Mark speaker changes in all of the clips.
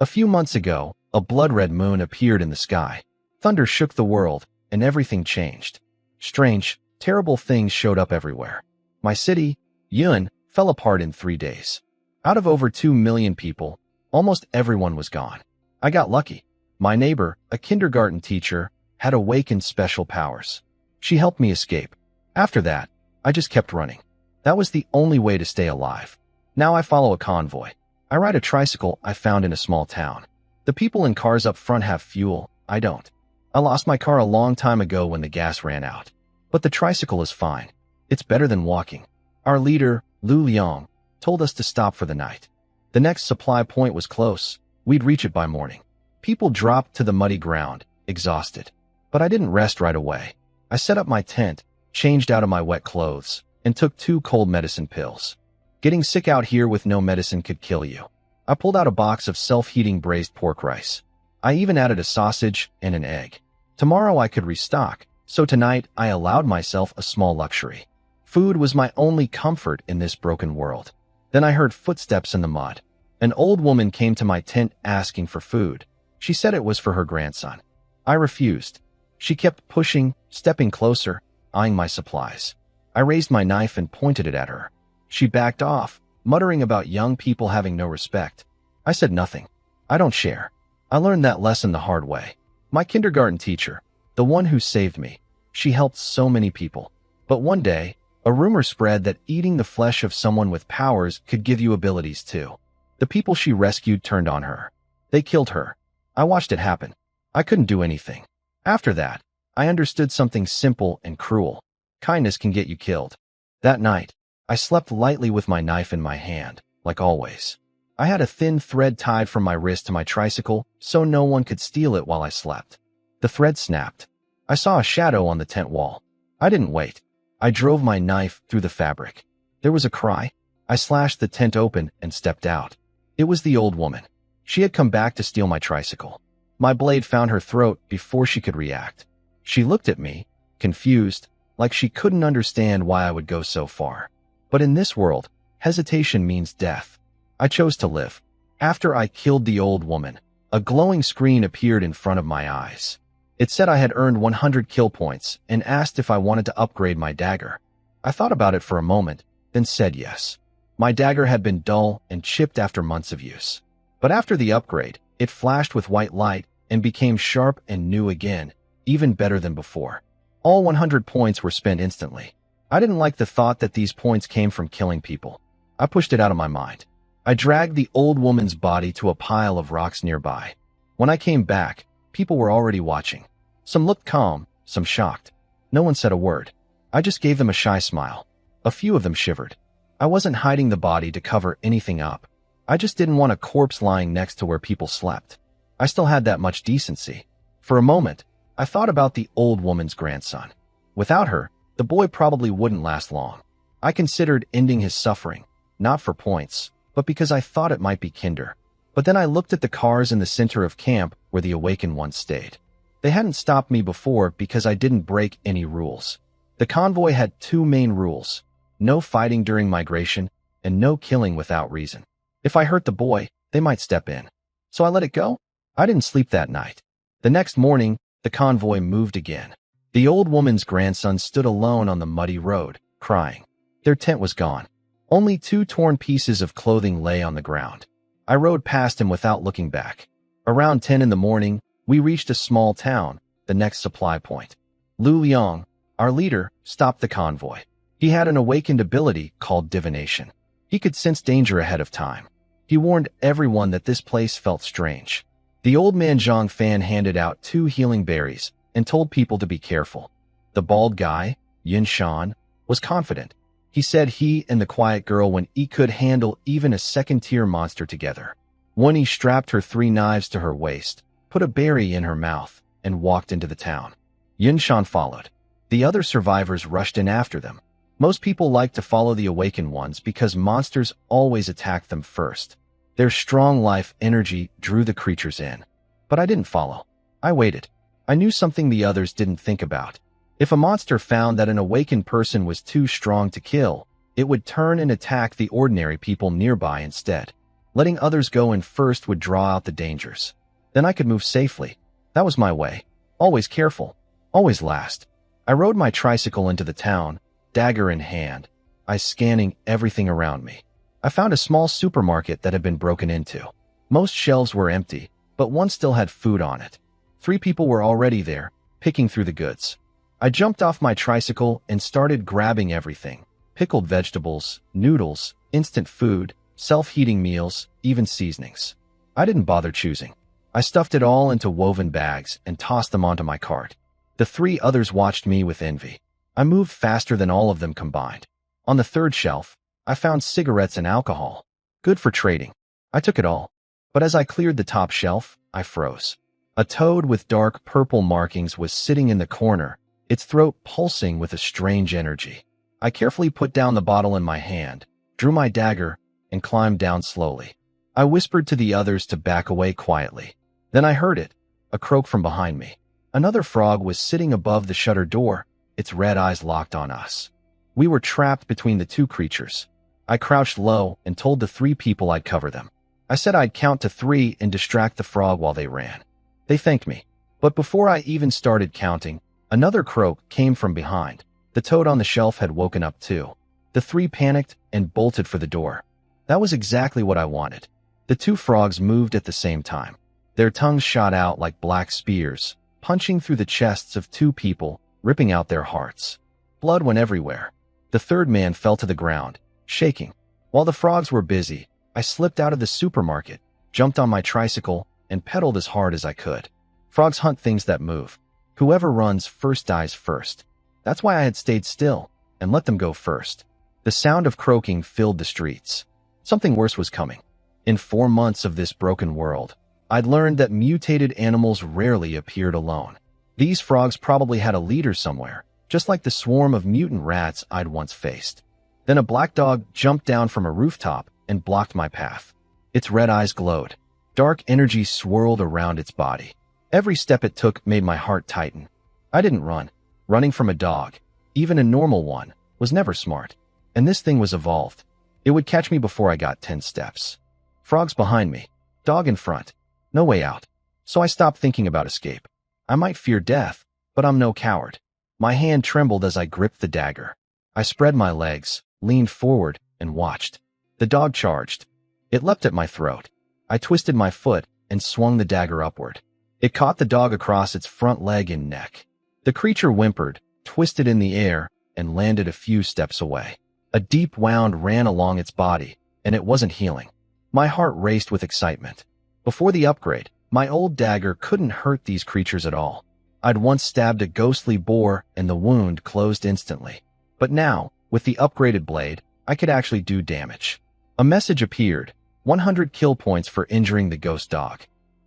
Speaker 1: A few months ago, a blood-red moon appeared in the sky. Thunder shook the world, and everything changed. Strange, terrible things showed up everywhere. My city, Yun, fell apart in 3 days. Out of over 2 million people, almost everyone was gone. I got lucky. My neighbor, a kindergarten teacher, had awakened special powers. She helped me escape. After that, I just kept running. That was the only way to stay alive. Now I follow a convoy. I ride a tricycle I found in a small town. The people in cars up front have fuel, I don't. I lost my car a long time ago when the gas ran out. But the tricycle is fine. It's better than walking. Our leader, Lu Liang, told us to stop for the night. The next supply point was close. We'd reach it by morning. People dropped to the muddy ground, exhausted. But I didn't rest right away. I set up my tent, changed out of my wet clothes, and took 2 cold medicine pills. Getting sick out here with no medicine could kill you. I pulled out a box of self-heating braised pork rice. I even added a sausage and an egg. Tomorrow I could restock, so tonight I allowed myself a small luxury. Food was my only comfort in this broken world. Then I heard footsteps in the mud. An old woman came to my tent asking for food. She said it was for her grandson. I refused. She kept pushing, stepping closer, eyeing my supplies. I raised my knife and pointed it at her. She backed off, muttering about young people having no respect. I said nothing. I don't share. I learned that lesson the hard way. My kindergarten teacher, the one who saved me, she helped so many people. But one day, a rumor spread that eating the flesh of someone with powers could give you abilities too. The people she rescued turned on her. They killed her. I watched it happen. I couldn't do anything. After that, I understood something simple and cruel. Kindness can get you killed. That night, I slept lightly with my knife in my hand, like always. I had a thin thread tied from my wrist to my tricycle so no one could steal it while I slept. The thread snapped. I saw a shadow on the tent wall. I didn't wait. I drove my knife through the fabric. There was a cry. I slashed the tent open and stepped out. It was the old woman. She had come back to steal my tricycle. My blade found her throat before she could react. She looked at me, confused, like she couldn't understand why I would go so far. But in this world, hesitation means death. I chose to live. After I killed the old woman, a glowing screen appeared in front of my eyes. It said I had earned 100 kill points and asked if I wanted to upgrade my dagger. I thought about it for a moment, then said yes. My dagger had been dull and chipped after months of use. But after the upgrade, it flashed with white light and became sharp and new again, even better than before. All 100 points were spent instantly. I didn't like the thought that these points came from killing people. I pushed it out of my mind. I dragged the old woman's body to a pile of rocks nearby. When I came back, people were already watching. Some looked calm, some shocked. No one said a word. I just gave them a shy smile. A few of them shivered. I wasn't hiding the body to cover anything up. I just didn't want a corpse lying next to where people slept. I still had that much decency. For a moment, I thought about the old woman's grandson. Without her, the boy probably wouldn't last long. I considered ending his suffering, not for points, but because I thought it might be kinder. But then I looked at the cars in the center of camp where the awakened ones stayed. They hadn't stopped me before because I didn't break any rules. The convoy had 2 main rules: no fighting during migration and no killing without reason. If I hurt the boy, they might step in. So I let it go. I didn't sleep that night. The next morning, the convoy moved again. The old woman's grandson stood alone on the muddy road, crying. Their tent was gone. Only 2 torn pieces of clothing lay on the ground. I rode past him without looking back. Around 10 in the morning, we reached a small town, the next supply point. Lu Liang, our leader, stopped the convoy. He had an awakened ability called divination. He could sense danger ahead of time. He warned everyone that this place felt strange. The old man Zhang Fan handed out 2 healing berries and told people to be careful. The bald guy, Yin Shan, was confident. He said he and the quiet girl could handle even a second-tier monster together. He strapped her 3 knives to her waist, put a berry in her mouth, and walked into the town. Yin Shan followed. The other survivors rushed in after them. Most people like to follow the awakened ones because monsters always attack them first. Their strong life energy drew the creatures in. But I didn't follow. I waited. I knew something the others didn't think about. If a monster found that an awakened person was too strong to kill, it would turn and attack the ordinary people nearby instead. Letting others go in first would draw out the dangers. Then I could move safely. That was my way. Always careful. Always last. I rode my tricycle into the town, dagger in hand, eyes scanning everything around me. I found a small supermarket that had been broken into. Most shelves were empty, but one still had food on it. 3 people were already there, picking through the goods. I jumped off my tricycle and started grabbing everything. Pickled vegetables, noodles, instant food, self-heating meals, even seasonings. I didn't bother choosing. I stuffed it all into woven bags and tossed them onto my cart. The 3 others watched me with envy. I moved faster than all of them combined. On the 3rd shelf, I found cigarettes and alcohol. Good for trading. I took it all. But as I cleared the top shelf, I froze. A toad with dark purple markings was sitting in the corner, its throat pulsing with a strange energy. I carefully put down the bottle in my hand, drew my dagger, and climbed down slowly. I whispered to the others to back away quietly. Then I heard it, a croak from behind me. Another frog was sitting above the shutter door, its red eyes locked on us. We were trapped between the 2 creatures. I crouched low and told the 3 people I'd cover them. I said I'd count to 3 and distract the frog while they ran. They thanked me. But before I even started counting, another croak came from behind. The toad on the shelf had woken up too. The 3 panicked and bolted for the door. That was exactly what I wanted. The 2 frogs moved at the same time. Their tongues shot out like black spears, punching through the chests of 2 people, ripping out their hearts. Blood went everywhere. The 3rd man fell to the ground, shaking. While the frogs were busy, I slipped out of the supermarket, jumped on my tricycle, and pedaled as hard as I could. Frogs hunt things that move. Whoever runs first dies first. That's why I had stayed still and let them go first. The sound of croaking filled the streets. Something worse was coming. In 4 months of this broken world, I'd learned that mutated animals rarely appeared alone. These frogs probably had a leader somewhere, just like the swarm of mutant rats I'd once faced. Then a black dog jumped down from a rooftop and blocked my path. Its red eyes glowed. Dark energy swirled around its body. Every step it took made my heart tighten. I didn't run. Running from a dog, even a normal one, was never smart. And this thing was evolved. It would catch me before I got 10 steps. Frogs behind me. Dog in front. No way out. So I stopped thinking about escape. I might fear death, but I'm no coward. My hand trembled as I gripped the dagger. I spread my legs, leaned forward, and watched. The dog charged. It leapt at my throat. I twisted my foot and swung the dagger upward. It caught the dog across its front leg and neck. The creature whimpered, twisted in the air, and landed a few steps away. A deep wound ran along its body, and it wasn't healing. My heart raced with excitement. Before the upgrade, my old dagger couldn't hurt these creatures at all. I'd once stabbed a ghostly boar, and the wound closed instantly. But now, with the upgraded blade, I could actually do damage. A message appeared, 100 kill points for injuring the ghost dog.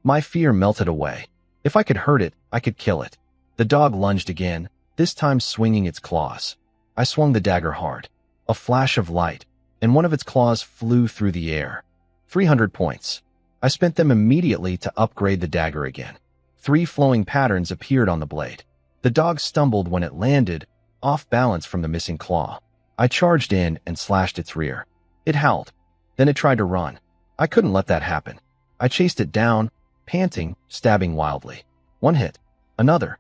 Speaker 1: My fear melted away. If I could hurt it, I could kill it. The dog lunged again, this time swinging its claws. I swung the dagger hard. A flash of light, and one of its claws flew through the air. 300 points. I spent them immediately to upgrade the dagger again. 3 flowing patterns appeared on the blade. The dog stumbled when it landed, off balance from the missing claw. I charged in and slashed its rear. It howled. Then it tried to run. I couldn't let that happen. I chased it down, panting, stabbing wildly. 1 hit. Another.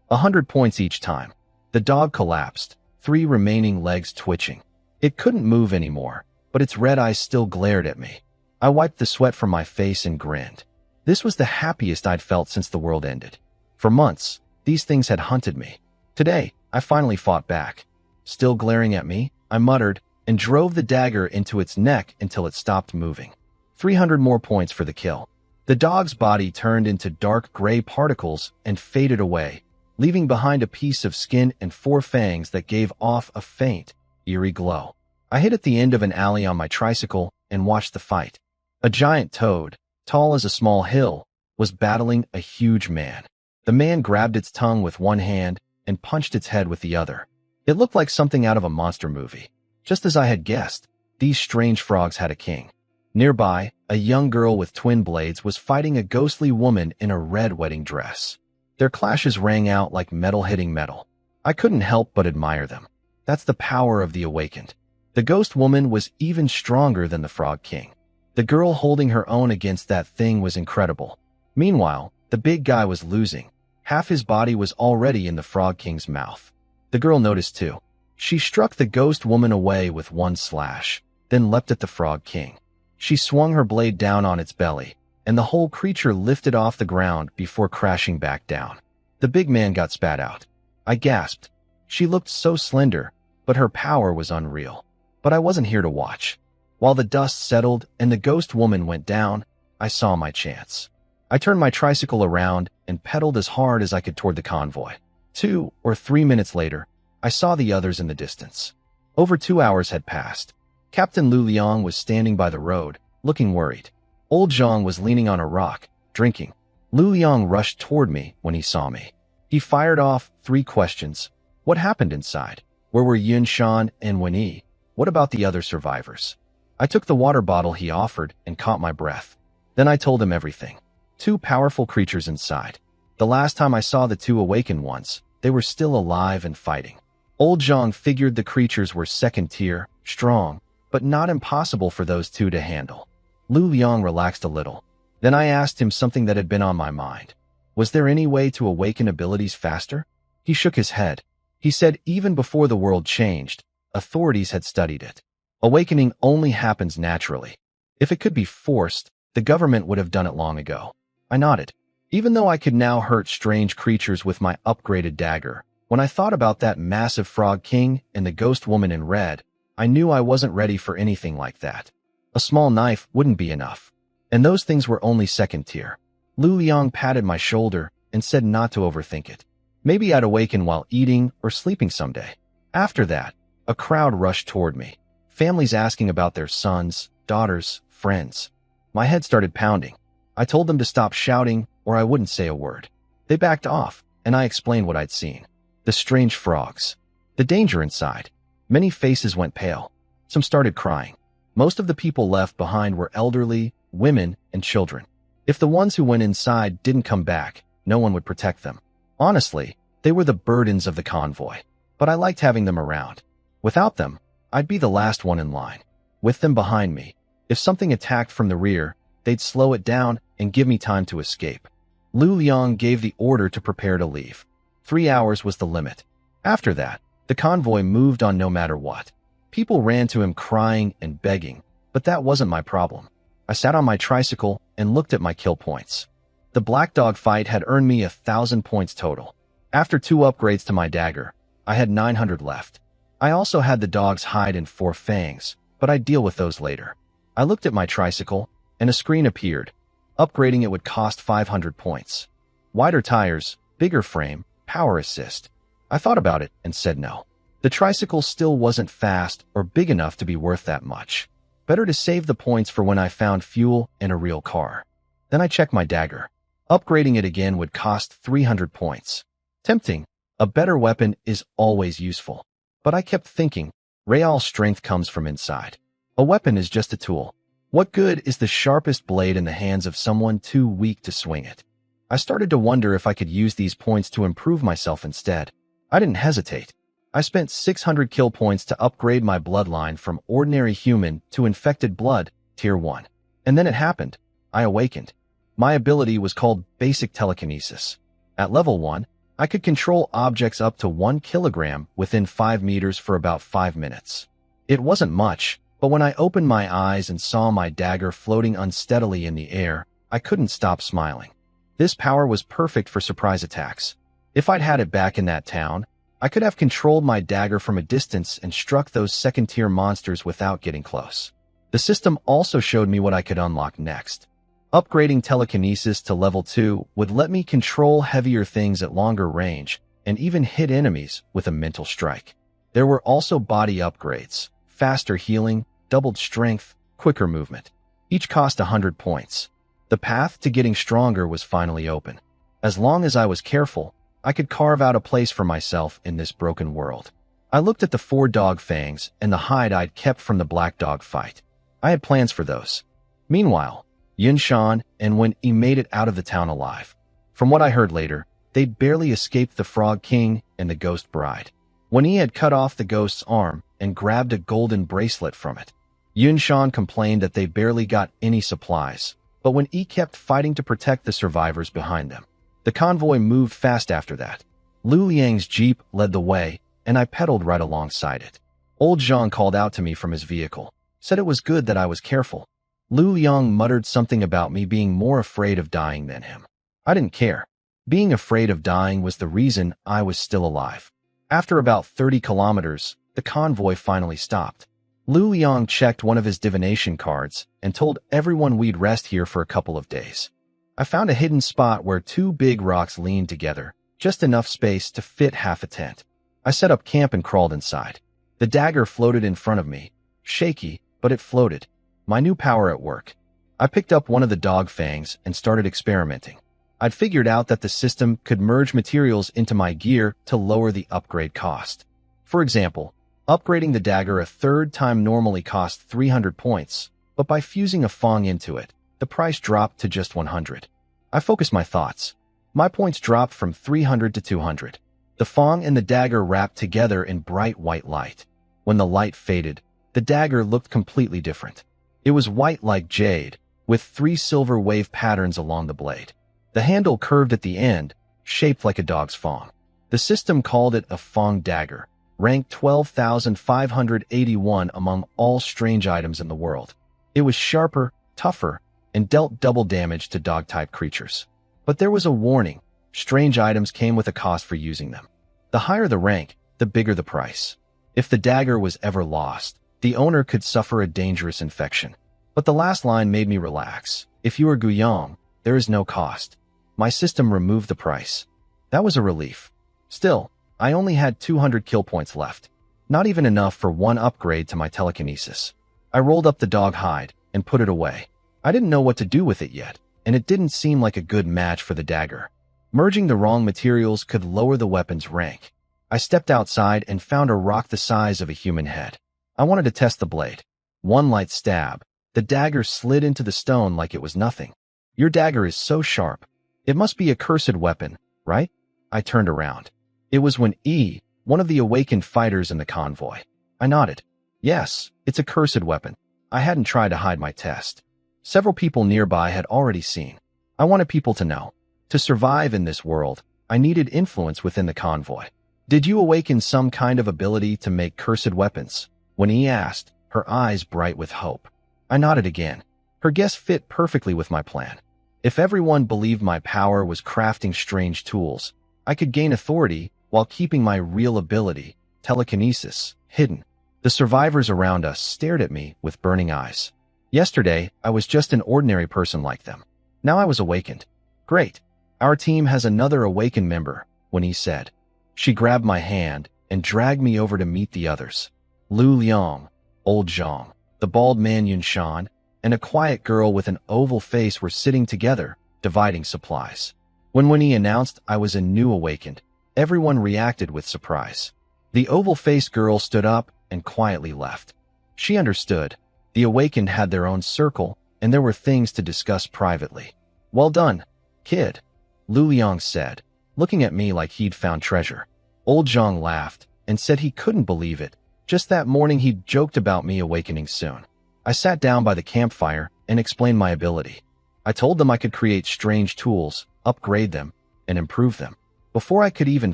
Speaker 1: 100 points each time. The dog collapsed, 3 remaining legs twitching. It couldn't move anymore, but its red eyes still glared at me. I wiped the sweat from my face and grinned. This was the happiest I'd felt since the world ended. For months, these things had hunted me. Today, I finally fought back. Still glaring at me, I muttered and drove the dagger into its neck until it stopped moving. 300 more points for the kill. The dog's body turned into dark gray particles and faded away, leaving behind a piece of skin and 4 fangs that gave off a faint, eerie glow. I hid at the end of an alley on my tricycle and watched the fight. A giant toad, tall as a small hill, was battling a huge man. The man grabbed its tongue with one hand and punched its head with the other. It looked like something out of a monster movie. Just as I had guessed, these strange frogs had a king. Nearby, a young girl with twin blades was fighting a ghostly woman in a red wedding dress. Their clashes rang out like metal hitting metal. I couldn't help but admire them. That's the power of the awakened. The ghost woman was even stronger than the frog king. The girl holding her own against that thing was incredible. Meanwhile, the big guy was losing. Half his body was already in the Frog King's mouth. The girl noticed too. She struck the ghost woman away with one slash, then leapt at the Frog King. She swung her blade down on its belly, and the whole creature lifted off the ground before crashing back down. The big man got spat out. I gasped. She looked so slender, but her power was unreal. But I wasn't here to watch. While the dust settled and the ghost woman went down, I saw my chance. I turned my tricycle around and pedaled as hard as I could toward the convoy. 2 or 3 minutes later, I saw the others in the distance. Over 2 hours had passed. Captain Lu Liang was standing by the road, looking worried. Old Zhang was leaning on a rock, drinking. Lu Liang rushed toward me when he saw me. He fired off 3 questions. What happened inside? Where were Yun Shan and Wen Yi? What about the other survivors? I took the water bottle he offered and caught my breath. Then I told him everything. 2 powerful creatures inside. The last time I saw the 2 awaken once, they were still alive and fighting. Old Zhang figured the creatures were second tier, strong, but not impossible for those 2 to handle. Lu Liang relaxed a little. Then I asked him something that had been on my mind. Was there any way to awaken abilities faster? He shook his head. He said even before the world changed, authorities had studied it. Awakening only happens naturally. If it could be forced, the government would have done it long ago. I nodded. Even though I could now hurt strange creatures with my upgraded dagger, when I thought about that massive Frog King and the ghost woman in red, I knew I wasn't ready for anything like that. A small knife wouldn't be enough. And those things were only second tier. Lu Liang patted my shoulder and said not to overthink it. Maybe I'd awaken while eating or sleeping someday. After that, a crowd rushed toward me. Families asking about their sons, daughters, friends. My head started pounding. I told them to stop shouting or I wouldn't say a word. They backed off, and I explained what I'd seen. The strange frogs. The danger inside. Many faces went pale. Some started crying. Most of the people left behind were elderly, women, and children. If the ones who went inside didn't come back, no one would protect them. Honestly, they were the burdens of the convoy. But I liked having them around. Without them, I'd be the last one in line. With them behind me, if something attacked from the rear, they'd slow it down and give me time to escape. Lu Liang gave the order to prepare to leave. 3 hours was the limit. After that, the convoy moved on no matter what. People ran to him crying and begging, but that wasn't my problem. I sat on my tricycle and looked at my kill points. The black dog fight had earned me 1,000 points total. After 2 upgrades to my dagger, I had 900 left. I also had the dog's hide and 4 fangs, but I'd deal with those later. I looked at my tricycle, and a screen appeared. Upgrading it would cost 500 points. Wider tires, bigger frame, power assist. I thought about it and said no. The tricycle still wasn't fast or big enough to be worth that much. Better to save the points for when I found fuel and a real car. Then I checked my dagger. Upgrading it again would cost 300 points. Tempting. A better weapon is always useful. But I kept thinking, real strength comes from inside. A weapon is just a tool. What good is the sharpest blade in the hands of someone too weak to swing it? I started to wonder if I could use these points to improve myself instead. I didn't hesitate. I spent 600 kill points to upgrade my bloodline from ordinary human to infected blood, tier 1. And then it happened. I awakened. My ability was called basic telekinesis. At level 1, I could control objects up to 1 kilogram within 5 meters for about 5 minutes. It wasn't much, but when I opened my eyes and saw my dagger floating unsteadily in the air, I couldn't stop smiling. This power was perfect for surprise attacks. If I'd had it back in that town, I could have controlled my dagger from a distance and struck those second-tier monsters without getting close. The system also showed me what I could unlock next. Upgrading telekinesis to level 2 would let me control heavier things at longer range and even hit enemies with a mental strike. There were also body upgrades, faster healing, doubled strength, quicker movement. Each cost 100 points. The path to getting stronger was finally open. As long as I was careful, I could carve out a place for myself in this broken world. I looked at the 4 dog fangs and the hide I'd kept from the black dog fight. I had plans for those. Meanwhile, Yun Shan and Wen Yi made it out of the town alive. From what I heard later, they'd barely escaped the Frog King and the Ghost Bride. Wen Yi had cut off the ghost's arm and grabbed a golden bracelet from it. Yunshan complained that they barely got any supplies, but when Yi kept fighting to protect the survivors behind them. The convoy moved fast after that. Lu Liang's jeep led the way, and I pedaled right alongside it. Old Zhang called out to me from his vehicle, said it was good that I was careful. Lu Liang muttered something about me being more afraid of dying than him. I didn't care. Being afraid of dying was the reason I was still alive. After about 30 kilometers, the convoy finally stopped. Lu Liang checked one of his divination cards and told everyone we'd rest here for a couple of days. I found a hidden spot where two big rocks leaned together, just enough space to fit half a tent. I set up camp and crawled inside. The dagger floated in front of me. Shaky, but it floated. My new power at work. I picked up one of the dog fangs and started experimenting. I'd figured out that the system could merge materials into my gear to lower the upgrade cost. For example, upgrading the dagger a third time normally cost 300 points, but by fusing a fang into it, the price dropped to just 100. I focused my thoughts. My points dropped from 300 to 200. The fang and the dagger wrapped together in bright white light. When the light faded, the dagger looked completely different. It was white like jade, with 3 silver wave patterns along the blade. The handle curved at the end, shaped like a dog's fang. The system called it a fang dagger, ranked 12,581 among all strange items in the world. It was sharper, tougher, and dealt double damage to dog-type creatures. But there was a warning. Strange items came with a cost for using them. The higher the rank, the bigger the price. If the dagger was ever lost, the owner could suffer a dangerous infection. But the last line made me relax. If you are Guiyang, there is no cost. My system removed the price. That was a relief. Still, I only had 200 kill points left. Not even enough for one upgrade to my telekinesis. I rolled up the dog hide and put it away. I didn't know what to do with it yet, and it didn't seem like a good match for the dagger. Merging the wrong materials could lower the weapon's rank. I stepped outside and found a rock the size of a human head. I wanted to test the blade. One light stab. The dagger slid into the stone like it was nothing. Your dagger is so sharp. It must be a cursed weapon, right? I turned around. It was when E, one of the awakened fighters in the convoy. I nodded. Yes, it's a cursed weapon. I hadn't tried to hide my test. Several people nearby had already seen. I wanted people to know. To survive in this world, I needed influence within the convoy. Did you awaken some kind of ability to make cursed weapons? When E asked, her eyes bright with hope. I nodded again. Her guess fit perfectly with my plan. If everyone believed my power was crafting strange tools, I could gain authority while keeping my real ability, telekinesis, hidden. The survivors around us stared at me with burning eyes. Yesterday, I was just an ordinary person like them. Now I was awakened. Great. Our team has another awakened member, when he said. She grabbed my hand and dragged me over to meet the others. Lu Liang, Old Zhang, the bald man Yunshan, and a quiet girl with an oval face were sitting together, dividing supplies. When he announced I was a new awakened, everyone reacted with surprise. The oval-faced girl stood up and quietly left. She understood. The awakened had their own circle, and there were things to discuss privately. Well done, kid, Lu Liang said, looking at me like he'd found treasure. Old Zhang laughed and said he couldn't believe it. Just that morning he'd joked about me awakening soon. I sat down by the campfire and explained my ability. I told them I could create strange tools, upgrade them, and improve them. Before I could even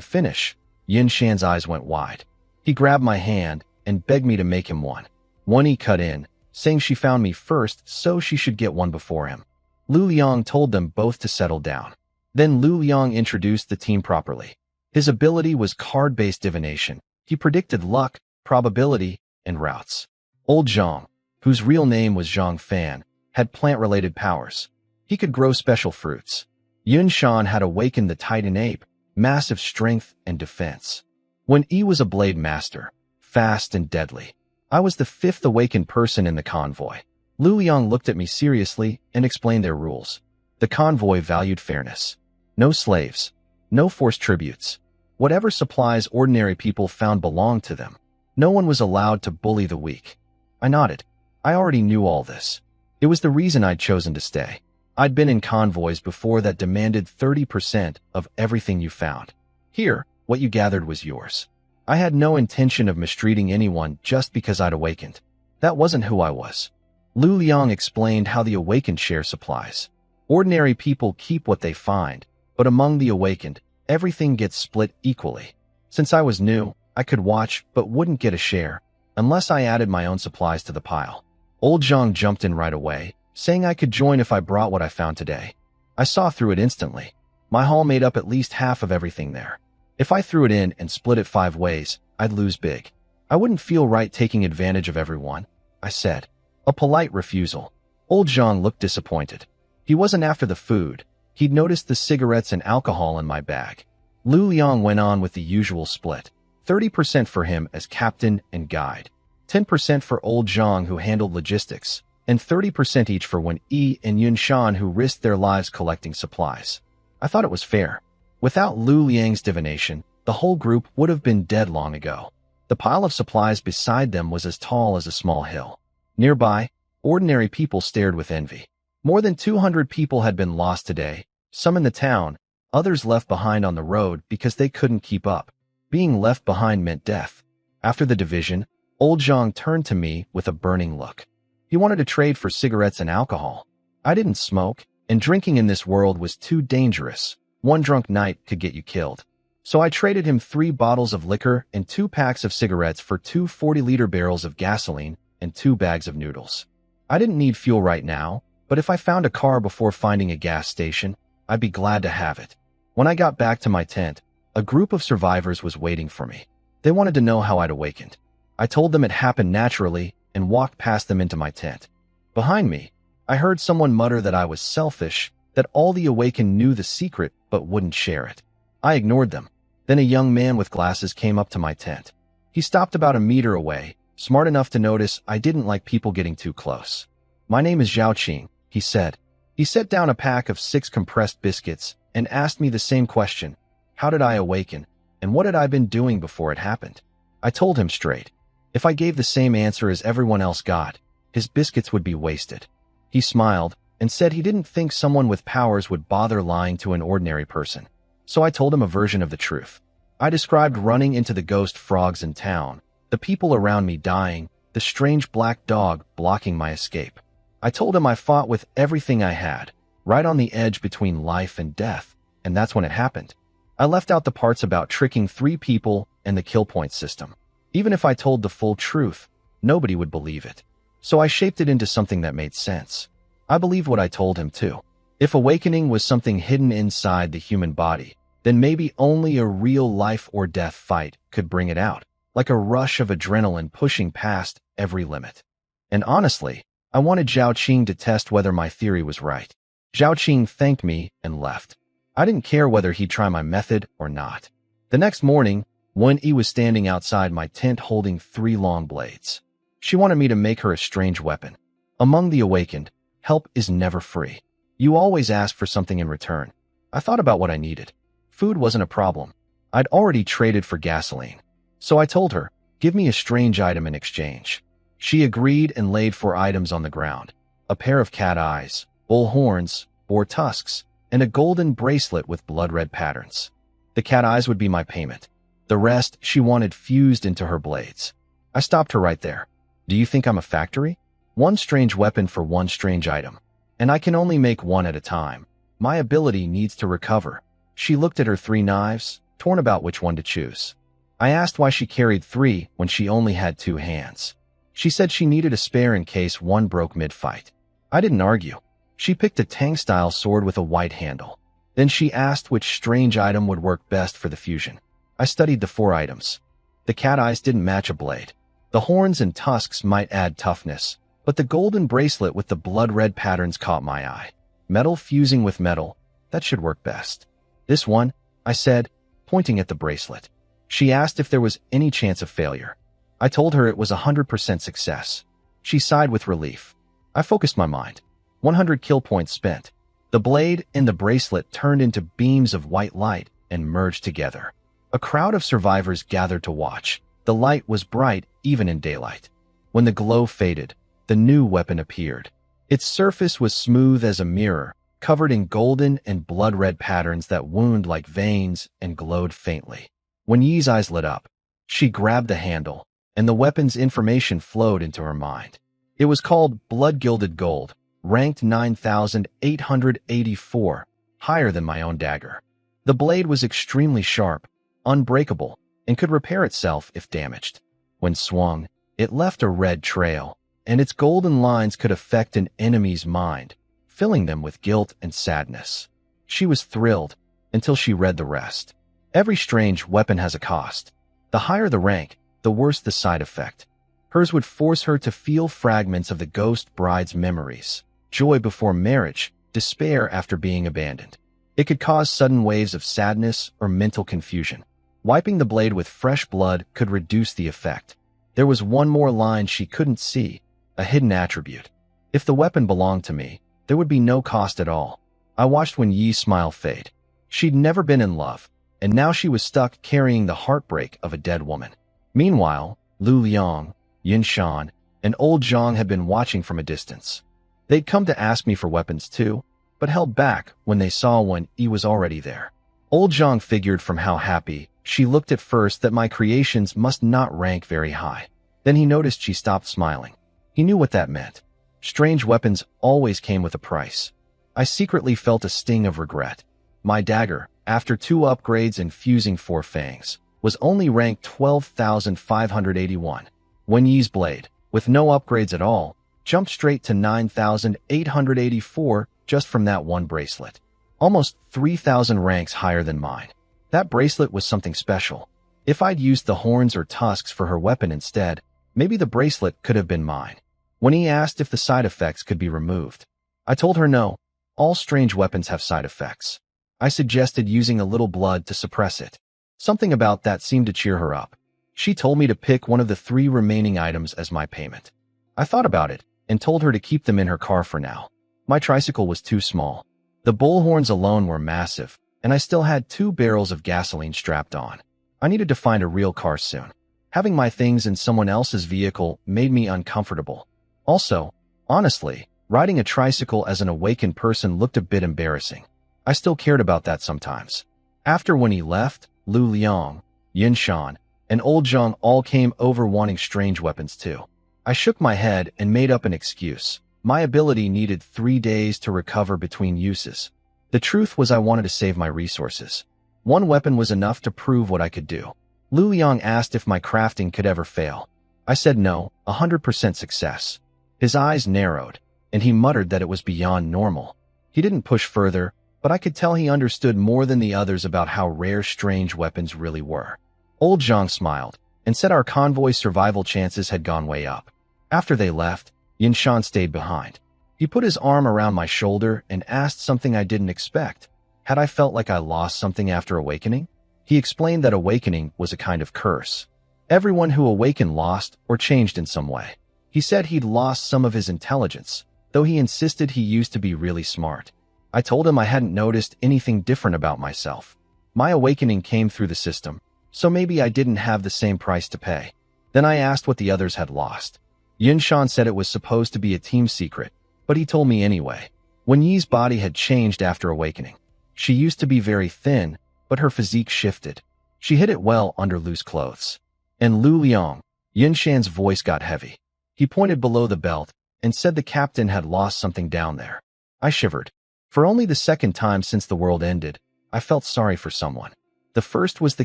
Speaker 1: finish, Yin Shan's eyes went wide. He grabbed my hand and begged me to make him one. He cut in, saying she found me first, so she should get one before him. Lu Liang told them both to settle down. Then Lu Liang introduced the team properly. His ability was card-based divination. He predicted luck, probability, and routes. Old Zhang, whose real name was Zhang Fan, had plant-related powers. He could grow special fruits. Yun Shan had awakened the Titan Ape, massive strength and defense. When Yi was a blade master, fast and deadly. I was the 5th awakened person in the convoy. Lu Liang looked at me seriously and explained their rules. The convoy valued fairness. No slaves. No forced tributes. Whatever supplies ordinary people found belonged to them. No one was allowed to bully the weak. I nodded. I already knew all this. It was the reason I'd chosen to stay. I'd been in convoys before that demanded 30% of everything you found. Here, what you gathered was yours. I had no intention of mistreating anyone just because I'd awakened. That wasn't who I was. Lu Liang explained how the awakened share supplies. Ordinary people keep what they find, but among the awakened, everything gets split equally. Since I was new, I could watch but wouldn't get a share, unless I added my own supplies to the pile. Old Zhang jumped in right away, saying I could join if I brought what I found today. I saw through it instantly. My haul made up at least half of everything there. If I threw it in and split it 5 ways, I'd lose big. I wouldn't feel right taking advantage of everyone, I said. A polite refusal. Old Zhang looked disappointed. He wasn't after the food. He'd noticed the cigarettes and alcohol in my bag. Lu Liang went on with the usual split. 30% for him as captain and guide, 10% for Old Zhang who handled logistics, and 30% each for Wen Yi and Yun Shan who risked their lives collecting supplies. I thought it was fair. Without Lu Liang's divination, the whole group would have been dead long ago. The pile of supplies beside them was as tall as a small hill. Nearby, ordinary people stared with envy. More than 200 people had been lost today, some in the town, others left behind on the road because they couldn't keep up. Being left behind meant death. After the division, Old Zhang turned to me with a burning look. He wanted to trade for cigarettes and alcohol. I didn't smoke, and drinking in this world was too dangerous. One drunk night could get you killed. So I traded him 3 bottles of liquor and 2 packs of cigarettes for 2 40-liter barrels of gasoline and 2 bags of noodles. I didn't need fuel right now, but if I found a car before finding a gas station, I'd be glad to have it. When I got back to my tent, a group of survivors was waiting for me. They wanted to know how I'd awakened. I told them it happened naturally and walked past them into my tent. Behind me, I heard someone mutter that I was selfish, that all the awakened knew the secret but wouldn't share it. I ignored them. Then a young man with glasses came up to my tent. He stopped about a meter away, smart enough to notice I didn't like people getting too close. "My name is Zhao Qing," he said. He set down a pack of 6 compressed biscuits and asked me the same question. How did I awaken, and what had I been doing before it happened? I told him straight. If I gave the same answer as everyone else got, his biscuits would be wasted. He smiled and said he didn't think someone with powers would bother lying to an ordinary person. So I told him a version of the truth. I described running into the ghost frogs in town, the people around me dying, the strange black dog blocking my escape. I told him I fought with everything I had, right on the edge between life and death, and that's when it happened. I left out the parts about tricking 3 people and the kill point system. Even if I told the full truth, nobody would believe it. So I shaped it into something that made sense. I believed what I told him too. If awakening was something hidden inside the human body, then maybe only a real life or death fight could bring it out, like a rush of adrenaline pushing past every limit. And honestly, I wanted Zhao Qing to test whether my theory was right. Zhao Qing thanked me and left. I didn't care whether he'd try my method or not. The next morning, Wen Yi was standing outside my tent holding 3 long blades. She wanted me to make her a strange weapon. Among the awakened, help is never free. You always ask for something in return. I thought about what I needed. Food wasn't a problem. I'd already traded for gasoline. So I told her, give me a strange item in exchange. She agreed and laid 4 items on the ground. A pair of cat eyes, bull horns, boar tusks, and a golden bracelet with blood-red patterns. The cat eyes would be my payment. The rest she wanted fused into her blades. I stopped her right there. Do you think I'm a factory? 1 strange weapon for 1 strange item. And I can only make 1 at a time. My ability needs to recover. She looked at her 3 knives, torn about which one to choose. I asked why she carried 3 when she only had 2 hands. She said she needed a spare in case one broke mid-fight. I didn't argue. She picked a Tang-style sword with a white handle. Then she asked which strange item would work best for the fusion. I studied the 4 items. The cat eyes didn't match a blade. The horns and tusks might add toughness, but the golden bracelet with the blood-red patterns caught my eye. Metal fusing with metal, that should work best. This one, I said, pointing at the bracelet. She asked if there was any chance of failure. I told her it was 100% success. She sighed with relief. I focused my mind. 100 kill points spent. The blade and the bracelet turned into beams of white light and merged together. A crowd of survivors gathered to watch. The light was bright even in daylight. When the glow faded, the new weapon appeared. Its surface was smooth as a mirror, covered in golden and blood-red patterns that wound like veins and glowed faintly. When Yi's eyes lit up, she grabbed the handle, and the weapon's information flowed into her mind. It was called Blood-Gilded Gold, ranked 9,884, higher than my own dagger. The blade was extremely sharp, unbreakable, and could repair itself if damaged. When swung, it left a red trail, and its golden lines could affect an enemy's mind, filling them with guilt and sadness. She was thrilled until she read the rest. Every strange weapon has a cost. The higher the rank, the worse the side effect. Hers would force her to feel fragments of the ghost bride's memories, joy before marriage, despair after being abandoned. It could cause sudden waves of sadness or mental confusion. Wiping the blade with fresh blood could reduce the effect. There was one more line she couldn't see, a hidden attribute. If the weapon belonged to me, there would be no cost at all. I watched Wen Yi's smile fade. She'd never been in love, and now she was stuck carrying the heartbreak of a dead woman. Meanwhile, Lu Liang, Yin Shan, and old Zhang had been watching from a distance. They'd come to ask me for weapons too, but held back when they saw Wen Yi was already there. Old Zhang figured from how happy she looked at first that my creations must not rank very high. Then he noticed she stopped smiling. He knew what that meant. Strange weapons always came with a price. I secretly felt a sting of regret. My dagger, after 2 upgrades and fusing 4 fangs, was only ranked 12,581. Wen Yi's blade, with no upgrades at all, jumped straight to 9,884 just from that one bracelet. Almost 3,000 ranks higher than mine. That bracelet was something special. If I'd used the horns or tusks for her weapon instead, maybe the bracelet could have been mine. When he asked if the side effects could be removed, I told her no. All strange weapons have side effects. I suggested using a little blood to suppress it. Something about that seemed to cheer her up. She told me to pick one of the 3 remaining items as my payment. I thought about it and told her to keep them in her car for now. My tricycle was too small. The bullhorns alone were massive, and I still had 2 barrels of gasoline strapped on. I needed to find a real car soon. Having my things in someone else's vehicle made me uncomfortable. Also, honestly, riding a tricycle as an awakened person looked a bit embarrassing. I still cared about that sometimes. After when he left, Lu Liang, Yin Shan, and old Zhang all came over wanting strange weapons too. I shook my head and made up an excuse. My ability needed 3 days to recover between uses. The truth was I wanted to save my resources. One weapon was enough to prove what I could do. Lu Liang asked if my crafting could ever fail. I said no, 100% success. His eyes narrowed, and he muttered that it was beyond normal. He didn't push further, but I could tell he understood more than the others about how rare strange weapons really were. Old Zhang smiled and said our convoy's survival chances had gone way up. After they left, Yin Shan stayed behind. He put his arm around my shoulder and asked something I didn't expect. Had I felt like I lost something after awakening? He explained that awakening was a kind of curse. Everyone who awakened lost or changed in some way. He said he'd lost some of his intelligence, though he insisted he used to be really smart. I told him I hadn't noticed anything different about myself. My awakening came through the system, so maybe I didn't have the same price to pay. Then I asked what the others had lost. Yin Shan said it was supposed to be a team secret, but he told me anyway. Wen Yi's body had changed after awakening. She used to be very thin, but her physique shifted. She hid it well under loose clothes. And Lu Liang, Yin Shan's voice got heavy. He pointed below the belt and said the captain had lost something down there. I shivered. For only the second time since the world ended, I felt sorry for someone. The first was the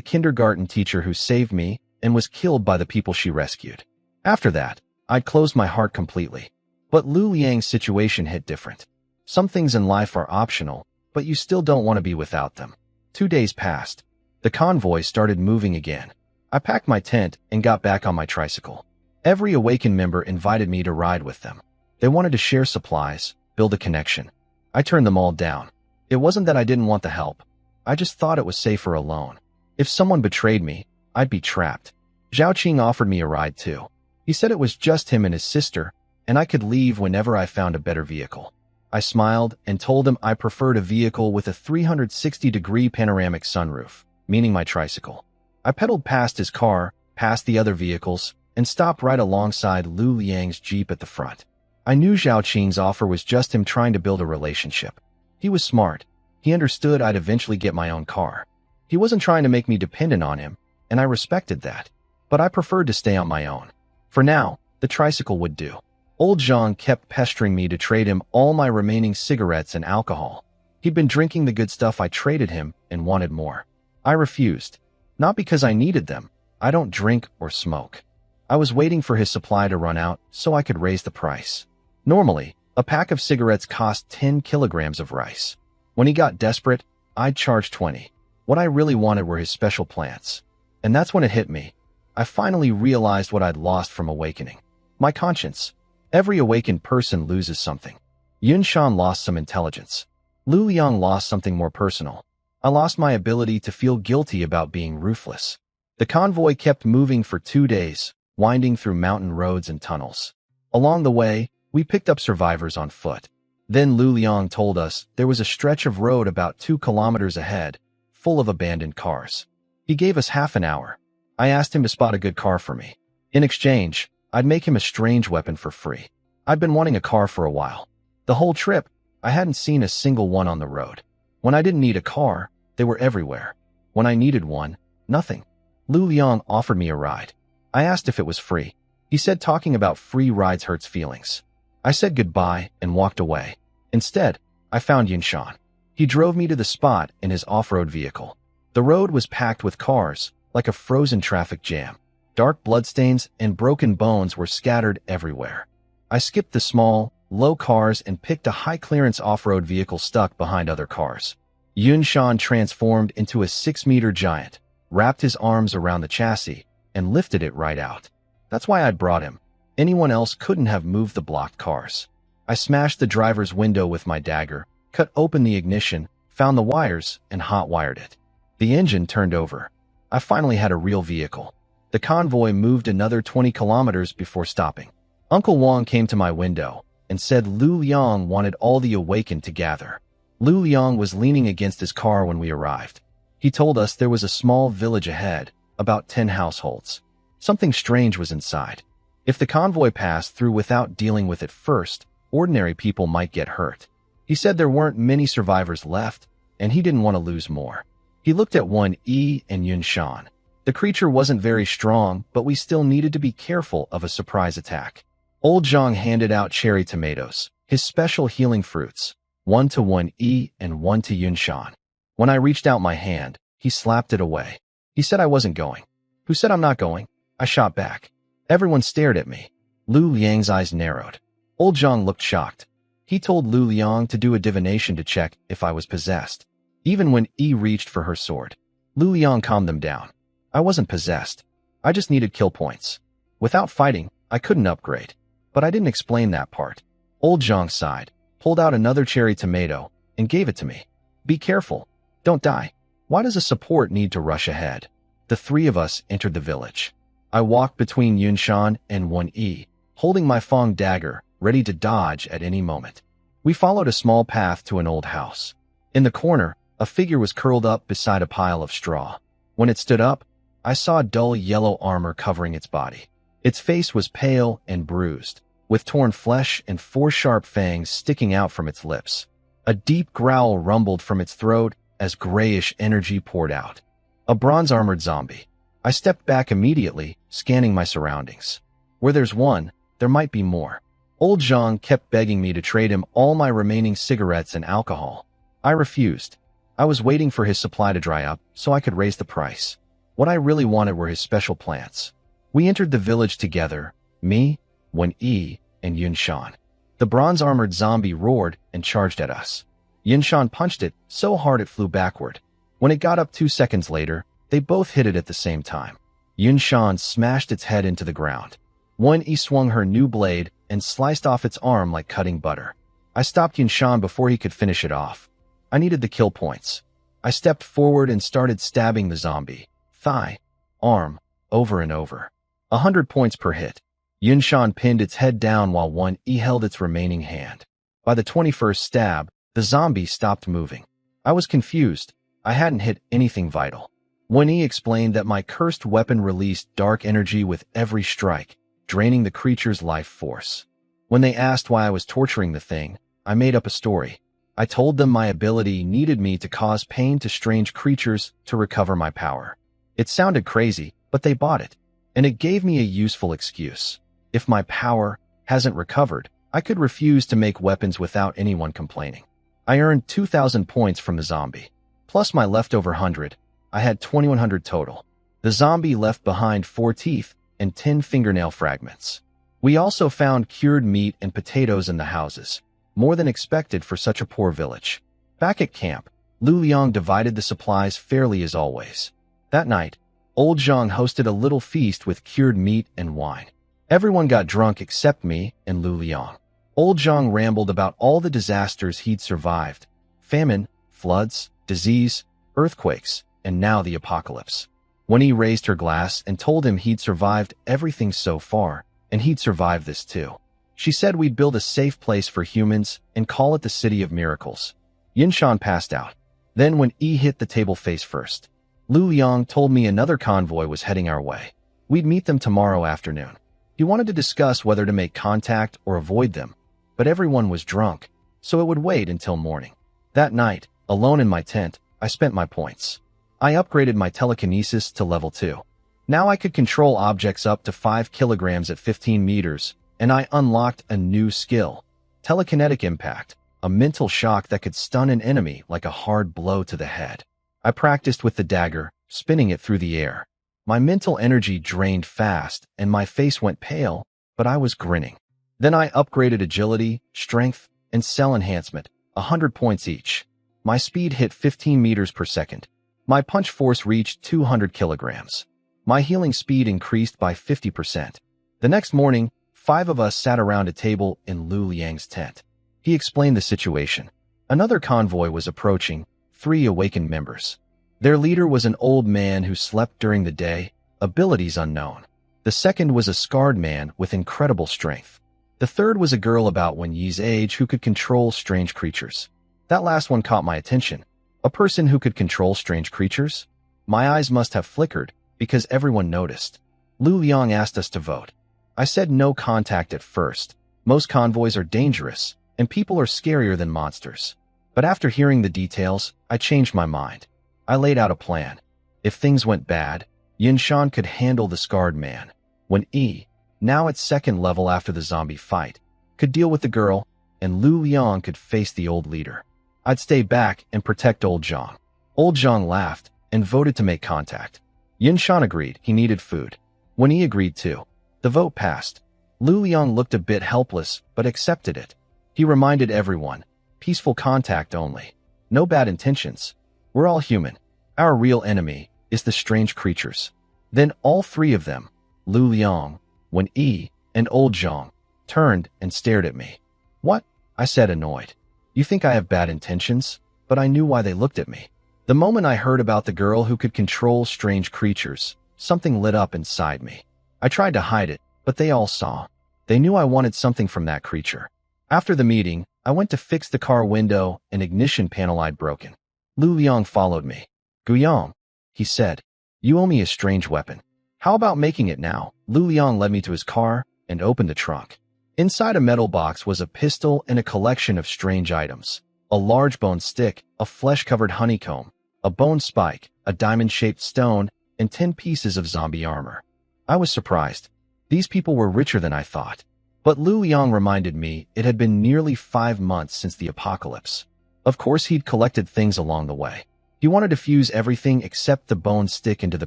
Speaker 1: kindergarten teacher who saved me and was killed by the people she rescued. After that, I'd closed my heart completely. But Lu Liang's situation hit different. Some things in life are optional, but you still don't want to be without them. 2 days passed. The convoy started moving again. I packed my tent and got back on my tricycle. Every awakened member invited me to ride with them. They wanted to share supplies, build a connection. I turned them all down. It wasn't that I didn't want the help. I just thought it was safer alone. If someone betrayed me, I'd be trapped. Zhao Qing offered me a ride too. He said it was just him and his sister, and I could leave whenever I found a better vehicle. I smiled and told him I preferred a vehicle with a 360-degree panoramic sunroof, meaning my tricycle. I pedaled past his car, past the other vehicles, and stopped right alongside Lu Liang's Jeep at the front. I knew Zhao Qing's offer was just him trying to build a relationship. He was smart. He understood I'd eventually get my own car. He wasn't trying to make me dependent on him, and I respected that. but I preferred to stay on my own. For now, the tricycle would do. Old Zhang kept pestering me to trade him all my remaining cigarettes and alcohol. He'd been drinking the good stuff I traded him and wanted more. I refused. Not because I needed them. I don't drink or smoke. I was waiting for his supply to run out so I could raise the price. Normally, a pack of cigarettes cost 10 kilograms of rice. When he got desperate, I'd charge 20. What I really wanted were his special plants. And that's when it hit me. I finally realized what I'd lost from awakening. My conscience. Every awakened person loses something. Yun Shan lost some intelligence. Lu Liang lost something more personal. I lost my ability to feel guilty about being ruthless. The convoy kept moving for 2 days, winding through mountain roads and tunnels. Along the way, we picked up survivors on foot. Then Lu Liang told us there was a stretch of road about 2 kilometers ahead, full of abandoned cars. He gave us half an hour. I asked him to spot a good car for me. In exchange, I'd make him a strange weapon for free. I'd been wanting a car for a while. The whole trip, I hadn't seen a single one on the road. When I didn't need a car, they were everywhere. When I needed one, nothing. Lu Liang offered me a ride. I asked if it was free. He said talking about free rides hurts feelings. I said goodbye and walked away. Instead, I found Yun Shan. He drove me to the spot in his off-road vehicle. The road was packed with cars, like a frozen traffic jam. Dark bloodstains and broken bones were scattered everywhere. I skipped the small, low cars and picked a high-clearance off-road vehicle stuck behind other cars. Yun Shan transformed into a 6-meter giant, wrapped his arms around the chassis, and lifted it right out. That's why I'd brought him. Anyone else couldn't have moved the blocked cars. I smashed the driver's window with my dagger, cut open the ignition, found the wires, and hot-wired it. The engine turned over. I finally had a real vehicle. The convoy moved another 20 kilometers before stopping. Uncle Wang came to my window and said Lu Liang wanted all the awakened to gather. Lu Liang was leaning against his car when we arrived. He told us there was a small village ahead, about 10 households. Something strange was inside. If the convoy passed through without dealing with it first, ordinary people might get hurt. He said there weren't many survivors left, and he didn't want to lose more. He looked at 1E and Yun Shan. The creature wasn't very strong, but we still needed to be careful of a surprise attack. Old Zhang handed out cherry tomatoes, his special healing fruits, 1 to 1E and 1 to Yun Shan. When I reached out my hand, he slapped it away. He said I wasn't going. Who said I'm not going? I shot back. Everyone stared at me. Lu Liang's eyes narrowed. Old Zhang looked shocked. He told Lu Liang to do a divination to check if I was possessed. Even when E reached for her sword, Lu Liang calmed them down. I wasn't possessed. I just needed kill points. Without fighting, I couldn't upgrade. But I didn't explain that part. Old Zhang sighed, pulled out another cherry tomato, and gave it to me. Be careful. Don't die. Why does a support need to rush ahead? The 3 of us entered the village. I walked between Yun Shan and 1E, holding my Fong dagger, ready to dodge at any moment. We followed a small path to an old house. In the corner, a figure was curled up beside a pile of straw. When it stood up, I saw dull yellow armor covering its body. Its face was pale and bruised, with torn flesh and 4 sharp fangs sticking out from its lips. A deep growl rumbled from its throat as grayish energy poured out. A bronze-armored zombie. I stepped back immediately, scanning my surroundings. Where there's one, there might be more. Old Zhang kept begging me to trade him all my remaining cigarettes and alcohol. I refused. I was waiting for his supply to dry up so I could raise the price. What I really wanted were his special plants. We entered the village together, me, 1E, and Yun Shan. The bronze-armored zombie roared and charged at us. Yun Shan punched it so hard it flew backward. When it got up 2 seconds later, they both hit it at the same time. Yun Shan smashed its head into the ground. 1E swung her new blade and sliced off its arm like cutting butter. I stopped Yun Shan before he could finish it off. I needed the kill points. I stepped forward and started stabbing the zombie, thigh, arm, over and over. 100 points per hit. Yun Shan pinned its head down while 1E held its remaining hand. By the 21st stab, the zombie stopped moving. I was confused. I hadn't hit anything vital. 1E explained that my cursed weapon released dark energy with every strike, draining the creature's life force. When they asked why I was torturing the thing, I made up a story. I told them my ability needed me to cause pain to strange creatures to recover my power. It sounded crazy, but they bought it. and it gave me a useful excuse. If my power hasn't recovered, I could refuse to make weapons without anyone complaining. I earned 2,000 points from the zombie. Plus my leftover 100, I had 2,100 total. The zombie left behind 4 teeth and 10 fingernail fragments. We also found cured meat and potatoes in the houses, more than expected for such a poor village. Back at camp, Lu Liang divided the supplies fairly as always. That night, Old Zhang hosted a little feast with cured meat and wine. Everyone got drunk except me and Lu Liang. Old Zhang rambled about all the disasters he'd survived: famine, floods, disease, earthquakes, and now the apocalypse. When he raised her glass and told him he'd survived everything so far, and he'd survive this too, she said we'd build a safe place for humans and call it the City of Miracles. Yinshan passed out. Then when E hit the table face first, Lu Liang told me another convoy was heading our way. We'd meet them tomorrow afternoon. He wanted to discuss whether to make contact or avoid them, but everyone was drunk, so it would wait until morning. That night, alone in my tent, I spent my points. I upgraded my telekinesis to level 2. Now I could control objects up to 5 kilograms at 15 meters, and I unlocked a new skill: telekinetic impact, a mental shock that could stun an enemy like a hard blow to the head. I practiced with the dagger, spinning it through the air. My mental energy drained fast, and my face went pale, but I was grinning. Then I upgraded agility, strength, and cell enhancement, 100 points each. My speed hit 15 meters per second. My punch force reached 200 kilograms. My healing speed increased by 50%. The next morning, 5 of us sat around a table in Lu Liang's tent. He explained the situation. Another convoy was approaching, 3 awakened members. Their leader was an old man who slept during the day, abilities unknown. The second was a scarred man with incredible strength. The third was a girl about Wen Yi's age who could control strange creatures. That last one caught my attention. A person who could control strange creatures? My eyes must have flickered, because everyone noticed. Lu Liang asked us to vote. I said no contact at first. Most convoys are dangerous, and people are scarier than monsters. But after hearing the details, I changed my mind. I laid out a plan. If things went bad, Yinshan could handle the scarred man. When E, now at 2nd level after the zombie fight, could deal with the girl, and Lu Liang could face the old leader. I'd stay back and protect Old Zhang. Old Zhang laughed and voted to make contact. Yinshan agreed he needed food. When he agreed too, the vote passed. Lu Liang looked a bit helpless, but accepted it. He reminded everyone, peaceful contact only. No bad intentions. We're all human. Our real enemy is the strange creatures. Then all 3 of them, Lu Liang, Wen Yi, and Old Zhang, turned and stared at me. What? I said, annoyed. You think I have bad intentions? But I knew why they looked at me. The moment I heard about the girl who could control strange creatures, something lit up inside me. I tried to hide it, but they all saw. They knew I wanted something from that creature. After the meeting, I went to fix the car window and ignition panel I'd broken. Lu Liang followed me. Guillaume, he said, you owe me a strange weapon. How about making it now? Lu Liang led me to his car and opened the trunk. Inside a metal box was a pistol and a collection of strange items. A large bone stick, a flesh-covered honeycomb, a bone spike, a diamond-shaped stone, and 10 pieces of zombie armor. I was surprised. These people were richer than I thought. But Lu Liang reminded me it had been nearly 5 months since the apocalypse. Of course, he'd collected things along the way. He wanted to fuse everything except the bone stick into the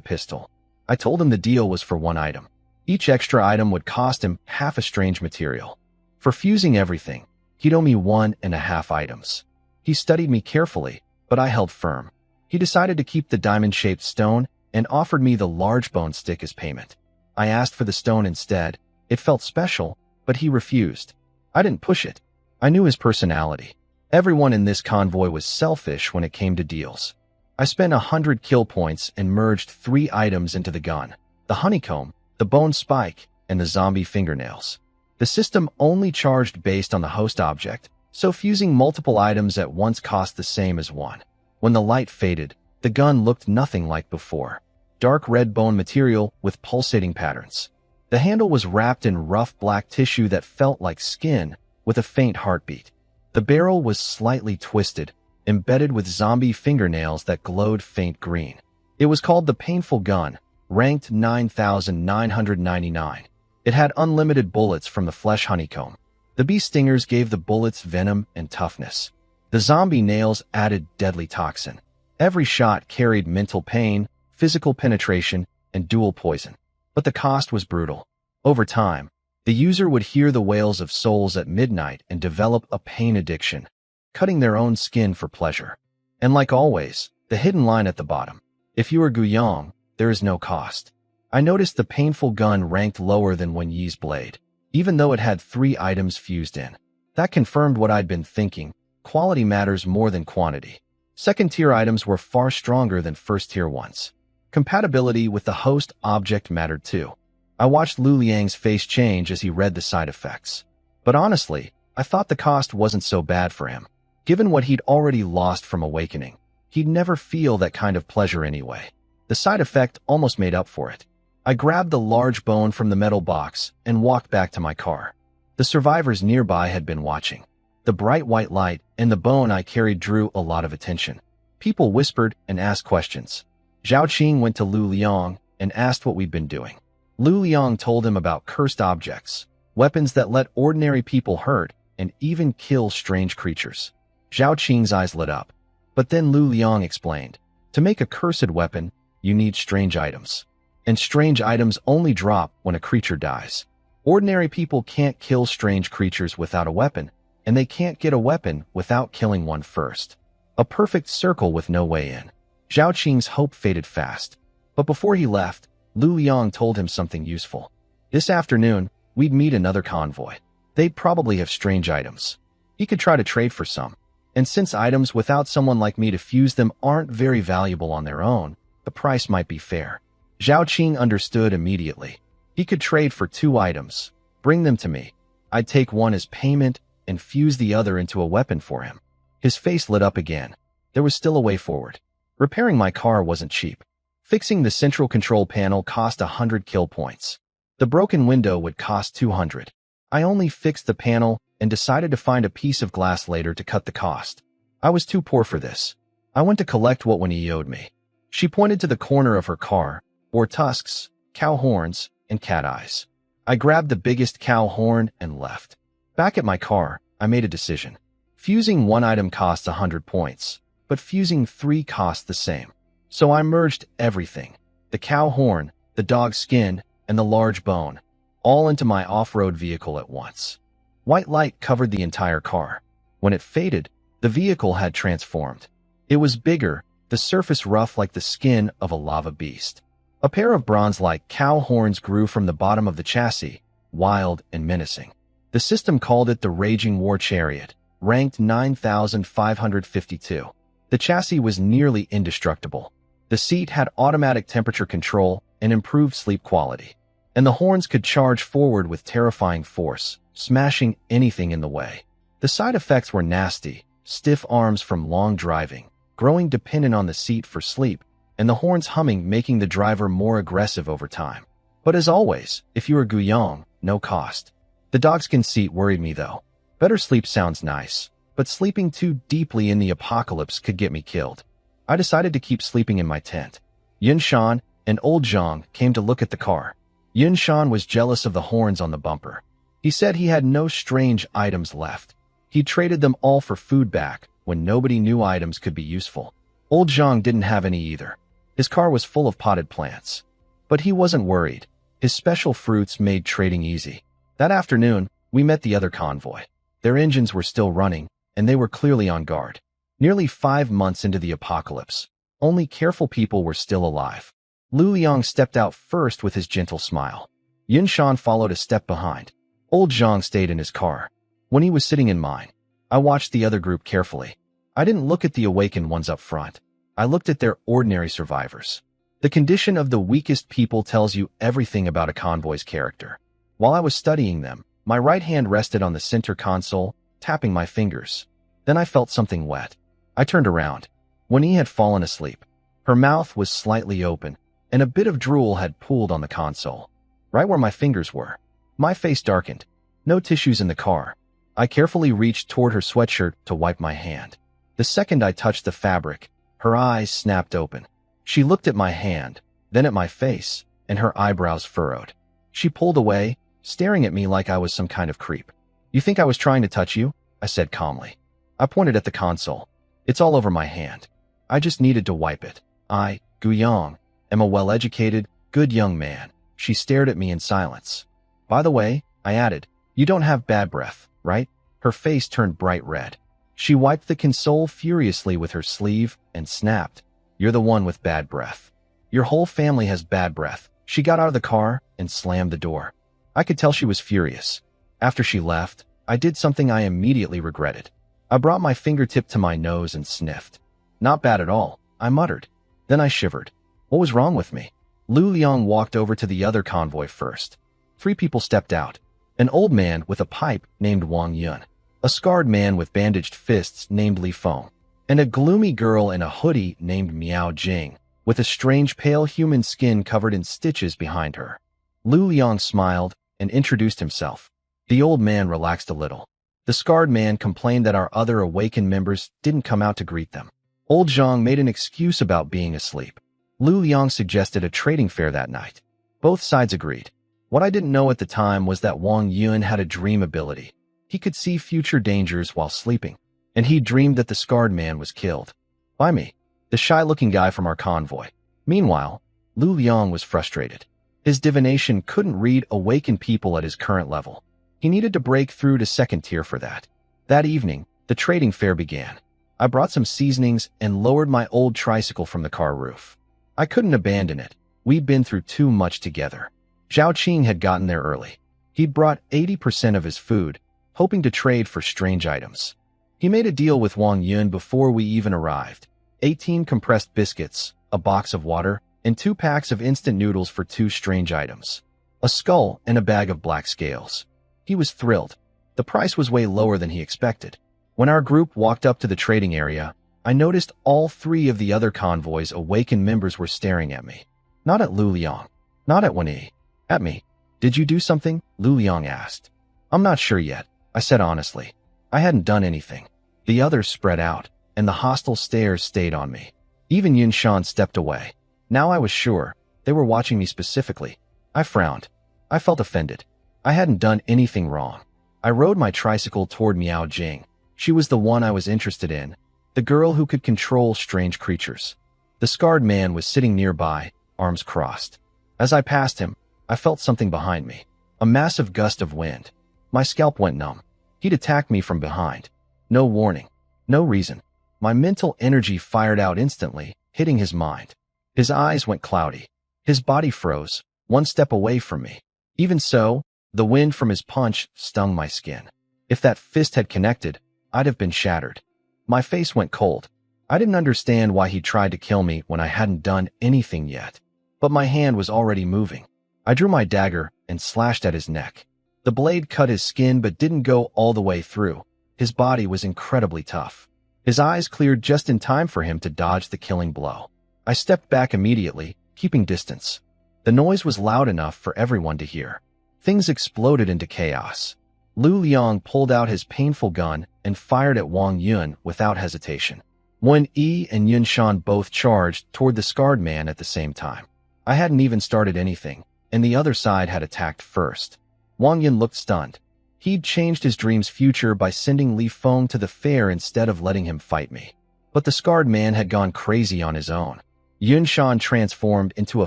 Speaker 1: pistol. I told him the deal was for 1 item. Each extra item would cost him half a strange material. For fusing everything, he'd owe me 1.5 items. He studied me carefully, but I held firm. He decided to keep the diamond-shaped stone and offered me the large bone stick as payment. I asked for the stone instead. It felt special, but he refused. I didn't push it. I knew his personality. Everyone in this convoy was selfish when it came to deals. I spent 100 kill points and merged 3 items into the gun: the honeycomb, the bone spike, and the zombie fingernails. The system only charged based on the host object, so fusing multiple items at once cost the same as one. When the light faded, the gun looked nothing like before. Dark red bone material with pulsating patterns. The handle was wrapped in rough black tissue that felt like skin, with a faint heartbeat. The barrel was slightly twisted, embedded with zombie fingernails that glowed faint green. It was called the Painful Gun, ranked 9,999. It had unlimited bullets from the flesh honeycomb. The bee stingers gave the bullets venom and toughness. The zombie nails added deadly toxin. Every shot carried mental pain, physical penetration, and dual poison. But the cost was brutal. Over time, the user would hear the wails of souls at midnight and develop a pain addiction, cutting their own skin for pleasure. And like always, the hidden line at the bottom. If you are Guyong, there is no cost. I noticed the painful gun ranked lower than Wen Yi's blade, even though it had 3 items fused in. That confirmed what I'd been thinking. Quality matters more than quantity. Second-tier items were far stronger than first-tier ones. Compatibility with the host object mattered too. I watched Lu Liang's face change as he read the side effects. But honestly, I thought the cost wasn't so bad for him. Given what he'd already lost from awakening, he'd never feel that kind of pleasure anyway. The side effect almost made up for it. I grabbed the large bone from the metal box and walked back to my car. The survivors nearby had been watching. The bright white light and the bone I carried drew a lot of attention. People whispered and asked questions. Zhao Qing went to Lu Liang and asked what we'd been doing. Lu Liang told him about cursed objects, weapons that let ordinary people hurt and even kill strange creatures. Zhao Qing's eyes lit up. But then Lu Liang explained, to make a cursed weapon, you need strange items. And strange items only drop when a creature dies. Ordinary people can't kill strange creatures without a weapon, and they can't get a weapon without killing one first. A perfect circle with no way in. Zhao Qing's hope faded fast. But before he left, Lu Liang told him something useful. This afternoon, we'd meet another convoy. They'd probably have strange items. He could try to trade for some. And since items without someone like me to fuse them aren't very valuable on their own, the price might be fair. Zhao Qing understood immediately. He could trade for 2 items. Bring them to me. I'd take one as payment and fuse the other into a weapon for him. His face lit up again. There was still a way forward. Repairing my car wasn't cheap. Fixing the central control panel cost 100 kill points. The broken window would cost 200. I only fixed the panel and decided to find a piece of glass later to cut the cost. I was too poor for this. I went to collect what Wen Yi owed me. She pointed to the corner of her car, bore tusks, cow horns, and cat eyes. I grabbed the biggest cow horn and left. Back at my car, I made a decision. Fusing 1 item costs 100 points, but fusing 3 costs the same. So I merged everything, the cow horn, the dog skin, and the large bone, all into my off-road vehicle at once. White light covered the entire car. When it faded, the vehicle had transformed. It was bigger, the surface rough like the skin of a lava beast. A pair of bronze-like cow horns grew from the bottom of the chassis, wild and menacing. The system called it the Raging War Chariot, ranked 9,552. The chassis was nearly indestructible. The seat had automatic temperature control and improved sleep quality. And the horns could charge forward with terrifying force, smashing anything in the way. The side effects were nasty: stiff arms from long driving, growing dependent on the seat for sleep, and the horns humming, making the driver more aggressive over time. But as always, if you were Guyong, no cost. The dogskin seat worried me though. Better sleep sounds nice, but sleeping too deeply in the apocalypse could get me killed. I decided to keep sleeping in my tent. Yun Shan and Old Zhang came to look at the car. Yun Shan was jealous of the horns on the bumper. He said he had no strange items left. He traded them all for food back when nobody knew items could be useful. Old Zhang didn't have any either. His car was full of potted plants. But he wasn't worried. His special fruits made trading easy. That afternoon, we met the other convoy. Their engines were still running, and they were clearly on guard. Nearly 5 months into the apocalypse, only careful people were still alive. Lu Liang stepped out first with his gentle smile. Yun Shan followed a step behind. Old Zhang stayed in his car. When he was sitting in mine, I watched the other group carefully. I didn't look at the awakened ones up front. I looked at their ordinary survivors. The condition of the weakest people tells you everything about a convoy's character. While I was studying them, my right hand rested on the center console, tapping my fingers. Then I felt something wet. I turned around. Wen Yi had fallen asleep. Her mouth was slightly open, and a bit of drool had pooled on the console, right where my fingers were. My face darkened. No tissues in the car. I carefully reached toward her sweatshirt to wipe my hand. The second I touched the fabric, her eyes snapped open. She looked at my hand, then at my face, and her eyebrows furrowed. She pulled away, staring at me like I was some kind of creep. "You think I was trying to touch you?" I said calmly. I pointed at the console. "It's all over my hand. I just needed to wipe it. I, Guyong, am a well-educated, good young man." She stared at me in silence. "By the way," I added, "you don't have bad breath, right?" Her face turned bright red. She wiped the console furiously with her sleeve and snapped, "You're the one with bad breath. Your whole family has bad breath." She got out of the car and slammed the door. I could tell she was furious. After she left, I did something I immediately regretted. I brought my fingertip to my nose and sniffed. "Not bad at all," I muttered. Then I shivered. What was wrong with me? Lu Liang walked over to the other convoy first. 3 people stepped out. An old man with a pipe named Wang Yun, a scarred man with bandaged fists named Li Feng, and a gloomy girl in a hoodie named Miao Jing, with a strange pale human skin covered in stitches behind her. Lu Liang smiled and introduced himself. The old man relaxed a little. The scarred man complained that our other awakened members didn't come out to greet them. Old Zhang made an excuse about being asleep. Lu Liang suggested a trading fair that night. Both sides agreed. What I didn't know at the time was that Wang Yun had a dream ability. He could see future dangers while sleeping, and he dreamed that the scarred man was killed. By me, the shy-looking guy from our convoy. Meanwhile, Lu Liang was frustrated. His divination couldn't read awakened people at his current level. He needed to break through to second tier for that. That evening, the trading fair began. I brought some seasonings and lowered my old tricycle from the car roof. I couldn't abandon it. We'd been through too much together. Zhao Qing had gotten there early. He'd brought 80% of his food, hoping to trade for strange items. He made a deal with Wang Yun before we even arrived. 18 compressed biscuits, a box of water, and 2 packs of instant noodles for 2 strange items. A skull and a bag of black scales. He was thrilled. The price was way lower than he expected. When our group walked up to the trading area, I noticed all 3 of the other convoy's awakened members were staring at me. Not at Lu Liang. Not at Wenyi. At me. "Did you do something?" Lu Liang asked. "I'm not sure yet," I said honestly. I hadn't done anything. The others spread out, and the hostile stares stayed on me. Even Yun Shan stepped away. Now I was sure they were watching me specifically. I frowned. I felt offended. I hadn't done anything wrong. I rode my tricycle toward Miao Jing. She was the one I was interested in, the girl who could control strange creatures. The scarred man was sitting nearby, arms crossed. As I passed him, I felt something behind me, a massive gust of wind. My scalp went numb. He'd attacked me from behind. No warning, no reason. My mental energy fired out instantly, hitting his mind. His eyes went cloudy. His body froze, 1 step away from me. Even so, the wind from his punch stung my skin. If that fist had connected, I'd have been shattered. My face went cold. I didn't understand why he tried to kill me when I hadn't done anything yet. But my hand was already moving. I drew my dagger and slashed at his neck. The blade cut his skin but didn't go all the way through. His body was incredibly tough. His eyes cleared just in time for him to dodge the killing blow. I stepped back immediately, keeping distance. The noise was loud enough for everyone to hear. Things exploded into chaos. Lu Liang pulled out his painful gun and fired at Wang Yun without hesitation. Wenyi and Yun Shan both charged toward the scarred man at the same time. I hadn't even started anything, and the other side had attacked first. Wang Yun looked stunned. He'd changed his dream's future by sending Li Feng to the fair instead of letting him fight me. But the scarred man had gone crazy on his own. Yun Shan transformed into a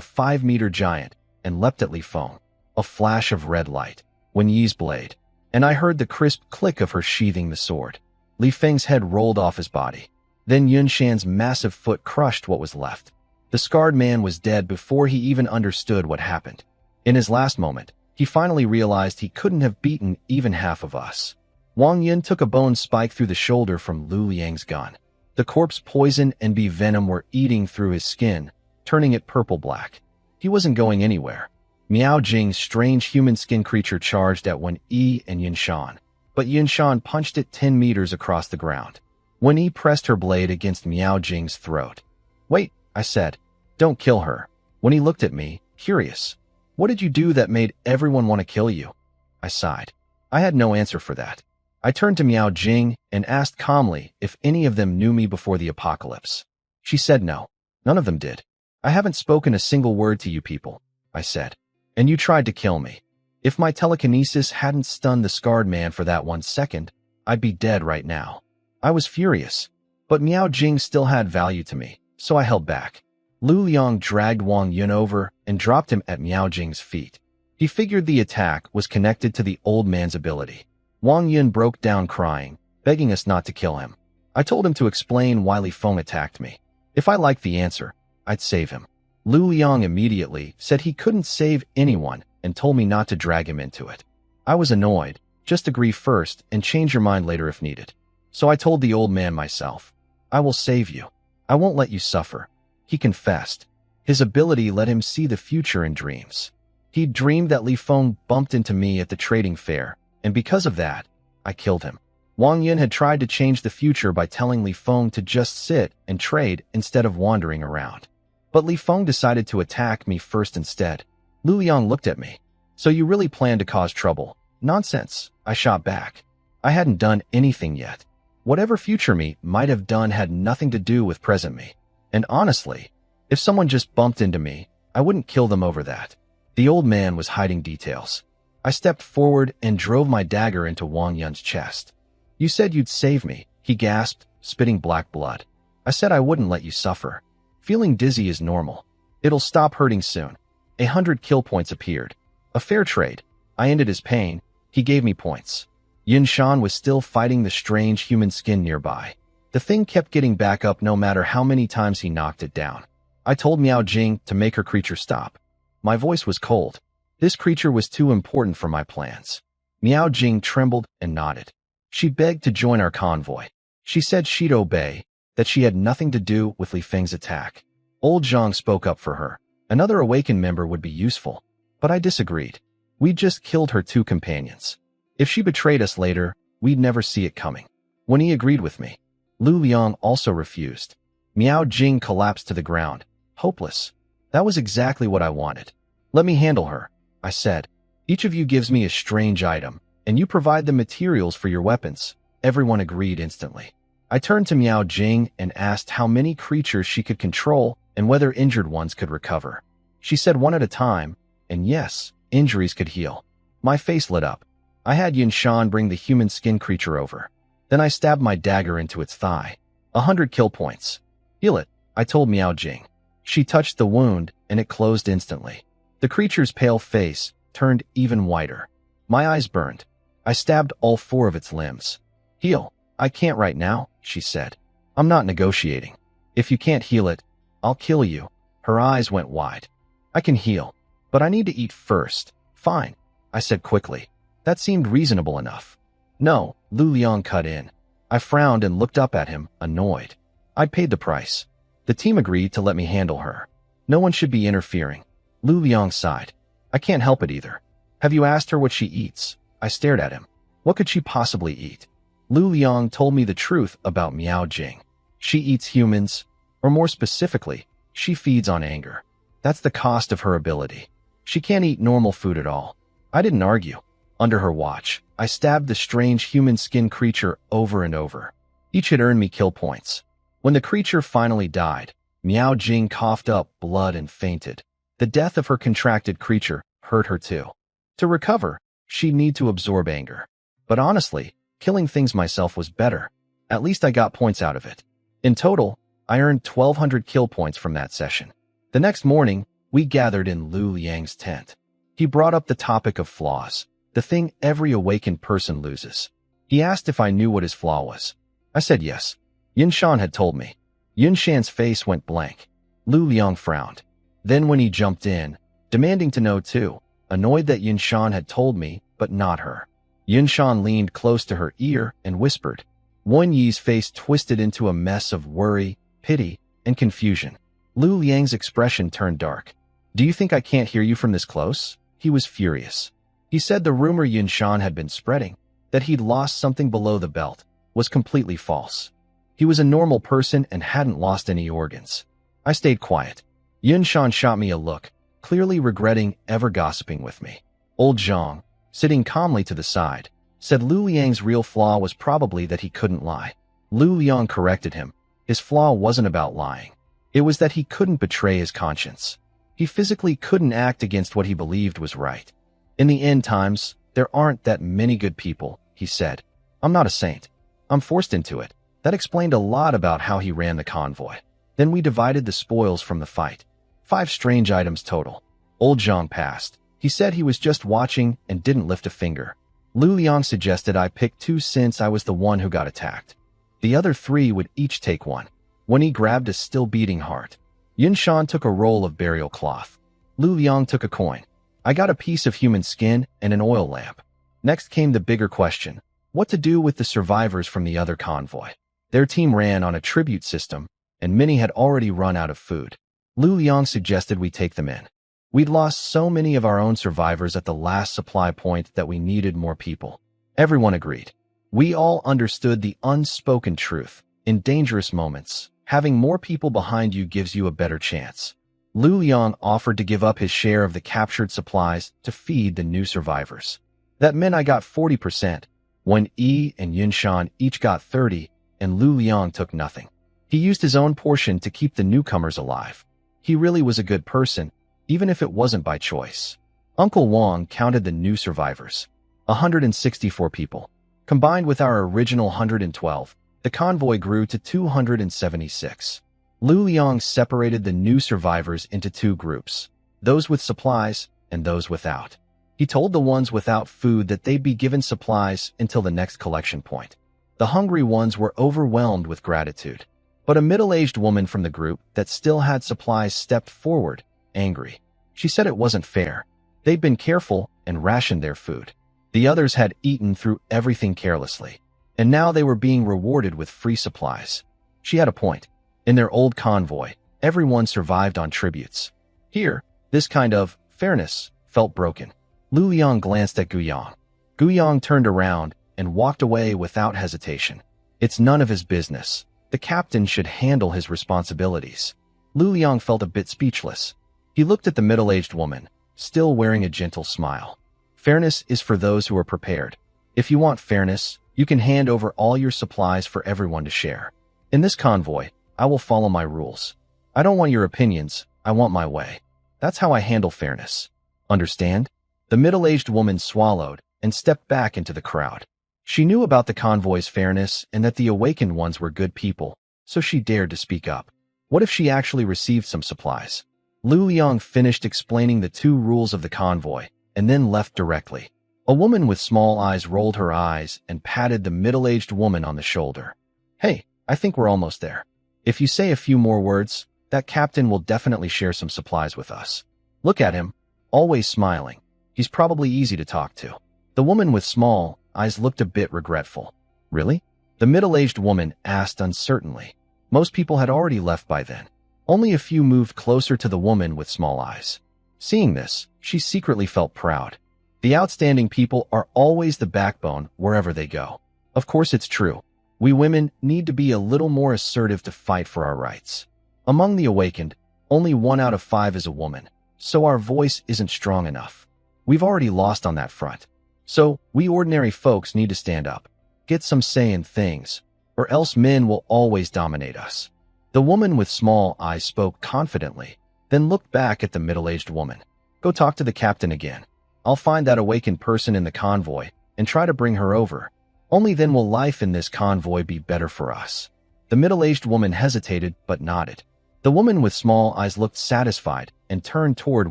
Speaker 1: 5-meter giant and leapt at Li Feng. A flash of red light, Wenyi's blade, and I heard the crisp click of her sheathing the sword. Li Feng's head rolled off his body. Then Yun Shan's massive foot crushed what was left. The scarred man was dead before he even understood what happened. In his last moment, he finally realized he couldn't have beaten even half of us. Wang Yun took a bone spike through the shoulder from Lu Liang's gun. The corpse poison and bee venom were eating through his skin, turning it purple-black. He wasn't going anywhere. Miao Jing's strange human skin creature charged at Wenyi and Yun Shan, but Yun Shan punched it 10 meters across the ground. Wenyi pressed her blade against Miao Jing's throat. "Wait," I said. "Don't kill her." Wenyi looked at me, curious. "What did you do that made everyone want to kill you?" I sighed. I had no answer for that. I turned to Miao Jing and asked calmly if any of them knew me before the apocalypse. She said no. None of them did. I haven't spoken a single word to you people, I said. And you tried to kill me. If my telekinesis hadn't stunned the scarred man for that 1 second, I'd be dead right now. I was furious, but Miao Jing still had value to me, so I held back. Lu Liang dragged Wang Yun over and dropped him at Miao Jing's feet. He figured the attack was connected to the old man's ability. Wang Yun broke down crying, begging us not to kill him. I told him to explain why Li Feng attacked me. If I liked the answer, I'd save him. Lu Liang immediately said he couldn't save anyone and told me not to drag him into it. I was annoyed. Just agree first and change your mind later if needed. So I told the old man myself, I will save you. I won't let you suffer. He confessed. His ability let him see the future in dreams. He'd dreamed that Li Feng bumped into me at the trading fair, and because of that, I killed him. Wang Yun had tried to change the future by telling Li Feng to just sit and trade instead of wandering around. But Li Feng decided to attack me first instead. Lu Liang looked at me. So you really plan to cause trouble? Nonsense, I shot back. I hadn't done anything yet. Whatever future me might have done had nothing to do with present me. And honestly, if someone just bumped into me, I wouldn't kill them over that. The old man was hiding details. I stepped forward and drove my dagger into Wang Yun's chest. You said you'd save me, he gasped, spitting black blood. I said I wouldn't let you suffer. Feeling dizzy is normal. It'll stop hurting soon. 100 kill points appeared. A fair trade. I ended his pain. He gave me points. Yin Shan was still fighting the strange human skin nearby. The thing kept getting back up no matter how many times he knocked it down. I told Miao Jing to make her creature stop. My voice was cold. This creature was too important for my plans. Miao Jing trembled and nodded. She begged to join our convoy. She said she'd obey, that she had nothing to do with Li Feng's attack. Old Zhang spoke up for her. Another awakened member would be useful. But I disagreed. We'd just killed her 2 companions. If she betrayed us later, we'd never see it coming. When he agreed with me, Lu Liang also refused. Miao Jing collapsed to the ground, hopeless. That was exactly what I wanted. Let me handle her, I said. Each of you gives me a strange item, and you provide the materials for your weapons. Everyone agreed instantly. I turned to Miao Jing and asked how many creatures she could control and whether injured ones could recover. She said 1 at a time, and yes, injuries could heal. My face lit up. I had Yin Shan bring the human skin creature over. Then I stabbed my dagger into its thigh. 100 kill points. Heal it, I told Miao Jing. She touched the wound, and it closed instantly. The creature's pale face turned even whiter. My eyes burned. I stabbed all 4 of its limbs. Heal. I can't right now, she said. I'm not negotiating. If you can't heal it, I'll kill you. Her eyes went wide. I can heal, but I need to eat first. Fine, I said quickly. That seemed reasonable enough. No, Lu Liang cut in. I frowned and looked up at him, annoyed. I'd paid the price. The team agreed to let me handle her. No one should be interfering. Lu Liang sighed. I can't help it either. Have you asked her what she eats? I stared at him. What could she possibly eat? Lu Liang told me the truth about Miao Jing. She eats humans, or more specifically, she feeds on anger. That's the cost of her ability. She can't eat normal food at all. I didn't argue. Under her watch, I stabbed the strange human skin creature over and over. Each had earned me kill points. When the creature finally died, Miao Jing coughed up blood and fainted. The death of her contracted creature hurt her too. To recover, she'd need to absorb anger. But honestly, killing things myself was better. At least I got points out of it. In total, I earned 1,200 kill points from that session. The next morning, we gathered in Lu Liang's tent. He brought up the topic of flaws, the thing every awakened person loses. He asked if I knew what his flaw was. I said yes. Yin Shan had told me. Yin Shan's face went blank. Lu Liang frowned. Then when he jumped in, demanding to know too, annoyed that Yin Shan had told me, but not her. Yin Shan leaned close to her ear and whispered. Wen Yi's face twisted into a mess of worry, pity, and confusion. Lu Liang's expression turned dark. Do you think I can't hear you from this close? He was furious. He said the rumor Yin Shan had been spreading, that he'd lost something below the belt, was completely false. He was a normal person and hadn't lost any organs. I stayed quiet. Yin Shan shot me a look, clearly regretting ever gossiping with me. Old Zhang, sitting calmly to the side, said Lu Liang's real flaw was probably that he couldn't lie. Lu Liang corrected him. His flaw wasn't about lying. It was that he couldn't betray his conscience. He physically couldn't act against what he believed was right. In the end times, there aren't that many good people, he said. I'm not a saint. I'm forced into it. That explained a lot about how he ran the convoy. Then we divided the spoils from the fight. 5 strange items total. Old Zhang passed. He said he was just watching and didn't lift a finger. Lu Liang suggested I pick 2 since I was the one who got attacked. The other 3 would each take 1. When he grabbed a still-beating heart. Yun Shan took a roll of burial cloth. Lu Liang took a coin. I got a piece of human skin and an oil lamp. Next came the bigger question. What to do with the survivors from the other convoy? Their team ran on a tribute system, and many had already run out of food. Lu Liang suggested we take them in. We'd lost so many of our own survivors at the last supply point that we needed more people. Everyone agreed. We all understood the unspoken truth. In dangerous moments, having more people behind you gives you a better chance. Lu Liang offered to give up his share of the captured supplies to feed the new survivors. That meant I got 40%, when Yi and Yun Shan each got 30%, and Lu Liang took nothing. He used his own portion to keep the newcomers alive. He really was a good person, even if it wasn't by choice. Uncle Wang counted the new survivors. 164 people. Combined with our original 112, the convoy grew to 276. Lu Liang separated the new survivors into 2 groups, those with supplies and those without. He told the ones without food that they'd be given supplies until the next collection point. The hungry ones were overwhelmed with gratitude. But a middle-aged woman from the group that still had supplies stepped forward, angry. She said it wasn't fair. They'd been careful and rationed their food. The others had eaten through everything carelessly, and now they were being rewarded with free supplies. She had a point. In their old convoy, everyone survived on tributes. Here, this kind of fairness felt broken. Lu Liang glanced at Guyang. Guyang turned around and walked away without hesitation. It's none of his business. The captain should handle his responsibilities. Lu Liang felt a bit speechless. He looked at the middle-aged woman, still wearing a gentle smile. Fairness is for those who are prepared. If you want fairness, you can hand over all your supplies for everyone to share. In this convoy, I will follow my rules. I don't want your opinions, I want my way. That's how I handle fairness. Understand? The middle-aged woman swallowed and stepped back into the crowd. She knew about the convoy's fairness and that the awakened ones were good people, so she dared to speak up. What if she actually received some supplies? Lu Liang finished explaining the 2 rules of the convoy and then left directly. A woman with small eyes rolled her eyes and patted the middle-aged woman on the shoulder. Hey, I think we're almost there. If you say a few more words, that captain will definitely share some supplies with us. Look at him, always smiling. He's probably easy to talk to. The woman with small eyes looked a bit regretful. Really? The middle-aged woman asked uncertainly. Most people had already left by then. Only a few moved closer to the woman with small eyes. Seeing this, she secretly felt proud. The outstanding people are always the backbone wherever they go. Of course it's true. We women need to be a little more assertive to fight for our rights. Among the awakened, only 1 out of 5 is a woman, so our voice isn't strong enough. We've already lost on that front. So, we ordinary folks need to stand up. Get some say in things, or else men will always dominate us. The woman with small eyes spoke confidently, then looked back at the middle-aged woman. Go talk to the captain again. I'll find that awakened person in the convoy and try to bring her over. Only then will life in this convoy be better for us. The middle-aged woman hesitated but nodded. The woman with small eyes looked satisfied and turned toward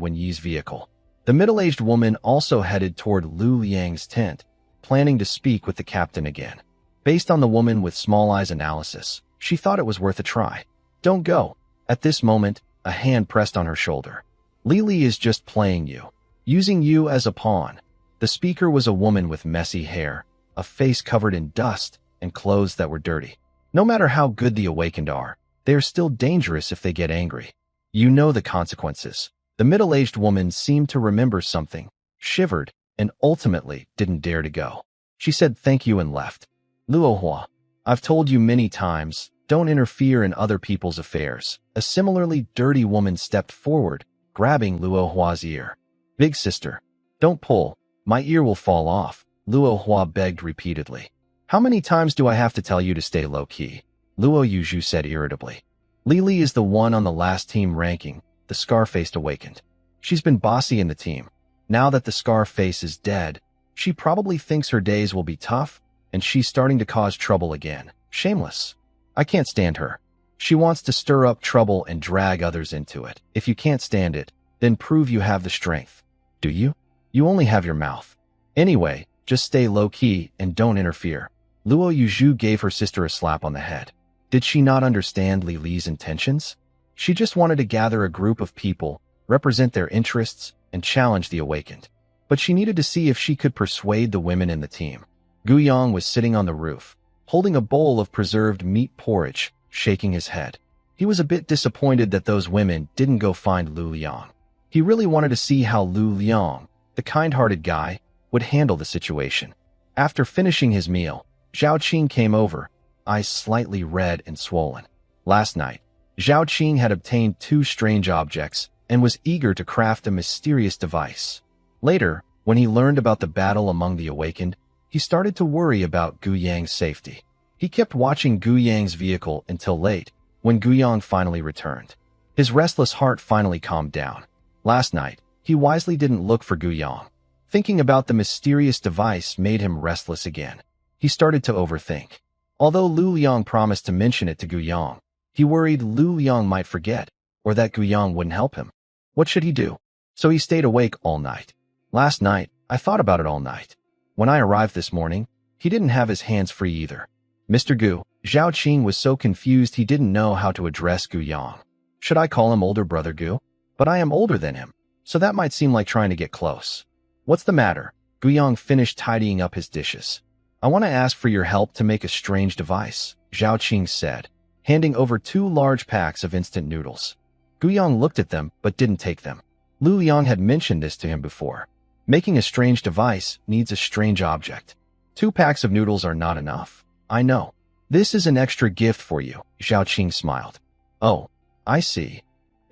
Speaker 1: Wen Yi's vehicle. The middle-aged woman also headed toward Lu Liang's tent, planning to speak with the captain again. Based on the woman with small eyes analysis, she thought it was worth a try. Don't go. At this moment, a hand pressed on her shoulder. Lily is just playing you, using you as a pawn. The speaker was a woman with messy hair, a face covered in dust, and clothes that were dirty. No matter how good the awakened are, they are still dangerous if they get angry. You know the consequences. The middle-aged woman seemed to remember something, shivered, and ultimately didn't dare to go. She said thank you and left. Luohua, I've told you many times, don't interfere in other people's affairs. A similarly dirty woman stepped forward, grabbing Luohua's ear. Big sister, don't pull, my ear will fall off, Luohua begged repeatedly. How many times do I have to tell you to stay low-key? Luo Yuzhu said irritably. Lily is the one on the last team ranking, the Scar-Faced awakened. She's been bossy in the team. Now that the Scar-Face is dead, she probably thinks her days will be tough, and she's starting to cause trouble again. Shameless. I can't stand her. She wants to stir up trouble and drag others into it. If you can't stand it, then prove you have the strength. Do you? You only have your mouth. Anyway, just stay low-key and don't interfere. Luo Yuzhu gave her sister a slap on the head. Did she not understand Li Li's intentions? She just wanted to gather a group of people, represent their interests, and challenge the awakened. But she needed to see if she could persuade the women in the team. Gu Yang was sitting on the roof, holding a bowl of preserved meat porridge, shaking his head. He was a bit disappointed that those women didn't go find Lu Liang. He really wanted to see how Lu Liang, the kind-hearted guy, would handle the situation. After finishing his meal, Zhao Qing came over, eyes slightly red and swollen. Last night, Zhao Qing had obtained 2 strange objects and was eager to craft a mysterious device. Later, when he learned about the battle among the awakened, he started to worry about Gu Yang's safety. He kept watching Gu Yang's vehicle until late, when Gu Yang finally returned. His restless heart finally calmed down. Last night, he wisely didn't look for Gu Yang. Thinking about the mysterious device made him restless again. He started to overthink. Although Lu Liang promised to mention it to Gu Yang, he worried Lu Liang might forget, or that Gu Yang wouldn't help him. What should he do? So he stayed awake all night. Last night, I thought about it all night. When I arrived this morning, he didn't have his hands free either. Mr. Gu, Zhao Qing was so confused he didn't know how to address Gu Yang. Should I call him older brother Gu? But I am older than him, so that might seem like trying to get close. What's the matter? Gu Yang finished tidying up his dishes. I want to ask for your help to make a strange device, Zhao Qing said, handing over 2 large packs of instant noodles. Gu Yang looked at them but didn't take them. Lu Liang had mentioned this to him before. Making a strange device needs a strange object. 2 packs of noodles are not enough. I know. This is an extra gift for you, Zhao Qing smiled. Oh, I see.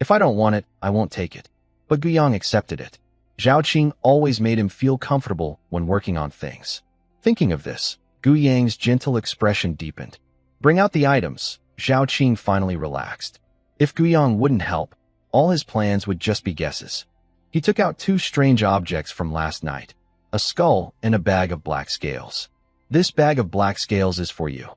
Speaker 1: If I don't want it, I won't take it. But Gu Yang accepted it. Zhao Qing always made him feel comfortable when working on things. Thinking of this, Gu Yang's gentle expression deepened. Bring out the items. Zhao Qing finally relaxed. If Gu Yang wouldn't help, all his plans would just be guesses. He took out 2 strange objects from last night, a skull and a bag of black scales. This bag of black scales is for you.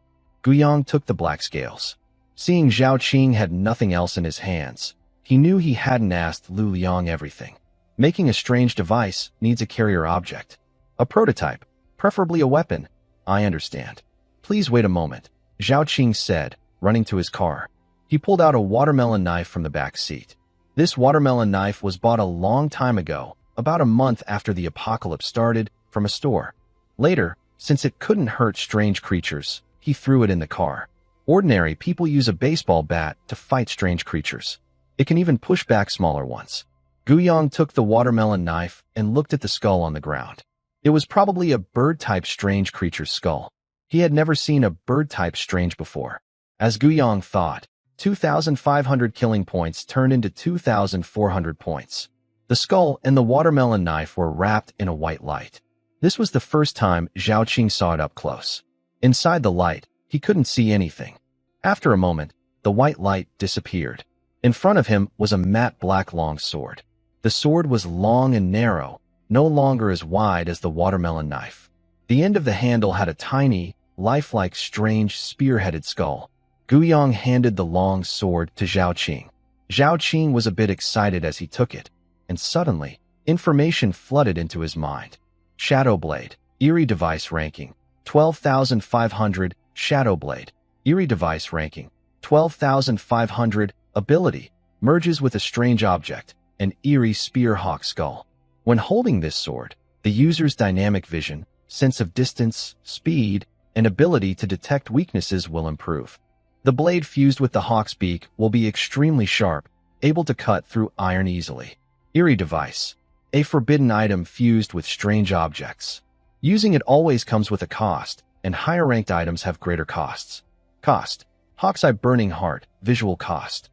Speaker 1: Gu Yang took the black scales. Seeing Zhao Qing had nothing else in his hands, he knew he hadn't asked Lu Liang everything. Making a strange device needs a carrier object. A prototype, preferably a weapon. I understand. Please wait a moment, Zhao Qing said, running to his car. He pulled out a watermelon knife from the back seat. This watermelon knife was bought a long time ago, about a month after the apocalypse started, from a store. Later, since it couldn't hurt strange creatures, he threw it in the car. Ordinary people use a baseball bat to fight strange creatures. It can even push back smaller ones. Gu Yang took the watermelon knife and looked at the skull on the ground. It was probably a bird-type strange creature's skull. He had never seen a bird-type strange before. As Gu Yang thought, 2,500 killing points turned into 2,400 points. The skull and the watermelon knife were wrapped in a white light. This was the first time Zhao Qing saw it up close. Inside the light, he couldn't see anything. After a moment, the white light disappeared. In front of him was a matte black long sword. The sword was long and narrow, no longer as wide as the watermelon knife. The end of the handle had a tiny, lifelike, strange, spear-headed skull. Gu Yang handed the long sword to Zhao Qing. Zhao Qing was a bit excited as he took it, and suddenly, information flooded into his mind. Shadow Blade, Eerie Device Ranking, 12,500, Shadow Blade, Eerie Device Ranking, 12,500, Ability, merges with a strange object, an eerie spear hawk skull. When holding this sword, the user's dynamic vision, sense of distance, speed, and ability to detect weaknesses will improve. The blade fused with the hawk's beak will be extremely sharp, able to cut through iron easily. Eerie Device, a forbidden item fused with strange objects. Using it always comes with a cost, and higher-ranked items have greater costs. Cost: Hawk's Eye Burning Heart, visual cost.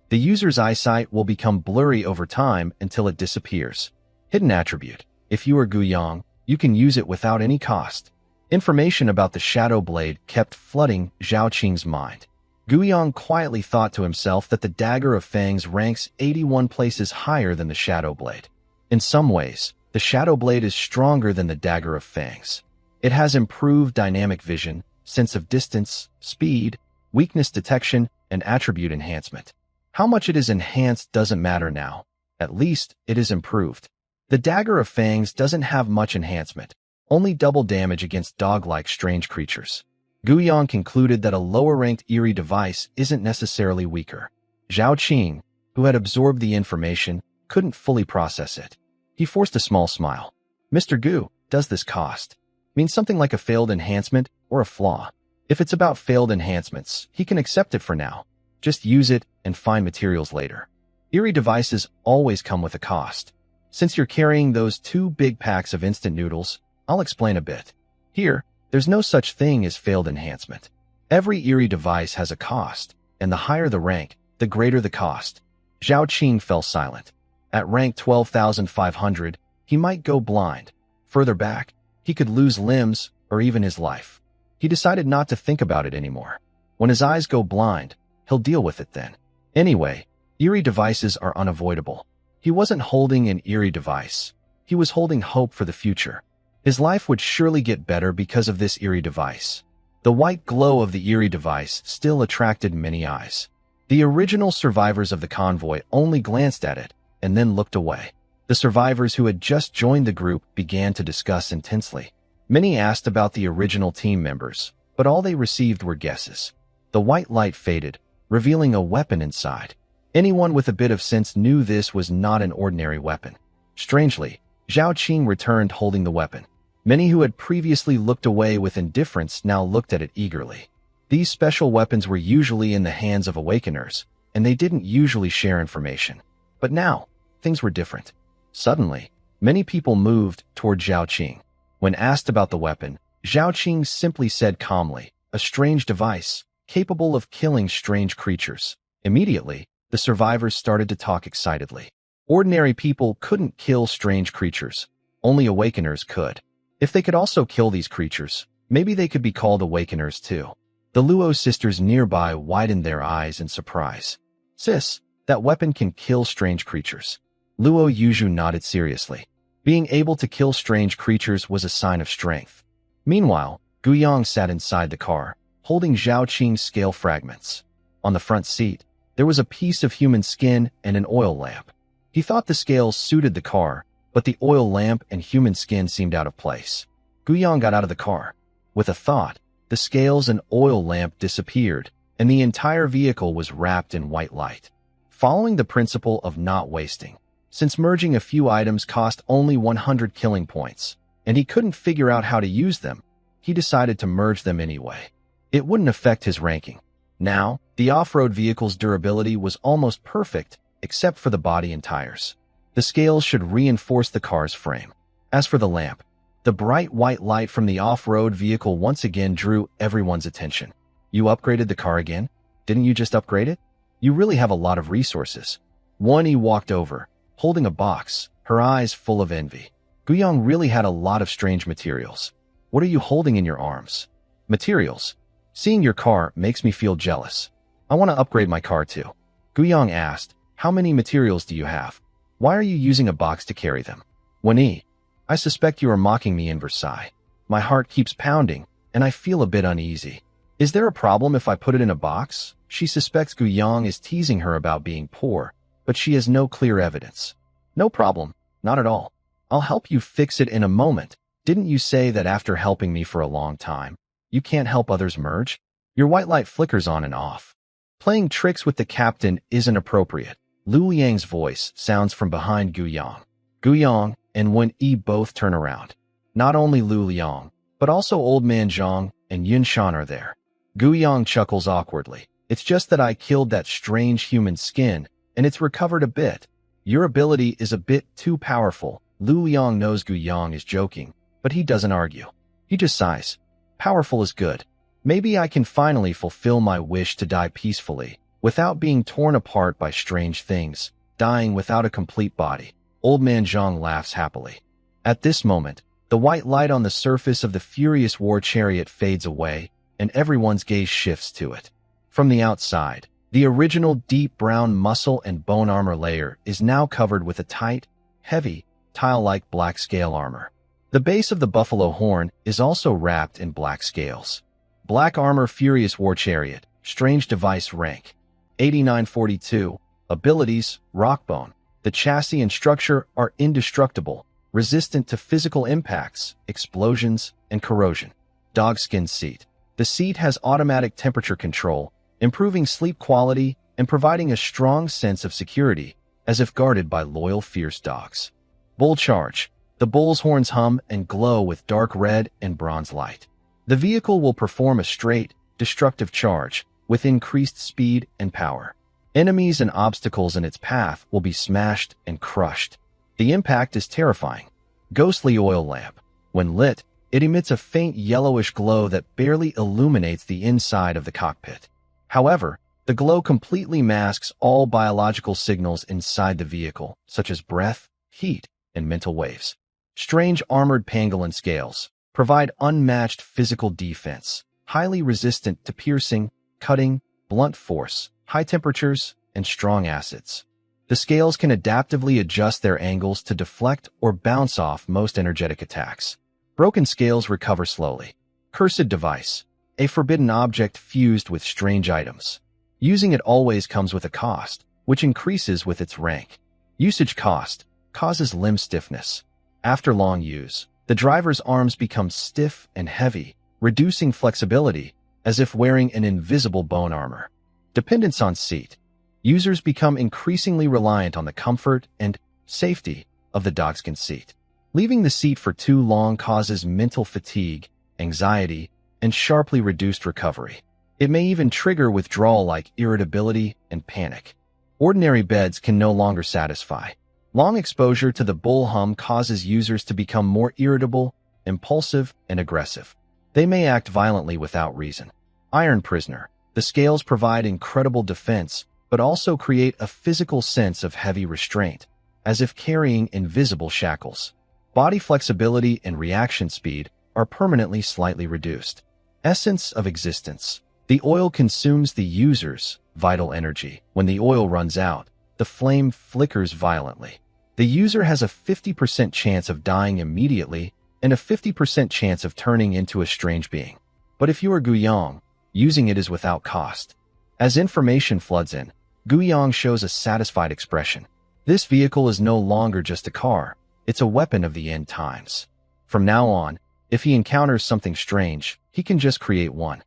Speaker 1: The user's eyesight will become blurry over time until it disappears. Hidden attribute: if you are Gu Yang, you can use it without any cost. Information about the Shadow Blade kept flooding Zhao Qing's mind. Guiyang quietly thought to himself that the Dagger of Fangs ranks 81 places higher than the Shadow Blade. In some ways, the Shadow Blade is stronger than the Dagger of Fangs. It has improved dynamic vision, sense of distance, speed, weakness detection, and attribute enhancement. How much it is enhanced doesn't matter now. At least, it is improved. The Dagger of Fangs doesn't have much enhancement, only double damage against dog-like strange creatures. Guiyang concluded that a lower-ranked eerie device isn't necessarily weaker. Zhao Qing, who had absorbed the information, couldn't fully process it. He forced a small smile. Mr. Gu, does this cost? Mean something like a failed enhancement or a flaw? If it's about failed enhancements, he can accept it for now. Just use it and find materials later. Eerie devices always come with a cost. Since you're carrying those 2 big packs of instant noodles, I'll explain a bit. Here, there's no such thing as failed enhancement. Every eerie device has a cost, and the higher the rank, the greater the cost. Zhao Qing fell silent. At rank 12,500, he might go blind. Further back, he could lose limbs or even his life. He decided not to think about it anymore. When his eyes go blind, he'll deal with it then. Anyway, eerie devices are unavoidable. He wasn't holding an eerie device. He was holding hope for the future. His life would surely get better because of this eerie device. The white glow of the eerie device still attracted many eyes. The original survivors of the convoy only glanced at it and then looked away. The survivors who had just joined the group began to discuss intensely. Many asked about the original team members, but all they received were guesses. The white light faded, revealing a weapon inside. Anyone with a bit of sense knew this was not an ordinary weapon. Strangely, Zhao Qing returned holding the weapon. Many who had previously looked away with indifference now looked at it eagerly. These special weapons were usually in the hands of awakeners, and they didn't usually share information. But now, things were different. Suddenly, many people moved toward Zhao Qing. When asked about the weapon, Zhao Qing simply said calmly, "A strange device, capable of killing strange creatures." Immediately, the survivors started to talk excitedly. Ordinary people couldn't kill strange creatures. Only awakeners could. If they could also kill these creatures, maybe they could be called awakeners too. The Luo sisters nearby widened their eyes in surprise. "Sis, that weapon can kill strange creatures." Luo Yuzhu nodded seriously. Being able to kill strange creatures was a sign of strength. Meanwhile, Guiyang sat inside the car, holding Zhao Qing's scale fragments. On the front seat, there was a piece of human skin and an oil lamp. He thought the scales suited the car, but the oil lamp and human skin seemed out of place. Guiyang got out of the car. With a thought, the scales and oil lamp disappeared, and the entire vehicle was wrapped in white light. Following the principle of not wasting, since merging a few items cost only 100 killing points, and he couldn't figure out how to use them, he decided to merge them anyway. It wouldn't affect his ranking. Now, the off-road vehicle's durability was almost perfect, except for the body and tires. The scales should reinforce the car's frame. As for the lamp, the bright white light from the off-road vehicle once again drew everyone's attention. "You upgraded the car again? Didn't you just upgrade it? You really have a lot of resources." One walked over, holding a box, her eyes full of envy. Guiyang really had a lot of strange materials. "What are you holding in your arms?" "Materials. Seeing your car makes me feel jealous. I want to upgrade my car too." Guiyang asked, "How many materials do you have? Why are you using a box to carry them?" "Wen, I suspect you are mocking me in Versailles. My heart keeps pounding, and I feel a bit uneasy. Is there a problem if I put it in a box?" She suspects Guiyang is teasing her about being poor, but she has no clear evidence. "No problem, not at all. I'll help you fix it in a moment. Didn't you say that after helping me for a long time, you can't help others merge? Your white light flickers on and off. Playing tricks with the captain isn't appropriate." Lu Liang's voice sounds from behind Guiyang. Guiyang and Wen both turn around. Not only Lu Liang, but also Old Man Zhang and Yun Shan are there. Guiyang chuckles awkwardly. "It's just that I killed that strange human skin, and it's recovered a bit. Your ability is a bit too powerful." Lu Liang knows Guiyang is joking, but he doesn't argue. He just sighs. "Powerful is good. Maybe I can finally fulfill my wish to die peacefully, without being torn apart by strange things, dying without a complete body." Old Man Zhang laughs happily. At this moment, the white light on the surface of the furious war chariot fades away, and everyone's gaze shifts to it. From the outside, the original deep brown muscle and bone armor layer is now covered with a tight, heavy, tile-like black scale armor. The base of the buffalo horn is also wrapped in black scales. Black armor Furious War Chariot, Strange Device Rank. 8942. Abilities, Rockbone. The chassis and structure are indestructible, resistant to physical impacts, explosions, and corrosion. Dogskin Seat. The seat has automatic temperature control, improving sleep quality and providing a strong sense of security, as if guarded by loyal, fierce dogs. Bull Charge. The bull's horns hum and glow with dark red and bronze light. The vehicle will perform a straight, destructive charge with increased speed and power. Enemies and obstacles in its path will be smashed and crushed. The impact is terrifying. Ghostly Oil Lamp. When lit, it emits a faint yellowish glow that barely illuminates the inside of the cockpit. However, the glow completely masks all biological signals inside the vehicle, such as breath, heat, and mental waves. Strange Armored Pangolin Scales provide unmatched physical defense, highly resistant to piercing, cutting, blunt force, high temperatures, and strong acids. The scales can adaptively adjust their angles to deflect or bounce off most energetic attacks. Broken scales recover slowly. Cursed Device. A forbidden object fused with strange items. Using it always comes with a cost, which increases with its rank. Usage cost causes limb stiffness. After long use, the driver's arms become stiff and heavy, reducing flexibility, as if wearing an invisible bone armor. Dependence on seat. Users become increasingly reliant on the comfort and safety of the dogskin seat. Leaving the seat for too long causes mental fatigue, anxiety, and sharply reduced recovery. It may even trigger withdrawal like irritability and panic. Ordinary beds can no longer satisfy. Long exposure to the bull hum causes users to become more irritable, impulsive, and aggressive. They may act violently without reason. Iron Prisoner. The scales provide incredible defense, but also create a physical sense of heavy restraint, as if carrying invisible shackles. Body flexibility and reaction speed are permanently slightly reduced. Essence of Existence. The oil consumes the user's vital energy. When the oil runs out, the flame flickers violently. The user has a 50% chance of dying immediately and a 50% chance of turning into a strange being. But if you are Guiyang, using it is without cost. As information floods in, Guiyang shows a satisfied expression. This vehicle is no longer just a car, it's a weapon of the end times. From now on, if he encounters something strange, he can just create one.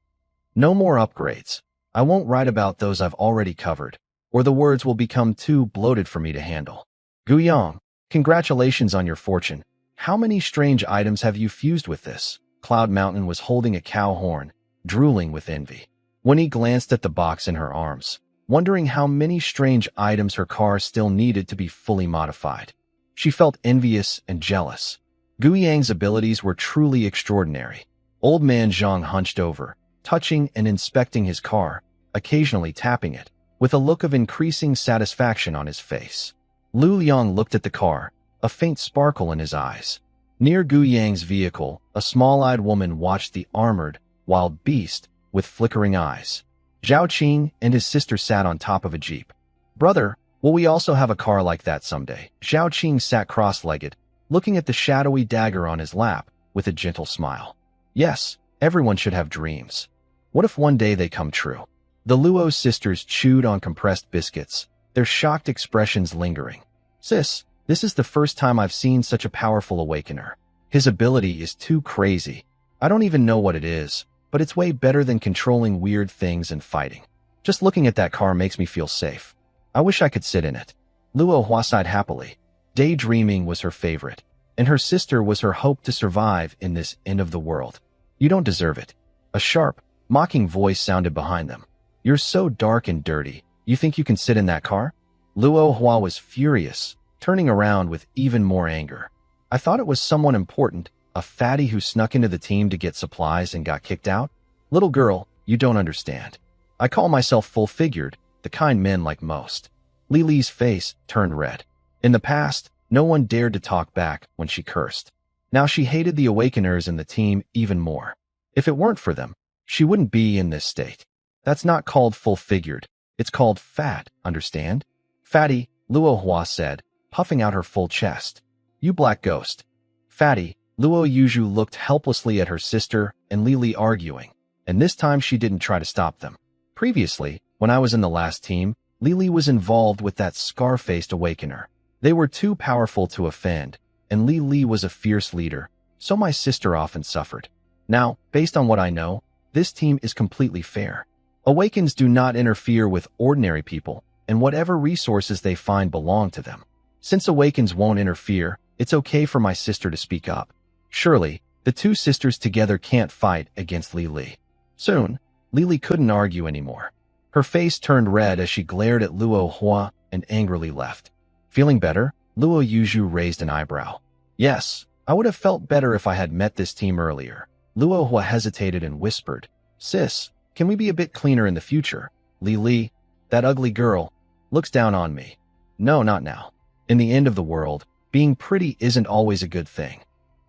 Speaker 1: No more upgrades. I won't write about those I've already covered, or the words will become too bloated for me to handle. Guiyang, congratulations on your fortune. How many strange items have you fused with this? Cloud Mountain was holding a cow horn, drooling with envy. Winnie glanced at the box in her arms, wondering how many strange items her car still needed to be fully modified. She felt envious and jealous. Guiyang's abilities were truly extraordinary. Old man Zhang hunched over, touching and inspecting his car, occasionally tapping it, with a look of increasing satisfaction on his face. Lu Liang looked at the car, a faint sparkle in his eyes. Near Guiyang's vehicle, a small-eyed woman watched the armored, wild beast with flickering eyes. Zhao Qing and his sister sat on top of a jeep. Brother, will we also have a car like that someday? Zhao Qing sat cross-legged, looking at the shadowy dagger on his lap with a gentle smile. Yes, everyone should have dreams. What if one day they come true? The Luo sisters chewed on compressed biscuits, their shocked expressions lingering. Sis, this is the first time I've seen such a powerful awakener. His ability is too crazy. I don't even know what it is, but it's way better than controlling weird things and fighting. Just looking at that car makes me feel safe. I wish I could sit in it. Luo Hua sighed happily. Daydreaming was her favorite, and her sister was her hope to survive in this end of the world. You don't deserve it. A sharp, mocking voice sounded behind them. You're so dark and dirty. You think you can sit in that car? Luo Hua was furious, turning around with even more anger. I thought it was someone important, a fatty who snuck into the team to get supplies and got kicked out? Little girl, you don't understand. I call myself full-figured, the kind men like most. Li Li's face turned red. In the past, no one dared to talk back when she cursed. Now she hated the Awakeners and the team even more. If it weren't for them, she wouldn't be in this state. That's not called full-figured. It's called fat, understand? Fatty, Luo Hua said, puffing out her full chest. You black ghost. Fatty, Luo Yuju looked helplessly at her sister and Lili arguing, and this time she didn't try to stop them. Previously, when I was in the last team, Lili was involved with that scar-faced awakener. They were too powerful to offend, and Lili was a fierce leader, so my sister often suffered. Now, based on what I know, this team is completely fair. Awakens do not interfere with ordinary people, and whatever resources they find belong to them. Since Awakens won't interfere, it's okay for my sister to speak up. Surely, the two sisters together can't fight against Lili. Soon, Lili couldn't argue anymore. Her face turned red as she glared at Luo Hua and angrily left. Feeling better, Luo Yuju raised an eyebrow. Yes, I would have felt better if I had met this team earlier. Luo Hua hesitated and whispered, Sis, can we be a bit cleaner in the future? Lili, that ugly girl, looks down on me. No, not now. In the end of the world, being pretty isn't always a good thing.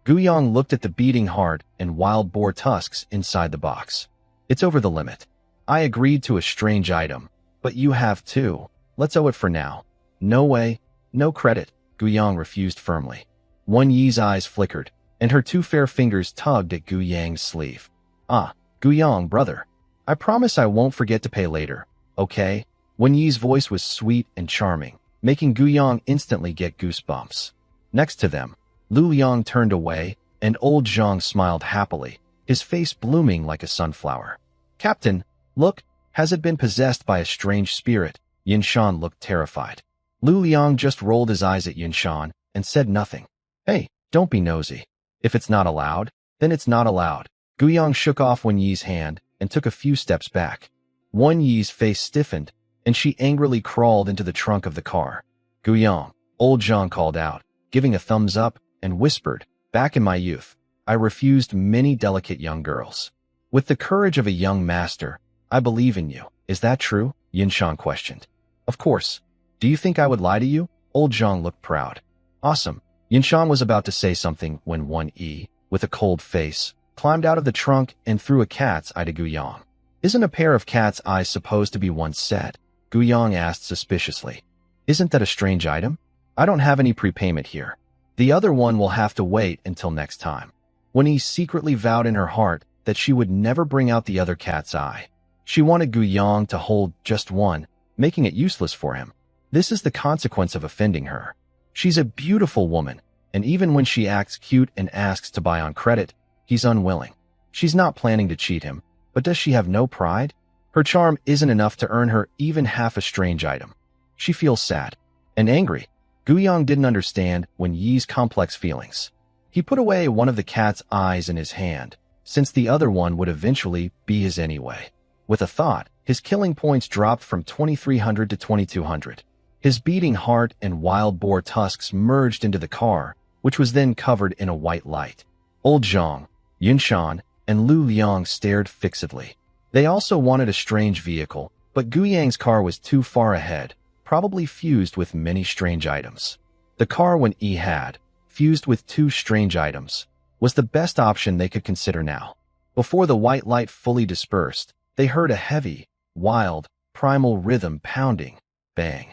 Speaker 1: Guyang looked at the beating heart and wild boar tusks inside the box. It's over the limit. I agreed to a strange item, but you have too. Let's owe it for now. No way, no credit, Guyang refused firmly. Wan Yi's eyes flickered, and her two fair fingers tugged at Guyang's sleeve. Ah, Guyang, brother. I promise I won't forget to pay later, okay? Wan Yi's voice was sweet and charming, making Guyang instantly get goosebumps. Next to them, Lu Liang turned away, and old Zhang smiled happily, his face blooming like a sunflower. Captain, look, has it been possessed by a strange spirit? Yin Shan looked terrified. Lu Liang just rolled his eyes at Yin Shan and said nothing. Hey, don't be nosy. If it's not allowed, then it's not allowed. Guyang shook off Wan Yi's hand and took a few steps back. Wan Yi's face stiffened, and she angrily crawled into the trunk of the car. Guyang, old Zhang called out, giving a thumbs up, and whispered, Back in my youth, I refused many delicate young girls. With the courage of a young master, I believe in you. Is that true? Yin Shan questioned. Of course. Do you think I would lie to you? Old Zhang looked proud. Awesome. Yin Shan was about to say something when Wan Yi, with a cold face, climbed out of the trunk and threw a cat's eye to Guyang. Isn't a pair of cat's eyes supposed to be one's set? Guyang asked suspiciously. Isn't that a strange item? I don't have any prepayment here. The other one will have to wait until next time. Wan Yi secretly vowed in her heart that she would never bring out the other cat's eye. She wanted Guyang to hold just one, making it useless for him. This is the consequence of offending her. She's a beautiful woman, and even when she acts cute and asks to buy on credit, he's unwilling. She's not planning to cheat him, but does she have no pride? Her charm isn't enough to earn her even half a strange item. She feels sad and angry. Guyang didn't understand Wan Yi's complex feelings. He put away one of the cat's eyes in his hand, since the other one would eventually be his anyway. With a thought, his killing points dropped from 2300 to 2200. His beating heart and wild boar tusks merged into the car, which was then covered in a white light. Old Zhang, Yin Shan, and Lu Liang stared fixedly. They also wanted a strange vehicle, but Guyang's car was too far ahead, probably fused with many strange items. The car Wan Yi had, fused with two strange items, was the best option they could consider now. Before the white light fully dispersed, they heard a heavy, wild, primal rhythm pounding. Bang.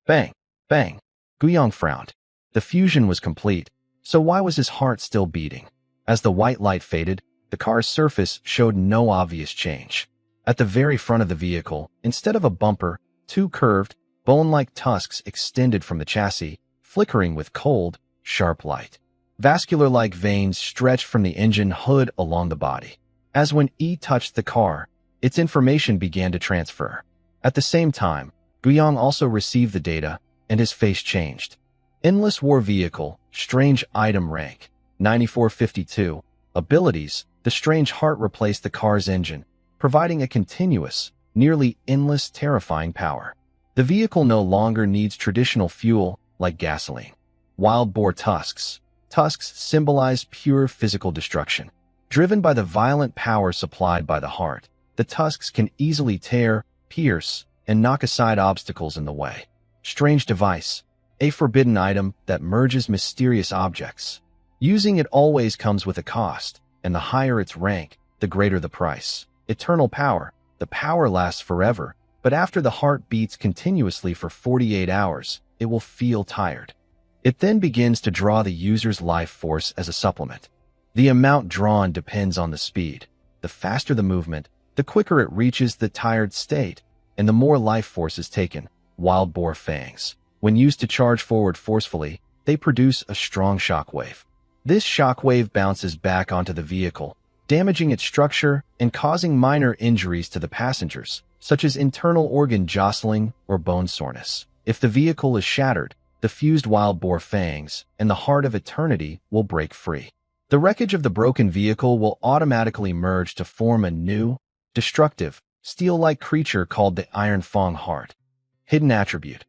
Speaker 1: Bang. Bang. Guyang frowned. The fusion was complete, so why was his heart still beating? As the white light faded, the car's surface showed no obvious change. At the very front of the vehicle, instead of a bumper, two curved, bone-like tusks extended from the chassis, flickering with cold, sharp light. Vascular-like veins stretched from the engine hood along the body. As when E touched the car, its information began to transfer. At the same time, Guyang also received the data, and his face changed. Endless War Vehicle, Strange Item Rank, 9452. Abilities, the strange heart replaced the car's engine, providing a continuous, nearly endless terrifying power. The vehicle no longer needs traditional fuel like gasoline. Wild boar tusks. Tusks symbolize pure physical destruction. Driven by the violent power supplied by the heart, the tusks can easily tear, pierce, and knock aside obstacles in the way. Strange device. A forbidden item that merges mysterious objects. Using it always comes with a cost, and the higher its rank, the greater the price. Eternal power. the power lasts forever, but after the heart beats continuously for 48 hours, it will feel tired. It then begins to draw the user's life force as a supplement. The amount drawn depends on the speed. The faster the movement, the quicker it reaches the tired state, and the more life force is taken. Wild boar fangs. When used to charge forward forcefully, they produce a strong shockwave. This shockwave bounces back onto the vehicle, damaging its structure and causing minor injuries to the passengers, such as internal organ jostling or bone soreness. If the vehicle is shattered, the fused wild boar fangs and the heart of eternity will break free. The wreckage of the broken vehicle will automatically merge to form a new, destructive, steel-like creature called the Iron Fang Heart. Hidden attribute.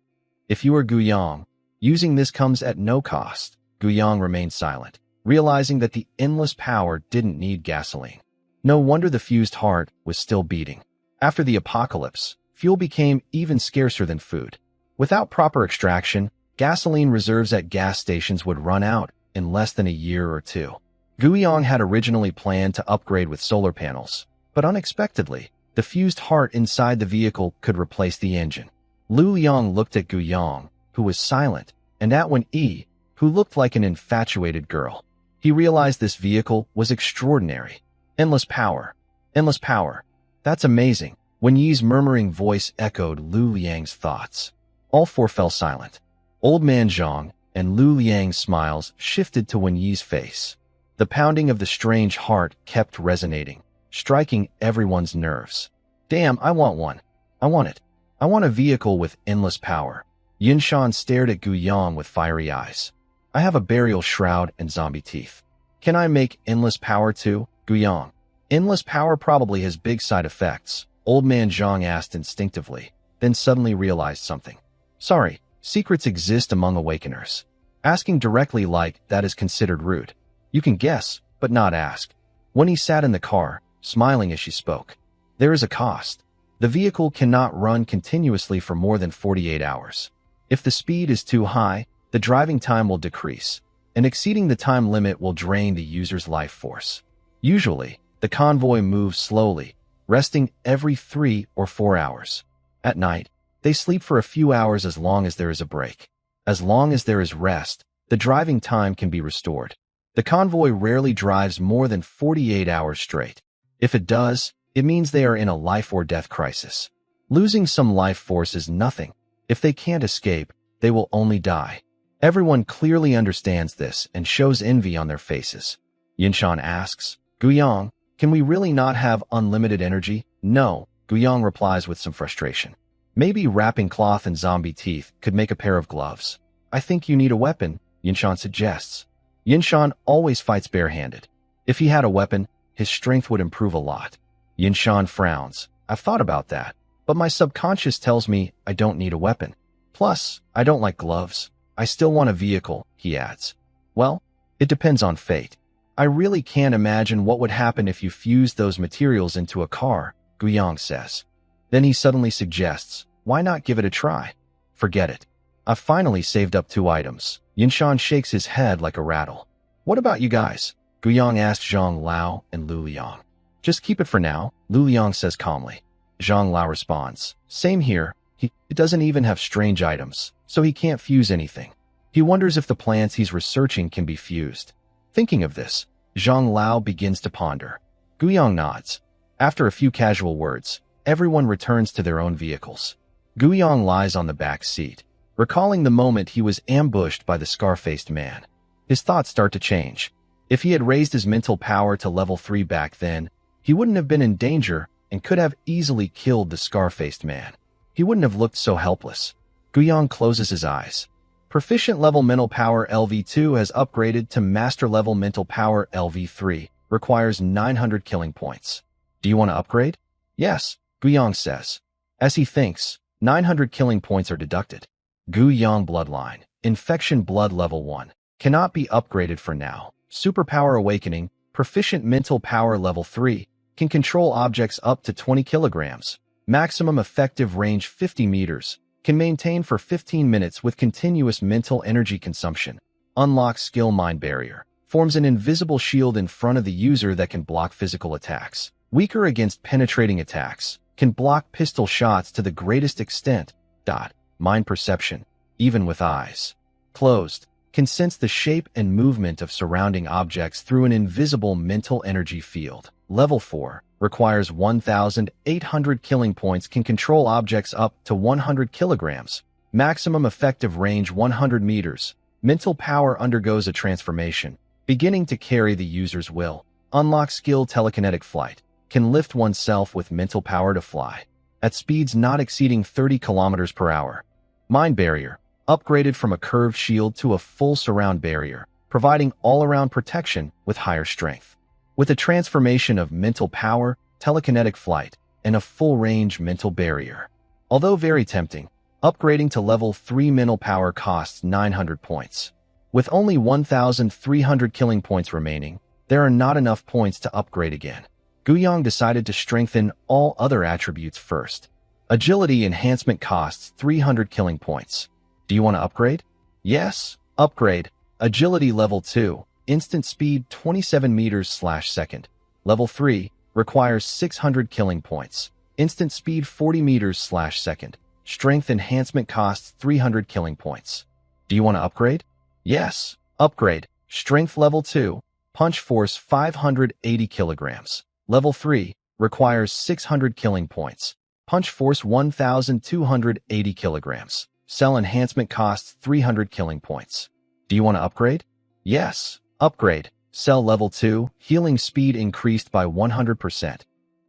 Speaker 1: If you are Guiyang, using this comes at no cost. Guiyang remained silent, realizing that the endless power didn't need gasoline. No wonder the fused heart was still beating. After the apocalypse, fuel became even scarcer than food. Without proper extraction, gasoline reserves at gas stations would run out in less than a year or two. Guiyang had originally planned to upgrade with solar panels, but unexpectedly, the fused heart inside the vehicle could replace the engine. Lu Liang looked at Guiyang, who was silent, and at Wen Yi, who looked like an infatuated girl. He realized this vehicle was extraordinary. Endless power. Endless power. That's amazing. Wen Yi's murmuring voice echoed Lu Liang's thoughts. All four fell silent. Old Man Zhang and Lu Liang's smiles shifted to Wen Yi's face. The pounding of the strange heart kept resonating, striking everyone's nerves. Damn, I want one. I want it. I want a vehicle with endless power. Yinshan stared at Guiyang with fiery eyes. I have a burial shroud and zombie teeth. Can I make endless power too, Guiyang? Endless power probably has big side effects, Old Man Zhang asked instinctively, then suddenly realized something. Sorry, secrets exist among awakeners. Asking directly like that is considered rude. You can guess, but not ask. When he sat in the car, smiling as she spoke. There is a cost. The vehicle cannot run continuously for more than 48 hours. If the speed is too high, the driving time will decrease, and exceeding the time limit will drain the user's life force. Usually, the convoy moves slowly, resting every 3 or 4 hours. At night, they sleep for a few hours as long as there is a break. As long as there is rest, the driving time can be restored. The convoy rarely drives more than 48 hours straight. If it does, it means they are in a life or death crisis. Losing some life force is nothing. If they can't escape, they will only die. Everyone clearly understands this and shows envy on their faces. Yinshan asks, Guiyang, can we really not have unlimited energy? No, Guiyang replies with some frustration. Maybe wrapping cloth and zombie teeth could make a pair of gloves. I think you need a weapon, Yinshan suggests. Yinshan always fights barehanded. If he had a weapon, his strength would improve a lot. Yinshan frowns. I've thought about that, but my subconscious tells me I don't need a weapon. Plus, I don't like gloves. I still want a vehicle, he adds. Well, it depends on fate. I really can't imagine what would happen if you fused those materials into a car, Guiyang says. Then he suddenly suggests, why not give it a try? Forget it. I've finally saved up 2 items. Yinshan shakes his head like a rattle. What about you guys? Guiyang asks Zhang Lao and Lu Liang. Just keep it for now, Lu Liang says calmly. Zhang Lao responds. Same here. He doesn't even have strange items, so he can't fuse anything. He wonders if the plants he's researching can be fused. Thinking of this, Zhang Lao begins to ponder. Guiyang nods. After a few casual words, everyone returns to their own vehicles. Guiyang lies on the back seat, recalling the moment he was ambushed by the scar-faced man. His thoughts start to change. If he had raised his mental power to level 3 back then, he wouldn't have been in danger and could have easily killed the scar-faced man. He wouldn't have looked so helpless. Guiyang closes his eyes. Proficient level mental power LV2 has upgraded to master level mental power LV3, requires 900 killing points. Do you want to upgrade? Yes, Guiyang says. As he thinks, 900 killing points are deducted. Guiyang bloodline, infection blood level 1, cannot be upgraded for now. Superpower awakening, proficient mental power level 3, can control objects up to 20 kilograms. Maximum effective range 50 meters, can maintain for 15 minutes with continuous mental energy consumption. Unlock skill mind barrier, forms an invisible shield in front of the user that can block physical attacks. Weaker against penetrating attacks, can block pistol shots to the greatest extent. Mind perception, even with eyes closed, can sense the shape and movement of surrounding objects through an invisible mental energy field. Level 4 requires 1,800 killing points, can control objects up to 100 kilograms. Maximum effective range 100 meters. Mental power undergoes a transformation, beginning to carry the user's will. Unlock skill telekinetic flight. Can lift oneself with mental power to fly at speeds not exceeding 30 kilometers per hour. Mind barrier. Upgraded from a curved shield to a full surround barrier, providing all-around protection with higher strength. With a transformation of mental power, telekinetic flight, and a full-range mental barrier. Although very tempting, upgrading to level 3 mental power costs 900 points. With only 1,300 killing points remaining, there are not enough points to upgrade again. Guiyang decided to strengthen all other attributes first. Agility enhancement costs 300 killing points. Do you want to upgrade? Yes, upgrade. Agility level 2, instant speed 27 meters/second. Level 3, requires 600 killing points. Instant speed 40 meters/second. Strength enhancement costs 300 killing points. Do you want to upgrade? Yes, upgrade. Strength level 2, punch force 580 kilograms. Level 3, requires 600 killing points. Punch force 1,280 kilograms. Cell enhancement costs 300 killing points. Do you want to upgrade? Yes, upgrade. Cell level 2, healing speed increased by 100%.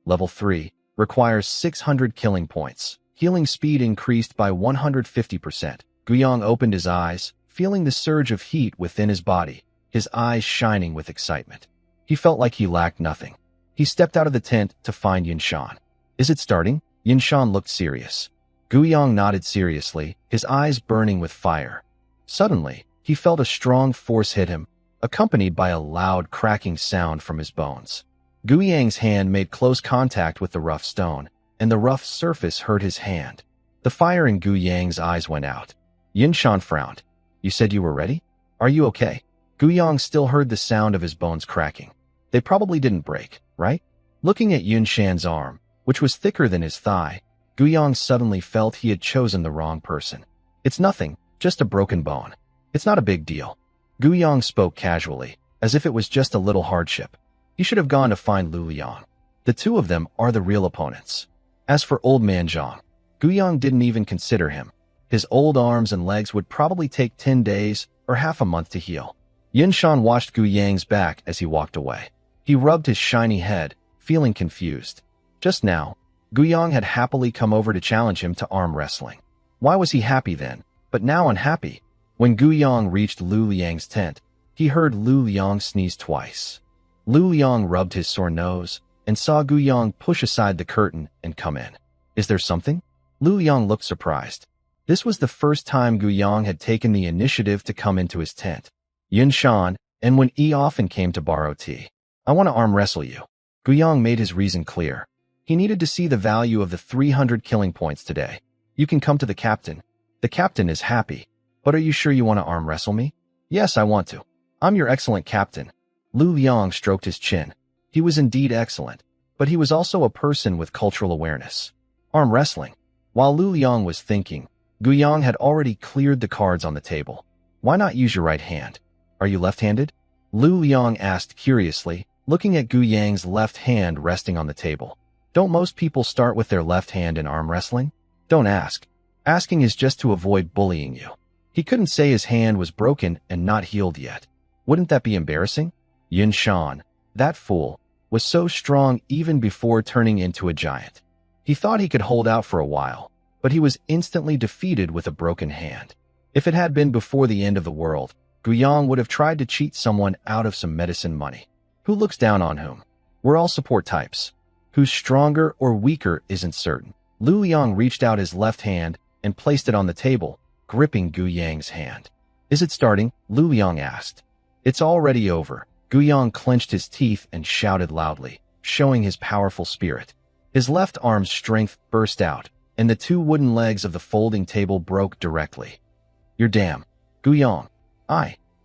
Speaker 1: Level 3, requires 600 killing points. Healing speed increased by 150%. Guiyang opened his eyes, feeling the surge of heat within his body, his eyes shining with excitement. He felt like he lacked nothing. He stepped out of the tent to find Yinshan. Is it starting? Yinshan looked serious. Guiyang nodded seriously, his eyes burning with fire. Suddenly, he felt a strong force hit him, accompanied by a loud cracking sound from his bones. Guiyang's hand made close contact with the rough stone, and the rough surface hurt his hand. The fire in Guiyang's eyes went out. Yinshan frowned. You said you were ready? Are you okay? Guiyang still heard the sound of his bones cracking. They probably didn't break, right? Looking at Yinshan's arm, which was thicker than his thigh, Guiyang suddenly felt he had chosen the wrong person. It's nothing, just a broken bone. It's not a big deal. Guiyang spoke casually, as if it was just a little hardship. He should have gone to find Lu Liang. The two of them are the real opponents. As for Old Man Zhang, Guiyang didn't even consider him. His old arms and legs would probably take 10 days or half a month to heal. Yinshan watched Guiyang's back as he walked away. He rubbed his shiny head, feeling confused. Just now, Guiyang had happily come over to challenge him to arm wrestling. Why was he happy then, but now unhappy? When Guiyang reached Lu Liang's tent, he heard Lu Liang sneeze twice. Lu Liang rubbed his sore nose and saw Guiyang push aside the curtain and come in. Is there something? Lu Liang looked surprised. This was the first time Guiyang had taken the initiative to come into his tent. Yinshan, and when he often came to borrow tea. I want to arm wrestle you. Guiyang made his reason clear. He needed to see the value of the 300 killing points today. You can come to the captain. The captain is happy. But are you sure you want to arm wrestle me? Yes, I want to. I'm your excellent captain. Lu Liang stroked his chin. He was indeed excellent, but he was also a person with cultural awareness. Arm wrestling. While Lu Liang was thinking, Guiyang had already cleared the cards on the table. Why not use your right hand? Are you left-handed? Lu Liang asked curiously, looking at Guiyang's left hand resting on the table. Don't most people start with their left hand in arm wrestling? Don't ask. Asking is just to avoid bullying you. He couldn't say his hand was broken and not healed yet. Wouldn't that be embarrassing? Yinshan, that fool, was so strong even before turning into a giant. He thought he could hold out for a while, but he was instantly defeated with a broken hand. If it had been before the end of the world, Guiyang would have tried to cheat someone out of some medicine money. Who looks down on whom? We're all support types. Who's stronger or weaker isn't certain. Lu Liang reached out his left hand and placed it on the table, gripping Guiyang's hand. Is it starting? Lu Liang asked. It's already over. Guiyang clenched his teeth and shouted loudly, showing his powerful spirit. His left arm's strength burst out, and the two wooden legs of the folding table broke directly. You're damn. Guiyang.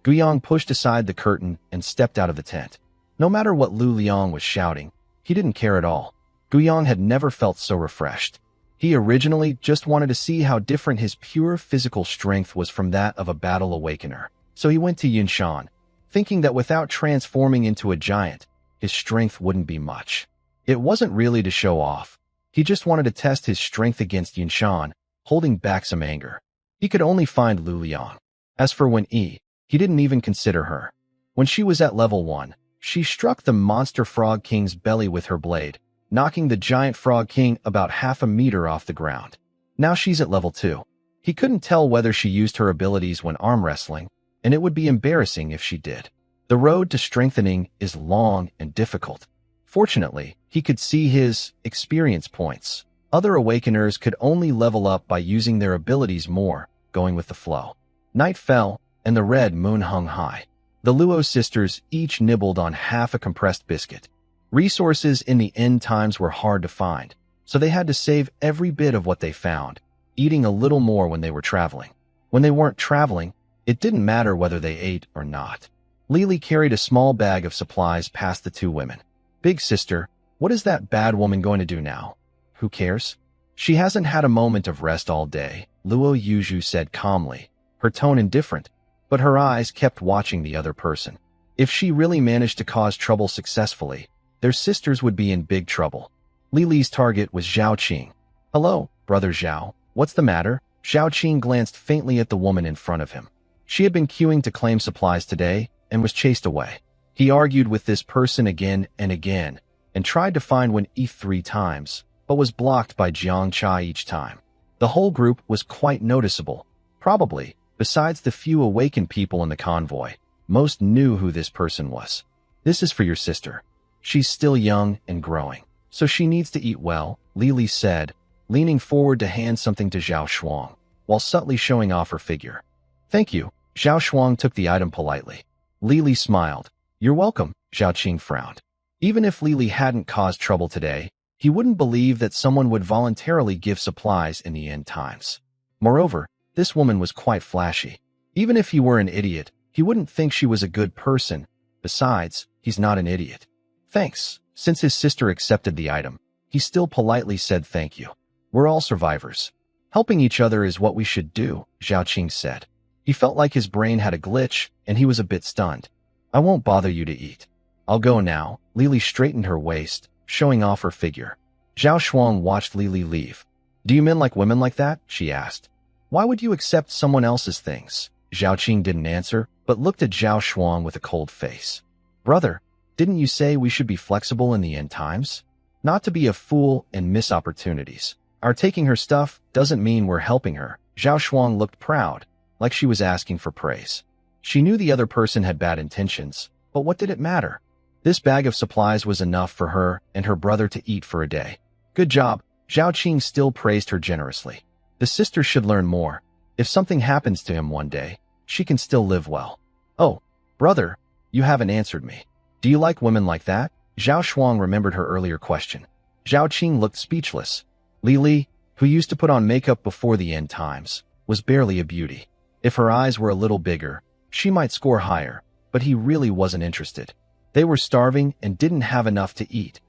Speaker 1: Guiyang pushed aside the curtain and stepped out of the tent. No matter what Lu Liang was shouting, he didn't care at all. Guyang had never felt so refreshed. He originally just wanted to see how different his pure physical strength was from that of a battle awakener. So he went to Yunshan, thinking that without transforming into a giant, his strength wouldn't be much. It wasn't really to show off. He just wanted to test his strength against Yunshan, holding back some anger. He could only find Lu Liang. As for Wen-Yi, he didn't even consider her. When she was at level 1, she struck the monster frog king's belly with her blade, knocking the giant frog king about half a meter off the ground. Now she's at level 2. He couldn't tell whether she used her abilities when arm wrestling, and it would be embarrassing if she did. The road to strengthening is long and difficult. Fortunately, he could see his experience points. Other awakeners could only level up by using their abilities more, going with the flow. Night fell, and the red moon hung high. The Luo sisters each nibbled on half a compressed biscuit. Resources in the end times were hard to find, so they had to save every bit of what they found, eating a little more when they were traveling. When they weren't traveling, it didn't matter whether they ate or not. Lily carried a small bag of supplies past the two women. Big sister, what is that bad woman going to do now? Who cares? She hasn't had a moment of rest all day, Luo Yuzhu said calmly, her tone indifferent, but her eyes kept watching the other person. If she really managed to cause trouble successfully, their sisters would be in big trouble. Lily's target was Zhao Qing. Hello, brother Zhao, what's the matter? Zhao Qing glanced faintly at the woman in front of him. She had been queuing to claim supplies today and was chased away. He argued with this person again and again and tried to find Wen-Yi 3 times, but was blocked by Jiang Chai each time. The whole group was quite noticeable. Probably, besides the few awakened people in the convoy, most knew who this person was. This is for your sister. She's still young and growing, so she needs to eat well, Lily said, leaning forward to hand something to Zhao Shuang, while subtly showing off her figure. Thank you. Zhao Shuang took the item politely. Lily smiled. You're welcome, Zhao Qing frowned. Even if Lily hadn't caused trouble today, he wouldn't believe that someone would voluntarily give supplies in the end times. Moreover, this woman was quite flashy. Even if he were an idiot, he wouldn't think she was a good person. Besides, he's not an idiot. Thanks. Since his sister accepted the item, he still politely said thank you. We're all survivors. Helping each other is what we should do, Zhao Qing said. He felt like his brain had a glitch, and he was a bit stunned. I won't bother you to eat. I'll go now. Lily straightened her waist, showing off her figure. Zhao Shuang watched Lily leave. Do you men like women like that? She asked. Why would you accept someone else's things? Zhao Qing didn't answer, but looked at Zhao Shuang with a cold face. Brother, didn't you say we should be flexible in the end times? Not to be a fool and miss opportunities. Our taking her stuff doesn't mean we're helping her. Zhao Shuang looked proud, like she was asking for praise. She knew the other person had bad intentions, but what did it matter? This bag of supplies was enough for her and her brother to eat for a day. Good job. Zhao Qing still praised her generously. The sister should learn more. If something happens to him one day, she can still live well. Oh, brother, you haven't answered me. Do you like women like that? Zhao Shuang remembered her earlier question. Zhao Qing looked speechless. Lily, who used to put on makeup before the end times, was barely a beauty. If her eyes were a little bigger, she might score higher, but he really wasn't interested. They were starving and didn't have enough to eat.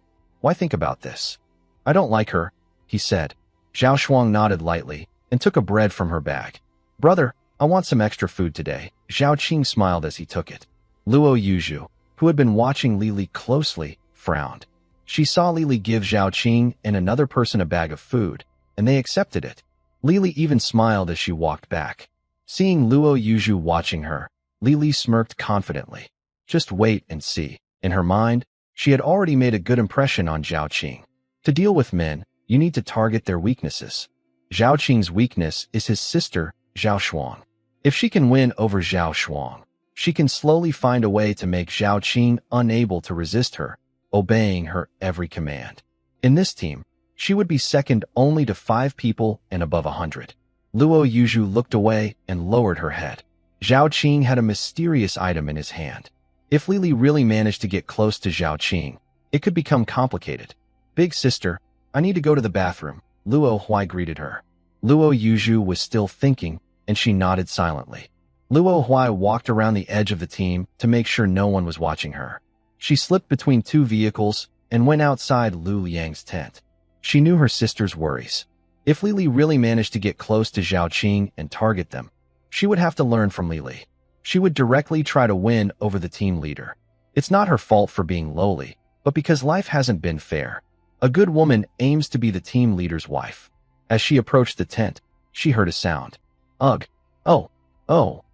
Speaker 1: Why think about this? I don't like her, he said. Zhao Shuang nodded lightly and took a bread from her bag. Brother, I want some extra food today. Zhao Qing smiled as he took it. Luo Yuzhu, who had been watching Lily closely, frowned. She saw Lily give Zhao Qing and another person a bag of food, and they accepted it. Lily even smiled as she walked back. Seeing Luo Yuzhu watching her, Lily smirked confidently. Just wait and see. In her mind, she had already made a good impression on Zhao Qing. To deal with men, you need to target their weaknesses. Zhao Qing's weakness is his sister, Zhao Shuang. If she can win over Zhao Shuang, she can slowly find a way to make Zhao Qing unable to resist her, obeying her every command. In this team, she would be second only to 5 people and above 100. Luo Yuzhu looked away and lowered her head. Zhao Qing had a mysterious item in his hand. If Lily really managed to get close to Zhao Qing, it could become complicated. Big sister, I need to go to the bathroom, Luo Huai greeted her. Luo Yuzhu was still thinking, and she nodded silently. Luo Huai walked around the edge of the team to make sure no one was watching her. She slipped between 2 vehicles and went outside Lu Liang's tent. She knew her sister's worries. If Lily really managed to get close to Zhao Qing and target them, she would have to learn from Lily. She would directly try to win over the team leader. It's not her fault for being lowly, but because life hasn't been fair. A good woman aims to be the team leader's wife. As she approached the tent, she heard a sound. Ugh. Oh.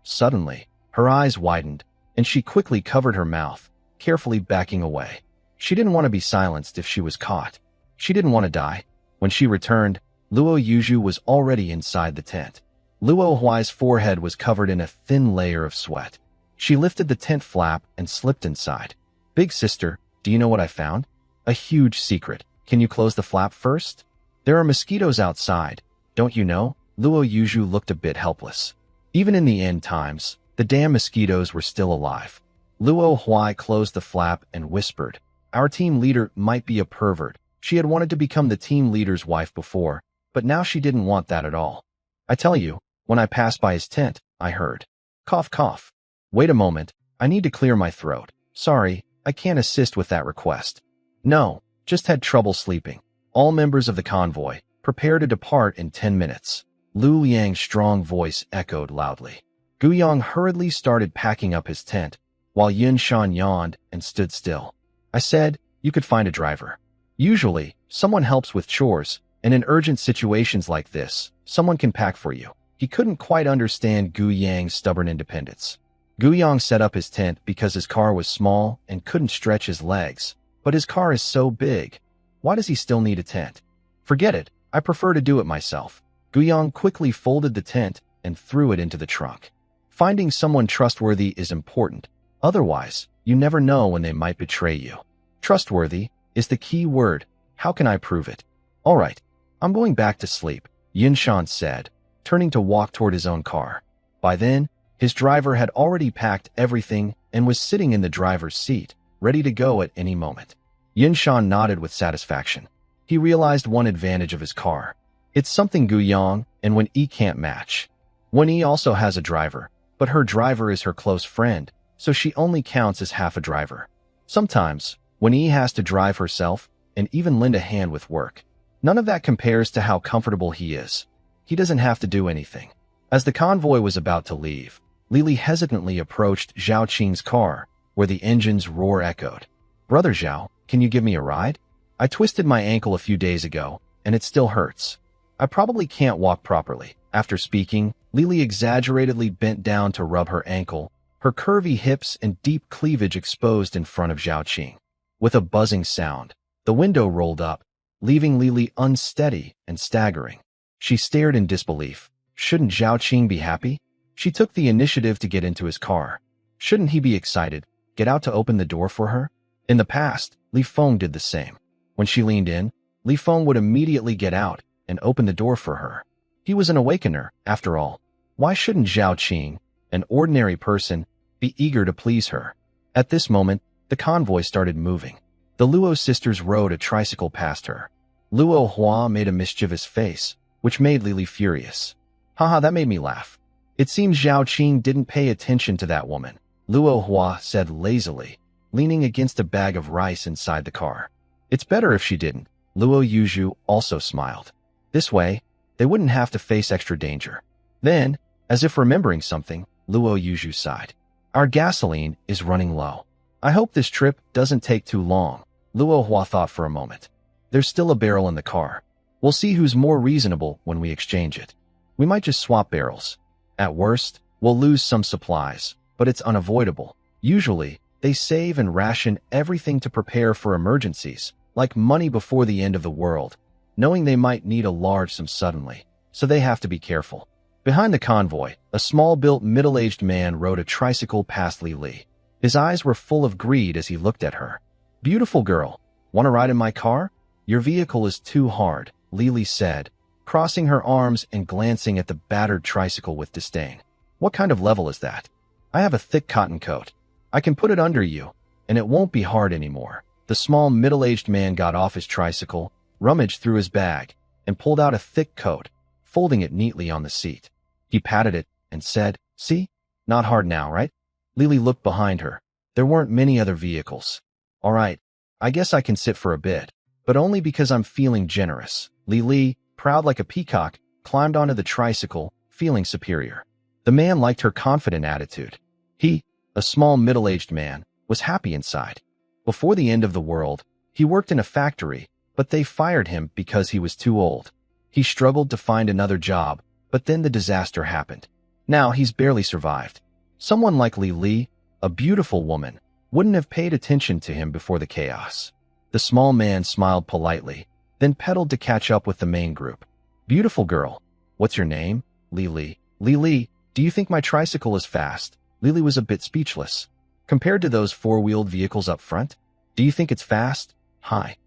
Speaker 1: Suddenly, her eyes widened, and she quickly covered her mouth, carefully backing away. She didn't want to be silenced if she was caught. She didn't want to die. When she returned, Luo Yuzhu was already inside the tent. Luo Huai's forehead was covered in a thin layer of sweat. She lifted the tent flap and slipped inside. Big sister, do you know what I found? A huge secret. Can you close the flap first? There are mosquitoes outside. Don't you know? Luo Yuzhu looked a bit helpless. Even in the end times, the damn mosquitoes were still alive. Luo Huai closed the flap and whispered, our team leader might be a pervert. She had wanted to become the team leader's wife before, but now she didn't want that at all. I tell you, when I passed by his tent, I heard. Cough, cough. Wait a moment, I need to clear my throat. Sorry, I can't assist with that request. No, just had trouble sleeping. All members of the convoy, prepare to depart in 10 minutes. Lu Liang's strong voice echoed loudly. Guyang hurriedly started packing up his tent, while Yun Shan yawned and stood still. I said, you could find a driver. Usually, someone helps with chores, and in urgent situations like this, someone can pack for you. He couldn't quite understand Gu Yang's stubborn independence. Guyang set up his tent because his car was small and couldn't stretch his legs. But his car is so big. Why does he still need a tent? Forget it, I prefer to do it myself. Guyang quickly folded the tent and threw it into the trunk. Finding someone trustworthy is important. Otherwise, you never know when they might betray you. Trustworthy is the key word. How can I prove it? All right, I'm going back to sleep, Yun Shan said, turning to walk toward his own car. By then, his driver had already packed everything and was sitting in the driver's seat, ready to go at any moment. Yun Shan nodded with satisfaction. He realized one advantage of his car. It's something Guyang and Wen Yi can't match. Wen Yi also has a driver, but her driver is her close friend, so she only counts as half a driver. Sometimes, Wen Yi has to drive herself and even lend a hand with work. None of that compares to how comfortable he is. He doesn't have to do anything. As the convoy was about to leave, Lily hesitantly approached Zhao Qing's car, where the engine's roar echoed. Brother Zhao, can you give me a ride? I twisted my ankle a few days ago, and it still hurts. I probably can't walk properly. After speaking, Lily exaggeratedly bent down to rub her ankle, her curvy hips and deep cleavage exposed in front of Zhao Qing. With a buzzing sound, the window rolled up, leaving Lily unsteady and staggering. She stared in disbelief. Shouldn't Zhao Qing be happy? She took the initiative to get into his car. Shouldn't he be excited? Get out to open the door for her? In the past, Li Feng did the same. When she leaned in, Li Feng would immediately get out and open the door for her. He was an awakener, after all. Why shouldn't Zhao Qing, an ordinary person, be eager to please her? At this moment, the convoy started moving. The Luo sisters rode a tricycle past her. Luo Hua made a mischievous face, which made Lily furious. Haha, that made me laugh. It seems Zhao Qing didn't pay attention to that woman, Luo Hua said lazily, leaning against a bag of rice inside the car. It's better if she didn't. Luo Yuzhu also smiled. This way, they wouldn't have to face extra danger. Then, as if remembering something, Luo Yuzhu sighed. Our gasoline is running low. I hope this trip doesn't take too long. Luo Hua thought for a moment. There's still a barrel in the car. We'll see who's more reasonable when we exchange it. We might just swap barrels. At worst, we'll lose some supplies, but it's unavoidable. Usually, they save and ration everything to prepare for emergencies, like money before the end of the world, knowing they might need a large sum suddenly, so they have to be careful. Behind the convoy, a small-built middle-aged man rode a tricycle past Li. His eyes were full of greed as he looked at her. Beautiful girl, want to ride in my car? Your vehicle is too hard, Li said, crossing her arms and glancing at the battered tricycle with disdain. What kind of level is that? I have a thick cotton coat. I can put it under you, and it won't be hard anymore. The small middle-aged man got off his tricycle, rummaged through his bag, and pulled out a thick coat, folding it neatly on the seat. He patted it and said, See? Not hard now, right? Lily looked behind her. There weren't many other vehicles. All right, I guess I can sit for a bit, but only because I'm feeling generous. Li, proud like a peacock, climbed onto the tricycle, feeling superior. The man liked her confident attitude. He, a small middle-aged man, was happy inside. Before the end of the world, he worked in a factory, but they fired him because he was too old. He struggled to find another job, but then the disaster happened. Now he's barely survived. Someone like Li, a beautiful woman, wouldn't have paid attention to him before the chaos. The small man smiled politely, then pedaled to catch up with the main group. Beautiful girl, what's your name? Li, do you think my tricycle is fast? Lily was a bit speechless. Compared to those four-wheeled vehicles up front, do you think it's fast? Hi.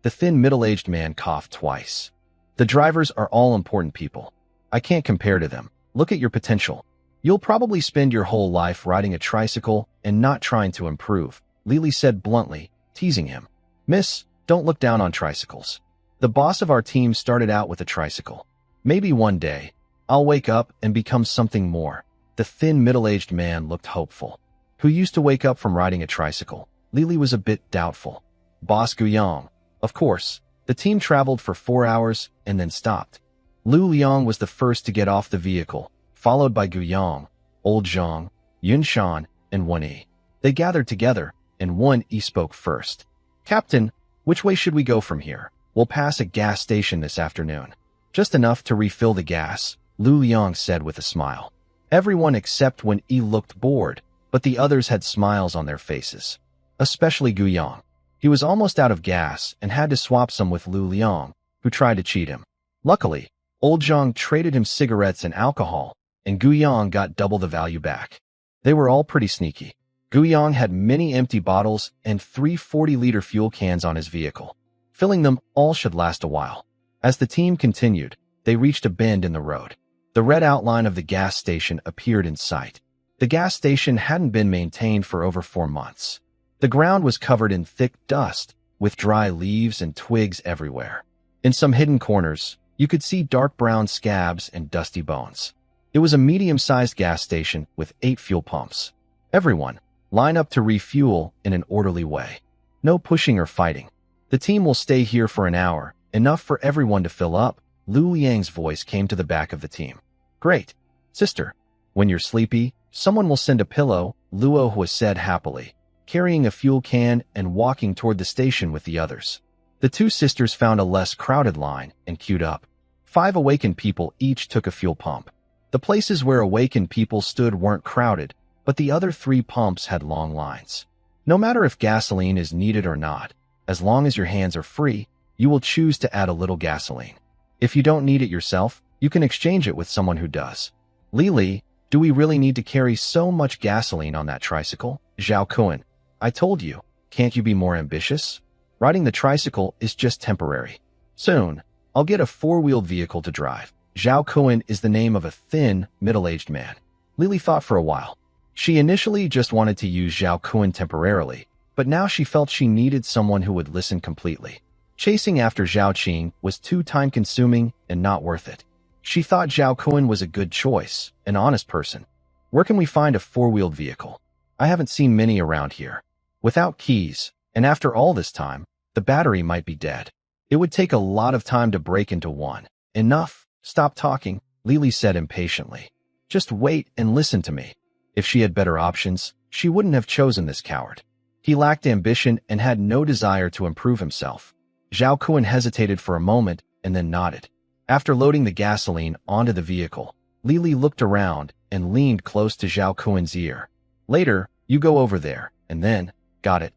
Speaker 1: The thin middle-aged man coughed twice. The drivers are all important people. I can't compare to them. Look at your potential. You'll probably spend your whole life riding a tricycle and not trying to improve, Lily said bluntly, teasing him. Miss, don't look down on tricycles. The boss of our team started out with a tricycle. Maybe one day, I'll wake up and become something more. The thin middle-aged man looked hopeful. Who used to wake up from riding a tricycle? Lily was a bit doubtful. Boss Guyang. Of course, the team traveled for 4 hours and then stopped. Lu Liang was the first to get off the vehicle, followed by Guyang, Old Zhang, Yun Shan, and Wen Yi. They gathered together, and Wen Yi spoke first. Captain, which way should we go from here? We'll pass a gas station this afternoon. Just enough to refill the gas, Lu Liang said with a smile. Everyone except Wen Yi looked bored, but the others had smiles on their faces. Especially Guyang. He was almost out of gas and had to swap some with Lu Liang, who tried to cheat him. Luckily, Old Zhang traded him cigarettes and alcohol, and Guyang got double the value back. They were all pretty sneaky. Guyang had many empty bottles and 3 40-liter fuel cans on his vehicle. Filling them all should last a while. As the team continued, they reached a bend in the road. The red outline of the gas station appeared in sight. The gas station hadn't been maintained for over 4 months. The ground was covered in thick dust, with dry leaves and twigs everywhere. In some hidden corners, you could see dark brown scabs and dusty bones. It was a medium-sized gas station with 8 fuel pumps. Everyone, line up to refuel in an orderly way. No pushing or fighting. The team will stay here for an hour, enough for everyone to fill up. Lu Liang's voice came to the back of the team. Great. Sister, when you're sleepy, someone will send a pillow, Luo was said happily, carrying a fuel can and walking toward the station with the others. The 2 sisters found a less crowded line and queued up. 5 awakened people each took a fuel pump. The places where awakened people stood weren't crowded, but the other 3 pumps had long lines. No matter if gasoline is needed or not, as long as your hands are free, you will choose to add a little gasoline. If you don't need it yourself, you can exchange it with someone who does. Li, do we really need to carry so much gasoline on that tricycle? Zhao Kun, I told you, can't you be more ambitious? Riding the tricycle is just temporary. Soon, I'll get a 4-wheeled vehicle to drive. Zhao Kun is the name of a thin, middle-aged man. Lily thought for a while. She initially just wanted to use Zhao Kun temporarily, but now she felt she needed someone who would listen completely. Chasing after Zhao Qing was too time-consuming and not worth it. She thought Zhao Kun was a good choice, an honest person. Where can we find a 4-wheeled vehicle? I haven't seen many around here. Without keys, and after all this time, the battery might be dead. It would take a lot of time to break into one. Enough. Stop talking, Lily said impatiently. Just wait and listen to me. If she had better options, she wouldn't have chosen this coward. He lacked ambition and had no desire to improve himself. Zhao Kun hesitated for a moment and then nodded. After loading the gasoline onto the vehicle, Lily looked around and leaned close to Zhao Kun's ear. Later, you go over there, and then, got it.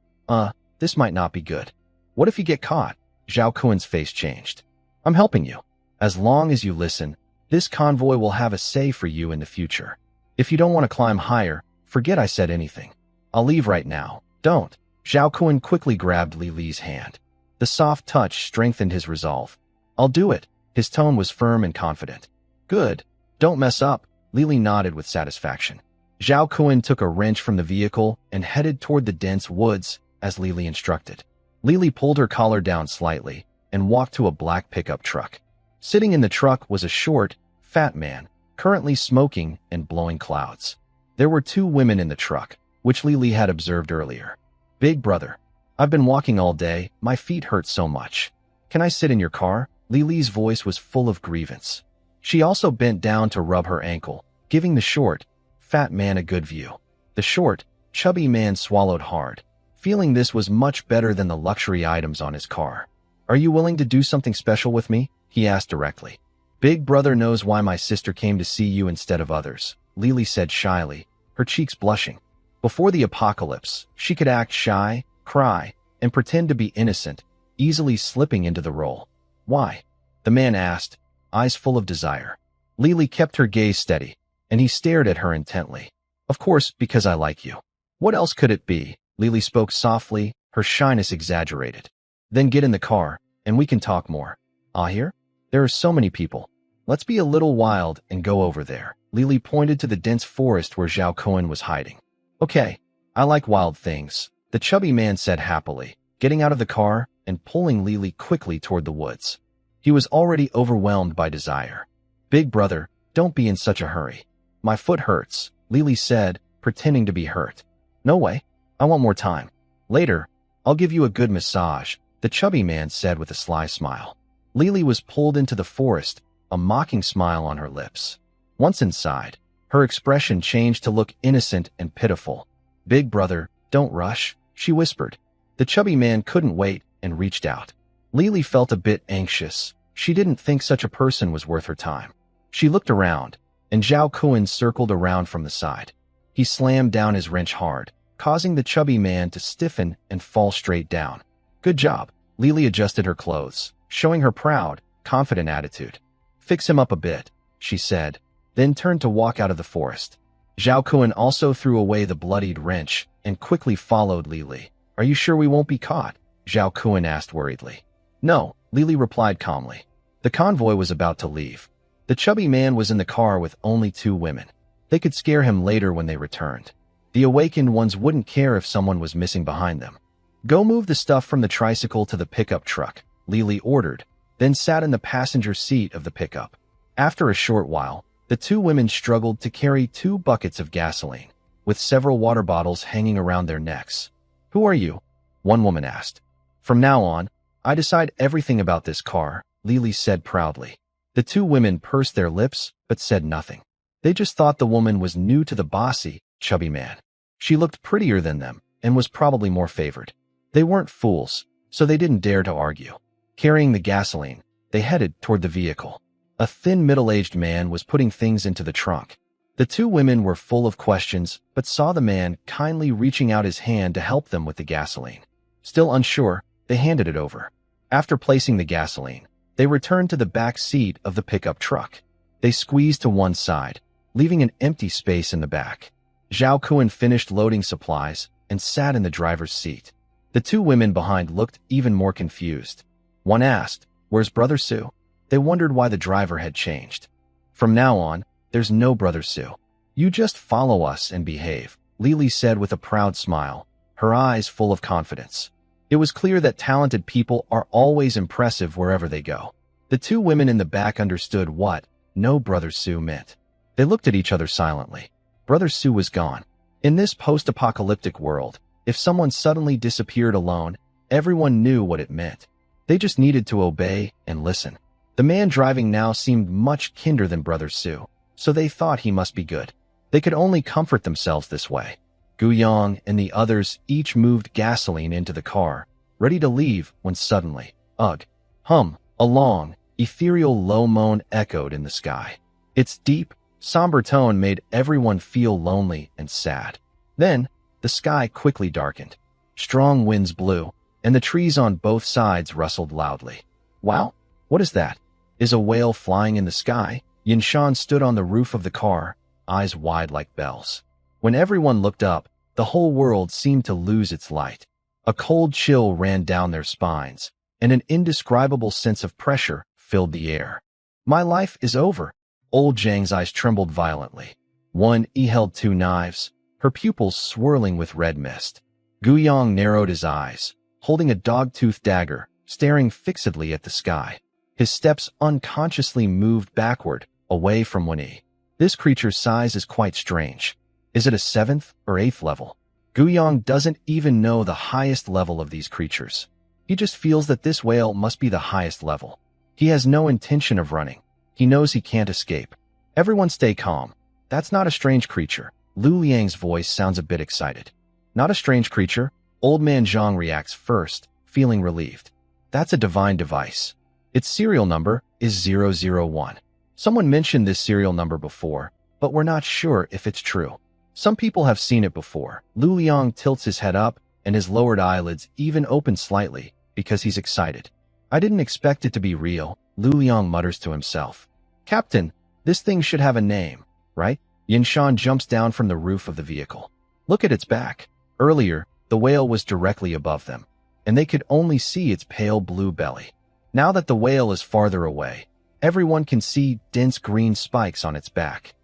Speaker 1: This might not be good. What if you get caught? Zhao Kun's face changed. I'm helping you. As long as you listen, this convoy will have a say for you in the future. If you don't want to climb higher, forget I said anything. I'll leave right now. Don't. Zhao Kun quickly grabbed Li's hand. The soft touch strengthened his resolve. I'll do it. His tone was firm and confident. Good. Don't mess up. Lily nodded with satisfaction. Zhao Kun took a wrench from the vehicle and headed toward the dense woods, as Lily instructed. Lily pulled her collar down slightly and walked to a black pickup truck. Sitting in the truck was a short, fat man, currently smoking and blowing clouds. There were 2 women in the truck, which Lily had observed earlier. Big brother. I've been walking all day. My feet hurt so much. Can I sit in your car? Lily's voice was full of grievance. She also bent down to rub her ankle, giving the short, fat man a good view. The short, chubby man swallowed hard, feeling this was much better than the luxury items on his car. Are you willing to do something special with me? He asked directly. Big brother knows why my sister came to see you instead of others, Lily said shyly, her cheeks blushing. Before the apocalypse, she could act shy, cry, and pretend to be innocent, easily slipping into the role. Why? The man asked, eyes full of desire. Lily kept her gaze steady, and he stared at her intently. Of course, because I like you. What else could it be? Lily spoke softly, her shyness exaggerated. Then get in the car, and we can talk more. Ah, here? There are so many people. Let's be a little wild and go over there. Lily pointed to the dense forest where Zhao Cohen was hiding. Okay, I like wild things, the chubby man said happily, getting out of the car and pulling Lily quickly toward the woods. He was already overwhelmed by desire. Big brother, don't be in such a hurry. My foot hurts, Lily said, pretending to be hurt. No way, I want more time. Later, I'll give you a good massage, the chubby man said with a sly smile. Lily was pulled into the forest, a mocking smile on her lips. Once inside, her expression changed to look innocent and pitiful. Big brother, don't rush, she whispered. The chubby man couldn't wait and reached out. Lily felt a bit anxious. She didn't think such a person was worth her time. She looked around, and Zhao Kuan circled around from the side. He slammed down his wrench hard, causing the chubby man to stiffen and fall straight down. Good job. Lily adjusted her clothes, showing her proud, confident attitude. Fix him up a bit, she said, then turned to walk out of the forest. Zhao Kuan also threw away the bloodied wrench and quickly followed Lily. Are you sure we won't be caught? Zhao Kuan asked worriedly. No, Lily replied calmly. The convoy was about to leave. The chubby man was in the car with only 2 women. They could scare him later when they returned. The awakened ones wouldn't care if someone was missing behind them. Go move the stuff from the tricycle to the pickup truck, Lily ordered, then sat in the passenger seat of the pickup. After a short while, the 2 women struggled to carry 2 buckets of gasoline, with several water bottles hanging around their necks. Who are you? One woman asked. From now on, I decide everything about this car, Lily said proudly. The 2 women pursed their lips, but said nothing. They just thought the woman was new to the bossy, chubby man. She looked prettier than them, and was probably more favored. They weren't fools, so they didn't dare to argue. Carrying the gasoline, they headed toward the vehicle. A thin middle-aged man was putting things into the trunk. The 2 women were full of questions, but saw the man kindly reaching out his hand to help them with the gasoline. Still unsure, they handed it over. After placing the gasoline, they returned to the back seat of the pickup truck. They squeezed to one side, leaving an empty space in the back. Zhao Kuan finished loading supplies and sat in the driver's seat. The 2 women behind looked even more confused. One asked, "Where's Brother Sue?" They wondered why the driver had changed. From now on, there's no Brother Sue. You just follow us and behave, Lily said with a proud smile, her eyes full of confidence. It was clear that talented people are always impressive wherever they go. The 2 women in the back understood what no Brother Sue meant. They looked at each other silently. Brother Sue was gone. In this post-apocalyptic world, if someone suddenly disappeared alone, everyone knew what it meant. They just needed to obey and listen. The man driving now seemed much kinder than Brother Sue, so they thought he must be good. They could only comfort themselves this way. Gu Yang and the others each moved gasoline into the car, ready to leave when suddenly, ugh, a long, ethereal low moan echoed in the sky. Its deep, somber tone made everyone feel lonely and sad. Then, the sky quickly darkened. Strong winds blew, and the trees on both sides rustled loudly. Wow, what is that? Is a whale flying in the sky? Yinshan stood on the roof of the car, eyes wide like bells. When everyone looked up, the whole world seemed to lose its light. A cold chill ran down their spines, and an indescribable sense of pressure filled the air. My life is over. Old Zhang's eyes trembled violently. One held 2 knives, her pupils swirling with red mist. Gu Yang narrowed his eyes, holding a dog-tooth dagger, staring fixedly at the sky. His steps unconsciously moved backward, away from Wen Yi. This creature's size is quite strange. Is it a 7th or 8th level? Guyang doesn't even know the highest level of these creatures. He just feels that this whale must be the highest level. He has no intention of running. He knows he can't escape. Everyone stay calm. That's not a strange creature. Lu Liang's voice sounds a bit excited. Not a strange creature? Old man Zhang reacts first, feeling relieved. That's a divine device. Its serial number is 001. Someone mentioned this serial number before, but we're not sure if it's true. Some people have seen it before. Lu Liang tilts his head up, and his lowered eyelids even open slightly because he's excited. I didn't expect it to be real, Lu Liang mutters to himself. Captain, this thing should have a name, right? Yinshan jumps down from the roof of the vehicle. Look at its back. Earlier, the whale was directly above them, and they could only see its pale blue belly. Now that the whale is farther away, everyone can see dense green spikes on its back.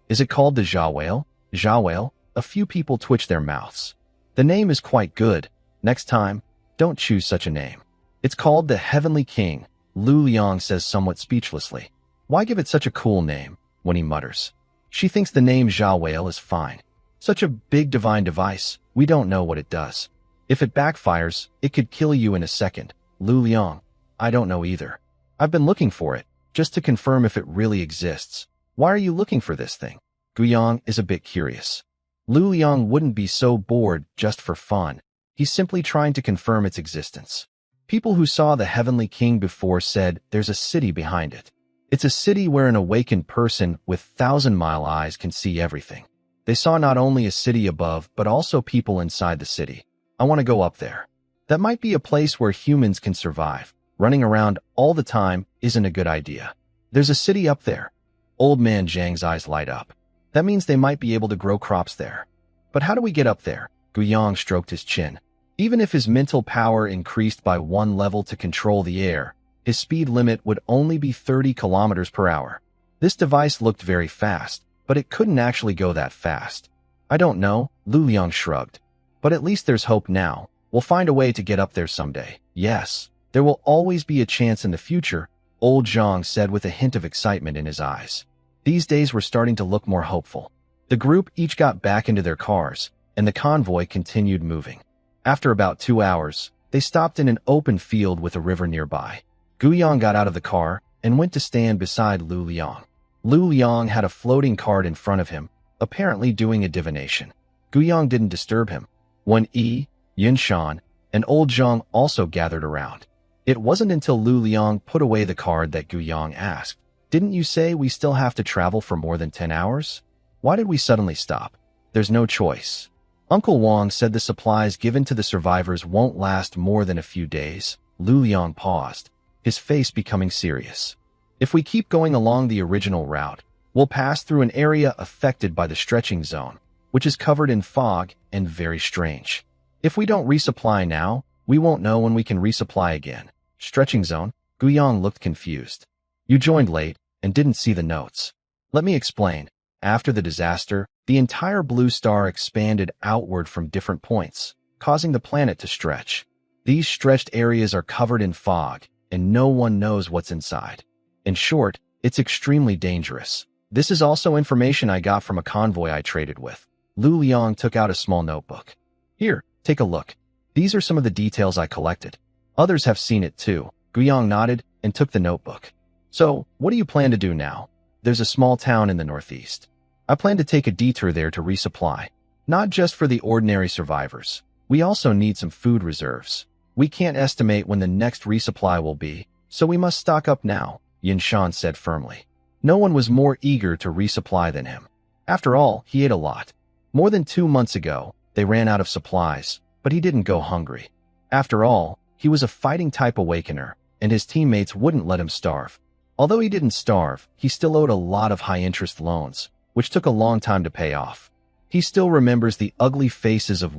Speaker 1: Is it called the Jia whale? Jia whale? A few people twitch their mouths. The name is quite good. Next time, don't choose such a name. It's called the Heavenly King, Lu Liang says somewhat speechlessly. Why give it such a cool name? Winnie mutters. She thinks the name Jia whale is fine. Such a big divine device, we don't know what it does. If it backfires, it could kill you in a second. Lu Liang, I don't know either. I've been looking for it, just to confirm if it really exists. Why are you looking for this thing? Guyang is a bit curious. Lu Liang wouldn't be so bored just for fun. He's simply trying to confirm its existence. People who saw the Heavenly King before said there's a city behind it. It's a city where an awakened person with thousand-mile eyes can see everything. They saw not only a city above, but also people inside the city. I want to go up there. That might be a place where humans can survive. Running around all the time isn't a good idea. There's a city up there. Old man Zhang's eyes light up. That means they might be able to grow crops there. But how do we get up there? Guyang stroked his chin. Even if his mental power increased by 1 level to control the air, his speed limit would only be 30 kilometers per hour. This device looked very fast, but it couldn't actually go that fast. I don't know, Lu Liang shrugged. But at least there's hope now. We'll find a way to get up there someday. Yes, there will always be a chance in the future, old Zhang said with a hint of excitement in his eyes. These days were starting to look more hopeful. The group each got back into their cars, and the convoy continued moving. After about 2 hours, they stopped in an open field with a river nearby. Guyang got out of the car and went to stand beside Lu Liang. Lu Liang had a floating card in front of him, apparently doing a divination. Guyang didn't disturb him. Yinshan, and old Zhang also gathered around. It wasn't until Lu Liang put away the card that Guyang asked, "Didn't you say we still have to travel for more than 10 hours? Why did we suddenly stop?" "There's no choice. Uncle Wang said the supplies given to the survivors won't last more than a few days." Lu Liang paused, his face becoming serious. "If we keep going along the original route, we'll pass through an area affected by the stretching zone, which is covered in fog and very strange. If we don't resupply now, we won't know when we can resupply again." "Stretching zone?" Guyang looked confused. "You joined late and didn't see the notes. Let me explain. After the disaster, the entire blue star expanded outward from different points, causing the planet to stretch. These stretched areas are covered in fog, and no one knows what's inside. In short, it's extremely dangerous. This is also information I got from a convoy I traded with." Lu Liang took out a small notebook. "Here, take a look. These are some of the details I collected. Others have seen it too." Guyang nodded and took the notebook. "So, what do you plan to do now?" "There's a small town in the northeast. I plan to take a detour there to resupply. Not just for the ordinary survivors. We also need some food reserves. We can't estimate when the next resupply will be, so we must stock up now," Yinshan said firmly. No one was more eager to resupply than him. After all, he ate a lot. More than 2 months ago, they ran out of supplies, but he didn't go hungry. After all, he was a fighting type awakener, and his teammates wouldn't let him starve. Although he didn't starve, he still owed a lot of high-interest loans, which took a long time to pay off. He still remembers the ugly faces of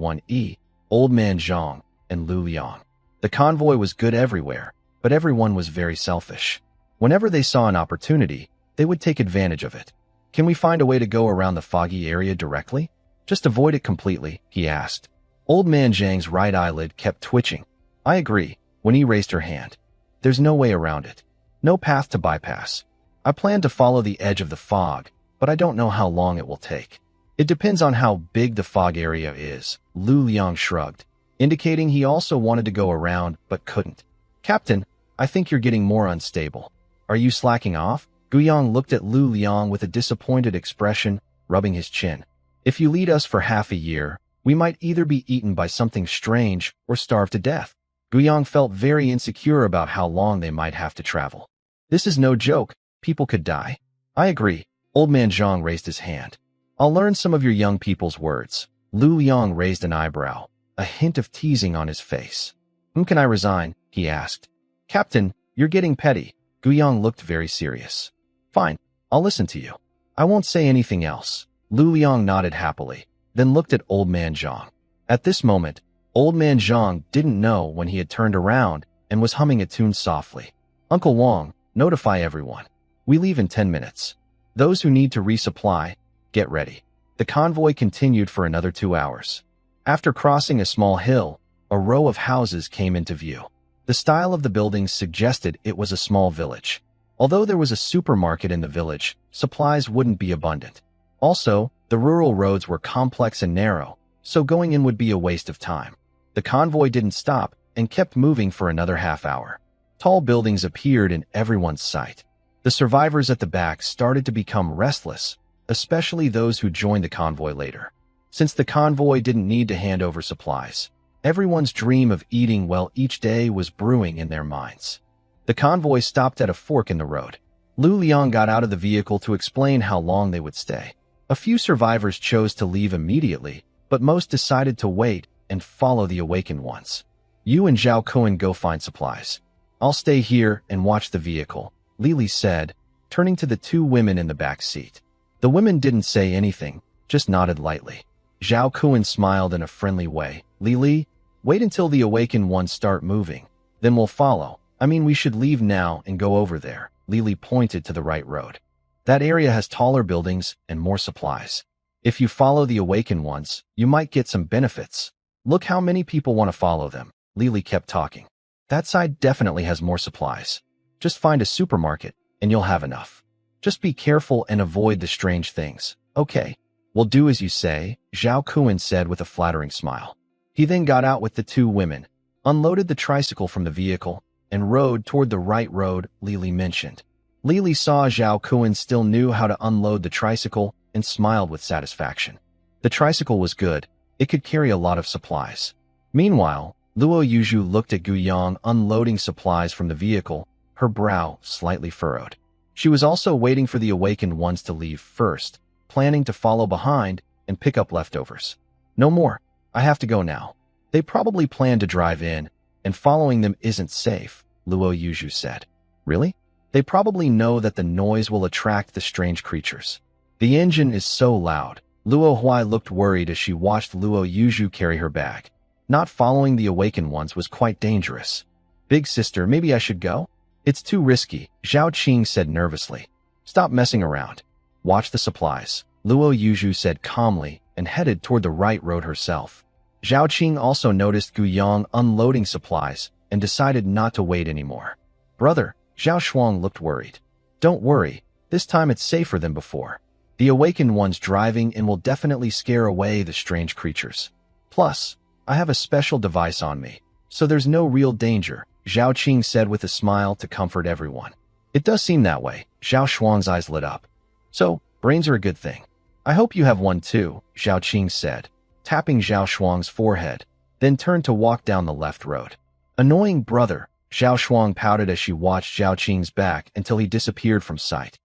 Speaker 1: old man Zhang, and Lu Liang. The convoy was good everywhere, but everyone was very selfish. Whenever they saw an opportunity, they would take advantage of it. "Can we find a way to go around the foggy area directly? Just avoid it completely?" he asked. Old man Zhang's right eyelid kept twitching. "I agree," when he raised her hand. "There's no way around it. No path to bypass. I plan to follow the edge of the fog, but I don't know how long it will take." It depends on how big the fog area is, Lu Liang shrugged, indicating he also wanted to go around but couldn't. Captain, I think you're getting more unstable. Are you slacking off? Guyang looked at Lu Liang with a disappointed expression, rubbing his chin. If you lead us for half a year, we might either be eaten by something strange or starve to death. Guyang felt very insecure about how long they might have to travel. This is no joke. People could die. I agree. Old man Zhang raised his hand. I'll learn some of your young people's words. Lu Liang raised an eyebrow, a hint of teasing on his face. Whom can I resign? He asked. Captain, you're getting petty. Guyang looked very serious. Fine, I'll listen to you. I won't say anything else. Lu Liang nodded happily, then looked at Old Man Zhang. At this moment, Old Man Zhang didn't know when he had turned around and was humming a tune softly. Uncle Wang, notify everyone. We leave in 10 minutes. Those who need to resupply, get ready. The convoy continued for another 2 hours. After crossing a small hill, a row of houses came into view. The style of the buildings suggested it was a small village. Although there was a supermarket in the village, supplies wouldn't be abundant. Also, the rural roads were complex and narrow, so going in would be a waste of time. The convoy didn't stop and kept moving for another half hour. Tall buildings appeared in everyone's sight. The survivors at the back started to become restless, especially those who joined the convoy later. Since the convoy didn't need to hand over supplies, everyone's dream of eating well each day was brewing in their minds. The convoy stopped at a fork in the road. Lu Liang got out of the vehicle to explain how long they would stay. A few survivors chose to leave immediately, but most decided to wait and follow the awakened ones. You and Zhao Kuan go find supplies. I'll stay here and watch the vehicle, Lili said, turning to the 2 women in the back seat. The women didn't say anything, just nodded lightly. Zhao Kuan smiled in a friendly way. Lili, wait until the awakened ones start moving. Then we'll follow. I mean, we should leave now and go over there. Lili pointed to the right road. That area has taller buildings and more supplies. If you follow the awakened ones, you might get some benefits. Look how many people want to follow them. Lili kept talking. That side definitely has more supplies. Just find a supermarket, and you'll have enough. Just be careful and avoid the strange things. Okay, we'll do as you say, Zhao Kuan said with a flattering smile. He then got out with the 2 women, unloaded the tricycle from the vehicle, and rode toward the right road Lili mentioned. Lili saw Zhao Kuan still knew how to unload the tricycle and smiled with satisfaction. The tricycle was good. It could carry a lot of supplies. Meanwhile, Luo Yuzhu looked at Guyang unloading supplies from the vehicle, her brow slightly furrowed. She was also waiting for the awakened ones to leave first, planning to follow behind and pick up leftovers. No more. I have to go now. They probably plan to drive in, and following them isn't safe, Luo Yuzhu said. Really? They probably know that the noise will attract the strange creatures. The engine is so loud. Luo Huai looked worried as she watched Luo Yuzhu carry her bag. Not following the awakened ones was quite dangerous. Big sister, maybe I should go? It's too risky, Zhao Qing said nervously. Stop messing around. Watch the supplies, Luo Yuzhu said calmly and headed toward the right road herself. Zhao Qing also noticed Guyang unloading supplies and decided not to wait anymore. Brother, Zhao Shuang looked worried. Don't worry, this time it's safer than before. The awakened one's driving and will definitely scare away the strange creatures. Plus, I have a special device on me, so there's no real danger, Zhao Qing said with a smile to comfort everyone. It does seem that way, Zhao Shuang's eyes lit up. So, brains are a good thing. I hope you have one too, Zhao Qing said, tapping Zhao Shuang's forehead, then turned to walk down the left road. Annoying brother, Zhao Shuang pouted as she watched Zhao Qing's back until he disappeared from sight.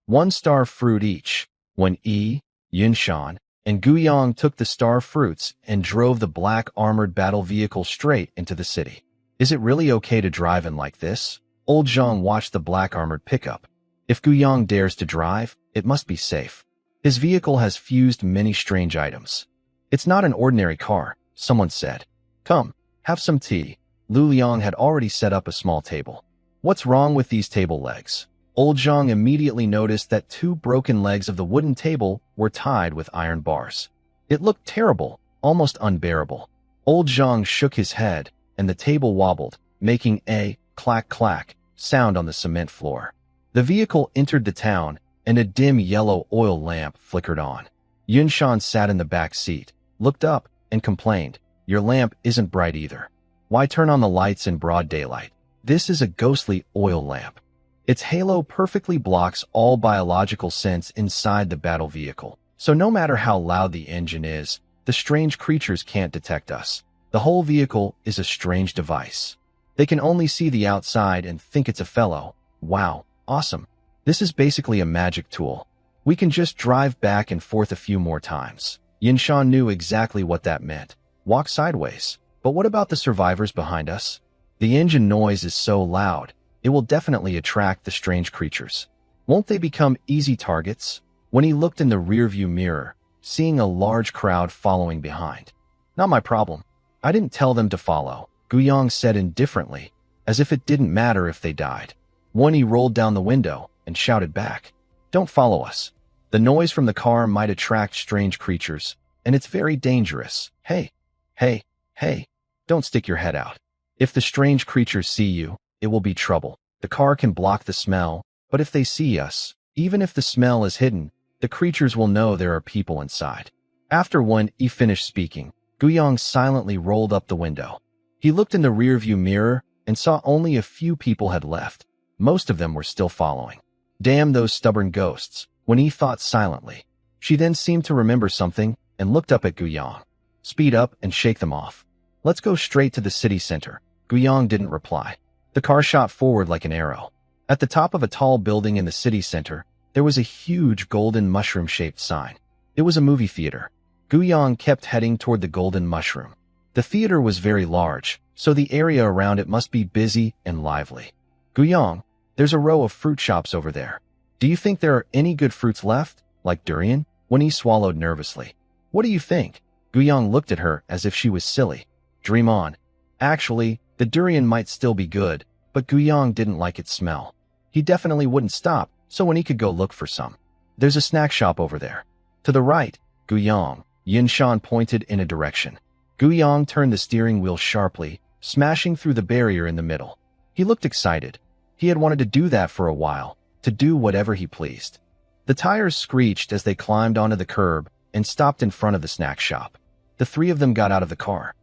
Speaker 1: 1 star fruit each. When Yunshan, and Guyang took the star fruits and drove the black armored battle vehicle straight into the city. Is it really okay to drive in like this? Old Zhang watched the black armored pickup. If Guyang dares to drive, it must be safe. His vehicle has fused many strange items. It's not an ordinary car, someone said. Come, have some tea. Lu Liang had already set up a small table. What's wrong with these table legs? Old Zhang immediately noticed that 2 broken legs of the wooden table were tied with iron bars. It looked terrible, almost unbearable. Old Zhang shook his head, and the table wobbled, making a clack-clack sound on the cement floor. The vehicle entered the town, and a dim yellow oil lamp flickered on. Yunshan sat in the back seat, looked up, and complained, "Your lamp isn't bright either. Why turn on the lights in broad daylight? This is a ghostly oil lamp." Its halo perfectly blocks all biological sense inside the battle vehicle, so no matter how loud the engine is, the strange creatures can't detect us. The whole vehicle is a strange device. They can only see the outside and think it's a fellow. Wow, awesome. This is basically a magic tool. We can just drive back and forth a few more times. Yunshan knew exactly what that meant. Walk sideways. But what about the survivors behind us? The engine noise is so loud, it will definitely attract the strange creatures. Won't they become easy targets? When he looked in the rearview mirror, seeing a large crowd following behind. Not my problem. I didn't tell them to follow, Guyang said indifferently, as if it didn't matter if they died. He rolled down the window and shouted back, "Don't follow us. The noise from the car might attract strange creatures, and it's very dangerous. Hey, hey, hey, don't stick your head out. If the strange creatures see you, it will be trouble. The car can block the smell, but if they see us, even if the smell is hidden, the creatures will know there are people inside." After he finished speaking, Guyang silently rolled up the window. He looked in the rearview mirror and saw only a few people had left. Most of them were still following. Damn those stubborn ghosts, he thought silently. She then seemed to remember something and looked up at Guyang. "Speed up and shake them off. Let's go straight to the city center." Guyang didn't reply. The car shot forward like an arrow. At the top of a tall building in the city center, there was a huge golden mushroom-shaped sign. It was a movie theater. Guyang kept heading toward the golden mushroom. The theater was very large, so the area around it must be busy and lively. "Guyang, there's a row of fruit shops over there. Do you think there are any good fruits left, like durian?" He swallowed nervously. "What do you think?" Guyang looked at her as if she was silly. "Dream on." Actually, the durian might still be good, but Guyang didn't like its smell. He definitely wouldn't stop, so he could go look for some. "There's a snack shop over there. To the right, Guyang." Yunshan pointed in a direction. Guyang turned the steering wheel sharply, smashing through the barrier in the middle. He looked excited. He had wanted to do that for a while, to do whatever he pleased. The tires screeched as they climbed onto the curb and stopped in front of the snack shop. The three of them got out of the car.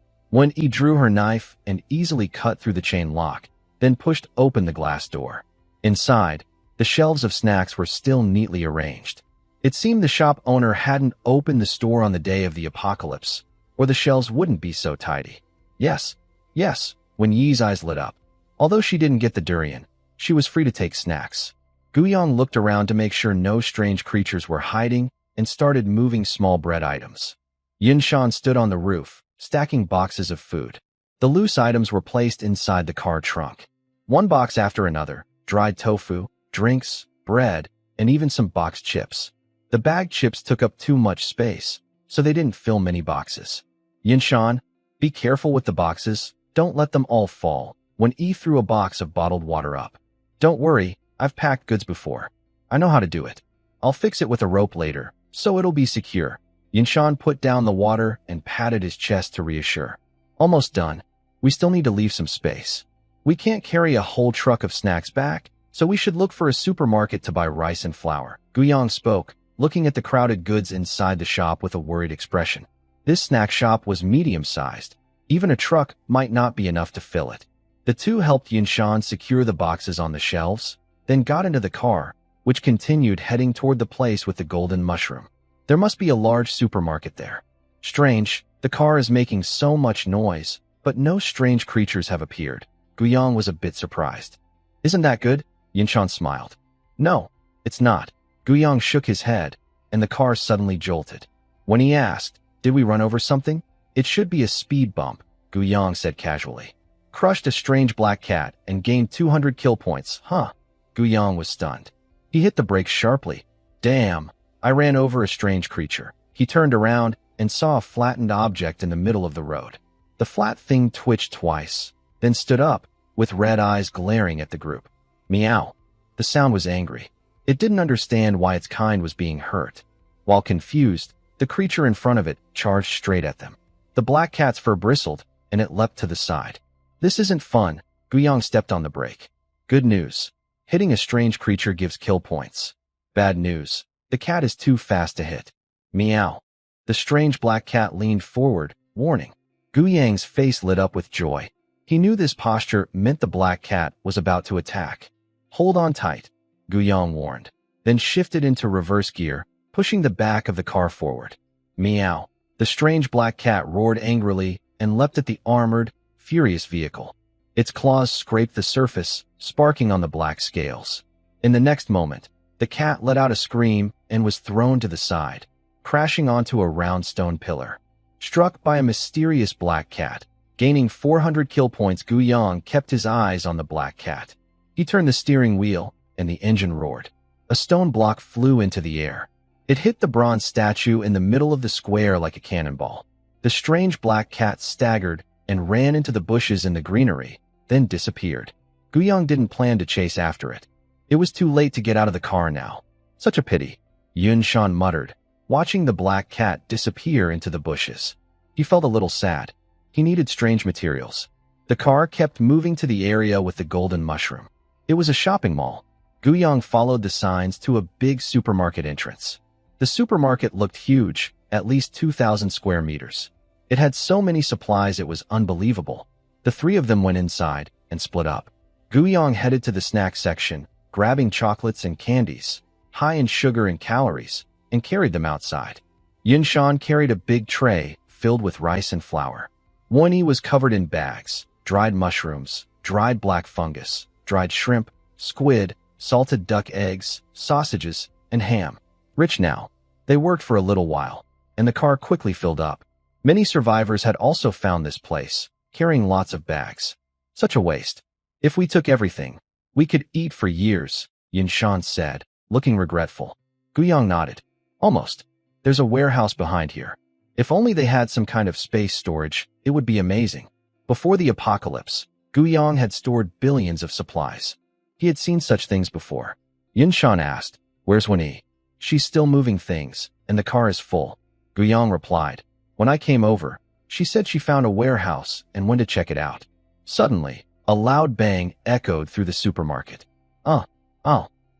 Speaker 1: He drew her knife and easily cut through the chain lock, then pushed open the glass door. Inside, the shelves of snacks were still neatly arranged. It seemed the shop owner hadn't opened the store on the day of the apocalypse, or the shelves wouldn't be so tidy. Yes, Yi's eyes lit up. Although she didn't get the durian, she was free to take snacks. Guyang looked around to make sure no strange creatures were hiding and started moving small bread items. Yunshan stood on the roof, stacking boxes of food. The loose items were placed inside the car trunk. One box after another, dried tofu, drinks, bread, and even some boxed chips. The bagged chips took up too much space, so they didn't fill many boxes. "Yunshan, be careful with the boxes. Don't let them all fall." Yi threw a box of bottled water up. "Don't worry, I've packed goods before. I know how to do it. I'll fix it with a rope later, so it'll be secure." Yunshan put down the water and patted his chest to reassure. "Almost done. We still need to leave some space. We can't carry a whole truck of snacks back, so we should look for a supermarket to buy rice and flour." Guyang spoke, looking at the crowded goods inside the shop with a worried expression. This snack shop was medium-sized. Even a truck might not be enough to fill it. The two helped Yunshan secure the boxes on the shelves, then got into the car, which continued heading toward the place with the golden mushroom. There must be a large supermarket there. Strange, the car is making so much noise, but no strange creatures have appeared. Guyang was a bit surprised. "Isn't that good?" Yunshan smiled. "No, it's not." Guyang shook his head, and the car suddenly jolted. When he asked, "Did we run over something?" "It should be a speed bump," Guyang said casually. "Crushed a strange black cat and gained 200 kill points, huh?" Guyang was stunned. He hit the brakes sharply. "Damn, I ran over a strange creature." He turned around and saw a flattened object in the middle of the road. The flat thing twitched twice, then stood up, with red eyes glaring at the group. Meow. The sound was angry. It didn't understand why its kind was being hurt. While confused, the creature in front of it charged straight at them. The black cat's fur bristled, and it leapt to the side. "This isn't fun." Guyang stepped on the brake. "Good news. Hitting a strange creature gives kill points. Bad news. The cat is too fast to hit." Meow. The strange black cat leaned forward, warning. Gu Yang's face lit up with joy. He knew this posture meant the black cat was about to attack. Hold on tight, Gu Yang warned, then shifted into reverse gear, pushing the back of the car forward. Meow. The strange black cat roared angrily and leapt at the armored, furious vehicle. Its claws scraped the surface, sparking on the black scales. In the next moment, the cat let out a scream and was thrown to the side, crashing onto a round stone pillar. Struck by a mysterious black cat, gaining 400 kill points, Gu Yang kept his eyes on the black cat. He turned the steering wheel, and the engine roared. A stone block flew into the air. It hit the bronze statue in the middle of the square like a cannonball. The strange black cat staggered and ran into the bushes in the greenery, then disappeared. Gu Yang didn't plan to chase after it. It was too late to get out of the car now. Such a pity, Yun Shan muttered, watching the black cat disappear into the bushes. He felt a little sad. He needed strange materials. The car kept moving to the area with the golden mushroom. It was a shopping mall. Gu Yang followed the signs to a big supermarket entrance. The supermarket looked huge, at least 2,000 square meters. It had so many supplies it was unbelievable. The three of them went inside and split up. Gu Yang headed to the snack section, grabbing chocolates and candies, high in sugar and calories, and carried them outside. Yun Shan carried a big tray filled with rice and flour. Wen was covered in bags, dried mushrooms, dried black fungus, dried shrimp, squid, salted duck eggs, sausages, and ham. Rich now, they worked for a little while, and the car quickly filled up. Many survivors had also found this place, carrying lots of bags. Such a waste. If we took everything, we could eat for years, Yun Shan said, looking regretful. Gu Yang nodded. Almost. There's a warehouse behind here. If only they had some kind of space storage, it would be amazing. Before the apocalypse, Gu Yang had stored billions of supplies. He had seen such things before. Yun Shan asked, "Where's Wen? She's still moving things, and the car is full." Gu Yang replied, "When I came over, she said she found a warehouse and went to check it out." Suddenly, a loud bang echoed through the supermarket. Oh.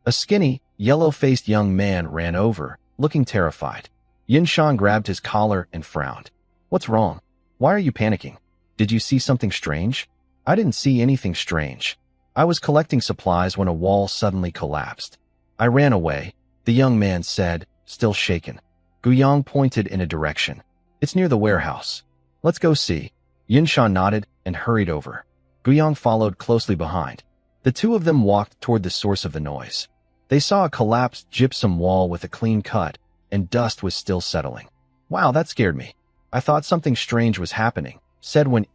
Speaker 1: A skinny, yellow-faced young man ran over, looking terrified. Yun Shan grabbed his collar and frowned. "What's wrong? Why are you panicking? Did you see something strange?" "I didn't see anything strange. I was collecting supplies when a wall suddenly collapsed. I ran away," the young man said, still shaken. Gu Yang pointed in a direction. "It's near the warehouse. Let's go see." Yun Shan nodded and hurried over. Gu Yang followed closely behind. The two of them walked toward the source of the noise. They saw a collapsed gypsum wall with a clean cut, and dust was still settling. "Wow, that scared me. I thought something strange was happening," said Wen,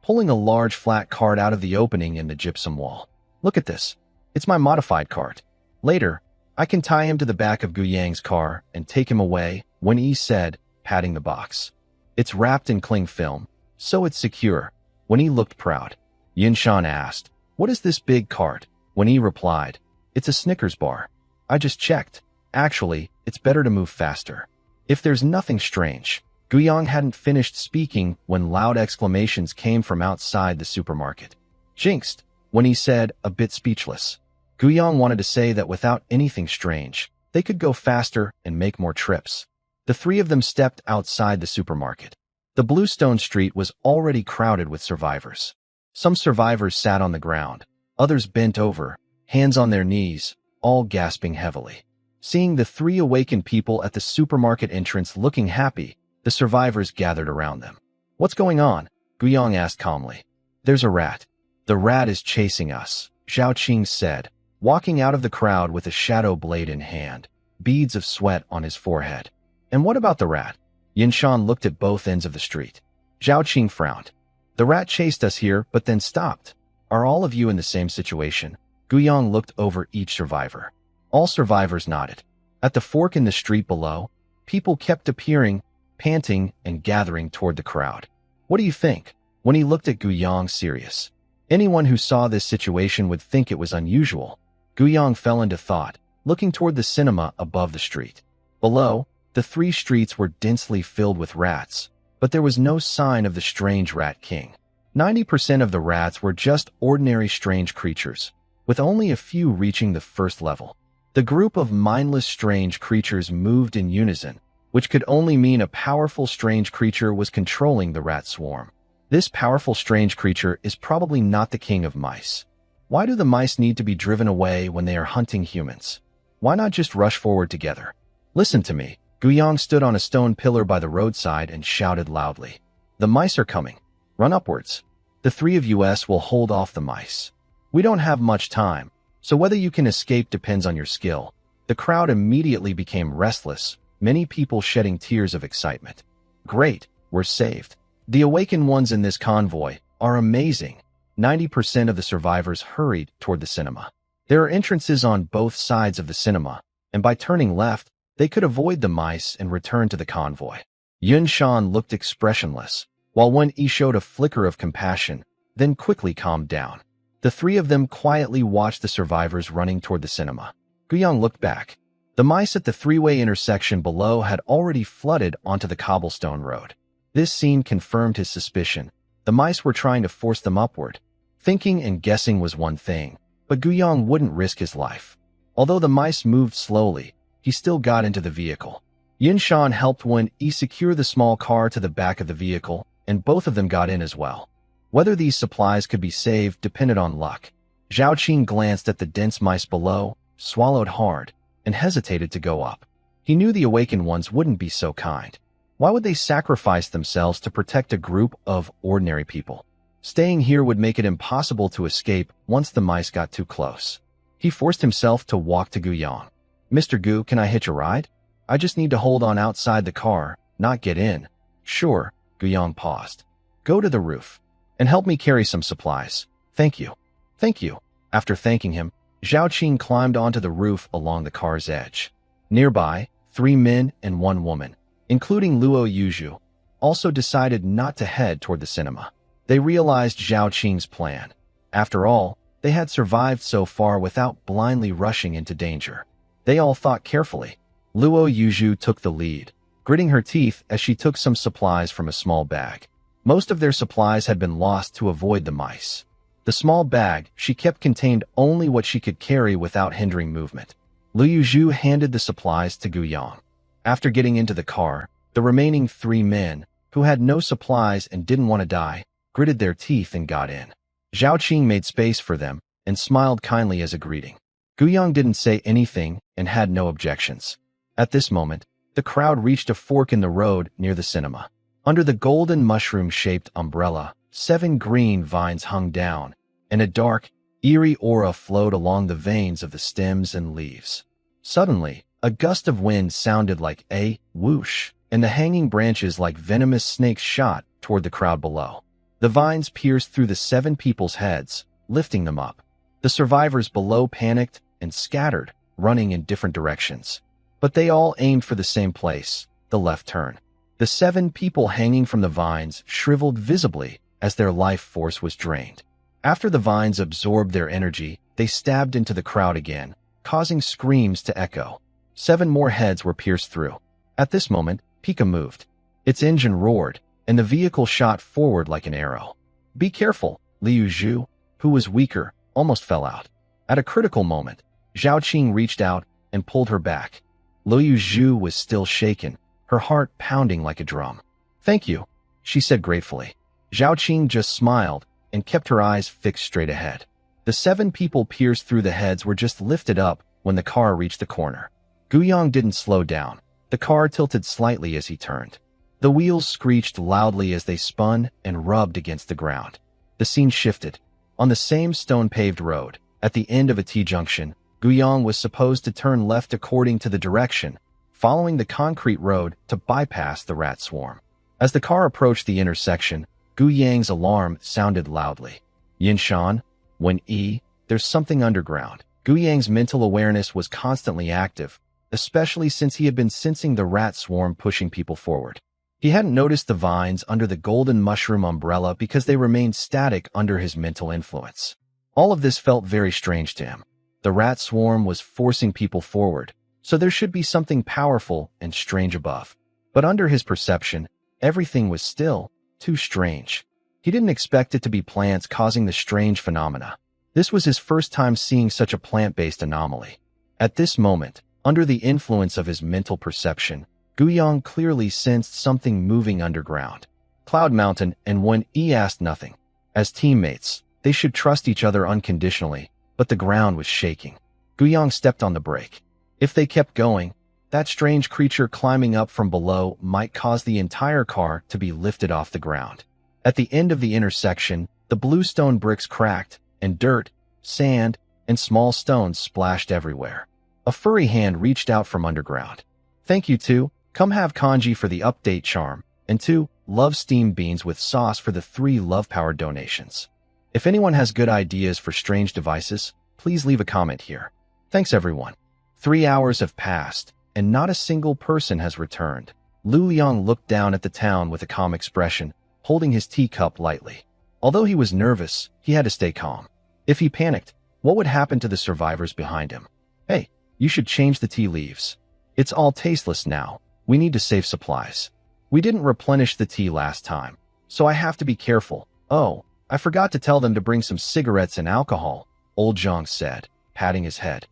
Speaker 1: pulling a large flat cart out of the opening in the gypsum wall. "Look at this. It's my modified cart. Later, I can tie him to the back of Gu Yang's car and take him away," Wen said, patting the box. "It's wrapped in cling film, so it's secure." Wen looked proud. Yun Shan asked, "What is this big cart?" Wen replied, "It's a Snickers bar. I just checked. Actually, it's better to move faster." If there's nothing strange, Gu Yang hadn't finished speaking when loud exclamations came from outside the supermarket. "Jinxed," Wen said, a bit speechless. Gu Yang wanted to say that without anything strange, they could go faster and make more trips. The three of them stepped outside the supermarket. The bluestone street was already crowded with survivors. Some survivors sat on the ground, others bent over, hands on their knees, all gasping heavily. Seeing the three awakened people at the supermarket entrance looking happy, the survivors gathered around them. "What's going on?" Gu Yang asked calmly. "There's a rat. The rat is chasing us," Zhao Qing said, walking out of the crowd with a shadow blade in hand, beads of sweat on his forehead. "And what about the rat?" Yun Shan looked at both ends of the street. Zhao Qing frowned. "The rat chased us here, but then stopped. Are all of you in the same situation?" Gu Yang looked over each survivor. All survivors nodded. At the fork in the street below, people kept appearing, panting and gathering toward the crowd. "What do you think?" When he looked at Gu Yang, serious. Anyone who saw this situation would think it was unusual. Gu Yang fell into thought, looking toward the cinema above the street. Below, the three streets were densely filled with rats, but there was no sign of the strange rat king. 90% of the rats were just ordinary strange creatures, with only a few reaching the first level. The group of mindless strange creatures moved in unison, which could only mean a powerful strange creature was controlling the rat swarm. This powerful strange creature is probably not the king of mice. Why do the mice need to be driven away when they are hunting humans? Why not just rush forward together? Listen to me. Guyang stood on a stone pillar by the roadside and shouted loudly. The mice are coming. Run upwards. The three of us will hold off the mice. We don't have much time, so whether you can escape depends on your skill. The crowd immediately became restless, many people shedding tears of excitement. Great, we're saved. The awakened ones in this convoy are amazing. 90% of the survivors hurried toward the cinema. There are entrances on both sides of the cinema, and by turning left, they could avoid the mice and return to the convoy. Yun Shan looked expressionless, while Wen Yi showed a flicker of compassion, then quickly calmed down. The three of them quietly watched the survivors running toward the cinema. Guyang looked back. The mice at the three-way intersection below had already flooded onto the cobblestone road. This scene confirmed his suspicion. The mice were trying to force them upward. Thinking and guessing was one thing, but Guyang wouldn't risk his life. Although the mice moved slowly, he still got into the vehicle. Yin Shan helped Wen Yi secure the small car to the back of the vehicle, and both of them got in as well. Whether these supplies could be saved depended on luck. Zhao Qing glanced at the dense mice below, swallowed hard, and hesitated to go up. He knew the awakened ones wouldn't be so kind. Why would they sacrifice themselves to protect a group of ordinary people? Staying here would make it impossible to escape once the mice got too close. He forced himself to walk to Guyang. Mr. Gu, can I hitch a ride? I just need to hold on outside the car, not get in. Sure, Guyang paused. Go to the roof and help me carry some supplies. Thank you. Thank you. After thanking him, Zhao Qing climbed onto the roof along the car's edge. Nearby, 3 men and 1 woman, including Luo Yuzhu, also decided not to head toward the cinema. They realized Zhao Qing's plan. After all, they had survived so far without blindly rushing into danger. They all thought carefully. Luo Yuzhu took the lead, gritting her teeth as she took some supplies from a small bag. Most of their supplies had been lost to avoid the mice. The small bag she kept contained only what she could carry without hindering movement. Lu Yuzhu handed the supplies to Guyang. After getting into the car, the remaining 3 men, who had no supplies and didn't want to die, gritted their teeth and got in. Zhao Qing made space for them and smiled kindly as a greeting. Guyang didn't say anything and had no objections. At this moment, the crowd reached a fork in the road near the cinema. Under the golden mushroom-shaped umbrella, 7 green vines hung down, and a dark, eerie aura flowed along the veins of the stems and leaves. Suddenly, a gust of wind sounded like a whoosh, and the hanging branches like venomous snakes shot toward the crowd below. The vines pierced through the 7 people's heads, lifting them up. The survivors below panicked and scattered, running in different directions. But they all aimed for the same place, the left turn. The 7 people hanging from the vines shriveled visibly as their life force was drained. After the vines absorbed their energy, they stabbed into the crowd again, causing screams to echo. 7 more heads were pierced through. At this moment, Pika moved. Its engine roared, and the vehicle shot forward like an arrow. Be careful, Liu Zhu, who was weaker, almost fell out. At a critical moment, Zhao Qing reached out and pulled her back. Liu Zhu was still shaken, her heart pounding like a drum. Thank you, she said gratefully. Zhao Qing just smiled and kept her eyes fixed straight ahead. The 7 people pierced through the heads were just lifted up when the car reached the corner. Guyang didn't slow down. The car tilted slightly as he turned. The wheels screeched loudly as they spun and rubbed against the ground. The scene shifted. On the same stone-paved road, at the end of a T-junction, Guyang was supposed to turn left according to the direction, following the concrete road to bypass the rat swarm. As the car approached the intersection, Guyang's alarm sounded loudly. Yin Shan, Wen Yi, there's something underground. Guyang's mental awareness was constantly active, especially since he had been sensing the rat swarm pushing people forward. He hadn't noticed the vines under the golden mushroom umbrella because they remained static under his mental influence. All of this felt very strange to him. The rat swarm was forcing people forward, so there should be something powerful and strange above. But under his perception, everything was still too strange. He didn't expect it to be plants causing the strange phenomena. This was his first time seeing such a plant-based anomaly. At this moment, under the influence of his mental perception, Guyang clearly sensed something moving underground. Cloud Mountain and Wen Yi asked nothing. As teammates, they should trust each other unconditionally, but the ground was shaking. Guyang stepped on the brake. If they kept going, that strange creature climbing up from below might cause the entire car to be lifted off the ground. At the end of the intersection, the bluestone bricks cracked, and dirt, sand, and small stones splashed everywhere. A furry hand reached out from underground. "Thank you, 2. Come have kanji for the update charm, and 2. Love steamed beans with sauce for the 3 love power donations. If anyone has good ideas for strange devices, please leave a comment here. Thanks everyone." 3 hours have passed, and not a single person has returned. Lu Liang looked down at the town with a calm expression, holding his teacup lightly. Although he was nervous, he had to stay calm. If he panicked, what would happen to the survivors behind him? "Hey, you should change the tea leaves. It's all tasteless now. We need to save supplies. We didn't replenish the tea last time, so I have to be careful. Oh, I forgot to tell them to bring some cigarettes and alcohol," Old Zhang said, patting his head.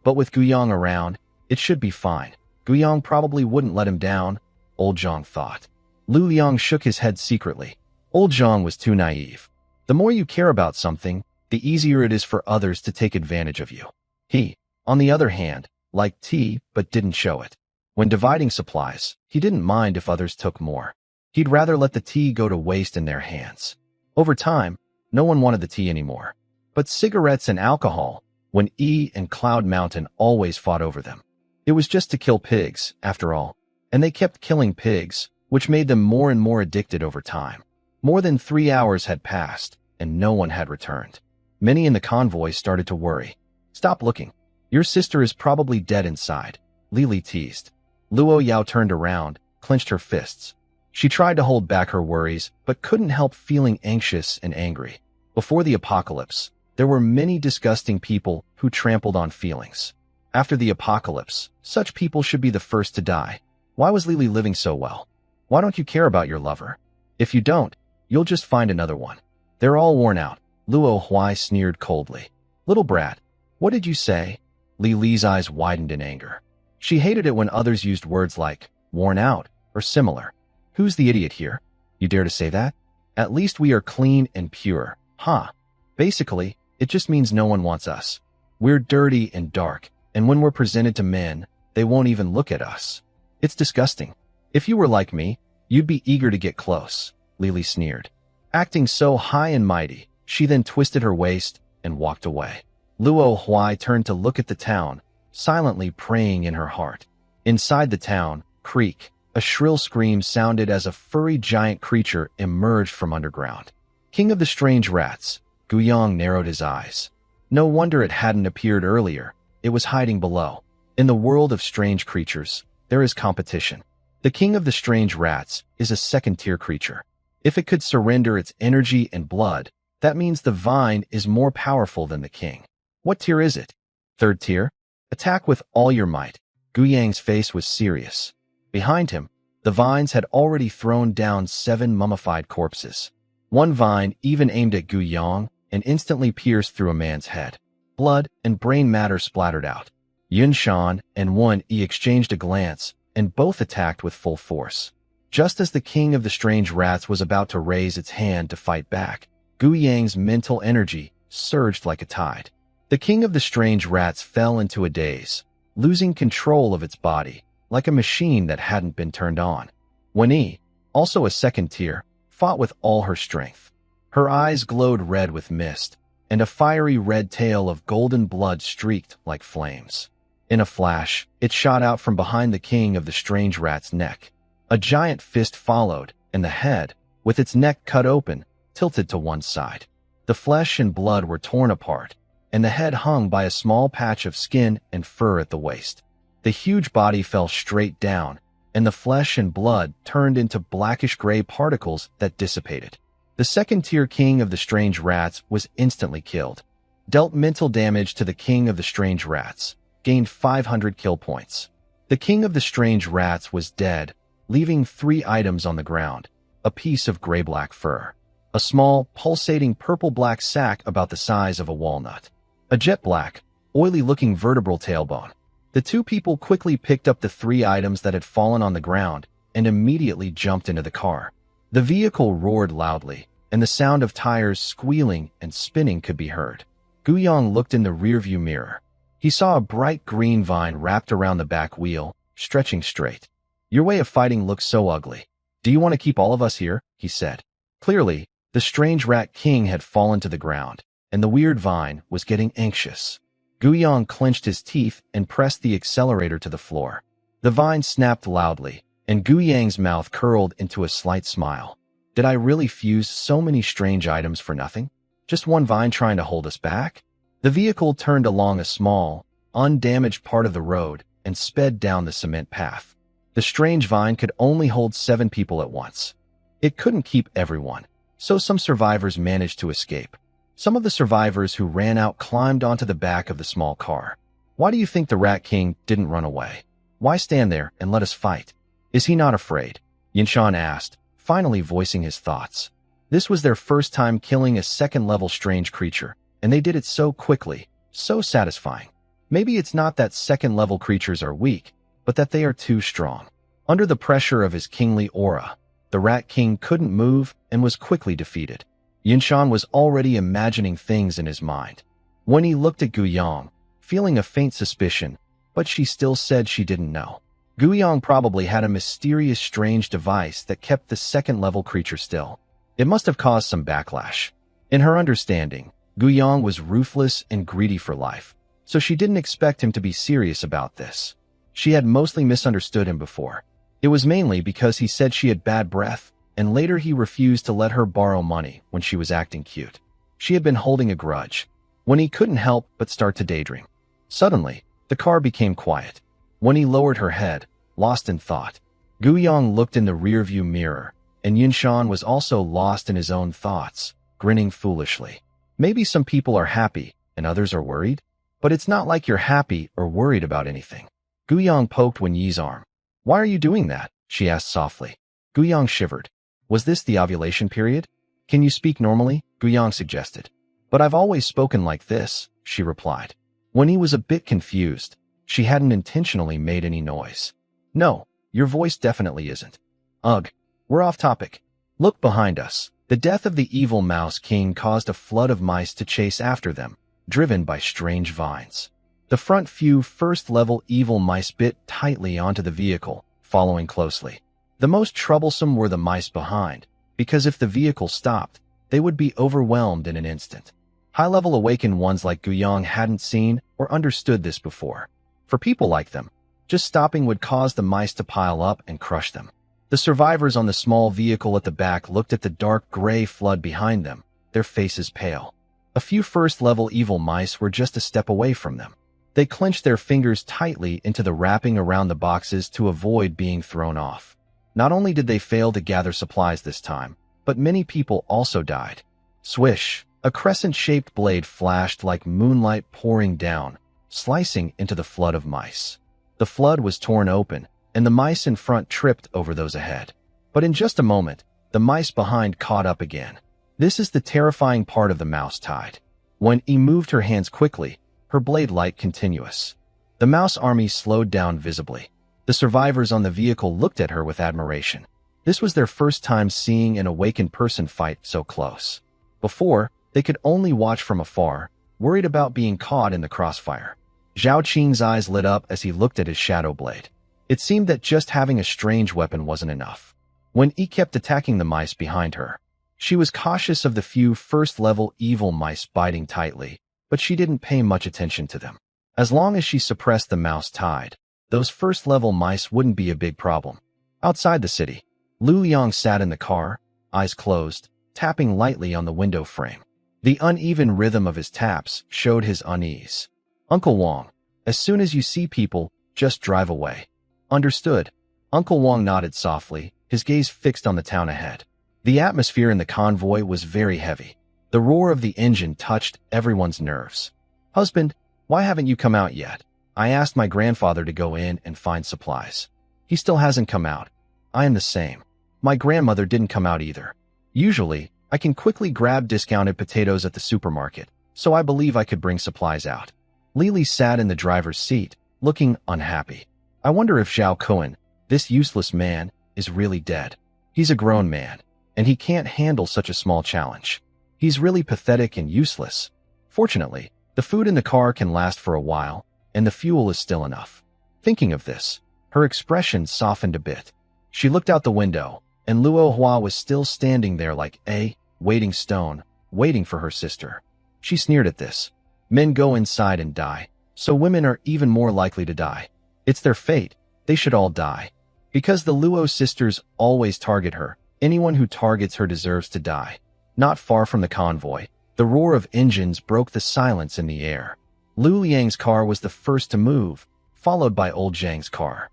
Speaker 1: But with Guyang around, it should be fine. Guyang probably wouldn't let him down, Old Zhang thought. Lu Liang shook his head secretly. Old Zhang was too naive. The more you care about something, the easier it is for others to take advantage of you. He, on the other hand, liked tea but didn't show it. When dividing supplies, he didn't mind if others took more. He'd rather let the tea go to waste in their hands. Over time, no one wanted the tea anymore. But cigarettes and alcohol, Wen Yi and Cloud Mountain always fought over them. It was just to kill pigs, after all, and they kept killing pigs, which made them more and more addicted over time. More than 3 hours had passed, and no one had returned. Many in the convoy started to worry. "Stop looking. Your sister is probably dead inside," Lily teased. Luo Yao turned around, clenched her fists. She tried to hold back her worries, but couldn't help feeling anxious and angry. Before the apocalypse, there were many disgusting people who trampled on feelings. After the apocalypse, such people should be the first to die. Why was Lily living so well? Why don't you care about your lover? If you don't, you'll just find another one. They're all worn out, Luo Huai sneered coldly. "Little brat, what did you say?" Li Li's eyes widened in anger. She hated it when others used words like worn out or similar. Who's the idiot here? You dare to say that? At least we are clean and pure, huh? Basically, it just means no one wants us. We're dirty and dark, and when we're presented to men, they won't even look at us. It's disgusting. If you were like me, you'd be eager to get close, Lily sneered. Acting so high and mighty, she then twisted her waist and walked away. Luo Huai turned to look at the town, silently praying in her heart. Inside the town, creak, a shrill scream sounded as a furry giant creature emerged from underground. King of the Strange Rats, Guyang narrowed his eyes. No wonder it hadn't appeared earlier. It was hiding below. In the world of strange creatures, there is competition. The King of the Strange Rats is a second-tier creature. If it could surrender its energy and blood, that means the vine is more powerful than the king. What tier is it? 3rd tier? Attack with all your might. Guyang's face was serious. Behind him, the vines had already thrown down 7 mummified corpses. One vine even aimed at Guyang and instantly pierced through a man's head. Blood and brain matter splattered out. Yun Shan and Wen Yi exchanged a glance, and both attacked with full force. Just as the King of the Strange Rats was about to raise its hand to fight back, Guyang's mental energy surged like a tide. The King of the Strange Rats fell into a daze, losing control of its body, like a machine that hadn't been turned on. Wen Yi, also a second tier, fought with all her strength. Her eyes glowed red with mist, and a fiery red tail of golden blood streaked like flames. In a flash, it shot out from behind the King of the Strange Rat's neck. A giant fist followed, and the head, with its neck cut open, tilted to one side. The flesh and blood were torn apart, and the head hung by a small patch of skin and fur at the waist. The huge body fell straight down, and the flesh and blood turned into blackish-gray particles that dissipated. The second-tier King of the Strange Rats was instantly killed. Dealt mental damage to the King of the Strange Rats, gained 500 kill points. The King of the Strange Rats was dead, leaving 3 items on the ground: a piece of gray-black fur, a small, pulsating purple-black sack about the size of a walnut, a jet-black, oily-looking vertebral tailbone. The two people quickly picked up the 3 items that had fallen on the ground and immediately jumped into the car. The vehicle roared loudly, and the sound of tires squealing and spinning could be heard. Guyang looked in the rearview mirror. He saw a bright green vine wrapped around the back wheel, stretching straight. "Your way of fighting looks so ugly. Do you want to keep all of us here?" he said. Clearly, the strange rat king had fallen to the ground, and the weird vine was getting anxious. Guyang clenched his teeth and pressed the accelerator to the floor. The vine snapped loudly, and Guyang's mouth curled into a slight smile. Did I really fuse so many strange items for nothing? Just one vine trying to hold us back? The vehicle turned along a small, undamaged part of the road and sped down the cement path. The strange vine could only hold 7 people at once. It couldn't keep everyone, so some survivors managed to escape. Some of the survivors who ran out climbed onto the back of the small car. "Why do you think the Rat King didn't run away? Why stand there and let us fight? Is he not afraid?" Yinshan asked, finally voicing his thoughts. This was their first time killing a second-level strange creature, and they did it so quickly, so satisfying. Maybe it's not that second-level creatures are weak, but that they are too strong. Under the pressure of his kingly aura, the Rat King couldn't move and was quickly defeated. Yinshan was already imagining things in his mind. When he looked at Guyang, feeling a faint suspicion, but she still said she didn't know. Guyang probably had a mysterious strange device that kept the second-level creature still. It must have caused some backlash. In her understanding, Guyang was ruthless and greedy for life, so she didn't expect him to be serious about this. She had mostly misunderstood him before. It was mainly because he said she had bad breath, and later he refused to let her borrow money when she was acting cute. She had been holding a grudge, when he couldn't help but start to daydream. Suddenly, the car became quiet. When he lowered her head, lost in thought, Guyang looked in the rearview mirror, and Yinshan was also lost in his own thoughts, grinning foolishly. Maybe some people are happy and others are worried, but it's not like you're happy or worried about anything. Guyang poked Wen Yi's arm. "Why are you doing that?" she asked softly. Guyang shivered. "Was this the ovulation period? Can you speak normally?" Guyang suggested. "But I've always spoken like this," she replied. When he was a bit confused, she hadn't intentionally made any noise. "No, your voice definitely isn't." "Ugh, we're off topic. Look behind us." The death of the evil Mouse King caused a flood of mice to chase after them, driven by strange vines. The front few first-level evil mice bit tightly onto the vehicle, following closely. The most troublesome were the mice behind, because if the vehicle stopped, they would be overwhelmed in an instant. High-level awakened ones like Guyang hadn't seen or understood this before. For people like them, just stopping would cause the mice to pile up and crush them. The survivors on the small vehicle at the back looked at the dark gray flood behind them, their faces pale. A few first-level evil mice were just a step away from them. They clenched their fingers tightly into the wrapping around the boxes to avoid being thrown off. Not only did they fail to gather supplies this time, but many people also died. Swish! A crescent-shaped blade flashed like moonlight pouring down, slicing into the flood of mice. The flood was torn open, and the mice in front tripped over those ahead. But in just a moment, the mice behind caught up again. This is the terrifying part of the mouse tide. When he moved her hands quickly, her blade light continuous. The mouse army slowed down visibly. The survivors on the vehicle looked at her with admiration. This was their first time seeing an awakened person fight so close. Before, they could only watch from afar, worried about being caught in the crossfire. Zhao Qing's eyes lit up as he looked at his shadow blade. It seemed that just having a strange weapon wasn't enough. When he kept attacking the mice behind her, she was cautious of the few first-level evil mice biting tightly, but she didn't pay much attention to them. As long as she suppressed the mouse tide, those first-level mice wouldn't be a big problem. Outside the city, Lu Yang sat in the car, eyes closed, tapping lightly on the window frame. The uneven rhythm of his taps showed his unease. "Uncle Wang, as soon as you see people, just drive away." "Understood." Uncle Wang nodded softly, his gaze fixed on the town ahead. The atmosphere in the convoy was very heavy. The roar of the engine touched everyone's nerves. "Husband, why haven't you come out yet? I asked my grandfather to go in and find supplies. He still hasn't come out. I am the same. My grandmother didn't come out either. Usually, I can quickly grab discounted potatoes at the supermarket, so I believe I could bring supplies out." Lily sat in the driver's seat, looking unhappy. I wonder if Zhao Kun, this useless man, is really dead. He's a grown man, and he can't handle such a small challenge. He's really pathetic and useless. Fortunately, the food in the car can last for a while, and the fuel is still enough. Thinking of this, her expression softened a bit. She looked out the window, and Luo Hua was still standing there like a waiting stone, waiting for her sister. She sneered at this. Men go inside and die, so women are even more likely to die. It's their fate. They should all die. Because the Luo sisters always target her, anyone who targets her deserves to die. Not far from the convoy, the roar of engines broke the silence in the air. Lu Liang's car was the first to move, followed by old Zhang's car.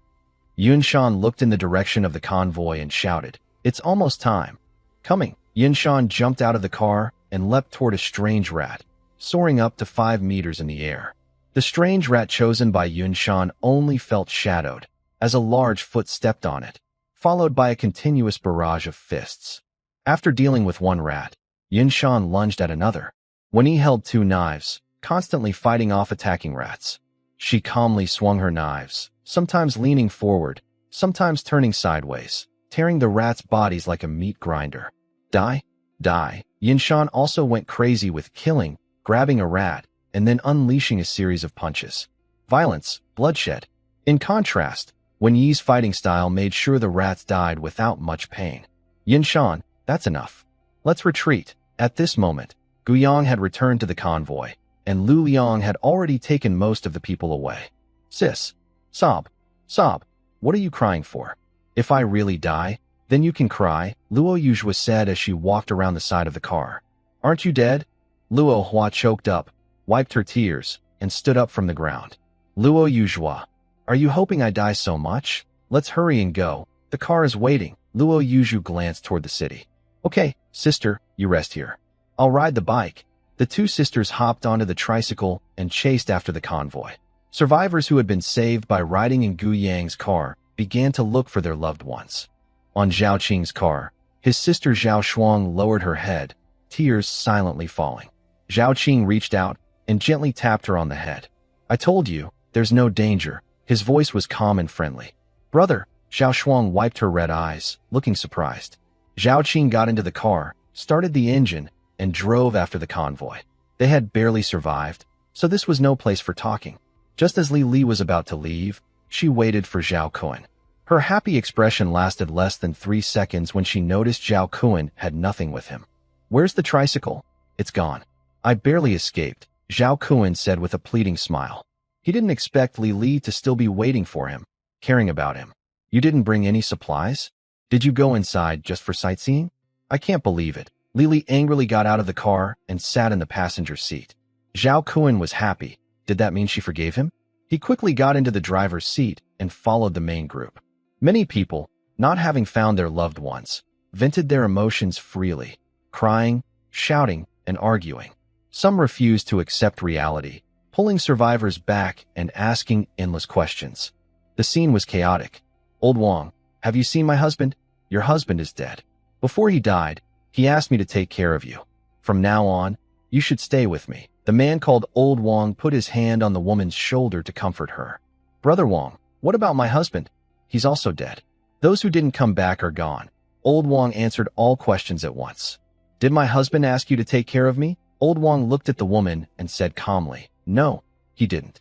Speaker 1: Yunshan looked in the direction of the convoy and shouted, "It's almost time." Coming, Yunshan jumped out of the car and leapt toward a strange rat, soaring up to 5 meters in the air. The strange rat chosen by Yunshan only felt shadowed, as a large foot stepped on it, followed by a continuous barrage of fists. After dealing with one rat, Yunshan lunged at another. When he held 2 knives, constantly fighting off attacking rats, she calmly swung her knives, sometimes leaning forward, sometimes turning sideways, tearing the rats' bodies like a meat grinder. Die, die. Yunshan also went crazy with killing, grabbing a rat, and then unleashing a series of punches. Violence, bloodshed. In contrast, Wen Yi's fighting style made sure the rats died without much pain. Yunshan, that's enough. Let's retreat. At this moment, Guyang had returned to the convoy, and Lu Liang had already taken most of the people away. Sis, sob, what are you crying for? If I really die, then you can cry, Luo Yuzhua said as she walked around the side of the car. Aren't you dead? Luo Hua choked up, wiped her tears, and stood up from the ground. Luo Yuzhua, are you hoping I die so much? Let's hurry and go. The car is waiting. Luo Yuzhu glanced toward the city. Okay, sister, you rest here. I'll ride the bike. The 2 sisters hopped onto the tricycle and chased after the convoy. Survivors who had been saved by riding in Gu Yang's car began to look for their loved ones. On Zhao Qing's car, his sister Zhao Shuang lowered her head, tears silently falling. Zhao Qing reached out and gently tapped her on the head. I told you, there's no danger. His voice was calm and friendly. Brother, Zhao Shuang wiped her red eyes, looking surprised. Zhao Qing got into the car, started the engine, and drove after the convoy. They had barely survived, so this was no place for talking. Just as Li was about to leave, she waited for Zhao Kun. Her happy expression lasted less than 3 seconds when she noticed Zhao Kun had nothing with him. Where's the tricycle? It's gone. I barely escaped, Zhao Kun said with a pleading smile. He didn't expect Li to still be waiting for him, caring about him. You didn't bring any supplies? Did you go inside just for sightseeing? I can't believe it. Li angrily got out of the car and sat in the passenger seat. Zhao Kun was happy. Did that mean she forgave him? He quickly got into the driver's seat and followed the main group. Many people, not having found their loved ones, vented their emotions freely, crying, shouting, and arguing. Some refused to accept reality, pulling survivors back and asking endless questions. The scene was chaotic. Old Wang, have you seen my husband? Your husband is dead. Before he died, he asked me to take care of you. From now on, you should stay with me. The man called Old Wang put his hand on the woman's shoulder to comfort her. Brother Wang, what about my husband? He's also dead. Those who didn't come back are gone. Old Wang answered all questions at once. Did my husband ask you to take care of me? Old Wang looked at the woman and said calmly, No, he didn't.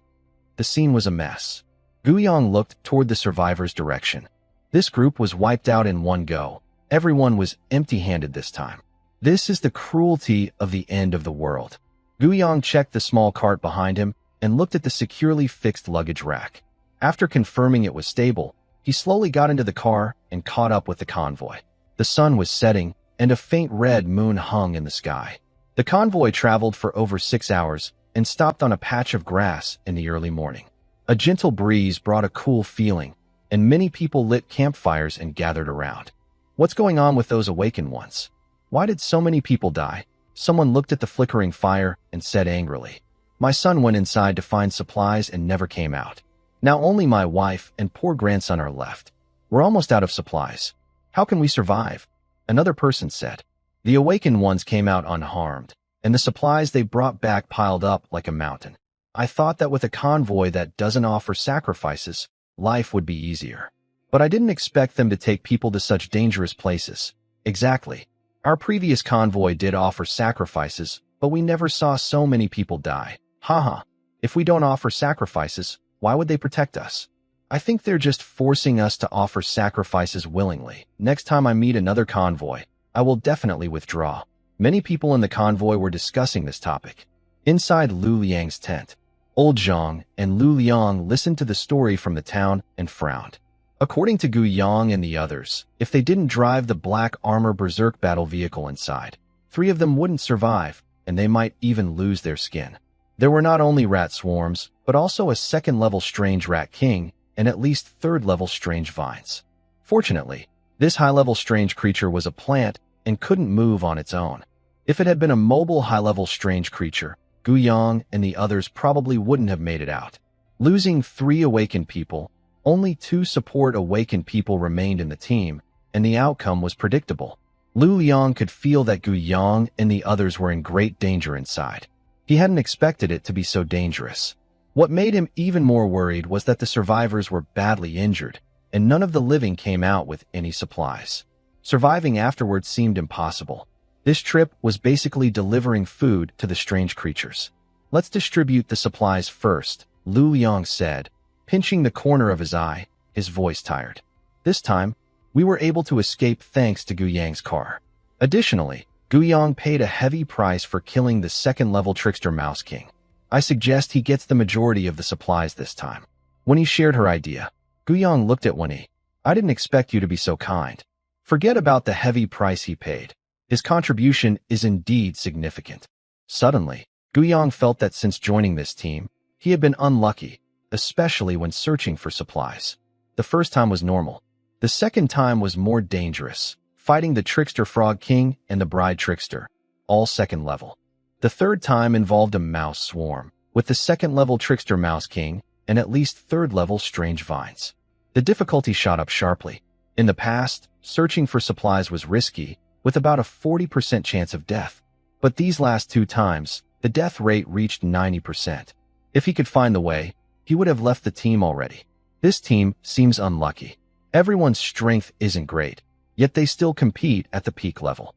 Speaker 1: The scene was a mess. Guyang looked toward the survivors' direction. This group was wiped out in one go. Everyone was empty-handed this time. This is the cruelty of the end of the world. Guyang checked the small cart behind him and looked at the securely fixed luggage rack. After confirming it was stable, he slowly got into the car and caught up with the convoy. The sun was setting, and a faint red moon hung in the sky. The convoy traveled for over 6 hours and stopped on a patch of grass in the early morning. A gentle breeze brought a cool feeling, and many people lit campfires and gathered around. What's going on with those awakened ones? Why did so many people die? Someone looked at the flickering fire and said angrily, My son went inside to find supplies and never came out. Now only my wife and poor grandson are left. We're almost out of supplies. How can we survive? Another person said. The awakened ones came out unharmed, and the supplies they brought back piled up like a mountain. I thought that with a convoy that doesn't offer sacrifices, life would be easier. But I didn't expect them to take people to such dangerous places. Exactly. Our previous convoy did offer sacrifices, but we never saw so many people die. Haha. If we don't offer sacrifices, why would they protect us? I think they're just forcing us to offer sacrifices willingly. Next time I meet another convoy, I will definitely withdraw. Many people in the convoy were discussing this topic. Inside Lu Liang's tent, Old Zhang and Lu Liang listened to the story from the town and frowned. According to Gu Yang and the others, if they didn't drive the black armor berserk battle vehicle inside, 3 of them wouldn't survive, and they might even lose their skin. There were not only rat swarms, but also a second-level strange rat king and at least third-level strange vines. Fortunately, this high-level strange creature was a plant and couldn't move on its own. If it had been a mobile high-level strange creature, Gu Yang and the others probably wouldn't have made it out. Losing 3 awakened people, only 2 support awakened people remained in the team, and the outcome was predictable. Lu Liang could feel that Gu Yang and the others were in great danger inside. He hadn't expected it to be so dangerous. What made him even more worried was that the survivors were badly injured, and none of the living came out with any supplies. Surviving afterwards seemed impossible. This trip was basically delivering food to the strange creatures. Let's distribute the supplies first, Lu Liang said, pinching the corner of his eye, his voice tired. This time, we were able to escape thanks to Gu Yang's car. Additionally, Gu Yang paid a heavy price for killing the second-level trickster Mouse King. I suggest he gets the majority of the supplies this time. When he shared her idea, Gu Yang looked at Winnie. I didn't expect you to be so kind. Forget about the heavy price he paid. His contribution is indeed significant. Suddenly, Gu Yang felt that since joining this team, he had been unlucky, especially when searching for supplies. The first time was normal. The second time was more dangerous, fighting the Trickster Frog King and the Bride Trickster, all second level. The third time involved a mouse swarm, with the second-level Trickster Mouse King and at least third-level Strange Vines. The difficulty shot up sharply. In the past, searching for supplies was risky, with about a 40% chance of death. But these last 2 times, the death rate reached 90%. If he could find the way, he would have left the team already. This team seems unlucky. Everyone's strength isn't great, yet they still compete at the peak level.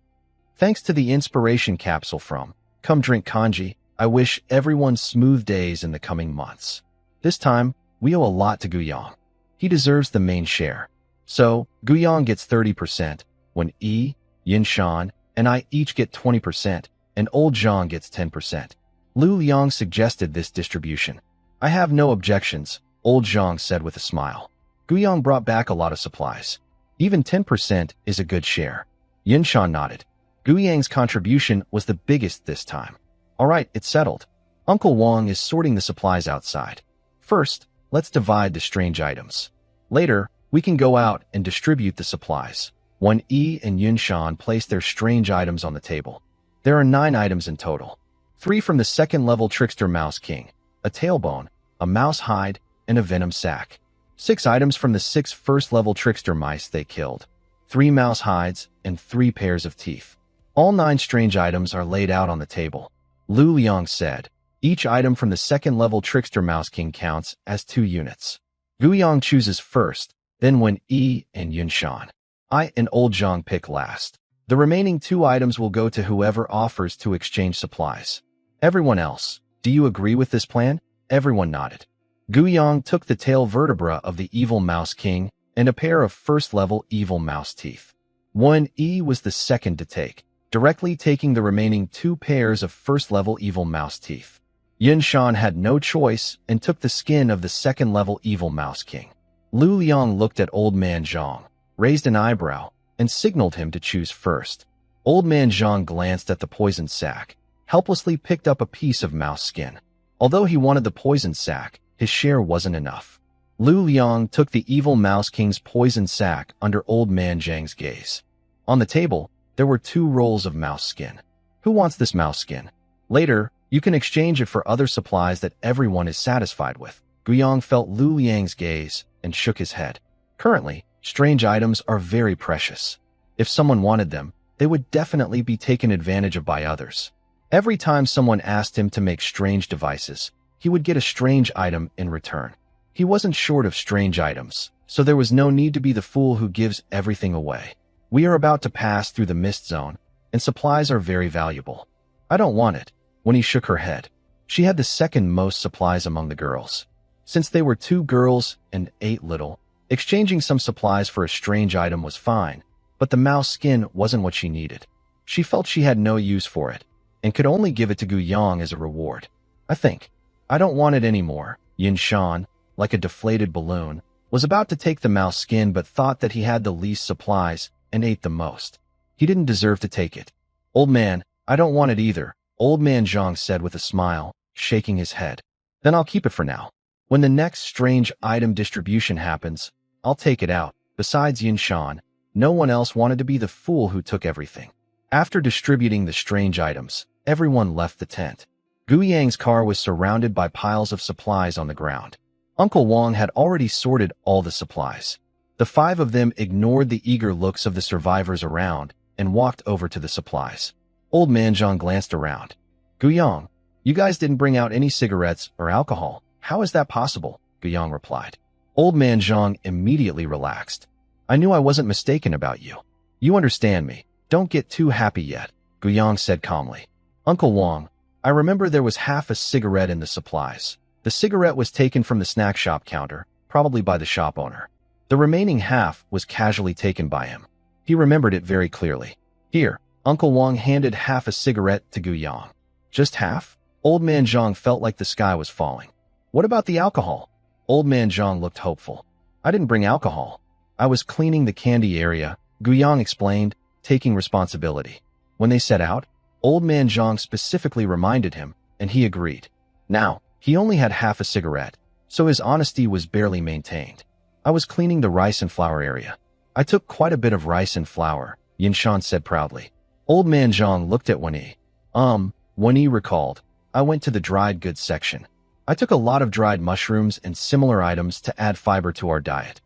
Speaker 1: Thanks to the inspiration capsule from Come Drink Kanji, I wish everyone smooth days in the coming months. This time, we owe a lot to Gu Yang. He deserves the main share. So, Gu Yang gets 30%, when Yin Shan, and I each get 20%, and Old Zhang gets 10%. Lu Liang suggested this distribution. I have no objections, Old Zhang said with a smile. Gu Yang brought back a lot of supplies. Even 10% is a good share. Yin Shan nodded. Gu Yang's contribution was the biggest this time. All right, it's settled. Uncle Wang is sorting the supplies outside. First, let's divide the strange items. Later, we can go out and distribute the supplies. When and Yin Shan place their strange items on the table. There are 9 items in total. 3 from the second-level Trickster Mouse King, a tailbone, a mouse hide, and a venom sac. 6 items from the 6 first-level Trickster Mice they killed. 3 mouse hides and 3 pairs of teeth. All 9 strange items are laid out on the table. Lu Liang said, each item from the second-level Trickster Mouse King counts as 2 units. Gu Yang chooses first, then when and Yin Shan. I and Old Zhang pick last. The remaining 2 items will go to whoever offers to exchange supplies. Everyone else, do you agree with this plan? Everyone nodded. Gu Yang took the tail vertebra of the evil Mouse King and a pair of first-level evil mouse teeth. One was the second to take, directly taking the remaining 2 pairs of first-level evil mouse teeth. Yin Shan had no choice and took the skin of the second-level evil Mouse King. Lu Liang looked at Old Man Zhang, raised an eyebrow, and signaled him to choose first. Old Man Zhang glanced at the poison sac, helplessly picked up a piece of mouse skin. Although he wanted the poison sac, his share wasn't enough. Lu Liang took the evil Mouse King's poison sac under Old Man Zhang's gaze. On the table, there were 2 rolls of mouse skin. Who wants this mouse skin? Later, you can exchange it for other supplies that everyone is satisfied with. Gu Yang felt Lu Liang's gaze and shook his head. Currently, strange items are very precious. If someone wanted them, they would definitely be taken advantage of by others. Every time someone asked him to make strange devices, he would get a strange item in return. He wasn't short of strange items, so there was no need to be the fool who gives everything away. We are about to pass through the mist zone, and supplies are very valuable. I don't want it. Wendy shook her head. She had the second most supplies among the girls. Since they were 2 girls and 8 little, exchanging some supplies for a strange item was fine, but the mouse skin wasn't what she needed. She felt she had no use for it, and could only give it to Gu Yang as a reward. I don't want it anymore. Yin Shan, like a deflated balloon, was about to take the mouse skin but thought that he had the least supplies and ate the most. He didn't deserve to take it. Old man, I don't want it either, Old man Zhang said with a smile, shaking his head. Then I'll keep it for now. When the next strange item distribution happens, I'll take it out. Besides Yin Shan, no one else wanted to be the fool who took everything. After distributing the strange items, everyone left the tent. Gu Yang's car was surrounded by piles of supplies on the ground. Uncle Wang had already sorted all the supplies. The 5 of them ignored the eager looks of the survivors around and walked over to the supplies. Old man Zhang glanced around. Gu Yang, you guys didn't bring out any cigarettes or alcohol. How is that possible? Gu Yang replied. Old man Zhang immediately relaxed. I knew I wasn't mistaken about you. You understand me. Don't get too happy yet, Gu Yang said calmly. Uncle Wang, I remember there was half a cigarette in the supplies. The cigarette was taken from the snack shop counter, probably by the shop owner. The remaining half was casually taken by him. He remembered it very clearly. Here, Uncle Wang handed half a cigarette to Gu Yang. Just half? Old man Zhang felt like the sky was falling. What about the alcohol? Old man Zhang looked hopeful. I didn't bring alcohol. I was cleaning the candy area, Gu Yang explained, taking responsibility. When they set out, Old man Zhang specifically reminded him, and he agreed. Now, he only had half a cigarette, so his honesty was barely maintained. I was cleaning the rice and flour area. I took quite a bit of rice and flour, Yin Shan said proudly. Old man Zhang looked at Wenyi. Wenyi recalled. I went to the dried goods section. I took a lot of dried mushrooms and similar items to add fiber to our diet.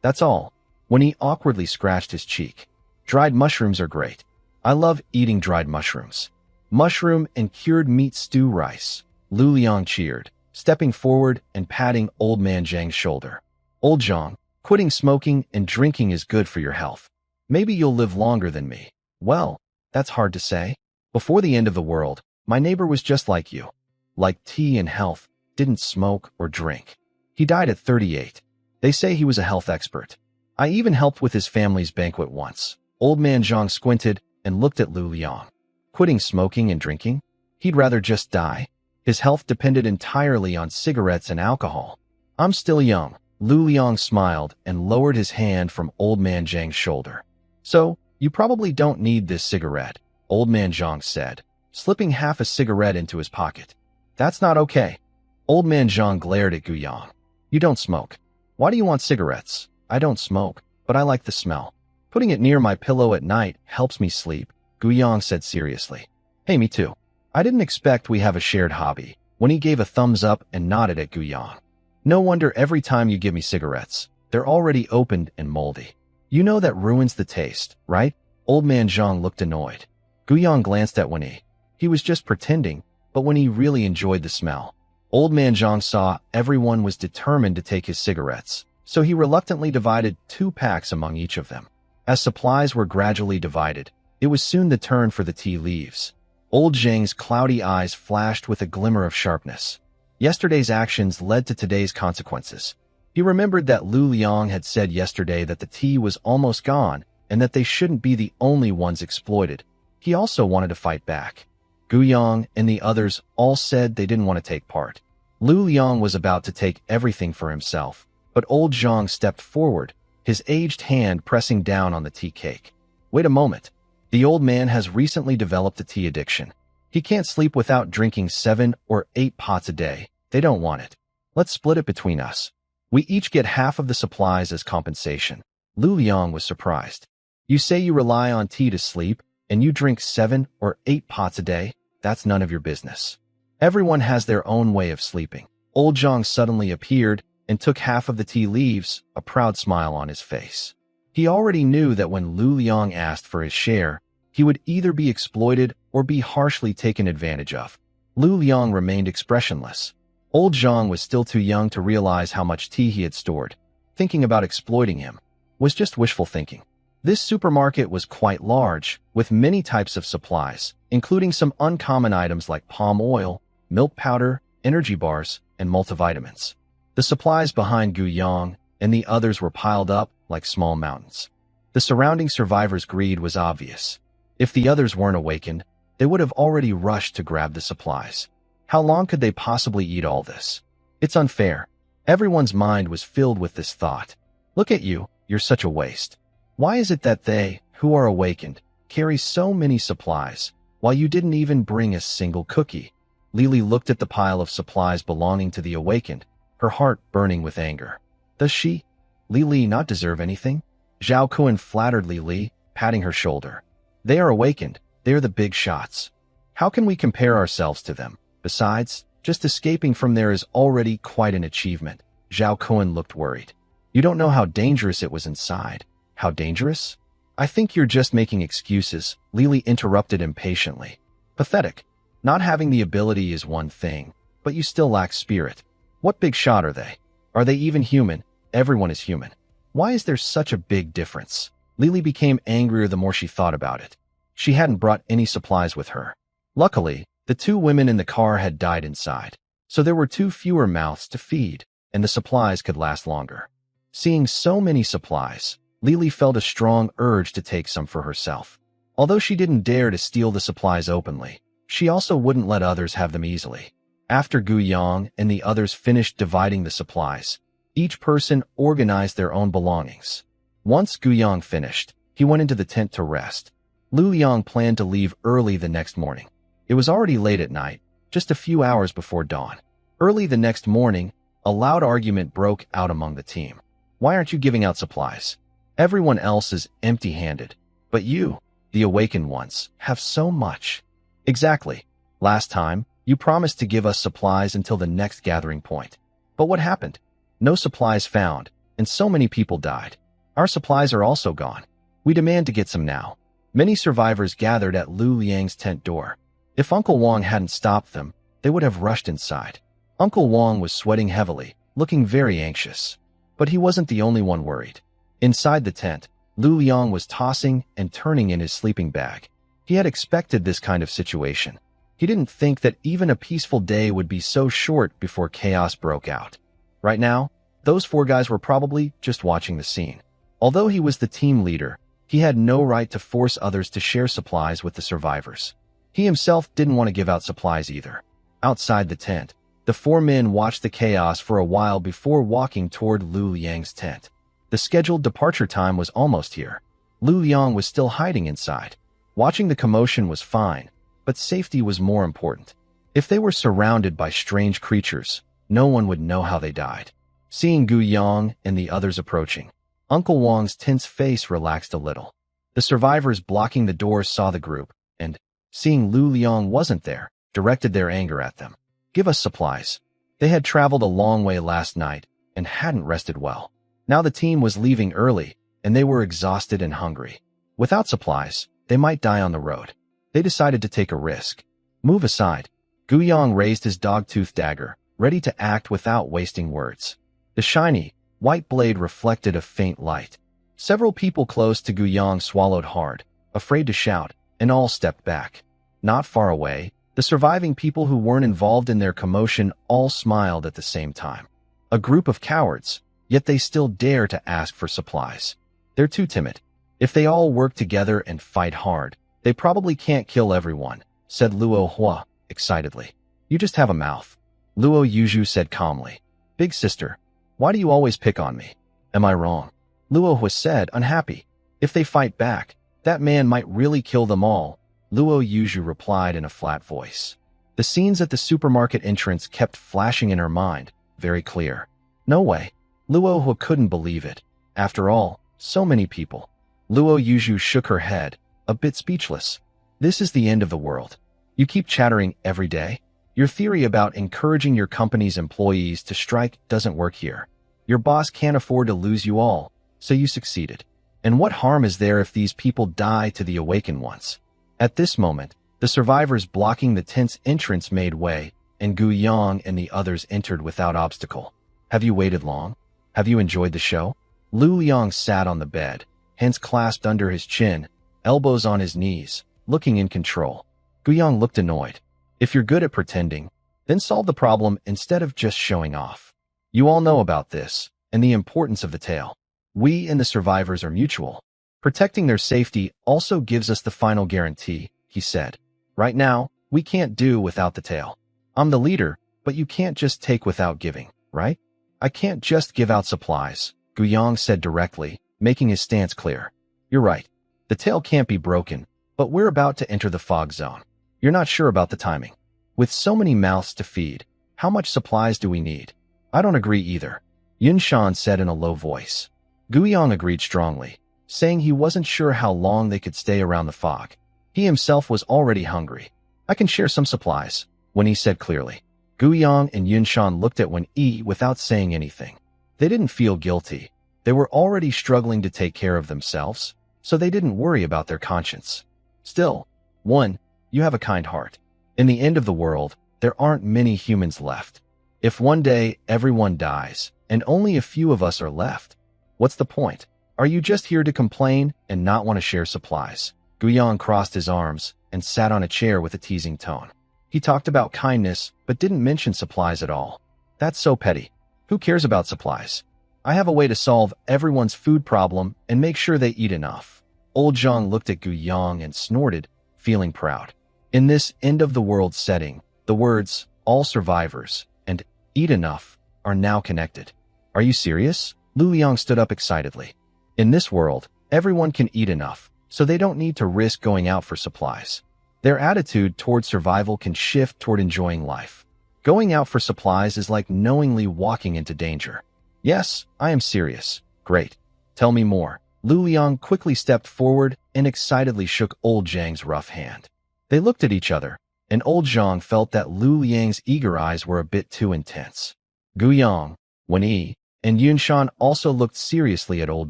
Speaker 1: That's all. Wenyi awkwardly scratched his cheek. Dried mushrooms are great. I love eating dried mushrooms. Mushroom and cured meat stew rice. Lu Liang cheered, stepping forward and patting Old man Zhang's shoulder. Old Zhang, quitting smoking and drinking is good for your health. Maybe you'll live longer than me. Well, that's hard to say. Before the end of the world, my neighbor was just like you. Like tea and health, didn't smoke or drink. He died at 38. They say he was a health expert. I even helped with his family's banquet once. Old man Zhang squinted and looked at Lu Liang. Quitting smoking and drinking? He'd rather just die. His health depended entirely on cigarettes and alcohol. I'm still young. Lu Liang smiled and lowered his hand from Old man Zhang's shoulder. So, you probably don't need this cigarette, Old man Zhang said, slipping half a cigarette into his pocket. That's not okay. Old man Zhang glared at Gu Yang. You don't smoke. Why do you want cigarettes? I don't smoke, but I like the smell. Putting it near my pillow at night helps me sleep, Gu Yang said seriously. Hey, me too. I didn't expect we have a shared hobby. When he gave a thumbs up and nodded at Gu Yang. No wonder every time you give me cigarettes, they're already opened and moldy. You know that ruins the taste, right? Old man Zhang looked annoyed. Gu Yang glanced at Wenyi. He was just pretending, but when he really enjoyed the smell. Old man Zhang saw everyone was determined to take his cigarettes, so he reluctantly divided 2 packs among each of them. As supplies were gradually divided, it was soon the turn for the tea leaves. Old Zhang's cloudy eyes flashed with a glimmer of sharpness. Yesterday's actions led to today's consequences. He remembered that Lu Liang had said yesterday that the tea was almost gone and that they shouldn't be the only ones exploited. He also wanted to fight back. Gu Yang and the others all said they didn't want to take part. Lu Liang was about to take everything for himself, but old Zhang stepped forward, his aged hand pressing down on the tea cake. Wait a moment. The old man has recently developed a tea addiction. He can't sleep without drinking 7 or 8 pots a day. They don't want it. Let's split it between us. We each get half of the supplies as compensation. Lu Liang was surprised. You say you rely on tea to sleep, and you drink 7 or 8 pots a day? That's none of your business. Everyone has their own way of sleeping. Old Zhang suddenly appeared and took half of the tea leaves, a proud smile on his face. He already knew that when Lu Liang asked for his share, he would either be exploited or be harshly taken advantage of. Lu Liang remained expressionless. Old Zhang was still too young to realize how much tea he had stored. Thinking about exploiting him was just wishful thinking. This supermarket was quite large, with many types of supplies, including some uncommon items like palm oil, milk powder, energy bars, and multivitamins. The supplies behind Gu Yang and the others were piled up like small mountains. The surrounding survivors' greed was obvious. If the others weren't awakened, they would have already rushed to grab the supplies. How long could they possibly eat all this? It's unfair. Everyone's mind was filled with this thought. Look at you, you're such a waste. Why is it that they, who are awakened, carry so many supplies, while you didn't even bring a single cookie? Lily looked at the pile of supplies belonging to the awakened, her heart burning with anger. Does she, Lily, not deserve anything? Zhao Kun flattered Lily, patting her shoulder. They are awakened, they are the big shots. How can we compare ourselves to them? Besides, just escaping from there is already quite an achievement. Zhao Kun looked worried. You don't know how dangerous it was inside. How dangerous? I think you're just making excuses, Lily interrupted impatiently. Pathetic. Not having the ability is one thing, but you still lack spirit. What big shot are they? Are they even human? Everyone is human. Why is there such a big difference? Lily became angrier the more she thought about it. She hadn't brought any supplies with her. Luckily, the two women in the car had died inside, so there were two fewer mouths to feed, and the supplies could last longer. Seeing so many supplies, Lily felt a strong urge to take some for herself. Although she didn't dare to steal the supplies openly, she also wouldn't let others have them easily. After Gu Yang and the others finished dividing the supplies, each person organized their own belongings. Once Gu Yang finished, he went into the tent to rest. Lu Liang planned to leave early the next morning. It was already late at night, just a few hours before dawn. Early the next morning, a loud argument broke out among the team. Why aren't you giving out supplies? Everyone else is empty-handed, but you, the awakened ones, have so much. Exactly. Last time, you promised to give us supplies until the next gathering point. But what happened? No supplies found, and so many people died. Our supplies are also gone. We demand to get some now. Many survivors gathered at Lu Liang's tent door. If Uncle Wang hadn't stopped them, they would have rushed inside. Uncle Wang was sweating heavily, looking very anxious. But he wasn't the only one worried. Inside the tent, Lu Liang was tossing and turning in his sleeping bag. He had expected this kind of situation. He didn't think that even a peaceful day would be so short before chaos broke out. Right now, those four guys were probably just watching the scene. Although he was the team leader, he had no right to force others to share supplies with the survivors. He himself didn't want to give out supplies either. Outside the tent, the four men watched the chaos for a while before walking toward Lu Liang's tent. The scheduled departure time was almost here. Lu Liang was still hiding inside. Watching the commotion was fine, but safety was more important. If they were surrounded by strange creatures, no one would know how they died. Seeing Gu Yang and the others approaching, Uncle Wang's tense face relaxed a little. The survivors blocking the doors saw the group, and, seeing Lu Liang wasn't there, directed their anger at them. Give us supplies. They had traveled a long way last night and hadn't rested well. Now the team was leaving early, and they were exhausted and hungry. Without supplies, they might die on the road. They decided to take a risk. Move aside. Gu Yang raised his dog-toothed dagger, ready to act without wasting words. The shiny, white blade reflected a faint light. Several people close to Gu Yang swallowed hard, afraid to shout, and all stepped back. Not far away, the surviving people who weren't involved in their commotion all smiled at the same time. A group of cowards, yet they still dare to ask for supplies. They're too timid. If they all work together and fight hard, they probably can't kill everyone, said Luo Hua, excitedly. You just have a mouth. Luo Yuzhu said calmly. Big sister, why do you always pick on me? Am I wrong? Luo Hua said, unhappy. If they fight back, that man might really kill them all, Luo Yuzhu replied in a flat voice. The scenes at the supermarket entrance kept flashing in her mind, very clear. No way. Luo Hua couldn't believe it. After all, so many people. Luo Yuzhu shook her head, a bit speechless. This is the end of the world. You keep chattering every day. Your theory about encouraging your company's employees to strike doesn't work here. Your boss can't afford to lose you all, so you succeeded. And what harm is there if these people die to the awakened ones? At this moment, The survivors blocking the tent's entrance made way, and Gu Yang and the others entered without obstacle. Have you waited long? Have you enjoyed the show? Lu Liang sat on the bed, hands clasped under his chin, elbows on his knees, looking in control. Gu Yang looked annoyed. If you're good at pretending, then solve the problem instead of just showing off. You all know about this, and the importance of the tale. We and the survivors are mutual. Protecting their safety also gives us the final guarantee, he said. Right now, we can't do without the tale. I'm the leader, but you can't just take without giving, right? I can't just give out supplies, Gu Yang said directly, making his stance clear. You're right. The tale can't be broken, but we're about to enter the fog zone. You're not sure about the timing. With so many mouths to feed, how much supplies do we need? I don't agree either, Yun Shan said in a low voice. Gu Yang agreed strongly, saying he wasn't sure how long they could stay around the fog. He himself was already hungry. I can share some supplies, Wen Yi said clearly. Gu Yang and Yun Shan looked at Wen Yi without saying anything. They didn't feel guilty. They were already struggling to take care of themselves, so they didn't worry about their conscience. Still, one, you have a kind heart. In the end of the world, there aren't many humans left. If one day everyone dies, and only a few of us are left, what's the point? Are you just here to complain and not want to share supplies? Gu Yang crossed his arms and sat on a chair with a teasing tone. He talked about kindness, but didn't mention supplies at all. That's so petty. Who cares about supplies? I have a way to solve everyone's food problem and make sure they eat enough. Old Zhang looked at Gu Yang and snorted, feeling proud. In this end-of-the-world setting, the words, all survivors, and eat enough, are now connected. Are you serious? Lu Liang stood up excitedly. In this world, everyone can eat enough, so they don't need to risk going out for supplies. Their attitude toward survival can shift toward enjoying life. Going out for supplies is like knowingly walking into danger. Yes, I am serious. Great. Tell me more. Lu Liang quickly stepped forward and excitedly shook Old Zhang's rough hand. They looked at each other, and Old Zhang felt that Lu Liang's eager eyes were a bit too intense. Gu Yang, Wen Yi, and Yun Shan also looked seriously at Old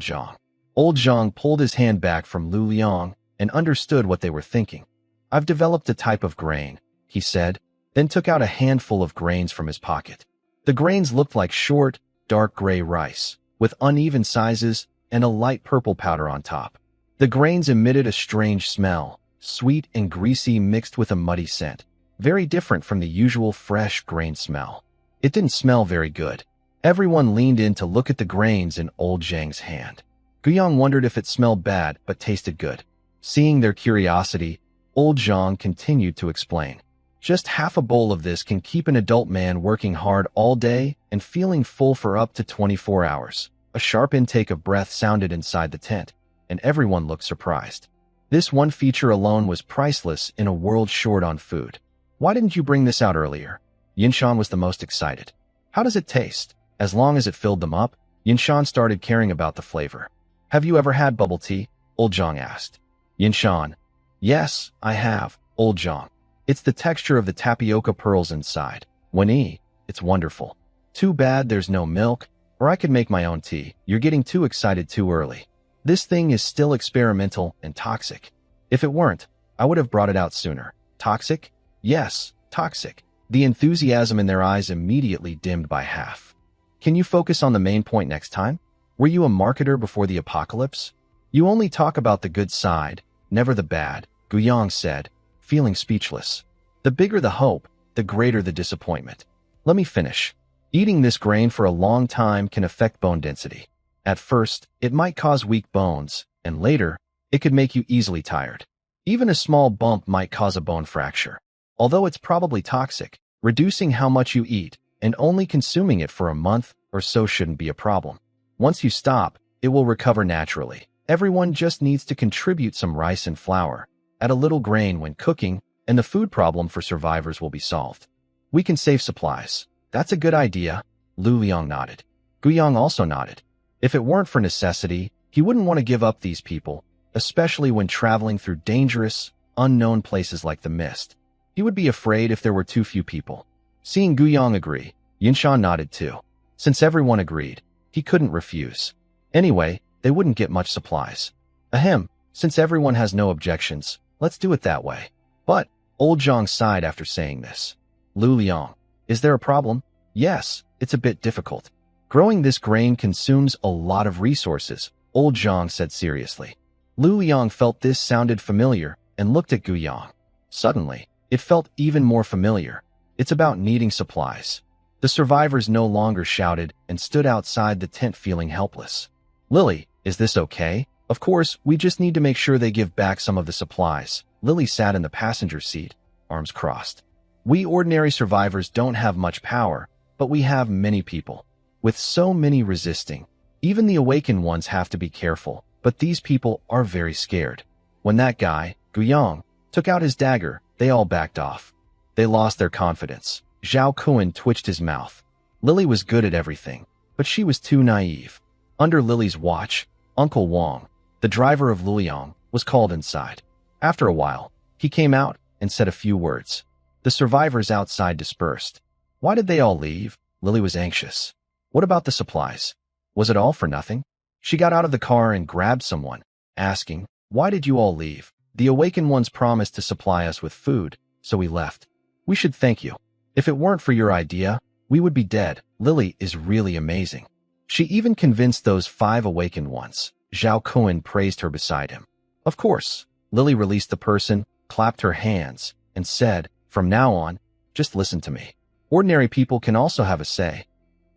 Speaker 1: Zhang. Old Zhang pulled his hand back from Lu Liang and understood what they were thinking. I've developed a type of grain, he said, then took out a handful of grains from his pocket. The grains looked like short, dark gray rice, with uneven sizes and a light purple powder on top. The grains emitted a strange smell, sweet and greasy mixed with a muddy scent, very different from the usual fresh grain smell. It didn't smell very good. Everyone leaned in to look at the grains in Old Zhang's hand. Gu Yang wondered if it smelled bad but tasted good. Seeing their curiosity, Old Zhang continued to explain. Just half a bowl of this can keep an adult man working hard all day and feeling full for up to 24 hours. A sharp intake of breath sounded inside the tent, and everyone looked surprised. This one feature alone was priceless in a world short on food. Why didn't you bring this out earlier? Yinshan was the most excited. How does it taste? As long as it filled them up, Yinshan started caring about the flavor. Have you ever had bubble tea? Old Zhang asked. Yinshan. Yes, I have, Old Zhang. It's the texture of the tapioca pearls inside. Wen Yi, it's wonderful. Too bad there's no milk, or I could make my own tea. You're getting too excited too early. This thing is still experimental and toxic. If it weren't, I would have brought it out sooner. Toxic? Yes, toxic. The enthusiasm in their eyes immediately dimmed by half. Can you focus on the main point next time? Were you a marketer before the apocalypse? You only talk about the good side, never the bad, Gu Yang said, feeling speechless. The bigger the hope, the greater the disappointment. Let me finish. Eating this grain for a long time can affect bone density. At first, it might cause weak bones, and later, it could make you easily tired. Even a small bump might cause a bone fracture. Although it's probably toxic, reducing how much you eat and only consuming it for a month or so shouldn't be a problem. Once you stop, it will recover naturally. Everyone just needs to contribute some rice and flour, add a little grain when cooking, and the food problem for survivors will be solved. We can save supplies. That's a good idea, Lu Liang nodded. Gu Yang also nodded. If it weren't for necessity, he wouldn't want to give up these people, especially when traveling through dangerous, unknown places like the mist. He would be afraid if there were too few people. Seeing Gu Yang agree, Yinshan nodded too. Since everyone agreed, he couldn't refuse. Anyway, they wouldn't get much supplies. Ahem, since everyone has no objections, let's do it that way. But, Old Zhang sighed after saying this. Lu Liang, is there a problem? Yes, it's a bit difficult. Growing this grain consumes a lot of resources, Old Zhang said seriously. Lu Liang felt this sounded familiar and looked at Gu Yang. Suddenly, it felt even more familiar. It's about needing supplies. The survivors no longer shouted and stood outside the tent feeling helpless. Lily, is this okay? Of course, we just need to make sure they give back some of the supplies. Lily sat in the passenger seat, arms crossed. We ordinary survivors don't have much power, but we have many people. With so many resisting, even the awakened ones have to be careful, but these people are very scared. When that guy, Gu Yang, took out his dagger, they all backed off. They lost their confidence. Zhao Kuan twitched his mouth. Lily was good at everything, but she was too naive. Under Lily's watch, Uncle Wang, the driver of Luliang, was called inside. After a while, he came out and said a few words. The survivors outside dispersed. Why did they all leave? Lily was anxious. What about the supplies? Was it all for nothing? She got out of the car and grabbed someone, asking, why did you all leave? The awakened ones promised to supply us with food, so we left. We should thank you. If it weren't for your idea, we would be dead. Lily is really amazing. She even convinced those 5 awakened ones. Zhao Kuan praised her beside him. Of course, Lily released the person, clapped her hands, and said, from now on, just listen to me. Ordinary people can also have a say.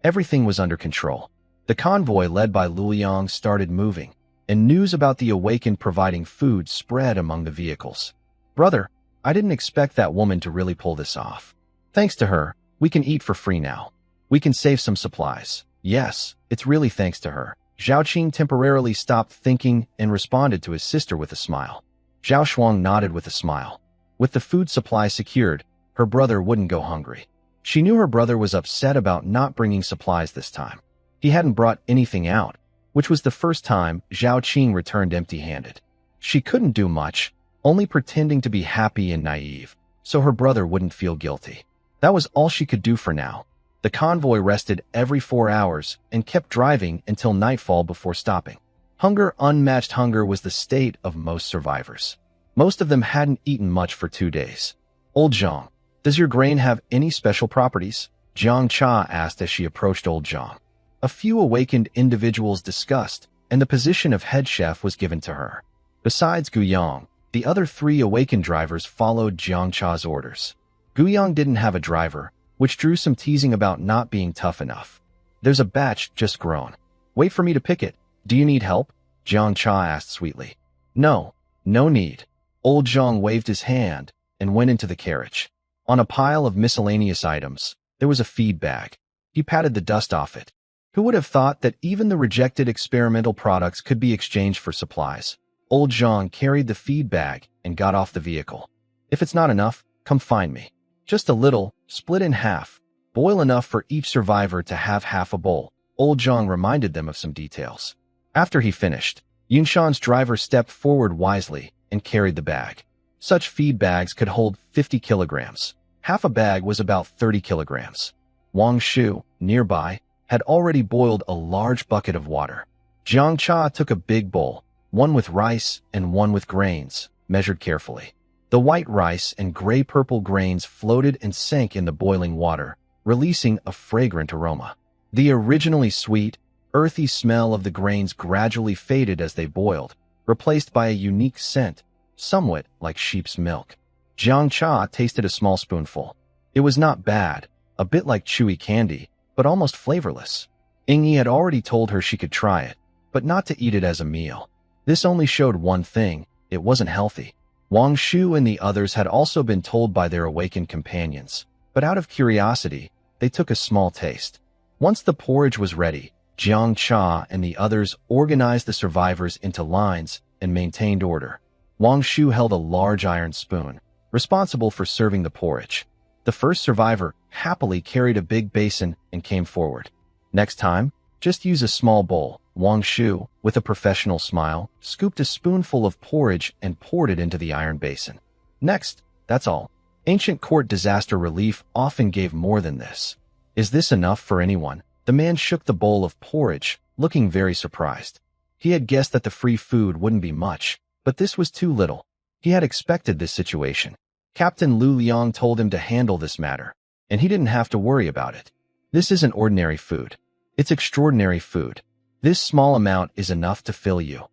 Speaker 1: Everything was under control. The convoy led by Luliang started moving, and news about the awakened providing food spread among the vehicles. Brother, I didn't expect that woman to really pull this off. Thanks to her, we can eat for free now. We can save some supplies. Yes, it's really thanks to her. Zhao Qing temporarily stopped thinking and responded to his sister with a smile. Zhao Shuang nodded with a smile. With the food supply secured, her brother wouldn't go hungry. She knew her brother was upset about not bringing supplies this time. He hadn't brought anything out, which was the first time Zhao Qing returned empty-handed. She couldn't do much, only pretending to be happy and naive, so her brother wouldn't feel guilty. That was all she could do for now. The convoy rested every 4 hours and kept driving until nightfall before stopping. Unmatched hunger was the state of most survivors. Most of them hadn't eaten much for 2 days. Old Zhang, does your grain have any special properties? Jiang Cha asked as she approached Old Zhang. A few awakened individuals discussed, and the position of head chef was given to her. Besides Gu Yang, the other 3 awakened drivers followed Jiang Cha's orders. Gu Yang didn't have a driver, which drew some teasing about not being tough enough. There's a batch just grown. Wait for me to pick it. Do you need help? Jiang Cha asked sweetly. No need. Old Zhang waved his hand and went into the carriage. On a pile of miscellaneous items, there was a feed bag. He patted the dust off it. Who would have thought that even the rejected experimental products could be exchanged for supplies? Old Zhang carried the feed bag and got off the vehicle. If it's not enough, come find me. Just a little, split in half. Boil enough for each survivor to have half a bowl. Old Zhang reminded them of some details. After he finished, Yunshan's driver stepped forward wisely and carried the bag. Such feed bags could hold 50 kilograms. Half a bag was about 30 kilograms. Wang Shu, nearby, had already boiled a large bucket of water. Jiang Cha took a big bowl, one with rice and one with grains, measured carefully. The white rice and gray-purple grains floated and sank in the boiling water, releasing a fragrant aroma. The originally sweet, earthy smell of the grains gradually faded as they boiled, replaced by a unique scent, somewhat like sheep's milk. Jiang Cha tasted a small spoonful. It was not bad, a bit like chewy candy, but almost flavorless. Yingyi had already told her she could try it, but not to eat it as a meal. This only showed one thing: it wasn't healthy. Wang Shu and the others had also been told by their awakened companions, but out of curiosity, they took a small taste. Once the porridge was ready, Jiang Cha and the others organized the survivors into lines and maintained order. Wang Shu held a large iron spoon, responsible for serving the porridge. The first survivor happily carried a big basin and came forward. Next time, just use a small bowl. Wang Shu, with a professional smile, scooped a spoonful of porridge and poured it into the iron basin. Next, that's all. Ancient court disaster relief often gave more than this. Is this enough for anyone? The man shook the bowl of porridge, looking very surprised. He had guessed that the free food wouldn't be much, but this was too little. He had expected this situation. Captain Lu Liang told him to handle this matter, and he didn't have to worry about it. This isn't ordinary food. It's extraordinary food. This small amount is enough to fill you.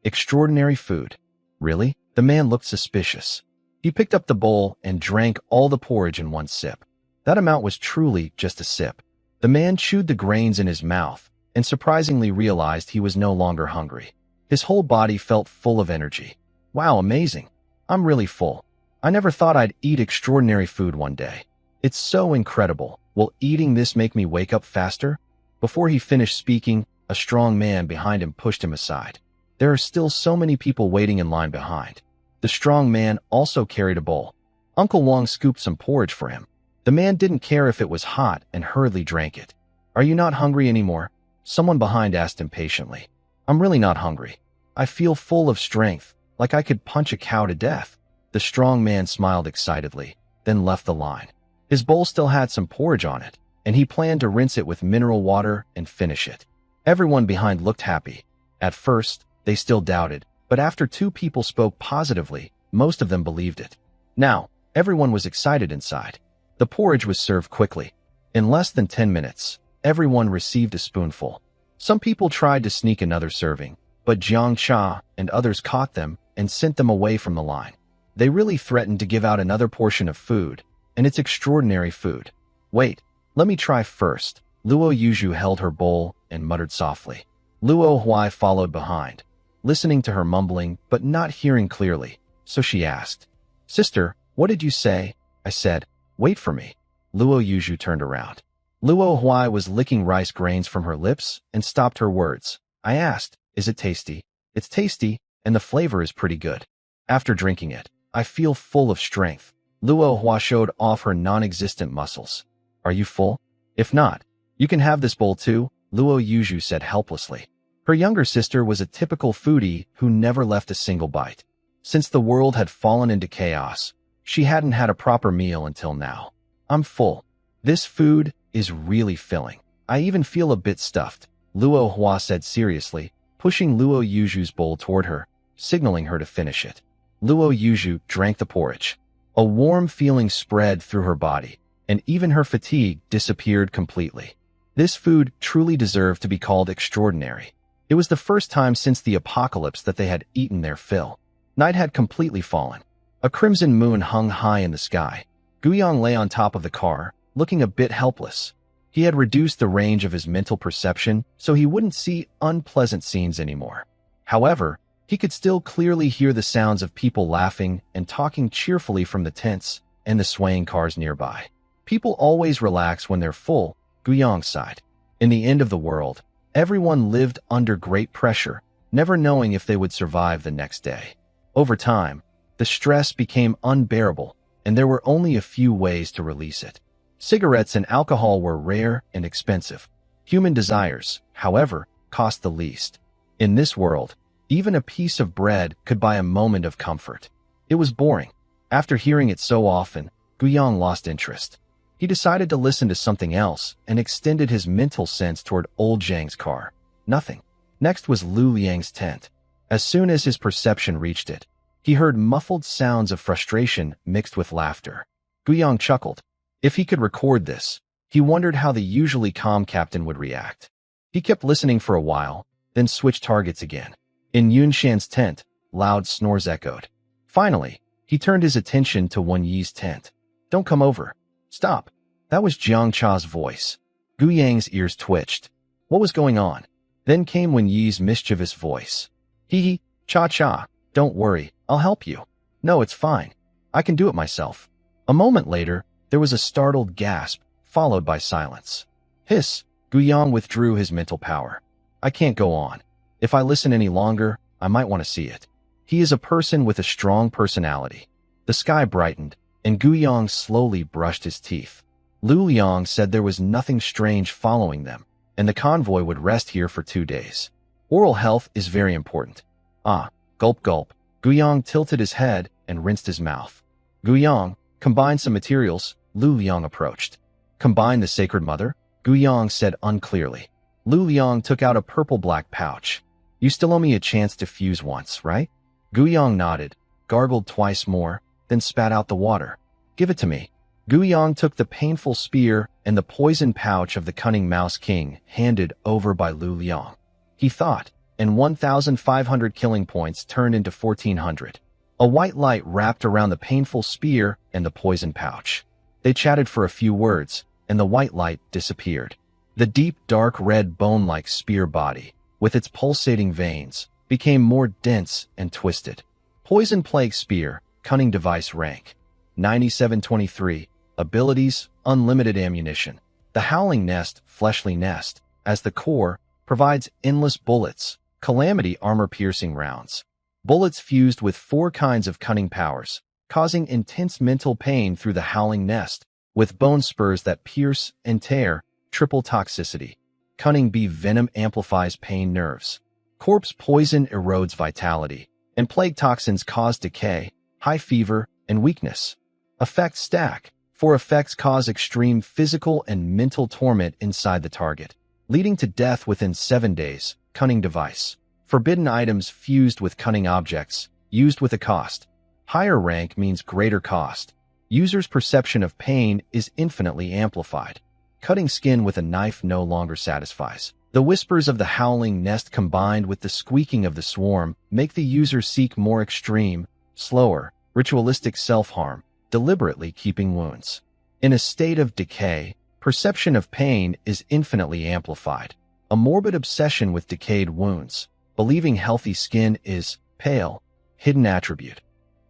Speaker 1: Extraordinary food. Really? The man looked suspicious. He picked up the bowl and drank all the porridge in one sip. That amount was truly just a sip. The man chewed the grains in his mouth and surprisingly realized he was no longer hungry. His whole body felt full of energy. Wow, amazing. I'm really full. I never thought I'd eat extraordinary food one day. It's so incredible. Will eating this make me wake up faster? Before he finished speaking, a strong man behind him pushed him aside. There are still so many people waiting in line behind. The strong man also carried a bowl. Uncle Wong scooped some porridge for him. The man didn't care if it was hot and hurriedly drank it. Are you not hungry anymore? Someone behind asked impatiently. I'm really not hungry. I feel full of strength, like I could punch a cow to death. The strong man smiled excitedly, then left the line. His bowl still had some porridge on it, and he planned to rinse it with mineral water and finish it. Everyone behind looked happy. At first, they still doubted, but after two people spoke positively, most of them believed it. Now, everyone was excited inside. The porridge was served quickly. In less than 10 minutes, everyone received a spoonful. Some people tried to sneak another serving, but Jiang Cha and others caught them and sent them away from the line. They really threatened to give out another portion of food, and it's extraordinary food. Wait, let me try first. Luo Yuzhu held her bowl and muttered softly. Luo Huai followed behind, listening to her mumbling but not hearing clearly, so she asked, Sister, what did you say? I said, wait for me. Luo Yuzhu turned around. Luo Huai was licking rice grains from her lips and stopped her words. I asked, is it tasty? It's tasty, and the flavor is pretty good. After drinking it, I feel full of strength. Luo Hua showed off her non-existent muscles. Are you full? If not, you can have this bowl too, Luo Yuzhu said helplessly. Her younger sister was a typical foodie who never left a single bite. Since the world had fallen into chaos, she hadn't had a proper meal until now. I'm full. This food is really filling. I even feel a bit stuffed, Luo Hua said seriously, pushing Luo Yuzhu's bowl toward her, signaling her to finish it. Luo Yuzhu drank the porridge. A warm feeling spread through her body, and even her fatigue disappeared completely. This food truly deserved to be called extraordinary. It was the first time since the apocalypse that they had eaten their fill. Night had completely fallen. A crimson moon hung high in the sky. Guiyang lay on top of the car, looking a bit helpless. He had reduced the range of his mental perception so he wouldn't see unpleasant scenes anymore. However, he could still clearly hear the sounds of people laughing and talking cheerfully from the tents and the swaying cars nearby. People always relax when they're full, Guiyang sighed. In the end of the world, everyone lived under great pressure, never knowing if they would survive the next day. Over time, the stress became unbearable, and there were only a few ways to release it. Cigarettes and alcohol were rare and expensive. Human desires, however, cost the least. In this world, even a piece of bread could buy a moment of comfort. It was boring. After hearing it so often, Guiyang lost interest. He decided to listen to something else and extended his mental sense toward old Zhang's car. Nothing. Next was Lu Liang's tent. As soon as his perception reached it, he heard muffled sounds of frustration mixed with laughter. Guiyang chuckled. If he could record this, he wondered how the usually calm captain would react. He kept listening for a while, then switched targets again. In Yunshan's tent, loud snores echoed. Finally, he turned his attention to Wen Yi's tent. Don't come over. Stop. That was Jiang Cha's voice. Guiyang's ears twitched. What was going on? Then came Wen Yi's mischievous voice. Hee, Cha-cha. Don't worry, I'll help you. No, it's fine. I can do it myself. A moment later, there was a startled gasp, followed by silence. Hiss, Guiyang withdrew his mental power. I can't go on. If I listen any longer, I might want to see it. He is a person with a strong personality. The sky brightened, and Guiyang slowly brushed his teeth. Lu Liang said there was nothing strange following them, and the convoy would rest here for 2 days. Oral health is very important. Gulp gulp. Guiyang tilted his head and rinsed his mouth. Guiyang, combine some materials, Lu Liang approached. Combine the Sacred Mother? Guiyang said unclearly. Lu Liang took out a purple-black pouch. You still owe me a chance to fuse once, right? Guiyang nodded, gargled twice more, then spat out the water. "Give it to me." Guiyang took the painful spear and the poison pouch of the cunning Mouse King, handed over by Lu Liang. He thought, and 1,500 killing points turned into 1,400. A white light wrapped around the painful spear and the poison pouch. They chatted for a few words, and the white light disappeared. The deep, dark red bone-like spear body, with its pulsating veins, became more dense and twisted. Poison Plague Spear, Cunning Device Rank. 9723. Abilities, Unlimited Ammunition. The Howling Nest, Fleshly Nest, as the core, provides endless bullets, calamity armor-piercing rounds. Bullets fused with 4 kinds of cunning powers, causing intense mental pain through the Howling Nest, with bone spurs that pierce and tear, triple toxicity. Cunning Bee Venom amplifies pain nerves. Corpse Poison erodes vitality, and plague toxins cause decay, high fever, and weakness. Effect Stack. 4 effects cause extreme physical and mental torment inside the target, leading to death within 7 days. Cunning Device. Forbidden items fused with cunning objects, used with a cost. Higher rank means greater cost. User's perception of pain is infinitely amplified. Cutting skin with a knife no longer satisfies. The whispers of the howling nest combined with the squeaking of the swarm make the user seek more extreme, slower, ritualistic self-harm, deliberately keeping wounds. In a state of decay, perception of pain is infinitely amplified. A morbid obsession with decayed wounds, believing healthy skin is pale, hidden attribute.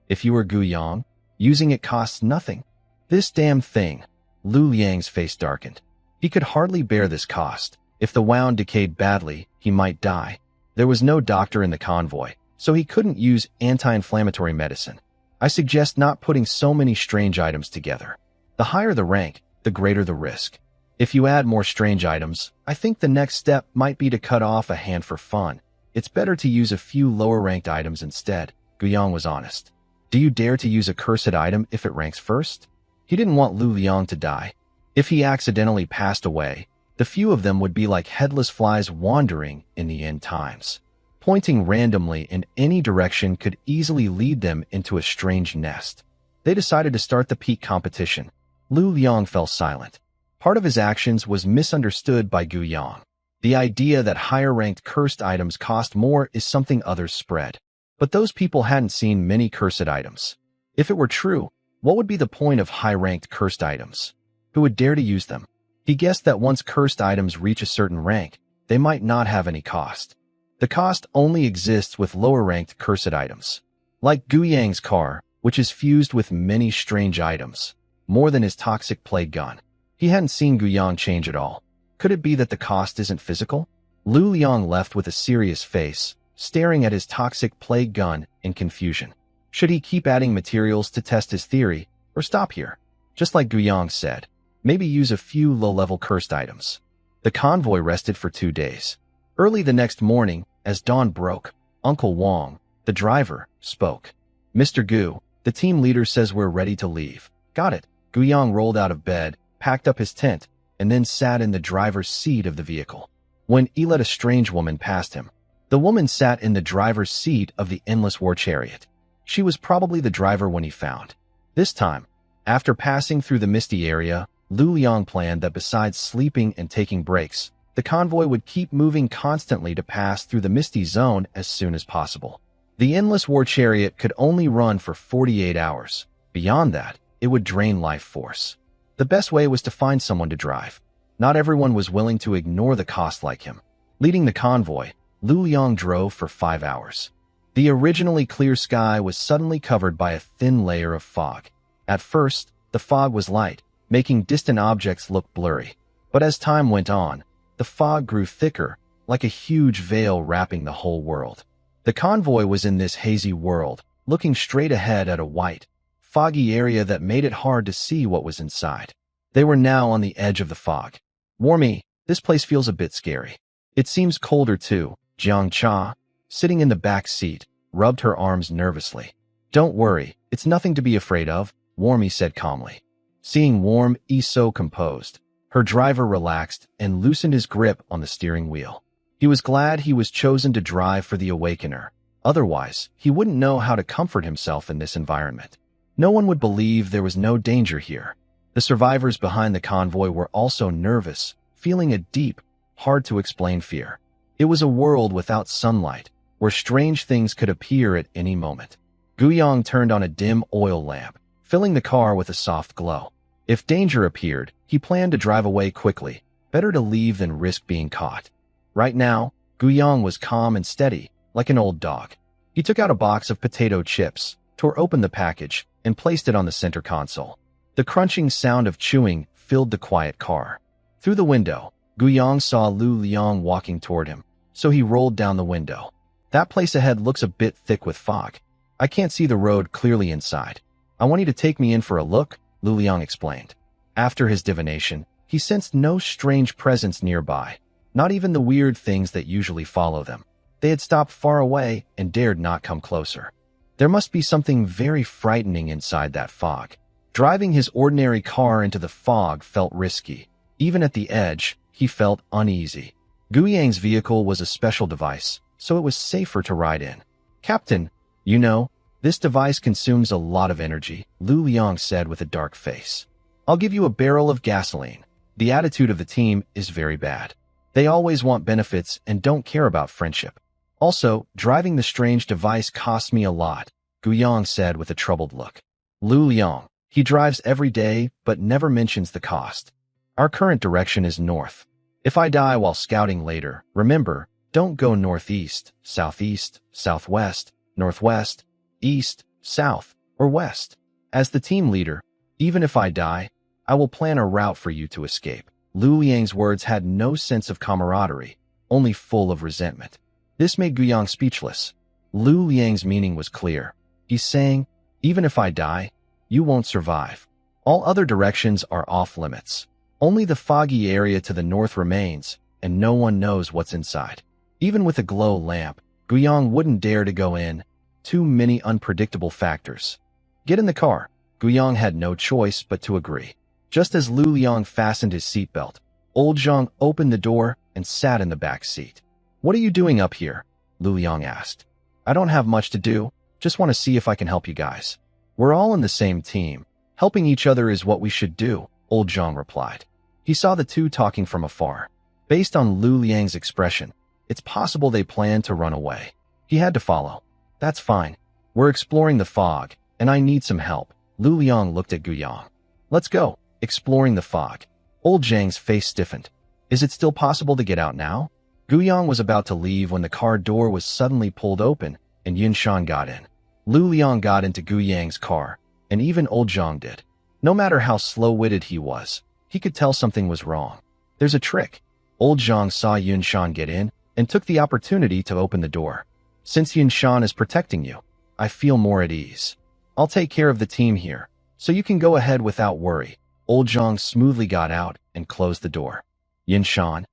Speaker 1: If you were Guiyang, using it costs nothing. This damn thing. Lu Liang's face darkened. He could hardly bear this cost. If the wound decayed badly, he might die. There was no doctor in the convoy, so he couldn't use anti-inflammatory medicine. I suggest not putting so many strange items together. The higher the rank, the greater the risk. If you add more strange items, I think the next step might be to cut off a hand for fun. It's better to use a few lower-ranked items instead. Guiyang was honest. Do you dare to use a cursed item if it ranks first? He didn't want Lu Liang to die. If he accidentally passed away, the few of them would be like headless flies wandering in the end times. Pointing randomly in any direction could easily lead them into a strange nest. They decided to start the peak competition. Lu Liang fell silent. Part of his actions was misunderstood by Guiyang. The idea that higher-ranked cursed items cost more is something others spread. But those people hadn't seen many cursed items. If it were true, what would be the point of high-ranked cursed items? Who would dare to use them? He guessed that once cursed items reach a certain rank, they might not have any cost. The cost only exists with lower-ranked cursed items. Like Guiyang's car, which is fused with many strange items, more than his toxic plague gun. He hadn't seen Guiyang change at all. Could it be that the cost isn't physical? Lu Liang left with a serious face, staring at his toxic plague gun in confusion. Should he keep adding materials to test his theory, or stop here? Just like Guiyang said, maybe use a few low-level cursed items. The convoy rested for 2 days. Early the next morning, as dawn broke, Uncle Wang, the driver, spoke. "Mr. Gu, the team leader says we're ready to leave." "Got it." Guiyang rolled out of bed, packed up his tent, and then sat in the driver's seat of the vehicle. When he let a strange woman past him. The woman sat in the driver's seat of the endless war chariot. She was probably the driver when he found. This time, after passing through the misty area, Lu Liang planned that besides sleeping and taking breaks, the convoy would keep moving constantly to pass through the misty zone as soon as possible. The endless war chariot could only run for 48 hours. Beyond that, it would drain life force. The best way was to find someone to drive. Not everyone was willing to ignore the cost like him. Leading the convoy, Lu Liang drove for 5 hours. The originally clear sky was suddenly covered by a thin layer of fog. At first, the fog was light, making distant objects look blurry. But as time went on, the fog grew thicker, like a huge veil wrapping the whole world. The convoy was in this hazy world, looking straight ahead at a white, foggy area that made it hard to see what was inside. They were now on the edge of the fog. "Warmy, this place feels a bit scary. It seems colder too." Jiang Cha, sitting in the back seat, rubbed her arms nervously. "Don't worry, it's nothing to be afraid of," Warmy said calmly. Seeing Warm so composed, her driver relaxed and loosened his grip on the steering wheel. He was glad he was chosen to drive for the Awakener. Otherwise, he wouldn't know how to comfort himself in this environment. No one would believe there was no danger here. The survivors behind the convoy were also nervous, feeling a deep, hard-to-explain fear. It was a world without sunlight, where strange things could appear at any moment. Guyang turned on a dim oil lamp, filling the car with a soft glow. If danger appeared, he planned to drive away quickly. Better to leave than risk being caught. Right now, Guyang was calm and steady, like an old dog. He took out a box of potato chips, tore open the package, and placed it on the center console. The crunching sound of chewing filled the quiet car. Through the window, Guyang saw Lu Liang walking toward him, so he rolled down the window. That place ahead looks a bit thick with fog. I can't see the road clearly inside. I want you to take me in for a look, Lu Liang explained. After his divination, he sensed no strange presence nearby, not even the weird things that usually follow them. They had stopped far away and dared not come closer. There must be something very frightening inside that fog. Driving his ordinary car into the fog felt risky. Even at the edge, he felt uneasy. Guyang's vehicle was a special device, so it was safer to ride in. Captain, you know, this device consumes a lot of energy, Lu Liang said with a dark face. I'll give you a barrel of gasoline. The attitude of the team is very bad. They always want benefits and don't care about friendship. Also, driving the strange device costs me a lot, Guyang said with a troubled look. Lu Liang, he drives every day but never mentions the cost. Our current direction is north. If I die while scouting later, remember, don't go northeast, southeast, southwest, northwest, east, south, or west. As the team leader, even if I die, I will plan a route for you to escape. Lu Liang's words had no sense of camaraderie, only full of resentment. This made Guyang speechless. Lu Liang's meaning was clear. He's saying, even if I die, you won't survive. All other directions are off limits. Only the foggy area to the north remains, and no one knows what's inside. Even with a glow lamp, Guyang wouldn't dare to go in. Too many unpredictable factors. Get in the car. Guyang had no choice but to agree. Just as Lu Liang fastened his seatbelt, Old Zhang opened the door and sat in the back seat. What are you doing up here? Lu Liang asked. I don't have much to do. Just want to see if I can help you guys. We're all in the same team. Helping each other is what we should do, Old Zhang replied. He saw the two talking from afar. Based on Lu Liang's expression, it's possible they planned to run away. He had to follow. That's fine. We're exploring the fog, and I need some help. Lu Liang looked at Guyang. Let's go. Exploring the fog. Old Zhang's face stiffened. Is it still possible to get out now? Guyang was about to leave when the car door was suddenly pulled open, and Yunshan got in. Lu Liang got into Guyang's car, and even Old Zhang did. No matter how slow-witted he was, he could tell something was wrong. There's a trick. Old Zhang saw Yunshan get in and took the opportunity to open the door. Since Yunshan is protecting you, I feel more at ease. I'll take care of the team here, so you can go ahead without worry. Old Zhang smoothly got out and closed the door. Yunshan,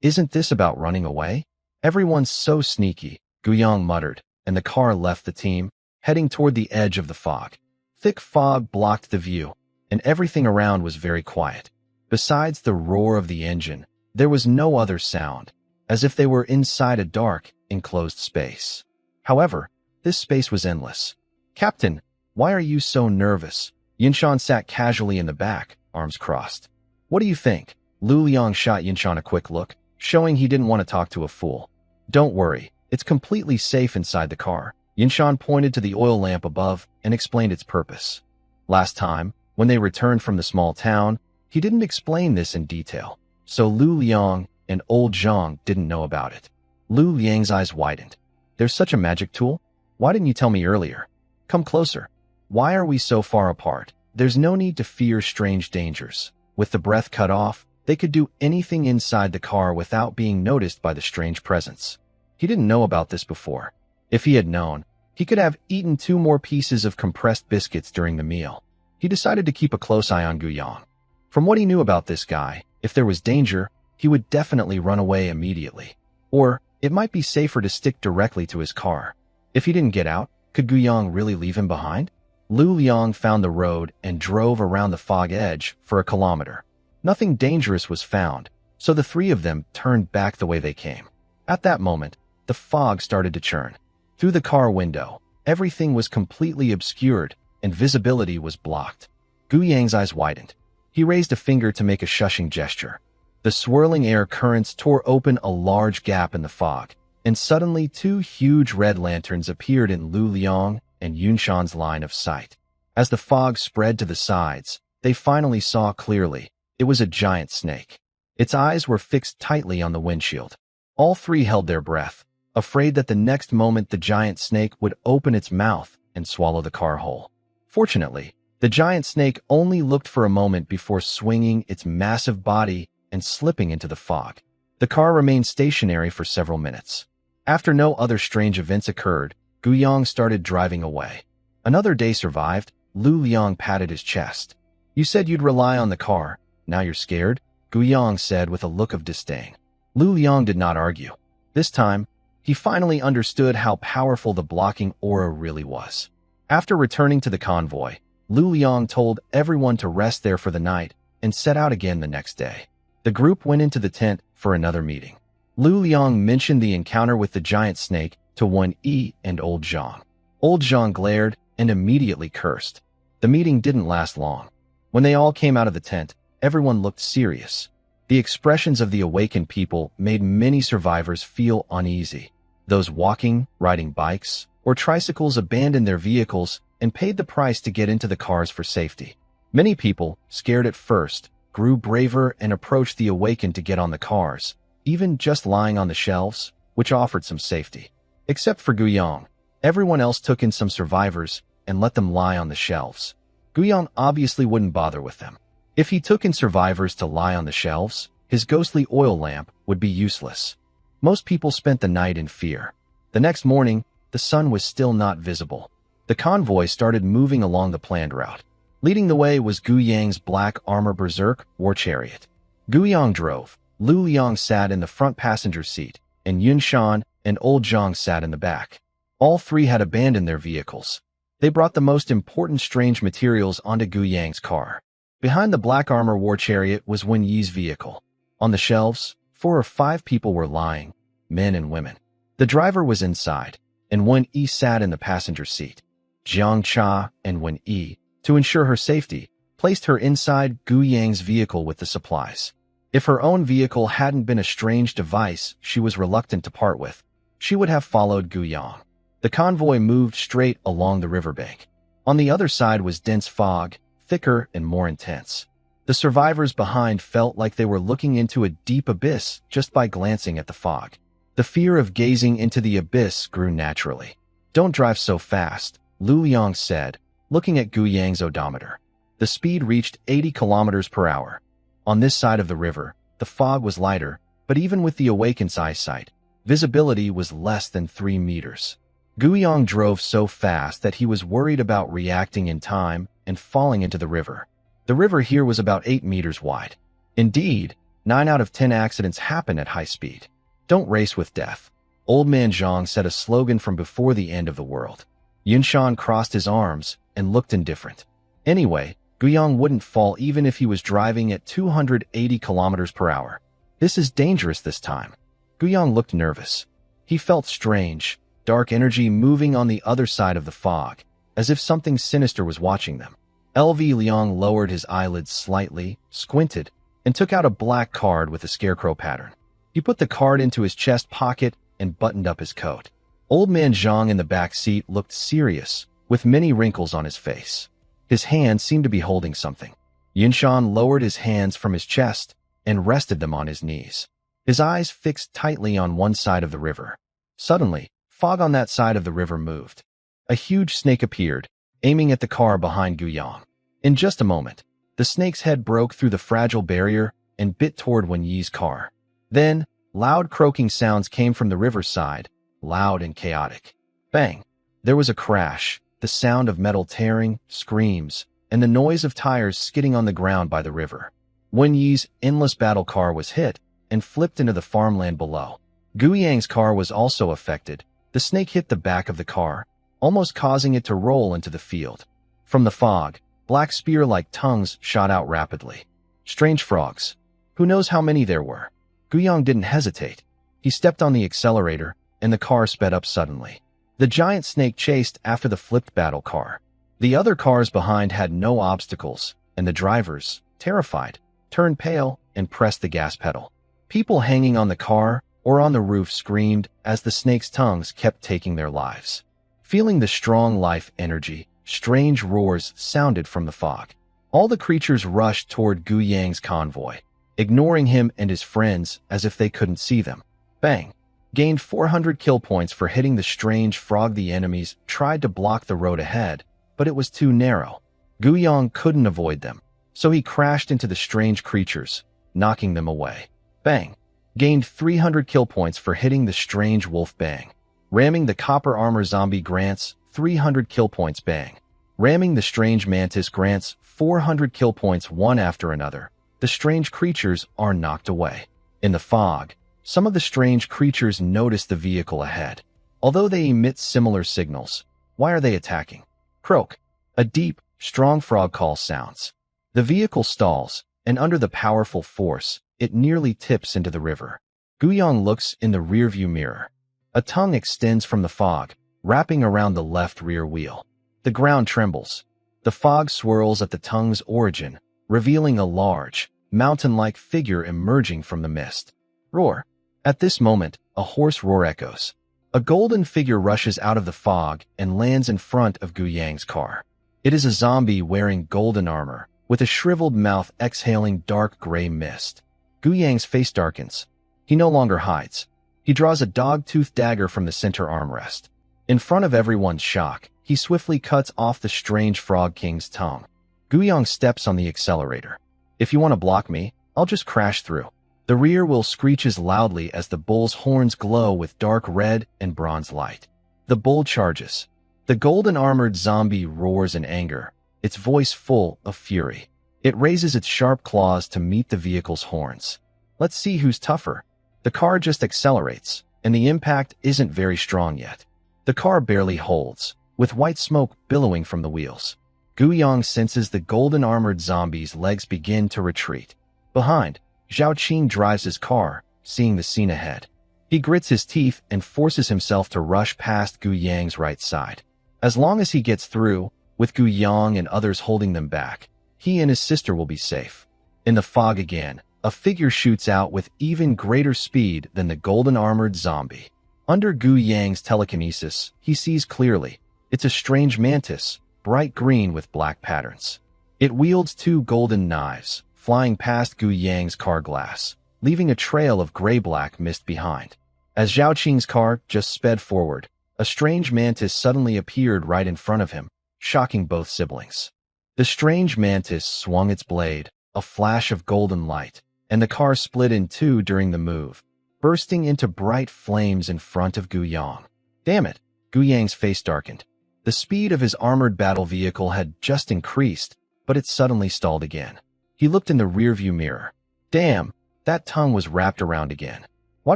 Speaker 1: isn't this about running away? Everyone's so sneaky, Guyang muttered, and the car left the team, heading toward the edge of the fog. Thick fog blocked the view, and everything around was very quiet. Besides the roar of the engine, there was no other sound, as if they were inside a dark, enclosed space. However, this space was endless. Captain, why are you so nervous? Yunshan sat casually in the back, arms crossed. What do you think? Lu Liang shot Yunshan a quick look, showing he didn't want to talk to a fool. Don't worry, it's completely safe inside the car. Yunshan pointed to the oil lamp above and explained its purpose. Last time, when they returned from the small town, he didn't explain this in detail, so Lu Liang and Old Zhang didn't know about it. Lu Liang's eyes widened. There's such a magic tool? Why didn't you tell me earlier? Come closer. Why are we so far apart? There's no need to fear strange dangers. With the breath cut off, they could do anything inside the car without being noticed by the strange presence. He didn't know about this before. If he had known, he could have eaten 2 more pieces of compressed biscuits during the meal. He decided to keep a close eye on Guyang. From what he knew about this guy, if there was danger, he would definitely run away immediately. Or, it might be safer to stick directly to his car. If he didn't get out, could Guyang really leave him behind? Lu Liang found the road and drove around the fog edge for a kilometer. Nothing dangerous was found, so the 3 of them turned back the way they came. At that moment, the fog started to churn. Through the car window, everything was completely obscured, and visibility was blocked. Gu Yang's eyes widened. He raised a finger to make a shushing gesture. The swirling air currents tore open a large gap in the fog, and suddenly two huge red lanterns appeared in Lu Liang and Yunshan's line of sight. As the fog spread to the sides, they finally saw clearly. It was a giant snake. Its eyes were fixed tightly on the windshield. All three held their breath, afraid that the next moment the giant snake would open its mouth and swallow the car whole. Fortunately, the giant snake only looked for a moment before swinging its massive body and slipping into the fog. The car remained stationary for several minutes. After no other strange events occurred, Gu Yang started driving away. Another day survived. Lu Liang patted his chest. "You said you'd rely on the car. Now you're scared?" Gu Yang said with a look of disdain. Lu Liang did not argue. This time, he finally understood how powerful the blocking aura really was. After returning to the convoy, Lu Liang told everyone to rest there for the night and set out again the next day. The group went into the tent for another meeting. Lu Liang mentioned the encounter with the giant snake to Wen Yi and Old Zhang. Old Zhang glared and immediately cursed. The meeting didn't last long. When they all came out of the tent, everyone looked serious. The expressions of the awakened people made many survivors feel uneasy. Those walking, riding bikes, or tricycles abandoned their vehicles and paid the price to get into the cars for safety. Many people, scared at first, grew braver and approached the awakened to get on the cars, even just lying on the shelves, which offered some safety. Except for Gu Yang, everyone else took in some survivors and let them lie on the shelves. Gu Yang obviously wouldn't bother with them. If he took in survivors to lie on the shelves, his ghostly oil lamp would be useless. Most people spent the night in fear. The next morning, the sun was still not visible. The convoy started moving along the planned route. Leading the way was Gu Yang's black armor berserk war chariot. Gu Yang drove. Lu Liang sat in the front passenger seat, and Yunshan and Old Zhang sat in the back. All three had abandoned their vehicles. They brought the most important strange materials onto Gu Yang's car. Behind the black armor war chariot was Wen Yi's vehicle. On the shelves, 4 or 5 people were lying, men and women. The driver was inside, and Wen Yi sat in the passenger seat. Jiang Cha and Wen Yi, to ensure her safety, placed her inside Gu Yang's vehicle with the supplies. If her own vehicle hadn't been a strange device she was reluctant to part with, she would have followed Gu Yang. The convoy moved straight along the riverbank. On the other side was dense fog, thicker and more intense. The survivors behind felt like they were looking into a deep abyss just by glancing at the fog. The fear of gazing into the abyss grew naturally. "Don't drive so fast," Lu Liang said, looking at Gu Yang's odometer. The speed reached 80 kilometers per hour. On this side of the river, the fog was lighter, but even with the awakened's eyesight, visibility was less than 3 meters. Gu Yang drove so fast that he was worried about reacting in time and falling into the river. The river here was about 8 meters wide. Indeed, 9 out of 10 accidents happen at high speed. "Don't race with death." Old Man Zhang said a slogan from before the end of the world. Yunshan crossed his arms and looked indifferent. Anyway, Gu Yang wouldn't fall even if he was driving at 280 kilometers per hour. "This is dangerous this time." Gu Yang looked nervous. He felt strange, dark energy moving on the other side of the fog, as if something sinister was watching them. LV Liang lowered his eyelids slightly, squinted, and took out a black card with a scarecrow pattern. He put the card into his chest pocket and buttoned up his coat. Old Man Zhang in the back seat looked serious, with many wrinkles on his face. His hand seemed to be holding something. Yunshan lowered his hands from his chest and rested them on his knees. His eyes fixed tightly on one side of the river. Suddenly, fog on that side of the river moved. A huge snake appeared, aiming at the car behind Gu Yang. In just a moment, the snake's head broke through the fragile barrier and bit toward Wen Yi's car. Then, loud croaking sounds came from the riverside, loud and chaotic. Bang! There was a crash, the sound of metal tearing, screams, and the noise of tires skidding on the ground by the river. Wen Yi's endless battle car was hit and flipped into the farmland below. Gu Yang's car was also affected. The snake hit the back of the car, almost causing it to roll into the field. From the fog, black spear-like tongues shot out rapidly. Strange frogs. Who knows how many there were? Gu Yang didn't hesitate. He stepped on the accelerator, and the car sped up suddenly. The giant snake chased after the flipped battle car. The other cars behind had no obstacles, and the drivers, terrified, turned pale and pressed the gas pedal. People hanging on the car or on the roof screamed as the snakes' tongues kept taking their lives. Feeling the strong life energy, strange roars sounded from the fog. All the creatures rushed toward Gu Yang's convoy, ignoring him and his friends as if they couldn't see them. Bang! Gained 400 kill points for hitting the strange frog. The enemies tried to block the road ahead, but it was too narrow. Gu Yang couldn't avoid them, so he crashed into the strange creatures, knocking them away. Bang! Gained 300 kill points for hitting the strange wolf. Bang! Ramming the copper armor zombie grants 300 kill points. Bang! Ramming the strange mantis grants 400 kill points. One after another, the strange creatures are knocked away. In the fog, some of the strange creatures notice the vehicle ahead. Although they emit similar signals, why are they attacking? Croak! A deep, strong frog call sounds. The vehicle stalls, and under the powerful force, it nearly tips into the river. Gu Yang looks in the rearview mirror. A tongue extends from the fog, wrapping around the left rear wheel. The ground trembles. The fog swirls at the tongue's origin, revealing a large, mountain-like figure emerging from the mist. Roar! At this moment, a hoarse roar echoes. A golden figure rushes out of the fog and lands in front of Gu Yang's car. It is a zombie wearing golden armor, with a shriveled mouth exhaling dark gray mist. Gu Yang's face darkens. He no longer hides. He draws a dog-toothed dagger from the center armrest. In front of everyone's shock, he swiftly cuts off the strange frog king's tongue. Gu Yang steps on the accelerator. If you want to block me, I'll just crash through. The rear wheel screeches loudly as the bull's horns glow with dark red and bronze light. The bull charges. The golden-armored zombie roars in anger, its voice full of fury. It raises its sharp claws to meet the vehicle's horns. Let's see who's tougher. The car just accelerates, and the impact isn't very strong yet. The car barely holds, with white smoke billowing from the wheels. Gu Yang senses the golden-armored zombie's legs begin to retreat. Behind, Zhao Qing drives his car, seeing the scene ahead. He grits his teeth and forces himself to rush past Gu Yang's right side. As long as he gets through, with Gu Yang and others holding them back, he and his sister will be safe. In the fog again, a figure shoots out with even greater speed than the golden-armored zombie. Under Gu Yang's telekinesis, he sees clearly. It's a strange mantis, bright green with black patterns. It wields two golden knives, flying past Gu Yang's car glass, leaving a trail of gray-black mist behind. As Zhao Qing's car just sped forward, a strange mantis suddenly appeared right in front of him, shocking both siblings. The strange mantis swung its blade, a flash of golden light, and the car split in two during the move, bursting into bright flames in front of Gu Yang. Damn it! Gu Yang's face darkened. The speed of his armored battle vehicle had just increased, but it suddenly stalled again. He looked in the rearview mirror. Damn, that tongue was wrapped around again. Why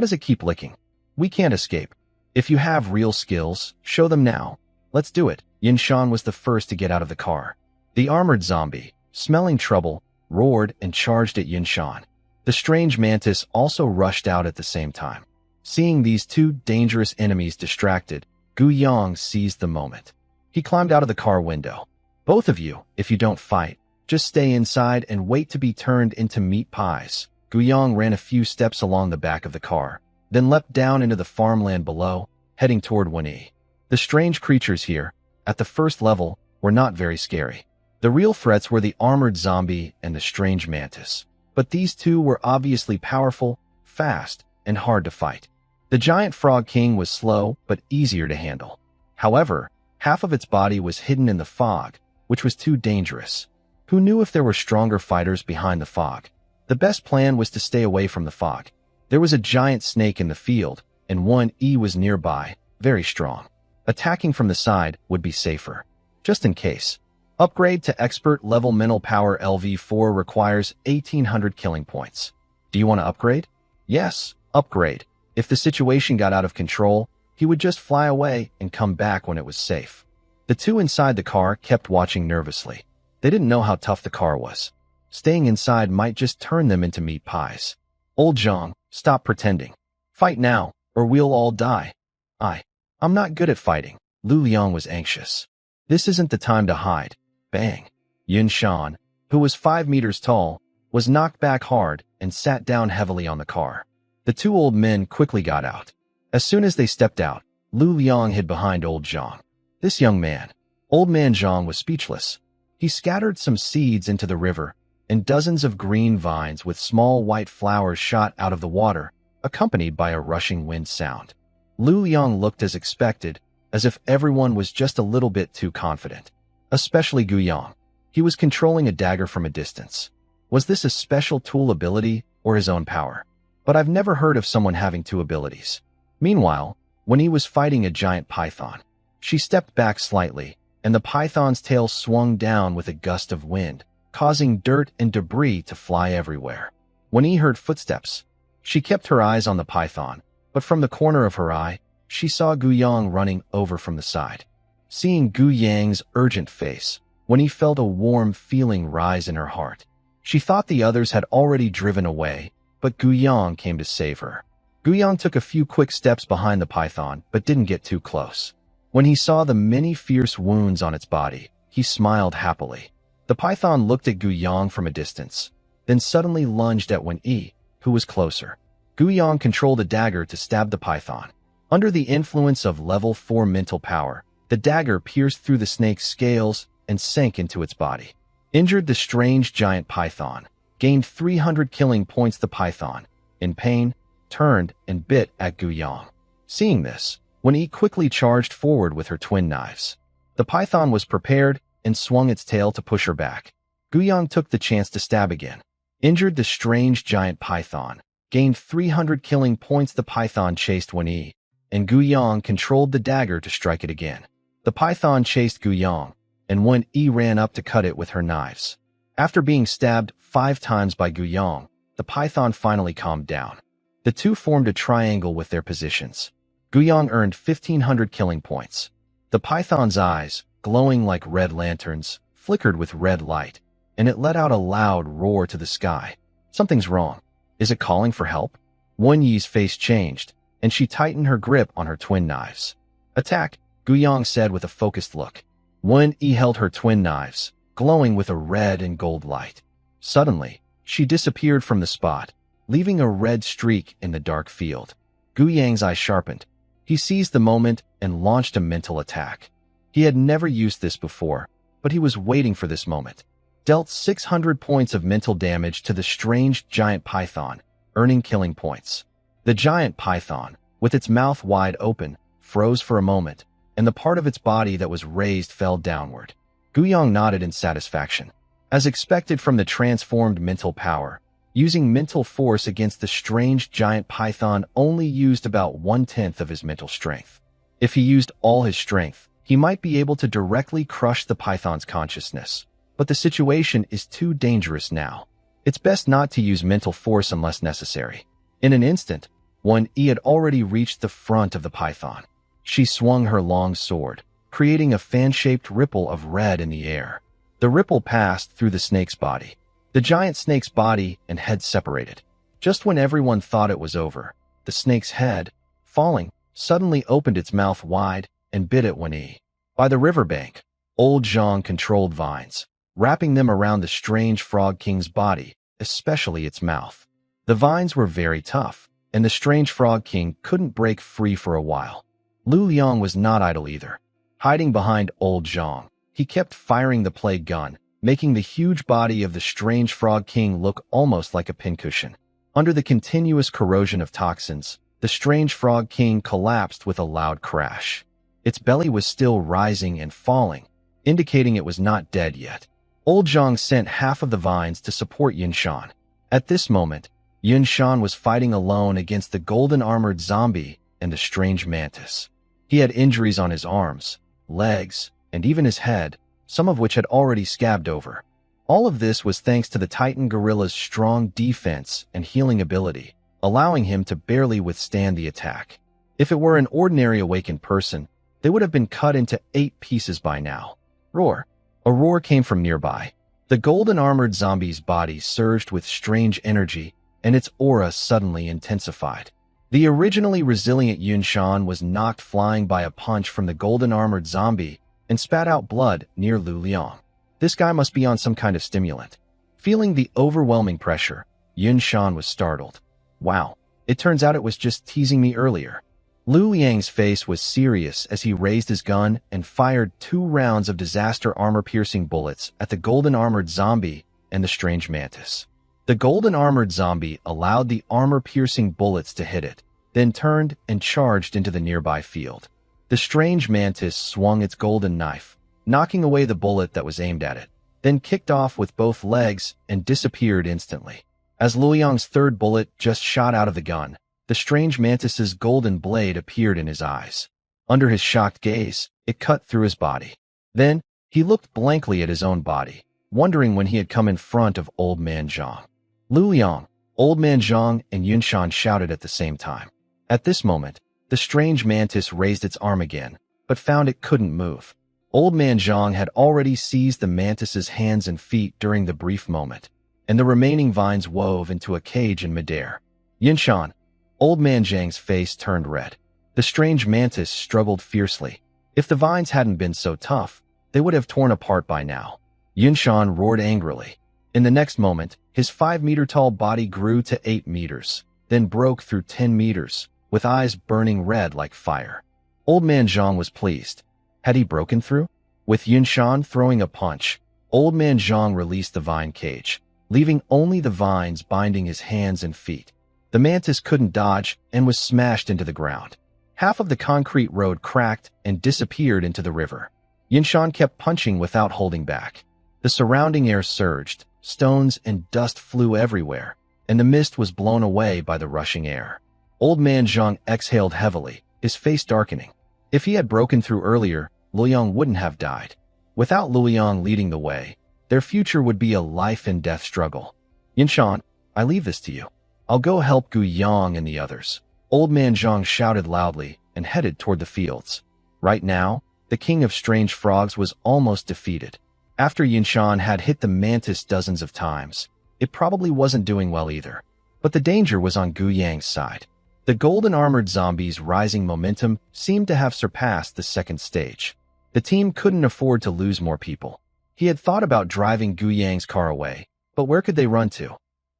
Speaker 1: does it keep licking? We can't escape. If you have real skills, show them now. Let's do it. Yin Shan was the first to get out of the car. The armored zombie, smelling trouble, roared and charged at Yin Shan. The strange mantis also rushed out at the same time. Seeing these two dangerous enemies distracted, Gu Yang seized the moment. He climbed out of the car window. Both of you, if you don't fight, just stay inside and wait to be turned into meat pies. Gu Yang ran a few steps along the back of the car, then leapt down into the farmland below, heading toward Wenyi. The strange creatures here, at the first level, were not very scary. The real threats were the armored zombie and the strange mantis. But these two were obviously powerful, fast, and hard to fight. The giant frog king was slow but easier to handle. However, half of its body was hidden in the fog, which was too dangerous. Who knew if there were stronger fighters behind the fog? The best plan was to stay away from the fog. There was a giant snake in the field, and one was nearby, very strong. Attacking from the side would be safer. Just in case. Upgrade to expert level mental power LV4 requires 1800 killing points. Do you want to upgrade? Yes, upgrade. If the situation got out of control, he would just fly away and come back when it was safe. The two inside the car kept watching nervously. They didn't know how tough the car was. Staying inside might just turn them into meat pies. Old Zhang, stop pretending. Fight now, or we'll all die. I'm not good at fighting. Lu Liang was anxious. This isn't the time to hide. Bang. Yun Shan, who was 5 meters tall, was knocked back hard and sat down heavily on the car. The two old men quickly got out. As soon as they stepped out, Lu Liang hid behind old Zhang. This young man, old man Zhang, was speechless. He scattered some seeds into the river, and dozens of green vines with small white flowers shot out of the water, accompanied by a rushing wind sound. Lu Liang looked as expected, as if everyone was just a little bit too confident. Especially Gu Yang. He was controlling a dagger from a distance. Was this a special tool ability or his own power? But I've never heard of someone having two abilities. Meanwhile, when he was fighting a giant python, she stepped back slightly, and the python's tail swung down with a gust of wind, causing dirt and debris to fly everywhere. When he heard footsteps, she kept her eyes on the python, but from the corner of her eye, she saw Gu Yang running over from the side. Seeing Gu Yang's urgent face, when he felt a warm feeling rise in her heart. She thought the others had already driven away, but Gu Yang came to save her. Gu Yang took a few quick steps behind the python, but didn't get too close. When he saw the many fierce wounds on its body, he smiled happily. The python looked at Gu Yang from a distance, then suddenly lunged at Wen Yi, who was closer. Gu Yang controlled a dagger to stab the python. Under the influence of level 4 mental power, the dagger pierced through the snake's scales and sank into its body. Injured the strange giant python, gained 300 killing points. The python, in pain, turned and bit at Gu Yang. Seeing this, Wen Yi quickly charged forward with her twin knives. The python was prepared and swung its tail to push her back. Gu Yang took the chance to stab again. Injured the strange giant python, gained 300 killing points. The python chased Wen Yi, and Gu Yang controlled the dagger to strike it again. The python chased Gu Yang, and Wen Yi ran up to cut it with her knives. After being stabbed 5 times by Gu Yang, the python finally calmed down. The two formed a triangle with their positions. Gu Yang earned 1,500 killing points. The python's eyes, glowing like red lanterns, flickered with red light, and it let out a loud roar to the sky. Something's wrong. Is it calling for help? Wen Yi's face changed, and she tightened her grip on her twin knives. Attack, Gu Yang said with a focused look. Wen Yi held her twin knives, glowing with a red and gold light. Suddenly, she disappeared from the spot, leaving a red streak in the dark field. Gu Yang's eyes sharpened. He seized the moment and launched a mental attack. He had never used this before, but he was waiting for this moment. Dealt 600 points of mental damage to the strange giant python, earning killing points. The giant python, with its mouth wide open, froze for a moment, and the part of its body that was raised fell downward. Gu Yang nodded in satisfaction. As expected from the transformed mental power, using mental force against the strange giant python only used about 1/10 of his mental strength. If he used all his strength, he might be able to directly crush the python's consciousness. But the situation is too dangerous now. It's best not to use mental force unless necessary. In an instant, Wen Yi had already reached the front of the python. She swung her long sword, creating a fan-shaped ripple of red in the air. The ripple passed through the snake's body. The giant snake's body and head separated. Just when everyone thought it was over, the snake's head, falling, suddenly opened its mouth wide and bit at Wen Yi. By the riverbank, old Zhang controlled vines, wrapping them around the strange frog king's body, especially its mouth. The vines were very tough, and the strange frog king couldn't break free for a while. Lu Liang was not idle either. Hiding behind old Zhang, he kept firing the plague gun, making the huge body of the strange frog king look almost like a pincushion. Under the continuous corrosion of toxins, the strange frog king collapsed with a loud crash. Its belly was still rising and falling, indicating it was not dead yet. Old Zhang sent half of the vines to support Yun Shan. At this moment, Yun Shan was fighting alone against the golden-armored zombie and the strange mantis. He had injuries on his arms, legs, and even his head, some of which had already scabbed over. All of this was thanks to the Titan gorilla's strong defense and healing ability, allowing him to barely withstand the attack. If it were an ordinary awakened person, they would have been cut into 8 pieces by now. Roar! A roar came from nearby. The golden-armored zombie's body surged with strange energy, and its aura suddenly intensified. The originally resilient Yun Shan was knocked flying by a punch from the golden-armored zombie and spat out blood near Lu Liang. This guy must be on some kind of stimulant. Feeling the overwhelming pressure, Yun Shan was startled. Wow, it turns out it was just teasing me earlier. Lu Liang's face was serious as he raised his gun and fired 2 rounds of disaster armor-piercing bullets at the golden-armored zombie and the strange mantis. The golden-armored zombie allowed the armor-piercing bullets to hit it, then turned and charged into the nearby field. The strange mantis swung its golden knife, knocking away the bullet that was aimed at it, then kicked off with both legs and disappeared instantly. As Lu Liang's 3rd bullet just shot out of the gun, the strange mantis's golden blade appeared in his eyes. Under his shocked gaze, it cut through his body. Then, he looked blankly at his own body, wondering when he had come in front of Old Man Zhang. Lu Liang, Old Man Zhang, and Yun Shan shouted at the same time. At this moment, the strange mantis raised its arm again, but found it couldn't move. Old Man Zhang had already seized the mantis's hands and feet during the brief moment, and the remaining vines wove into a cage in midair. Yun Shan, Old Man Zhang's face turned red. The strange mantis struggled fiercely. If the vines hadn't been so tough, they would have torn apart by now. Yun Shan roared angrily. In the next moment, his 5-meter-tall body grew to 8 meters, then broke through 10 meters, with eyes burning red like fire. Old Man Zhang was pleased. Had he broken through? With Yun Shan throwing a punch, Old Man Zhang released the vine cage, leaving only the vines binding his hands and feet. The mantis couldn't dodge and was smashed into the ground. Half of the concrete road cracked and disappeared into the river. Yun Shan kept punching without holding back. The surrounding air surged, stones and dust flew everywhere, and the mist was blown away by the rushing air. Old Man Zhang exhaled heavily, his face darkening. If he had broken through earlier, Lu Liang wouldn't have died. Without Lu Liang leading the way, their future would be a life-and-death struggle. Yun Shan, I leave this to you. I'll go help Gu Yang and the others. Old Man Zhang shouted loudly and headed toward the fields. Right now, the king of strange frogs was almost defeated. After Yun Shan had hit the mantis dozens of times, it probably wasn't doing well either. But the danger was on Gu Yang's side. The golden-armored zombie's rising momentum seemed to have surpassed the 2nd stage. The team couldn't afford to lose more people. He had thought about driving Gu Yang's car away, but where could they run to?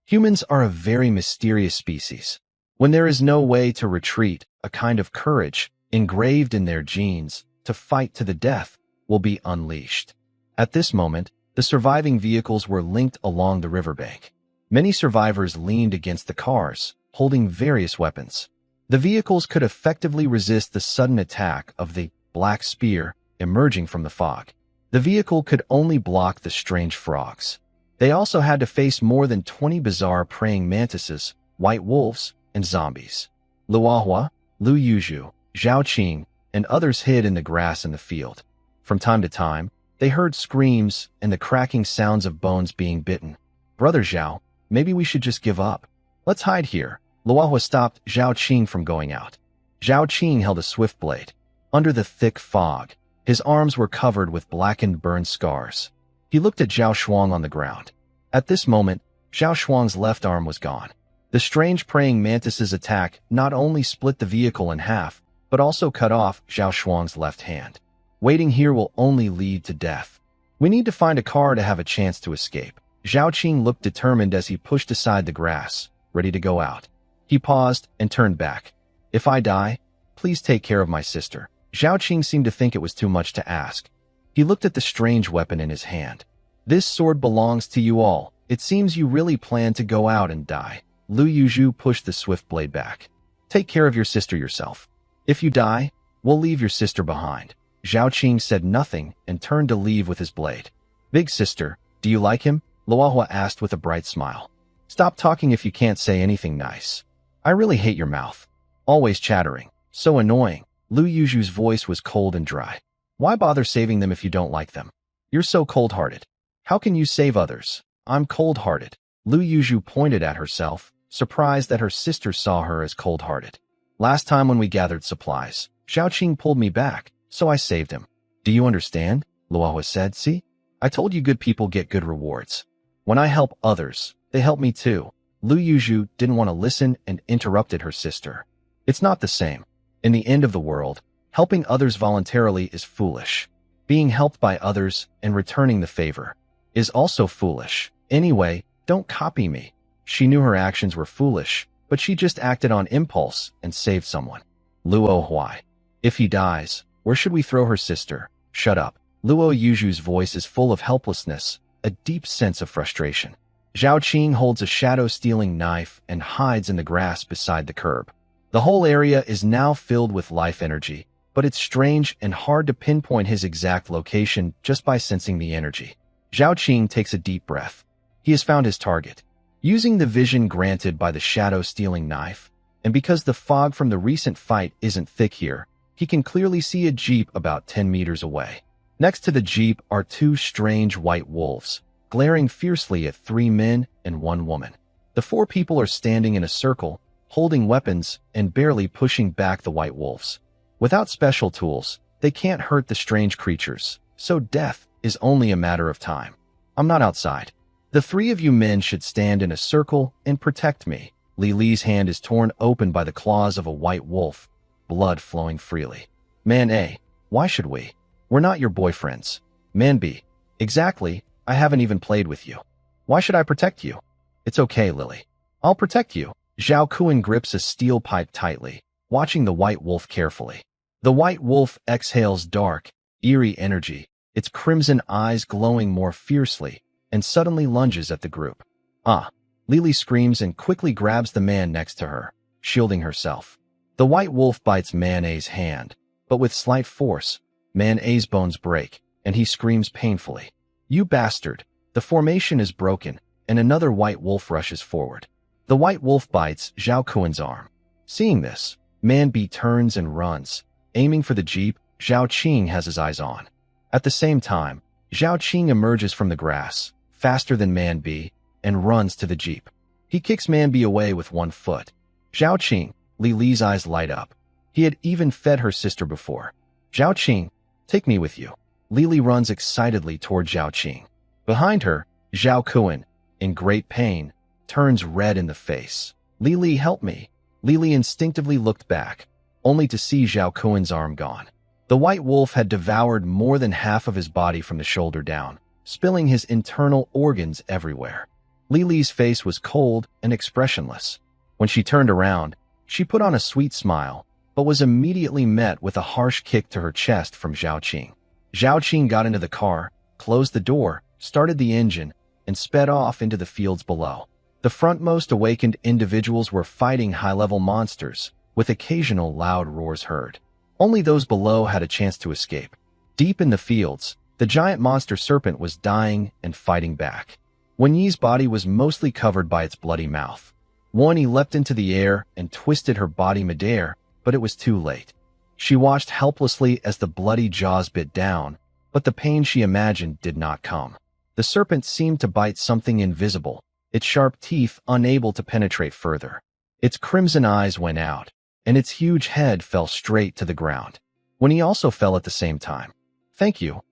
Speaker 1: Humans are a very mysterious species. When there is no way to retreat, a kind of courage, engraved in their genes, to fight to the death, will be unleashed. At this moment, the surviving vehicles were linked along the riverbank. Many survivors leaned against the cars, holding various weapons. The vehicles could effectively resist the sudden attack of the Black Spear emerging from the fog. The vehicle could only block the strange frogs. They also had to face more than 20 bizarre praying mantises, white wolves, and zombies. Luahua, Lu Yuzhu, Zhao Qing, and others hid in the grass in the field. From time to time, they heard screams and the cracking sounds of bones being bitten. Brother Zhao, maybe we should just give up. Let's hide here. Luahua stopped Zhao Qing from going out. Zhao Qing held a swift blade. Under the thick fog, his arms were covered with blackened burned scars. He looked at Zhao Shuang on the ground. At this moment, Zhao Shuang's left arm was gone. The strange praying mantis's attack not only split the vehicle in half, but also cut off Zhao Shuang's left hand. Waiting here will only lead to death. We need to find a car to have a chance to escape. Zhao Qing looked determined as he pushed aside the grass, ready to go out. He paused and turned back. If I die, please take care of my sister. Zhao Qing seemed to think it was too much to ask. He looked at the strange weapon in his hand. This sword belongs to you all. It seems you really plan to go out and die. Lu Yuzhu pushed the swift blade back. Take care of your sister yourself. If you die, we'll leave your sister behind. Zhao Qing said nothing and turned to leave with his blade. Big sister, do you like him? Luahua asked with a bright smile. Stop talking if you can't say anything nice. I really hate your mouth. Always chattering. So annoying. Lu Yuzhu's voice was cold and dry. Why bother saving them if you don't like them? You're so cold-hearted. How can you save others? I'm cold-hearted. Lu Yuzhu pointed at herself, surprised that her sister saw her as cold-hearted. Last time when we gathered supplies, Zhao Qing pulled me back, so I saved him. Do you understand? Luahua said. See? I told you good people get good rewards. When I help others, they help me too. Lu Yuzhu didn't want to listen and interrupted her sister. It's not the same. In the end of the world, helping others voluntarily is foolish. Being helped by others and returning the favor is also foolish. Anyway, don't copy me. She knew her actions were foolish, but she just acted on impulse and saved someone. Luo Huai. If he dies, where should we throw her sister? Shut up. Luo Yuju's voice is full of helplessness, a deep sense of frustration. Zhao Qing holds a shadow-stealing knife and hides in the grass beside the curb. The whole area is now filled with life energy, but it's strange and hard to pinpoint his exact location just by sensing the energy. Zhao Qing takes a deep breath. He has found his target. Using the vision granted by the shadow-stealing knife, and because the fog from the recent fight isn't thick here, he can clearly see a jeep about 10 meters away. Next to the jeep are two strange white wolves, glaring fiercely at 3 men and 1 woman. The 4 people are standing in a circle, holding weapons and barely pushing back the white wolves. Without special tools, they can't hurt the strange creatures, so death is only a matter of time. I'm not outside. The 3 of you men should stand in a circle and protect me. Li Li's hand is torn open by the claws of a white wolf, blood flowing freely. Man A, why should we? We're not your boyfriends. Man B, exactly, I haven't even played with you. Why should I protect you? It's okay, Lily. I'll protect you. Zhao Kuan grips a steel pipe tightly, watching the white wolf carefully. The white wolf exhales dark, eerie energy, its crimson eyes glowing more fiercely, and suddenly lunges at the group. Ah! Lily screams and quickly grabs the man next to her, shielding herself. The white wolf bites Man A's hand, but with slight force, Man A's bones break, and he screams painfully. You bastard! The formation is broken, and another white wolf rushes forward. The white wolf bites Zhao Kuan's arm. Seeing this, Man B turns and runs. Aiming for the jeep, Zhao Qing has his eyes on. At the same time, Zhao Qing emerges from the grass, faster than Man B, and runs to the jeep. He kicks Man B away with 1 foot. Zhao Qing, Li Li's eyes light up. He had even fed her sister before. Zhao Qing, take me with you. Li Li runs excitedly toward Zhao Qing. Behind her, Zhao Kuan, in great pain, turns red in the face. Li Li, help me. Li Li instinctively looked back, only to see Zhao Kuan's arm gone. The white wolf had devoured more than half of his body from the shoulder down, spilling his internal organs everywhere. Li Li's face was cold and expressionless. When she turned around, she put on a sweet smile, but was immediately met with a harsh kick to her chest from Zhao Qing. Zhao Qing got into the car, closed the door, started the engine, and sped off into the fields below. The frontmost awakened individuals were fighting high-level monsters, with occasional loud roars heard. Only those below had a chance to escape. Deep in the fields, the giant monster serpent was dying and fighting back. Wen Yi's body was mostly covered by its bloody mouth. Wen Yi leapt into the air and twisted her body midair, but it was too late. She watched helplessly as the bloody jaws bit down, but the pain she imagined did not come. The serpent seemed to bite something invisible, its sharp teeth unable to penetrate further. Its crimson eyes went out, and its huge head fell straight to the ground. Wen Yi also fell at the same time. Thank you.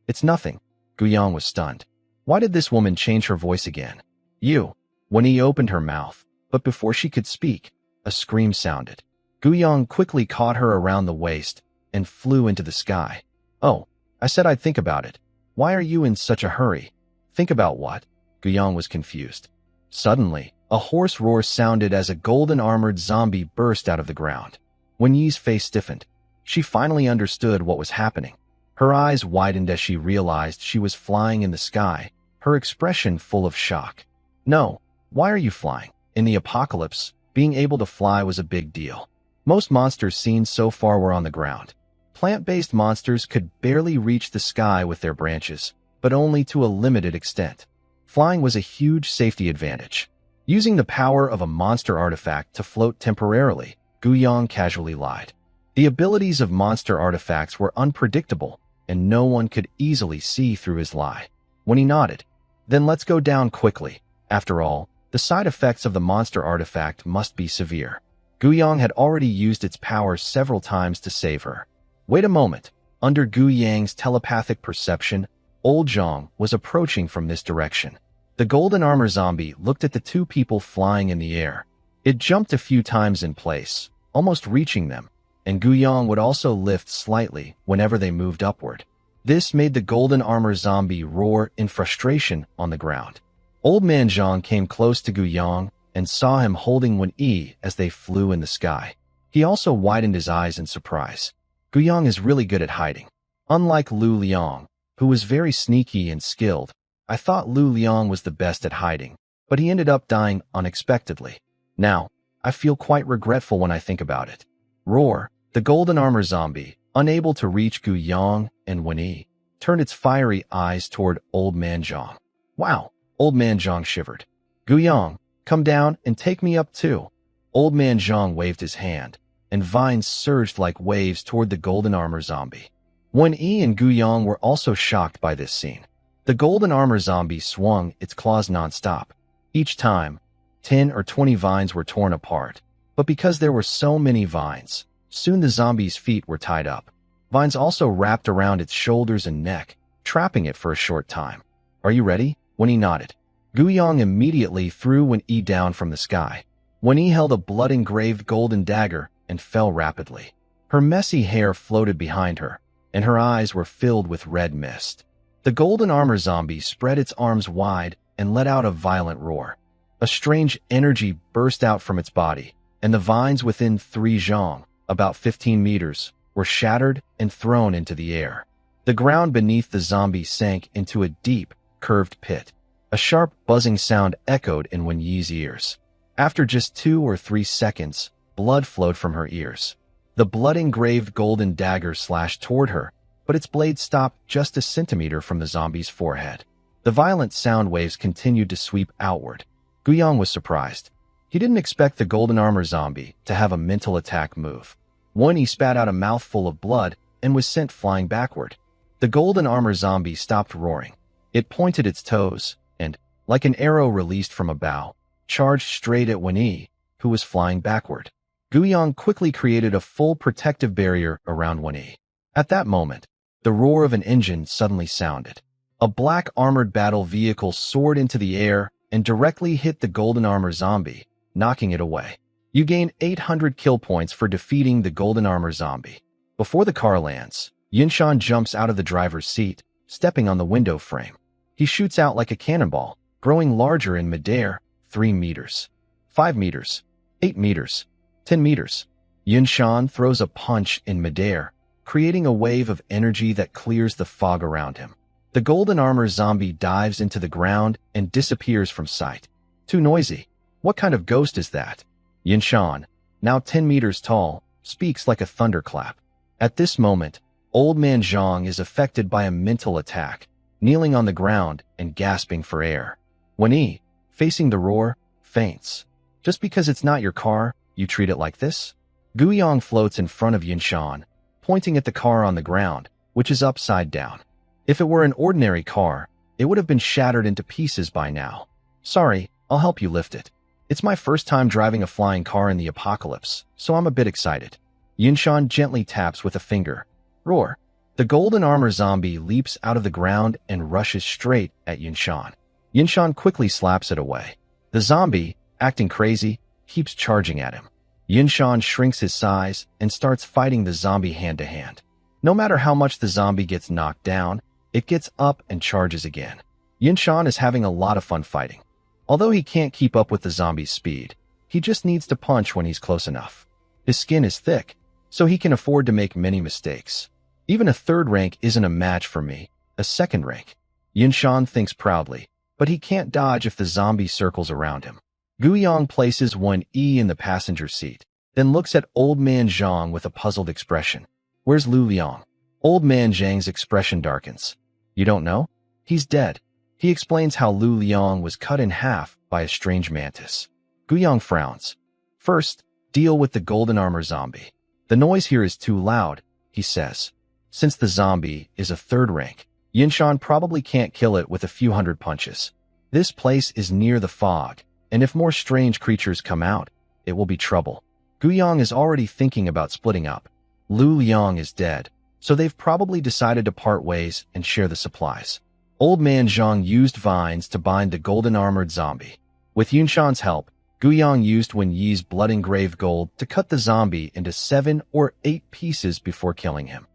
Speaker 1: It's nothing. Guyang was stunned. Why did this woman change her voice again? You. Wen Yi opened her mouth, but before she could speak, a scream sounded. Guyang quickly caught her around the waist and flew into the sky. Oh, I said I'd think about it. Why are you in such a hurry? Think about what? Guyang was confused. Suddenly, a hoarse roar sounded as a golden-armored zombie burst out of the ground. Wen Yi's face stiffened. She finally understood what was happening. Her eyes widened as she realized she was flying in the sky, her expression full of shock. No, why are you flying? In the apocalypse, being able to fly was a big deal. Most monsters seen so far were on the ground. Plant-based monsters could barely reach the sky with their branches, but only to a limited extent. Flying was a huge safety advantage. Using the power of a monster artifact to float temporarily, Guyang casually lied. The abilities of monster artifacts were unpredictable, and no one could easily see through his lie. When he nodded, then let's go down quickly. After all, the side effects of the monster artifact must be severe. Guyang had already used its power several times to save her. Wait a moment. Under Guyang's telepathic perception, Old Zhang was approaching from this direction. The golden armor zombie looked at the 2 people flying in the air. It jumped a few times in place, almost reaching them, and Guyang would also lift slightly whenever they moved upward. This made the golden armor zombie roar in frustration on the ground. Old Man Zhang came close to Gu Yang and saw him holding Wen Yi as they flew in the sky. He also widened his eyes in surprise. Gu Yang is really good at hiding. Unlike Lu Liang, who was very sneaky and skilled, I thought Lu Liang was the best at hiding, but he ended up dying unexpectedly. Now, I feel quite regretful when I think about it. Roar, the golden armor zombie, unable to reach Gu Yang and Wen Yi, turned its fiery eyes toward Old Man Zhang. Wow, Old Man Zhang shivered. Gu Yang, come down and take me up too. Old Man Zhang waved his hand, and vines surged like waves toward the golden armor zombie. Wen Yi and Gu Yang were also shocked by this scene. The golden armor zombie swung its claws nonstop. Each time, 10 or 20 vines were torn apart, but because there were so many vines, soon the zombie's feet were tied up. Vines also wrapped around its shoulders and neck, trapping it for a short time. Are you ready? Wen Yi nodded. Gu Yang immediately threw Wen Yi down from the sky. Wen Yi held a blood-engraved golden dagger and fell rapidly. Her messy hair floated behind her, and her eyes were filled with red mist. The golden armor zombie spread its arms wide and let out a violent roar. A strange energy burst out from its body, and the vines within 3 zhang, about 15 meters, were shattered and thrown into the air. The ground beneath the zombie sank into a deep, curved pit. A sharp, buzzing sound echoed in Wen Yi's ears. After just 2 or 3 seconds, blood flowed from her ears. The blood-engraved golden dagger slashed toward her, but its blade stopped just a centimeter from the zombie's forehead. The violent sound waves continued to sweep outward. Gu Yang was surprised. He didn't expect the golden armor zombie to have a mental attack move. Wen Yi spat out a mouthful of blood and was sent flying backward. The golden armor zombie stopped roaring. It pointed its toes and, like an arrow released from a bow, charged straight at Wen Yi, who was flying backward. Gu Yang quickly created a full protective barrier around Wen Yi. At that moment, the roar of an engine suddenly sounded. A black armored battle vehicle soared into the air and directly hit the golden armor zombie, knocking it away. You gain 800 kill points for defeating the golden armor zombie. Before the car lands, Yinshan jumps out of the driver's seat, stepping on the window frame. He shoots out like a cannonball, growing larger in midair, 3 meters, 5 meters, 8 meters, 10 meters. Yinshan throws a punch in midair, creating a wave of energy that clears the fog around him. The golden armor zombie dives into the ground and disappears from sight. Too noisy. What kind of ghost is that? Yinshan, now 10 meters tall, speaks like a thunderclap. At this moment, Old Man Zhang is affected by a mental attack, kneeling on the ground and gasping for air. Wen Yi, facing the roar, faints. Just because it's not your car, you treat it like this? Gu Yang floats in front of Yinshan, pointing at the car on the ground, which is upside down. If it were an ordinary car, it would have been shattered into pieces by now. Sorry, I'll help you lift it. It's my first time driving a flying car in the apocalypse, so I'm a bit excited. Yinshan gently taps with a finger. Roar. The golden armor zombie leaps out of the ground and rushes straight at Yinshan. Yinshan quickly slaps it away. The zombie, acting crazy, keeps charging at him. Yinshan shrinks his size and starts fighting the zombie hand-to-hand. No matter how much the zombie gets knocked down, it gets up and charges again. Yinshan is having a lot of fun fighting. Although he can't keep up with the zombie's speed, he just needs to punch when he's close enough. His skin is thick, so he can afford to make many mistakes. Even a 3rd rank isn't a match for me, a 2nd rank. Yinshan thinks proudly, but he can't dodge if the zombie circles around him. Gu Yang places Wen Yi in the passenger seat, then looks at Old Man Zhang with a puzzled expression. Where's Lu Liang? Old Man Zhang's expression darkens. You don't know? He's dead. He explains how Lu Liang was cut in half by a strange mantis. Gu Yang frowns. First, deal with the golden armor zombie. The noise here is too loud, he says. Since the zombie is a 3rd rank, Yinshan probably can't kill it with a few hundred punches. This place is near the fog, and if more strange creatures come out, it will be trouble. Gu Yang is already thinking about splitting up. Lu Liang is dead, so they've probably decided to part ways and share the supplies. Old Man Zhang used vines to bind the golden-armored zombie. With Yinshan's help, Gu Yang used Wen Yi's blood-engraved gold to cut the zombie into 7 or 8 pieces before killing him.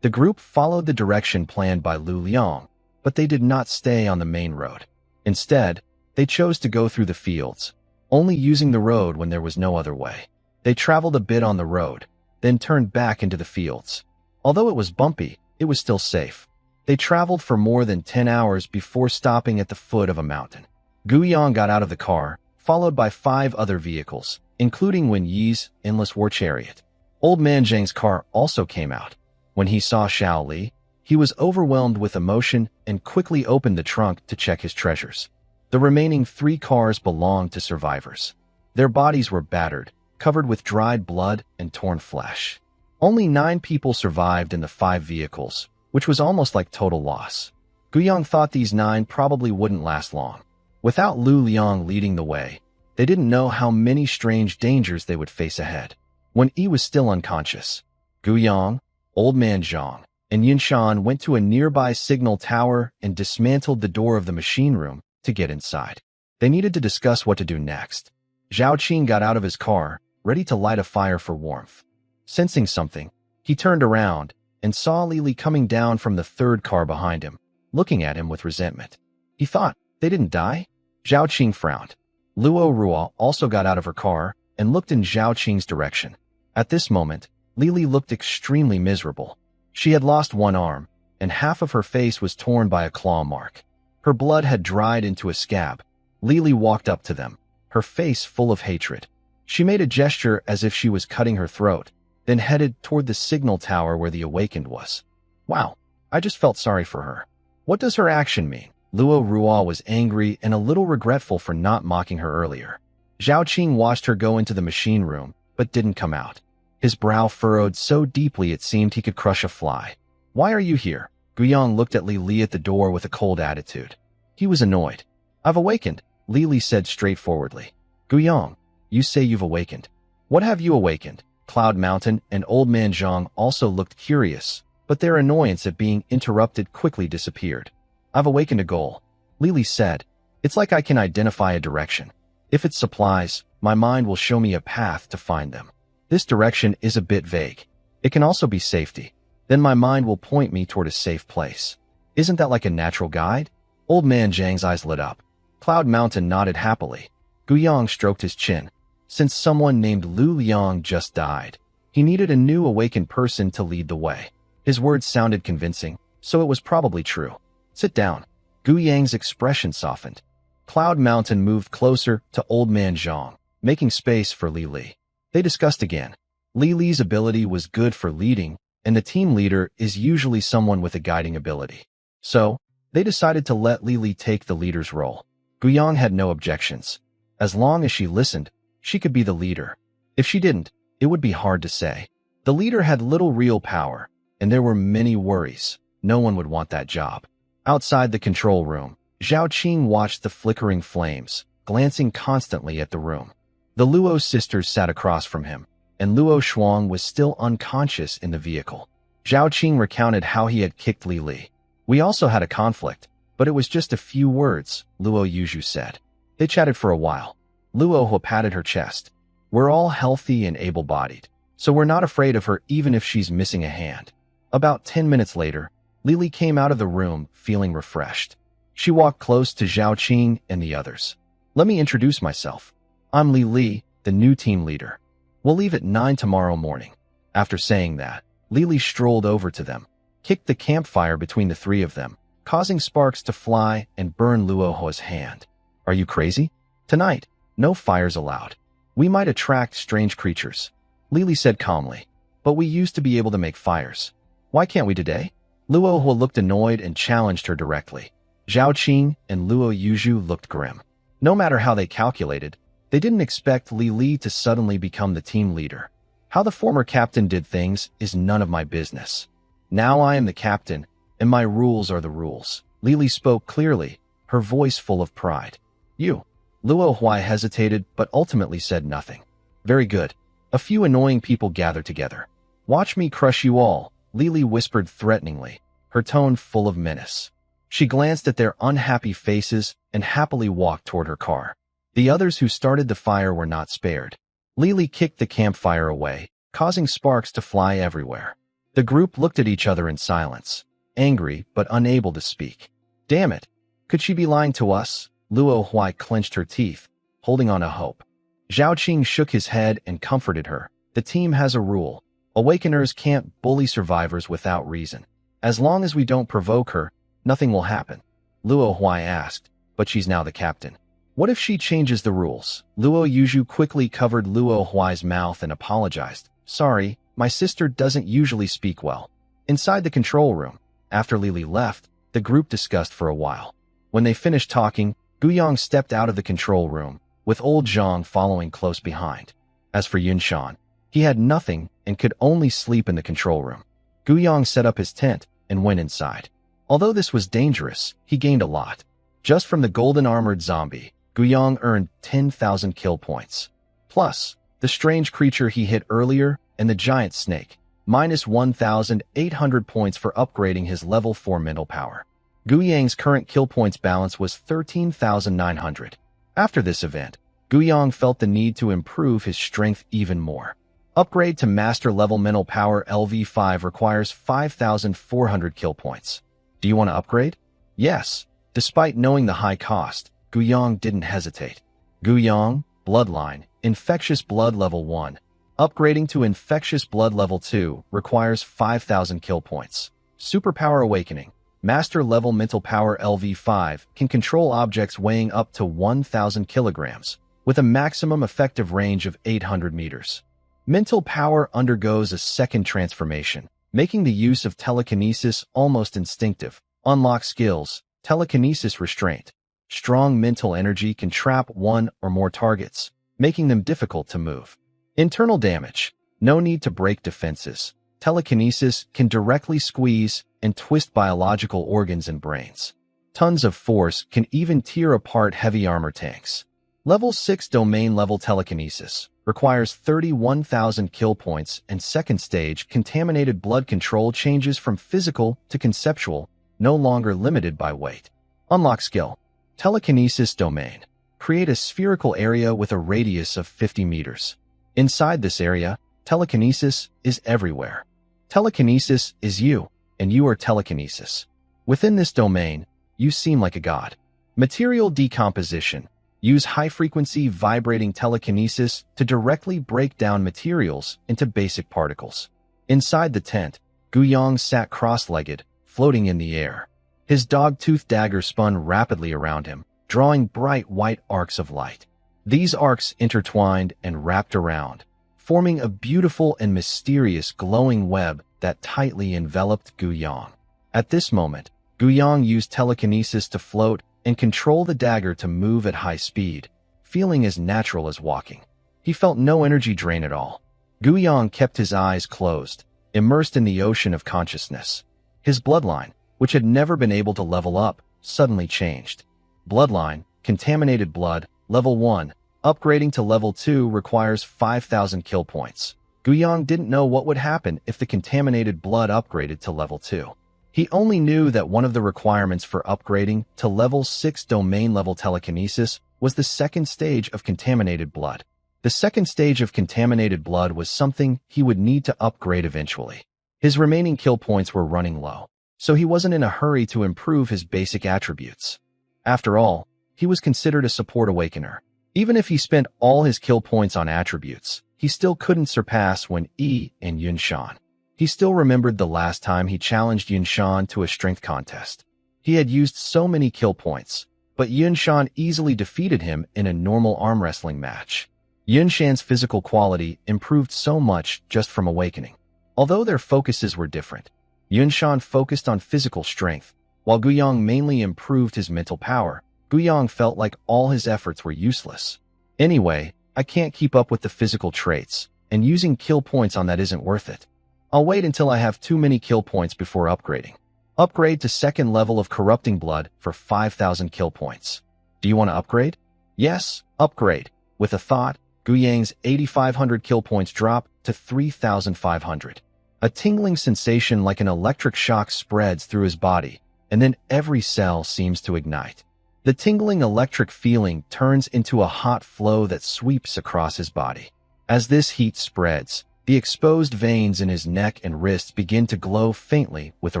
Speaker 1: The group followed the direction planned by Lu Liang, but they did not stay on the main road. Instead, they chose to go through the fields, only using the road when there was no other way. They traveled a bit on the road, then turned back into the fields. Although it was bumpy, it was still safe. They traveled for more than 10 hours before stopping at the foot of a mountain. Guiyang got out of the car, followed by 5 other vehicles, including Wen Yi's endless war chariot. Old Man Zhang's car also came out. When he saw Xiao Li, he was overwhelmed with emotion and quickly opened the trunk to check his treasures. The remaining 3 cars belonged to survivors. Their bodies were battered, covered with dried blood and torn flesh. Only 9 people survived in the 5 vehicles, which was almost like total loss. Guiyang thought these 9 probably wouldn't last long. Without Lu Liang leading the way, they didn't know how many strange dangers they would face ahead. When Yi was still unconscious, Guiyang, Old Man Zhang, and Yinshan went to a nearby signal tower and dismantled the door of the machine room to get inside. They needed to discuss what to do next. Zhao Qing got out of his car, ready to light a fire for warmth. Sensing something, he turned around and saw Li Li coming down from the 3rd car behind him, looking at him with resentment. He thought, they didn't die? Zhao Qing frowned. Luo Ruo also got out of her car and looked in Zhao Qing's direction. At this moment, Li Li looked extremely miserable. She had lost one arm, and half of her face was torn by a claw mark. Her blood had dried into a scab. Li Li walked up to them, her face full of hatred. She made a gesture as if she was cutting her throat, then headed toward the signal tower where the awakened was. Wow, I just felt sorry for her. What does her action mean? Luo Ruo was angry and a little regretful for not mocking her earlier. Zhao Qing watched her go into the machine room, but didn't come out. His brow furrowed so deeply it seemed he could crush a fly. Why are you here? Guiyang looked at Li Li at the door with a cold attitude. He was annoyed. I've awakened, Li Li said straightforwardly. Guiyang, you say you've awakened. What have you awakened? Cloud Mountain and Old Man Zhang also looked curious, but their annoyance at being interrupted quickly disappeared. I've awakened a goal, Li Li said. It's like I can identify a direction. If it's supplies, my mind will show me a path to find them. This direction is a bit vague. It can also be safety. Then my mind will point me toward a safe place. Isn't that like a natural guide? Old Man Zhang's eyes lit up. Cloud Mountain nodded happily. Guiyang stroked his chin. Since someone named Lu Liang just died, he needed a new awakened person to lead the way. His words sounded convincing, so it was probably true. Sit down. Guiyang's expression softened. Cloud Mountain moved closer to Old Man Zhang, making space for Li Li. They discussed again. Li Li's ability was good for leading, and the team leader is usually someone with a guiding ability. So, they decided to let Li Li take the leader's role. Guiyang had no objections. As long as she listened, she could be the leader. If she didn't, it would be hard to say. The leader had little real power, and there were many worries. No one would want that job. Outside the control room, Zhao Qing watched the flickering flames, glancing constantly at the room. The Luo sisters sat across from him, and Luo Shuang was still unconscious in the vehicle. Zhao Qing recounted how he had kicked Li Li. We also had a conflict, but it was just a few words, Luo Yuzhu said. They chatted for a while. Luo Hua patted her chest. We're all healthy and able-bodied, so we're not afraid of her even if she's missing a hand. About 10 minutes later, Li Li came out of the room feeling refreshed. She walked close to Zhao Qing and the others. Let me introduce myself. I'm Li Li, the new team leader. We'll leave at 9 tomorrow morning. After saying that, Li Li strolled over to them, kicked the campfire between the 3 of them, causing sparks to fly and burn Luo Hua's hand. Are you crazy? Tonight, no fires allowed. We might attract strange creatures. Li Li said calmly, but we used to be able to make fires. Why can't we today? Luo Hua looked annoyed and challenged her directly. Zhao Qing and Luo Yuzhu looked grim. No matter how they calculated, they didn't expect Li Li to suddenly become the team leader. How the former captain did things is none of my business. Now I am the captain, and my rules are the rules. Li Li spoke clearly, her voice full of pride. You. Luo Hua hesitated but ultimately said nothing. Very good. A few annoying people gathered together. Watch me crush you all, Li Li whispered threateningly, her tone full of menace. She glanced at their unhappy faces and happily walked toward her car. The others who started the fire were not spared. Li Li kicked the campfire away, causing sparks to fly everywhere. The group looked at each other in silence, angry but unable to speak. Damn it! Could she be lying to us? Luo Huai clenched her teeth, holding on to hope. Zhao Qing shook his head and comforted her. The team has a rule. Awakeners can't bully survivors without reason. As long as we don't provoke her, nothing will happen. Luo Huai asked, but she's now the captain. What if she changes the rules? Luo Yuzhu quickly covered Luo Huai's mouth and apologized. Sorry, my sister doesn't usually speak well. Inside the control room, after Lily left, the group discussed for a while. When they finished talking, Guyang stepped out of the control room, with old Zhang following close behind. As for Yunshan, he had nothing and could only sleep in the control room. Guyang set up his tent and went inside. Although this was dangerous, he gained a lot. Just from the golden armored zombie, Guyang earned 10,000 kill points. Plus, the strange creature he hit earlier and the giant snake, minus 1,800 points for upgrading his level 4 mental power. Guyang's current kill points balance was 13,900. After this event, Guyang felt the need to improve his strength even more. Upgrade to master level mental power LV5 requires 5,400 kill points. Do you want to upgrade? Yes. Despite knowing the high cost, Guyang didn't hesitate. Guyang, Bloodline, Infectious Blood Level 1. Upgrading to Infectious Blood Level 2 requires 5,000 kill points. Superpower Awakening. Master Level Mental Power LV5 can control objects weighing up to 1,000 kilograms, with a maximum effective range of 800 meters. Mental Power undergoes a second transformation, making the use of telekinesis almost instinctive. Unlock skills, Telekinesis Restraint. Strong mental energy can trap one or more targets, making them difficult to move. Internal damage. No need to break defenses. Telekinesis can directly squeeze and twist biological organs and brains. Tons of force can even tear apart heavy armor tanks. Level 6 Domain Level Telekinesis requires 31,000 kill points, and second stage Contaminated Blood Control changes from physical to conceptual, no longer limited by weight. Unlock skill. Telekinesis Domain. Create a spherical area with a radius of 50 meters. Inside this area, telekinesis is everywhere. Telekinesis is you, and you are telekinesis. Within this domain, you seem like a god. Material decomposition. Use high-frequency vibrating telekinesis to directly break down materials into basic particles. Inside the tent, Guyang sat cross-legged, floating in the air. His dog-tooth dagger spun rapidly around him, drawing bright white arcs of light. These arcs intertwined and wrapped around, forming a beautiful and mysterious glowing web that tightly enveloped Guyang. At this moment, Guyang used telekinesis to float and control the dagger to move at high speed, feeling as natural as walking. He felt no energy drain at all. Guyang kept his eyes closed, immersed in the ocean of consciousness. His bloodline, which had never been able to level up, suddenly changed. Bloodline, Contaminated Blood, Level 1. Upgrading to Level 2 requires 5,000 kill points. Guyang didn't know what would happen if the Contaminated Blood upgraded to Level 2. He only knew that one of the requirements for upgrading to Level 6 Domain Level Telekinesis was the second stage of Contaminated Blood. The second stage of Contaminated Blood was something he would need to upgrade eventually. His remaining kill points were running low, so he wasn't in a hurry to improve his basic attributes. After all, he was considered a support awakener. Even if he spent all his kill points on attributes, he still couldn't surpass Wen Yi and Yunshan. He still remembered the last time he challenged Yunshan to a strength contest. He had used so many kill points, but Yunshan easily defeated him in a normal arm wrestling match. Yunshan's physical quality improved so much just from awakening. Although their focuses were different, Yunshan focused on physical strength, while Guyang mainly improved his mental power. Guyang felt like all his efforts were useless. Anyway, I can't keep up with the physical traits, and using kill points on that isn't worth it. I'll wait until I have too many kill points before upgrading. Upgrade to second level of Corrupting Blood for 5,000 kill points. Do you want to upgrade? Yes, upgrade. With a thought, Guyang's 8,500 kill points drop to 3,500. A tingling sensation like an electric shock spreads through his body, and then every cell seems to ignite. The tingling electric feeling turns into a hot flow that sweeps across his body. As this heat spreads, The exposed veins in his neck and wrists begin to glow faintly with a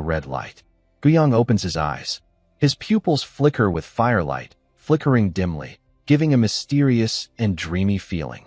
Speaker 1: red light. Guyang opens his eyes. His pupils flicker with firelight, flickering dimly, giving a mysterious and dreamy feeling.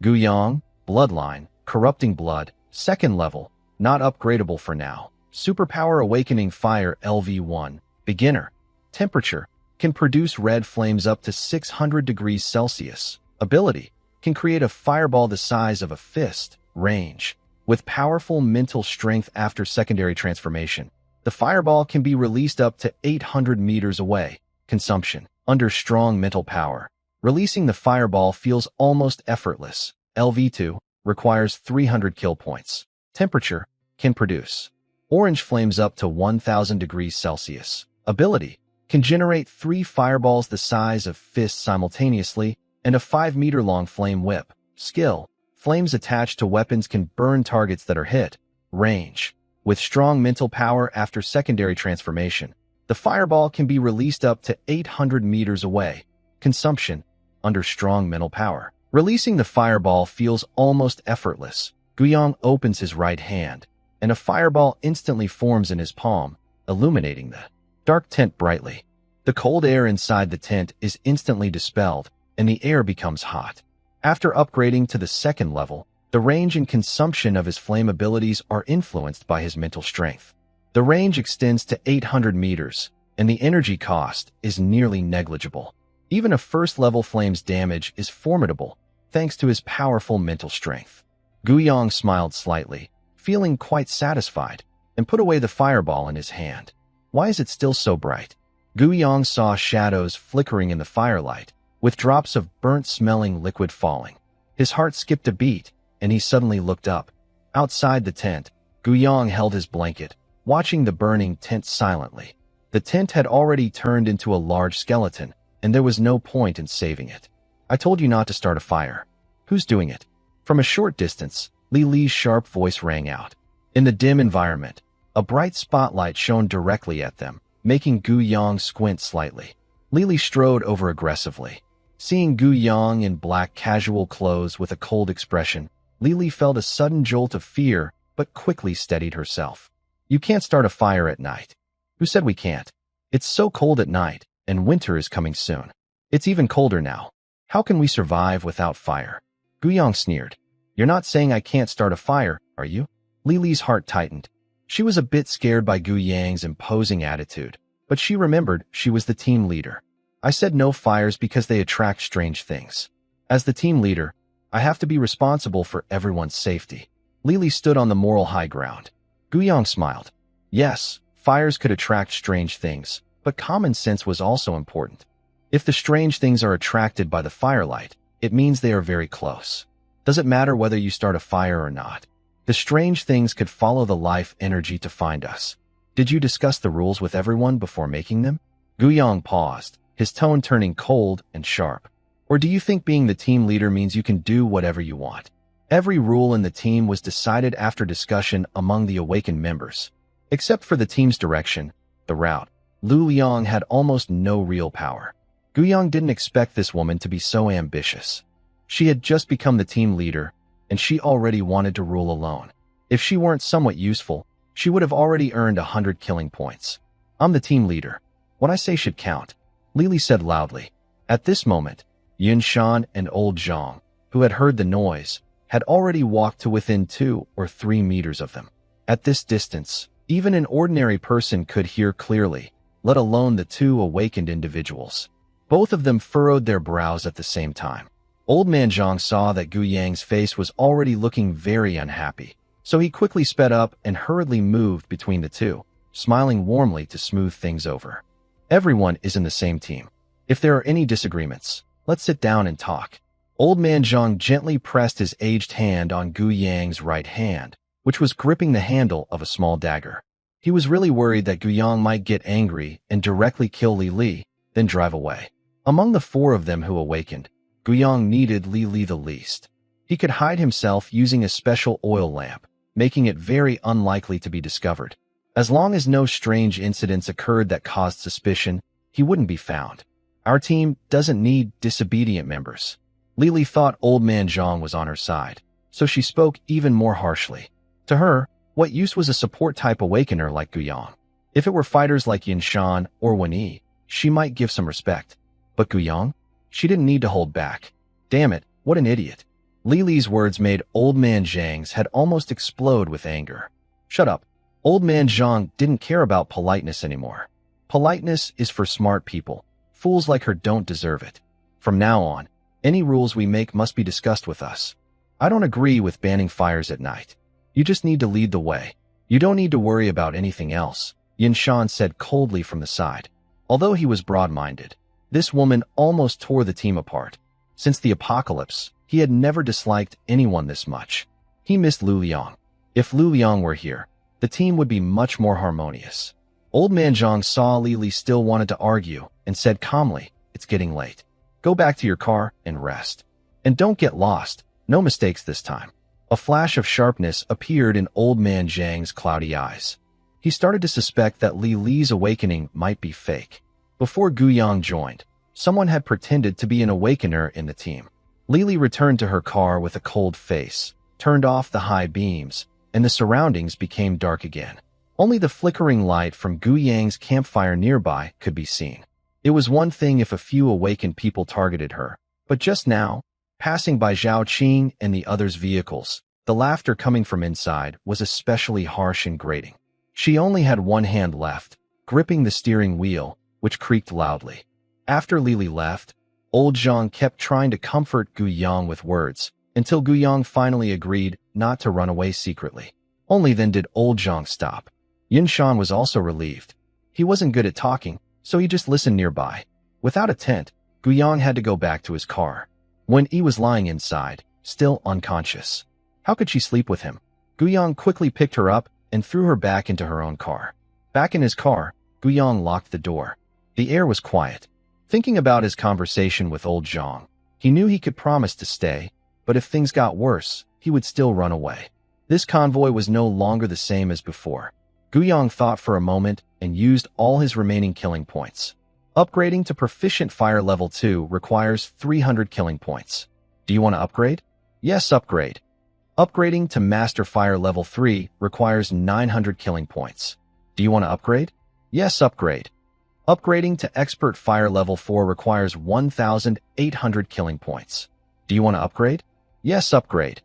Speaker 1: Guyang, bloodline, corrupting blood, second level, not upgradable for now. Superpower awakening fire LV1, beginner. Temperature, can produce red flames up to 600 degrees Celsius. Ability, can create a fireball the size of a fist. Range, with powerful mental strength after secondary transformation. The fireball can be released up to 800 meters away. Consumption, under strong mental power. Releasing the fireball feels almost effortless. LV2, requires 300 kill points. Temperature, can produce orange flames up to 1000 degrees Celsius. Ability, can generate 3 fireballs the size of fists simultaneously and a 5-meter-long flame whip. Skill, flames attached to weapons can burn targets that are hit. Range, with strong mental power after secondary transformation. The fireball can be released up to 800 meters away. Consumption, under strong mental power. Releasing the fireball feels almost effortless. Guyang opens his right hand, and a fireball instantly forms in his palm, illuminating the dark tent brightly. The cold air inside the tent is instantly dispelled, and the air becomes hot. After upgrading to the second level, the range and consumption of his flame abilities are influenced by his mental strength. The range extends to 800 meters, and the energy cost is nearly negligible. Even a first-level flame's damage is formidable, thanks to his powerful mental strength. Guyang smiled slightly, feeling quite satisfied, and put away the fireball in his hand. Why is it still so bright? Guyang saw shadows flickering in the firelight, with drops of burnt-smelling liquid falling. His heart skipped a beat, and he suddenly looked up. Outside the tent, Guyang held his blanket, watching the burning tent silently. The tent had already turned into a large skeleton, and there was no point in saving it. I told you not to start a fire. Who's doing it? From a short distance, Li Li's sharp voice rang out. In the dim environment, a bright spotlight shone directly at them, making Guyang squint slightly. Li Li strode over aggressively. Seeing Guyang in black casual clothes with a cold expression, Li Li felt a sudden jolt of fear, but quickly steadied herself. You can't start a fire at night. Who said we can't? It's so cold at night, and winter is coming soon. It's even colder now. How can we survive without fire? Guyang sneered. You're not saying I can't start a fire, are you? Li Li's heart tightened. She was a bit scared by Guyang's imposing attitude, but she remembered she was the team leader. I said no fires because they attract strange things. As the team leader, I have to be responsible for everyone's safety. Li Li stood on the moral high ground. Guyang smiled. Yes, fires could attract strange things, but common sense was also important. If the strange things are attracted by the firelight, it means they are very close. Does it matter whether you start a fire or not? The strange things could follow the life energy to find us. Did you discuss the rules with everyone before making them? Guyang paused, his tone turning cold and sharp. Or do you think being the team leader means you can do whatever you want? Every rule in the team was decided after discussion among the awakened members. Except for the team's direction, the route, Lu Liang had almost no real power. Guyang didn't expect this woman to be so ambitious. She had just become the team leader, and she already wanted to rule alone. If she weren't somewhat useful, she would have already earned 100 killing points. I'm the team leader. What I say should count, Li Li said loudly. At this moment, Yun Shan and Old Zhang, who had heard the noise, had already walked to within 2 or 3 meters of them. At this distance, even an ordinary person could hear clearly, let alone the 2 awakened individuals. Both of them furrowed their brows at the same time. Old Man Zhang saw that Guyang's face was already looking very unhappy, so he quickly sped up and hurriedly moved between the 2, smiling warmly to smooth things over. Everyone is in the same team. If there are any disagreements, let's sit down and talk. Old Man Zhang gently pressed his aged hand on Guyang's right hand, which was gripping the handle of a small dagger. He was really worried that Guyang might get angry and directly kill Li Li, then drive away. Among the 4 of them who awakened, Guyang needed Li Li the least. He could hide himself using a special oil lamp, making it very unlikely to be discovered. As long as no strange incidents occurred that caused suspicion, he wouldn't be found. Our team doesn't need disobedient members. Li Li thought Old Man Zhang was on her side. so she spoke even more harshly. To her, what use was a support-type awakener like Guyang? If it were fighters like Yinshan or Wenyi, she might give some respect. But Guyang? She didn't need to hold back. Damn it, what an idiot. Li Li's words made Old Man Zhang's head almost explode with anger. Shut up. Old Man Zhang didn't care about politeness anymore. Politeness is for smart people. Fools like her don't deserve it. From now on, any rules we make must be discussed with us. I don't agree with banning fires at night. You just need to lead the way. You don't need to worry about anything else, Yinshan said coldly from the side. Although he was broad-minded, this woman almost tore the team apart. Since the apocalypse, he had never disliked anyone this much. He missed Lu Liang. If Lu Liang were here, the team would be much more harmonious. Old Man Zhang saw Li Li still wanted to argue and said calmly, "It's getting late. Go back to your car and rest. And don't get lost. No mistakes this time." A flash of sharpness appeared in Old Man Zhang's cloudy eyes. He started to suspect that Li Li's awakening might be fake. Before Guyang joined, someone had pretended to be an awakener in the team. Li Li returned to her car with a cold face, turned off the high beams, and the surroundings became dark again. Only the flickering light from Guyang's campfire nearby could be seen. It was one thing if a few awakened people targeted her, but just now, passing by Zhao Qing and the others' vehicles, the laughter coming from inside was especially harsh and grating. She only had one hand left, gripping the steering wheel, which creaked loudly. After Li Li left, Old Zhang kept trying to comfort Guyang with words, until Guyang finally agreed not to run away secretly. Only then did Old Zhang stop. Yinshan was also relieved. He wasn't good at talking, so he just listened nearby. Without a tent, Guyang had to go back to his car. When he was lying inside, still unconscious. How could she sleep with him? Guyang quickly picked her up and threw her back into her own car. Back in his car, Guyang locked the door. The air was quiet. Thinking about his conversation with Old Zhang, he knew he could promise to stay, but if things got worse, he would still run away. This convoy was no longer the same as before. Guyang thought for a moment and used all his remaining killing points. Upgrading to Proficient Fire Level 2 requires 300 killing points. Do you want to upgrade? Yes, upgrade. Upgrading to Master Fire Level 3 requires 900 killing points. Do you want to upgrade? Yes, upgrade. Upgrading to Expert Fire Level 4 requires 1,800 killing points. Do you want to upgrade? Yes, upgrade.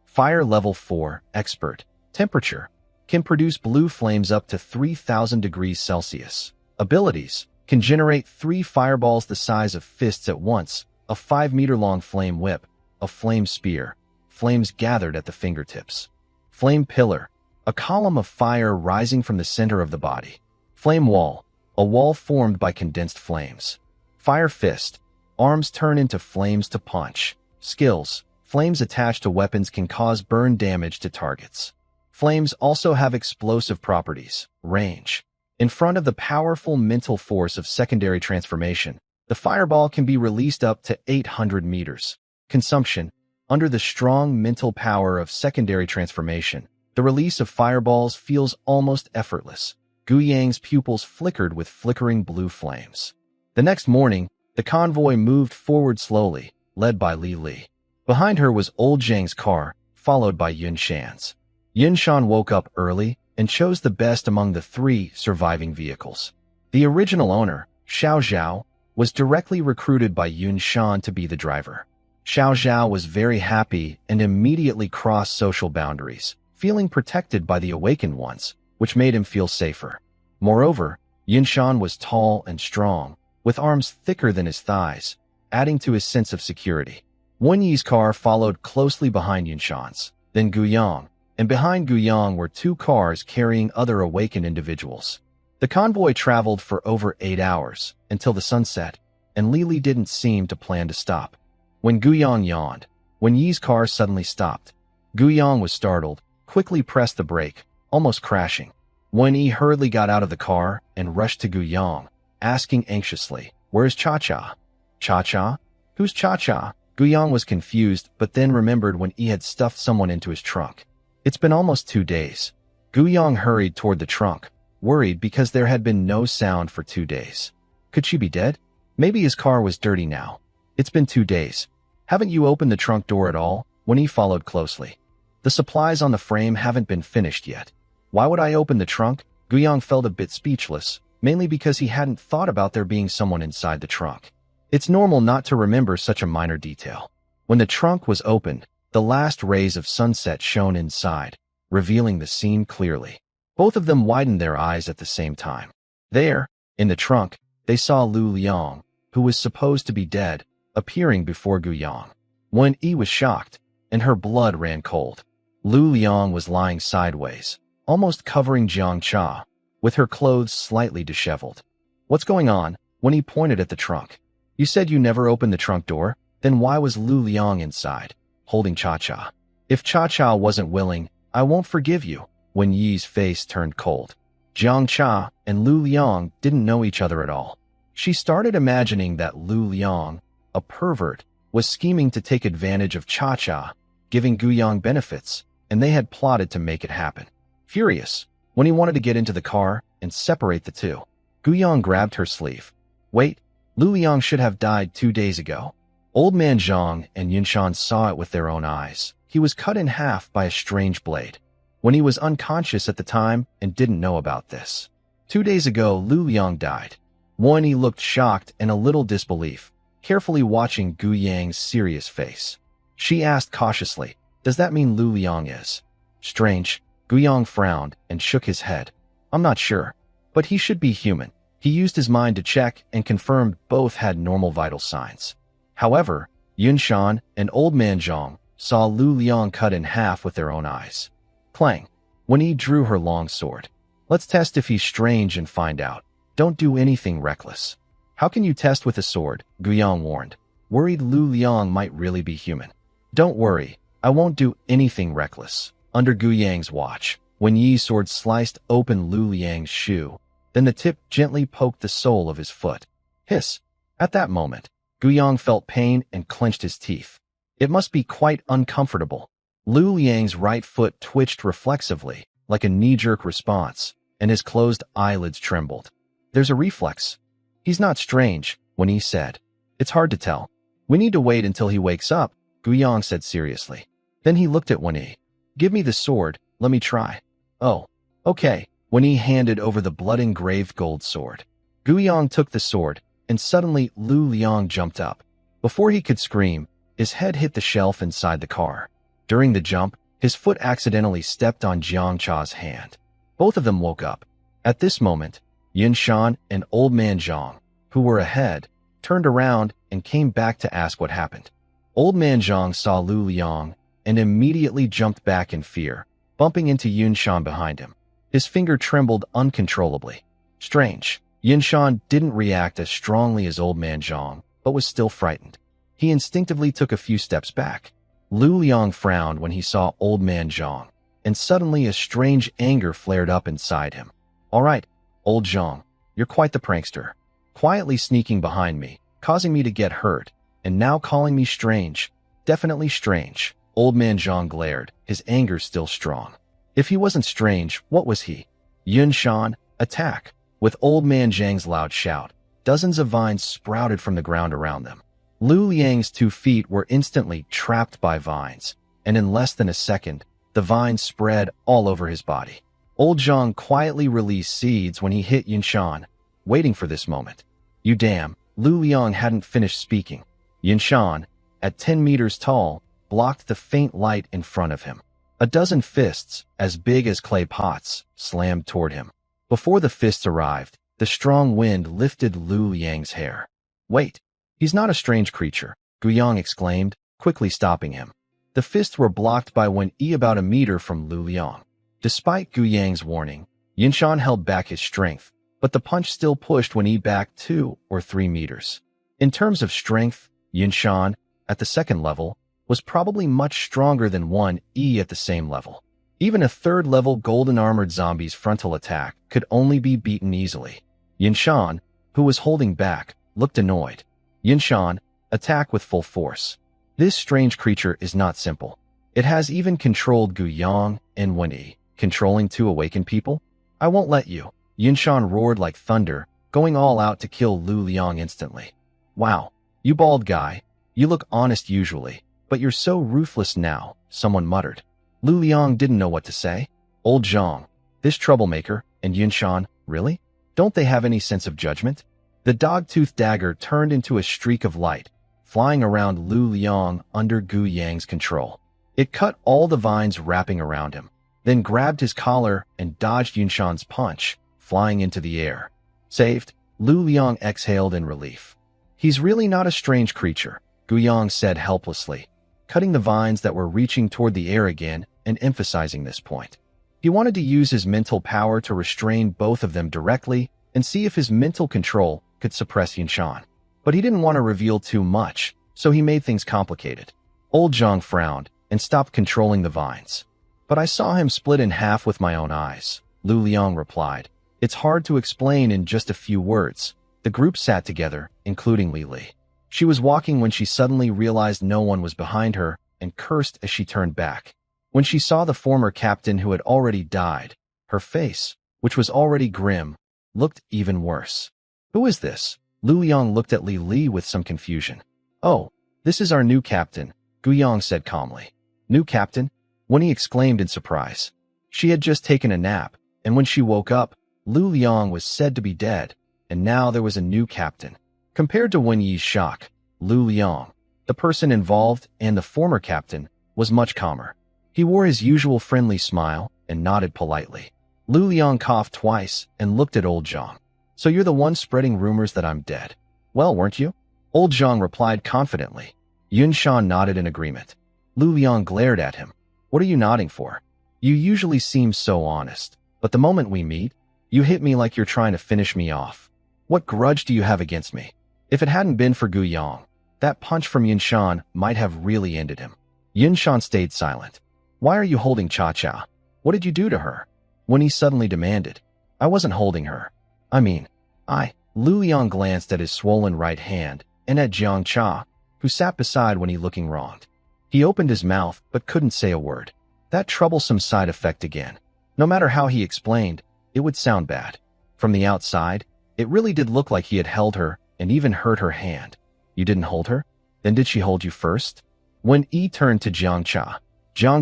Speaker 1: Fire Level 4, Expert. Temperature. Can produce blue flames up to 3,000 degrees Celsius. Abilities. Can generate 3 fireballs the size of fists at once, a 5-meter-long flame whip, a flame spear, flames gathered at the fingertips. Flame pillar. A column of fire rising from the center of the body. Flame wall. A wall formed by condensed flames. Fire fist. Arms turn into flames to punch. Skills. Flames attached to weapons can cause burn damage to targets. Flames also have explosive properties. Range. In front of the powerful mental force of secondary transformation, the fireball can be released up to 800 meters. Consumption. Under the strong mental power of secondary transformation, the release of fireballs feels almost effortless. Guyang's pupils flickered with flickering blue flames. The next morning, the convoy moved forward slowly, led by Li Li. Behind her was Old Zhang's car, followed by Yinshan's. Yinshan woke up early and chose the best among the 3 surviving vehicles. The original owner, Xiao Zhao, was directly recruited by Yinshan to be the driver. Xiao Zhao was very happy and immediately crossed social boundaries, feeling protected by the awakened ones, which made him feel safer. Moreover, Yinshan was tall and strong, with arms thicker than his thighs, adding to his sense of security. Wenyi's car followed closely behind Yinshan's, then Guyang, and behind Guyang were 2 cars carrying other awakened individuals. The convoy traveled for over 8 hours, until the sun set, and Li Li didn't seem to plan to stop. When Guyang yawned, Wenyi's car suddenly stopped. Guyang was startled, quickly pressed the brake, almost crashing. Wenyi hurriedly got out of the car and rushed to Guyang, asking anxiously, "Where's Cha-Cha?" "Cha-Cha? Who's Cha-Cha?" Guyang was confused, but then remembered when he had stuffed someone into his trunk. It's been almost 2 days. Guyang hurried toward the trunk, worried because there had been no sound for 2 days. Could she be dead? Maybe his car was dirty now. It's been 2 days. Haven't you opened the trunk door at all? Wen Yi followed closely. The supplies on the frame haven't been finished yet. Why would I open the trunk? Guyang felt a bit speechless, mainly because he hadn't thought about there being someone inside the trunk. It's normal not to remember such a minor detail. When the trunk was opened, the last rays of sunset shone inside, revealing the scene clearly. Both of them widened their eyes at the same time. There, in the trunk, they saw Lu Liang, who was supposed to be dead, appearing before Guyang. Wen Yi was shocked, and her blood ran cold. Lu Liang was lying sideways, almost covering Jiang Cha, with her clothes slightly disheveled. What's going on? Wen Yi pointed at the trunk. You said you never opened the trunk door, then why was Lu Liang inside, holding Cha-Cha? If Cha-Cha wasn't willing, I won't forgive you. Wen Yi's face turned cold. Jiang Cha and Lu Liang didn't know each other at all. She started imagining that Lu Liang, a pervert, was scheming to take advantage of Cha-Cha, giving Guyang benefits, and they had plotted to make it happen. Furious, Wen Yi wanted to get into the car and separate the two. Guyang grabbed her sleeve. Wait, Lu Liang should have died 2 days ago. Old Man Zhang and Yunshan saw it with their own eyes. He was cut in half by a strange blade. When he was unconscious at the time and didn't know about this. 2 days ago, Lu Liang died. Wen Yi looked shocked and a little disbelief, carefully watching Guyang's serious face. She asked cautiously, does that mean Lu Liang is? Strange. Guyang frowned and shook his head. I'm not sure, but he should be human. He used his mind to check and confirmed both had normal vital signs. However, Yunshan and Old Man Zhang saw Lu Liang cut in half with their own eyes. Clang. Wen Yi drew her long sword. Let's test if he's strange and find out. Don't do anything reckless. How can you test with a sword? Guyang warned, worried Lu Liang might really be human. Don't worry, I won't do anything reckless. Under Guyang's watch, Wen Yi's sword sliced open Lu Liang's shoe. Then the tip gently poked the sole of his foot. Hiss. At that moment, Guyang felt pain and clenched his teeth. It must be quite uncomfortable. Lu Liang's right foot twitched reflexively, like a knee-jerk response, and his closed eyelids trembled. There's a reflex. He's not strange, Wen Yi said. It's hard to tell. We need to wait until he wakes up, Guyang said seriously. Then he looked at Wen Yi. Give me the sword, let me try. Oh, okay. Wen Yi handed over the blood-engraved gold sword. Guyang took the sword, and suddenly Lu Liang jumped up. Before he could scream, his head hit the shelf inside the car. During the jump, his foot accidentally stepped on Jiang Cha's hand. Both of them woke up. At this moment, Yunshan and Old Man Zhang, who were ahead, turned around and came back to ask what happened. Old Man Zhang saw Lu Liang and immediately jumped back in fear, bumping into Yunshan behind him. His finger trembled uncontrollably. Strange. Yunshan didn't react as strongly as Old Man Zhang, but was still frightened. He instinctively took a few steps back. Lu Liang frowned when he saw Old Man Zhang, and suddenly a strange anger flared up inside him. All right, Old Zhang, you're quite the prankster. Quietly sneaking behind me, causing me to get hurt, and now calling me strange. Definitely strange. Old Man Zhang glared, his anger still strong. If he wasn't strange, what was he? Yunshan, attack. With Old Man Zhang's loud shout, dozens of vines sprouted from the ground around them. Lu Liang's 2 feet were instantly trapped by vines, and in less than a second, the vines spread all over his body. Old Zhang quietly released seeds when he hit Yunshan, waiting for this moment. You damn, Lu Liang hadn't finished speaking. Yunshan, at 10 meters tall, blocked the faint light in front of him. A dozen fists, as big as clay pots, slammed toward him. Before the fists arrived, the strong wind lifted Lu Liang's hair. Wait, he's not a strange creature, Guyang exclaimed, quickly stopping him. The fists were blocked by Wen Yi about a meter from Lu Liang. Despite Guyang's warning, Yunshan held back his strength, but the punch still pushed Wen Yi back 2 or 3 meters. In terms of strength, Yunshan, at the second level, was probably much stronger than Wen Yi at the same level. Even a third-level golden-armored zombie's frontal attack could only be beaten easily. Yunshan, who was holding back, looked annoyed. Yunshan, attack with full force. This strange creature is not simple. It has even controlled Guyang and Wen Yi, controlling 2 awakened people? I won't let you. Yunshan roared like thunder, going all out to kill Lu Liang instantly. Wow, you bald guy. You look honest usually. But you're so ruthless now, someone muttered. Lu Liang didn't know what to say. Old Zhang, this troublemaker, and Yunshan, really? Don't they have any sense of judgment? The dog-toothed dagger turned into a streak of light, flying around Lu Liang under Gu Yang's control. It cut all the vines wrapping around him, then grabbed his collar and dodged Yunshan's punch, flying into the air. Saved, Lu Liang exhaled in relief. He's really not a strange creature, Gu Yang said helplessly, cutting the vines that were reaching toward the air again and emphasizing this point. He wanted to use his mental power to restrain both of them directly and see if his mental control could suppress Yunshan. But he didn't want to reveal too much, so he made things complicated. Old Zhang frowned and stopped controlling the vines. But I saw him split in half with my own eyes, Lu Liang replied. It's hard to explain in just a few words. The group sat together, including Li Li. She was walking when she suddenly realized no one was behind her and cursed as she turned back. When she saw the former captain who had already died, her face, which was already grim, looked even worse. Who is this? Lu Liang looked at Li Li with some confusion. Oh, this is our new captain, Gu Yang said calmly. New captain? Winnie exclaimed in surprise. She had just taken a nap, and when she woke up, Lu Liang was said to be dead, and now there was a new captain. Compared to Wen Yi's shock, Lu Liang, the person involved and the former captain, was much calmer. He wore his usual friendly smile and nodded politely. Lu Liang coughed twice and looked at Old Zhang. So you're the one spreading rumors that I'm dead. Well, weren't you? Old Zhang replied confidently. Yunshan nodded in agreement. Lu Liang glared at him. What are you nodding for? You usually seem so honest, but the moment we meet, you hit me like you're trying to finish me off. What grudge do you have against me? If it hadn't been for Gu Yang, that punch from Yunshan might have really ended him. Yunshan stayed silent. Why are you holding Cha-Cha? What did you do to her? When he suddenly demanded. I wasn't holding her. Lu Liang glanced at his swollen right hand and at Jiang Cha, who sat beside when he looking wronged. He opened his mouth but couldn't say a word. That troublesome side effect again. No matter how he explained, it would sound bad. From the outside, it really did look like he had held her and even hurt her hand. You didn't hold her? Then did she hold you first? When Yi turned to Jiang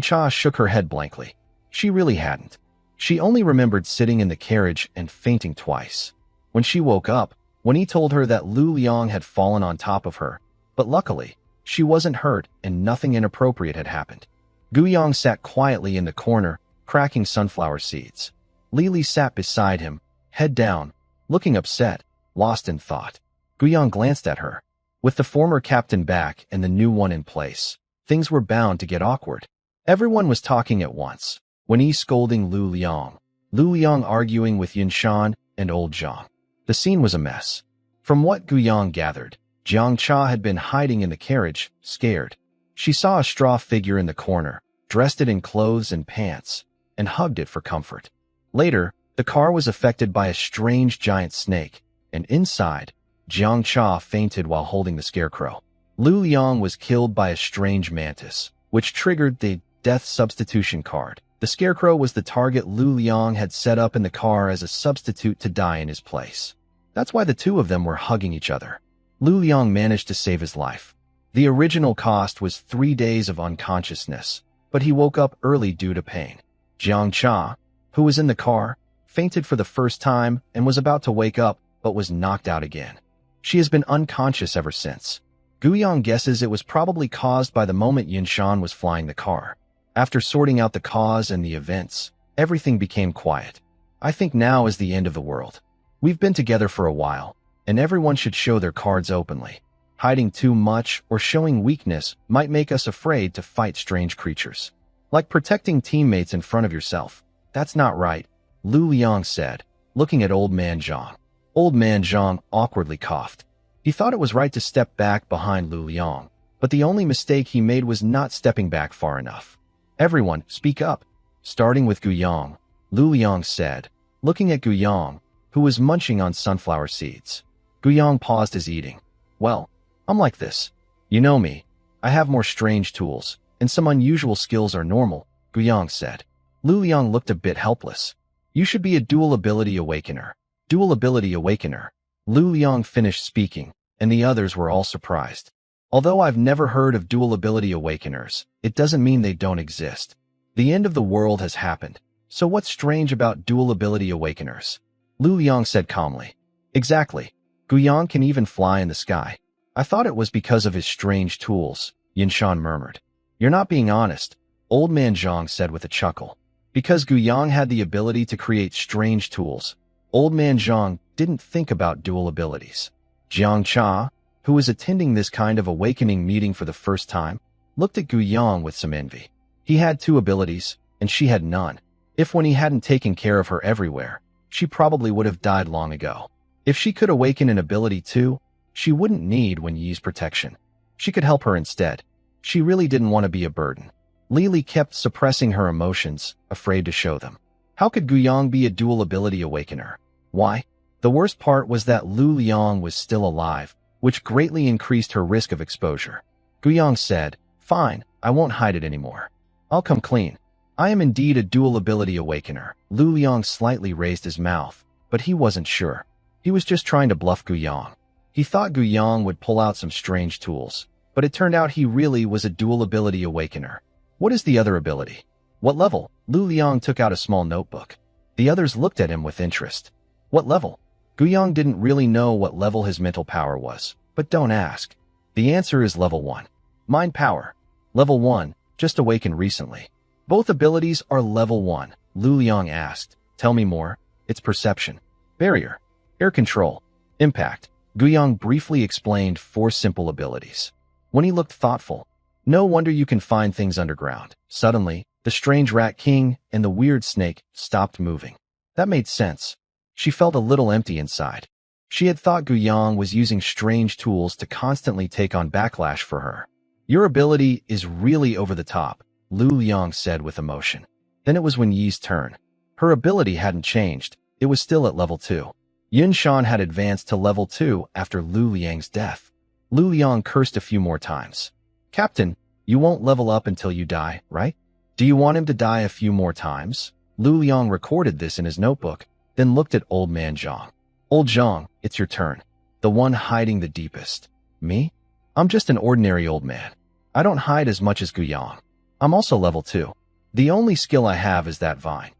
Speaker 1: Cha shook her head blankly. She really hadn't. She only remembered sitting in the carriage and fainting twice. When she woke up, when he told her that Lu Liang had fallen on top of her, but luckily, she wasn't hurt and nothing inappropriate had happened. Gu Yang sat quietly in the corner, cracking sunflower seeds. Li Li sat beside him, head down, looking upset, lost in thought. Gu Yang glanced at her. With the former captain back and the new one in place, things were bound to get awkward. Everyone was talking at once. When he scolding Lu Liang arguing with Yunshan and Old Zhang. The scene was a mess. From what Gu Yang gathered, Jiang Cha had been hiding in the carriage, scared. She saw a straw figure in the corner, dressed it in clothes and pants, and hugged it for comfort. Later, the car was affected by a strange giant snake, and inside, Jiang Cha fainted while holding the scarecrow. Lu Liang was killed by a strange mantis, which triggered the death substitution card. The scarecrow was the target Lu Liang had set up in the car as a substitute to die in his place. That's why the two of them were hugging each other. Lu Liang managed to save his life. The original cost was 3 days of unconsciousness, but he woke up early due to pain. Jiang Cha, who was in the car, fainted for the first time and was about to wake up but was knocked out again. She has been unconscious ever since. Gu Yang guesses it was probably caused by the moment Yunshan was flying the car. After sorting out the cause and the events, everything became quiet. I think now is the end of the world. We've been together for a while, and everyone should show their cards openly. Hiding too much or showing weakness might make us afraid to fight strange creatures. Like protecting teammates in front of yourself. That's not right, Lu Liang said, looking at Old Man Zhang. Old Man Zhang awkwardly coughed. He thought it was right to step back behind Lu Liang, but the only mistake he made was not stepping back far enough. Everyone, speak up. Starting with Gu Yang, Lu Liang said, looking at Gu Yang, who was munching on sunflower seeds. Gu Yang paused his eating. Well, I'm like this. You know me. I have more strange tools, and some unusual skills are normal, Gu Yang said. Lu Liang looked a bit helpless. You should be a dual ability awakener. Dual ability awakener. Lu Liang finished speaking, and the others were all surprised. Although I've never heard of dual ability awakeners, it doesn't mean they don't exist. The end of the world has happened. So what's strange about dual ability awakeners? Lu Liang said calmly. Exactly. Guiyang can even fly in the sky. I thought it was because of his strange tools, Yinshan murmured. You're not being honest, Old Man Zhang said with a chuckle. Because Guiyang had the ability to create strange tools, Old Man Zhang didn't think about dual abilities. Jiang Cha, who was attending this kind of awakening meeting for the first time, looked at Guiyang with some envy. He had 2 abilities, and she had none. If when he hadn't taken care of her everywhere, she probably would have died long ago. If she could awaken an ability too, she wouldn't need Wen Yi's protection. She could help her instead. She really didn't want to be a burden. Lily kept suppressing her emotions, afraid to show them. How could Guiyang be a dual ability awakener? Why? The worst part was that Lu Liang was still alive, which greatly increased her risk of exposure. Guiyang said, Fine, I won't hide it anymore. I'll come clean. I am indeed a dual ability awakener. Lu Liang slightly raised his mouth, but he wasn't sure. He was just trying to bluff Guiyang. He thought Guiyang would pull out some strange tools, but it turned out he really was a dual ability awakener. What is the other ability? What level? Lu Liang took out a small notebook. The others looked at him with interest. What level? Guiyang didn't really know what level his mental power was, but don't ask. The answer is level 1. Mind power. Level 1, just awakened recently. Both abilities are level 1, Lu Liang asked. Tell me more. It's perception. Barrier. Air control. Impact. Guiyang briefly explained 4 simple abilities. When he looked thoughtful, no wonder you can find things underground. Suddenly, the strange rat king and the weird snake stopped moving. That made sense. She felt a little empty inside. She had thought Guiyang was using strange tools to constantly take on backlash for her. Your ability is really over the top, Lu Liang said with emotion. Then it was Wen Yi's turn. Her ability hadn't changed. It was still at level 2. Yun Shan had advanced to level 2 after Lu Liang's death. Lu Liang cursed a few more times. Captain, you won't level up until you die, right? Do you want him to die a few more times? Lu Liang recorded this in his notebook, then looked at Old Man Zhang. Old Zhang, it's your turn. The one hiding the deepest. Me? I'm just an ordinary old man. I don't hide as much as Guiyang. I'm also level 2. The only skill I have is that vine.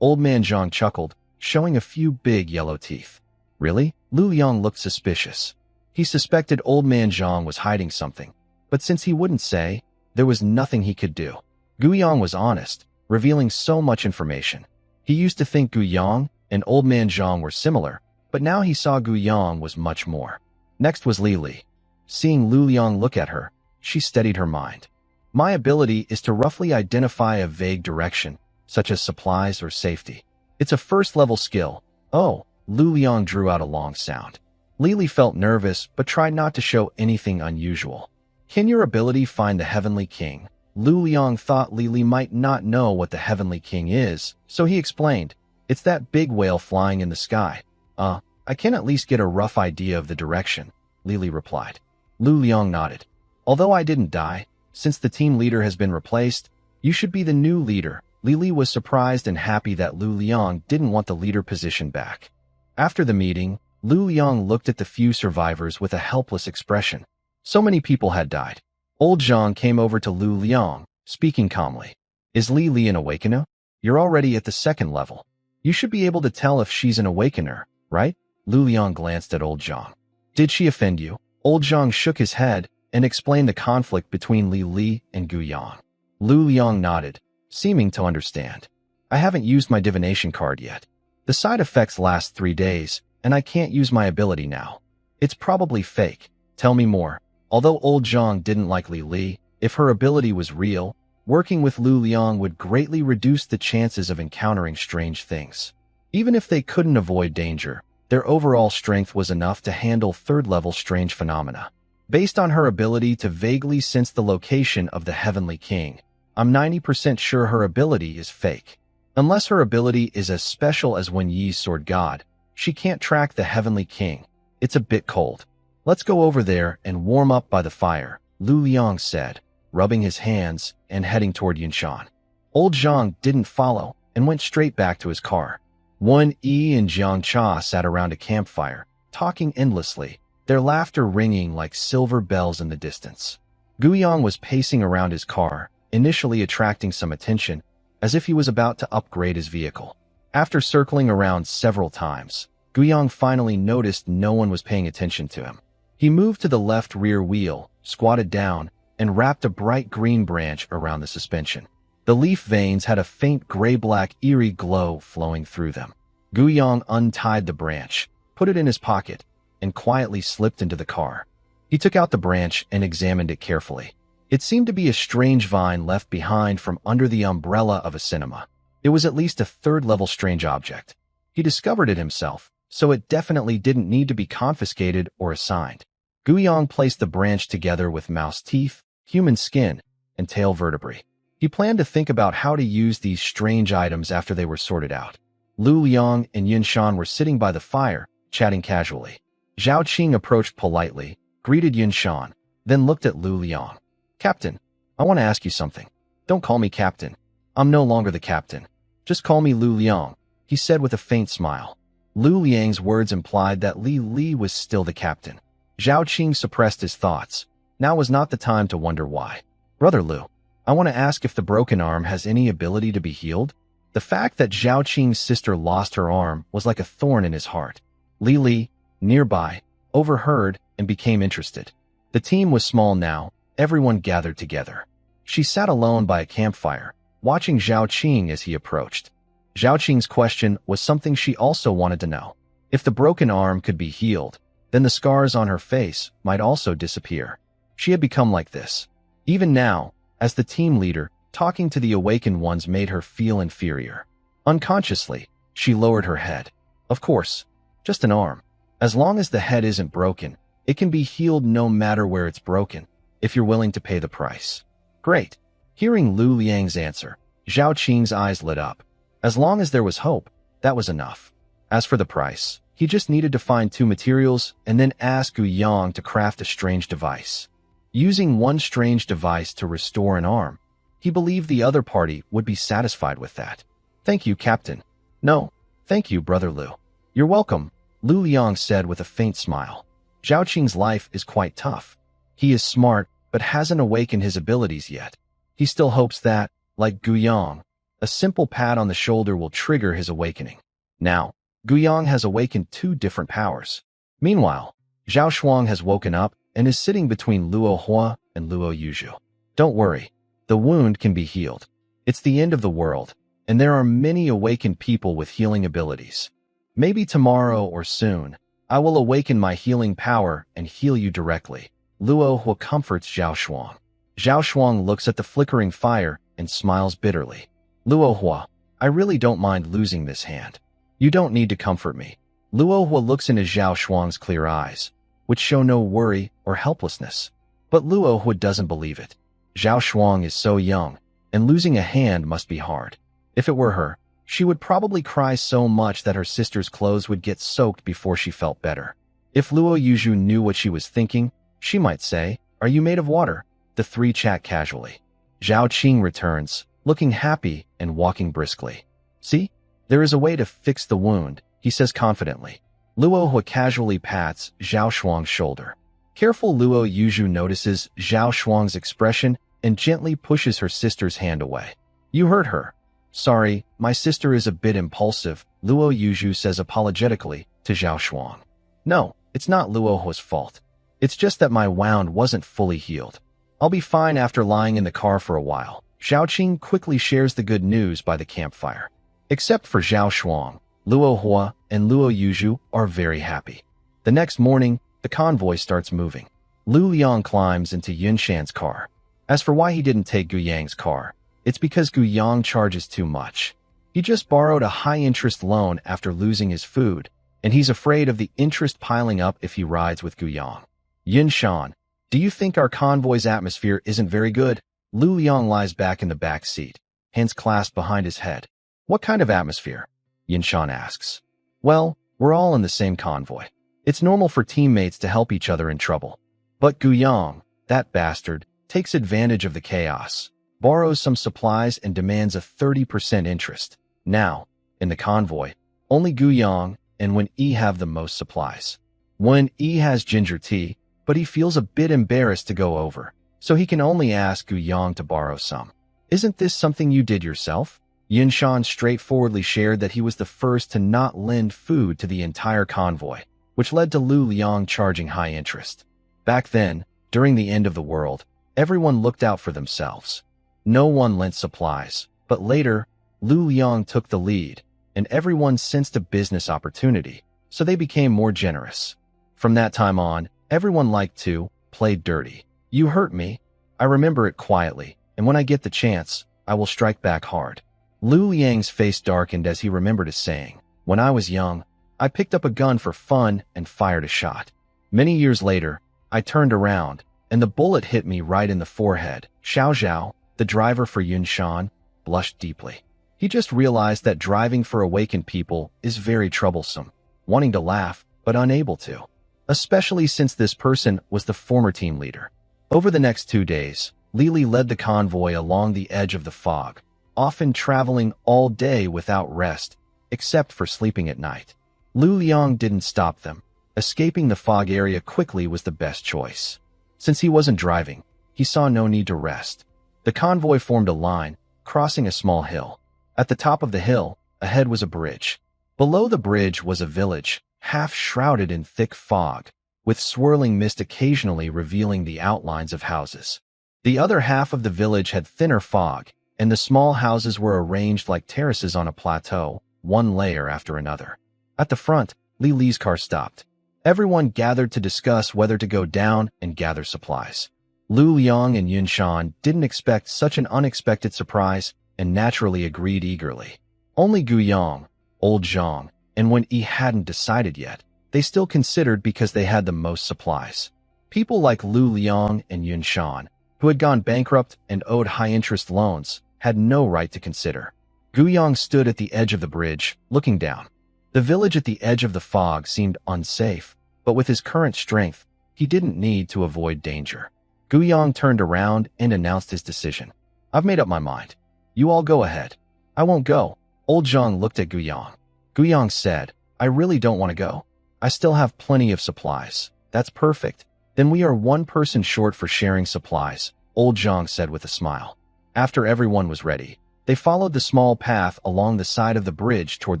Speaker 1: Old Man Zhang chuckled, showing a few big yellow teeth. Really? Lu Liang looked suspicious. He suspected Old Man Zhang was hiding something, but since he wouldn't say, there was nothing he could do. Guiyang was honest, revealing so much information. He used to think Guiyang and Old Man Zhang were similar, but now he saw Guiyang was much more. Next was Li. Seeing Lu Liang look at her, she steadied her mind. My ability is to roughly identify a vague direction, such as supplies or safety. It's a first-level skill. Oh, Lu Liang drew out a long sound. Li felt nervous but tried not to show anything unusual. Can your ability find the Heavenly King? Lu Liang thought Li might not know what the Heavenly King is, so he explained. It's that big whale flying in the sky. I can at least get a rough idea of the direction, Li replied. Lu Liang nodded. Although I didn't die, since the team leader has been replaced, you should be the new leader. Li was surprised and happy that Lu Liang didn't want the leader position back. After the meeting, Lu Liang looked at the few survivors with a helpless expression. So many people had died. Old Zhang came over to Lu Liang, speaking calmly. Is Li an awakener? You're already at the 2nd level. You should be able to tell if she's an awakener, right? Lu Liang glanced at Old Zhang. Did she offend you? Old Zhang shook his head and explained the conflict between Li and Guiyang. Lu Liang nodded, seeming to understand. I haven't used my divination card yet. The side effects last 3 days, and I can't use my ability now. It's probably fake. Tell me more. Although Old Zhang didn't like Li, if her ability was real, working with Lu Liang would greatly reduce the chances of encountering strange things. Even if they couldn't avoid danger, their overall strength was enough to handle 3rd-level strange phenomena. Based on her ability to vaguely sense the location of the Heavenly King, I'm 90% sure her ability is fake. Unless her ability is as special as Wen Yi's Sword God, she can't track the Heavenly King. It's a bit cold. Let's go over there and warm up by the fire, Lu Liang said, rubbing his hands and heading toward Yinshan. Old Zhang didn't follow and went straight back to his car. Wen Yi and Jiang Cha sat around a campfire, talking endlessly. their laughter ringing like silver bells in the distance. Guyang was pacing around his car, initially attracting some attention, as if he was about to upgrade his vehicle. After circling around several times, Guyang finally noticed no one was paying attention to him. He moved to the left rear wheel, squatted down, and wrapped a bright green branch around the suspension. The leaf veins had a faint gray-black eerie glow flowing through them. Guyang untied the branch, put it in his pocket, and quietly slipped into the car. He took out the branch and examined it carefully. It seemed to be a strange vine left behind from under the umbrella of a cinema. It was at least a third-level strange object. He discovered it himself, so it definitely didn't need to be confiscated or assigned. Guyang placed the branch together with mouse teeth, human skin, and tail vertebrae. He planned to think about how to use these strange items after they were sorted out. Lu Liang and Yunshan were sitting by the fire, chatting casually. Zhao Qing approached politely, greeted Yunshan, then looked at Lu Liang. "Captain, I want to ask you something. Don't call me captain. I'm no longer the captain. Just call me Lu Liang," he said with a faint smile. Lu Liang's words implied that Li was still the captain. Zhao Qing suppressed his thoughts. Now was not the time to wonder why. "Brother Lu, I want to ask if the broken arm has any ability to be healed?" The fact that Zhao Qing's sister lost her arm was like a thorn in his heart. Li, nearby, overheard and became interested. The team was small now, everyone gathered together. She sat alone by a campfire, watching Zhao Qing as he approached. Zhao Qing's question was something she also wanted to know. If the broken arm could be healed, then the scars on her face might also disappear. She had become like this. Even now, as the team leader, talking to the awakened ones made her feel inferior. Unconsciously, she lowered her head. Of course, just an arm. As long as the head isn't broken, it can be healed no matter where it's broken, if you're willing to pay the price. Great. Hearing Lu Liang's answer, Zhao Qing's eyes lit up. As long as there was hope, that was enough. As for the price, he just needed to find 2 materials and then ask Guyang to craft a strange device. Using one strange device to restore an arm, he believed the other party would be satisfied with that. "Thank you, Captain." "No, thank you, Brother Lu." "You're welcome," Lu Liang said with a faint smile. Zhao Qing's life is quite tough. He is smart, but hasn't awakened his abilities yet. He still hopes that, like Guyang, a simple pat on the shoulder will trigger his awakening. Now, Guyang has awakened 2 different powers. Meanwhile, Zhao Shuang has woken up and is sitting between Luo Hua and Luo Yuzhu. Don't worry, the wound can be healed. It's the end of the world, and there are many awakened people with healing abilities. Maybe tomorrow or soon, I will awaken my healing power and heal you directly. Luo Hua comforts Zhao Shuang. Zhao Shuang looks at the flickering fire and smiles bitterly. "Luo Hua, I really don't mind losing this hand. You don't need to comfort me." Luo Hua looks into Zhao Shuang's clear eyes, which show no worry or helplessness. But Luo Hua doesn't believe it. Zhao Shuang is so young, and losing a hand must be hard. If it were her, she would probably cry so much that her sister's clothes would get soaked before she felt better. If Luo Yuzhu knew what she was thinking, she might say, "Are you made of water?" The 3 chat casually. Zhao Qing returns, looking happy and walking briskly. "See? There is a way to fix the wound," he says confidently. Luo Hua casually pats Zhao Shuang's shoulder. Careful Luo Yuzhu notices Zhao Shuang's expression and gently pushes her sister's hand away. "You hurt her." "Sorry, my sister is a bit impulsive," Luo Yuzhu says apologetically to Zhao Shuang. "No, it's not Luo Hua's fault. It's just that my wound wasn't fully healed. I'll be fine after lying in the car for a while." Zhao Qing quickly shares the good news by the campfire. Except for Zhao Shuang, Luo Hua and Luo Yuzhu are very happy. The next morning, the convoy starts moving. Lu Liang climbs into Yunshan's car. As for why he didn't take Guyang's car, it's because Guyang charges too much. He just borrowed a high-interest loan after losing his food, and he's afraid of the interest piling up if he rides with Guyang. "Yunshan, do you think our convoy's atmosphere isn't very good?" Lu Liang lies back in the back seat, hands clasped behind his head. "What kind of atmosphere?" Yunshan asks. "Well, we're all in the same convoy. It's normal for teammates to help each other in trouble. But Guyang, that bastard, takes advantage of the chaos, borrows some supplies and demands a 30% interest. Now, in the convoy, only Guyang and Wen Yi have the most supplies. Wen Yi has ginger tea, but he feels a bit embarrassed to go over, so he can only ask Gu Yang to borrow some. Isn't this something you did yourself? Yunshan straightforwardly shared that he was the first to not lend food to the entire convoy, which led to Lu Liang charging high interest. Back then, during the end of the world, everyone looked out for themselves. No one lent supplies, but later, Lu Liang took the lead, and everyone sensed a business opportunity, so they became more generous. From that time on, everyone liked to play dirty. You hurt me. I remember it quietly, and when I get the chance, I will strike back hard. Lu Liang's face darkened as he remembered a saying. When I was young, I picked up a gun for fun and fired a shot. Many years later, I turned around, and the bullet hit me right in the forehead. Xiao Zhao, the driver for Yunshan, blushed deeply. He just realized that driving for awakened people is very troublesome, wanting to laugh, but unable to. Especially since this person was the former team leader. Over the next 2 days, Lili led the convoy along the edge of the fog, often traveling all day without rest, except for sleeping at night. Lu Liang didn't stop them. Escaping the fog area quickly was the best choice. Since he wasn't driving, he saw no need to rest. The convoy formed a line, crossing a small hill. At the top of the hill, ahead was a bridge. Below the bridge was a village, half shrouded in thick fog, with swirling mist occasionally revealing the outlines of houses. The other half of the village had thinner fog, and the small houses were arranged like terraces on a plateau, one layer after another. At the front, Li Li's car stopped. Everyone gathered to discuss whether to go down and gather supplies. Lu Liang and Yunshan didn't expect such an unexpected surprise and naturally agreed eagerly. Only Gu Yang, Old Zhang, and Wen Yi hadn't decided yet, they still considered because they had the most supplies. People like Lu Liang and Yunshan, who had gone bankrupt and owed high-interest loans, had no right to consider. Gu Yang stood at the edge of the bridge, looking down. The village at the edge of the fog seemed unsafe, but with his current strength, he didn't need to avoid danger. Gu Yang turned around and announced his decision. I've made up my mind. You all go ahead. I won't go. Old Zhang looked at Gu Yang. Gu Yang said, I really don't want to go. I still have plenty of supplies. That's perfect. Then we are one person short for sharing supplies, Old Zhang said with a smile. After everyone was ready, they followed the small path along the side of the bridge toward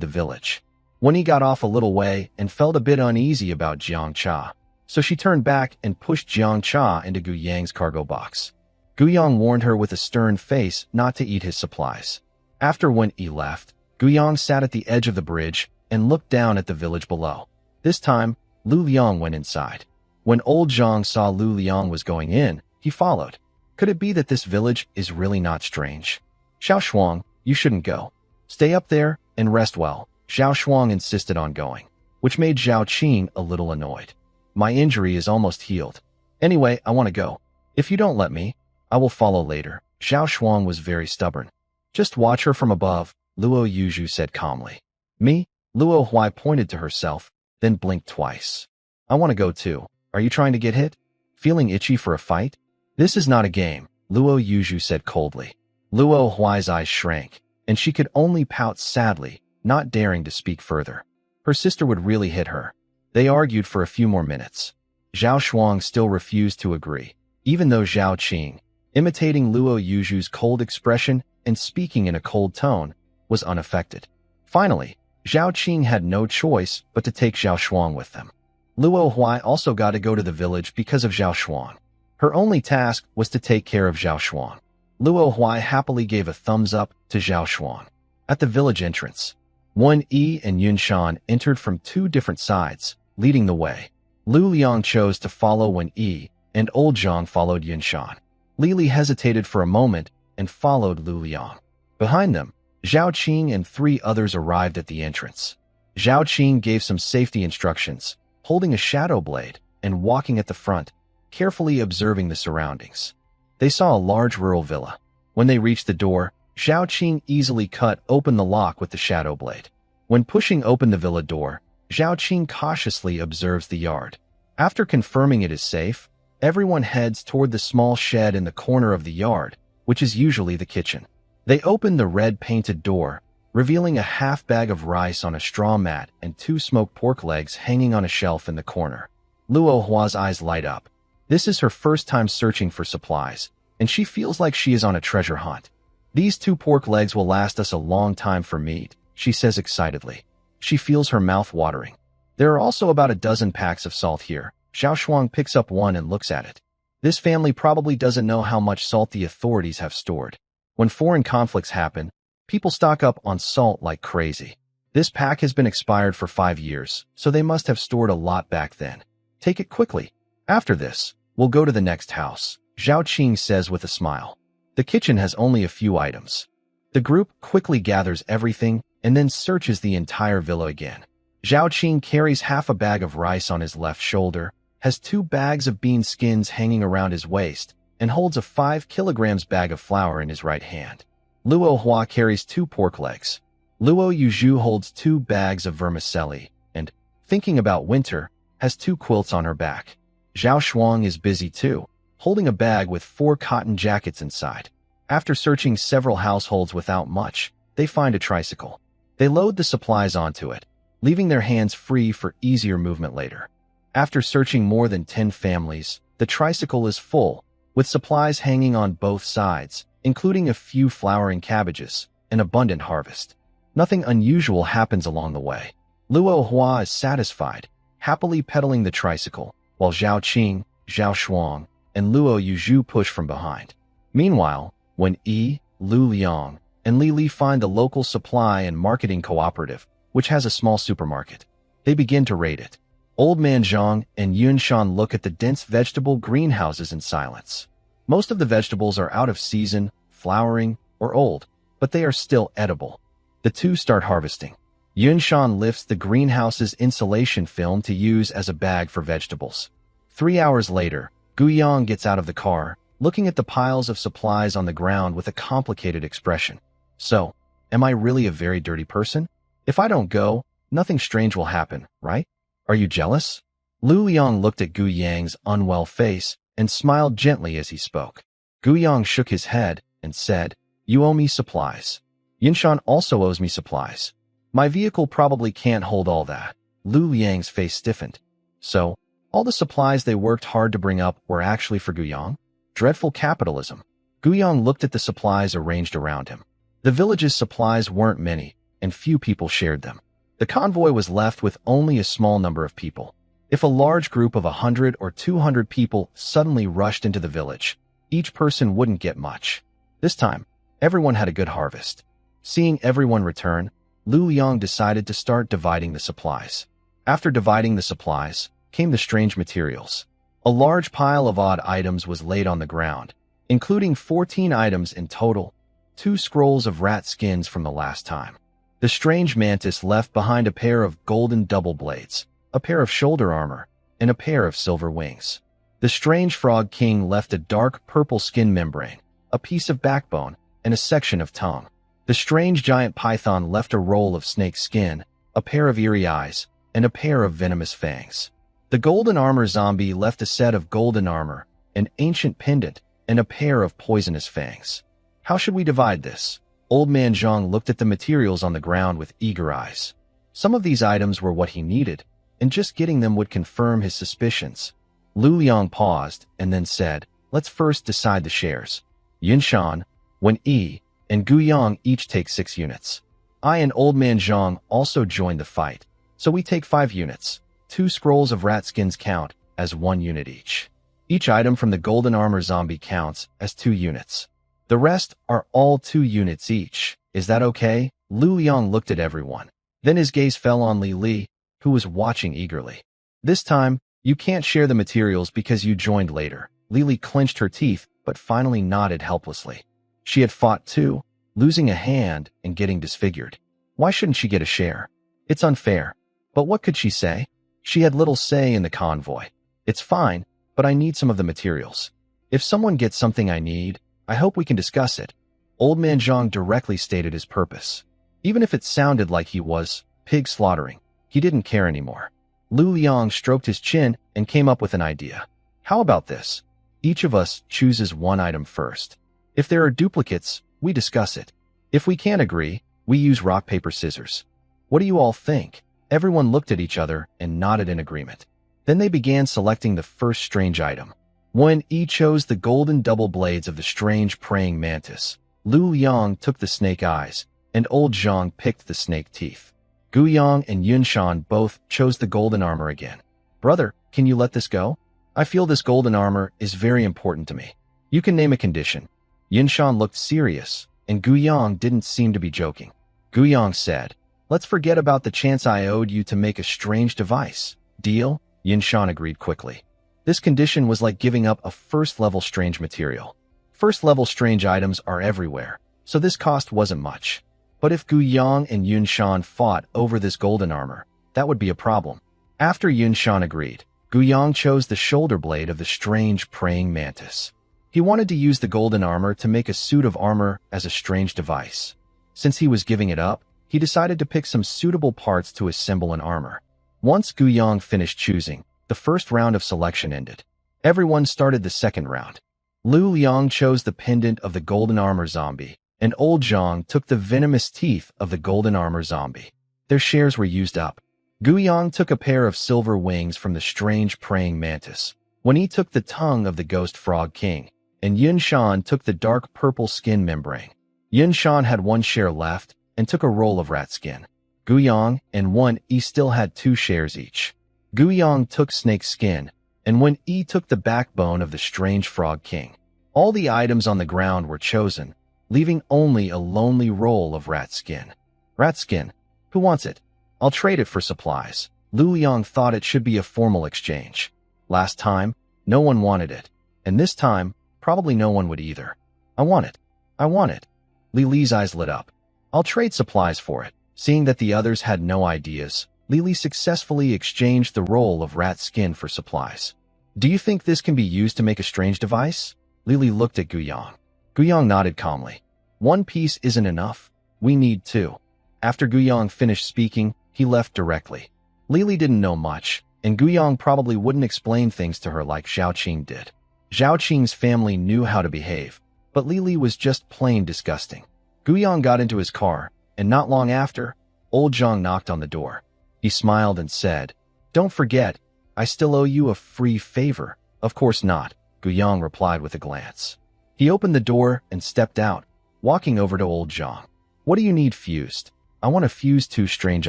Speaker 1: the village. When he got off a little way and felt a bit uneasy about Jiang Cha, so she turned back and pushed Jiang Cha into Gu Yang's cargo box. Gu Yang warned her with a stern face not to eat his supplies. After Wen Yi left, Gu Yang sat at the edge of the bridge and looked down at the village below. This time, Lu Liang went inside. When Old Zhang saw Lu Liang was going in, he followed. Could it be that this village is really not strange? Xiao Shuang, you shouldn't go. Stay up there and rest well. Xiao Shuang insisted on going, which made Zhao Qing a little annoyed. My injury is almost healed. Anyway, I want to go. If you don't let me, I will follow later. Xiao Shuang was very stubborn. Just watch her from above, Luo Yuzhu said calmly. Me? Luo Huai pointed to herself, then blinked twice. I want to go too. Are you trying to get hit? Feeling itchy for a fight? This is not a game, Luo Yuzhu said coldly. Luo Huai's eyes shrank, and she could only pout sadly, not daring to speak further. Her sister would really hit her. They argued for a few more minutes. Zhao Shuang still refused to agree, even though Zhao Qing, imitating Luo Yuzhu's cold expression and speaking in a cold tone, was unaffected. Finally, Zhao Qing had no choice but to take Zhao Shuang with them. Luo Huai also got to go to the village because of Zhao Shuang. Her only task was to take care of Zhao Shuang. Luo Huai happily gave a thumbs up to Zhao Shuang. At the village entrance, Wen Yi and Yunshan entered from 2 different sides, leading the way. Lu Liang chose to follow Wen Yi, and Old Zhang followed Yunshan. Lili hesitated for a moment and followed Lu Liang. Behind them, Zhao Qing and 3 others arrived at the entrance. Zhao Qing gave some safety instructions, holding a shadow blade and walking at the front, carefully observing the surroundings. They saw a large rural villa. When they reached the door, Zhao Qing easily cut open the lock with the shadow blade. When pushing open the villa door, Zhao Qing cautiously observes the yard. After confirming it is safe, everyone heads toward the small shed in the corner of the yard, which is usually the kitchen. They open the red-painted door, revealing a half bag of rice on a straw mat and 2 smoked pork legs hanging on a shelf in the corner. Luo Hua's eyes light up. This is her first time searching for supplies, and she feels like she is on a treasure hunt. These 2 pork legs will last us a long time for meat, she says excitedly. She feels her mouth watering. There are also about a dozen packs of salt here. Xiao Shuang picks up one and looks at it. This family probably doesn't know how much salt the authorities have stored. When foreign conflicts happen, people stock up on salt like crazy. This pack has been expired for 5 years, so they must have stored a lot back then. Take it quickly. After this, we'll go to the next house, Zhao Qing says with a smile. The kitchen has only a few items. The group quickly gathers everything and then searches the entire villa again. Zhao Qing carries half a bag of rice on his left shoulder, has 2 bags of bean skins hanging around his waist, and holds a 5 kilograms bag of flour in his right hand. Luo Hua carries 2 pork legs. Luo Yuzhu holds 2 bags of vermicelli, and, thinking about winter, has 2 quilts on her back. Zhao Shuang is busy too, holding a bag with 4 cotton jackets inside. After searching several households without much, they find a tricycle. They load the supplies onto it, leaving their hands free for easier movement later. After searching more than 10 families, the tricycle is full, with supplies hanging on both sides, including a few flowering cabbages, an abundant harvest. Nothing unusual happens along the way. Luo Hua is satisfied, happily pedaling the tricycle, while Zhao Qing, Zhao Shuang, and Luo Yuzhu push from behind. Meanwhile, when Yi, Lu Liang, and Li Li find the local supply and marketing cooperative, which has a small supermarket, they begin to raid it. Old Man Zhang and Yun Shan look at the dense vegetable greenhouses in silence. Most of the vegetables are out of season, flowering, or old, but they are still edible. The 2 start harvesting. Yun Shan lifts the greenhouse's insulation film to use as a bag for vegetables. 3 hours later, Guiyang gets out of the car, looking at the piles of supplies on the ground with a complicated expression. So, am I really a very dirty person? If I don't go, nothing strange will happen, right? Are you jealous? Lu Liang looked at Gu Yang's unwell face and smiled gently as he spoke. Gu Yang shook his head and said, "You owe me supplies. Yinshan also owes me supplies. My vehicle probably can't hold all that." Lu Liang's face stiffened. So, all the supplies they worked hard to bring up were actually for Gu Yang? Dreadful capitalism. Gu Yang looked at the supplies arranged around him. The village's supplies weren't many, and few people shared them. The convoy was left with only a small number of people. If a large group of 100 or 200 people suddenly rushed into the village, each person wouldn't get much. This time, everyone had a good harvest. Seeing everyone return, Lu Liang decided to start dividing the supplies. After dividing the supplies, came the strange materials. A large pile of odd items was laid on the ground, including 14 items in total, 2 scrolls of rat skins from the last time. The strange mantis left behind a pair of golden double blades, a pair of shoulder armor, and a pair of silver wings. The strange frog king left a dark purple skin membrane, a piece of backbone, and a section of tongue. The strange giant python left a roll of snake skin, a pair of eerie eyes, and a pair of venomous fangs. The golden armor zombie left a set of golden armor, an ancient pendant, and a pair of poisonous fangs. How should we divide this? Old Man Zhang looked at the materials on the ground with eager eyes. Some of these items were what he needed, and just getting them would confirm his suspicions. Lu Liang paused and then said, "Let's first decide the shares. Yun Shan, Wen Yi, and Gu Yang each take 6 units. I and Old Man Zhang also joined the fight, so we take 5 units. 2 scrolls of rat skins count as 1 unit each. Each item from the golden armor zombie counts as 2 units. The rest are all 2 units each. Is that okay?" Lu Liang looked at everyone. Then his gaze fell on Li Li, who was watching eagerly. "This time, you can't share the materials because you joined later." Li Li clenched her teeth, but finally nodded helplessly. She had fought too, losing a hand and getting disfigured. Why shouldn't she get a share? It's unfair. But what could she say? She had little say in the convoy. "It's fine, but I need some of the materials. If someone gets something I need, I hope we can discuss it." Old Man Zhang directly stated his purpose. Even if it sounded like he was pig slaughtering, he didn't care anymore. Lu Liang stroked his chin and came up with an idea. "How about this? Each of us chooses 1 item first. If there are duplicates, we discuss it. If we can't agree, we use rock, paper, scissors. What do you all think?" Everyone looked at each other and nodded in agreement. Then they began selecting the first strange item. When Yi chose the golden double blades of the strange praying mantis, Lu Liang took the snake eyes, and Old Zhang picked the snake teeth. Gu Yang and Yunshan both chose the golden armor again. Brother, can you let this go? I feel this golden armor is very important to me. You can name a condition. Yunshan looked serious, and Gu Yang didn't seem to be joking. Gu Yang said, let's forget about the chance I owed you to make a strange device. Deal? Yunshan agreed quickly. This condition was like giving up a first-level strange material. First-level strange items are everywhere, so this cost wasn't much. But if Gu Yang and Yunshan fought over this golden armor, that would be a problem. After Yunshan agreed, Gu Yang chose the shoulder blade of the strange praying mantis. He wanted to use the golden armor to make a suit of armor as a strange device. Since he was giving it up, he decided to pick some suitable parts to assemble an armor. Once Gu Yang finished choosing, the first round of selection ended. Everyone started the second round. Lu Liang chose the pendant of the golden armor zombie, and Old Zhang took the venomous teeth of the golden armor zombie. Their shares were used up. Gu Yang took a pair of silver wings from the strange praying mantis. When he took the tongue of the ghost frog king, and Yunshan took the dark purple skin membrane. Yunshan had one share left and took a roll of rat skin. Gu Yang and Wen Yi still had 2 shares each. Gu Yang took snake skin, and Wen Yi took the backbone of the strange frog king. All the items on the ground were chosen, leaving only a lonely roll of rat skin. Rat skin? Who wants it? I'll trade it for supplies. Lu Liang thought it should be a formal exchange. Last time, no one wanted it, and this time, probably no one would either. I want it. I want it. Li Li's eyes lit up. I'll trade supplies for it. Seeing that the others had no ideas, Li Li successfully exchanged the roll of rat skin for supplies. Do you think this can be used to make a strange device? Li Li looked at Gu Yang. Gu Yang nodded calmly. 1 piece isn't enough. We need 2. After Gu Yang finished speaking, he left directly. Li Li didn't know much, and Gu Yang probably wouldn't explain things to her like Zhao Qing did. Zhao Qing's family knew how to behave, but Li Li was just plain disgusting. Gu Yang got into his car, and not long after, Old Zhang knocked on the door. He smiled and said, "Don't forget, I still owe you a free favor." "Of course not," Gu Yang replied with a glance. He opened the door and stepped out, walking over to Old Zhang. "What do you need fused?" "I want to fuse 2 strange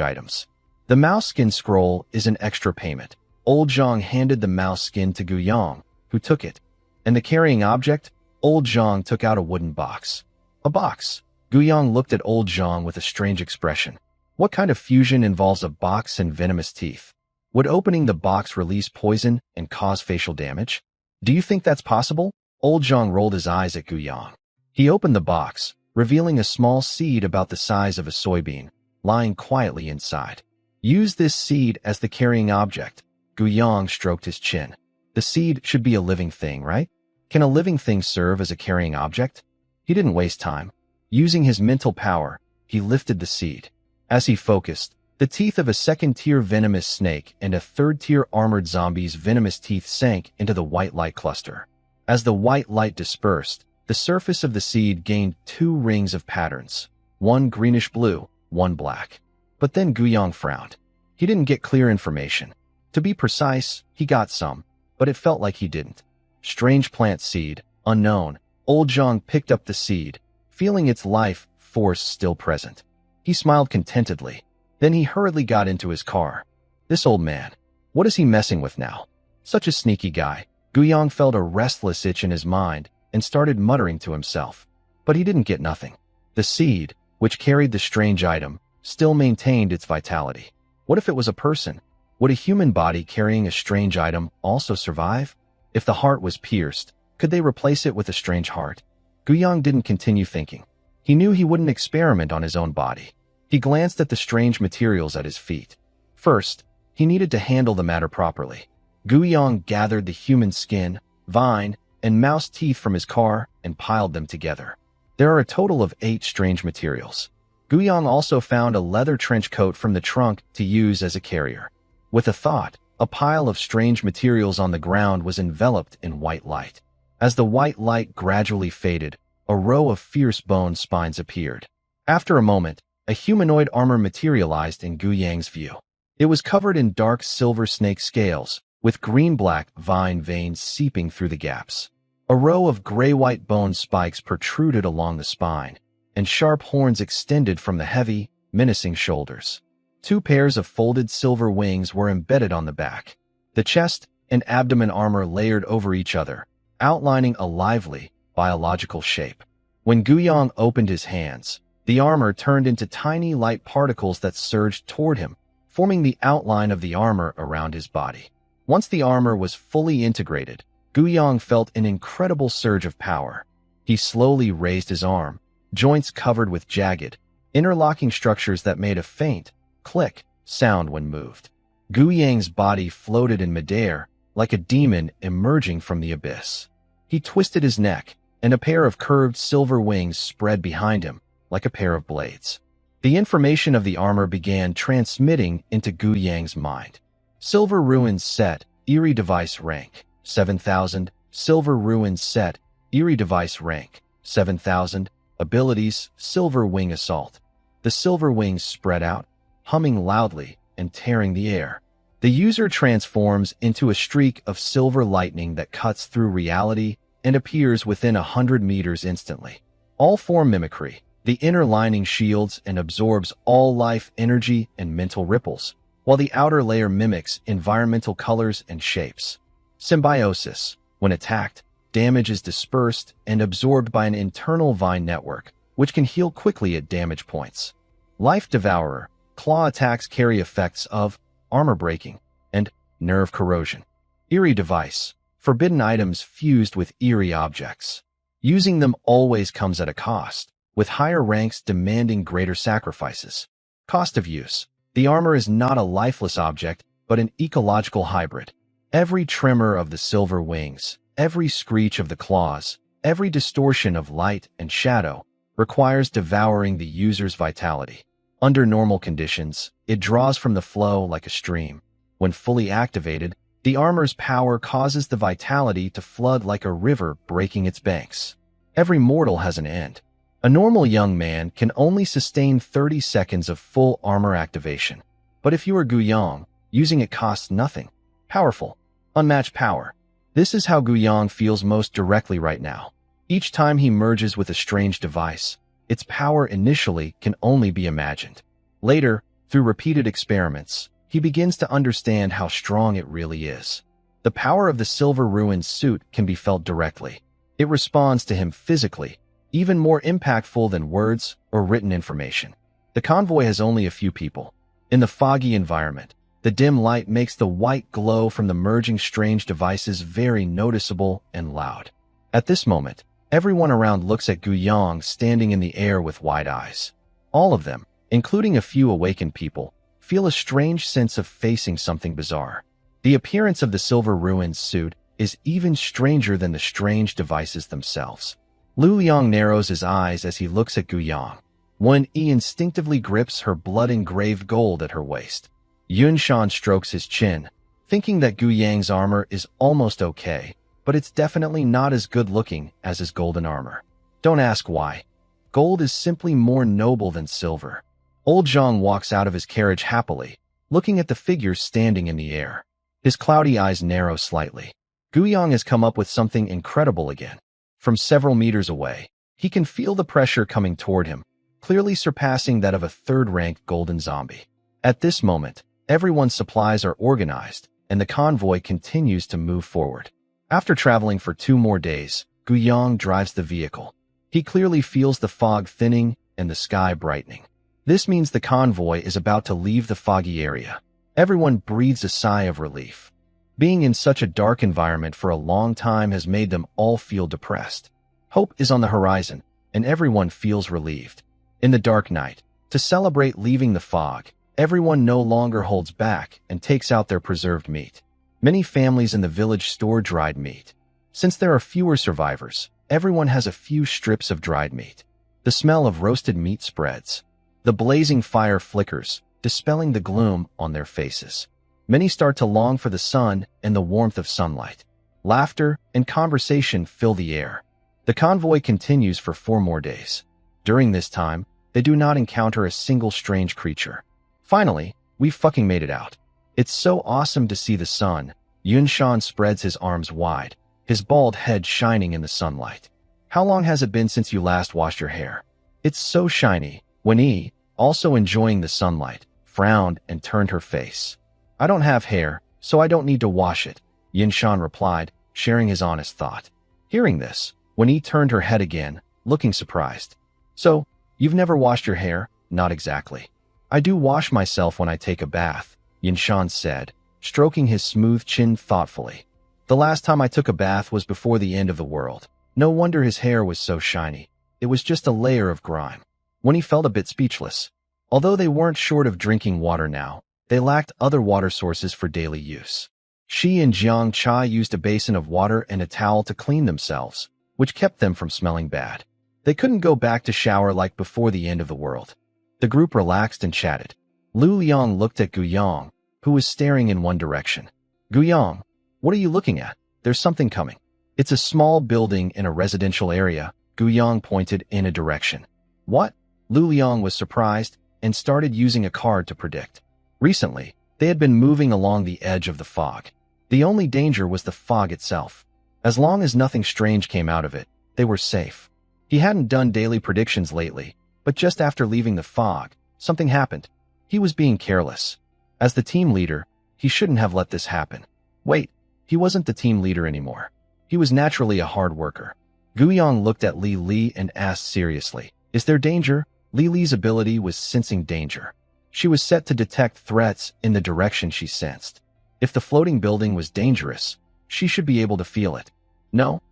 Speaker 1: items." "The mouse skin scroll is an extra payment." Old Zhang handed the mouse skin to Gu Yang, who took it. "And the carrying object?" Old Zhang took out a wooden box. "A box?" Gu Yang looked at Old Zhang with a strange expression. What kind of fusion involves a box and venomous teeth? Would opening the box release poison and cause facial damage? "Do you think that's possible?" Old Zhang rolled his eyes at Gu Yang. He opened the box, revealing a small seed about the size of a soybean, lying quietly inside. "Use this seed as the carrying object." Gu Yang stroked his chin. "The seed should be a living thing, right? Can a living thing serve as a carrying object?" He didn't waste time. Using his mental power, he lifted the seed. As he focused, the teeth of a second-tier venomous snake and a third-tier armored zombie's venomous teeth sank into the white light cluster. As the white light dispersed, the surface of the seed gained 2 rings of patterns, one greenish-blue, one black. But then Gu Yang frowned. He didn't get clear information. To be precise, he got some, but it felt like he didn't. Strange plant seed, unknown. Old Zhang picked up the seed, feeling its life force still present. He smiled contentedly. Then he hurriedly got into his car. This old man, what is he messing with now? Such a sneaky guy. Gu Yang felt a restless itch in his mind and started muttering to himself. But he didn't get nothing. The seed, which carried the strange item, still maintained its vitality. What if it was a person? Would a human body carrying a strange item also survive? If the heart was pierced, could they replace it with a strange heart? Gu Yang didn't continue thinking. He knew he wouldn't experiment on his own body. He glanced at the strange materials at his feet. First, he needed to handle the matter properly. Gu Yang gathered the human skin, vine, and mouse teeth from his car and piled them together. There are a total of 8 strange materials. Gu Yang also found a leather trench coat from the trunk to use as a carrier. With a thought, a pile of strange materials on the ground was enveloped in white light. As the white light gradually faded, a row of fierce bone spines appeared. After a moment, a humanoid armor materialized in Gu Yang's view. It was covered in dark silver snake scales, with green-black vine veins seeping through the gaps. A row of gray-white bone spikes protruded along the spine, and sharp horns extended from the heavy, menacing shoulders. 2 pairs of folded silver wings were embedded on the back. The chest and abdomen armor layered over each other, outlining a lively, biological shape. When Guyang opened his hands, the armor turned into tiny light particles that surged toward him, forming the outline of the armor around his body. Once the armor was fully integrated, Guyang felt an incredible surge of power. He slowly raised his arm, joints covered with jagged, interlocking structures that made a faint, click sound when moved. Guyang's body floated in midair, like a demon emerging from the abyss. He twisted his neck, and a pair of curved silver wings spread behind him, like a pair of blades. The information of the armor began transmitting into Guyang's mind. Silver Ruins Set, Eerie Device Rank, 7,000. Silver Ruins Set, Eerie Device Rank, 7,000. Abilities, Silver Wing Assault. The silver wings spread out, humming loudly and tearing the air. The user transforms into a streak of silver lightning that cuts through reality and appears within 100 meters instantly. All form mimicry. The inner lining shields and absorbs all life energy and mental ripples, while the outer layer mimics environmental colors and shapes. Symbiosis. When attacked, damage is dispersed and absorbed by an internal vine network, which can heal quickly at damage points. Life Devourer. Claw attacks carry effects of armor breaking and nerve corrosion. Eerie Device. Forbidden items fused with eerie objects. Using them always comes at a cost, with higher ranks demanding greater sacrifices. Cost of use. The armor is not a lifeless object, but an ecological hybrid. Every tremor of the silver wings, every screech of the claws, every distortion of light and shadow requires devouring the user's vitality. Under normal conditions, it draws from the flow like a stream. When fully activated, the armor's power causes the vitality to flood like a river breaking its banks. Every mortal has an end. A normal young man can only sustain 30 seconds of full armor activation. But if you are Guyang, using it costs nothing. Powerful. Unmatched power. This is how Guyang feels most directly right now. Each time he merges with a strange device, its power initially can only be imagined. Later, through repeated experiments, he begins to understand how strong it really is. The power of the Silver Ruins suit can be felt directly. It responds to him physically, even more impactful than words or written information. The convoy has only a few people. In the foggy environment, the dim light makes the white glow from the merging strange devices very noticeable and loud. At this moment, everyone around looks at Guyang standing in the air with wide eyes. All of them, including a few awakened people, feel a strange sense of facing something bizarre. The appearance of the Silver Ruins suit is even stranger than the strange devices themselves. Lu Liang narrows his eyes as he looks at Guyang. Wen Yi instinctively grips her blood-engraved gold at her waist. Yun Shan strokes his chin, thinking that Guyang's armor is almost okay, but it's definitely not as good-looking as his golden armor. Don't ask why. Gold is simply more noble than silver. Old Zhang walks out of his carriage happily, looking at the figures standing in the air. His cloudy eyes narrow slightly. Guyang has come up with something incredible again. From several meters away, he can feel the pressure coming toward him, clearly surpassing that of a third-ranked golden zombie. At this moment, everyone's supplies are organized, and the convoy continues to move forward. After traveling for 2 more days, Guyang drives the vehicle. He clearly feels the fog thinning and the sky brightening. This means the convoy is about to leave the foggy area. Everyone breathes a sigh of relief. Being in such a dark environment for a long time has made them all feel depressed. Hope is on the horizon, and everyone feels relieved. In the dark night, to celebrate leaving the fog, everyone no longer holds back and takes out their preserved meat. Many families in the village store dried meat. Since there are fewer survivors, everyone has a few strips of dried meat. The smell of roasted meat spreads. The blazing fire flickers, dispelling the gloom on their faces. Many start to long for the sun and the warmth of sunlight. Laughter and conversation fill the air. The convoy continues for 4 more days. During this time, they do not encounter a single strange creature. Finally, we fucking made it out. It's so awesome to see the sun, Yunshan spreads his arms wide, his bald head shining in the sunlight. How long has it been since you last washed your hair? It's so shiny. When Yi, also enjoying the sunlight, frowned and turned her face. I don't have hair, so I don't need to wash it, Yunshan replied, sharing his honest thought. Hearing this, when Yi turned her head again, looking surprised. So, you've never washed your hair? Not exactly. I do wash myself when I take a bath, Yunshan said, stroking his smooth chin thoughtfully. The last time I took a bath was before the end of the world. No wonder his hair was so shiny. It was just a layer of grime. When he felt a bit speechless. Although they weren't short of drinking water now, they lacked other water sources for daily use. Shi and Jiang Chai used a basin of water and a towel to clean themselves, which kept them from smelling bad. They couldn't go back to shower like before the end of the world. The group relaxed and chatted. Lu Liang looked at Gu Yang, who was staring in one direction. Gu Yang, what are you looking at? There's something coming. It's a small building in a residential area. Gu Yang pointed in a direction. What? Lu Liang was surprised and started using a card to predict. Recently, they had been moving along the edge of the fog. The only danger was the fog itself. As long as nothing strange came out of it, they were safe. He hadn't done daily predictions lately, but just after leaving the fog, something happened. He was being careless. As the team leader, he shouldn't have let this happen. Wait, he wasn't the team leader anymore. He was naturally a hard worker. Gu Yang looked at Li Li and asked seriously, "Is there danger?" Li Li's ability was sensing danger. She was set to detect threats in the direction she sensed. If the floating building was dangerous, she should be able to feel it. No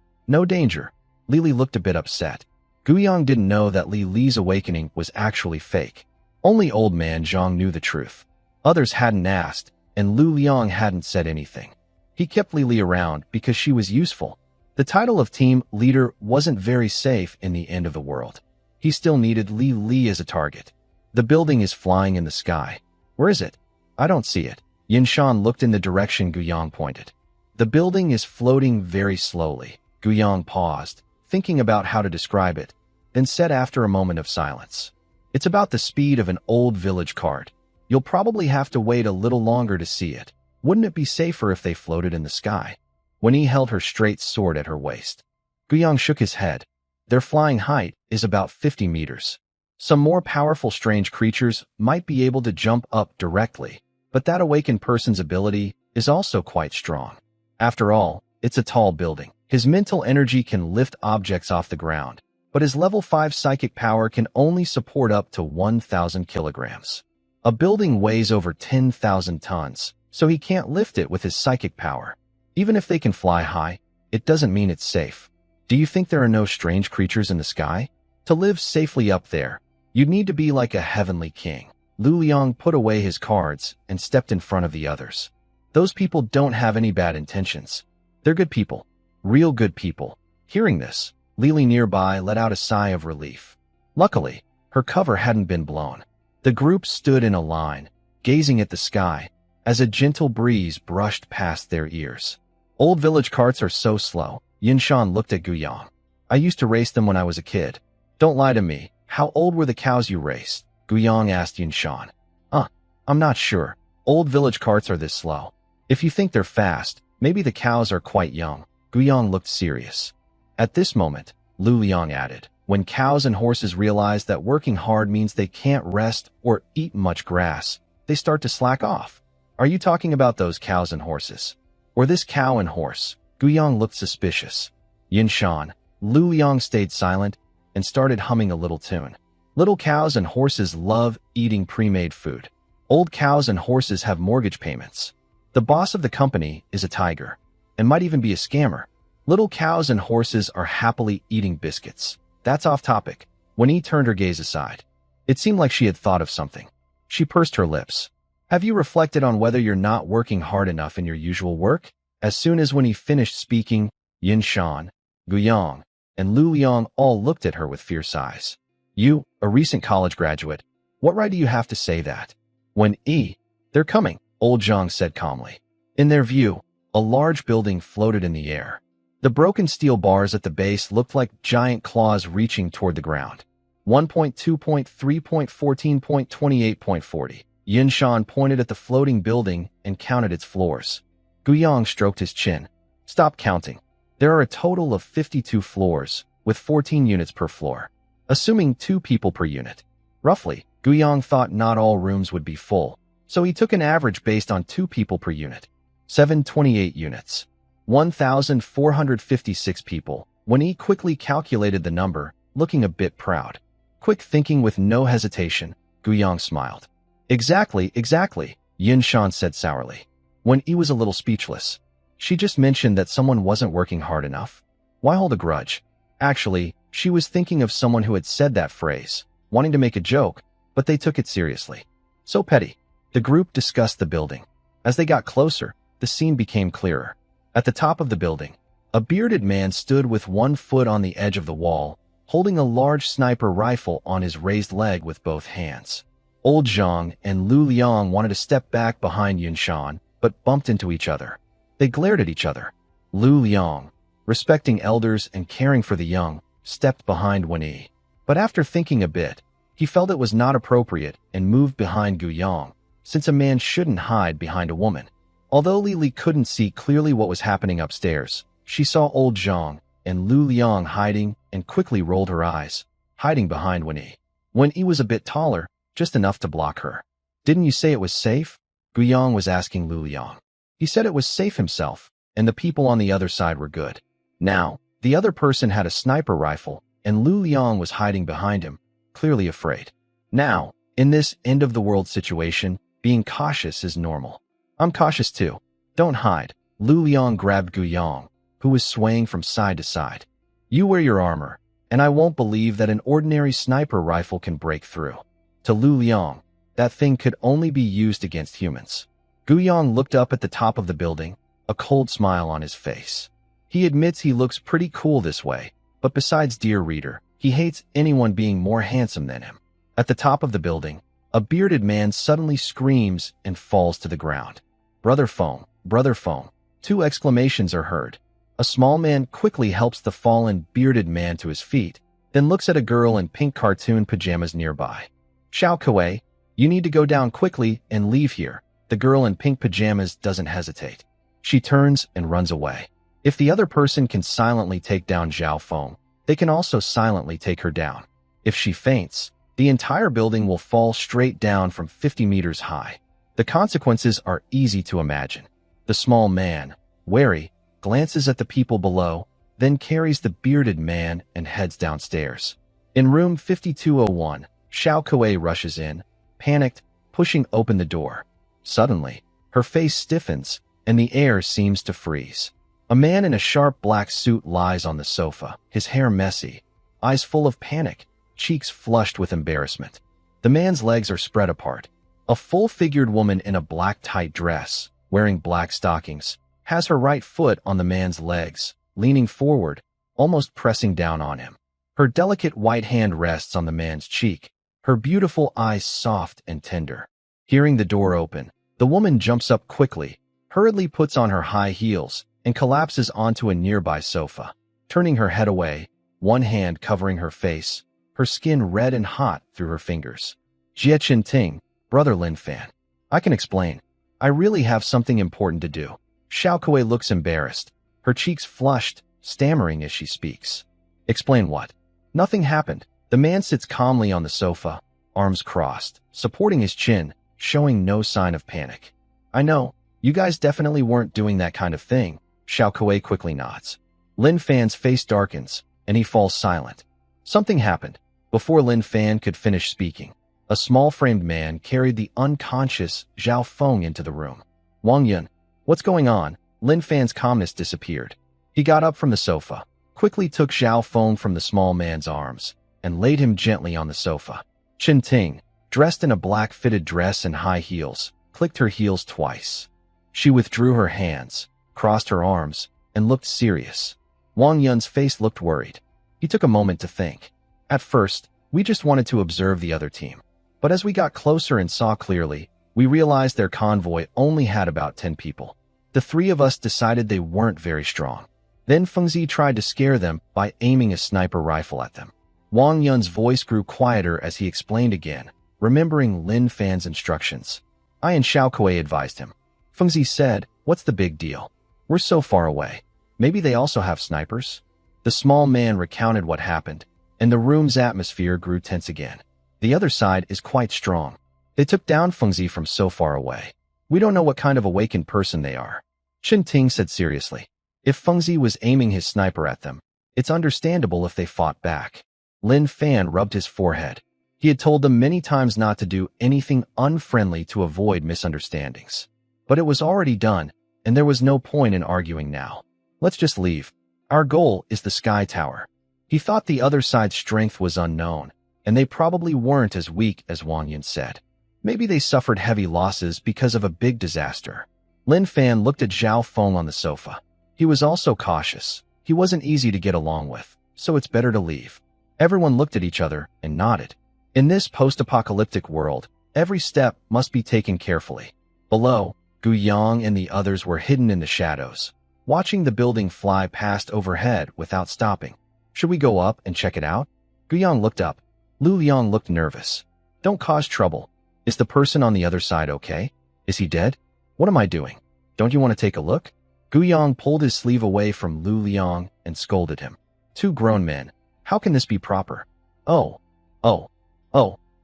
Speaker 1: danger. Li Li looked a bit upset. Gu Yang didn't know that Li Li's awakening was actually fake. Only old man Zhang knew the truth. Others hadn't asked, and Lu Liang hadn't said anything. He kept Li Li around because she was useful. The title of team leader wasn't very safe in the end of the world. He still needed Li Li as a target. The building is flying in the sky. Where is it? I don't see it. Yunshan looked in the direction Gu Yang pointed. The building is floating very slowly. Gu Yang paused, thinking about how to describe it, then said after a moment of silence. It's about the speed of an old village cart. You'll probably have to wait a little longer to see it. Wouldn't it be safer if they floated in the sky? When he held her straight sword at her waist. Gu Yang shook his head. Their flying height is about 50 meters. Some more powerful strange creatures might be able to jump up directly, but that awakened person's ability is also quite strong. After all, it's a tall building. His mental energy can lift objects off the ground, but his level 5 psychic power can only support up to 1,000 kilograms. A building weighs over 10,000 tons, so he can't lift it with his psychic power. Even if they can fly high, it doesn't mean it's safe. Do you think there are no strange creatures in the sky? To live safely up there, you'd need to be like a heavenly king. Lu Liang put away his cards and stepped in front of the others. Those people don't have any bad intentions. They're good people. Real good people. Hearing this, Li Li nearby let out a sigh of relief. Luckily, her cover hadn't been blown. The group stood in a line, gazing at the sky, as a gentle breeze brushed past their ears. Old village carts are so slow. Yunshan looked at Gu Yang. I used to race them when I was a kid. Don't lie to me. How old were the cows you raced? Gu Yang asked Yunshan. I'm not sure. Old village carts are this slow. If you think they're fast, maybe the cows are quite young. Gu Yang looked serious. At this moment, Lu Liang added, when cows and horses realize that working hard means they can't rest or eat much grass, they start to slack off. Are you talking about those cows and horses? Or this cow and horse? Gu Yang looked suspicious. Yunshan, Lu Liang stayed silent and started humming a little tune. Little cows and horses love eating pre-made food. Old cows and horses have mortgage payments. The boss of the company is a tiger, and might even be a scammer. Little cows and horses are happily eating biscuits. That's off topic. When he turned her gaze aside, it seemed like she had thought of something. She pursed her lips. Have you reflected on whether you're not working hard enough in your usual work? As soon as when he finished speaking, Yunshan, Gu Yang, and Lu Liang all looked at her with fierce eyes. You, a recent college graduate, what right do you have to say that? They're coming, old Zhang said calmly. In their view, a large building floated in the air. The broken steel bars at the base looked like giant claws reaching toward the ground. 1.2.3.14.28.40. Yunshan pointed at the floating building and counted its floors. Guyang stroked his chin. Stop counting. There are a total of 52 floors, with 14 units per floor, assuming 2 people per unit. Roughly, Guyang thought not all rooms would be full, so he took an average based on 2 people per unit. 728 units. 1,456 people. When he quickly calculated the number, looking a bit proud. Quick thinking with no hesitation, Guyang smiled. Exactly, Yin Shan said sourly. When he was a little speechless. She just mentioned that someone wasn't working hard enough. Why hold a grudge? Actually, she was thinking of someone who had said that phrase, wanting to make a joke, but they took it seriously. So petty. The group discussed the building. As they got closer, the scene became clearer. At the top of the building, a bearded man stood with one foot on the edge of the wall, holding a large sniper rifle on his raised leg with both hands. Old Zhang and Lu Liang wanted to step back behind Yun Shan, but bumped into each other. They glared at each other. Lu Liang, respecting elders and caring for the young, stepped behind Wen Yi. But after thinking a bit, he felt it was not appropriate and moved behind Guyang, since a man shouldn't hide behind a woman. Although Li Li couldn't see clearly what was happening upstairs, she saw old Zhang and Lu Liang hiding and quickly rolled her eyes, hiding behind Wen Yi. Wen Yi was a bit taller, just enough to block her. Didn't you say it was safe? Guyang was asking Lu Liang. He said it was safe himself, and the people on the other side were good. Now, the other person had a sniper rifle, and Lu Liang was hiding behind him, clearly afraid. Now, in this end-of-the-world situation, being cautious is normal. I'm cautious too. Don't hide. Lu Liang grabbed Guyang, who was swaying from side to side. You wear your armor, and I won't believe that an ordinary sniper rifle can break through. To Lu Liang, that thing could only be used against humans. Guyang looked up at the top of the building, a cold smile on his face. He admits he looks pretty cool this way, but besides dear reader, he hates anyone being more handsome than him. At the top of the building, a bearded man suddenly screams and falls to the ground. Brother Feng, Brother Feng. 2 exclamations are heard. A small man quickly helps the fallen bearded man to his feet, then looks at a girl in pink cartoon pajamas nearby. Xiao Kuei, you need to go down quickly and leave here. The girl in pink pajamas doesn't hesitate. She turns and runs away. If the other person can silently take down Zhao Feng, they can also silently take her down. If she faints, the entire building will fall straight down from 50 meters high. The consequences are easy to imagine. The small man, wary, glances at the people below, then carries the bearded man and heads downstairs. In room 5201, Xiao Kuei rushes in, panicked, pushing open the door. Suddenly, her face stiffens, and the air seems to freeze. A man in a sharp black suit lies on the sofa, his hair messy, eyes full of panic, cheeks flushed with embarrassment. The man's legs are spread apart. A full-figured woman in a black tight dress, wearing black stockings, has her right foot on the man's legs, leaning forward, almost pressing down on him. Her delicate white hand rests on the man's cheek, her beautiful eyes soft and tender. Hearing the door open, the woman jumps up quickly, hurriedly puts on her high heels, and collapses onto a nearby sofa, turning her head away, one hand covering her face, her skin red and hot through her fingers. Jie Chen Ting, Brother Lin Fan. I can explain. I really have something important to do. Xiao Kuei looks embarrassed, her cheeks flushed, stammering as she speaks. Explain what? Nothing happened. The man sits calmly on the sofa, arms crossed, supporting his chin, showing no sign of panic. I know, you guys definitely weren't doing that kind of thing. Xiao Kuei quickly nods. Lin Fan's face darkens, and he falls silent. Something happened. Before Lin Fan could finish speaking, a small-framed man carried the unconscious Zhao Feng into the room. Wang Yun, what's going on? Lin Fan's calmness disappeared. He got up from the sofa, quickly took Zhao Feng from the small man's arms, and laid him gently on the sofa. Chen Ting, dressed in a black fitted dress and high heels, clicked her heels twice. She withdrew her hands, crossed her arms, and looked serious. Wang Yun's face looked worried. He took a moment to think. At first, we just wanted to observe the other team. But as we got closer and saw clearly, we realized their convoy only had about 10 people. The 3 of us decided they weren't very strong. Then Fengzi tried to scare them by aiming a sniper rifle at them. Wang Yun's voice grew quieter as he explained again, remembering Lin Fan's instructions. I and Xiao Kuei advised him. Fengzi said, What's the big deal? We're so far away. Maybe they also have snipers? The small man recounted what happened, and the room's atmosphere grew tense again. The other side is quite strong. They took down Fengzi from so far away. We don't know what kind of awakened person they are. Chen Ting said seriously. If Fengzi was aiming his sniper at them, it's understandable if they fought back. Lin Fan rubbed his forehead. He had told them many times not to do anything unfriendly to avoid misunderstandings. But it was already done, and there was no point in arguing now. Let's just leave. Our goal is the Sky Tower. He thought the other side's strength was unknown, and they probably weren't as weak as Wang Yun said. Maybe they suffered heavy losses because of a big disaster. Lin Fan looked at Zhao Feng on the sofa. He was also cautious. He wasn't easy to get along with, so it's better to leave. Everyone looked at each other and nodded. In this post-apocalyptic world, every step must be taken carefully. Below, Gu Yang and the others were hidden in the shadows, watching the building fly past overhead without stopping. Should we go up and check it out? Gu Yang looked up. Lu Liang looked nervous. Don't cause trouble. Is the person on the other side okay? Is he dead? What am I doing? Don't you want to take a look? Gu Yang pulled his sleeve away from Lu Liang and scolded him. Two grown men. How can this be proper? Oh.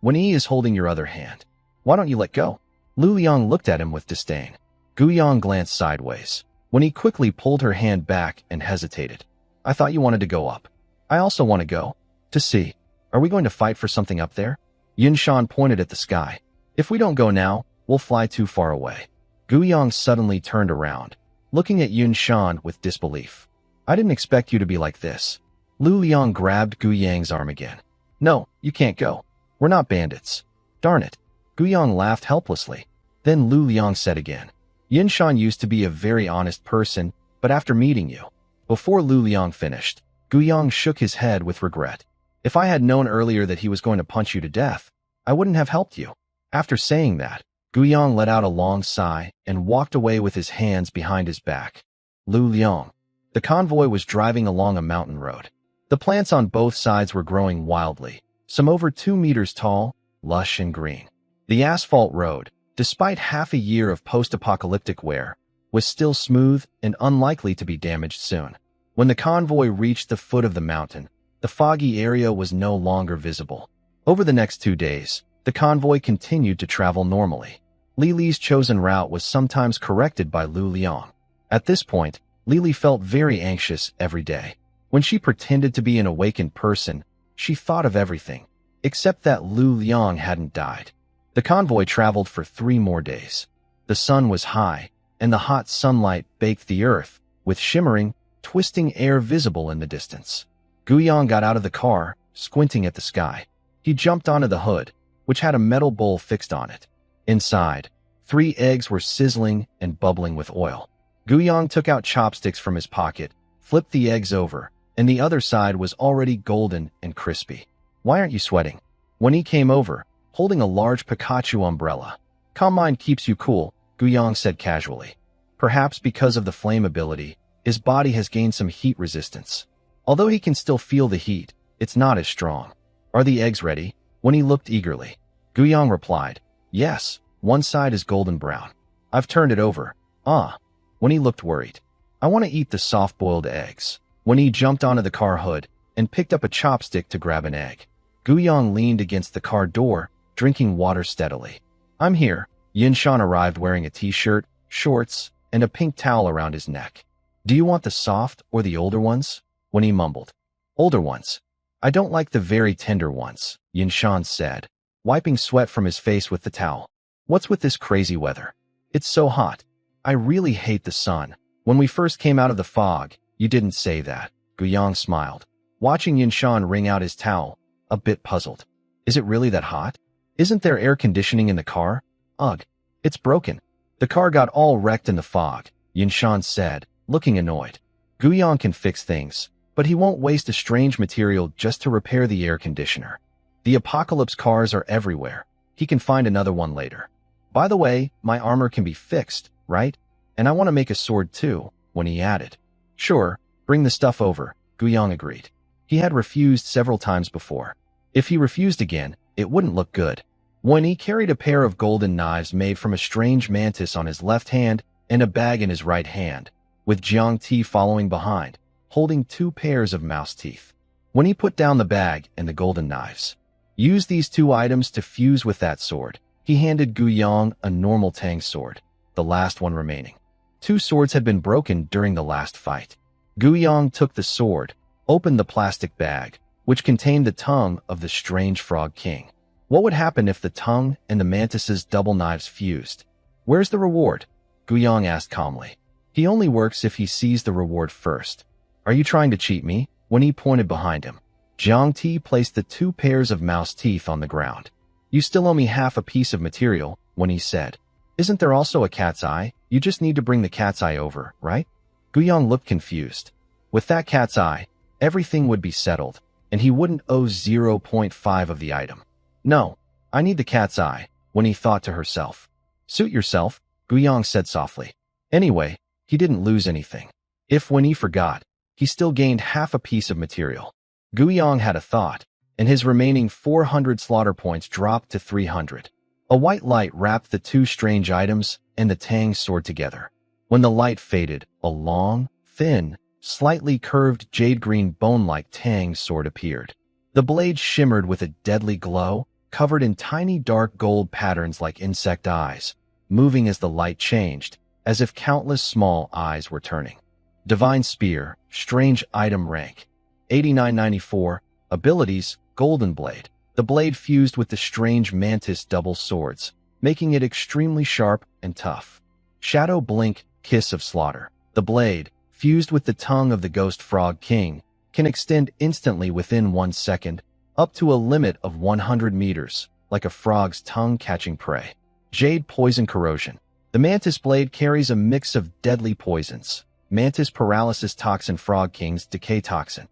Speaker 1: When he is holding your other hand. Why don't you let go? Lu Liang looked at him with disdain. Gu Yang glanced sideways, when he quickly pulled her hand back and hesitated. I thought you wanted to go up. I also want to go. To see. Are we going to fight for something up there? Yin Shan pointed at the sky. If we don't go now, we'll fly too far away. Gu Yang suddenly turned around, looking at Yun Shan with disbelief. I didn't expect you to be like this. Lu Liang grabbed Gu Yang's arm again. No, you can't go. We're not bandits. Darn it. Gu Yang laughed helplessly. Then Lu Liang said again. Yin Shan used to be a very honest person, but after meeting you. Before Lu Liang finished, Gu Yang shook his head with regret. If I had known earlier that he was going to punch you to death, I wouldn't have helped you. After saying that, Gu Yang let out a long sigh and walked away with his hands behind his back. Lu Liang. The convoy was driving along a mountain road. The plants on both sides were growing wildly, some over 2 meters tall, lush and green. The asphalt road, despite half a year of post-apocalyptic wear, was still smooth and unlikely to be damaged soon. When the convoy reached the foot of the mountain, the foggy area was no longer visible. Over the next 2 days, the convoy continued to travel normally. Li Li's chosen route was sometimes corrected by Lu Liang. At this point, Li Li felt very anxious every day. When she pretended to be an awakened person, she thought of everything, except that Lu Liang hadn't died. The convoy traveled for 3 more days. The sun was high, and the hot sunlight baked the earth, with shimmering, twisting air visible in the distance. Gu Yang got out of the car, squinting at the sky. He jumped onto the hood, which had a metal bowl fixed on it. Inside, 3 eggs were sizzling and bubbling with oil. Gu Yang took out chopsticks from his pocket, flipped the eggs over, and the other side was already golden and crispy. Why aren't you sweating? When he came over, holding a large Pikachu umbrella. Calm mind keeps you cool, Gu Yang said casually. Perhaps because of the flame ability, his body has gained some heat resistance. Although he can still feel the heat, it's not as strong. Are the eggs ready? When he looked eagerly. Gu Yang replied, yes, one side is golden brown. I've turned it over. When he looked worried. I want to eat the soft-boiled eggs. When he jumped onto the car hood and picked up a chopstick to grab an egg. Gu Yang leaned against the car door, drinking water steadily. I'm here. Yin Shan arrived wearing a t-shirt, shorts, and a pink towel around his neck. Do you want the soft or the older ones? When he mumbled. Older ones. I don't like the very tender ones, Yin Shan said, wiping sweat from his face with the towel. What's with this crazy weather? It's so hot. I really hate the sun. When we first came out of the fog, you didn't say that. Gu Yang smiled, watching Yin Shan wring out his towel, a bit puzzled. Is it really that hot? Isn't there air conditioning in the car? Ugh, it's broken. The car got all wrecked in the fog, Yin Shan said, looking annoyed. Gu Yang can fix things, but he won't waste a strange material just to repair the air conditioner. The apocalypse cars are everywhere. He can find another one later. By the way, my armor can be fixed, right? And I want to make a sword too, when he added. Sure, bring the stuff over, Gu Yang agreed. He had refused several times before. If he refused again, it wouldn't look good. When he carried a pair of golden knives made from a strange mantis on his left hand and a bag in his right hand, with Jiang Ti following behind, holding 2 pairs of mouse teeth. When he put down the bag and the golden knives, use these 2 items to fuse with that sword. He handed Gu Yang a normal Tang sword, the last one remaining. 2 swords had been broken during the last fight. Gu Yang took the sword, opened the plastic bag, which contained the tongue of the strange frog king. What would happen if the tongue and the mantis's double knives fused? Where's the reward? Gu Yang asked calmly. He only works if he sees the reward first. Are you trying to cheat me? When he pointed behind him, Jiang Ti placed the 2 pairs of mouse teeth on the ground. You still owe me half a piece of material, when he said. Isn't there also a cat's eye? You just need to bring the cat's eye over, right? Gu Yang looked confused. With that cat's eye, everything would be settled, and he wouldn't owe 0.5 of the item. No, I need the cat's eye, when he thought to herself. Suit yourself, Gu Yang said softly. Anyway, he didn't lose anything. If when he forgot, he still gained half a piece of material. Gu Yang had a thought, and his remaining 400 slaughter points dropped to 300. A white light wrapped the 2 strange items and the Tang sword together. When the light faded, a long, thin, slightly curved jade-green bone-like Tang sword appeared. The blade shimmered with a deadly glow, covered in tiny dark gold patterns like insect eyes, moving as the light changed, as if countless small eyes were turning. Divine Spear, Strange Item Rank, 8994, Abilities, Golden Blade. The blade fused with the strange mantis double swords, making it extremely sharp and tough. Shadow Blink, Kiss of Slaughter. The blade, fused with the tongue of the ghost frog king, can extend instantly within 1 second, up to a limit of 100 meters, like a frog's tongue catching prey. Jade Poison Corrosion. The mantis blade carries a mix of deadly poisons. Mantis Paralysis Toxin, Frog King's Decay Toxin.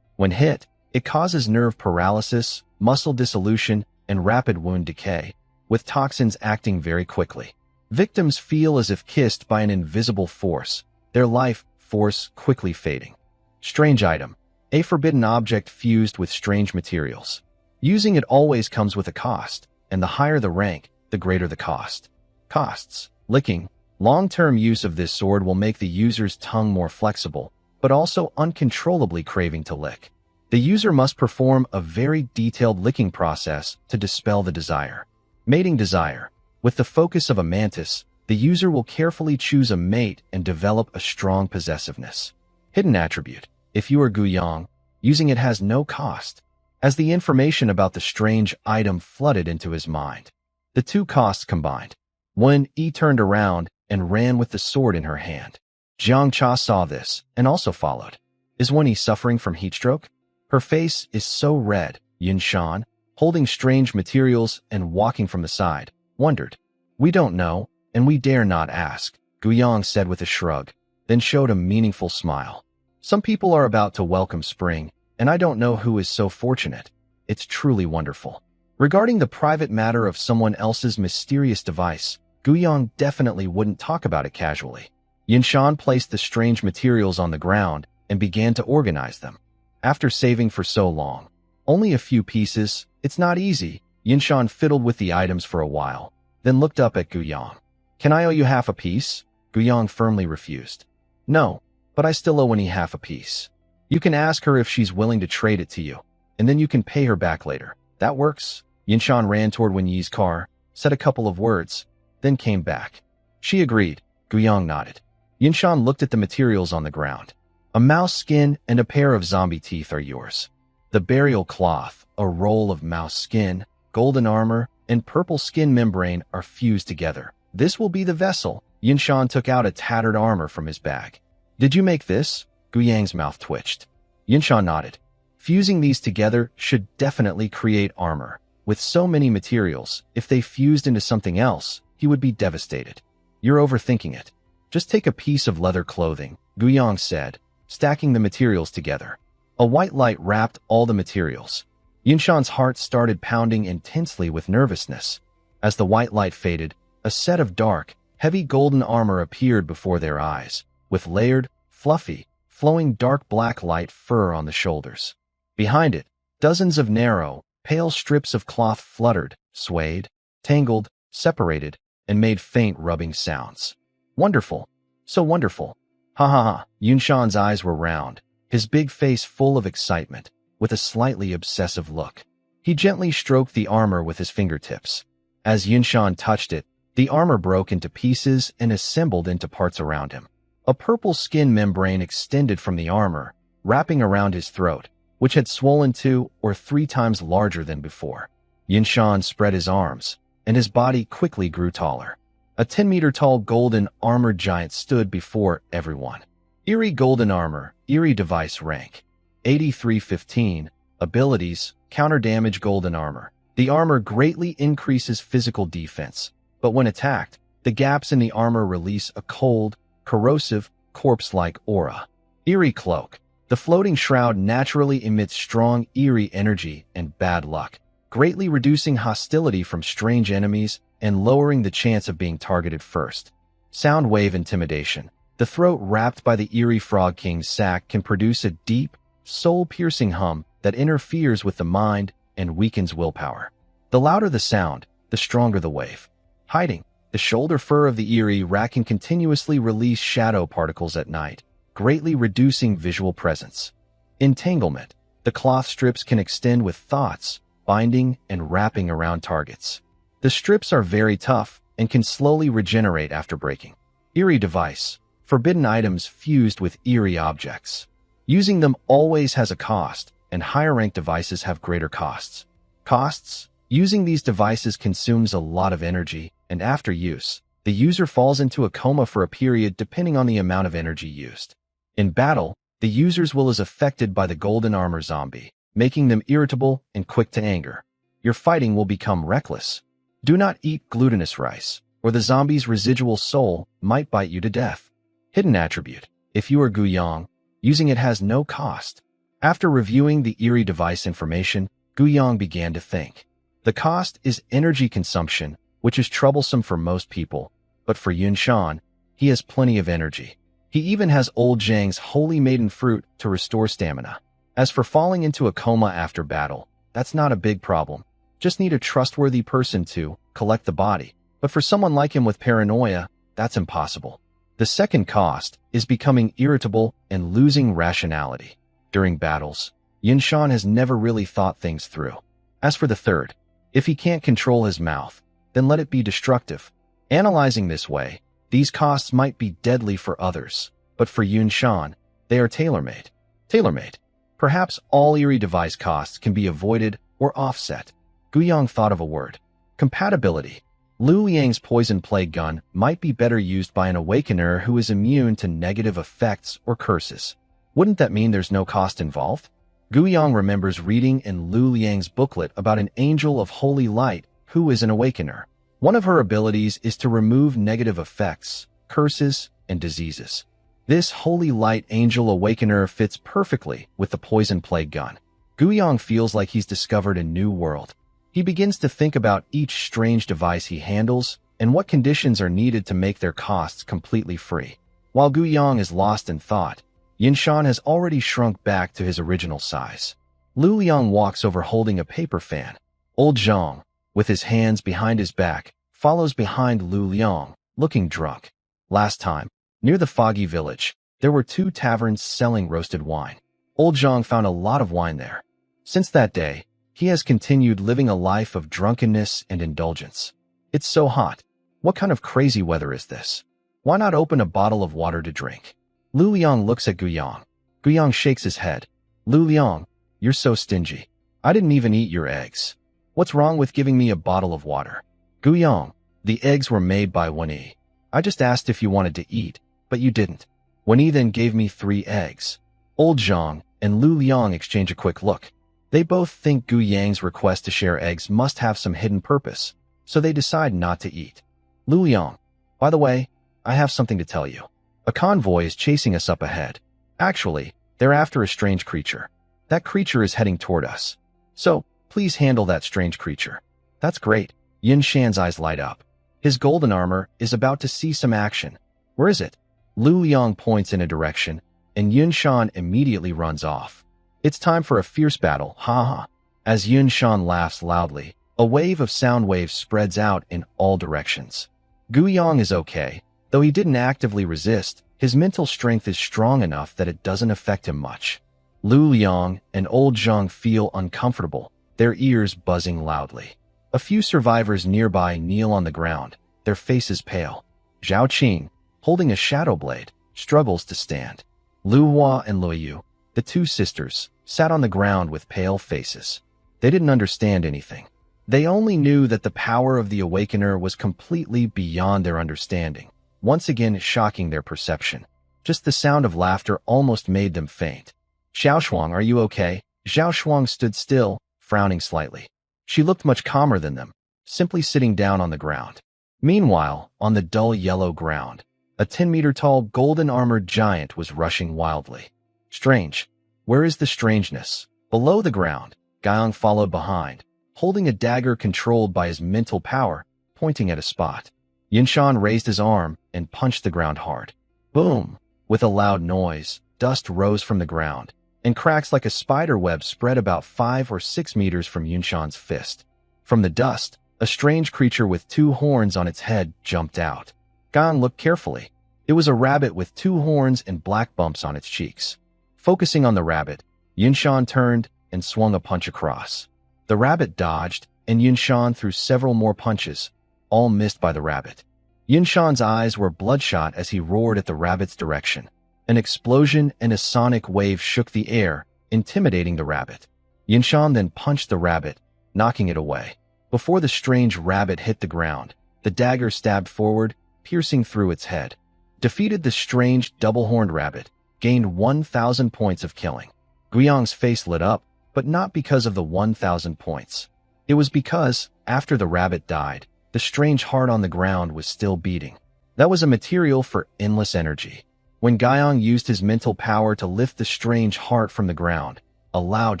Speaker 1: When hit, it causes nerve paralysis, muscle dissolution, and rapid wound decay, with toxins acting very quickly. Victims feel as if kissed by an invisible force, their life force quickly fading. Strange Item. A forbidden object fused with strange materials. Using it always comes with a cost, and the higher the rank, the greater the cost. Costs. Licking. Long-term use of this sword will make the user's tongue more flexible, but also uncontrollably craving to lick. The user must perform a very detailed licking process to dispel the desire. Mating Desire. With the focus of a mantis, the user will carefully choose a mate and develop a strong possessiveness. Hidden Attribute. If you are Gu Yang, using it has no cost, as the information about the strange item flooded into his mind. The 2 costs combined. When Yi turned around and ran with the sword in her hand. Jiang Cha saw this and also followed. Is Wen Yi suffering from heatstroke? Her face is so red. Yin Shan, holding strange materials and walking from the side, wondered. We don't know, and we dare not ask, Gu Yang said with a shrug, then showed a meaningful smile. Some people are about to welcome spring, and I don't know who is so fortunate. It's truly wonderful. Regarding the private matter of someone else's mysterious device, Gu Yang definitely wouldn't talk about it casually. Yin Shan placed the strange materials on the ground and began to organize them. After saving for so long, only a few pieces, it's not easy. Yin Shan fiddled with the items for a while, then looked up at Gu Yang. Can I owe you half a piece? Gu Yang firmly refused. No, but I still owe Wen Yi half a piece. You can ask her if she's willing to trade it to you, and then you can pay her back later. That works. Yin Shan ran toward Wen Yi's car, said a couple of words, then came back. She agreed. Gu Yang nodded. Yin Shan looked at the materials on the ground. A mouse skin and a pair of zombie teeth are yours. The burial cloth, a roll of mouse skin, golden armor, and purple skin membrane are fused together. This will be the vessel. Yin Shan took out a tattered armor from his bag. Did you make this? Gu Yang's mouth twitched. Yin Shan nodded. Fusing these together should definitely create armor. With so many materials, if they fused into something else, he would be devastated. You're overthinking it. Just take a piece of leather clothing, Gu Yang said, stacking the materials together. A white light wrapped all the materials. Yin Shan's heart started pounding intensely with nervousness. As the white light faded, a set of dark, heavy golden armor appeared before their eyes, with layered, fluffy, flowing dark black light fur on the shoulders. Behind it, dozens of narrow, pale strips of cloth fluttered, swayed, tangled, separated, and made faint rubbing sounds. Wonderful, So wonderful. Ha ha ha. Yunshan's eyes were round, his big face full of excitement, with a slightly obsessive look. He gently stroked the armor with his fingertips. As Yunshan touched it, the armor broke into pieces and assembled into parts around him. A purple skin membrane extended from the armor, wrapping around his throat, which had swollen 2 or 3 times larger than before. Yunshan spread his arms, and his body quickly grew taller. A 10-meter-tall golden armored giant stood before everyone. Eerie golden armor, eerie device rank. 8315, abilities, counter damage golden armor. The armor greatly increases physical defense, but when attacked, the gaps in the armor release a cold, corrosive, corpse-like aura. Eerie cloak. The floating shroud naturally emits strong, eerie energy and bad luck, greatly reducing hostility from strange enemies and lowering the chance of being targeted first. Sound wave intimidation. The throat wrapped by the eerie Frog King's sack can produce a deep, soul-piercing hum that interferes with the mind and weakens willpower. The louder the sound, the stronger the wave. Hiding. The shoulder fur of the eerie rat can continuously release shadow particles at night, greatly reducing visual presence. Entanglement. The cloth strips can extend with thoughts, binding and wrapping around targets. The strips are very tough and can slowly regenerate after breaking. Eerie device. Forbidden items fused with eerie objects. Using them always has a cost, and higher-ranked devices have greater costs. Costs. Using these devices consumes a lot of energy, and after use, the user falls into a coma for a period depending on the amount of energy used. In battle, the user's will is affected by the golden armor zombie, making them irritable and quick to anger. Your fighting will become reckless. Do not eat glutinous rice, or the zombie's residual soul might bite you to death. Hidden attribute. If you are Guyang, using it has no cost. After reviewing the eerie device information, Guyang began to think. The cost is energy consumption, which is troublesome for most people, but for Yunshan, he has plenty of energy. He even has old Zhang's holy maiden fruit to restore stamina. As for falling into a coma after battle, that's not a big problem. Just need a trustworthy person to collect the body. But for someone like him with paranoia, that's impossible. The second cost is becoming irritable and losing rationality. During battles, Yunshan has never really thought things through. As for the third, if he can't control his mouth, then let it be destructive. Analyzing this way, these costs might be deadly for others, but for Yunshan, they are tailor-made. Tailor-made. Perhaps all eerie device costs can be avoided or offset. Guyang thought of a word. Compatibility. Lu Liang's poison plague gun might be better used by an awakener who is immune to negative effects or curses. Wouldn't that mean there's no cost involved? Guyang remembers reading in Lu Liang's booklet about an angel of holy light who is an awakener. One of her abilities is to remove negative effects, curses, and diseases. This holy light angel awakener fits perfectly with the poison plague gun. Guyang feels like he's discovered a new world. He begins to think about each strange device he handles and what conditions are needed to make their costs completely free. While Guyang is lost in thought, Yunshan has already shrunk back to his original size. Lu Liang walks over holding a paper fan. Old Zhang, with his hands behind his back, follows behind Lu Liang, looking drunk. Last time, near the foggy village, there were 2 taverns selling roasted wine. Old Zhang found a lot of wine there. Since that day, he has continued living a life of drunkenness and indulgence. It's so hot. What kind of crazy weather is this? Why not open a bottle of water to drink? Lu Liang looks at Guyang. Guyang shakes his head. Lu Liang, you're so stingy. I didn't even eat your eggs. What's wrong with giving me a bottle of water? Guyang, the eggs were made by Wenyi. I just asked if you wanted to eat, but you didn't. Wenyi then gave me 3 eggs. Old Zhang and Lu Liang exchange a quick look. They both think Guyang's request to share eggs must have some hidden purpose, so they decide not to eat. Lu Liang, by the way, I have something to tell you. A convoy is chasing us up ahead. Actually, they're after a strange creature. That creature is heading toward us. So, please handle that strange creature. That's great. Yunshan's eyes light up. His golden armor is about to see some action. Where is it? Lu Liang points in a direction, and Yunshan immediately runs off. It's time for a fierce battle, ha ha. As Yunshan laughs loudly, a wave of sound waves spreads out in all directions. Guyang is okay, Though he didn't actively resist, his mental strength is strong enough that it doesn't affect him much. Lu Liang and old Zhang feel uncomfortable, their ears buzzing loudly. A few survivors nearby kneel on the ground, their faces pale. Zhao Qing, holding a shadow blade, struggles to stand. Lu Hua and Lu Yu, the two sisters, sat on the ground with pale faces. They didn't understand anything. They only knew that the power of the Awakener was completely beyond their understanding, once again shocking their perception. Just the sound of laughter almost made them faint. Xiaoshuang, are you okay? Xiaoshuang stood still, frowning slightly. She looked much calmer than them, simply sitting down on the ground. Meanwhile, on the dull yellow ground, a 10-meter-tall golden-armored giant was rushing wildly. Strange. Where is the strangeness? Below the ground, Gaiang followed behind, holding a dagger controlled by his mental power, pointing at a spot. Yinshan raised his arm and punched the ground hard. Boom! With a loud noise, dust rose from the ground, and cracks like a spider web spread about 5 or 6 meters from Yinshan's fist. From the dust, a strange creature with 2 horns on its head jumped out. Gaiang looked carefully. It was a rabbit with 2 horns and black bumps on its cheeks. Focusing on the rabbit, Yinshan turned and swung a punch across. The rabbit dodged, and Yinshan threw several more punches, all missed by the rabbit. Yinshan's eyes were bloodshot as he roared at the rabbit's direction. An explosion and a sonic wave shook the air, intimidating the rabbit. Yinshan then punched the rabbit, knocking it away. Before the strange rabbit hit the ground, the dagger stabbed forward, piercing through its head. Defeated the strange double-horned rabbit, gained 1,000 points of killing. Guiyang's face lit up, but not because of the 1,000 points. It was because, after the rabbit died, the strange heart on the ground was still beating. That was a material for endless energy. When Gaiang used his mental power to lift the strange heart from the ground, a loud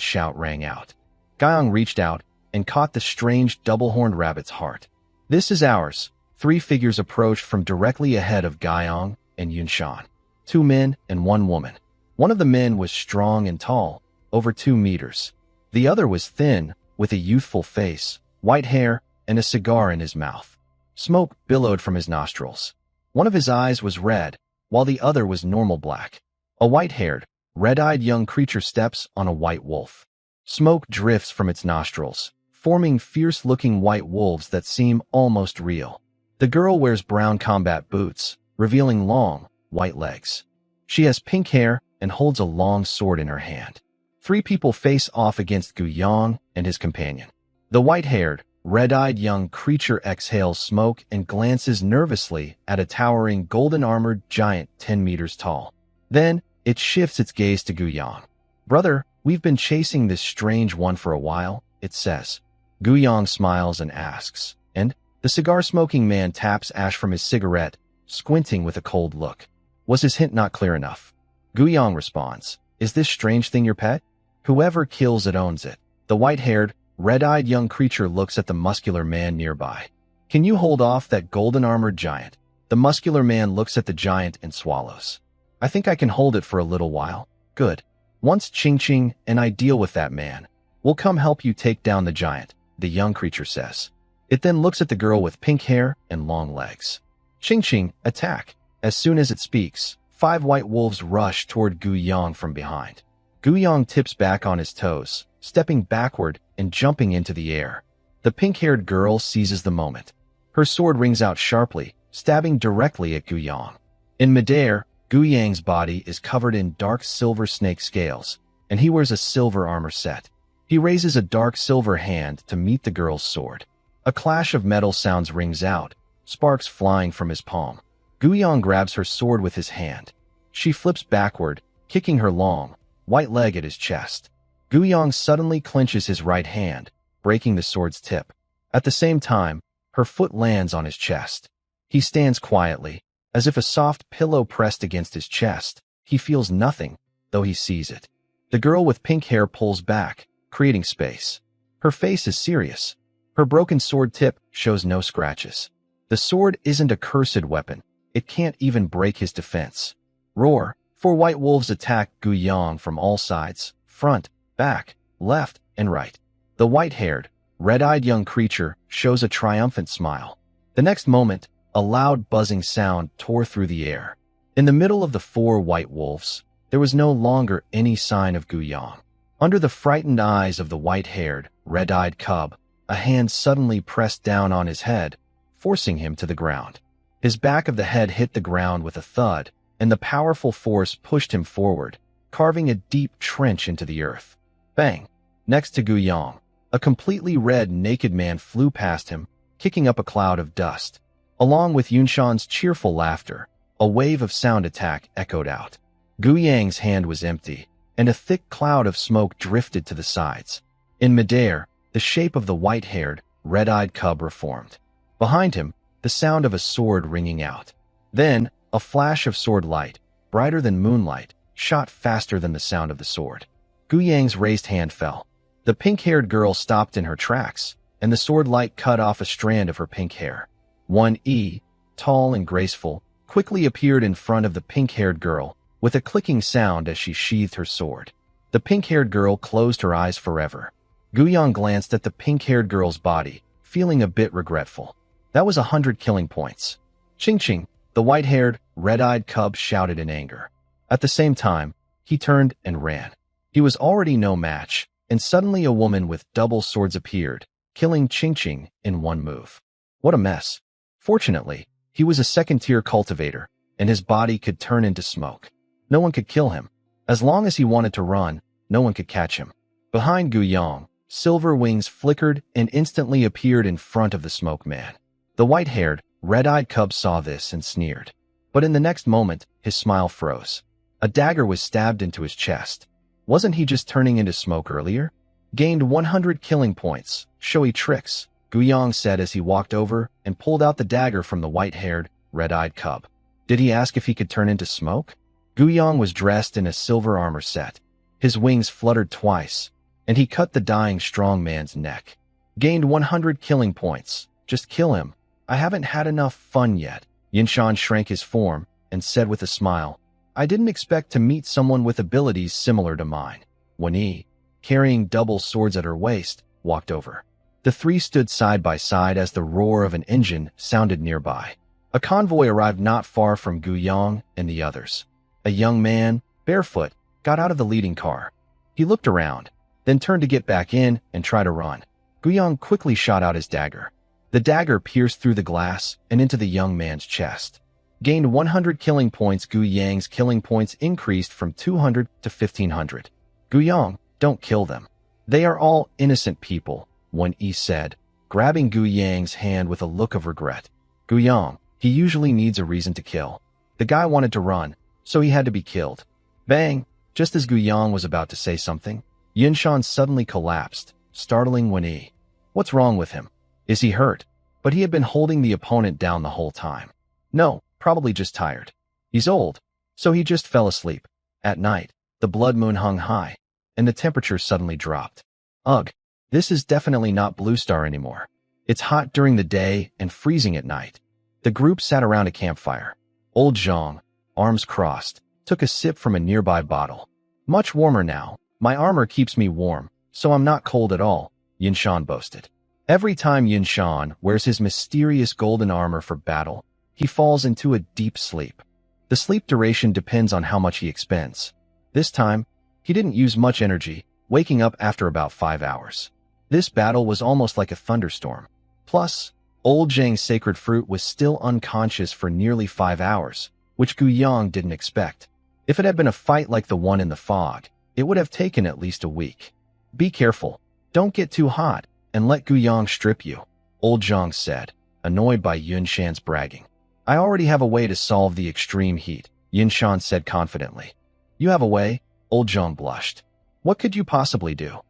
Speaker 1: shout rang out. Gaiang reached out and caught the strange double-horned rabbit's heart. This is ours. 3 figures approached from directly ahead of Gaiang and Yinshan. 2 men and 1 woman. One of the men was strong and tall, over 2 meters. The other was thin, with a youthful face, white hair, and a cigar in his mouth. Smoke billowed from his nostrils. One of his eyes was red, while the other was normal black. A white-haired, red-eyed young creature steps on a white wolf. Smoke drifts from its nostrils, forming fierce-looking white wolves that seem almost real. The girl wears brown combat boots, revealing long, white legs. She has pink hair and holds a long sword in her hand. 3 people face off against Guiyang and his companion. The white-haired, red-eyed young creature exhales smoke and glances nervously at a towering golden-armored giant 10 meters tall. Then, it shifts its gaze to Guiyang. "Brother, we've been chasing this strange one for a while," it says. Guiyang smiles and asks, "And?" The cigar-smoking man taps ash from his cigarette, squinting with a cold look. Was his hint not clear enough? Guiyang responds, "Is this strange thing your pet? Whoever kills it owns it." The white-haired, red-eyed young creature looks at the muscular man nearby. "Can you hold off that golden-armored giant?" The muscular man looks at the giant and swallows. "I think I can hold it for a little while." "Good. Once Ching and I deal with that man, we'll come help you take down the giant," the young creature says. It then looks at the girl with pink hair and long legs. Ching, attack. As soon as it speaks, 5 white wolves rush toward Guiyang from behind. Guiyang tips back on his toes, stepping backward and jumping into the air. The pink-haired girl seizes the moment. Her sword rings out sharply, stabbing directly at Guiyang. In midair, Guiyang's body is covered in dark silver snake scales, and he wears a silver armor set. He raises a dark silver hand to meet the girl's sword. A clash of metal sounds rings out, sparks flying from his palm. Guiyang grabs her sword with his hand. She flips backward, kicking her long, white leg at his chest. Guiyang suddenly clenches his right hand, breaking the sword's tip. At the same time, her foot lands on his chest. He stands quietly, as if a soft pillow pressed against his chest. He feels nothing, though he sees it. The girl with pink hair pulls back, creating space. Her face is serious. Her broken sword tip shows no scratches. The sword isn't a cursed weapon. It can't even break his defense. Roar! 4 white wolves attack Guiyang from all sides, front, back, left, and right. The white-haired, red-eyed young creature shows a triumphant smile. The next moment, A loud buzzing sound tore through the air. In the middle of the four white wolves, there was no longer any sign of Gu Yang. Under the frightened eyes of the white-haired, red-eyed cub, a hand suddenly pressed down on his head, forcing him to the ground. His back of the head hit the ground with a thud, and the powerful force pushed him forward, carving a deep trench into the earth. Bang! Next to Gu Yang, a completely red, naked man flew past him, kicking up a cloud of dust. Along with Yunshan's cheerful laughter, a wave of sound attack echoed out. Gu Yang's hand was empty, and a thick cloud of smoke drifted to the sides. In midair, the shape of the white-haired, red-eyed cub reformed. Behind him, the sound of a sword ringing out. Then, a flash of sword light, brighter than moonlight, shot faster than the sound of the sword. Gu Yang's raised hand fell. The pink-haired girl stopped in her tracks, and the sword light cut off a strand of her pink hair. One E, tall and graceful, quickly appeared in front of the pink-haired girl, with a clicking sound as she sheathed her sword. The pink-haired girl closed her eyes forever. Gu Yang glanced at the pink-haired girl's body, feeling a bit regretful. That was 100 killing points. Ching ching, the white-haired, red-eyed cub shouted in anger. At the same time, he turned and ran. He was already no match, and suddenly a woman with double swords appeared, killing Ching Ching in one move. What a mess. Fortunately, he was a second-tier cultivator, and his body could turn into smoke. No one could kill him. As long as he wanted to run, no one could catch him. Behind Gu Yang, silver wings flickered and instantly appeared in front of the smoke man. The white-haired, red-eyed cub saw this and sneered. But in the next moment, his smile froze. A dagger was stabbed into his chest. Wasn't he just turning into smoke earlier? Gained 100 killing points. Showy tricks, Gu Yang said as he walked over and pulled out the dagger from the white-haired, red-eyed cub. Did he ask if he could turn into smoke? Gu Yang was dressed in a silver armor set. His wings fluttered twice, and he cut the dying strong man's neck. Gained 100 killing points. Just kill him. I haven't had enough fun yet. Yunshan shrank his form and said with a smile, I didn't expect to meet someone with abilities similar to mine. Wen Yi, carrying double swords at her waist, walked over. The three stood side by side as the roar of an engine sounded nearby. A convoy arrived not far from Gu Yang and the others. A young man, barefoot, got out of the leading car. He looked around, then turned to get back in and try to run. Gu Yang quickly shot out his dagger. The dagger pierced through the glass and into the young man's chest. Gained 100 killing points. Gu Yang's killing points increased from 200 to 1500. Gu Yang, don't kill them. They are all innocent people, Wen Yi said, grabbing Gu Yang's hand with a look of regret. Gu Yang, he usually needs a reason to kill. The guy wanted to run, so he had to be killed. Bang! Just as Gu Yang was about to say something, Yunshan suddenly collapsed, startling Wen Yi. What's wrong with him? Is he hurt? But he had been holding the opponent down the whole time. No, probably just tired. He's old, so he just fell asleep. At night, the blood moon hung high, and the temperature suddenly dropped. Ugh, this is definitely not Blue Star anymore. It's hot during the day and freezing at night. The group sat around a campfire. Old Zhang, arms crossed, took a sip from a nearby bottle. Much warmer now. My armor keeps me warm, so I'm not cold at all, Yunshan boasted. Every time Yunshan wears his mysterious golden armor for battle, he falls into a deep sleep. The sleep duration depends on how much he expends. This time, he didn't use much energy, waking up after about 5 hours. This battle was almost like a thunderstorm. Plus, old Zhang's sacred fruit was still unconscious for nearly 5 hours, which Gu Yang didn't expect. If it had been a fight like the one in the fog, it would have taken at least a week. Be careful. Don't get too hot, and let Gu Yang strip you, old Zhang said, annoyed by Yunshan's bragging. I already have a way to solve the extreme heat, Yunshan said confidently. You have a way? Old Zhang blushed. What could you possibly do?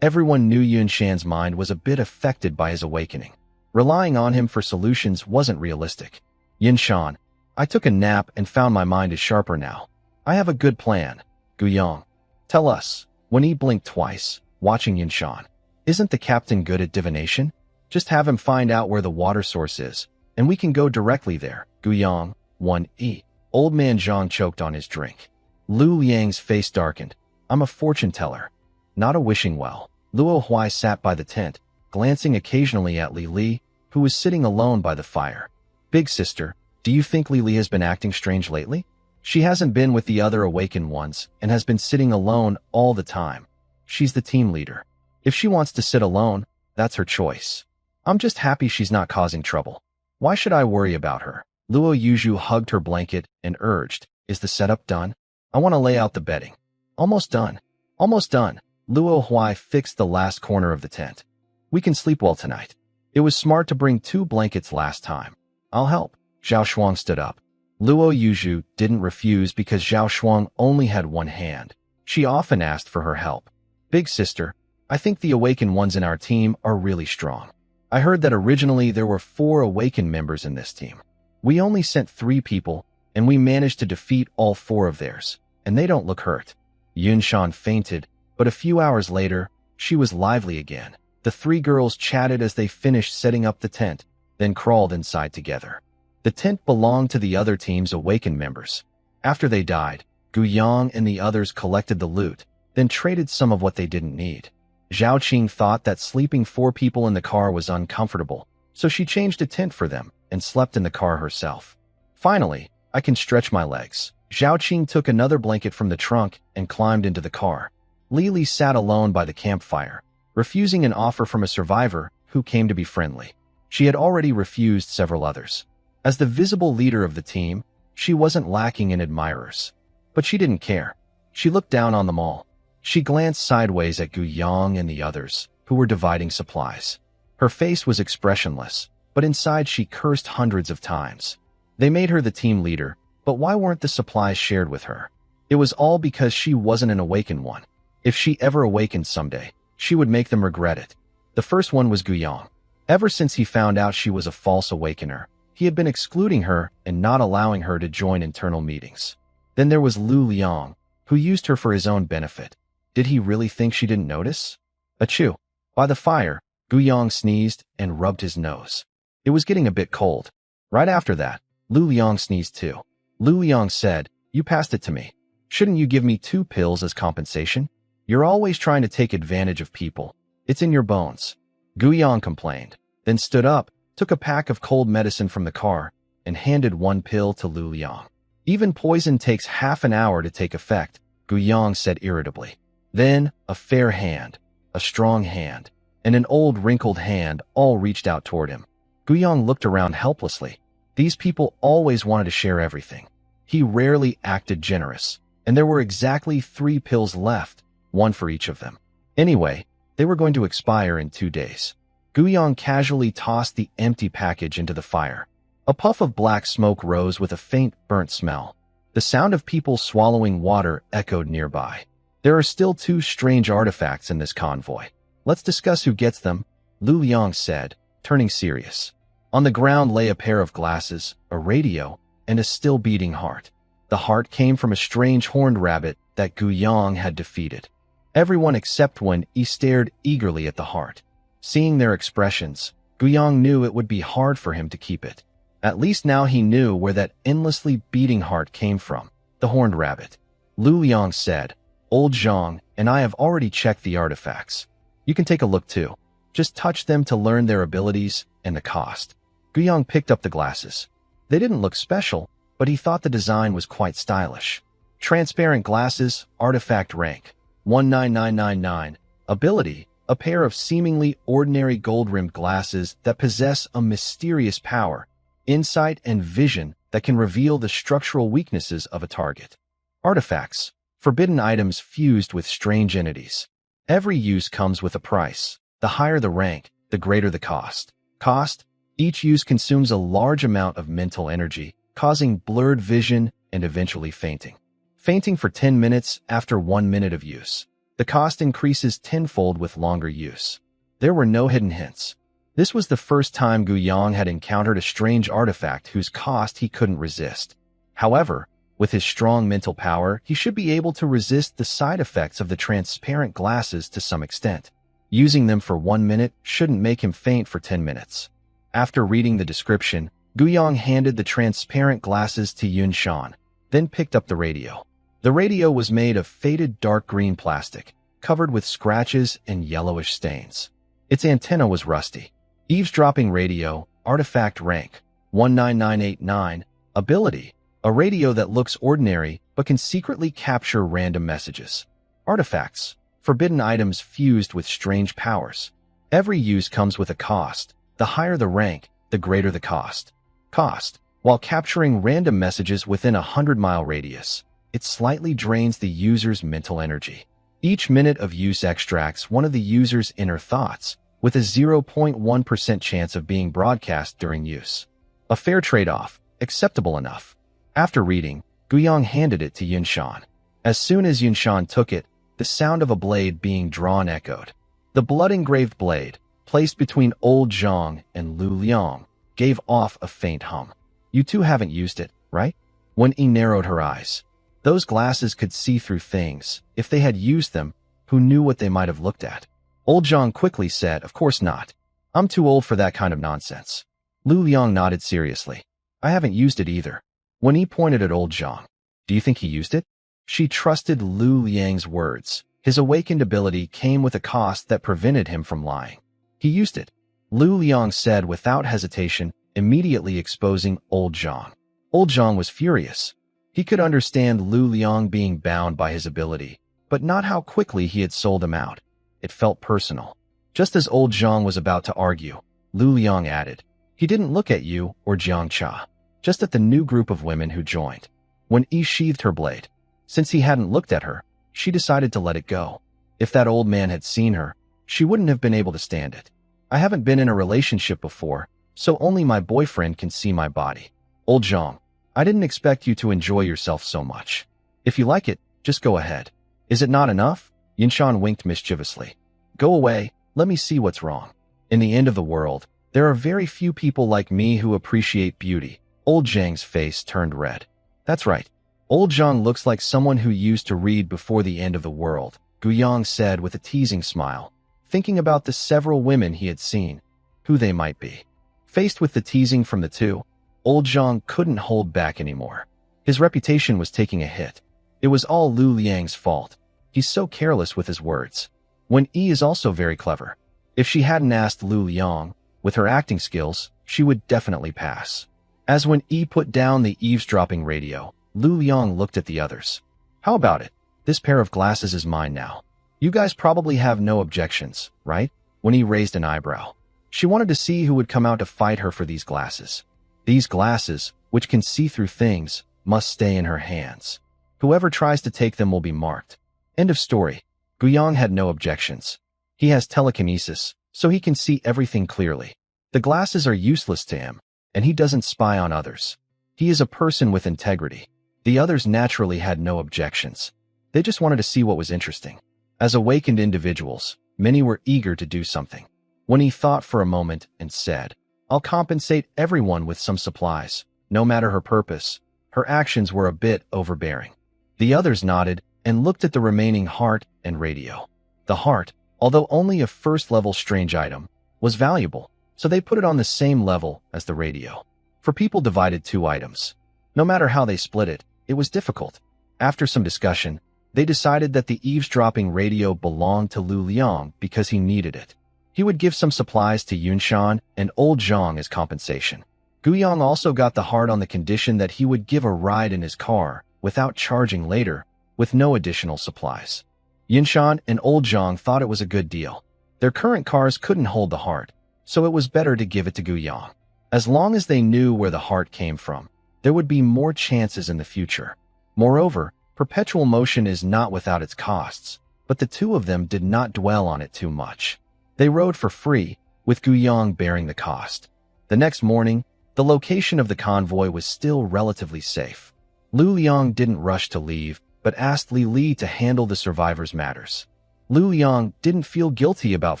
Speaker 1: Everyone knew Yunshan's mind was a bit affected by his awakening. Relying on him for solutions wasn't realistic. Yunshan, I took a nap and found my mind is sharper now. I have a good plan. Gu Yang, tell us. Wen Yi blinked twice, watching Yunshan. Isn't the captain good at divination? Just have him find out where the water source is, and we can go directly there. Gu Yang, Wen Yi. Old man Zhang choked on his drink. Lu Liang's face darkened. I'm a fortune teller, not a wishing well. Luo Huai sat by the tent, glancing occasionally at Li Li, who was sitting alone by the fire. Big sister, do you think Lily has been acting strange lately? She hasn't been with the other awakened ones and has been sitting alone all the time. She's the team leader. If she wants to sit alone, that's her choice. I'm just happy she's not causing trouble. Why should I worry about her? Luo Yuju hugged her blanket and urged, is the setup done? I want to lay out the bedding. Almost done. Almost done. Luo Huai fixed the last corner of the tent. We can sleep well tonight. It was smart to bring 2 blankets last time. I'll help. Zhao Shuang stood up. Luo Yuju didn't refuse because Zhao Shuang only had one hand. She often asked for her help. Big sister, I think the awakened ones in our team are really strong. I heard that originally there were 4 awakened members in this team. We only sent 3 people, and we managed to defeat all 4 of theirs, and they don't look hurt. Yunshan fainted, but a few hours later, she was lively again. The 3 girls chatted as they finished setting up the tent, then crawled inside together. The tent belonged to the other team's awakened members. After they died, Gu Yang and the others collected the loot, then traded some of what they didn't need. Zhao Qing thought that sleeping 4 people in the car was uncomfortable, so she changed a tent for them and slept in the car herself. Finally, I can stretch my legs. Zhao Qing took another blanket from the trunk and climbed into the car. Lily sat alone by the campfire, refusing an offer from a survivor who came to be friendly. She had already refused several others. As the visible leader of the team, she wasn't lacking in admirers. But she didn't care. She looked down on them all. She glanced sideways at Gu Yang and the others, who were dividing supplies. Her face was expressionless, but inside she cursed hundreds of times. They made her the team leader, but why weren't the supplies shared with her? It was all because she wasn't an awakened one. If she ever awakened someday, she would make them regret it. The first one was Gu Yang. Ever since he found out she was a false awakener, he had been excluding her and not allowing her to join internal meetings. Then there was Lu Liang, who used her for his own benefit. Did he really think she didn't notice? Achoo! By the fire, Gu Yang sneezed and rubbed his nose. It was getting a bit cold. Right after that, Lu Liang sneezed too. Lu Liang said, "You passed it to me. Shouldn't you give me 2 pills as compensation? You're always trying to take advantage of people. It's in your bones." Gu Yang complained, then stood up, took a pack of cold medicine from the car, and handed 1 pill to Lu Liang. Even poison takes half an hour to take effect, Gu Yang said irritably. Then, a fair hand, a strong hand, and an old wrinkled hand all reached out toward him. Gu Yang looked around helplessly. These people always wanted to share everything. He rarely acted generous, and there were exactly 3 pills left, 1 for each of them. Anyway, they were going to expire in 2 days. Gu Yang casually tossed the empty package into the fire. A puff of black smoke rose with a faint, burnt smell. The sound of people swallowing water echoed nearby. There are still 2 strange artifacts in this convoy. Let's discuss who gets them, Lu Liang said, turning serious. On the ground lay a pair of glasses, a radio, and a still beating heart. The heart came from a strange horned rabbit that Gu Yang had defeated. Everyone except Wen Yi stared eagerly at the heart. Seeing their expressions, Gu Yang knew it would be hard for him to keep it. At least now he knew where that endlessly beating heart came from, the horned rabbit. Lu Liang said, "Old Zhang and I have already checked the artifacts. You can take a look too. Just touch them to learn their abilities and the cost." Gu Yang picked up the glasses. They didn't look special, but he thought the design was quite stylish. Transparent glasses, artifact rank, 19999. Ability, a pair of seemingly ordinary gold-rimmed glasses that possess a mysterious power, insight and vision that can reveal the structural weaknesses of a target. Artifacts, forbidden items fused with strange entities. Every use comes with a price. The higher the rank, the greater the cost. Cost, each use consumes a large amount of mental energy, causing blurred vision and eventually fainting. Fainting for 10 minutes after 1 minute of use. The cost increases tenfold with longer use. There were no hidden hints. This was the first time Gu Yang had encountered a strange artifact whose cost he couldn't resist. However, with his strong mental power, he should be able to resist the side effects of the transparent glasses to some extent. Using them for 1 minute shouldn't make him faint for 10 minutes. After reading the description, Gu Yang handed the transparent glasses to Yun Shan, then picked up the radio. The radio was made of faded dark green plastic, covered with scratches and yellowish stains. Its antenna was rusty. Eavesdropping radio, artifact rank, 19989. Ability. A radio that looks ordinary but can secretly capture random messages. Artifacts. Forbidden items fused with strange powers. Every use comes with a cost. The higher the rank, the greater the cost. Cost. While capturing random messages within a 100-mile radius, it slightly drains the user's mental energy. Each minute of use extracts one of the user's inner thoughts, with a 0.1% chance of being broadcast during use. A fair trade-off, acceptable enough. After reading, Guyang handed it to Yunshan. As soon as Yunshan took it, the sound of a blade being drawn echoed. The blood-engraved blade, placed between Old Zhang and Lu Liang, gave off a faint hum. You two haven't used it, right? When Yi narrowed her eyes. Those glasses could see through things. If they had used them, who knew what they might have looked at? Old Zhang quickly said, of course not. I'm too old for that kind of nonsense. Lu Liang nodded seriously. I haven't used it either. When he pointed at Old Zhang, do you think he used it? She trusted Lu Liang's words. His awakened ability came with a cost that prevented him from lying. He used it. Lu Liang said without hesitation, immediately exposing Old Zhang. Old Zhang was furious. He could understand Lu Liang being bound by his ability, but not how quickly he had sold him out. It felt personal. Just as Old Zhang was about to argue, Lu Liang added, he didn't look at you or Jiang Cha, just at the new group of women who joined. When Yi sheathed her blade, since he hadn't looked at her, she decided to let it go. If that old man had seen her, she wouldn't have been able to stand it. I haven't been in a relationship before, so only my boyfriend can see my body. Old Zhang, I didn't expect you to enjoy yourself so much. If you like it, just go ahead. Is it not enough? Yinshan winked mischievously. Go away, let me see what's wrong. In the end of the world, there are very few people like me who appreciate beauty. Old Zhang's face turned red. That's right. Old Zhang looks like someone who used to read before the end of the world, Guyang said with a teasing smile, thinking about the several women he had seen, who they might be. Faced with the teasing from the two, Old Zhang couldn't hold back anymore. His reputation was taking a hit. It was all Lu Liang's fault. He's so careless with his words. When Yi is also very clever. If she hadn't asked Lu Liang, with her acting skills, she would definitely pass. As when Yi put down the eavesdropping radio, Lu Liang looked at the others. How about it? This pair of glasses is mine now. You guys probably have no objections, right? When Yi raised an eyebrow. She wanted to see who would come out to fight her for these glasses. These glasses, which can see through things, must stay in her hands. Whoever tries to take them will be marked. End of story. Guyang had no objections. He has telekinesis, so he can see everything clearly. The glasses are useless to him, and he doesn't spy on others. He is a person with integrity. The others naturally had no objections. They just wanted to see what was interesting. As awakened individuals, many were eager to do something. When he thought for a moment and said, I'll compensate everyone with some supplies, no matter her purpose, her actions were a bit overbearing. The others nodded and looked at the remaining heart and radio. The heart, although only a first-level strange item, was valuable, so they put it on the same level as the radio. For people divided two items. No matter how they split it, it was difficult. After some discussion, they decided that the eavesdropping radio belonged to Lu Liang because he needed it. He would give some supplies to Yunshan and Old Zhang as compensation. Guyang also got the heart on the condition that he would give a ride in his car without charging later, with no additional supplies. Yunshan and Old Zhang thought it was a good deal. Their current cars couldn't hold the heart, so it was better to give it to Guyang. As long as they knew where the heart came from, there would be more chances in the future. Moreover, perpetual motion is not without its costs, but the two of them did not dwell on it too much. They rode for free, with Guyang bearing the cost. The next morning, the location of the convoy was still relatively safe. Lu Liang didn't rush to leave, but asked Li Li to handle the survivors' matters. Lu Liang didn't feel guilty about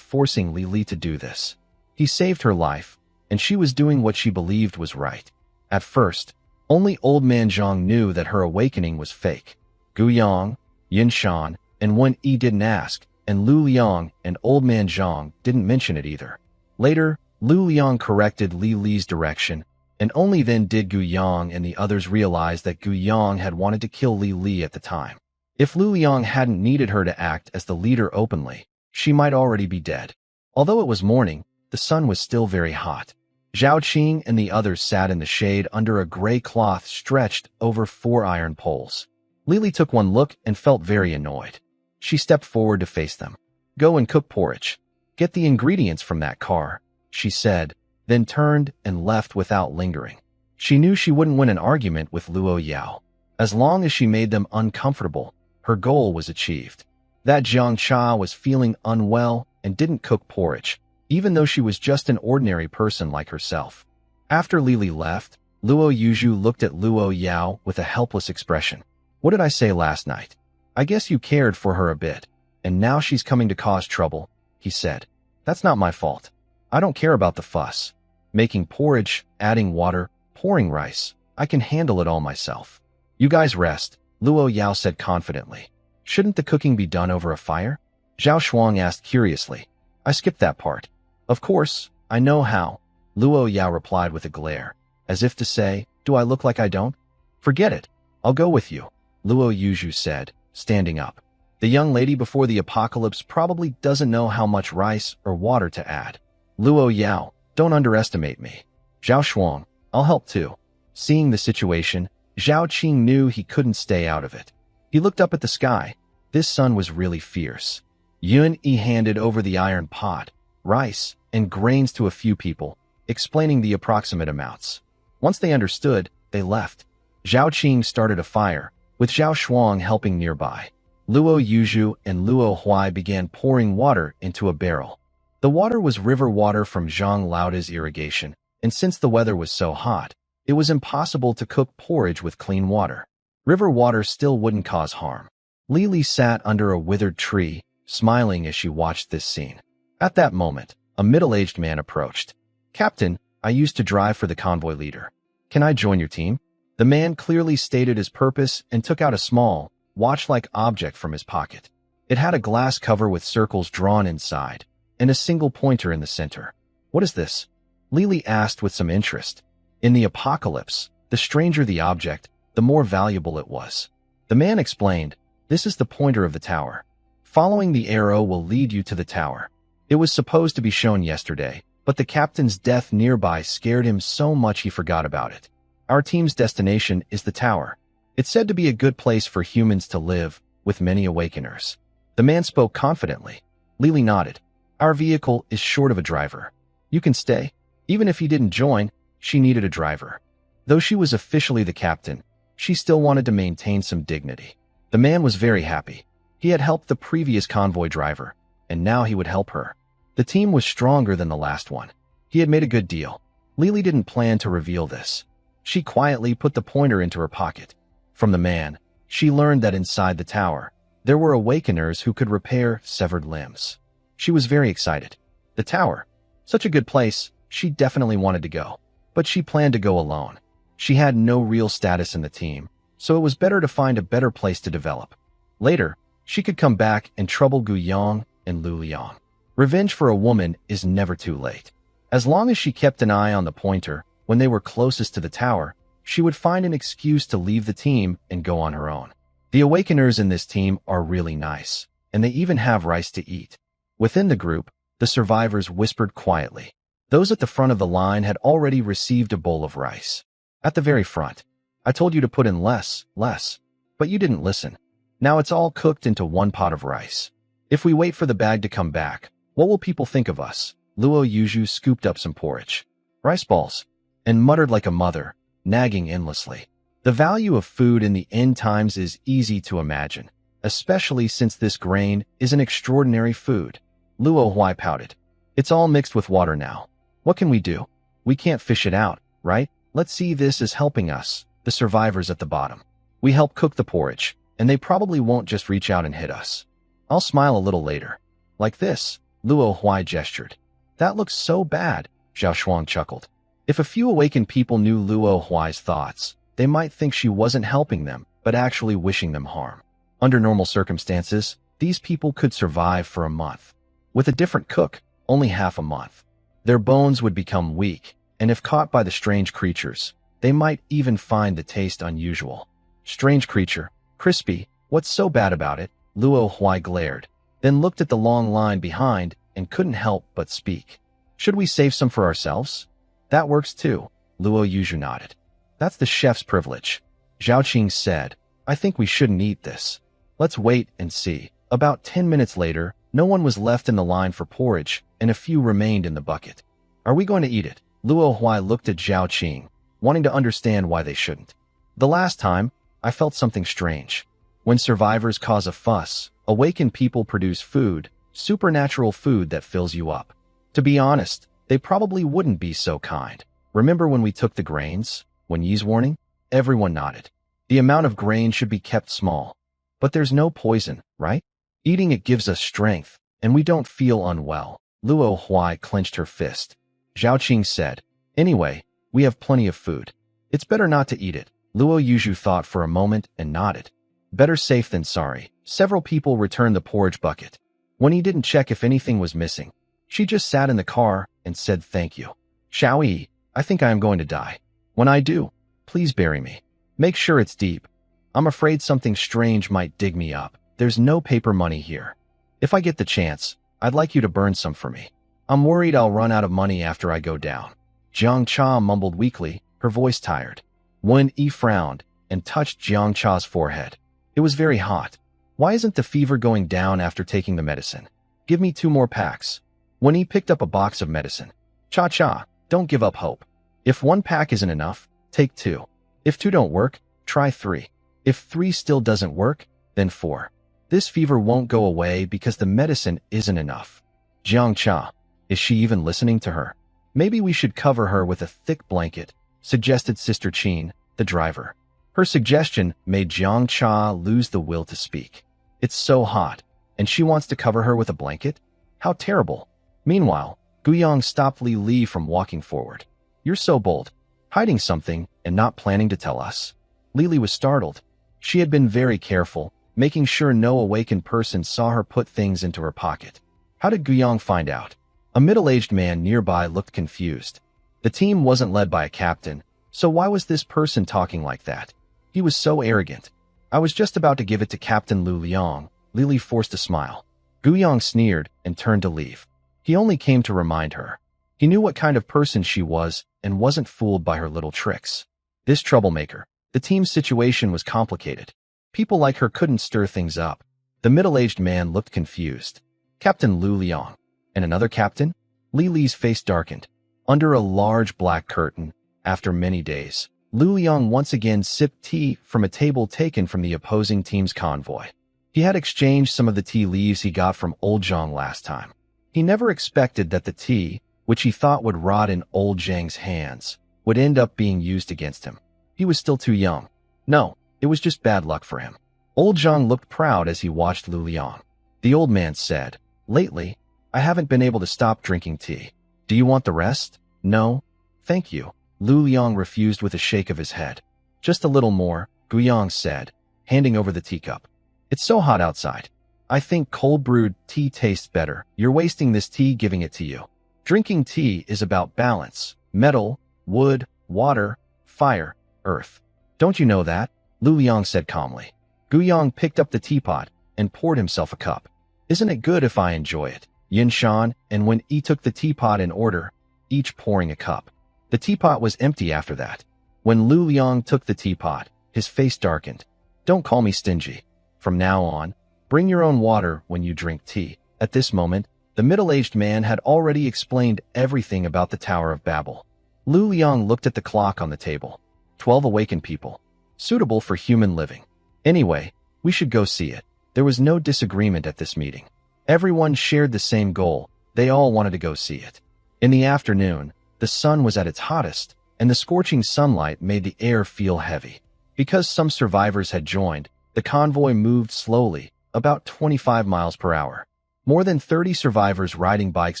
Speaker 1: forcing Li Li to do this. He saved her life, and she was doing what she believed was right. At first, only Old Man Zhang knew that her awakening was fake. Guyang, Yinshan, and Wen Yi didn't ask, and Lu Liang and Old Man Zhang didn't mention it either. Later, Lu Liang corrected Li Li's direction, and only then did Guyang and the others realize that Guyang had wanted to kill Li Li at the time. If Lu Liang hadn't needed her to act as the leader openly, she might already be dead. Although it was morning, the sun was still very hot. Zhao Qing and the others sat in the shade under a gray cloth stretched over 4 iron poles. Lily took one look and felt very annoyed. She stepped forward to face them. "Go and cook porridge. Get the ingredients from that car," she said, then turned and left without lingering. She knew she wouldn't win an argument with Luo Yao. As long as she made them uncomfortable, her goal was achieved. That Jiang Cha was feeling unwell and didn't cook porridge, even though she was just an ordinary person like herself. After Lily left, Luo Yuzhu looked at Luo Yao with a helpless expression. "What did I say last night? I guess you cared for her a bit, and now she's coming to cause trouble," he said. "That's not my fault. I don't care about the fuss. Making porridge, adding water, pouring rice, I can handle it all myself." "You guys rest," Luo Yao said confidently. "Shouldn't the cooking be done over a fire?" Zhao Shuang asked curiously. "I skipped that part." "Of course, I know how," Luo Yao replied with a glare, as if to say, "Do I look like I don't?" "Forget it. I'll go with you," Luo Yuzhu said, standing up. "The young lady before the apocalypse probably doesn't know how much rice or water to add." "Luo Yao, don't underestimate me." "Zhao Shuang, I'll help too." Seeing the situation, Zhao Qing knew he couldn't stay out of it. He looked up at the sky. This sun was really fierce. Yun Yi handed over the iron pot, rice, and grains to a few people, explaining the approximate amounts. Once they understood, they left. Zhao Qing started a fire, with Zhao Shuang helping nearby. Luo Yuzhu and Luo Huai began pouring water into a barrel. The water was river water from Zhang Laoda's irrigation, and since the weather was so hot, it was impossible to cook porridge with clean water. River water still wouldn't cause harm. Lily sat under a withered tree, smiling as she watched this scene. At that moment, a middle-aged man approached. "Captain, I used to drive for the convoy leader. Can I join your team?" The man clearly stated his purpose and took out a small, watch-like object from his pocket. It had a glass cover with circles drawn inside, and a single pointer in the center. "What is this?" Lily asked with some interest. In the apocalypse, the stranger the object, the more valuable it was. The man explained, "This is the pointer of the tower. Following the arrow will lead you to the tower. It was supposed to be shown yesterday, but the captain's death nearby scared him so much he forgot about it. Our team's destination is the tower. It's said to be a good place for humans to live, with many awakeners." The man spoke confidently. Lily nodded. "Our vehicle is short of a driver. You can stay." Even if he didn't join, she needed a driver. Though she was officially the captain, she still wanted to maintain some dignity. The man was very happy. He had helped the previous convoy driver, and now he would help her. The team was stronger than the last one. He had made a good deal. Lily didn't plan to reveal this. She quietly put the pointer into her pocket. From the man, she learned that inside the tower, there were awakeners who could repair severed limbs. She was very excited. The tower. Such a good place, she definitely wanted to go. But she planned to go alone. She had no real status in the team, so it was better to find a better place to develop. Later, she could come back and trouble Gu Yong and Lu Liang. Revenge for a woman is never too late. As long as she kept an eye on the pointer, when they were closest to the tower, she would find an excuse to leave the team and go on her own. The awakeners in this team are really nice, and they even have rice to eat. Within the group, the survivors whispered quietly. Those at the front of the line had already received a bowl of rice. At the very front, "I told you to put in less, but you didn't listen. Now it's all cooked into one pot of rice. If we wait for the bag to come back, what will people think of us?" Luo Yuzhu scooped up some porridge. "Rice balls," and muttered like a mother, nagging endlessly. The value of food in the end times is easy to imagine, especially since this grain is an extraordinary food. Luo Huai pouted. "It's all mixed with water now. What can we do? We can't fish it out, right? Let's see this as helping us, the survivors at the bottom. We help cook the porridge, and they probably won't just reach out and hit us. I'll smile a little later. Like this," Luo Huai gestured. "That looks so bad," Zhao Shuang chuckled. If a few awakened people knew Luo Huai's thoughts, they might think she wasn't helping them, but actually wishing them harm. Under normal circumstances, these people could survive for a month. With a different cook, only half a month. Their bones would become weak, and if caught by the strange creatures, they might even find the taste unusual. "Strange creature, crispy, what's so bad about it?" Luo Huai glared, then looked at the long line behind and couldn't help but speak. "Should we save some for ourselves?" That works too, Luo Yuzhu nodded. That's the chef's privilege. Zhao Qing said, I think we shouldn't eat this. Let's wait and see. About 10 minutes later, no one was left in the line for porridge, and a few remained in the bucket. Are we going to eat it? Luo Huai looked at Zhao Qing, wanting to understand why they shouldn't. The last time, I felt something strange. When survivors cause a fuss, awakened people produce food, supernatural food that fills you up. To be honest, they probably wouldn't be so kind. Remember when we took the grains? When Yi's warning? Everyone nodded. The amount of grain should be kept small. But there's no poison, right? Eating it gives us strength, and we don't feel unwell. Luo Huai clenched her fist. Zhao Qing said, Anyway, we have plenty of food. It's better not to eat it. Luo Yuzhu thought for a moment and nodded. Better safe than sorry. Several people returned the porridge bucket. When he didn't check if anything was missing, she just sat in the car and said thank you. Xiao Yi, I think I am going to die. When I do, please bury me. Make sure it's deep. I'm afraid something strange might dig me up. There's no paper money here. If I get the chance, I'd like you to burn some for me. I'm worried I'll run out of money after I go down. Jiang Cha mumbled weakly, her voice tired. Wen Yi frowned and touched Jiang Cha's forehead. It was very hot. Why isn't the fever going down after taking the medicine? Give me 2 more packs. Wen Yi picked up a box of medicine. Cha-cha, don't give up hope. If 1 pack isn't enough, take 2. If 2 don't work, try 3. If 3 still doesn't work, then 4. This fever won't go away because the medicine isn't enough. Jiang Cha, is she even listening to her? Maybe we should cover her with a thick blanket, suggested Sister Qin, the driver. Her suggestion made Jiang Cha lose the will to speak. It's so hot, and she wants to cover her with a blanket? How terrible. Meanwhile, Guyang stopped Li Li from walking forward. You're so bold, hiding something and not planning to tell us. Li Li was startled. She had been very careful, making sure no awakened person saw her put things into her pocket. How did Guyang find out? A middle-aged man nearby looked confused. The team wasn't led by a captain, so why was this person talking like that? He was so arrogant. I was just about to give it to Captain Lu Liang. Li Li forced a smile. Guyang sneered and turned to leave. He only came to remind her. He knew what kind of person she was and wasn't fooled by her little tricks. This troublemaker. The team's situation was complicated. People like her couldn't stir things up. The middle-aged man looked confused. Captain Lu Liang. And another captain? Li Li's face darkened. Under a large black curtain, after many days, Lu Liang once again sipped tea from a table taken from the opposing team's convoy. He had exchanged some of the tea leaves he got from Old Zhang last time. He never expected that the tea, which he thought would rot in Old Zhang's hands, would end up being used against him. He was still too young. No, it was just bad luck for him. Old Zhang looked proud as he watched Lu Liang. The old man said, Lately, I haven't been able to stop drinking tea. Do you want the rest? No? Thank you. Lu Liang refused with a shake of his head. Just a little more, Guyang said, handing over the teacup. It's so hot outside. I think cold-brewed tea tastes better. You're wasting this tea giving it to you. Drinking tea is about balance. Metal, wood, water, fire, earth. Don't you know that? Lu Liang said calmly. Guyang picked up the teapot and poured himself a cup. Isn't it good if I enjoy it? Yin Shan and Wen Yi took the teapot in order, each pouring a cup. The teapot was empty after that. When Lu Liang took the teapot, his face darkened. Don't call me stingy. From now on, bring your own water when you drink tea. At this moment, the middle-aged man had already explained everything about the Tower of Babel. Lu Liang looked at the clock on the table. 12 awakened people. Suitable for human living. Anyway, we should go see it. There was no disagreement at this meeting. Everyone shared the same goal. They all wanted to go see it. In the afternoon, the sun was at its hottest, and the scorching sunlight made the air feel heavy. Because some survivors had joined, the convoy moved slowly, about 25 miles per hour. More than 30 survivors riding bikes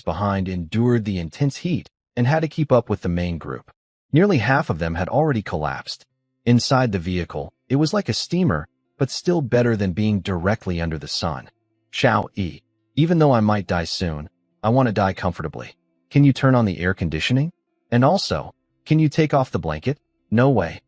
Speaker 1: behind endured the intense heat and had to keep up with the main group. Nearly half of them had already collapsed. Inside the vehicle, it was like a steamer, but still better than being directly under the sun. Xiao Yi, even though I might die soon, I want to die comfortably. Can you turn on the air conditioning? And also, can you take off the blanket? No way.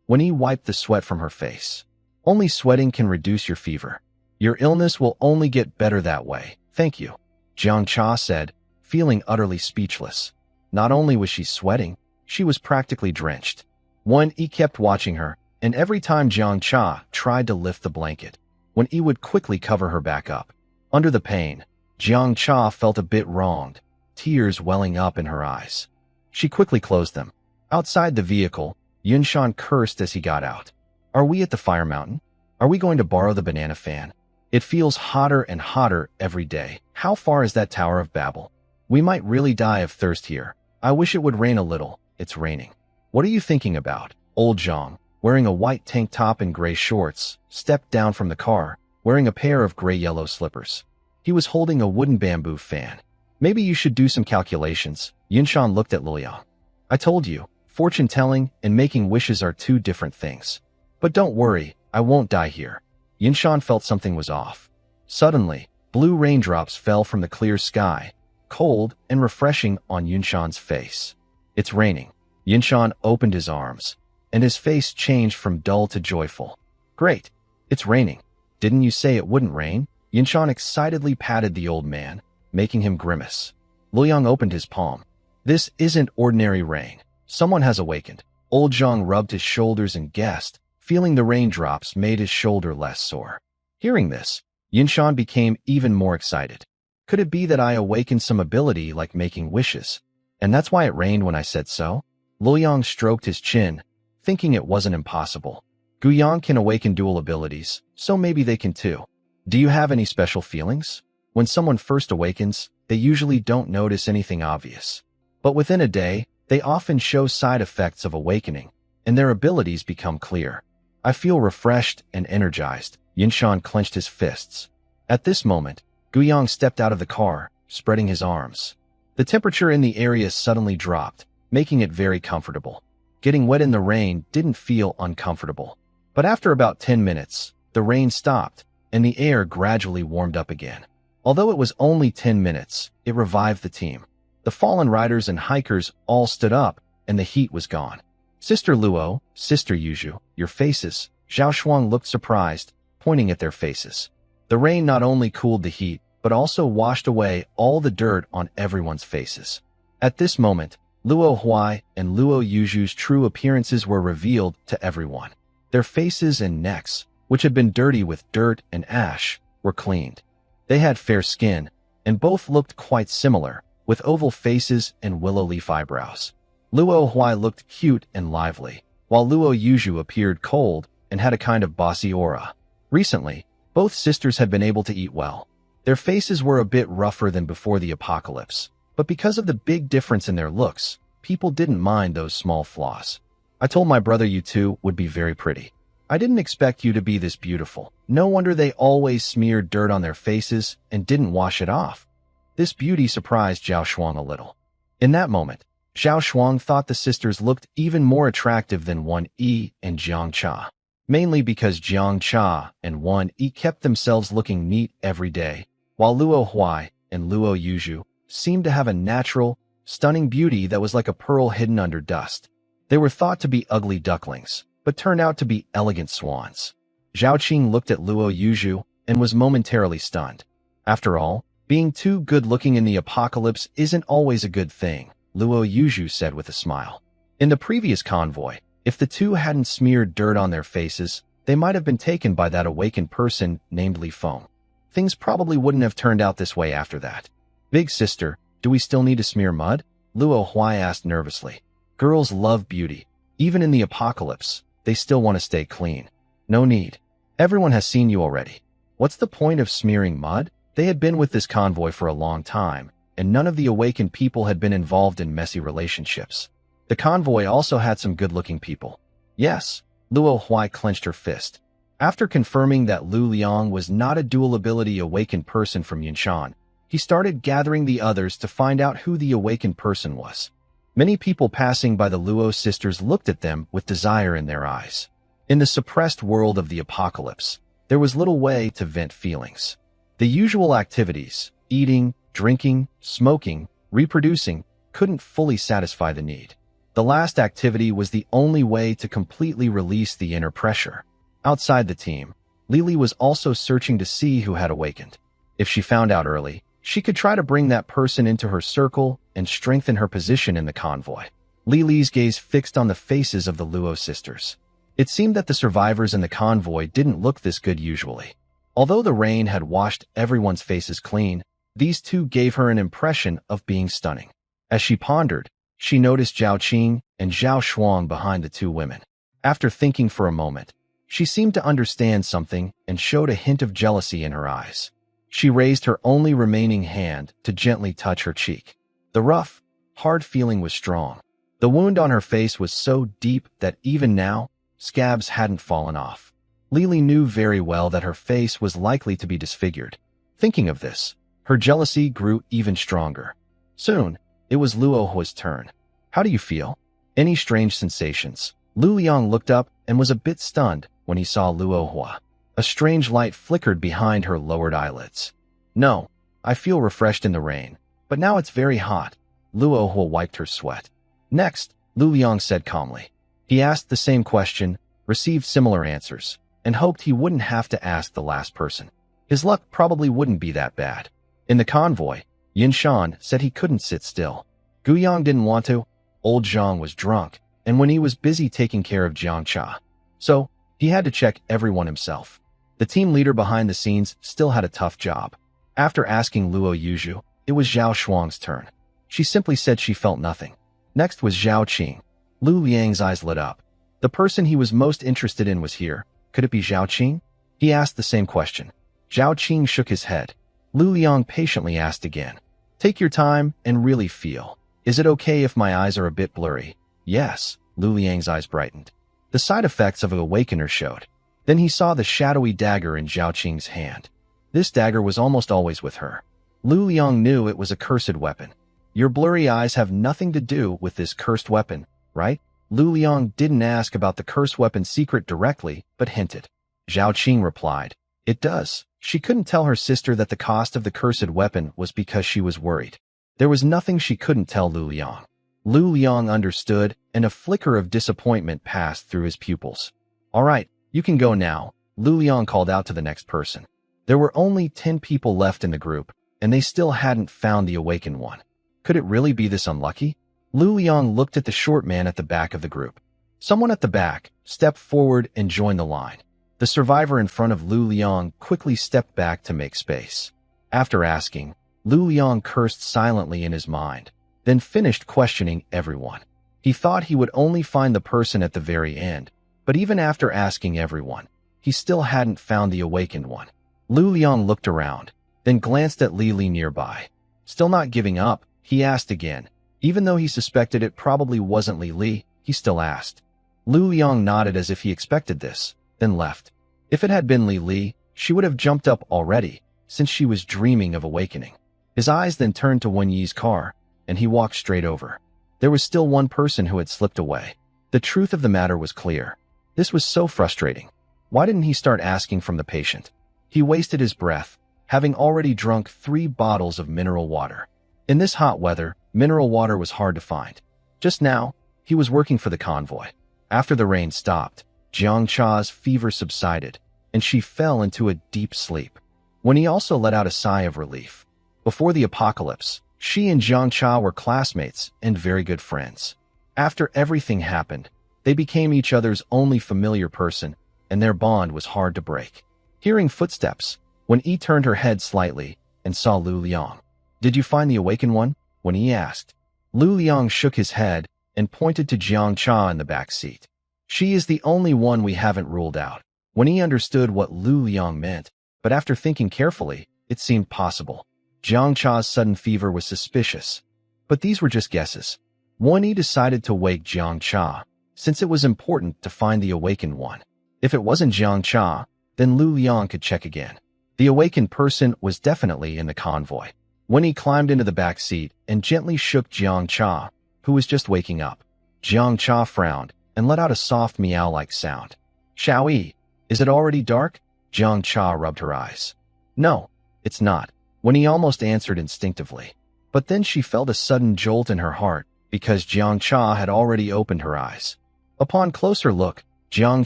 Speaker 1: Wen Yi wiped the sweat from her face. Only sweating can reduce your fever. Your illness will only get better that way. Thank you. Jiang Cha said, feeling utterly speechless. Not only was she sweating, She was practically drenched. One E kept watching her, and every time Jiang Cha tried to lift the blanket, when E would quickly cover her back up. Under the pain, Jiang Cha felt a bit wronged, tears welling up in her eyes. She quickly closed them. Outside the vehicle, Yunshan cursed as he got out. Are we at the fire mountain? Are we going to borrow the banana fan? It feels hotter and hotter every day. How far is that Tower of Babel? We might really die of thirst here. I wish it would rain a little. It's raining. What are you thinking about? Old Zhang, wearing a white tank top and gray shorts, stepped down from the car, wearing a pair of gray-yellow slippers. He was holding a wooden bamboo fan. Maybe you should do some calculations. Yunshan looked at Luoyang. I told you, fortune-telling and making wishes are two different things. But don't worry, I won't die here. Yunshan felt something was off. Suddenly, blue raindrops fell from the clear sky, cold and refreshing on Yunshan's face. It's raining. Yunshan opened his arms, and his face changed from dull to joyful. Great, it's raining. Didn't you say it wouldn't rain? Yunshan excitedly patted the old man, making him grimace. Luoyang opened his palm. This isn't ordinary rain. Someone has awakened. Old Zhang rubbed his shoulders and guessed, feeling the raindrops made his shoulder less sore. Hearing this, Yunshan became even more excited. Could it be that I awakened some ability like making wishes? And that's why it rained when I said so? Luoyang stroked his chin, thinking it wasn't impossible. Guyang can awaken dual abilities, so maybe they can too. Do you have any special feelings? When someone first awakens, they usually don't notice anything obvious. But within a day, they often show side effects of awakening, and their abilities become clear. I feel refreshed and energized. Yunshan clenched his fists. At this moment, Guyang stepped out of the car, spreading his arms. The temperature in the area suddenly dropped, making it very comfortable. Getting wet in the rain didn't feel uncomfortable. But after about 10 minutes, the rain stopped, and the air gradually warmed up again. Although it was only 10 minutes, it revived the team. The fallen riders and hikers all stood up, and the heat was gone. Sister Luo, Sister Yuju, your faces. Zhao Shuang looked surprised, pointing at their faces. The rain not only cooled the heat, but also washed away all the dirt on everyone's faces. At this moment, Luo Huai and Luo Yuju's true appearances were revealed to everyone. Their faces and necks, which had been dirty with dirt and ash, were cleaned. They had fair skin, and both looked quite similar, with oval faces and willow leaf eyebrows. Luo Huai looked cute and lively, while Luo Yuju appeared cold and had a kind of bossy aura. Recently, both sisters had been able to eat well. Their faces were a bit rougher than before the apocalypse, but because of the big difference in their looks, people didn't mind those small flaws. I told my brother you two would be very pretty. I didn't expect you to be this beautiful. No wonder they always smeared dirt on their faces and didn't wash it off. This beauty surprised Zhao Shuang a little. In that moment, Zhao Shuang thought the sisters looked even more attractive than 1E and Jiang Cha, mainly because Jiang Cha and 1E kept themselves looking neat every day, while Luo Huai and Luo Yuju seemed to have a natural, stunning beauty that was like a pearl hidden under dust. They were thought to be ugly ducklings, but turned out to be elegant swans. Zhao Qing looked at Luo Yuju and was momentarily stunned. After all, being too good-looking in the apocalypse isn't always a good thing, Luo Yuju said with a smile. In the previous convoy, if the two hadn't smeared dirt on their faces, they might have been taken by that awakened person named Li Feng. Things probably wouldn't have turned out this way after that. Big sister, do we still need to smear mud? Luo Huai asked nervously. Girls love beauty. Even in the apocalypse, they still want to stay clean. No need. Everyone has seen you already. What's the point of smearing mud? They had been with this convoy for a long time, and none of the awakened people had been involved in messy relationships. The convoy also had some good-looking people. Yes, Luo Huai clenched her fist. After confirming that Lu Liang was not a dual-ability awakened person from Yunshan, he started gathering the others to find out who the awakened person was. Many people passing by the Luo sisters looked at them with desire in their eyes. In the suppressed world of the apocalypse, there was little way to vent feelings. The usual activities, eating, drinking, smoking, reproducing, couldn't fully satisfy the need. The last activity was the only way to completely release the inner pressure. Outside the team, Lily was also searching to see who had awakened. If she found out early, she could try to bring that person into her circle and strengthen her position in the convoy. Li's gaze fixed on the faces of the Luo sisters. It seemed that the survivors in the convoy didn't look this good usually. Although the rain had washed everyone's faces clean, these two gave her an impression of being stunning. As she pondered, she noticed Zhao Qing and Zhao Shuang behind the two women. After thinking for a moment, she seemed to understand something and showed a hint of jealousy in her eyes. She raised her only remaining hand to gently touch her cheek. The rough, hard feeling was strong. The wound on her face was so deep that even now, scabs hadn't fallen off. Li knew very well that her face was likely to be disfigured. Thinking of this, her jealousy grew even stronger. Soon, it was Luohua's turn. How do you feel? Any strange sensations? Lu Liang looked up and was a bit stunned when he saw Luohua. A strange light flickered behind her lowered eyelids. No, I feel refreshed in the rain, but now it's very hot. Luohua wiped her sweat. Next, Lu Liang said calmly. He asked the same question, received similar answers, and hoped he wouldn't have to ask the last person. His luck probably wouldn't be that bad. In the convoy, Yin Shan said he couldn't sit still. Gu Yang didn't want to. Old Zhang was drunk, and when he was busy taking care of Jiang Cha. So, he had to check everyone himself. The team leader behind the scenes still had a tough job. After asking Luo Yuzhu, it was Zhao Shuang's turn. She simply said she felt nothing. Next was Zhao Qing. Lu Liang's eyes lit up. The person he was most interested in was here. Could it be Zhao Qing? He asked the same question. Zhao Qing shook his head. Lu Liang patiently asked again. Take your time and really feel. Is it okay if my eyes are a bit blurry? Yes, Lu Liang's eyes brightened. The side effects of an awakener showed. Then he saw the shadowy dagger in Zhao Qing's hand. This dagger was almost always with her. Lu Liang knew it was a cursed weapon. Your blurry eyes have nothing to do with this cursed weapon, right? Lu Liang didn't ask about the cursed weapon's secret directly, but hinted. Zhao Qing replied, It does. She couldn't tell her sister that the cost of the cursed weapon was because she was worried. There was nothing she couldn't tell Lu Liang. Lu Liang understood, and a flicker of disappointment passed through his pupils. All right, you can go now, Lu Liang called out to the next person. There were only 10 people left in the group, and they still hadn't found the awakened one. Could it really be this unlucky? Lu Liang looked at the short man at the back of the group. Someone at the back stepped forward and joined the line. The survivor in front of Lu Liang quickly stepped back to make space. After asking, Lu Liang cursed silently in his mind, then finished questioning everyone. He thought he would only find the person at the very end, but even after asking everyone, he still hadn't found the awakened one. Lu Liang looked around, then glanced at Li nearby. Still not giving up, he asked again. Even though he suspected it probably wasn't Li, he still asked. Lu Liang nodded as if he expected this, then left. If it had been Li, she would have jumped up already, since she was dreaming of awakening. His eyes then turned to Wen Yi's car, and he walked straight over. There was still one person who had slipped away. The truth of the matter was clear. This was so frustrating. Why didn't he start asking from the patient? He wasted his breath, having already drunk 3 bottles of mineral water. In this hot weather, mineral water was hard to find. Just now, he was working for the convoy. After the rain stopped, Jiang Cha's fever subsided, and she fell into a deep sleep. When he also let out a sigh of relief. Before the apocalypse, she and Jiang Cha were classmates and very good friends. After everything happened, they became each other's only familiar person, and their bond was hard to break. Hearing footsteps, Wen Yi turned her head slightly and saw Lu Liang. Did you find the awakened one? Wen Yi asked. Lu Liang shook his head and pointed to Jiang Cha in the back seat. She is the only one we haven't ruled out. Wen Yi understood what Lu Liang meant, but after thinking carefully, it seemed possible. Jiang Cha's sudden fever was suspicious, but these were just guesses. Wen Yi decided to wake Jiang Cha, since it was important to find the awakened one. If it wasn't Jiang Cha, then Lu Liang could check again. The awakened person was definitely in the convoy. Wen Yi climbed into the back seat and gently shook Jiang Cha, who was just waking up. Jiang Cha frowned and let out a soft meow-like sound. Xiao Yi, is it already dark? Jiang Cha rubbed her eyes. No, it's not, Wen Yi almost answered instinctively. But then she felt a sudden jolt in her heart because Jiang Cha had already opened her eyes. Upon closer look, Jiang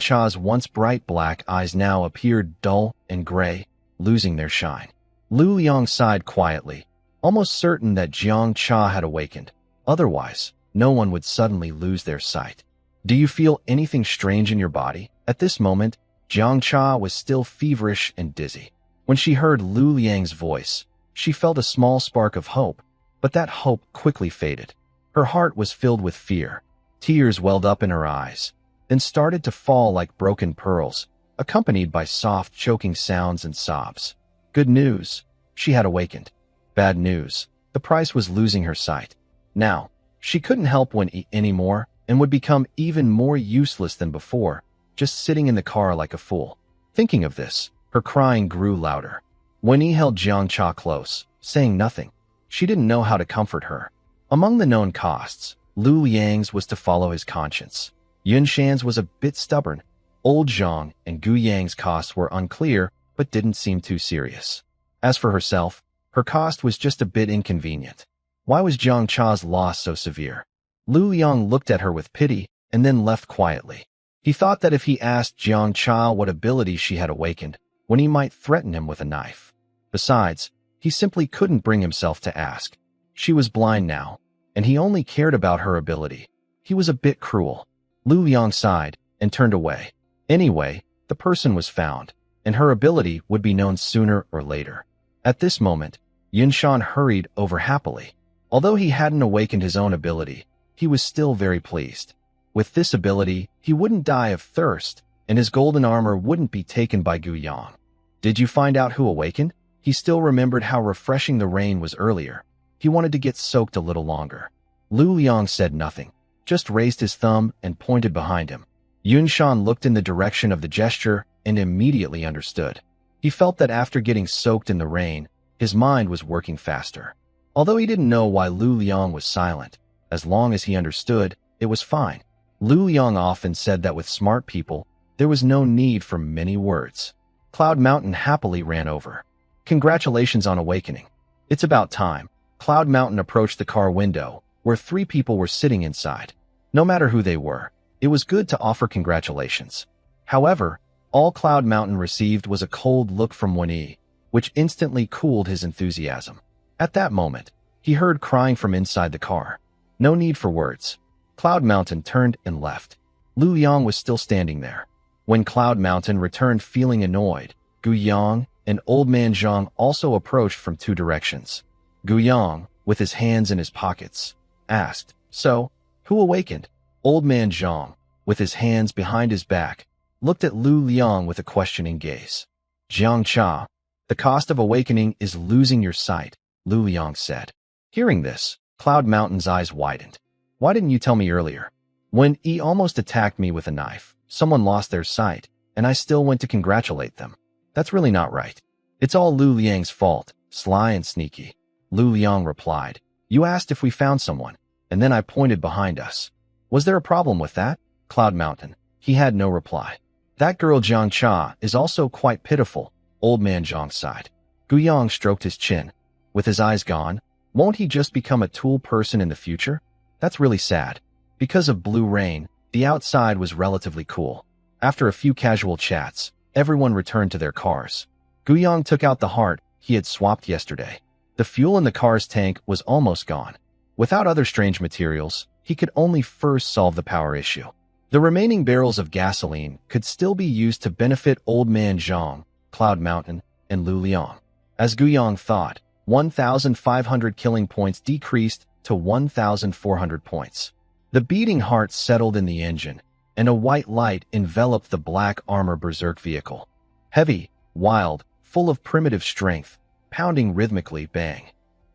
Speaker 1: Cha's once bright black eyes now appeared dull and gray, losing their shine. Lu Liang sighed quietly, almost certain that Jiang Cha had awakened. Otherwise, no one would suddenly lose their sight. Do you feel anything strange in your body? At this moment, Jiang Cha was still feverish and dizzy. When she heard Lu Liang's voice, she felt a small spark of hope, but that hope quickly faded. Her heart was filled with fear. Tears welled up in her eyes, then started to fall like broken pearls, accompanied by soft, choking sounds and sobs. Good news, she had awakened. Bad news, the price was losing her sight. Now, she couldn't help Wen-Yi anymore and would become even more useless than before, just sitting in the car like a fool. Thinking of this, her crying grew louder. Wen-Yi held Jiang Cha close, saying nothing. She didn't know how to comfort her. Among the known costs, Lu Liang's was to follow his conscience. Yun Shan's was a bit stubborn. Old Zhang and Gu Yang's costs were unclear, but didn't seem too serious. As for herself, her cost was just a bit inconvenient. Why was Jiang Cha's loss so severe? Lu Liang looked at her with pity and then left quietly. He thought that if he asked Jiang Cha what ability she had awakened, when he might threaten him with a knife. Besides, he simply couldn't bring himself to ask. She was blind now, and he only cared about her ability. He was a bit cruel. Lu Liang sighed and turned away. Anyway, the person was found, and her ability would be known sooner or later. At this moment, Yun Shan hurried over happily. Although he hadn't awakened his own ability, he was still very pleased. With this ability, he wouldn't die of thirst, and his golden armor wouldn't be taken by Gu Yang. Did you find out who awakened? He still remembered how refreshing the rain was earlier. He wanted to get soaked a little longer. Lu Liang said nothing, just raised his thumb and pointed behind him. Yun Shan looked in the direction of the gesture and immediately understood. He felt that after getting soaked in the rain, his mind was working faster. Although he didn't know why Lu Liang was silent, as long as he understood, it was fine. Lu Liang often said that with smart people, there was no need for many words. Cloud Mountain happily ran over. Congratulations on awakening. It's about time. Cloud Mountain approached the car window, where 3 people were sitting inside. No matter who they were, it was good to offer congratulations. However, all Cloud Mountain received was a cold look from Wen-Yi, which instantly cooled his enthusiasm. At that moment, he heard crying from inside the car. No need for words. Cloud Mountain turned and left. Lu Yang was still standing there. When Cloud Mountain returned feeling annoyed, Gu Yang and Old Man Zhang also approached from 2 directions. Gu Yang, with his hands in his pockets, asked, "So, who awakened?" Old Man Zhang, with his hands behind his back, looked at Lu Liang with a questioning gaze. "Jiang Cha, the cost of awakening is losing your sight," Lu Liang said. Hearing this, Cloud Mountain's eyes widened. "Why didn't you tell me earlier? When he almost attacked me with a knife, someone lost their sight, and I still went to congratulate them. That's really not right. It's all Lu Liang's fault, sly and sneaky." Lu Liang replied, "You asked if we found someone, and then I pointed behind us. Was there a problem with that?" Cloud Mountain. He had no reply. "That girl Jiang Cha is also quite pitiful," Old Man Zhang sighed. Gu Yang stroked his chin. With his eyes gone, won't he just become a tool person in the future? That's really sad. Because of blue rain, the outside was relatively cool. After a few casual chats, everyone returned to their cars. Gu Yang took out the heart he had swapped yesterday. The fuel in the car's tank was almost gone. Without other strange materials, he could only first solve the power issue. The remaining barrels of gasoline could still be used to benefit Old Man Zhang, Cloud Mountain, and Lu Liang. As Gu Yang thought, 1,500 killing points decreased to 1,400 points. The beating heart settled in the engine, and a white light enveloped the black armor berserk vehicle. Heavy, wild, full of primitive strength, pounding rhythmically, bang,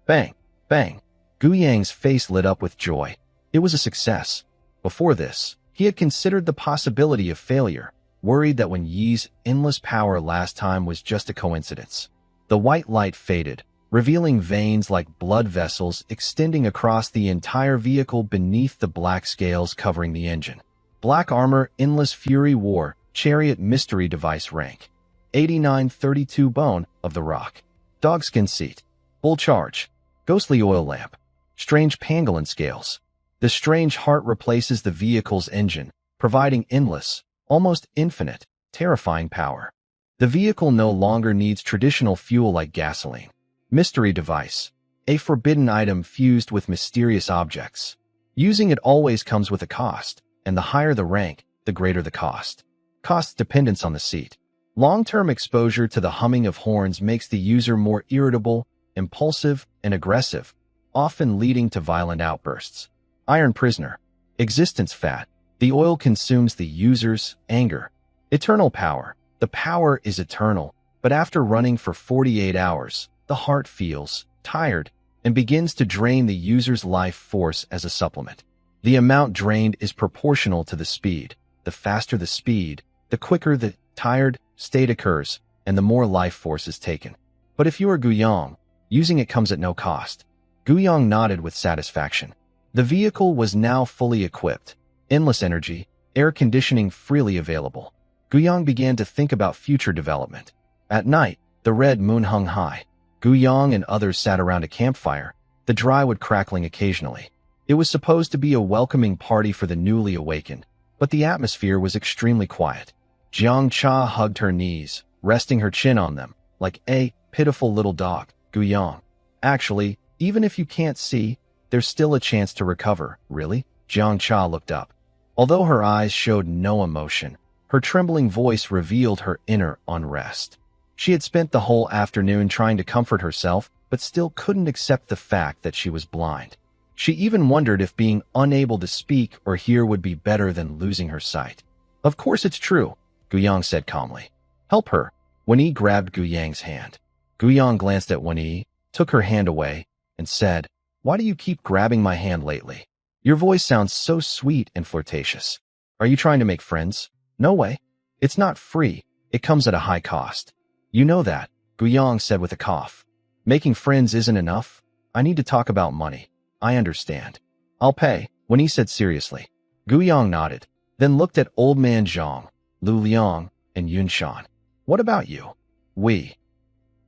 Speaker 1: bang, bang. Gu Yang's face lit up with joy. It was a success. Before this, he had considered the possibility of failure, worried that when Yi's endless power last time was just a coincidence. The white light faded, revealing veins like blood vessels extending across the entire vehicle beneath the black scales covering the engine. Black armor, endless fury war, chariot mystery device rank. 8932 bone of the rock. Dogskin seat. Bull charge. Ghostly oil lamp. Strange pangolin scales. The strange heart replaces the vehicle's engine, providing endless, almost infinite, terrifying power. The vehicle no longer needs traditional fuel like gasoline. Mystery device. A forbidden item fused with mysterious objects. Using it always comes with a cost, and the higher the rank, the greater the cost. Cost dependence on the seat. Long-term exposure to the humming of horns makes the user more irritable, impulsive, and aggressive, often leading to violent outbursts. Iron prisoner. Existence fat. The oil consumes the user's anger. Eternal power. The power is eternal, but after running for 48 hours, the heart feels tired and begins to drain the user's life force as a supplement. The amount drained is proportional to the speed. The faster the speed, the quicker the tired state occurs, and the more life force is taken. But if you are Guyang, using it comes at no cost. Guyang nodded with satisfaction. The vehicle was now fully equipped. Endless energy, air conditioning freely available. Guyang began to think about future development. At night, the red moon hung high. Guyang and others sat around a campfire, the dry wood crackling occasionally. It was supposed to be a welcoming party for the newly awakened, but the atmosphere was extremely quiet. Jiang Cha hugged her knees, resting her chin on them, like a pitiful little dog. Guyang. Actually, even if you can't see, there's still a chance to recover, really? Jiang Cha looked up. Although her eyes showed no emotion, her trembling voice revealed her inner unrest. She had spent the whole afternoon trying to comfort herself, but still couldn't accept the fact that she was blind. She even wondered if being unable to speak or hear would be better than losing her sight. Of course it's true, Guyang said calmly. Help her. Wen-yi grabbed Guyang's hand. Guyang glanced at Wen-yi, took her hand away, and said, "Why do you keep grabbing my hand lately? Your voice sounds so sweet and flirtatious. Are you trying to make friends? No way. It's not free. It comes at a high cost. You know that," Guyang said with a cough. "Making friends isn't enough. I need to talk about money. I understand. I'll pay," Wen-yi said seriously. Guyang nodded, then looked at Old Man Zhang, Lu Liang, and Yun Shan. "What about you?" "We."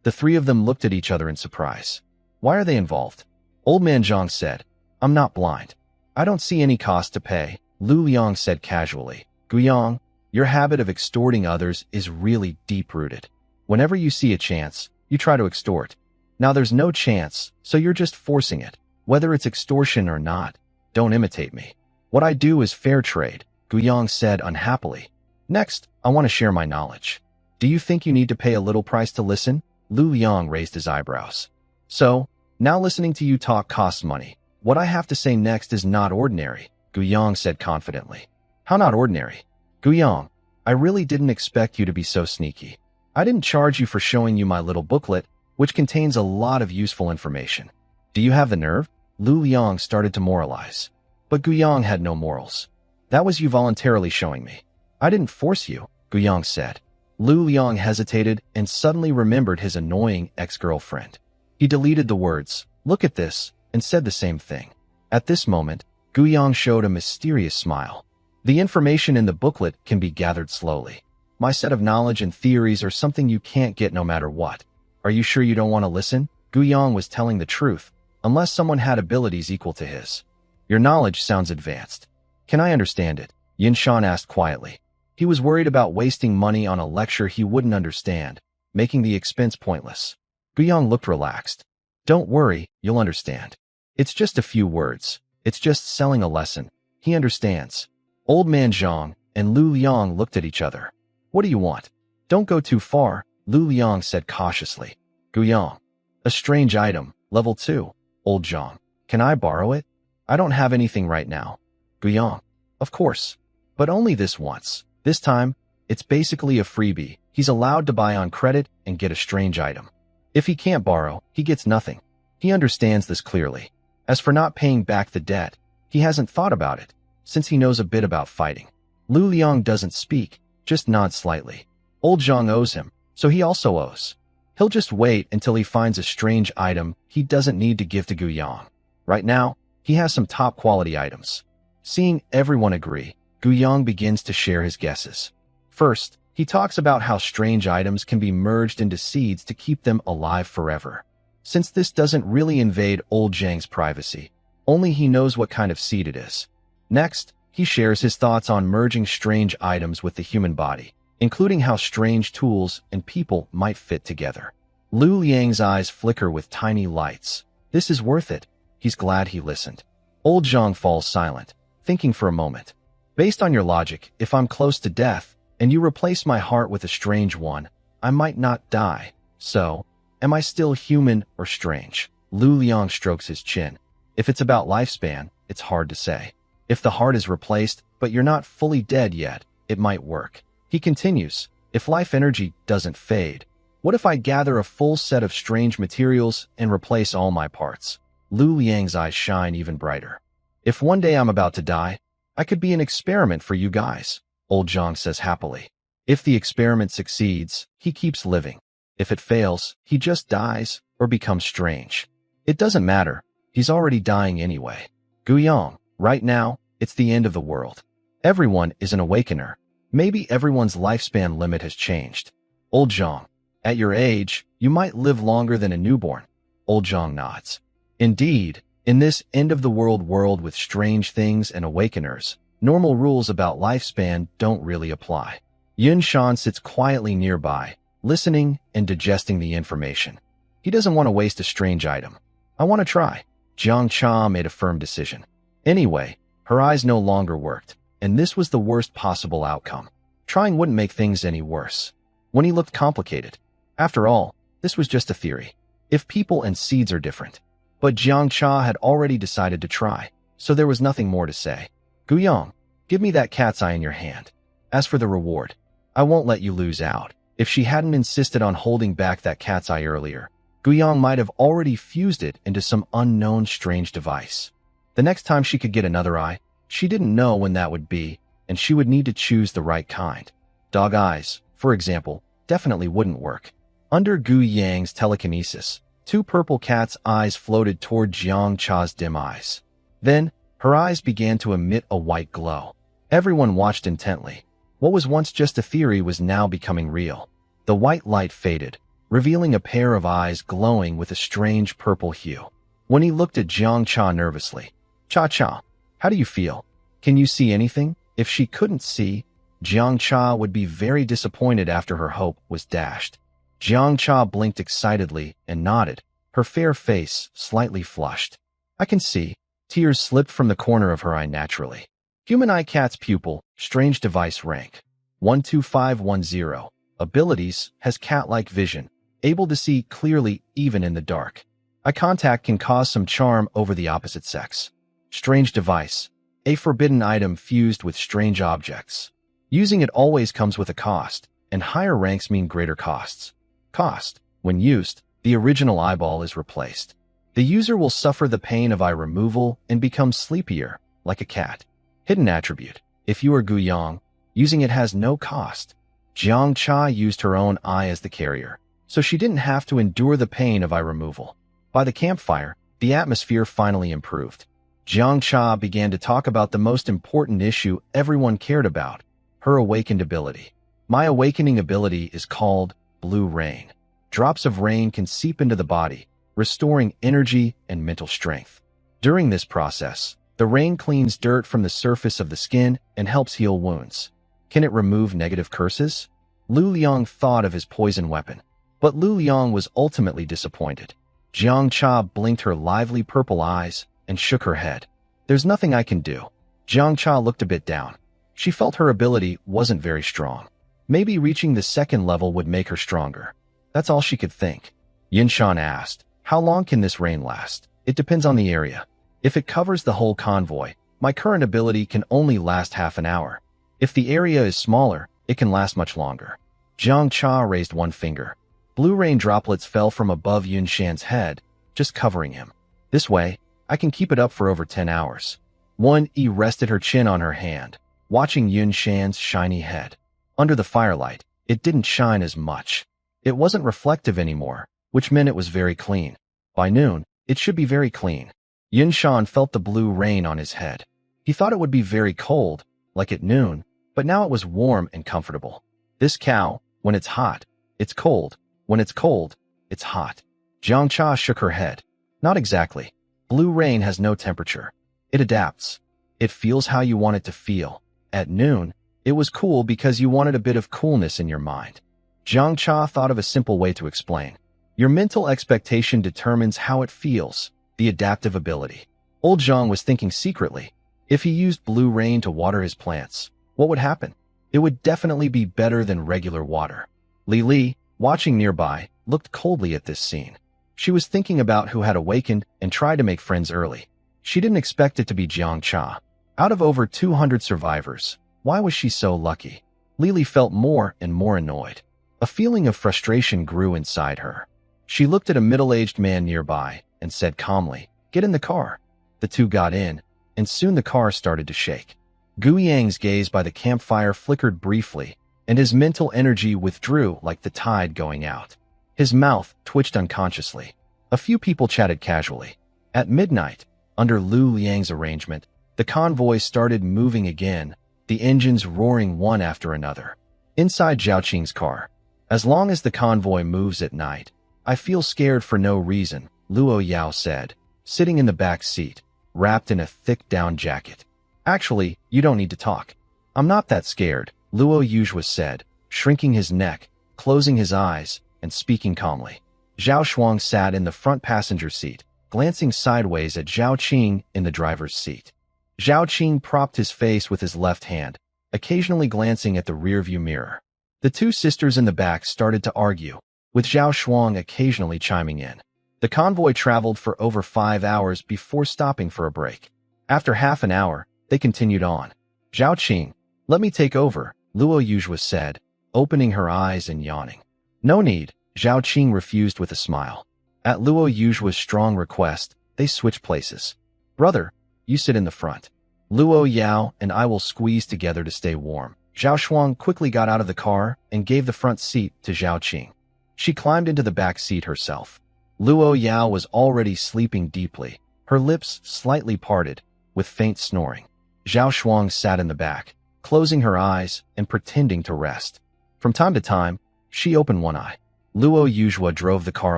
Speaker 1: The three of them looked at each other in surprise. "Why are they involved?" Old Man Zhang said, "I'm not blind. I don't see any cost to pay," Lu Liang said casually. "Guyang, your habit of extorting others is really deep-rooted. Whenever you see a chance, you try to extort. Now there's no chance, so you're just forcing it. Whether it's extortion or not, don't imitate me. What I do is fair trade," Guyang said unhappily. "Next, I want to share my knowledge. Do you think you need to pay a little price to listen?" Lu Liang raised his eyebrows. "So, now listening to you talk costs money. What I have to say next is not ordinary," Guyang said confidently. "How not ordinary?" "Guyang, I really didn't expect you to be so sneaky. I didn't charge you for showing you my little booklet, which contains a lot of useful information. Do you have the nerve?" Lu Liang started to moralize. But Guyang had no morals. "That was you voluntarily showing me. I didn't force you," Guyang said. Lu Liang hesitated and suddenly remembered his annoying ex-girlfriend. He deleted the words, "Look at this," and said the same thing. At this moment, Guyang showed a mysterious smile. "The information in the booklet can be gathered slowly. My set of knowledge and theories are something you can't get no matter what. Are you sure you don't want to listen?" Guyang was telling the truth, unless someone had abilities equal to his. "Your knowledge sounds advanced. Can I understand it?" Yin Shan asked quietly. He was worried about wasting money on a lecture he wouldn't understand, making the expense pointless. Guyang looked relaxed. "Don't worry, you'll understand. It's just a few words. It's just selling a lesson. He understands." Old Man Zhang and Lu Liang looked at each other. "What do you want?" "Don't go too far," Lu Liang said cautiously. "Guyang." "A strange item, level 2. Old Zhang. "Can I borrow it?" "I don't have anything right now." Guyang. "Of course. But only this once. This time, it's basically a freebie. He's allowed to buy on credit and get a strange item. If he can't borrow, he gets nothing. He understands this clearly. As for not paying back the debt, he hasn't thought about it, since he knows a bit about fighting." Lu Liang doesn't speak, just nods slightly. Old Zhang owes him, so he also owes. He'll just wait until he finds a strange item he doesn't need to give to Guyang. Right now, he has some top-quality items. Seeing everyone agree, Guyang begins to share his guesses. First, he talks about how strange items can be merged into seeds to keep them alive forever. Since this doesn't really invade Old Zhang's privacy, only he knows what kind of seed it is. Next, he shares his thoughts on merging strange items with the human body, including how strange tools and people might fit together. Lu Liang's eyes flicker with tiny lights. This is worth it. He's glad he listened. Old Zhang falls silent, thinking for a moment. Based on your logic, if I'm close to death, and you replace my heart with a strange one, I might not die. So, am I still human or strange? Lu Liang strokes his chin. If it's about lifespan, it's hard to say. If the heart is replaced, but you're not fully dead yet, it might work. He continues, if life energy doesn't fade, what if I gather a full set of strange materials and replace all my parts? Lu Liang's eyes shine even brighter. If one day I'm about to die, I could be an experiment for you guys, Old Zhang says happily. If the experiment succeeds, he keeps living. If it fails, he just dies or becomes strange. It doesn't matter. He's already dying anyway. Guiyang, right now, it's the end of the world. Everyone is an awakener. Maybe everyone's lifespan limit has changed. Old Zhang, at your age, you might live longer than a newborn. Old Zhang nods. Indeed, in this end-of-the-world world with strange things and awakeners, normal rules about lifespan don't really apply. Yun Shan sits quietly nearby, listening and digesting the information. He doesn't want to waste a strange item. I want to try. Jiang Cha made a firm decision. Anyway, her eyes no longer worked, and this was the worst possible outcome. Trying wouldn't make things any worse. When he looked complicated. After all, this was just a theory. If people and seeds are different. But Jiang Cha had already decided to try, so there was nothing more to say. Guiyang, give me that cat's eye in your hand. As for the reward, I won't let you lose out. If she hadn't insisted on holding back that cat's eye earlier, Guiyang might have already fused it into some unknown strange device. The next time she could get another eye, she didn't know when that would be, and she would need to choose the right kind. Dog eyes, for example, definitely wouldn't work. Under Gu Yang's telekinesis, 2 purple cat's eyes floated toward Jiang Cha's dim eyes. Then, her eyes began to emit a white glow. Everyone watched intently. What was once just a theory was now becoming real. The white light faded, revealing a pair of eyes glowing with a strange purple hue. When he looked at Jiang Cha nervously, Cha-Cha, how do you feel? Can you see anything? If she couldn't see, Jiang Cha would be very disappointed after her hope was dashed. Jiang Cha blinked excitedly and nodded, her fair face slightly flushed. I can see. Tears slipped from the corner of her eye naturally. Human anicaps pupil, strange device rank. 12510. Abilities, has cat-like vision, able to see clearly even in the dark. Eye contact can cause some charm over the opposite sex. Strange device, a forbidden item fused with strange objects. Using it always comes with a cost, and higher ranks mean greater costs. Cost, when used, the original eyeball is replaced. The user will suffer the pain of eye removal and become sleepier, like a cat. Hidden attribute, if you are Guiyang, using it has no cost. Jiang Cha used her own eye as the carrier, so she didn't have to endure the pain of eye removal. By the campfire, the atmosphere finally improved. Jiang Cha began to talk about the most important issue everyone cared about, her awakened ability. My awakening ability is called Blue Rain. Drops of rain can seep into the body, restoring energy and mental strength. During this process, the rain cleans dirt from the surface of the skin and helps heal wounds. Can it remove negative curses? Lu Liang thought of his poison weapon, but Lu Liang was ultimately disappointed. Jiang Cha blinked her lively purple eyes and shook her head. There's nothing I can do. Jiang Cha looked a bit down. She felt her ability wasn't very strong. Maybe reaching the 2nd level would make her stronger. That's all she could think. Yin Shan asked, how long can this rain last? It depends on the area. If it covers the whole convoy, my current ability can only last half an hour. If the area is smaller, it can last much longer. Jiang Cha raised one finger. Blue rain droplets fell from above Yun Shan's head, just covering him. This way, I can keep it up for over 10 hours. One E rested her chin on her hand, watching Yun Shan's shiny head. Under the firelight, it didn't shine as much. It wasn't reflective anymore, which meant it was very clean. By noon, it should be very clean. Yun Shan felt the blue rain on his head. He thought it would be very cold, like at noon, but now it was warm and comfortable. This cow, when it's hot, it's cold. When it's cold, it's hot. Jiang Cha shook her head. Not exactly. Blue rain has no temperature. It adapts. It feels how you want it to feel. At noon, it was cool because you wanted a bit of coolness in your mind. Jiang Cha thought of a simple way to explain. Your mental expectation determines how it feels, the adaptive ability. Old Zhang was thinking secretly. If he used blue rain to water his plants, what would happen? It would definitely be better than regular water. Li Li, watching nearby, looked coldly at this scene. She was thinking about who had awakened and tried to make friends early. She didn't expect it to be Jiang Cha. Out of over 200 survivors, why was she so lucky? Li Li felt more and more annoyed. A feeling of frustration grew inside her. She looked at a middle-aged man nearby and said calmly, "Get in the car." The two got in, and soon the car started to shake. Gu Yang's gaze by the campfire flickered briefly, and his mental energy withdrew like the tide going out. His mouth twitched unconsciously. A few people chatted casually. At midnight, under Lu Liang's arrangement, the convoy started moving again, the engines roaring one after another. Inside Zhao Qing's car, "As long as the convoy moves at night, I feel scared for no reason," Luo Yao said, sitting in the back seat, wrapped in a thick down jacket. "Actually, you don't need to talk. I'm not that scared," Luo Yuzhua said, shrinking his neck, closing his eyes, and speaking calmly. Zhao Shuang sat in the front passenger seat, glancing sideways at Zhao Qing in the driver's seat. Zhao Qing propped his face with his left hand, occasionally glancing at the rearview mirror. The two sisters in the back started to argue, with Zhao Shuang occasionally chiming in. The convoy traveled for over 5 hours before stopping for a break. After half an hour, they continued on. "Zhao Qing, let me take over," Luo Yuzhua said, opening her eyes and yawning. "No need," Zhao Qing refused with a smile. At Luo Yuzhua's strong request, they switched places. "Brother, you sit in the front. Luo Yao and I will squeeze together to stay warm." Zhao Shuang quickly got out of the car and gave the front seat to Zhao Qing. She climbed into the back seat herself. Luo Yao was already sleeping deeply, her lips slightly parted, with faint snoring. Zhao Shuang sat in the back, closing her eyes and pretending to rest. From time to time, she opened one eye. Luo Yuzhua drove the car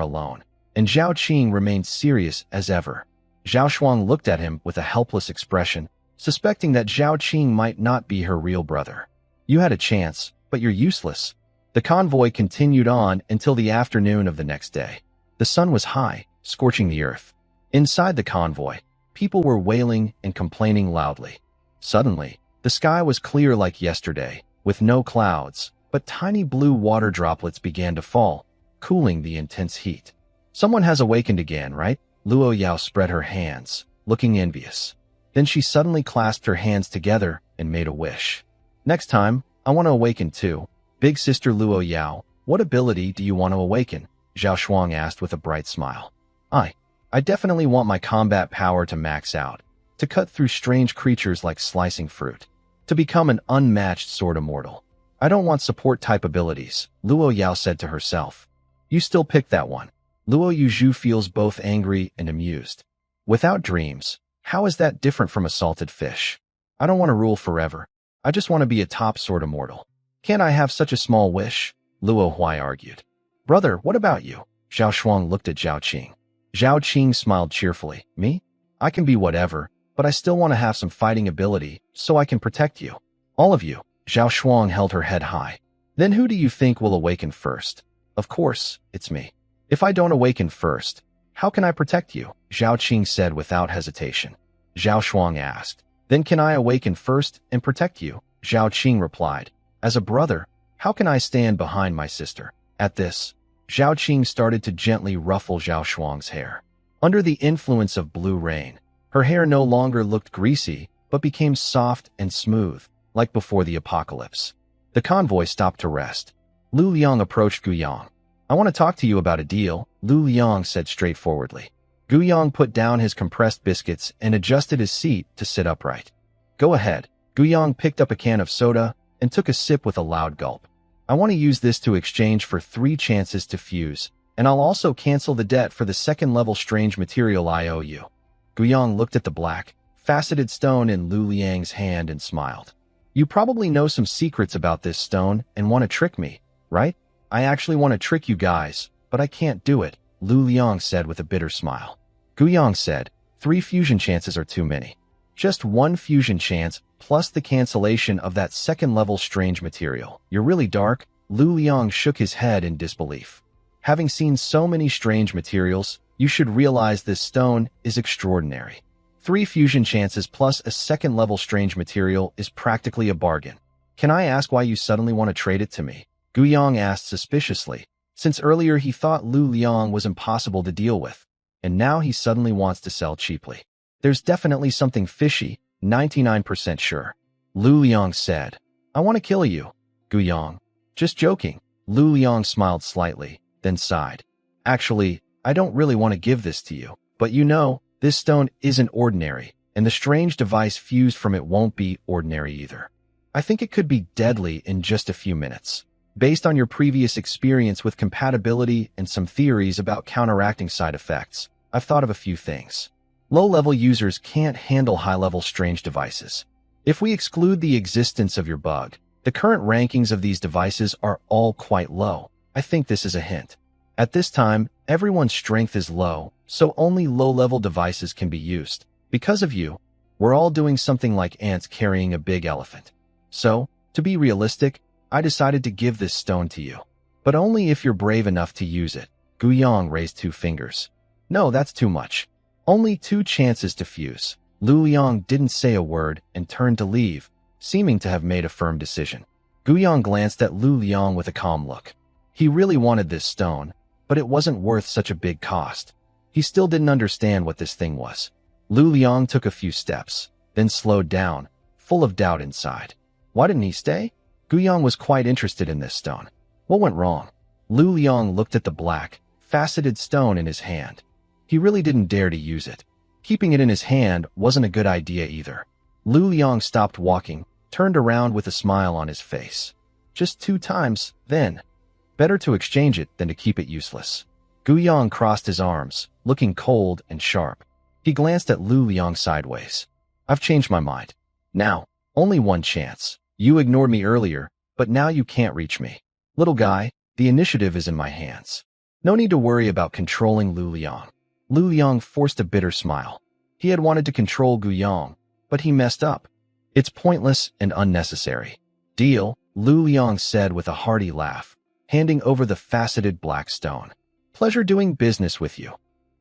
Speaker 1: alone, and Zhao Qing remained serious as ever. Zhao Shuang looked at him with a helpless expression, suspecting that Zhao Qing might not be her real brother. "You had a chance, but you're useless." The convoy continued on until the afternoon of the next day. The sun was high, scorching the earth. Inside the convoy, people were wailing and complaining loudly. Suddenly, the sky was clear like yesterday, with no clouds, but tiny blue water droplets began to fall, cooling the intense heat. "Someone has awakened again, right?" Luo Yao spread her hands, looking envious. Then she suddenly clasped her hands together and made a wish. "Next time, I want to awaken too." "Big sister Luo Yao, what ability do you want to awaken?" Zhao Shuang asked with a bright smile. I definitely want my combat power to max out, to cut through strange creatures like slicing fruit, to become an unmatched sword immortal. I don't want support-type abilities," Luo Yao said to herself. "You still pick that one." Luo Yuzhu feels both angry and amused. "Without dreams, how is that different from a salted fish? I don't want to rule forever. I just want to be a top sword immortal. Can't I have such a small wish?" Luo Huai argued. "Brother, what about you?" Zhao Shuang looked at Zhao Qing. Zhao Qing smiled cheerfully. "Me? I can be whatever, but I still want to have some fighting ability so I can protect you. All of you." Zhao Shuang held her head high. "Then who do you think will awaken first?" "Of course, it's me." "If I don't awaken first, how can I protect you?" Zhao Qing said without hesitation. Zhao Shuang asked. "Then can I awaken first and protect you?" Zhao Qing replied. "As a brother, how can I stand behind my sister?" At this, Zhao Qing started to gently ruffle Zhao Shuang's hair. Under the influence of blue rain, her hair no longer looked greasy, but became soft and smooth, like before the apocalypse. The convoy stopped to rest. Lu Liang approached Gu Yang. "I want to talk to you about a deal," Lu Liang said straightforwardly. Gu Yang put down his compressed biscuits and adjusted his seat to sit upright. "Go ahead." Gu Yang picked up a can of soda and took a sip with a loud gulp. "I want to use this to exchange for 3 chances to fuse, and I'll also cancel the debt for the second-level strange material I owe you." Gu Yang looked at the black, faceted stone in Lu Liang's hand and smiled. "You probably know some secrets about this stone and want to trick me, right?" "I actually want to trick you guys, but I can't do it," Lu Liang said with a bitter smile. Gu Yang said, 3 fusion chances are too many. Just 1 fusion chance plus the cancellation of that second-level strange material. You're really dark?" Lu Liang shook his head in disbelief. "Having seen so many strange materials, you should realize this stone is extraordinary. 3 fusion chances plus a second-level strange material is practically a bargain. Can I ask why you suddenly want to trade it to me? Guyang asked suspiciously, since earlier he thought Lu Liang was impossible to deal with, and now he suddenly wants to sell cheaply. There's definitely something fishy, 99% sure. Lu Liang said. I want to kill you. Guyang. Just joking. Lu Liang smiled slightly, then sighed. Actually, I don't really want to give this to you, but you know, this stone isn't ordinary, and the strange device fused from it won't be ordinary either. I think it could be deadly in just a few minutes. Based on your previous experience with compatibility and some theories about counteracting side effects, I've thought of a few things. Low-level users can't handle high-level strange devices. If we exclude the existence of your bug, the current rankings of these devices are all quite low. I think this is a hint. At this time, everyone's strength is low, so only low-level devices can be used. Because of you, we're all doing something like ants carrying a big elephant. So, to be realistic, I decided to give this stone to you. But only if you're brave enough to use it. Guyang raised 2 fingers. No, that's too much. Only 2 chances to fuse. Lu Liang didn't say a word and turned to leave, seeming to have made a firm decision. Guyang glanced at Lu Liang with a calm look. He really wanted this stone, but it wasn't worth such a big cost. He still didn't understand what this thing was. Lu Liang took a few steps, then slowed down, full of doubt inside. Why didn't he stay? Guyang was quite interested in this stone. What went wrong? Lu Liang looked at the black, faceted stone in his hand. He really didn't dare to use it. Keeping it in his hand wasn't a good idea either. Lu Liang stopped walking, turned around with a smile on his face. Just 2 times, then. Better to exchange it than to keep it useless. Guyang crossed his arms, looking cold and sharp. He glanced at Lu Liang sideways. I've changed my mind. Now, only 1 chance. You ignored me earlier, but now you can't reach me. Little guy, the initiative is in my hands. No need to worry about controlling Lu Liang. Lu Liang forced a bitter smile. He had wanted to control Guyang, but he messed up. It's pointless and unnecessary. Deal, Lu Liang said with a hearty laugh, handing over the faceted black stone. Pleasure doing business with you.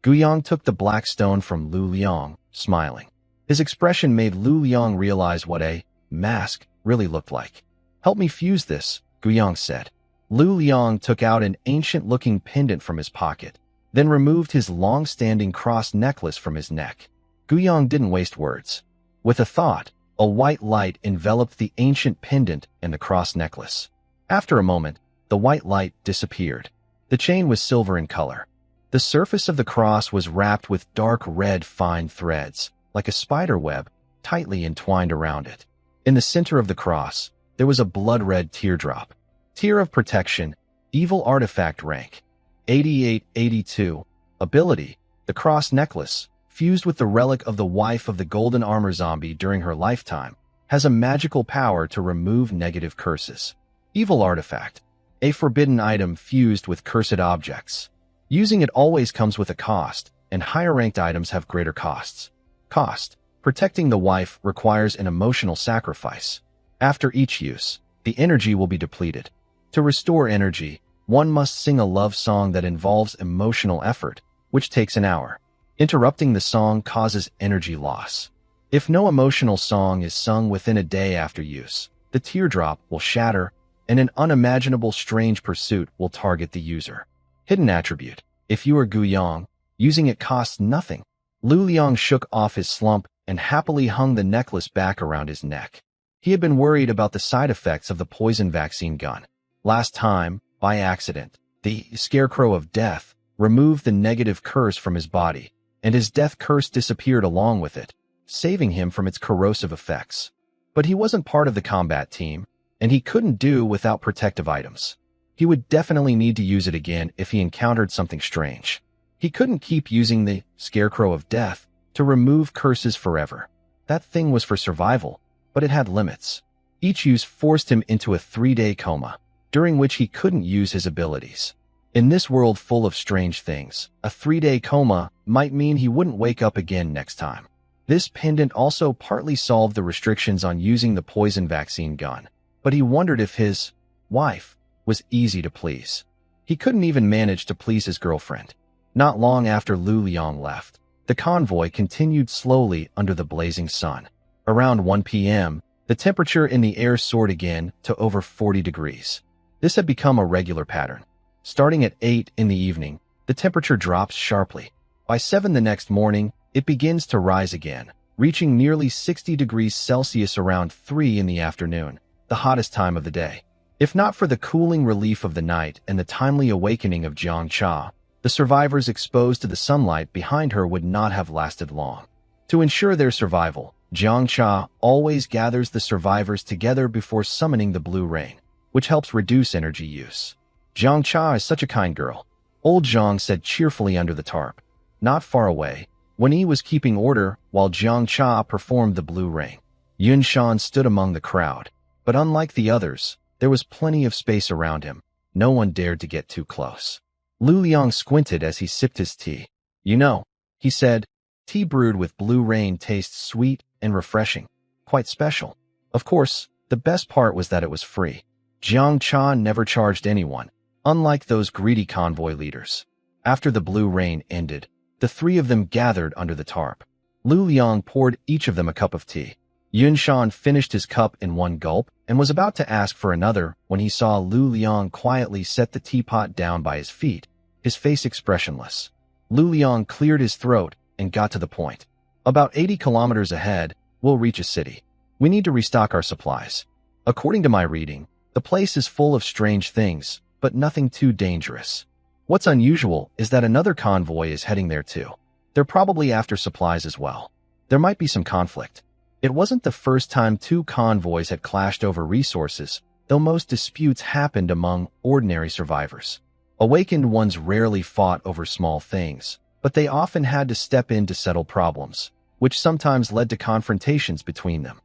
Speaker 1: Guyang took the black stone from Lu Liang, smiling. His expression made Lu Liang realize what a mask really looked like. Help me fuse this, Guyang said. Lu Liang took out an ancient-looking pendant from his pocket, then removed his long-standing cross necklace from his neck. Guyang didn't waste words. With a thought, a white light enveloped the ancient pendant and the cross necklace. After a moment, the white light disappeared. The chain was silver in color. The surface of the cross was wrapped with dark red fine threads, like a spider web, tightly entwined around it. In the center of the cross, there was a blood-red teardrop. Tear of Protection, Evil Artifact Rank, 8882. Ability, the cross necklace, fused with the relic of the wife of the golden armor zombie during her lifetime, has a magical power to remove negative curses. Evil Artifact, a forbidden item fused with cursed objects. Using it always comes with a cost, and higher-ranked items have greater costs. Cost, protecting the wife requires an emotional sacrifice. After each use, the energy will be depleted. To restore energy, one must sing a love song that involves emotional effort, which takes an hour. Interrupting the song causes energy loss. If no emotional song is sung within a day after use, the teardrop will shatter, and an unimaginable strange pursuit will target the user. Hidden attribute. If you are Guyang, using it costs nothing. Lu Liang shook off his slump and happily hung the necklace back around his neck. He had been worried about the side effects of the poison vaccine gun. Last time, by accident, the Scarecrow of Death removed the negative curse from his body, and his death curse disappeared along with it, saving him from its corrosive effects. But he wasn't part of the combat team, and he couldn't do without protective items. He would definitely need to use it again if he encountered something strange. He couldn't keep using the Scarecrow of Death to remove curses forever. That thing was for survival, but it had limits. Each use forced him into a 3-day coma, during which he couldn't use his abilities. In this world full of strange things, a 3-day coma might mean he wouldn't wake up again next time. This pendant also partly solved the restrictions on using the poison vaccine gun, but he wondered if his wife was easy to please. He couldn't even manage to please his girlfriend. Not long after Lu Liang left, The convoy continued slowly under the blazing sun. Around 1 p.m., the temperature in the air soared again to over 40 degrees. This had become a regular pattern. Starting at 8 in the evening, the temperature drops sharply. By 7 the next morning, it begins to rise again, reaching nearly 60 degrees Celsius around 3 in the afternoon, the hottest time of the day. If not for the cooling relief of the night and the timely awakening of Jiang Cha, the survivors exposed to the sunlight behind her would not have lasted long. To ensure their survival, Jiang Cha always gathers the survivors together before summoning the blue rain, which helps reduce energy use. Jiang Cha is such a kind girl, old Jiang said cheerfully under the tarp. Not far away, Wen Yi was keeping order while Jiang Cha performed the blue rain. Yun Shan stood among the crowd, but unlike the others, there was plenty of space around him. No one dared to get too close. Lu Liang squinted as he sipped his tea. You know, he said, tea brewed with blue rain tastes sweet and refreshing, quite special. Of course, the best part was that it was free. Jiang Cha never charged anyone, unlike those greedy convoy leaders. After the blue rain ended, the three of them gathered under the tarp. Lu Liang poured each of them a cup of tea. Yun Shan finished his cup in one gulp and was about to ask for another when he saw Lu Liang quietly set the teapot down by his feet, his face expressionless. Lu Liang cleared his throat and got to the point. About 80 kilometers ahead, we'll reach a city. We need to restock our supplies. According to my reading, the place is full of strange things, but nothing too dangerous. What's unusual is that another convoy is heading there too. They're probably after supplies as well. There might be some conflict. It wasn't the first time two convoys had clashed over resources, though most disputes happened among ordinary survivors. Awakened ones rarely fought over small things, but they often had to step in to settle problems, which sometimes led to confrontations between them.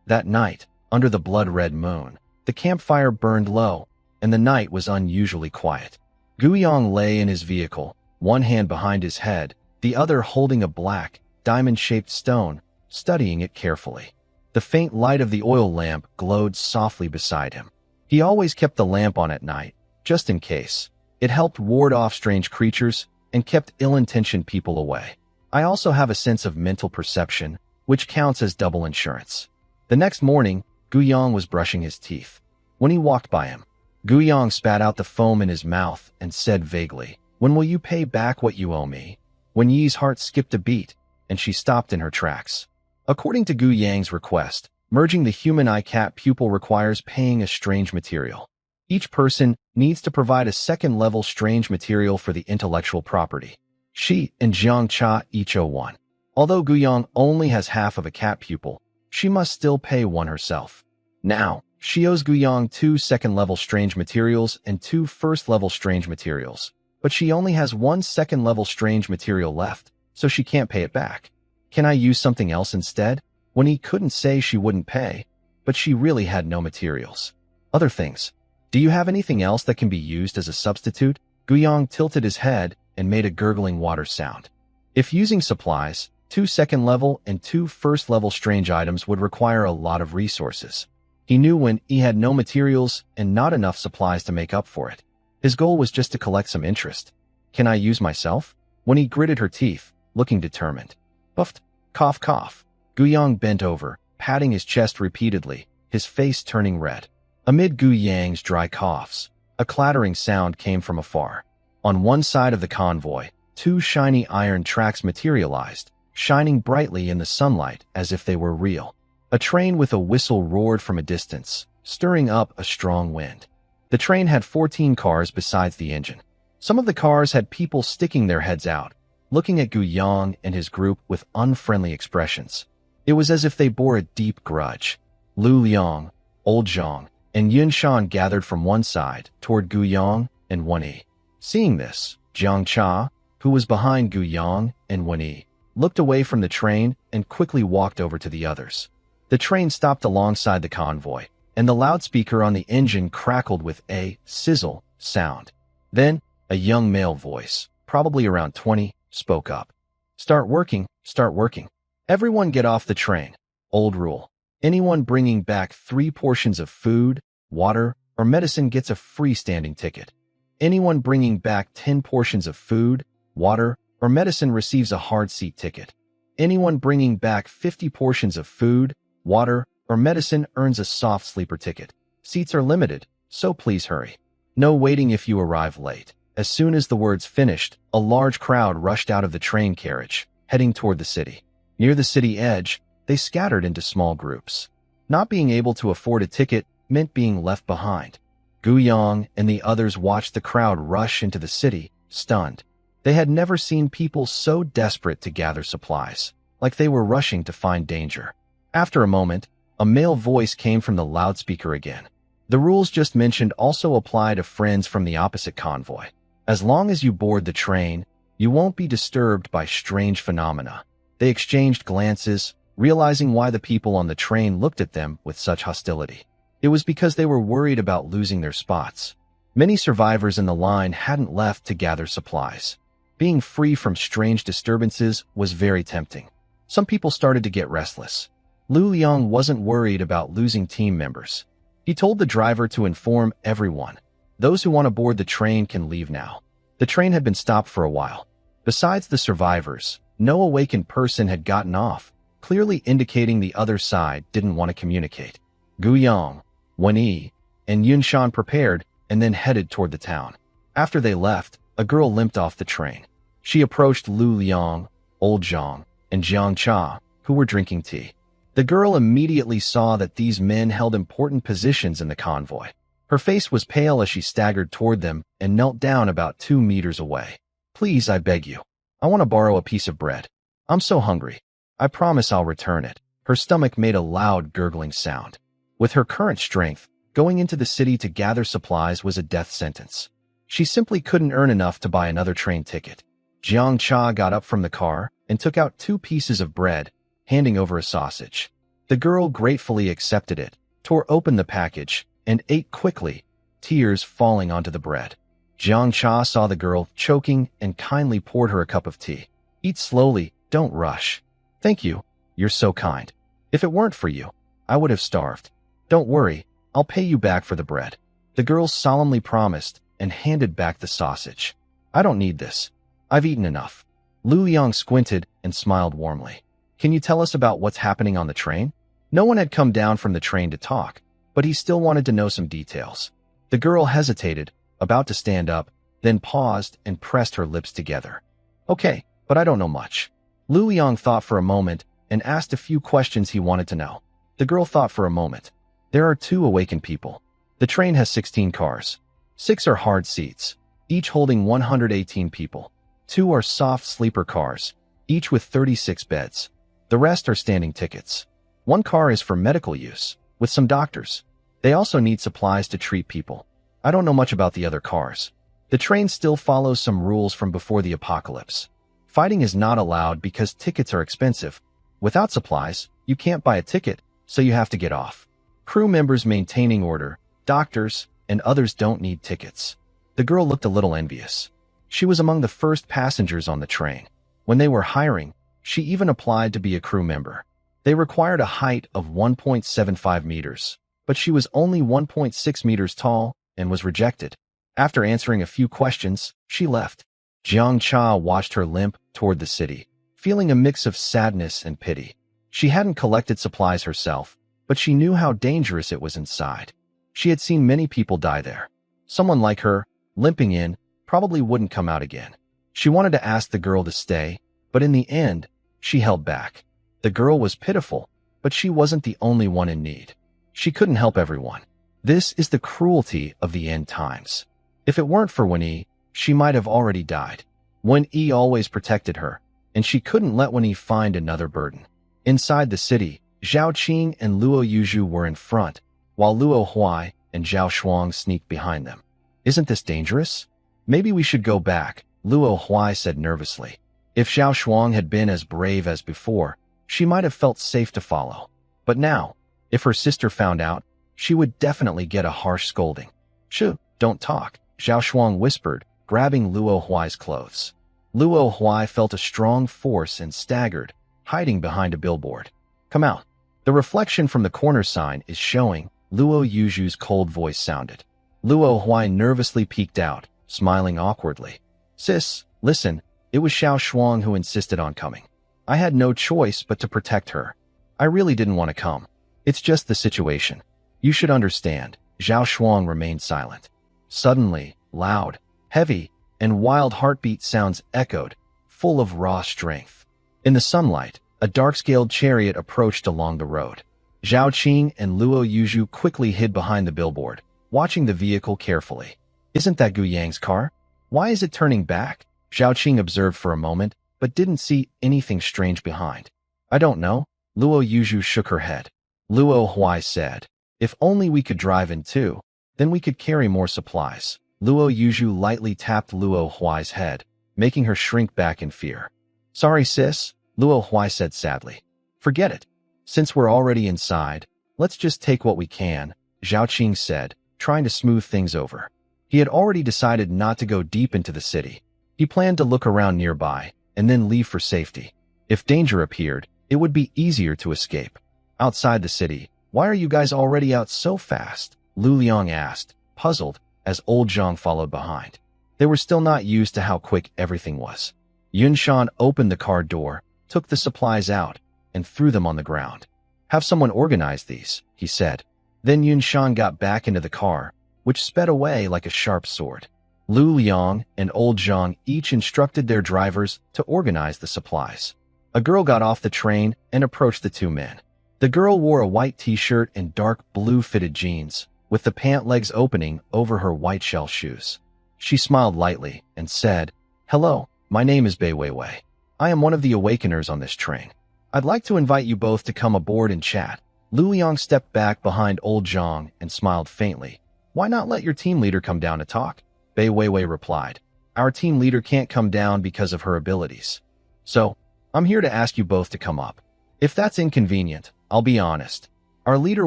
Speaker 1: That night, under the blood-red moon, the campfire burned low, and the night was unusually quiet. Guiyang lay in his vehicle, one hand behind his head, the other holding a black, diamond-shaped stone, studying it carefully. The faint light of the oil lamp glowed softly beside him. He always kept the lamp on at night, just in case. It helped ward off strange creatures and kept ill-intentioned people away. I also have a sense of mental perception, which counts as double insurance. The next morning, Guiyang was brushing his teeth. When he walked by him, Guiyang spat out the foam in his mouth and said vaguely, "When will you pay back what you owe me?" Wen Yi's heart skipped a beat, and she stopped in her tracks. According to Guiyang's request, merging the human anicap pupil requires paying a strange material. Each person needs to provide a second-level strange material for the intellectual property. She and Jiang Cha each owe one. Although Guiyang only has half of a cat pupil, she must still pay one herself. Now, she owes Guiyang 2 second-level strange materials and 2 first-level strange materials, but she only has 1 second-level strange material left, so she can't pay it back. Can I use something else instead? When he couldn't say she wouldn't pay, but she really had no materials. Other things. Do you have anything else that can be used as a substitute? Guiyang tilted his head and made a gurgling water sound. If using supplies, 2 second-level and 2 first-level strange items would require a lot of resources. He knew when he had no materials and not enough supplies to make up for it. His goal was just to collect some interest. Can I use myself? When he gritted her teeth, looking determined. Puffed, cough, cough. Guiyang bent over, patting his chest repeatedly, his face turning red. Amid Guiyang's dry coughs, a clattering sound came from afar. On one side of the convoy, 2 shiny iron tracks materialized, shining brightly in the sunlight as if they were real. A train with a whistle roared from a distance, stirring up a strong wind. The train had 14 cars besides the engine. Some of the cars had people sticking their heads out, looking at Guiyang and his group with unfriendly expressions. It was as if they bore a deep grudge. Lu Liang, Old Zhang, and Yun Shan gathered from one side toward Guiyang and Wen Yi. Seeing this, Jiang Cha, who was behind Guiyang and Wen Yi, looked away from the train and quickly walked over to the others. The train stopped alongside the convoy, and the loudspeaker on the engine crackled with a sizzle sound. Then, a young male voice, probably around 20, spoke up. Start working, start working. Everyone get off the train. Old rule. Anyone bringing back 3 portions of food, water, or medicine gets a free standing ticket. Anyone bringing back 10 portions of food, water, or medicine receives a hard seat ticket. Anyone bringing back 50 portions of food, water, or medicine earns a soft sleeper ticket. Seats are limited, so please hurry. No waiting if you arrive late. As soon as the words finished, a large crowd rushed out of the train carriage, heading toward the city. Near the city edge, they scattered into small groups. Not being able to afford a ticket meant being left behind. Gu Yang and the others watched the crowd rush into the city, stunned. They had never seen people so desperate to gather supplies, like they were rushing to find danger. After a moment, a male voice came from the loudspeaker again. The rules just mentioned also apply to friends from the opposite convoy. As long as you board the train, you won't be disturbed by strange phenomena. They exchanged glances, realizing why the people on the train looked at them with such hostility. It was because they were worried about losing their spots. Many survivors in the line hadn't left to gather supplies. Being free from strange disturbances was very tempting. Some people started to get restless. Lu Liang wasn't worried about losing team members. He told the driver to inform everyone. Those who want to board the train can leave now. The train had been stopped for a while. Besides the survivors, no awakened person had gotten off, clearly indicating the other side didn't want to communicate. Gu Yang, Wen Yi, and Yunshan prepared and then headed toward the town. After they left, a girl limped off the train. She approached Lu Liang, Old Zhang, and Jiang Cha, who were drinking tea. The girl immediately saw that these men held important positions in the convoy. Her face was pale as she staggered toward them and knelt down about 2 meters away. "Please, I beg you. I want to borrow a piece of bread. I'm so hungry. I promise I'll return it." Her stomach made a loud gurgling sound. With her current strength, going into the city to gather supplies was a death sentence. She simply couldn't earn enough to buy another train ticket. Jiang Cha got up from the car and took out 2 pieces of bread, handing over a sausage. The girl gratefully accepted it, tore open the package, and ate quickly, tears falling onto the bread. Jiang Cha saw the girl choking and kindly poured her a cup of tea. "Eat slowly, don't rush." "Thank you, you're so kind. If it weren't for you, I would have starved." "Don't worry, I'll pay you back for the bread." The girl solemnly promised and handed back the sausage. "I don't need this. I've eaten enough." Lu Liang squinted and smiled warmly. "Can you tell us about what's happening on the train?" No one had come down from the train to talk, but he still wanted to know some details. The girl hesitated, about to stand up, then paused and pressed her lips together. "Okay, but I don't know much." Lu Liang thought for a moment and asked a few questions he wanted to know. The girl thought for a moment. "There are 2 awakened people. The train has 16 cars. 6 are hard seats, each holding 118 people. 2 are soft sleeper cars, each with 36 beds. The rest are standing tickets. 1 car is for medical use, with some doctors. They also need supplies to treat people. I don't know much about the other cars. The train still follows some rules from before the apocalypse. Fighting is not allowed because tickets are expensive. Without supplies, you can't buy a ticket, so you have to get off. Crew members maintaining order, doctors, and others don't need tickets." The girl looked a little envious. She was among the first passengers on the train. When they were hiring, she even applied to be a crew member. They required a height of 1.75 meters, but she was only 1.6 meters tall and was rejected. After answering a few questions, she left. Jiang Cha watched her limp toward the city, feeling a mix of sadness and pity. She hadn't collected supplies herself, but she knew how dangerous it was inside. She had seen many people die there. Someone like her, limping in, probably wouldn't come out again. She wanted to ask the girl to stay, but in the end, she held back. The girl was pitiful, but she wasn't the only one in need. She couldn't help everyone. This is the cruelty of the end times. If it weren't for Wen Yi, she might have already died. Wen Yi always protected her, and she couldn't let Wen Yi find another burden. Inside the city, Zhao Qing and Luo Yuzhu were in front, while Luo Huai and Zhao Shuang sneaked behind them. "Isn't this dangerous? Maybe we should go back," Luo Huai said nervously. If Zhao Shuang had been as brave as before, she might have felt safe to follow. But now, if her sister found out, she would definitely get a harsh scolding. "Shh, don't talk," Zhao Shuang whispered, grabbing Luo Huai's clothes. Luo Huai felt a strong force and staggered, hiding behind a billboard. "Come out." The reflection from the corner sign is showing, Luo Yuzhu's cold voice sounded. Luo Huai nervously peeked out, smiling awkwardly. "Sis, listen, It was Xiao Shuang who insisted on coming. I had no choice but to protect her. I really didn't want to come. It's just the situation. You should understand. Xiao Shuang remained silent. Suddenly, loud, heavy, and wild heartbeat sounds echoed, full of raw strength. In the sunlight, a dark-scaled chariot approached along the road. Zhao Qing and Luo Yuzhu quickly hid behind the billboard, watching the vehicle carefully. Isn't that Gu Yang's car? Why is it turning back? Zhao Qing observed for a moment, but didn't see anything strange behind. I don't know. Luo Yuzhu shook her head. Luo Huai said, if only we could drive in too, then we could carry more supplies. Luo Yuzhu lightly tapped Luo Huai's head, making her shrink back in fear. Sorry, sis, Luo Huai said sadly. Forget it. Since we're already inside, let's just take what we can, Zhao Qing said, trying to smooth things over. He had already decided not to go deep into the city. He planned to look around nearby, and then leave for safety. If danger appeared, it would be easier to escape. Outside the city, why are you guys already out so fast? Lu Liang asked, puzzled, as old Zhang followed behind. They were still not used to how quick everything was. Yun Shan opened the car door, took the supplies out, and threw them on the ground. Have someone organize these, he said. Then Yun Shan got back into the car, which sped away like a sharp sword. Lu Liang and old Zhang each instructed their drivers to organize the supplies. A girl got off the train and approached the two men. The girl wore a white t-shirt and dark blue fitted jeans, with the pant legs opening over her white shell shoes. She smiled lightly and said, Hello, my name is Bei Weiwei. I am one of the awakeners on this train. I'd like to invite you both to come aboard and chat. Lu Liang stepped back behind old Zhang and smiled faintly. Why not let your team leader come down to talk? Bei Weiwei replied. Our team leader can't come down because of her abilities. So, I'm here to ask you both to come up. If that's inconvenient, I'll be honest. Our leader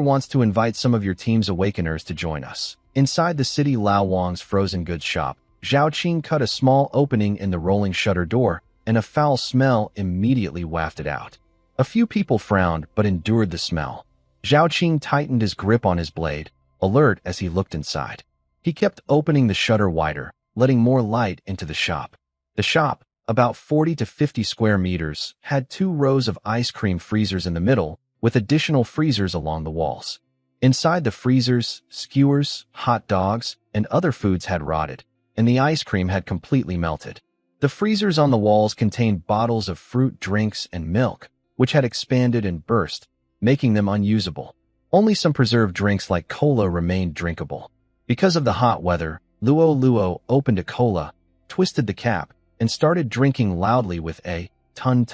Speaker 1: wants to invite some of your team's awakeners to join us. Inside the city Lao Wang's frozen goods shop, Zhao Qing cut a small opening in the rolling shutter door, and a foul smell immediately wafted out. A few people frowned but endured the smell. Zhao Qing tightened his grip on his blade, alert as he looked inside. He kept opening the shutter wider, letting more light into the shop. The shop, about 40 to 50 square meters, had 2 rows of ice cream freezers in the middle, with additional freezers along the walls. Inside the freezers, skewers, hot dogs, and other foods had rotted, and the ice cream had completely melted. The freezers on the walls contained bottles of fruit drinks and milk, which had expanded and burst, making them unusable. Only some preserved drinks like cola remained drinkable. Because of the hot weather, Luo opened a cola, twisted the cap, and started drinking loudly with a ton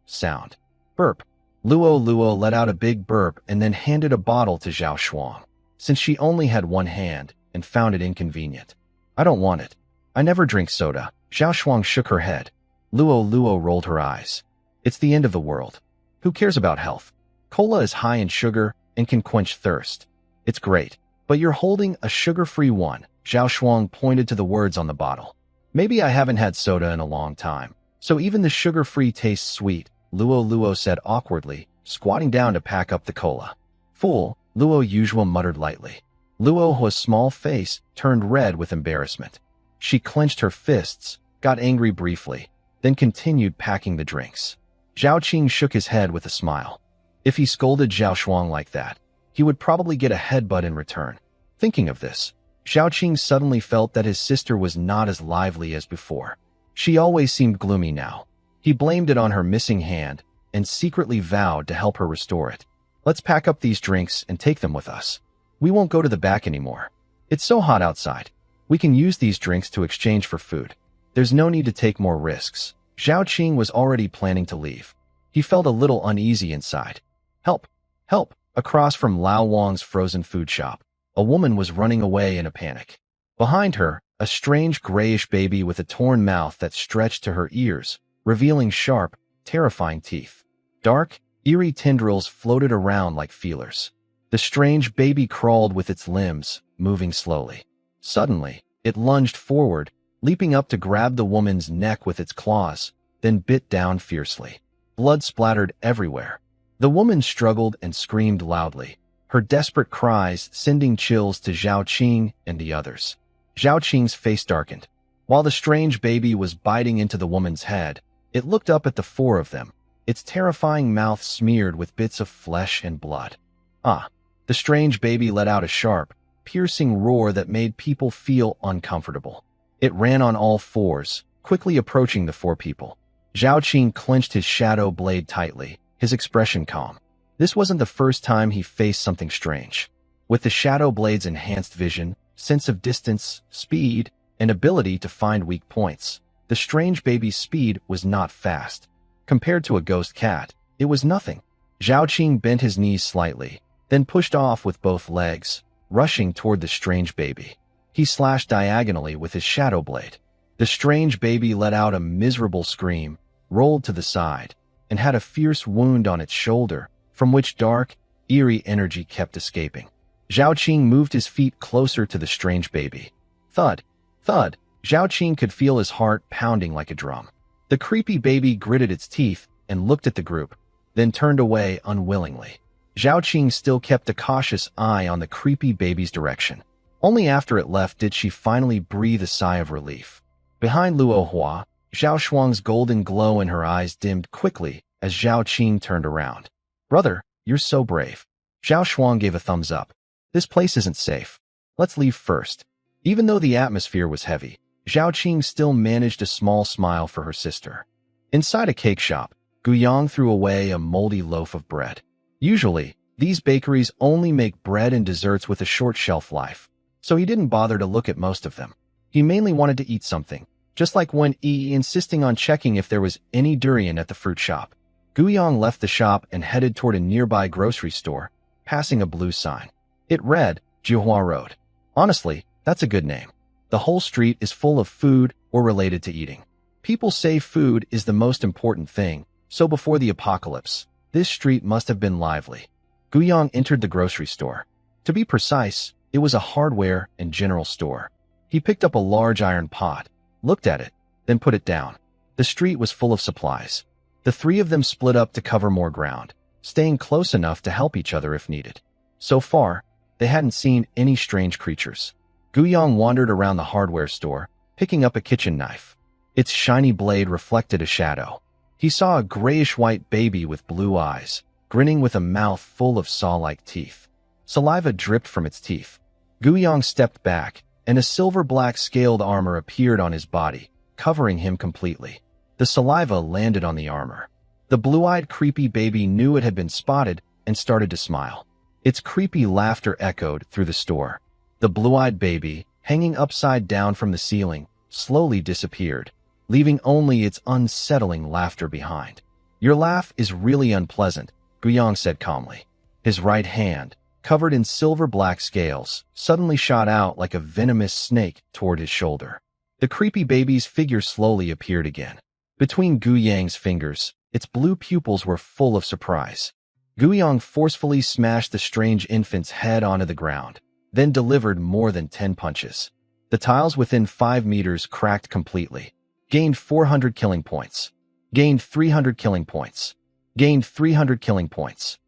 Speaker 1: sound. Burp. Luo let out a big burp and then handed a bottle to Xiao Shuang, since she only had one hand and found it inconvenient. I don't want it. I never drink soda. Xiao Shuang shook her head. Luo rolled her eyes. It's the end of the world. Who cares about health? Cola is high in sugar and can quench thirst. It's great, but you're holding a sugar-free one. Xiao Shuang pointed to the words on the bottle. Maybe I haven't had soda in a long time, so even the sugar-free tastes sweet, Luo said awkwardly, squatting down to pack up the cola. Fool, Luo Yuzhu muttered lightly. Luo Hua's small face turned red with embarrassment. She clenched her fists, got angry briefly, then continued packing the drinks. Zhao Qing shook his head with a smile. If he scolded Xiao Shuang like that, he would probably get a headbutt in return. Thinking of this, Zhao Qing suddenly felt that his sister was not as lively as before. She always seemed gloomy now. He blamed it on her missing hand and secretly vowed to help her restore it. Let's pack up these drinks and take them with us. We won't go to the back anymore. It's so hot outside. We can use these drinks to exchange for food. There's no need to take more risks. Zhao Qing was already planning to leave. He felt a little uneasy inside. Help! Help! Across from Lao Wang's frozen food shop, a woman was running away in a panic. Behind her, a strange grayish baby with a torn mouth that stretched to her ears, revealing sharp, terrifying teeth. Dark, eerie tendrils floated around like feelers. The strange baby crawled with its limbs, moving slowly. Suddenly, it lunged forward, leaping up to grab the woman's neck with its claws, then bit down fiercely. Blood splattered everywhere. The woman struggled and screamed loudly, her desperate cries sending chills to Zhao Qing and the others. Zhao Qing's face darkened. While the strange baby was biting into the woman's head, it looked up at the four of them, its terrifying mouth smeared with bits of flesh and blood. Ah! The strange baby let out a sharp, piercing roar that made people feel uncomfortable. It ran on all fours, quickly approaching the four people. Zhao Qing clenched his shadow blade tightly, his expression calm. This wasn't the first time he faced something strange. With the shadow blade's enhanced vision, sense of distance, speed, and ability to find weak points, the strange baby's speed was not fast. Compared to a ghost cat, it was nothing. Zhao Qing bent his knees slightly, then pushed off with both legs, rushing toward the strange baby. He slashed diagonally with his shadow blade. The strange baby let out a miserable scream, rolled to the side, and had a fierce wound on its shoulder, from which dark, eerie energy kept escaping. Zhao Qing moved his feet closer to the strange baby. Thud! Thud! Zhao Qing could feel his heart pounding like a drum. The creepy baby gritted its teeth and looked at the group, then turned away unwillingly. Zhao Qing still kept a cautious eye on the creepy baby's direction. Only after it left did she finally breathe a sigh of relief. Behind Luo Hua, Zhao Shuang's golden glow in her eyes dimmed quickly as Zhao Qing turned around. "Brother, you're so brave." Zhao Shuang gave a thumbs up. "This place isn't safe. Let's leave first." Even though the atmosphere was heavy, Zhao Qing still managed a small smile for her sister. Inside a cake shop, Guyang threw away a moldy loaf of bread. Usually, these bakeries only make bread and desserts with a short shelf life, so he didn't bother to look at most of them. He mainly wanted to eat something, just like when insisting on checking if there was any durian at the fruit shop. Guyang left the shop and headed toward a nearby grocery store, passing a blue sign. It read, Jiuhua Road. Honestly, that's a good name. The whole street is full of food or related to eating. People say food is the most important thing, so before the apocalypse, this street must have been lively. Guyang entered the grocery store. To be precise, it was a hardware and general store. He picked up a large iron pot, looked at it, then put it down. The street was full of supplies. The three of them split up to cover more ground, staying close enough to help each other if needed. So far, they hadn't seen any strange creatures. Guyang wandered around the hardware store, picking up a kitchen knife. Its shiny blade reflected a shadow. He saw a grayish-white baby with blue eyes, grinning with a mouth full of saw-like teeth. Saliva dripped from its teeth. Guyang stepped back, and a silver-black scaled armor appeared on his body, covering him completely. The saliva landed on the armor. The blue-eyed creepy baby knew it had been spotted and started to smile. Its creepy laughter echoed through the store. The blue-eyed baby, hanging upside down from the ceiling, slowly disappeared, leaving only its unsettling laughter behind. "Your laugh is really unpleasant," Guyang said calmly. His right hand, covered in silver-black scales, suddenly shot out like a venomous snake toward his shoulder. The creepy baby's figure slowly appeared again. Between Guyang's fingers, its blue pupils were full of surprise. Guyang forcefully smashed the strange infant's head onto the ground, then delivered more than 10 punches. The tiles within 5 meters cracked completely. Gained 400 killing points. Gained 300 killing points. Gained 300 killing points.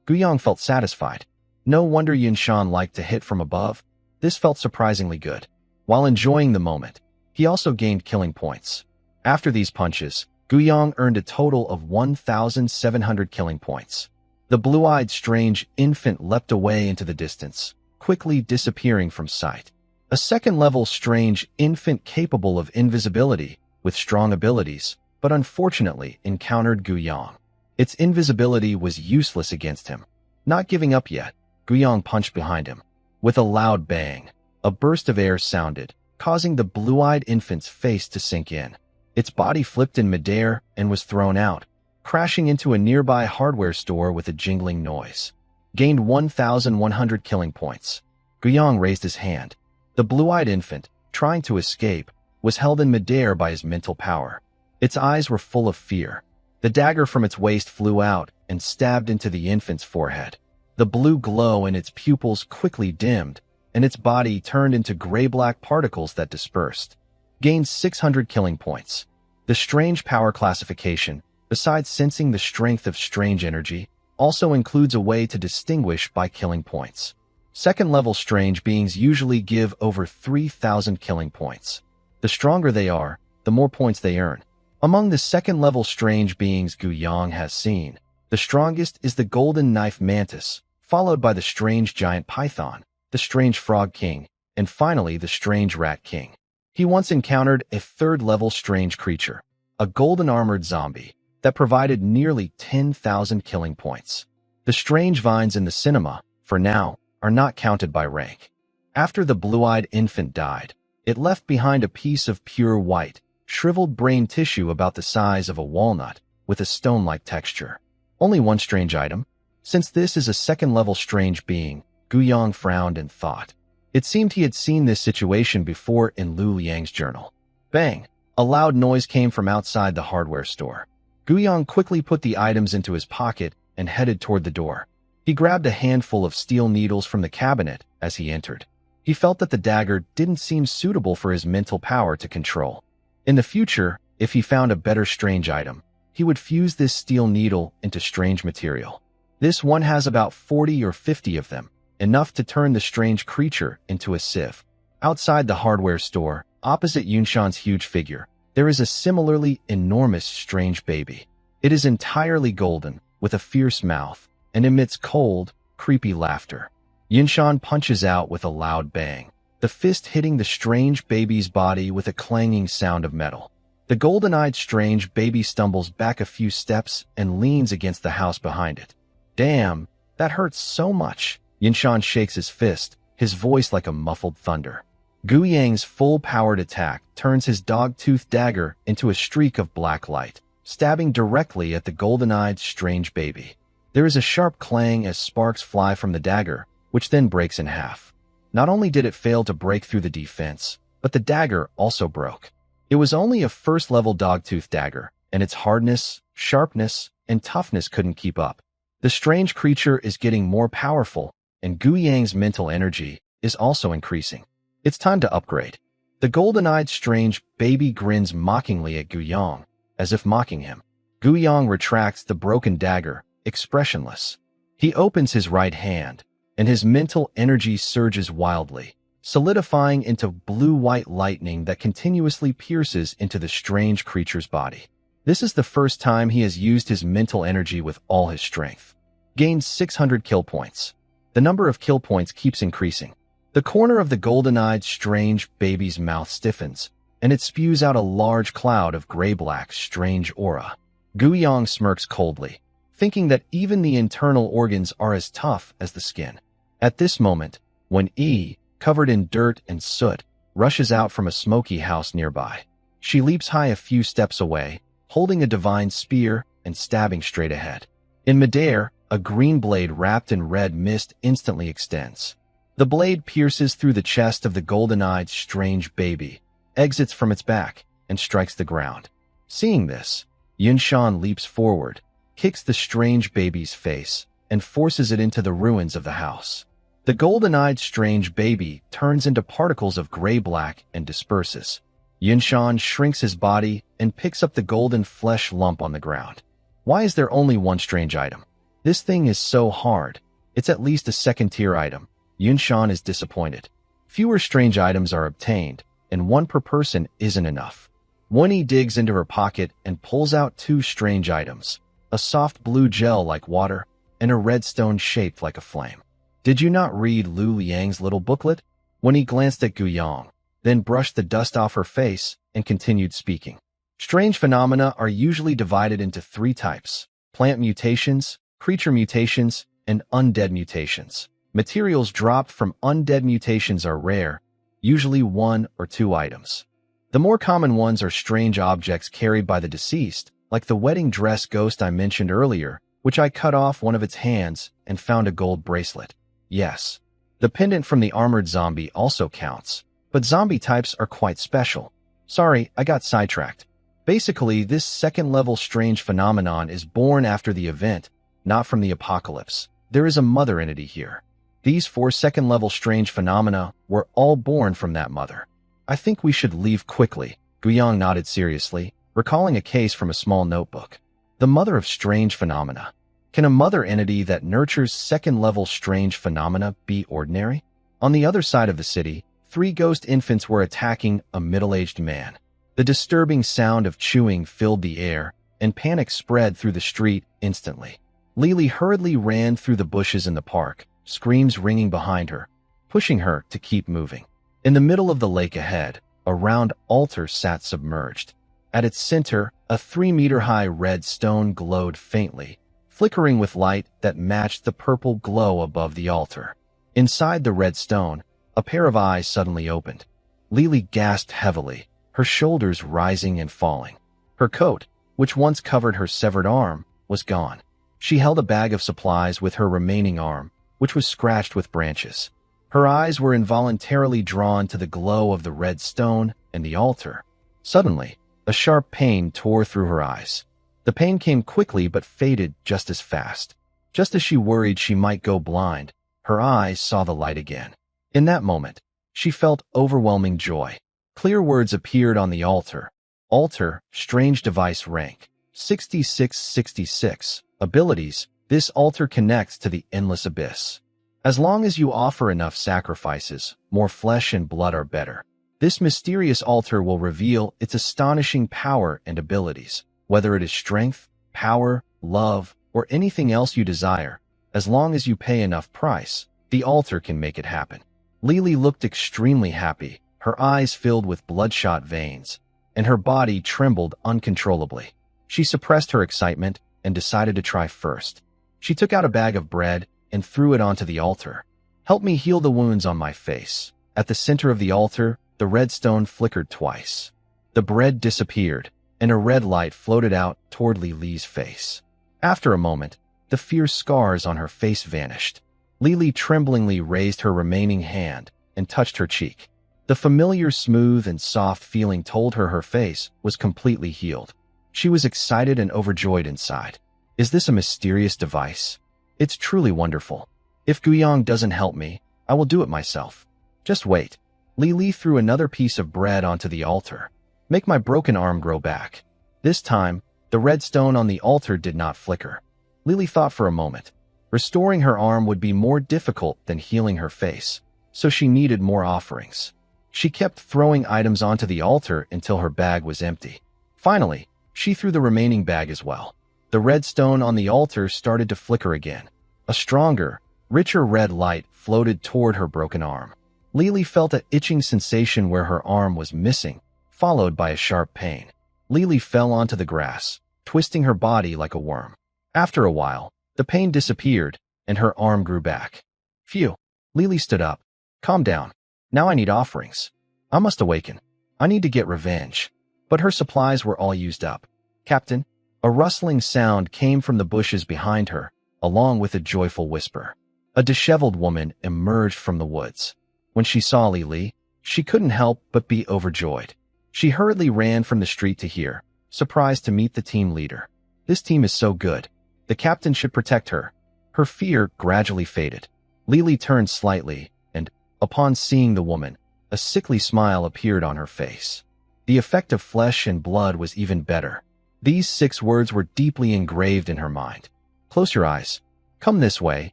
Speaker 1: Guyang felt satisfied. No wonder Yinshan liked to hit from above. This felt surprisingly good. While enjoying the moment, he also gained killing points. After these punches, Guyang earned a total of 1,700 killing points. The blue-eyed strange infant leapt away into the distance, quickly disappearing from sight. A second-level strange infant capable of invisibility, with strong abilities, but unfortunately encountered Guyang. Its invisibility was useless against him. Not giving up yet, Guyang punched behind him. With a loud bang, a burst of air sounded, causing the blue-eyed infant's face to sink in. Its body flipped in midair and was thrown out, crashing into a nearby hardware store with a jingling noise. Gained 1,100 killing points. Guyang raised his hand. The blue-eyed infant, trying to escape, was held in midair by his mental power. Its eyes were full of fear. The dagger from its waist flew out and stabbed into the infant's forehead. The blue glow in its pupils quickly dimmed, and its body turned into gray-black particles that dispersed. Gained 600 killing points. The strange power classification, besides sensing the strength of strange energy, also includes a way to distinguish by killing points. Second-level strange beings usually give over 3,000 killing points. The stronger they are, the more points they earn. Among the second-level strange beings Guyang has seen, the strongest is the golden knife mantis, followed by the strange giant python, the strange frog king, and finally the strange rat king. He once encountered a third-level strange creature, a golden armored zombie, that provided nearly 10,000 killing points. The strange vines in the cinema, for now, are not counted by rank. After the blue-eyed infant died, it left behind a piece of pure white, shriveled brain tissue about the size of a walnut, with a stone-like texture. Only one strange item? Since this is a second-level strange being, Guyang frowned and thought. It seemed he had seen this situation before in Lu Liang's journal. Bang! A loud noise came from outside the hardware store. Guyang quickly put the items into his pocket and headed toward the door. He grabbed a handful of steel needles from the cabinet as he entered. He felt that the dagger didn't seem suitable for his mental power to control. In the future, if he found a better strange item, he would fuse this steel needle into strange material. This one has about 40 or 50 of them, enough to turn the strange creature into a sieve. Outside the hardware store, opposite Yunshan's huge figure, there is a similarly enormous strange baby. It is entirely golden, with a fierce mouth, and emits cold, creepy laughter. Yunshan punches out with a loud bang, the fist hitting the strange baby's body with a clanging sound of metal. The golden-eyed strange baby stumbles back a few steps and leans against the house behind it. Damn, that hurts so much. Yunshan shakes his fist, his voice like a muffled thunder. Guyang's full-powered attack turns his dog-toothed dagger into a streak of black light, stabbing directly at the golden-eyed strange baby. There is a sharp clang as sparks fly from the dagger, which then breaks in half. Not only did it fail to break through the defense, but the dagger also broke. It was only a first-level dog-tooth dagger, and its hardness, sharpness, and toughness couldn't keep up. The strange creature is getting more powerful, and Guyang's mental energy is also increasing. It's time to upgrade. The golden-eyed strange baby grins mockingly at Guyang, as if mocking him. Guyang retracts the broken dagger, expressionless. He opens his right hand, and his mental energy surges wildly, solidifying into blue-white lightning that continuously pierces into the strange creature's body. This is the first time he has used his mental energy with all his strength. Gains 600 kill points. The number of kill points keeps increasing. The corner of the golden-eyed strange baby's mouth stiffens, and it spews out a large cloud of gray-black strange aura. Guyang smirks coldly, thinking that even the internal organs are as tough as the skin. At this moment, when E, covered in dirt and soot, rushes out from a smoky house nearby, she leaps high a few steps away, holding a divine spear and stabbing straight ahead. In midair, a green blade wrapped in red mist instantly extends. The blade pierces through the chest of the golden-eyed strange baby, exits from its back, and strikes the ground. Seeing this, Yunshan leaps forward, kicks the strange baby's face, and forces it into the ruins of the house. The golden-eyed strange baby turns into particles of gray-black and disperses. Yunshan shrinks his body and picks up the golden flesh lump on the ground. Why is there only one strange item? This thing is so hard. It's at least a second-tier item. Yunshan is disappointed. Fewer strange items are obtained, and one per person isn't enough. Winnie digs into her pocket and pulls out two strange items, a soft blue gel like water and a red stone shaped like a flame. Did you not read Lu Liang's little booklet? Winnie glanced at Guyang, then brushed the dust off her face and continued speaking. Strange phenomena are usually divided into three types: plant mutations, creature mutations, and undead mutations. Materials dropped from undead mutations are rare, usually 1 or 2 items. The more common ones are strange objects carried by the deceased, like the wedding dress ghost I mentioned earlier, which I cut off one of its hands and found a gold bracelet. Yes, the pendant from the armored zombie also counts, but zombie types are quite special. Sorry, I got sidetracked. Basically, this second-level strange phenomenon is born after the event, not from the apocalypse. There is a mother entity here. These 4 second-level strange phenomena were all born from that mother. I think we should leave quickly. Guyang nodded seriously, recalling a case from a small notebook. The mother of strange phenomena. Can a mother entity that nurtures second-level strange phenomena be ordinary? On the other side of the city, 3 ghost infants were attacking a middle-aged man. The disturbing sound of chewing filled the air, and panic spread through the street instantly. Lily hurriedly ran through the bushes in the park, screams ringing behind her, pushing her to keep moving. In the middle of the lake ahead, a round altar sat submerged. At its center, a 3-meter-high red stone glowed faintly, flickering with light that matched the purple glow above the altar. Inside the red stone, a pair of eyes suddenly opened. Lily gasped heavily, her shoulders rising and falling. Her coat, which once covered her severed arm, was gone. She held a bag of supplies with her remaining arm, which was scratched with branches. Her eyes were involuntarily drawn to the glow of the red stone and the altar. Suddenly, a sharp pain tore through her eyes. The pain came quickly but faded just as fast. Just as she worried she might go blind, her eyes saw the light again. In that moment, she felt overwhelming joy. Clear words appeared on the altar. Altar, strange device rank, 6666. Abilities, this altar connects to the endless abyss. As long as you offer enough sacrifices, more flesh and blood are better. This mysterious altar will reveal its astonishing power and abilities, whether it is strength, power, love, or anything else you desire. As long as you pay enough price, the altar can make it happen. Lily looked extremely happy, her eyes filled with bloodshot veins, and her body trembled uncontrollably. She suppressed her excitement and decided to try first. She took out a bag of bread and threw it onto the altar. "Help me heal the wounds on my face." At the center of the altar, the red stone flickered twice. The bread disappeared, and a red light floated out toward Lily's face. After a moment, the fierce scars on her face vanished. Lily tremblingly raised her remaining hand and touched her cheek. The familiar smooth and soft feeling told her face was completely healed. She was excited and overjoyed inside. Is this a mysterious device? It's truly wonderful. If Guiyang doesn't help me, I will do it myself. Just wait. Lily threw another piece of bread onto the altar. Make my broken arm grow back. This time, the red stone on the altar did not flicker. Lily thought for a moment. Restoring her arm would be more difficult than healing her face, so she needed more offerings. She kept throwing items onto the altar until her bag was empty. Finally, she threw the remaining bag as well. The red stone on the altar started to flicker again. A stronger, richer red light floated toward her broken arm. Lily felt an itching sensation where her arm was missing, followed by a sharp pain. Lily fell onto the grass, twisting her body like a worm. After a while, the pain disappeared, and her arm grew back. Phew. Lily stood up. Calm down. Now I need offerings. I must awaken. I need to get revenge. But her supplies were all used up. Captain? A rustling sound came from the bushes behind her, along with a joyful whisper. A disheveled woman emerged from the woods. When she saw Lily, she couldn't help but be overjoyed. She hurriedly ran from the street to here, surprised to meet the team leader. This team is so good. The captain should protect her. Her fear gradually faded. Lily turned slightly, and, upon seeing the woman, a sickly smile appeared on her face. The effect of flesh and blood was even better. These 6 words were deeply engraved in her mind. Close your eyes. Come this way.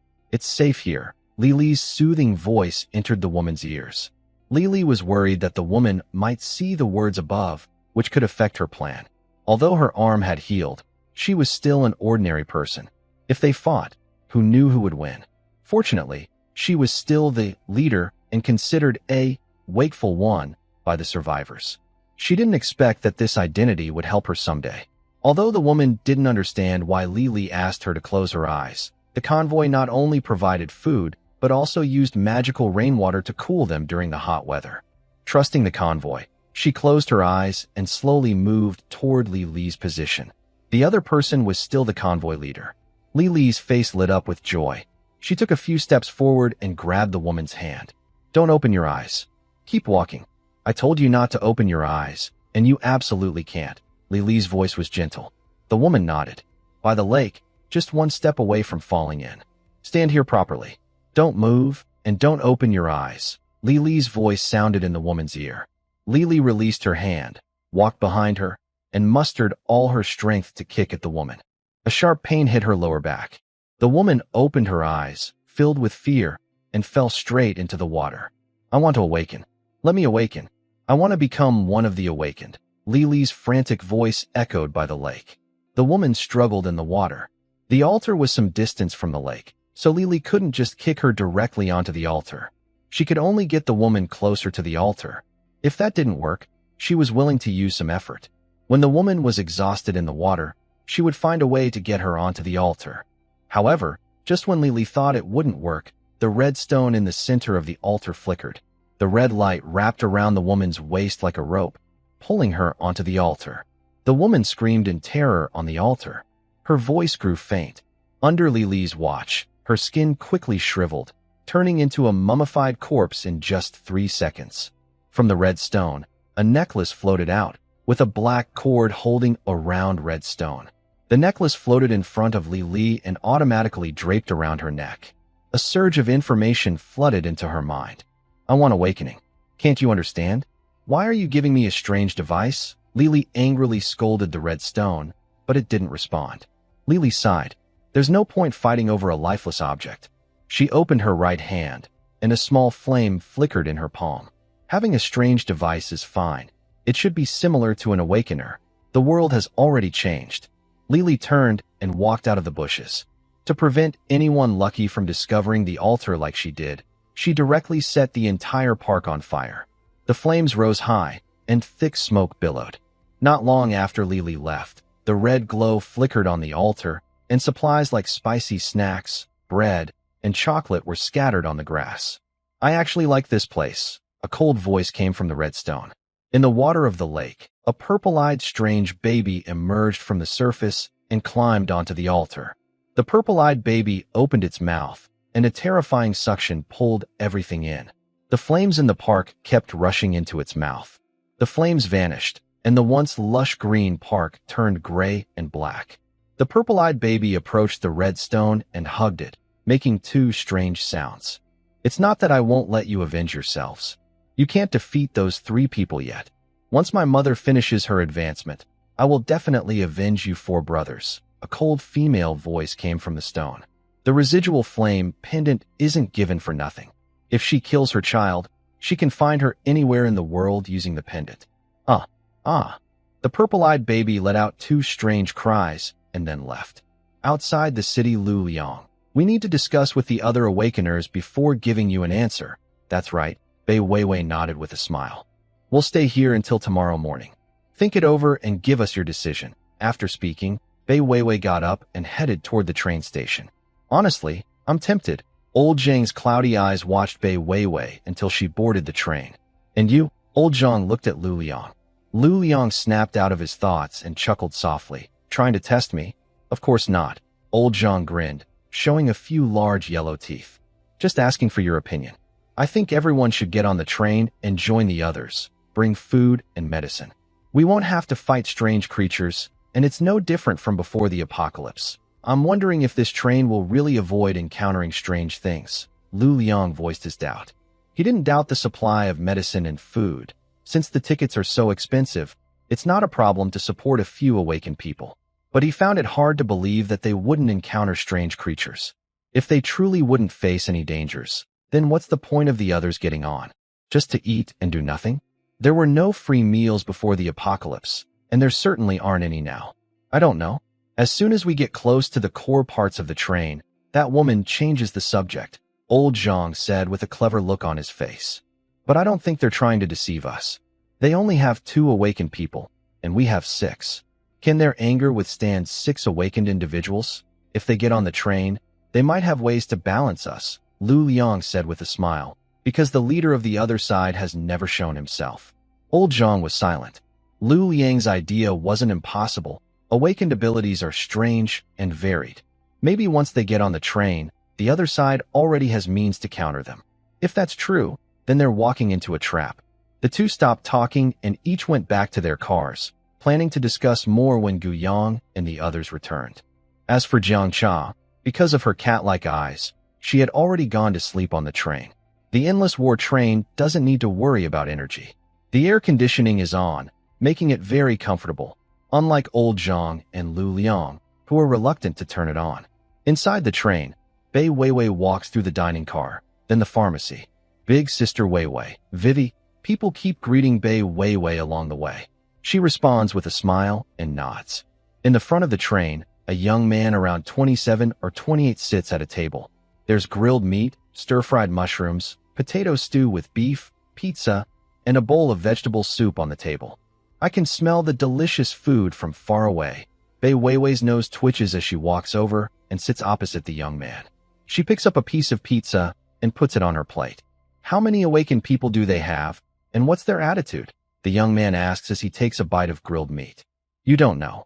Speaker 1: It's safe here. Lily's soothing voice entered the woman's ears. Lily was worried that the woman might see the words above, which could affect her plan. Although her arm had healed, she was still an ordinary person. If they fought, who knew who would win? Fortunately, she was still the leader and considered a wakeful one by the survivors. She didn't expect that this identity would help her someday. Although the woman didn't understand why Lily asked her to close her eyes, the convoy not only provided food, but also used magical rainwater to cool them during the hot weather. Trusting the convoy, she closed her eyes and slowly moved toward Lily's position. The other person was still the convoy leader. Lily's face lit up with joy. She took a few steps forward and grabbed the woman's hand. Don't open your eyes. Keep walking. I told you not to open your eyes, and you absolutely can't. Lily's voice was gentle. The woman nodded. By the lake, just 1 step away from falling in. Stand here properly. Don't move, and don't open your eyes. Lily's voice sounded in the woman's ear. Lily released her hand, walked behind her, and mustered all her strength to kick at the woman. A sharp pain hit her lower back. The woman opened her eyes, filled with fear, and fell straight into the water. I want to awaken. Let me awaken. I want to become one of the awakened. Lily's frantic voice echoed by the lake. The woman struggled in the water. The altar was some distance from the lake, so Lily couldn't just kick her directly onto the altar. She could only get the woman closer to the altar. If that didn't work, she was willing to use some effort. When the woman was exhausted in the water, she would find a way to get her onto the altar. However, just when Lily thought it wouldn't work, the red stone in the center of the altar flickered. The red light wrapped around the woman's waist like a rope, pulling her onto the altar. The woman screamed in terror on the altar. Her voice grew faint. Under Lily's watch, her skin quickly shriveled, turning into a mummified corpse in just 3 seconds. From the red stone, a necklace floated out, with a black cord holding a round red stone. The necklace floated in front of Lily and automatically draped around her neck. A surge of information flooded into her mind. I want awakening. Can't you understand? Why are you giving me a strange device? Lily angrily scolded the red stone, but it didn't respond. Lily sighed. There's no point fighting over a lifeless object. She opened her right hand, and a small flame flickered in her palm. Having a strange device is fine. It should be similar to an awakener. The world has already changed. Lily turned and walked out of the bushes. To prevent anyone lucky from discovering the altar like she did, she directly set the entire park on fire. The flames rose high, and thick smoke billowed. Not long after Lily left, the red glow flickered on the altar, and supplies like spicy snacks, bread, and chocolate were scattered on the grass. I actually like this place. A cold voice came from the red stone. In the water of the lake, a purple-eyed strange baby emerged from the surface and climbed onto the altar. The purple-eyed baby opened its mouth, and a terrifying suction pulled everything in. The flames in the park kept rushing into its mouth. The flames vanished, and the once lush green park turned gray and black. The purple-eyed baby approached the red stone and hugged it, making 2 strange sounds. It's not that I won't let you avenge yourselves. You can't defeat those 3 people yet. Once my mother finishes her advancement, I will definitely avenge you 4 brothers. A cold female voice came from the stone. The residual flame pendant isn't given for nothing. If she kills her child, she can find her anywhere in the world using the pendant. The purple-eyed baby let out 2 strange cries and then left. Outside the city Lu Liang, we need to discuss with the other awakeners before giving you an answer. That's right, Bei Weiwei nodded with a smile. We'll stay here until tomorrow morning. Think it over and give us your decision. After speaking, Bei Weiwei got up and headed toward the train station. Honestly, I'm tempted. Old Zhang's cloudy eyes watched Bei Weiwei until she boarded the train. And you? Old Zhang looked at Lu Liang. Lu Liang snapped out of his thoughts and chuckled softly. Trying to test me? Of course not. Old Zhang grinned, showing a few large yellow teeth. Just asking for your opinion. I think everyone should get on the train and join the others. Bring food and medicine. We won't have to fight strange creatures, and it's no different from before the apocalypse. I'm wondering if this train will really avoid encountering strange things. Lu Liang voiced his doubt. He didn't doubt the supply of medicine and food. Since the tickets are so expensive, it's not a problem to support a few awakened people. But he found it hard to believe that they wouldn't encounter strange creatures. If they truly wouldn't face any dangers, then what's the point of the others getting on? Just to eat and do nothing? There were no free meals before the apocalypse, and there certainly aren't any now. I don't know. As soon as we get close to the core parts of the train, that woman changes the subject, Old Zhang said with a clever look on his face. But I don't think they're trying to deceive us. They only have 2 awakened people, and we have 6. Can their anger withstand 6 awakened individuals? If they get on the train, they might have ways to balance us, Lu Liang said with a smile, because the leader of the other side has never shown himself. Old Zhang was silent. Lu Liang's idea wasn't impossible. Awakened abilities are strange and varied. Maybe once they get on the train, the other side already has means to counter them. If that's true, then they're walking into a trap. The 2 stopped talking and each went back to their cars, planning to discuss more when Gu Yang and the others returned. As for Jiang Cha, because of her cat-like eyes, she had already gone to sleep on the train. The Endless War train doesn't need to worry about energy. The air conditioning is on, making it very comfortable, unlike Old Zhang and Lu Liang, who are reluctant to turn it on. Inside the train, Bei Weiwei walks through the dining car, then the pharmacy. Big Sister Weiwei, Vivi, People keep greeting Bei Weiwei along the way. She responds with a smile and nods. In the front of the train, a young man around 27 or 28 sits at a table. There's grilled meat, stir-fried mushrooms, potato stew with beef, pizza, and a bowl of vegetable soup on the table. I can smell the delicious food from far away. Bei Weiwei's nose twitches as she walks over and sits opposite the young man. She picks up a piece of pizza and puts it on her plate. How many awakened people do they have, and what's their attitude? The young man asks as he takes a bite of grilled meat. You don't know.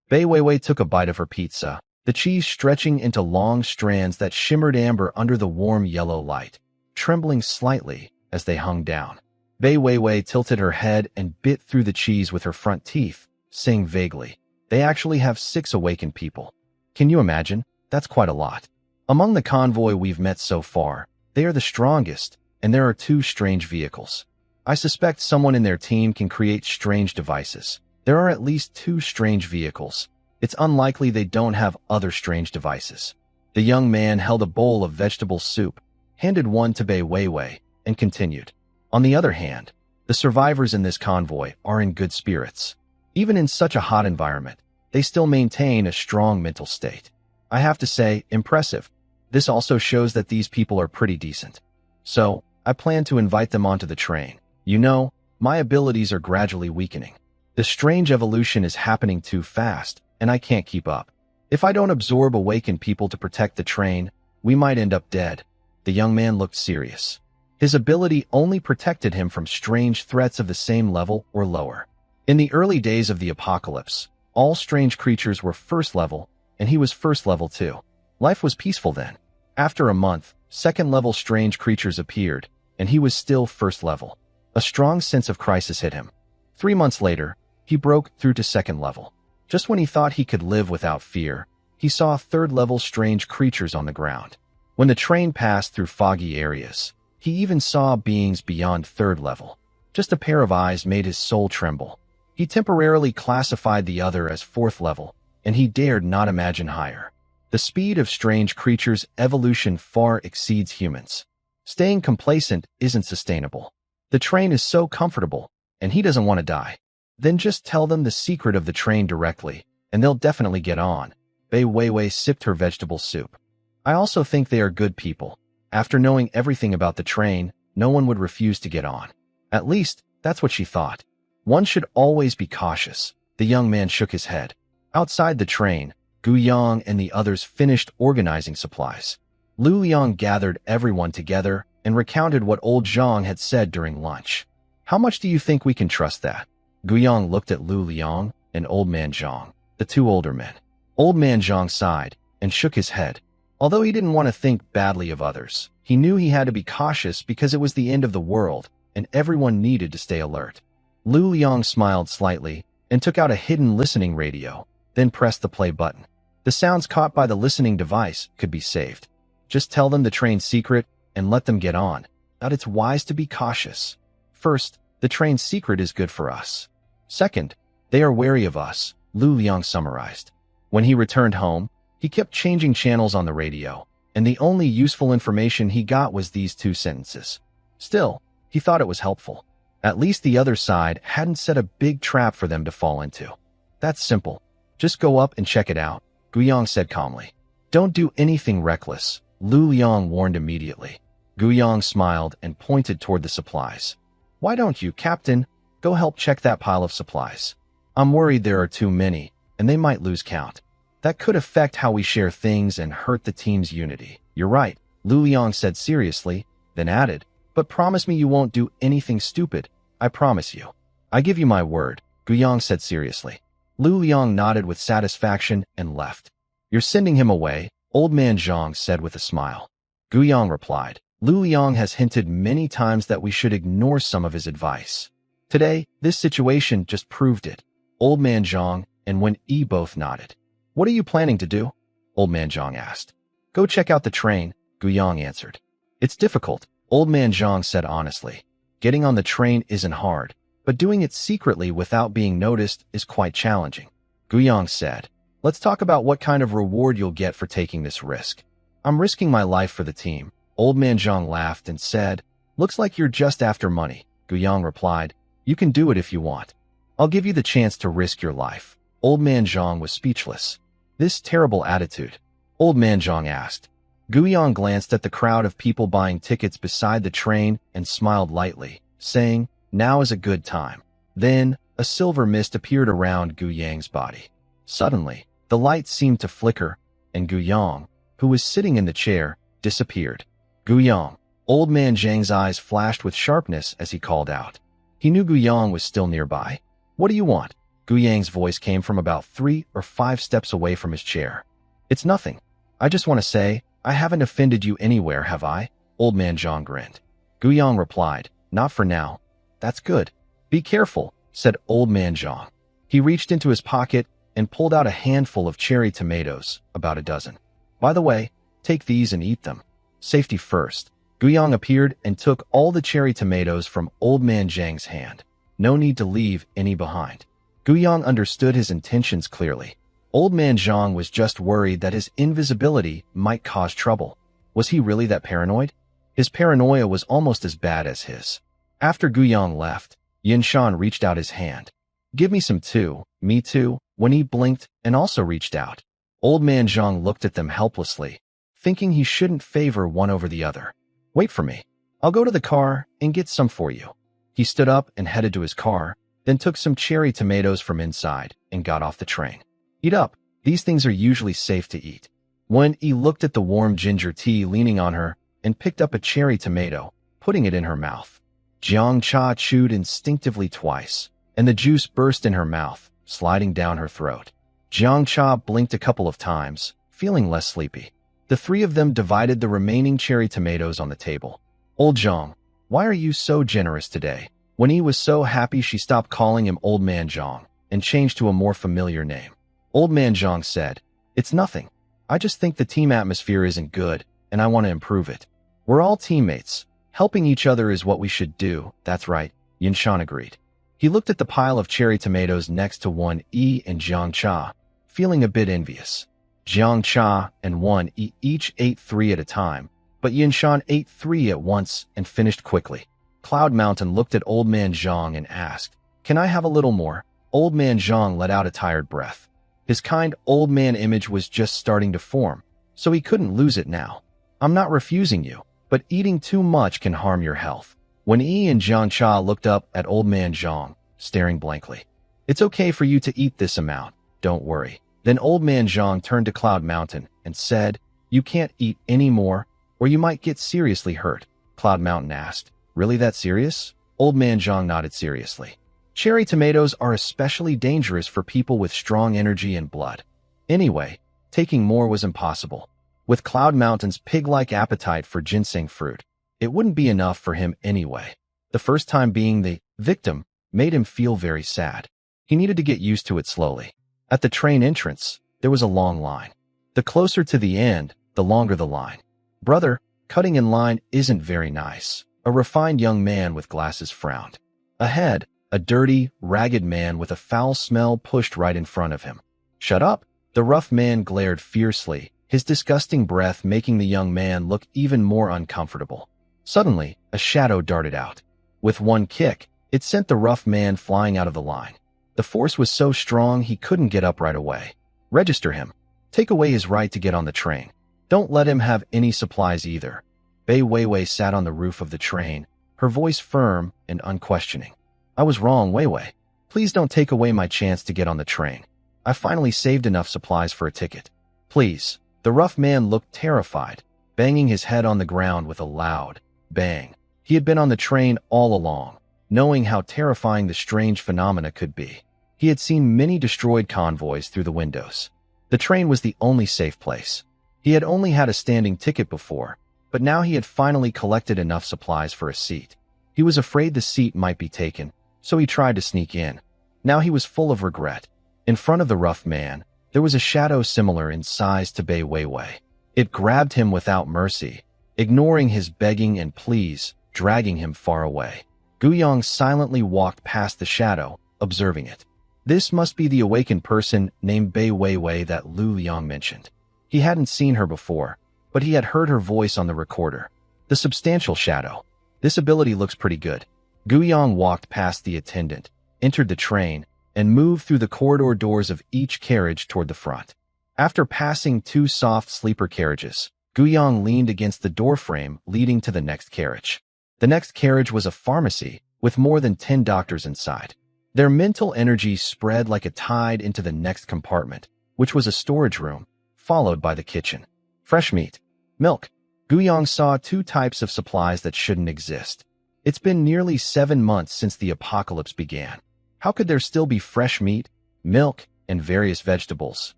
Speaker 1: Bei Weiwei took a bite of her pizza, the cheese stretching into long strands that shimmered amber under the warm yellow light, trembling slightly as they hung down. Bei Weiwei tilted her head and bit through the cheese with her front teeth, saying vaguely, They actually have 6 awakened people. Can you imagine? That's quite a lot. Among the convoy we've met so far, they are the strongest, and there are 2 strange vehicles. I suspect someone in their team can create strange devices. There are at least 2 strange vehicles. It's unlikely they don't have other strange devices. The young man held a bowl of vegetable soup, handed one to Bei Weiwei, and continued. On the other hand, the survivors in this convoy are in good spirits. Even in such a hot environment, they still maintain a strong mental state. I have to say, impressive. This also shows that these people are pretty decent. So, I plan to invite them onto the train. You know, my abilities are gradually weakening. The strange evolution is happening too fast, and I can't keep up. If I don't absorb awakened people to protect the train, we might end up dead. The young man looked serious. His ability only protected him from strange threats of the same level or lower. In the early days of the apocalypse, all strange creatures were first level, and he was first level too. Life was peaceful then. After a month, second-level strange creatures appeared, and he was still first level. A strong sense of crisis hit him. 3 months later, he broke through to second level. Just when he thought he could live without fear, he saw third-level strange creatures on the ground. When the train passed through foggy areas, he even saw beings beyond third level. Just a pair of eyes made his soul tremble. He temporarily classified the other as fourth level, and he dared not imagine higher. The speed of strange creatures' evolution far exceeds humans. Staying complacent isn't sustainable. The train is so comfortable, and he doesn't want to die. Then just tell them the secret of the train directly, and they'll definitely get on. Bei Weiwei sipped her vegetable soup. I also think they are good people. After knowing everything about the train, no one would refuse to get on. At least, that's what she thought. One should always be cautious. The young man shook his head. Outside the train, Gu Yang and the others finished organizing supplies. Lu Liang gathered everyone together and recounted what old Zhang had said during lunch. How much do you think we can trust that? Gu Yang looked at Lu Liang and Old Man Zhang, the 2 older men. Old Man Zhang sighed and shook his head. Although he didn't want to think badly of others, he knew he had to be cautious because it was the end of the world, and everyone needed to stay alert. Lu Liang smiled slightly and took out a hidden listening radio, then pressed the play button. The sounds caught by the listening device could be saved. Just tell them the train's secret and let them get on. But it's wise to be cautious. First, the train's secret is good for us. Second, they are wary of us, Lu Liang summarized. When he returned home, he kept changing channels on the radio, and the only useful information he got was these 2 sentences. Still, he thought it was helpful. At least the other side hadn't set a big trap for them to fall into. That's simple. Just go up and check it out, Gu Yang said calmly. Don't do anything reckless, Lu Liang warned immediately. Gu Yang smiled and pointed toward the supplies. Why don't you, Captain, go help check that pile of supplies? I'm worried there are too many, and they might lose count. That could affect how we share things and hurt the team's unity. You're right, Lu Liang said seriously, then added, but promise me you won't do anything stupid. I promise you. I give you my word, Gu Yang said seriously. Lu Liang nodded with satisfaction and left. You're sending him away, Old Man Zhang said with a smile. Gu Yang replied, Lu Liang has hinted many times that we should ignore some of his advice. Today, this situation just proved it. Old Man Zhang and Wen Yi both nodded. What are you planning to do? Old Man Zhang asked. Go check out the train, Gu Yang answered. It's difficult, Old Man Zhang said honestly. Getting on the train isn't hard, but doing it secretly without being noticed is quite challenging. Gu Yang said, let's talk about what kind of reward you'll get for taking this risk. I'm risking my life for the team. Old Man Zhang laughed and said, looks like you're just after money. Guyang replied. You can do it if you want. I'll give you the chance to risk your life. Old Man Zhang was speechless. This terrible attitude? Old Man Zhang asked. Guyang glanced at the crowd of people buying tickets beside the train and smiled lightly, saying, Now is a good time. Then, a silver mist appeared around Guyang's body. Suddenly, the light seemed to flicker, and Guyang, who was sitting in the chair, disappeared. Guyang. Old Man Zhang's eyes flashed with sharpness as he called out. He knew Guyang was still nearby. What do you want? Guyang's voice came from about 3 or 5 steps away from his chair. It's nothing. I just want to say, I haven't offended you anywhere, have I? Old Man Zhang grinned. Guyang replied, Not for now. That's good. Be careful, said Old Man Zhang. He reached into his pocket and pulled out a handful of cherry tomatoes, about a dozen. By the way, take these and eat them. Safety first. Guyang appeared and took all the cherry tomatoes from Old Man Zhang's hand. No need to leave any behind. Guyang understood his intentions clearly. Old Man Zhang was just worried that his invisibility might cause trouble. Was he really that paranoid? His paranoia was almost as bad as his. After Guyang left, Yinshan reached out his hand. Give me some too. Me too. When he blinked and also reached out. Old Man Zhang looked at them helplessly, thinking he shouldn't favor one over the other. Wait for me. I'll go to the car and get some for you. He stood up and headed to his car, then took some cherry tomatoes from inside and got off the train. Eat up. These things are usually safe to eat. When he looked at the warm ginger tea leaning on her and picked up a cherry tomato, putting it in her mouth. Jiang Cha chewed instinctively twice, and the juice burst in her mouth, sliding down her throat. Jiang Cha blinked a couple of times, feeling less sleepy. The three of them divided the remaining cherry tomatoes on the table. Old Zhang, why are you so generous today? When he was so happy, she stopped calling him Old Man Zhang and changed to a more familiar name. Old Man Zhang said, It's nothing. I just think the team atmosphere isn't good, and I want to improve it. We're all teammates. Helping each other is what we should do. That's right, Yinshan agreed. He looked at the pile of cherry tomatoes next to One E and Jiang Cha, feeling a bit envious. Jiang Cha and One E each ate 3 at a time, but Yinshan ate 3 at once and finished quickly. Cloud Mountain looked at Old Man Zhang and asked, Can I have a little more? Old Man Zhang let out a tired breath. His kind old man image was just starting to form, so he couldn't lose it now. I'm not refusing you, but eating too much can harm your health. When Yi and Jiang Cha looked up at Old Man Zhang, staring blankly. It's okay for you to eat this amount, don't worry. Then Old Man Zhang turned to Cloud Mountain and said, You can't eat any more, or you might get seriously hurt. Cloud Mountain asked, Really that serious? Old Man Zhang nodded seriously. Cherry tomatoes are especially dangerous for people with strong energy and blood. Anyway, taking more was impossible. With Cloud Mountain's pig-like appetite for ginseng fruit, it wouldn't be enough for him anyway. The first time being the victim made him feel very sad. He needed to get used to it slowly. At the train entrance, there was a long line. The closer to the end, the longer the line. Brother, cutting in line isn't very nice. A refined young man with glasses frowned. Ahead, a dirty, ragged man with a foul smell pushed right in front of him. Shut up! The rough man glared fiercely, his disgusting breath making the young man look even more uncomfortable. Suddenly, a shadow darted out. With one kick, it sent the rough man flying out of the line. The force was so strong he couldn't get up right away. Register him. Take away his right to get on the train. Don't let him have any supplies either. Bei Weiwei sat on the roof of the train, her voice firm and unquestioning. I was wrong, Weiwei. Please don't take away my chance to get on the train. I finally saved enough supplies for a ticket. Please. The rough man looked terrified, banging his head on the ground with a loud bang. He had been on the train all along, knowing how terrifying the strange phenomena could be. He had seen many destroyed convoys through the windows. The train was the only safe place. He had only had a standing ticket before, but now he had finally collected enough supplies for a seat. He was afraid the seat might be taken, so he tried to sneak in. Now he was full of regret. In front of the rough man, there was a shadow similar in size to Bei Weiwei. It grabbed him without mercy, ignoring his begging and pleas, dragging him far away. Guyang silently walked past the shadow, observing it. This must be the awakened person named Bei Weiwei that Lu Liang mentioned. He hadn't seen her before, but he had heard her voice on the recorder. The substantial shadow. This ability looks pretty good. Guyang walked past the attendant, entered the train, and moved through the corridor doors of each carriage toward the front. After passing two soft sleeper carriages, Guyang leaned against the doorframe leading to the next carriage. The next carriage was a pharmacy with more than 10 doctors inside. Their mental energy spread like a tide into the next compartment, which was a storage room, followed by the kitchen. Fresh meat. Milk. Guyang saw two types of supplies that shouldn't exist. It's been nearly 7 months since the apocalypse began. How could there still be fresh meat, milk, and various vegetables?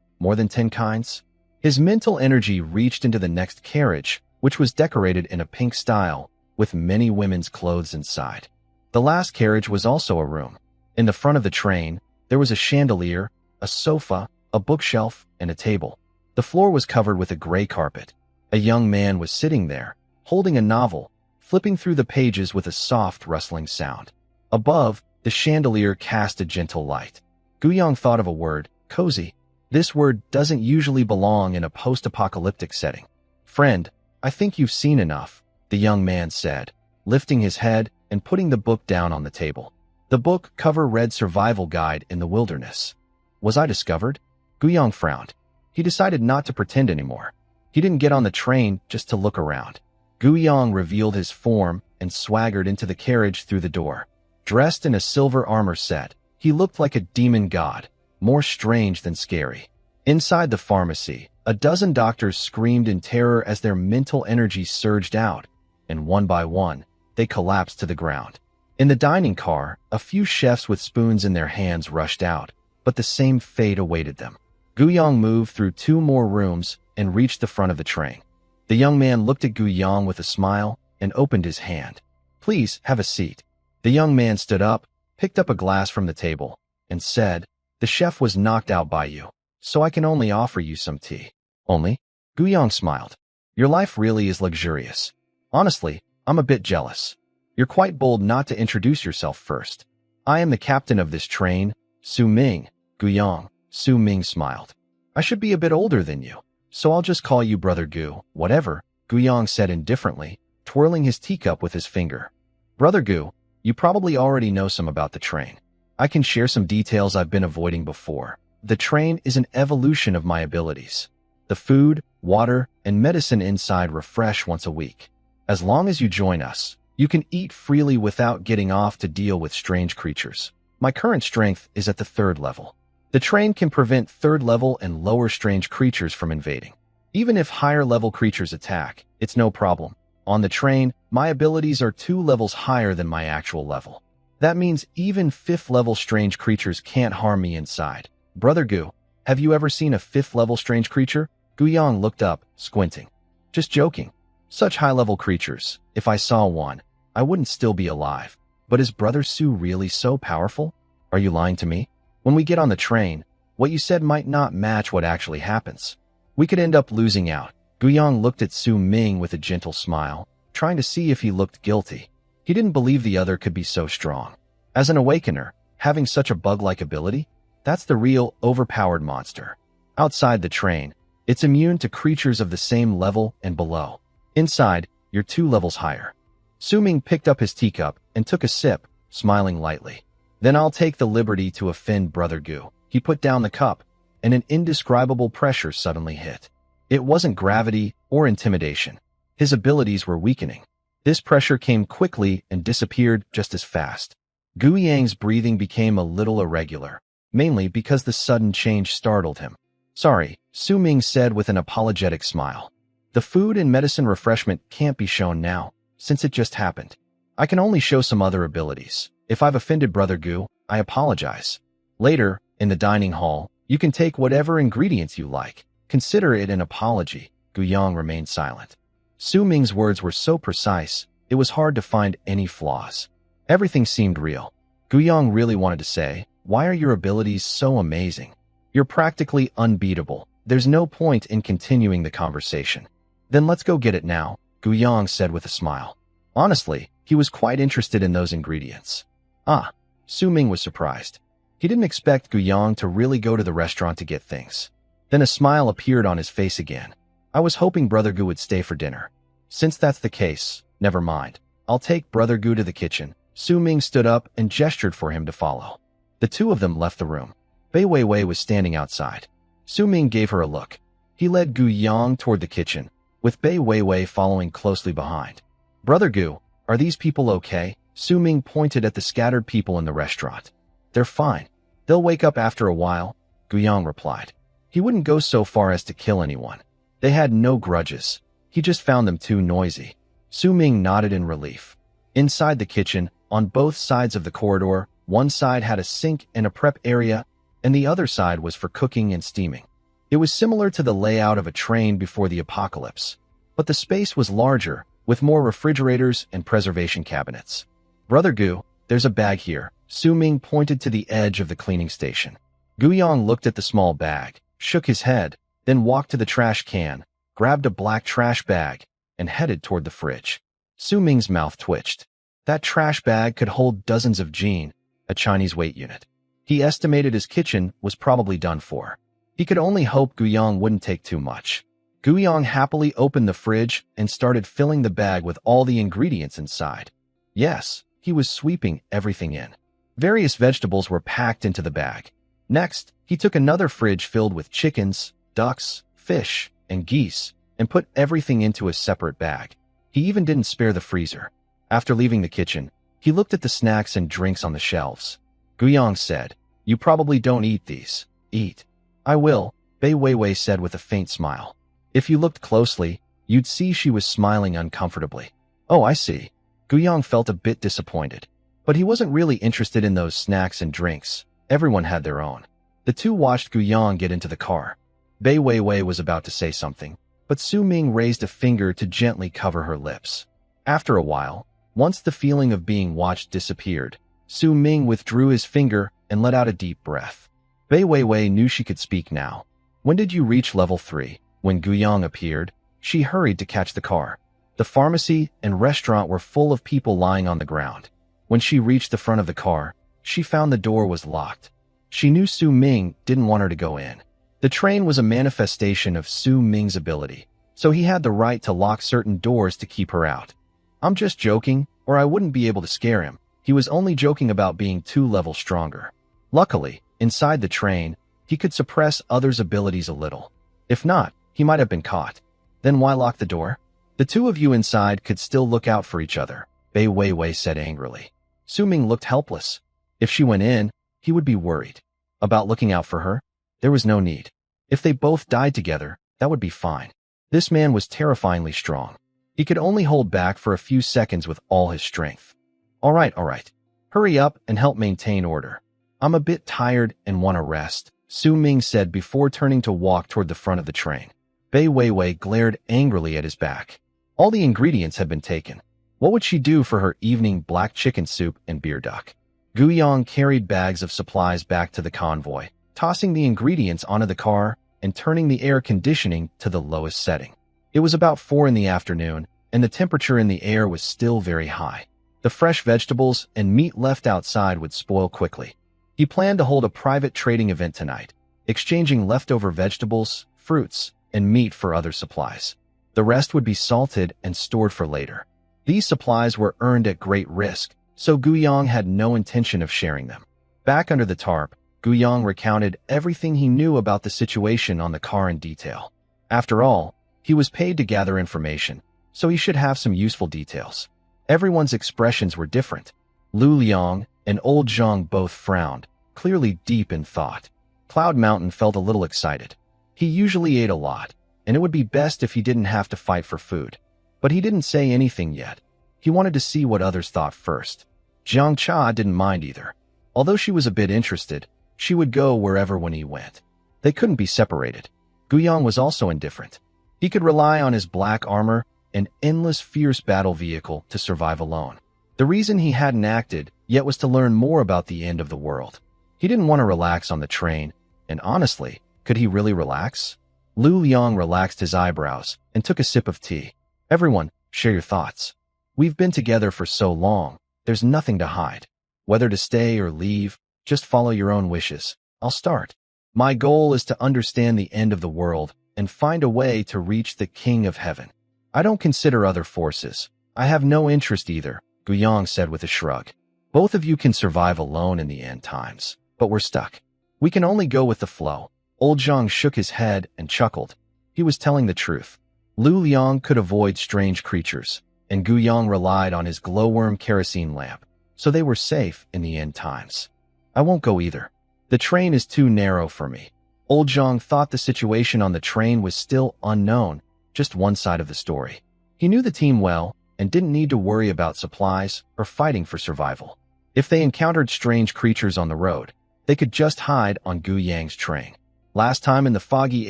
Speaker 1: More than 10 kinds? His mental energy reached into the next carriage, which was decorated in a pink style, with many women's clothes inside. The last carriage was also a room. In the front of the train, there was a chandelier, a sofa, a bookshelf, and a table. The floor was covered with a gray carpet. A young man was sitting there, holding a novel, flipping through the pages with a soft rustling sound. Above, the chandelier cast a gentle light. Guyang thought of a word, cozy. This word doesn't usually belong in a post-apocalyptic setting. Friend, I think you've seen enough, the young man said, lifting his head and putting the book down on the table. The book cover read Survival Guide in the Wilderness. Was I discovered? Guyang frowned. He decided not to pretend anymore. He didn't get on the train just to look around. Guyang revealed his form and swaggered into the carriage through the door. Dressed in a silver armor set, he looked like a demon god, more strange than scary. Inside the pharmacy, a dozen doctors screamed in terror as their mental energy surged out, and one by one, they collapsed to the ground. In the dining car, a few chefs with spoons in their hands rushed out, but the same fate awaited them. Guyang moved through 2 more rooms and reached the front of the train. The young man looked at Guyang with a smile and opened his hand. Please, have a seat. The young man stood up, picked up a glass from the table, and said, the chef was knocked out by you, so I can only offer you some tea. Only? Guyang smiled. Your life really is luxurious. Honestly, I'm a bit jealous. You're quite bold not to introduce yourself first. I am the captain of this train, Su Ming. Guyang. Su Ming smiled. I should be a bit older than you, so I'll just call you Brother Gu, whatever, Guyang said indifferently, twirling his teacup with his finger. Brother Gu, you probably already know some about the train. I can share some details I've been avoiding before. The train is an evolution of my abilities. The food, water, and medicine inside refresh once a week. As long as you join us, you can eat freely without getting off to deal with strange creatures. My current strength is at the 3rd level. The train can prevent 3rd level and lower strange creatures from invading. Even if higher level creatures attack, it's no problem. On the train, my abilities are 2 levels higher than my actual level. That means even 5th level strange creatures can't harm me inside. Brother Gu, have you ever seen a 5th level strange creature? Guyang looked up, squinting. Just joking. Such high level creatures, if I saw one, I wouldn't still be alive. But is Brother Su really so powerful? Are you lying to me? When we get on the train, what you said might not match what actually happens. We could end up losing out. Guyang looked at Su Ming with a gentle smile, trying to see if he looked guilty. He didn't believe the other could be so strong. As an awakener, having such a bug-like ability, that's the real, overpowered monster. Outside the train, it's immune to creatures of the same level and below. Inside, you're 2 levels higher. Su Ming picked up his teacup and took a sip, smiling lightly. Then I'll take the liberty to offend Brother Gu. He put down the cup, and an indescribable pressure suddenly hit. It wasn't gravity or intimidation. His abilities were weakening. This pressure came quickly and disappeared just as fast. Guyang's breathing became a little irregular, mainly because the sudden change startled him. Sorry, Su Ming said with an apologetic smile. The food and medicine refreshment can't be shown now, since it just happened. I can only show some other abilities. If I've offended Brother Gu, I apologize. Later, in the dining hall, you can take whatever ingredients you like. Consider it an apology. Guyang remained silent. Su Ming's words were so precise, it was hard to find any flaws. Everything seemed real. Guyang really wanted to say, why are your abilities so amazing? You're practically unbeatable. There's no point in continuing the conversation. Then let's go get it now, Guyang said with a smile. Honestly, he was quite interested in those ingredients. Ah, Su Ming was surprised. He didn't expect Guyang to really go to the restaurant to get things. Then a smile appeared on his face again. I was hoping Brother Gu would stay for dinner. Since that's the case, never mind. I'll take Brother Gu to the kitchen. Su Ming stood up and gestured for him to follow. The two of them left the room. Bai Weiwei was standing outside. Su Ming gave her a look. He led Gu Yang toward the kitchen, with Bai Weiwei following closely behind. "Brother Gu, are these people okay?" Su Ming pointed at the scattered people in the restaurant. "They're fine. They'll wake up after a while," Gu Yang replied. He wouldn't go so far as to kill anyone. They had no grudges. He just found them too noisy. Su Ming nodded in relief. Inside the kitchen, on both sides of the corridor, one side had a sink and a prep area, and the other side was for cooking and steaming. It was similar to the layout of a train before the apocalypse, but the space was larger, with more refrigerators and preservation cabinets. "Brother Gu, there's a bag here." Su Ming pointed to the edge of the cleaning station. Gu Yang looked at the small bag, shook his head, then walked to the trash can, grabbed a black trash bag, and headed toward the fridge. Su Ming's mouth twitched. That trash bag could hold dozens of jin, a Chinese weight unit. He estimated his kitchen was probably done for. He could only hope Gu Yang wouldn't take too much. Gu Yang happily opened the fridge and started filling the bag with all the ingredients inside. Yes, he was sweeping everything in. Various vegetables were packed into the bag. Next, he took another fridge filled with chickens, ducks, fish, and geese, and put everything into a separate bag. He even didn't spare the freezer. After leaving the kitchen, he looked at the snacks and drinks on the shelves. Gu Yang said, "You probably don't eat these." "Eat." "I will," Bai Weiwei said with a faint smile. If you looked closely, you'd see she was smiling uncomfortably. "Oh, I see." Gu Yang felt a bit disappointed. But he wasn't really interested in those snacks and drinks. Everyone had their own. The two watched Gu Yang get into the car. Bai Weiwei was about to say something, but Su Ming raised a finger to gently cover her lips. After a while, once the feeling of being watched disappeared, Su Ming withdrew his finger and let out a deep breath. Bai Weiwei knew she could speak now. "When did you reach level 3? When Gu Yang appeared, she hurried to catch the car. The pharmacy and restaurant were full of people lying on the ground. When she reached the front of the car, she found the door was locked. She knew Su Ming didn't want her to go in. The train was a manifestation of Su Ming's ability, so he had the right to lock certain doors to keep her out. I'm just joking, or I wouldn't be able to scare him. He was only joking about being 2 levels stronger. Luckily, inside the train, he could suppress others' abilities a little. If not, he might have been caught. Then why lock the door? The two of you inside could still look out for each other, Bai Weiwei said angrily. Su Ming looked helpless. If she went in, he would be worried. About looking out for her? There was no need. If they both died together, that would be fine. This man was terrifyingly strong. He could only hold back for a few seconds with all his strength. All right. Hurry up and help maintain order. I'm a bit tired and want to rest, Su Ming said before turning to walk toward the front of the train. Bai Weiwei glared angrily at his back. All the ingredients had been taken. What would she do for her evening black chicken soup and beer duck? Gu Yang carried bags of supplies back to the convoy, tossing the ingredients onto the car and turning the air conditioning to the lowest setting. It was about 4 in the afternoon, and the temperature in the air was still very high. The fresh vegetables and meat left outside would spoil quickly. He planned to hold a private trading event tonight, exchanging leftover vegetables, fruits, and meat for other supplies. The rest would be salted and stored for later. These supplies were earned at great risk, so Gu Yang had no intention of sharing them. Back under the tarp, Gu Yang recounted everything he knew about the situation on the car in detail. After all, he was paid to gather information, so he should have some useful details. Everyone's expressions were different. Lu Liang and Old Zhang both frowned, clearly deep in thought. Cloud Mountain felt a little excited. He usually ate a lot, and it would be best if he didn't have to fight for food. But he didn't say anything yet. He wanted to see what others thought first. Jiang Cha didn't mind either. Although she was a bit interested, she would go wherever when he went. They couldn't be separated. Gu Yang was also indifferent. He could rely on his black armor and endless fierce battle vehicle to survive alone. The reason he hadn't acted yet was to learn more about the end of the world. He didn't want to relax on the train, and honestly, could he really relax? Lu Liang relaxed his eyebrows and took a sip of tea. Everyone, share your thoughts. We've been together for so long, there's nothing to hide. Whether to stay or leave, just follow your own wishes. I'll start. My goal is to understand the end of the world and find a way to reach the King of Heaven. I don't consider other forces. I have no interest either, Gu Yang said with a shrug. Both of you can survive alone in the end times, but we're stuck. We can only go with the flow. Old Zhang shook his head and chuckled. He was telling the truth. Lu Liang could avoid strange creatures, and Gu Yang relied on his glowworm kerosene lamp, so they were safe in the end times. I won't go either. The train is too narrow for me. Old Zhang thought the situation on the train was still unknown, just one side of the story. He knew the team well and didn't need to worry about supplies or fighting for survival. If they encountered strange creatures on the road, they could just hide on Gu Yang's train. Last time in the foggy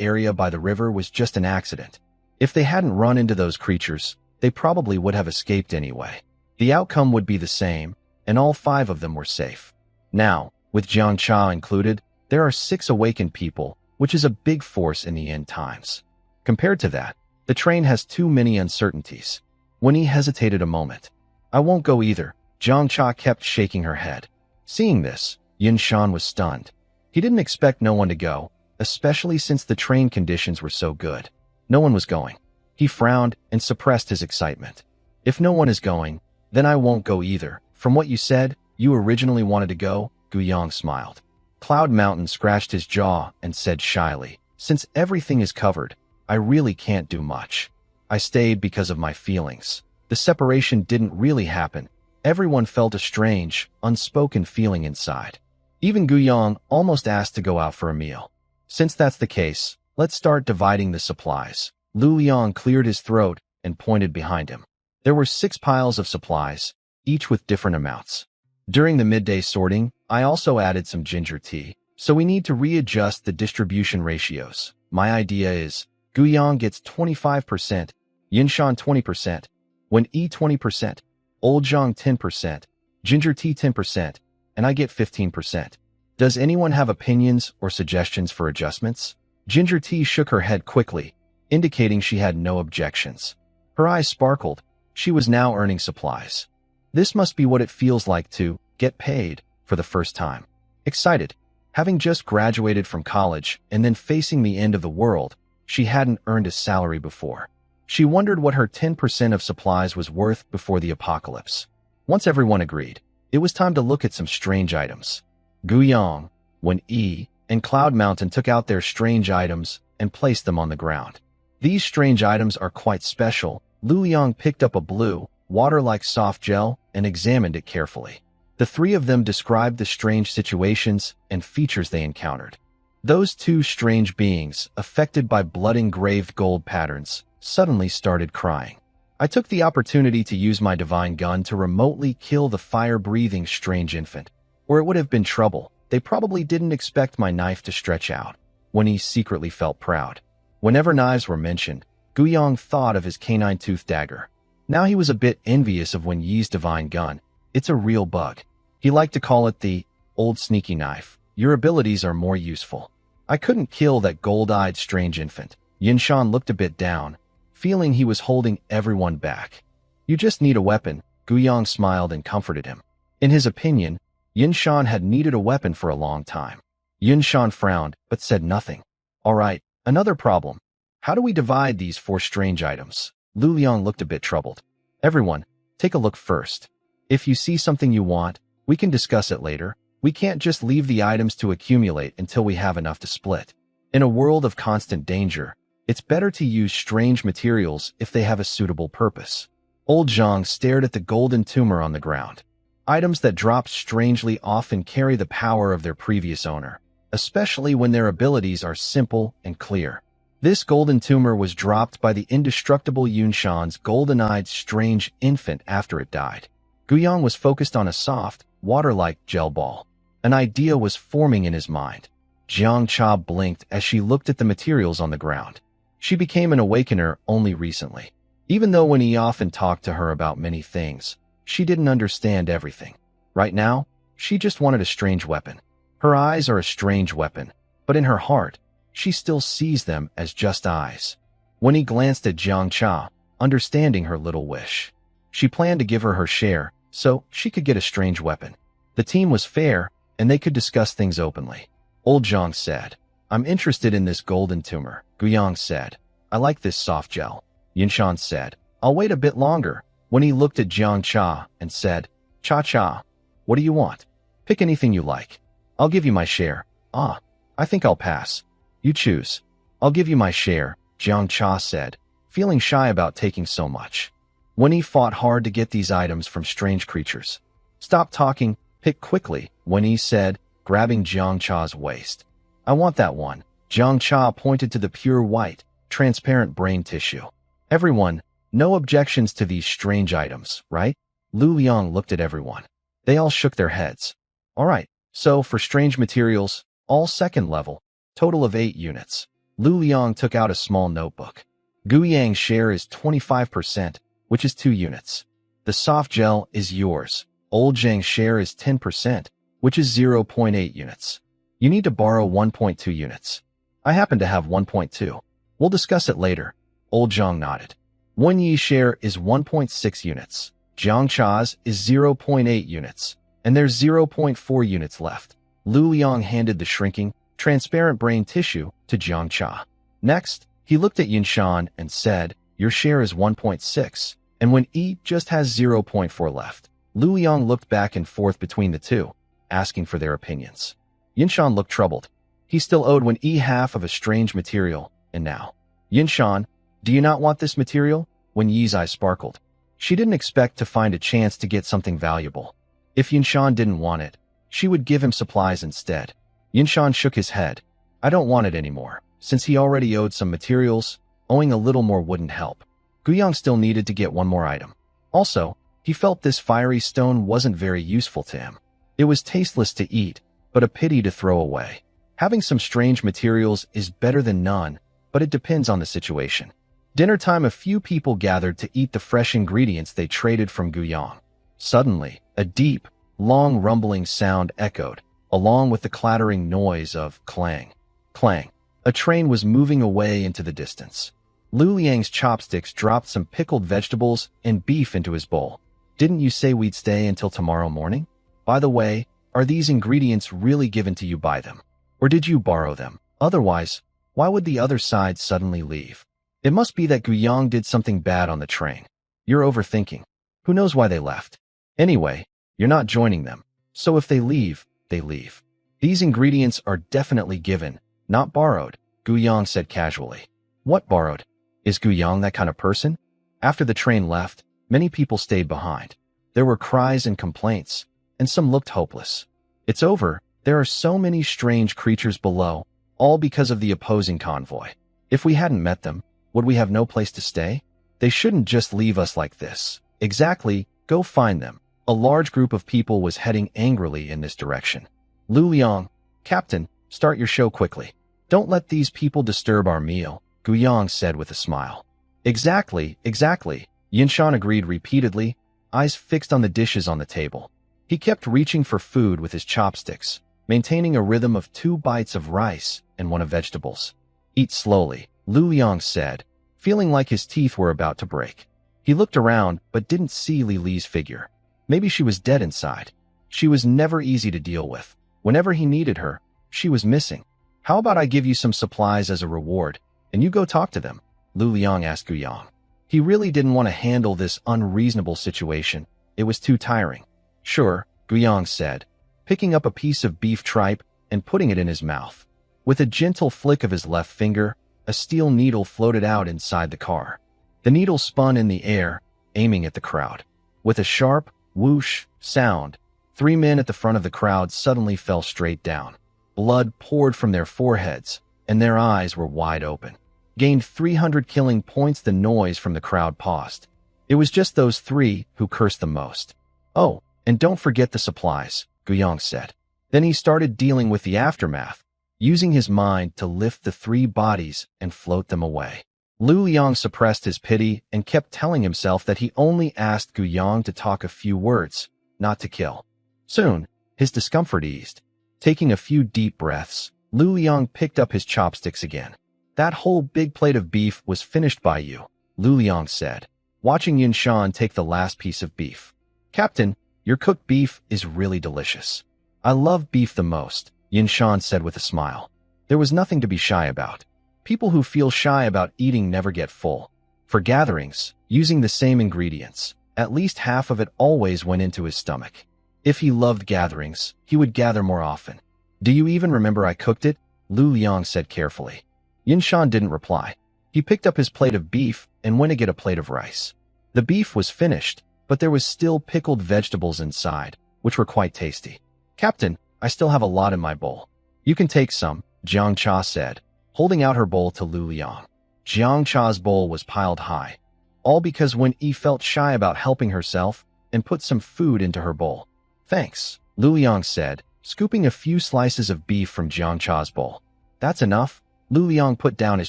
Speaker 1: area by the river was just an accident. If they hadn't run into those creatures, they probably would have escaped anyway. The outcome would be the same, and all 5 of them were safe. Now, with Jiang Cha included, there are 6 awakened people, which is a big force in the end times. Compared to that, the train has too many uncertainties. When he hesitated a moment, I won't go either. Jiang Cha kept shaking her head. Seeing this, Yin Shan was stunned. He didn't expect no one to go, especially since the train conditions were so good. No one was going. He frowned and suppressed his excitement. If no one is going, then I won't go either. From what you said, you originally wanted to go, Gu Yang smiled. Cloud Mountain scratched his jaw and said shyly, since everything is covered, I really can't do much. I stayed because of my feelings. The separation didn't really happen. Everyone felt a strange, unspoken feeling inside. Even Gu Yang almost asked to go out for a meal. Since that's the case, let's start dividing the supplies. Lu Liang cleared his throat and pointed behind him. There were 6 piles of supplies, each with different amounts. During the midday sorting, I also added some ginger tea, so we need to readjust the distribution ratios. My idea is, Gu Yang gets 25%, Yinshan 20%, Wen Yi 20%, Old Zhang 10%, ginger tea 10%, and I get 15%. Does anyone have opinions or suggestions for adjustments? Ginger tea shook her head quickly, indicating she had no objections. Her eyes sparkled. She was now earning supplies. This must be what it feels like to get paid for the first time. Excited, having just graduated from college and then facing the end of the world, she hadn't earned a salary before. She wondered what her 10% of supplies was worth before the apocalypse. Once everyone agreed, it was time to look at some strange items. Gu Yang, Wen Yi, and Cloud Mountain took out their strange items and placed them on the ground. These strange items are quite special. Lu Liang picked up a blue, water-like soft gel and examined it carefully. The 3 of them described the strange situations and features they encountered. Those 2 strange beings, affected by blood-engraved gold patterns, suddenly started crying. I took the opportunity to use my divine gun to remotely kill the fire-breathing strange infant, or it would have been trouble. They probably didn't expect my knife to stretch out. When he secretly felt proud. Whenever knives were mentioned, Gu Yang thought of his canine tooth dagger. Now he was a bit envious of Wen Yi's divine gun. It's a real bug. He liked to call it the old sneaky knife. Your abilities are more useful. I couldn't kill that gold-eyed strange infant. Yin Shan looked a bit down, feeling he was holding everyone back. You just need a weapon. Gu Yang smiled and comforted him. In his opinion, Yin Shan had needed a weapon for a long time. Yin Shan frowned, but said nothing. All right, another problem. How do we divide these 4 strange items? Lu Liang looked a bit troubled. Everyone, take a look first. If you see something you want, we can discuss it later. We can't just leave the items to accumulate until we have enough to split. In a world of constant danger, it's better to use strange materials if they have a suitable purpose. Old Zhang stared at the golden tumor on the ground. Items that drop strangely often carry the power of their previous owner, especially when their abilities are simple and clear. This golden tumor was dropped by the indestructible Yunshan's golden-eyed strange infant after it died. Gu Yang was focused on a soft, water-like gel ball. An idea was forming in his mind. Jiang Cha blinked as she looked at the materials on the ground. She became an awakener only recently. Even though when he often talked to her about many things, she didn't understand everything. Right now, she just wanted a strange weapon. Her eyes are a strange weapon, but in her heart, she still sees them as just eyes. When he glanced at Jiang Cha, understanding her little wish, she planned to give her her share so she could get a strange weapon. The team was fair, and they could discuss things openly. Old Zhang said, I'm interested in this golden tumor. Gu Yang said, I like this soft gel. Yinshan said, I'll wait a bit longer. When he looked at Jiang Cha and said, Cha-cha, What do you want? Pick anything you like. I'll give you my share. Ah, I think I'll pass. You choose. I'll give you my share, Jiang Cha said, feeling shy about taking so much. Wenyi fought hard to get these items from strange creatures. Stop talking, pick quickly, Wenyi said, grabbing Jiang Cha's waist. I want that one. Jiang Cha pointed to the pure white, transparent brain tissue. Everyone, no objections to these strange items, right? Lu Liang looked at everyone. They all shook their heads. All right, so for strange materials, all second level, total of 8 units. Lu Liang took out a small notebook. Gu Yang's share is 25%, which is 2 units. The soft gel is yours. Old Zhang's share is 10%, which is 0.8 units. You need to borrow 1.2 units. I happen to have 1.2. We'll discuss it later. Old Zhang nodded. Wenyi's share is 1.6 units. Jiang Cha's is 0.8 units, and there's 0.4 units left. Lu Liang handed the shrinking, transparent brain tissue to Jiang Cha. Next, he looked at Yinshan and said, your share is 1.6, and when E just has 0.4 left. Lu Liang looked back and forth between the two, asking for their opinions. Yinshan looked troubled. He still owed Wen E half of a strange material, and now. Yinshan, do you not want this material? Wen Yi's eyes sparkled. She didn't expect to find a chance to get something valuable. If Yinshan didn't want it, she would give him supplies instead. Yinshan shook his head. I don't want it anymore, since he already owed some materials, owing a little more wouldn't help. Guyang still needed to get one more item. Also, he felt this fiery stone wasn't very useful to him. It was tasteless to eat, but a pity to throw away. Having some strange materials is better than none, but it depends on the situation. Dinner time, a few people gathered to eat the fresh ingredients they traded from Guyang. Suddenly, a deep, long rumbling sound echoed, along with the clattering noise of clang, clang. A train was moving away into the distance. Lu Liang's chopsticks dropped some pickled vegetables and beef into his bowl. Didn't you say we'd stay until tomorrow morning? By the way, are these ingredients really given to you by them? Or did you borrow them? Otherwise, why would the other side suddenly leave? It must be that Guyang did something bad on the train. You're overthinking. Who knows why they left? Anyway, you're not joining them. So if they leave, they leave. These ingredients are definitely given, not borrowed, Guyang said casually. What borrowed? Is Guyang that kind of person? After the train left, many people stayed behind. There were cries and complaints, and some looked hopeless. It's over. There are so many strange creatures below, all because of the opposing convoy. If we hadn't met them, would we have no place to stay? They shouldn't just leave us like this. Exactly, go find them. A large group of people was heading angrily in this direction. Lu Liang, Captain, start your show quickly. Don't let these people disturb our meal, Guyang said with a smile. Exactly, exactly, Yinshan agreed repeatedly, eyes fixed on the dishes on the table. He kept reaching for food with his chopsticks, maintaining a rhythm of 2 bites of rice and 1 of vegetables. Eat slowly, Lu Liang said, feeling like his teeth were about to break. He looked around but didn't see Li Li's figure. Maybe she was dead inside. She was never easy to deal with. Whenever he needed her, she was missing. How about I give you some supplies as a reward, and you go talk to them? Lu Liang asked Guyang. He really didn't want to handle this unreasonable situation. It was too tiring. Sure, Guyang said, picking up a piece of beef tripe and putting it in his mouth. With a gentle flick of his left finger, a steel needle floated out inside the car. The needle spun in the air, aiming at the crowd. With a sharp, whoosh sound, 3 men at the front of the crowd suddenly fell straight down. Blood poured from their foreheads, and their eyes were wide open. Gained 300 killing points. The noise from the crowd paused. It was just those 3 who cursed the most. Oh, and don't forget the supplies, Guyang said. Then he started dealing with the aftermath, using his mind to lift the 3 bodies and float them away. Lu Liang suppressed his pity and kept telling himself that he only asked Guyang to talk a few words, not to kill. Soon, his discomfort eased. Taking a few deep breaths, Lu Liang picked up his chopsticks again. That whole big plate of beef was finished by you, Lu Liang said, watching Yinshan take the last piece of beef. Captain, your cooked beef is really delicious. I love beef the most, Yinshan said with a smile. There was nothing to be shy about. People who feel shy about eating never get full. For gatherings, using the same ingredients, at least half of it always went into his stomach. If he loved gatherings, he would gather more often. Do you even remember I cooked it? Lu Liang said carefully. Yinshan didn't reply. He picked up his plate of beef and went to get a plate of rice. The beef was finished, but there was still pickled vegetables inside, which were quite tasty. Captain, I still have a lot in my bowl. You can take some, Jiang Cha said, holding out her bowl to Lu Liang. Jiang Cha's bowl was piled high, all because Wen Yi felt shy about helping herself and put some food into her bowl. Thanks, Lu Liang said, scooping a few slices of beef from Jiang Cha's bowl. That's enough. Lu Liang put down his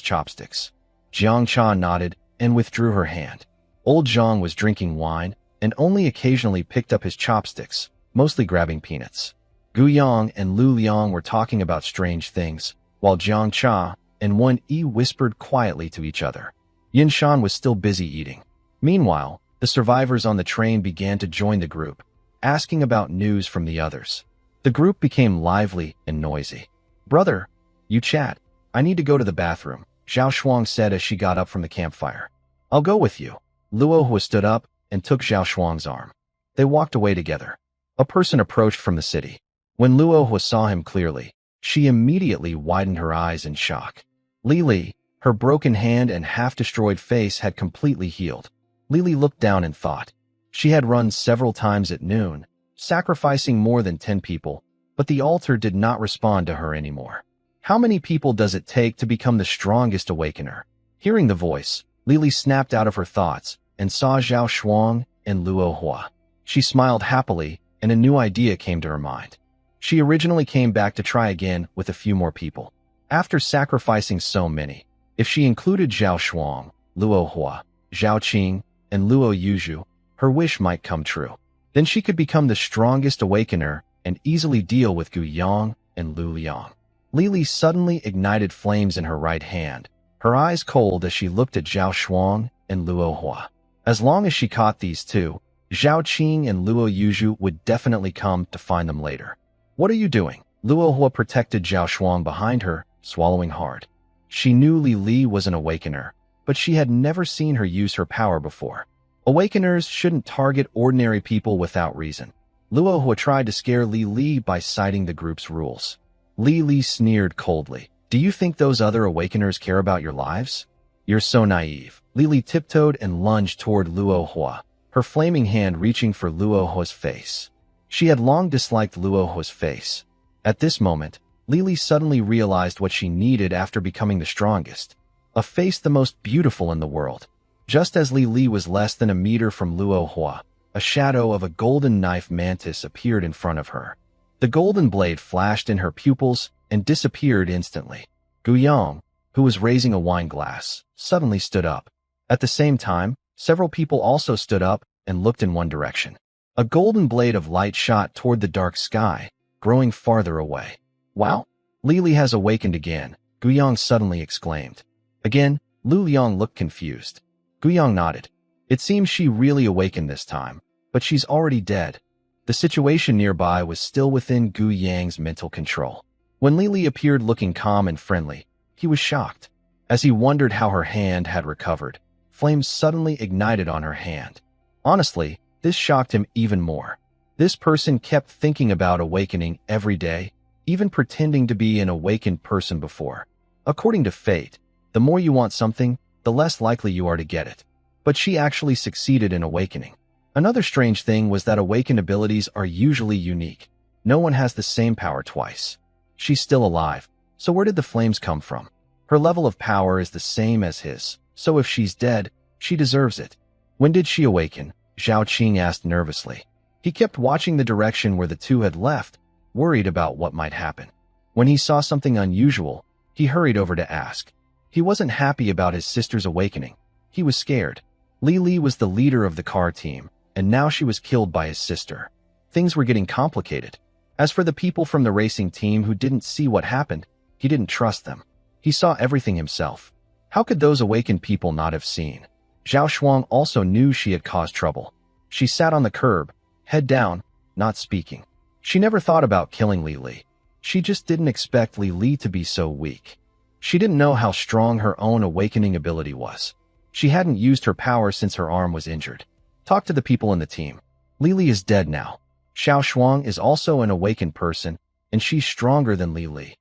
Speaker 1: chopsticks. Jiang Cha nodded and withdrew her hand. Old Zhang was drinking wine and only occasionally picked up his chopsticks, mostly grabbing peanuts. Gu Yang and Lu Liang were talking about strange things, while Jiang Cha and Wen Yi whispered quietly to each other. Yin Shan was still busy eating. Meanwhile, the survivors on the train began to join the group, asking about news from the others. The group became lively and noisy. Brother, you chat. I need to go to the bathroom, Zhao Shuang said as she got up from the campfire. I'll go with you. Luo Hua stood up and took Zhao Shuang's arm. They walked away together. A person approached from the city. When Luo Hua saw him clearly, she immediately widened her eyes in shock. Li, her broken hand and half-destroyed face had completely healed. Li looked down and thought. She had run several times at noon, sacrificing more than 10 people, but the altar did not respond to her anymore. How many people does it take to become the strongest awakener? Hearing the voice, Li snapped out of her thoughts and saw Zhao Shuang and Luo Hua. She smiled happily, and a new idea came to her mind. She originally came back to try again with a few more people. After sacrificing so many, if she included Zhao Shuang, Luo Hua, Zhao Qing, and Luo Yuzhu, her wish might come true. Then she could become the strongest awakener and easily deal with Gu Yang and Lu Liang. Li suddenly ignited flames in her right hand, her eyes cold as she looked at Zhao Shuang and Luo Hua. As long as she caught these two, Zhao Qing and Luo Yuzhu would definitely come to find them later. What are you doing? Luo Hua protected Zhao Shuang behind her, swallowing hard. She knew Li was an awakener, but she had never seen her use her power before. Awakeners shouldn't target ordinary people without reason. Luo Hua tried to scare Li by citing the group's rules. Li sneered coldly. Do you think those other awakeners care about your lives? You're so naive. Li tiptoed and lunged toward Luo Hua, her flaming hand reaching for Luo Hua's face. She had long disliked Luo Hua's face. At this moment, Li suddenly realized what she needed after becoming the strongest. A face the most beautiful in the world. Just as Li was less than a meter from Luo Hua, a shadow of a golden knife mantis appeared in front of her. The golden blade flashed in her pupils and disappeared instantly. Gu Yang, who was raising a wine glass, suddenly stood up. At the same time, several people also stood up and looked in one direction. A golden blade of light shot toward the dark sky, growing farther away. Wow! Li has awakened again, Gu Yang suddenly exclaimed. Again, Lu Liang looked confused. Gu Yang nodded. It seems she really awakened this time, but she's already dead. The situation nearby was still within Gu Yang's mental control. When Li appeared looking calm and friendly, he was shocked. As he wondered how her hand had recovered, flames suddenly ignited on her hand. Honestly, this shocked him even more. This person kept thinking about awakening every day, even pretending to be an awakened person before. According to fate, the more you want something, the less likely you are to get it. But she actually succeeded in awakening. Another strange thing was that awakened abilities are usually unique. No one has the same power twice. She's still alive, so where did the flames come from? Her level of power is the same as his, so if she's dead, she deserves it. When did she awaken? Zhao Qing asked nervously. He kept watching the direction where the two had left, worried about what might happen. When he saw something unusual, he hurried over to ask. He wasn't happy about his sister's awakening. He was scared. Li was the leader of the car team, and now she was killed by his sister. Things were getting complicated. As for the people from the racing team who didn't see what happened, he didn't trust them. He saw everything himself. How could those awakened people not have seen? Zhao Shuang also knew she had caused trouble. She sat on the curb, head down, not speaking. She never thought about killing Li. She just didn't expect Li to be so weak. She didn't know how strong her own awakening ability was. She hadn't used her power since her arm was injured. Talk to the people in the team. Li is dead now. Xiao Shuang is also an awakened person, and she's stronger than Li Li.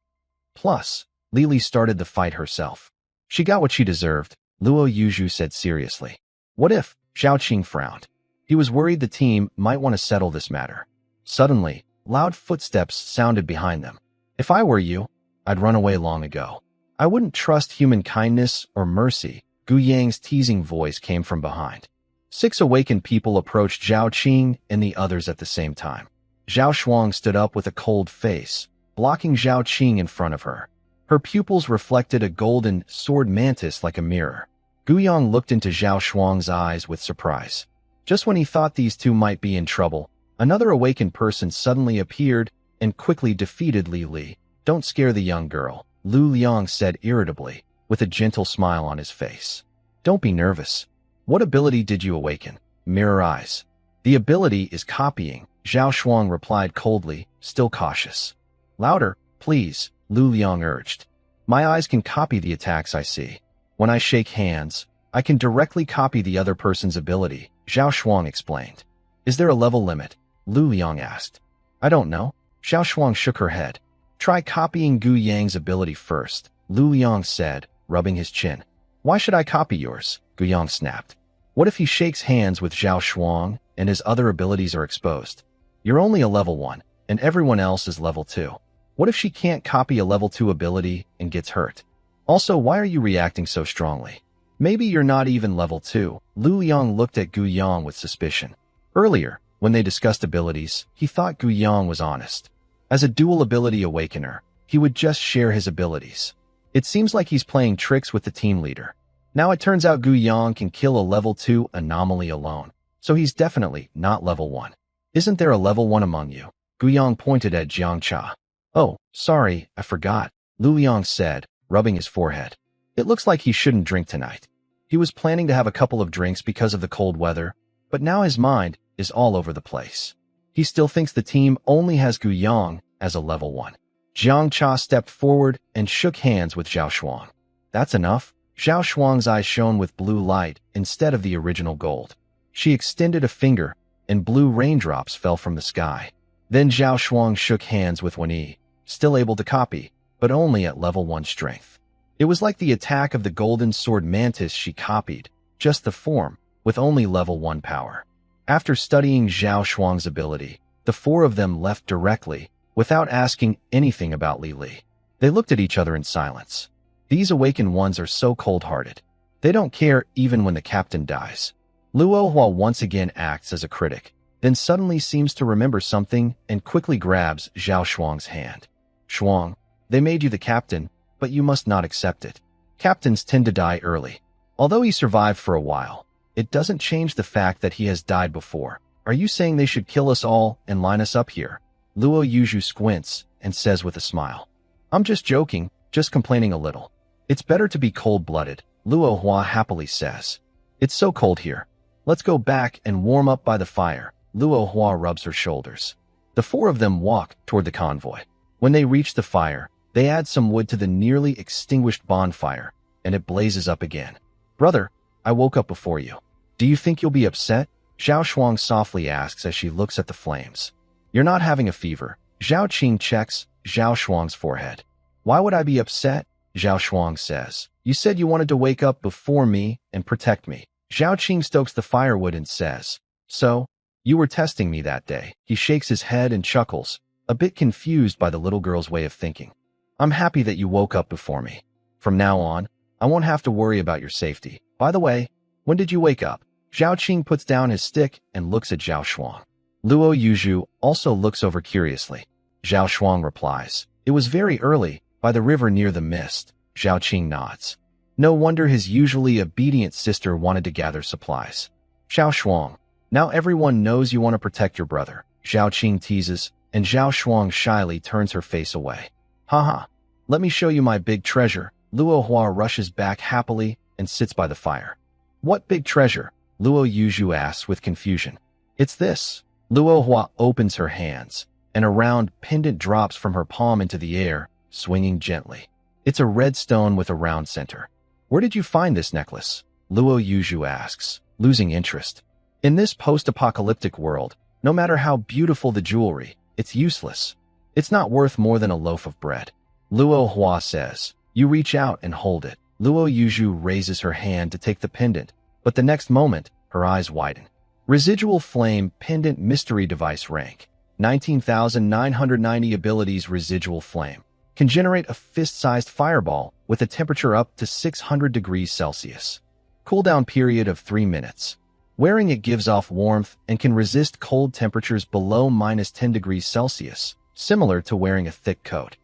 Speaker 1: Plus, Li Li started the fight herself. She got what she deserved, Luo Yuzhu said seriously. What if? Zhao Qing frowned. He was worried the team might want to settle this matter. Suddenly, loud footsteps sounded behind them. If I were you, I'd run away long ago. I wouldn't trust human kindness or mercy. Gu Yang's teasing voice came from behind. 6 awakened people approached Zhao Qing and the others at the same time. Zhao Shuang stood up with a cold face, blocking Zhao Qing in front of her. Her pupils reflected a golden sword mantis like a mirror. Gu Yang looked into Zhao Shuang's eyes with surprise. Just when he thought these two might be in trouble, another awakened person suddenly appeared and quickly defeated Li Li. Don't scare the young girl, Lu Liang said irritably, with a gentle smile on his face. Don't be nervous. What ability did you awaken? Mirror eyes. The ability is copying, Zhao Shuang replied coldly, still cautious. Louder, please, Lu Liang urged. My eyes can copy the attacks I see. When I shake hands, I can directly copy the other person's ability, Zhao Shuang explained. Is there a level limit? Lu Liang asked. I don't know. Zhao Shuang shook her head. Try copying Gu Yang's ability first, Lu Liang said, rubbing his chin. Why should I copy yours? Gu Yang snapped. What if he shakes hands with Zhao Shuang and his other abilities are exposed? You're only a level 1, and everyone else is level 2. What if she can't copy a level 2 ability and gets hurt? Also, why are you reacting so strongly? Maybe you're not even level 2. Lu Liang looked at Gu Yang with suspicion. Earlier, when they discussed abilities, he thought Gu Yang was honest. As a dual ability awakener, he would just share his abilities. It seems like he's playing tricks with the team leader. Now it turns out Gu Yang can kill a level 2 anomaly alone, so he's definitely not level 1. Isn't there a level 1 among you? Gu Yang pointed at Jiang Cha. Oh, sorry, I forgot, Lu Liang said, rubbing his forehead. It looks like he shouldn't drink tonight. He was planning to have a couple of drinks because of the cold weather, but now his mind is all over the place. He still thinks the team only has Gu Yang as a level 1. Jiang Cha stepped forward and shook hands with Zhao Shuang. That's enough. Zhao Shuang's eyes shone with blue light instead of the original gold. She extended a finger, and blue raindrops fell from the sky. Then Zhao Shuang shook hands with Wen Yi, still able to copy, but only at level 1 strength. It was like the attack of the golden sword mantis she copied, just the form, with only level 1 power. After studying Zhao Shuang's ability, the 4 of them left directly, without asking anything about Li Li. They looked at each other in silence. These awakened ones are so cold-hearted. They don't care even when the captain dies. Luo Hua once again acts as a critic, then suddenly seems to remember something and quickly grabs Zhao Shuang's hand. Shuang, they made you the captain, but you must not accept it. Captains tend to die early. Although he survived for a while, it doesn't change the fact that he has died before. Are you saying they should kill us all and line us up here? Luo Yuzhu squints and says with a smile. I'm just joking, just complaining a little. It's better to be cold-blooded, Luo Hua happily says. It's so cold here. Let's go back and warm up by the fire. Luo Hua rubs her shoulders. The 4 of them walk toward the convoy. When they reach the fire, they add some wood to the nearly extinguished bonfire, and it blazes up again. Brother, I woke up before you. Do you think you'll be upset? Zhao Shuang softly asks as she looks at the flames. You're not having a fever. Zhao Qing checks Zhao Shuang's forehead. Why would I be upset? Zhao Shuang says. You said you wanted to wake up before me and protect me. Zhao Qing stokes the firewood and says, So, you were testing me that day. He shakes his head and chuckles, a bit confused by the little girl's way of thinking. I'm happy that you woke up before me. From now on, I won't have to worry about your safety. By the way, when did you wake up? Zhao Qing puts down his stick and looks at Zhao Shuang. Luo Yuzhu also looks over curiously. Zhao Shuang replies, It was very early, by the river near the mist. Zhao Qing nods. No wonder his usually obedient sister wanted to gather supplies. Zhao Shuang, now everyone knows you want to protect your brother. Zhao Qing teases, and Zhao Shuang shyly turns her face away. Haha, let me show you my big treasure. Luo Hua rushes back happily and sits by the fire. What big treasure? Luo Yuzhu asks with confusion. It's this. Luo Hua opens her hands, and a round pendant drops from her palm into the air, swinging gently. It's a red stone with a round center. Where did you find this necklace? Luo Yuzhu asks, losing interest. In this post-apocalyptic world, No matter how beautiful the jewelry, it's useless. It's not worth more than a loaf of bread. Luo Hua says. You reach out and hold it. Luo Yuzhu raises her hand to take the pendant, but the next moment, her eyes widen. Residual Flame Pendant Mystery Device Rank. 19,990 abilities. Residual Flame can generate a fist-sized fireball with a temperature up to 600 degrees Celsius. Cooldown period of 3 minutes. Wearing it gives off warmth and can resist cold temperatures below -10 degrees Celsius, similar to wearing a thick coat.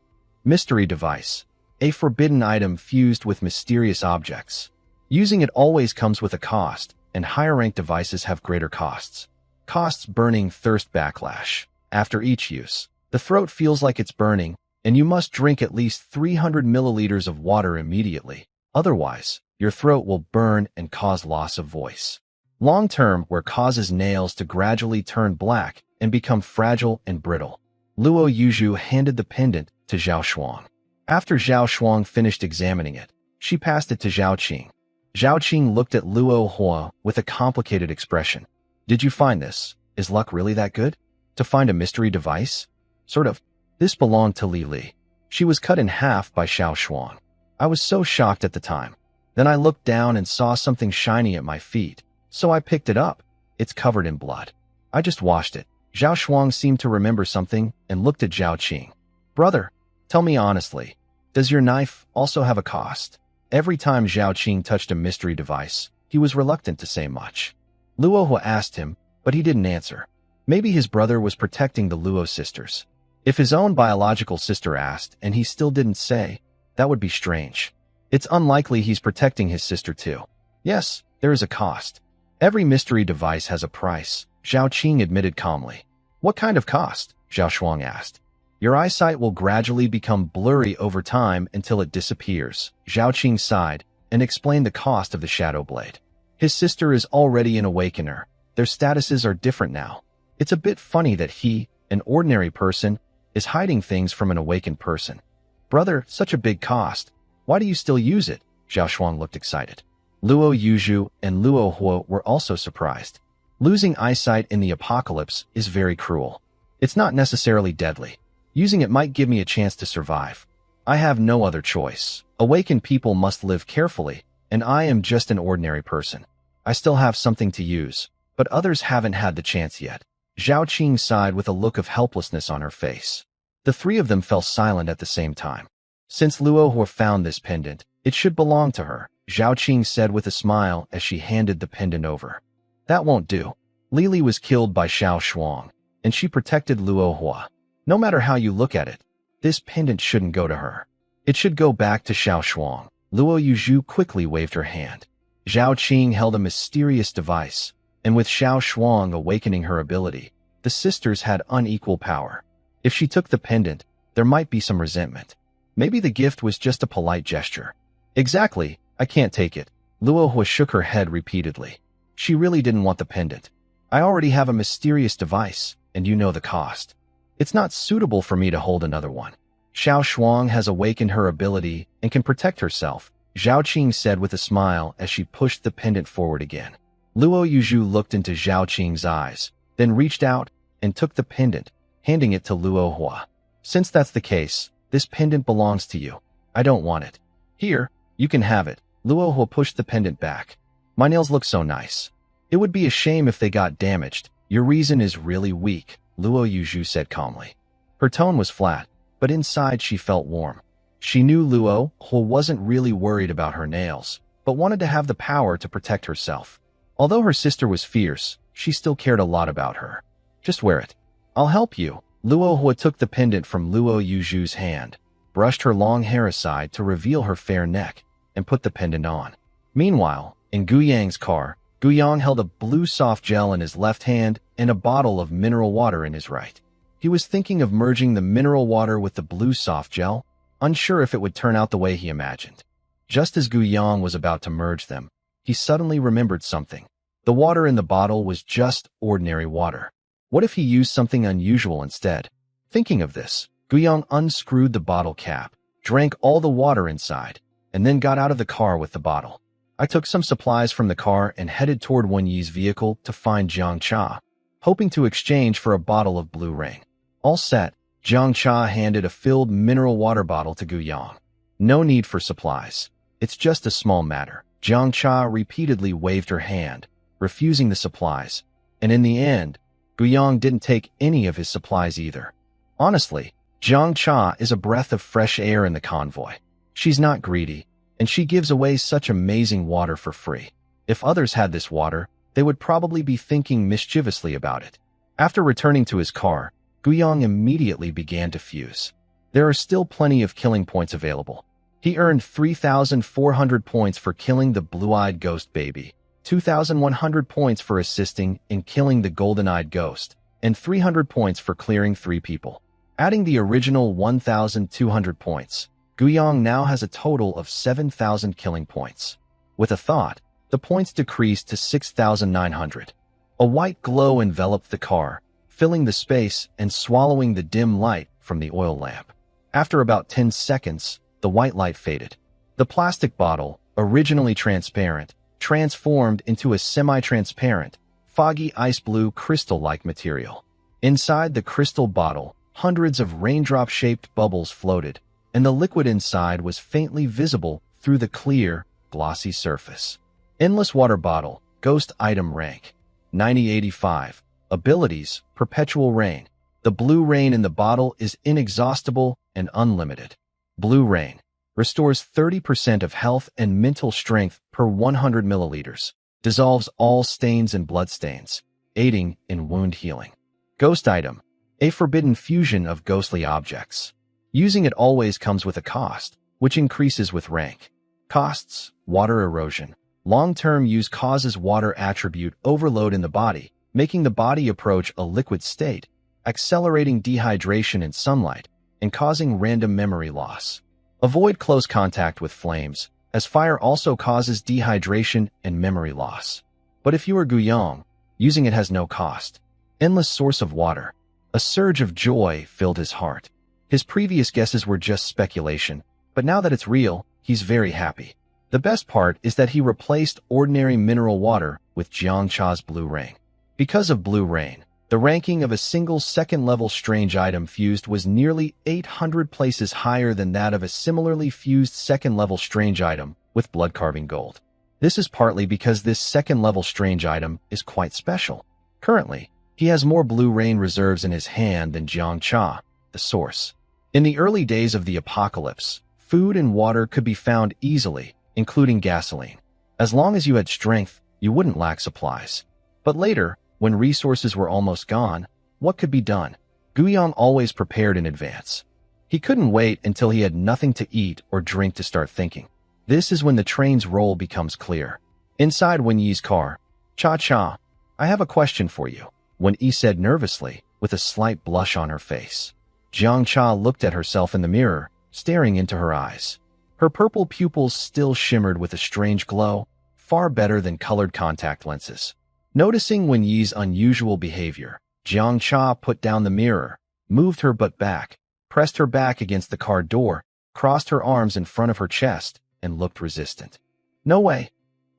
Speaker 1: Mystery Device. A forbidden item fused with mysterious objects. Using it always comes with a cost, and higher-ranked devices have greater costs. Costs. Burning Thirst Backlash. After each use, the throat feels like it's burning, and you must drink at least 300 milliliters of water immediately. Otherwise, your throat will burn and cause loss of voice. Long-term wear causes nails to gradually turn black and become fragile and brittle. Luo Yuzhu handed the pendant to Zhao Shuang. After Zhao Shuang finished examining it, she passed it to Zhao Qing. Zhao Qing looked at Luo Hua with a complicated expression. Did you find this? Is luck really that good? To find a mystery device? Sort of. This belonged to Li Li. She was cut in half by Zhao Shuang. I was so shocked at the time. Then I looked down and saw something shiny at my feet, so I picked it up. It's covered in blood. I just washed it. Zhao Shuang seemed to remember something and looked at Zhao Qing. Brother, tell me honestly, does your knife also have a cost? Every time Zhao Qing touched a mystery device, he was reluctant to say much. Luo Hua asked him, but he didn't answer. Maybe his brother was protecting the Luo sisters. If his own biological sister asked and he still didn't say, that would be strange. It's unlikely he's protecting his sister too. Yes, there is a cost. Every mystery device has a price, Zhao Qing admitted calmly. What kind of cost? Zhao Shuang asked. Your eyesight will gradually become blurry over time until it disappears. Zhao Qing sighed and explained the cost of the Shadow Blade. His sister is already an awakener. Their statuses are different now. It's a bit funny that he, an ordinary person, is hiding things from an awakened person. Brother, such a big cost. Why do you still use it? Zhao Shuang looked excited. Luo Yuzhu and Luo Hua were also surprised. Losing eyesight in the apocalypse is very cruel. It's not necessarily deadly. Using it might give me a chance to survive. I have no other choice. Awakened people must live carefully, and I am just an ordinary person. I still have something to use, but others haven't had the chance yet. Zhao Qing sighed with a look of helplessness on her face. The three of them fell silent at the same time. Since Luo Hua found this pendant, it should belong to her, Zhao Qing said with a smile as she handed the pendant over. That won't do. Li Li was killed by Zhao Shuang, and she protected Luo Hua. No matter how you look at it, this pendant shouldn't go to her. It should go back to Zhao Shuang. Luo Yuzhu quickly waved her hand. Zhao Qing held a mysterious device, and with Zhao Shuang awakening her ability, the sisters had unequal power. If she took the pendant, there might be some resentment. Maybe the gift was just a polite gesture. Exactly, I can't take it. Luo Hua shook her head repeatedly. She really didn't want the pendant. I already have a mysterious device, and you know the cost. It's not suitable for me to hold another one. Zhao Shuang has awakened her ability and can protect herself, Zhao Qing said with a smile as she pushed the pendant forward again. Luo Yuzhu looked into Zhao Qing's eyes, then reached out and took the pendant, handing it to Luo Hua. Since that's the case, this pendant belongs to you. I don't want it. Here, you can have it. Luo Hua pushed the pendant back. My nails look so nice. It would be a shame if they got damaged. Your reason is really weak, Luo Yuzhu said calmly. Her tone was flat, but inside she felt warm. She knew Luo Hua wasn't really worried about her nails, but wanted to have the power to protect herself. Although her sister was fierce, she still cared a lot about her. Just wear it. I'll help you. Luo Hua took the pendant from Luo Yuzhu's hand, brushed her long hair aside to reveal her fair neck, and put the pendant on. Meanwhile, in Guyang's car, Guyang held a blue soft gel in his left hand and a bottle of mineral water in his right. He was thinking of merging the mineral water with the blue soft gel, unsure if it would turn out the way he imagined. Just as Guyang was about to merge them, he suddenly remembered something. The water in the bottle was just ordinary water. What if he used something unusual instead? Thinking of this, Guyang unscrewed the bottle cap, drank all the water inside, and then got out of the car with the bottle. I took some supplies from the car and headed toward Wen Yi's vehicle to find Jiang Cha. hoping to exchange for a bottle of blue rain. All set, Jiang Cha handed a filled mineral water bottle to Gu Yang. No need for supplies. It's just a small matter. Jiang Cha repeatedly waved her hand, refusing the supplies, and in the end, Gu Yang didn't take any of his supplies either. Honestly, Jiang Cha is a breath of fresh air in the convoy. She's not greedy, and she gives away such amazing water for free. If others had this water, they would probably be thinking mischievously about it. After returning to his car, Gu Yang immediately began to fuse. There are still plenty of killing points available. He earned 3,400 points for killing the blue-eyed ghost baby, 2,100 points for assisting in killing the golden-eyed ghost, and 300 points for clearing 3 people. Adding the original 1,200 points, Gu Yang now has a total of 7,000 killing points. With a thought, the points decreased to 6,900. A white glow enveloped the car, filling the space and swallowing the dim light from the oil lamp. After about 10 seconds, the white light faded. The plastic bottle, originally transparent, transformed into a semi-transparent, foggy ice blue crystal-like material. Inside the crystal bottle, hundreds of raindrop-shaped bubbles floated, and the liquid inside was faintly visible through the clear, glossy surface. Endless water bottle, ghost item rank, 9085. Abilities, perpetual rain. The blue rain in the bottle is inexhaustible and unlimited. Blue rain restores 30% of health and mental strength per 100 milliliters. Dissolves all stains and bloodstains, aiding in wound healing. Ghost item, a forbidden fusion of ghostly objects. Using it always comes with a cost, which increases with rank. Costs, water erosion. Long-term use causes water attribute overload in the body, making the body approach a liquid state, accelerating dehydration in sunlight, and causing random memory loss. Avoid close contact with flames, as fire also causes dehydration and memory loss. But if you are Gu Yang, using it has no cost. Endless source of water. A surge of joy filled his heart. His previous guesses were just speculation, but now that it's real, he's very happy. The best part is that he replaced ordinary mineral water with Jiang Cha's blue rain. Because of blue rain, the ranking of a single second-level strange item fused was nearly 800 places higher than that of a similarly fused second-level strange item with blood-carving gold. This is partly because this second-level strange item is quite special. Currently, he has more blue rain reserves in his hand than Jiang Cha, the source. In the early days of the apocalypse, food and water could be found easily, including gasoline. As long as you had strength, you wouldn't lack supplies. But later, when resources were almost gone, what could be done? Gu Yang always prepared in advance. He couldn't wait until he had nothing to eat or drink to start thinking. This is when the train's role becomes clear. Inside Wen Yi's car, Cha, I have a question for you, Wen Yi said nervously, with a slight blush on her face. Jiang Cha looked at herself in the mirror, staring into her eyes. Her purple pupils still shimmered with a strange glow, far better than colored contact lenses. Noticing Wen Yi's unusual behavior, Jiang Cha put down the mirror, moved her butt back, pressed her back against the car door, crossed her arms in front of her chest, and looked resistant. No way.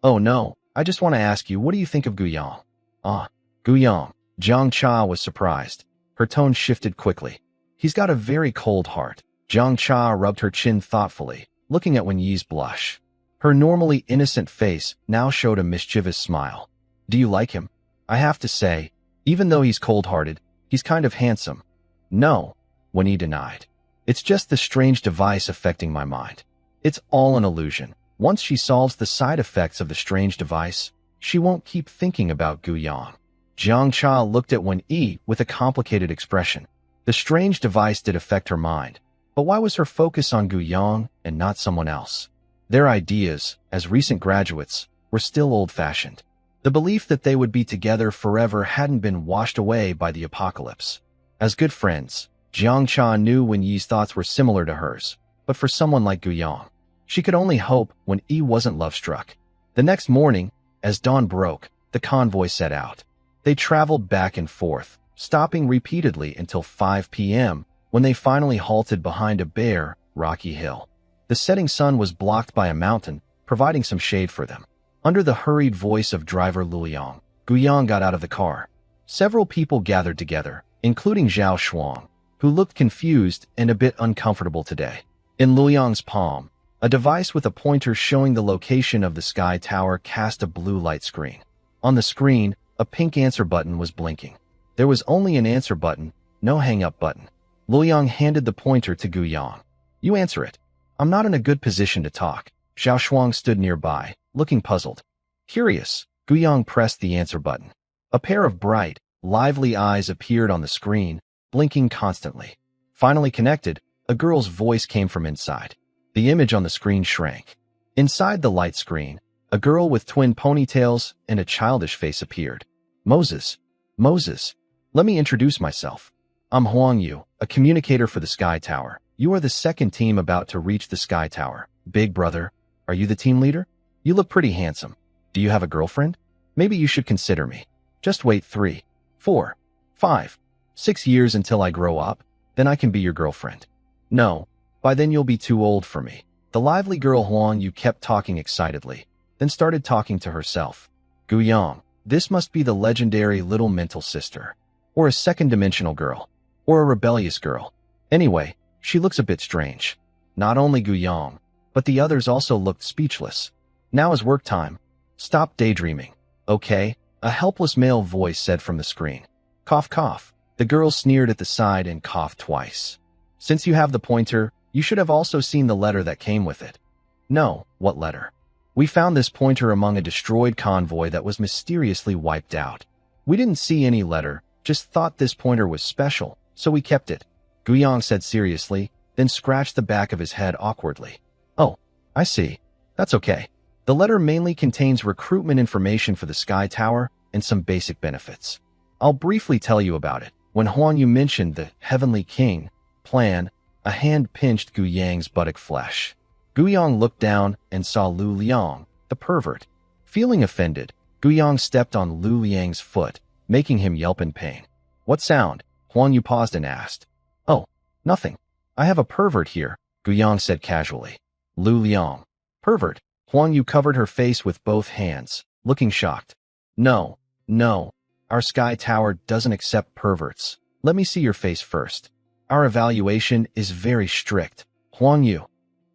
Speaker 1: Oh no, I just want to ask you, what do you think of Gu Yang? Gu Yang. Jiang Cha was surprised. Her tone shifted quickly. He's got a very cold heart. Jiang Cha rubbed her chin thoughtfully, looking at Wen Yi's blush. Her normally innocent face now showed a mischievous smile. Do you like him? I have to say, even though he's cold-hearted, he's kind of handsome. No, Wen Yi denied. It's just the strange device affecting my mind. It's all an illusion. Once she solves the side effects of the strange device, she won't keep thinking about Gu Yang. Jiang Cha looked at Wen Yi with a complicated expression. The strange device did affect her mind, but why was her focus on Gu Yang and not someone else? Their ideas, as recent graduates, were still old-fashioned. The belief that they would be together forever hadn't been washed away by the apocalypse. As good friends, Jiang Cha knew Wen Yi's thoughts were similar to hers, but for someone like Gu Yang, she could only hope Wen Yi wasn't love-struck. The next morning, as dawn broke, the convoy set out. They traveled back and forth, stopping repeatedly until 5 p.m., when they finally halted behind a bare, rocky hill. The setting sun was blocked by a mountain, providing some shade for them. Under the hurried voice of driver Luliang, Gu Yang got out of the car. Several people gathered together, including Zhao Shuang, who looked confused and a bit uncomfortable today. In Luyang's palm, a device with a pointer showing the location of the sky tower cast a blue light screen. On the screen, a pink answer button was blinking. There was only an answer button, no hang-up button. Luyang handed the pointer to Guyang. You answer it. I'm not in a good position to talk. Zhao Shuang stood nearby, looking puzzled. Curious, Guyang pressed the answer button. A pair of bright, lively eyes appeared on the screen, blinking constantly. Finally connected, a girl's voice came from inside. The image on the screen shrank. Inside the light screen, a girl with twin ponytails and a childish face appeared. Moses, let me introduce myself. I'm Huang Yu, a communicator for the Sky Tower. You are the second team about to reach the Sky Tower. Big brother, are you the team leader? You look pretty handsome. Do you have a girlfriend? Maybe you should consider me. Just wait 3, 4, 5, 6 years until I grow up, then I can be your girlfriend. No, by then you'll be too old for me. The lively girl Huang Yu kept talking excitedly, then started talking to herself. Guyang, this must be the legendary little mental sister, or a second-dimensional girl, or a rebellious girl. Anyway, she looks a bit strange. Not only Guyang, but the others also looked speechless. Now is work time. Stop daydreaming. Okay, a helpless male voice said from the screen. Cough, cough. The girl sneered at the side and coughed twice. Since you have the pointer, you should have also seen the letter that came with it. No, what letter? We found this pointer among a destroyed convoy that was mysteriously wiped out. We didn't see any letter, just thought this pointer was special, so we kept it. Guyang said seriously, then scratched the back of his head awkwardly. Oh, I see. That's okay. The letter mainly contains recruitment information for the Sky Tower and some basic benefits. I'll briefly tell you about it. When Huang Yu mentioned the Heavenly King plan, a hand pinched Gu Yang's buttock flesh. Guyang looked down and saw Lu Liang, the pervert. Feeling offended, Guyang stepped on Lu Liang's foot, making him yelp in pain. What sound? Huang Yu paused and asked. Oh, nothing. I have a pervert here, Guyang said casually. Lu Liang. Pervert. Huang Yu covered her face with both hands, looking shocked. No, our Sky Tower doesn't accept perverts. Let me see your face first. Our evaluation is very strict. Huang Yu.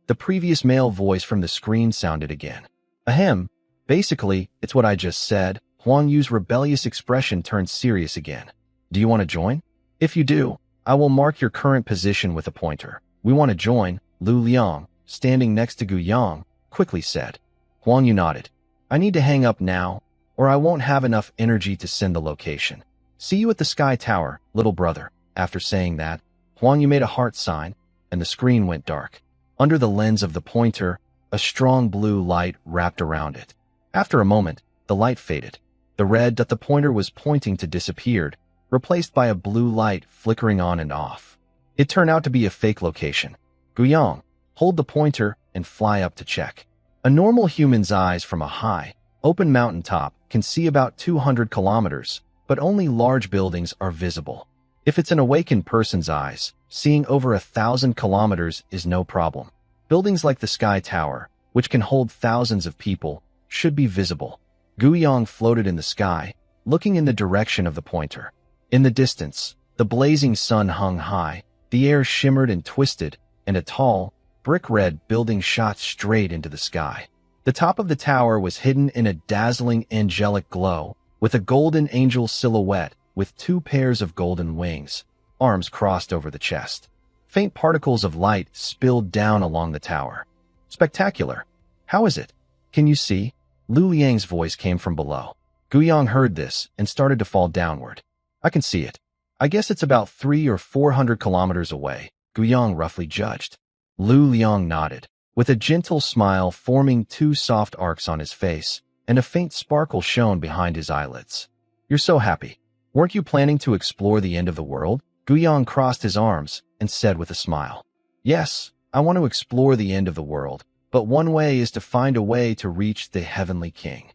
Speaker 1: The previous male voice from the screen sounded again. Ahem. Basically, it's what I just said. Huang Yu's rebellious expression turned serious again. Do you want to join? If you do, I will mark your current position with a pointer. We want to join, Lu Liang, standing next to Guyang, quickly said. Huang Yu nodded. I need to hang up now, or I won't have enough energy to send the location. See you at the Sky Tower, little brother. After saying that, Huang Yu made a heart sign, and the screen went dark. Under the lens of the pointer, a strong blue light wrapped around it. After a moment, the light faded. The red that the pointer was pointing to disappeared, replaced by a blue light flickering on and off. It turned out to be a fake location. Guyang, hold the pointer and fly up to check. A normal human's eyes from a high, open mountaintop can see about 200 kilometers, but only large buildings are visible. If it's an awakened person's eyes, seeing over 1,000 kilometers is no problem. Buildings like the Sky Tower, which can hold thousands of people, should be visible. Guyang floated in the sky, looking in the direction of the pointer. In the distance, the blazing sun hung high, the air shimmered and twisted, and a tall, brick-red building shot straight into the sky. The top of the tower was hidden in a dazzling angelic glow, with a golden angel silhouette with 2 pairs of golden wings, arms crossed over the chest. Faint particles of light spilled down along the tower. Spectacular. How is it? Can you see? Lu Liang's voice came from below. Guyang heard this and started to fall downward. I can see it. I guess it's about 300 or 400 kilometers away, Guyang roughly judged. Lu Liang nodded, with a gentle smile forming 2 soft arcs on his face, and a faint sparkle shone behind his eyelids. You're so happy. Weren't you planning to explore the end of the world? Guyang crossed his arms and said with a smile. Yes, I want to explore the end of the world, but one way is to find a way to reach the Heavenly King.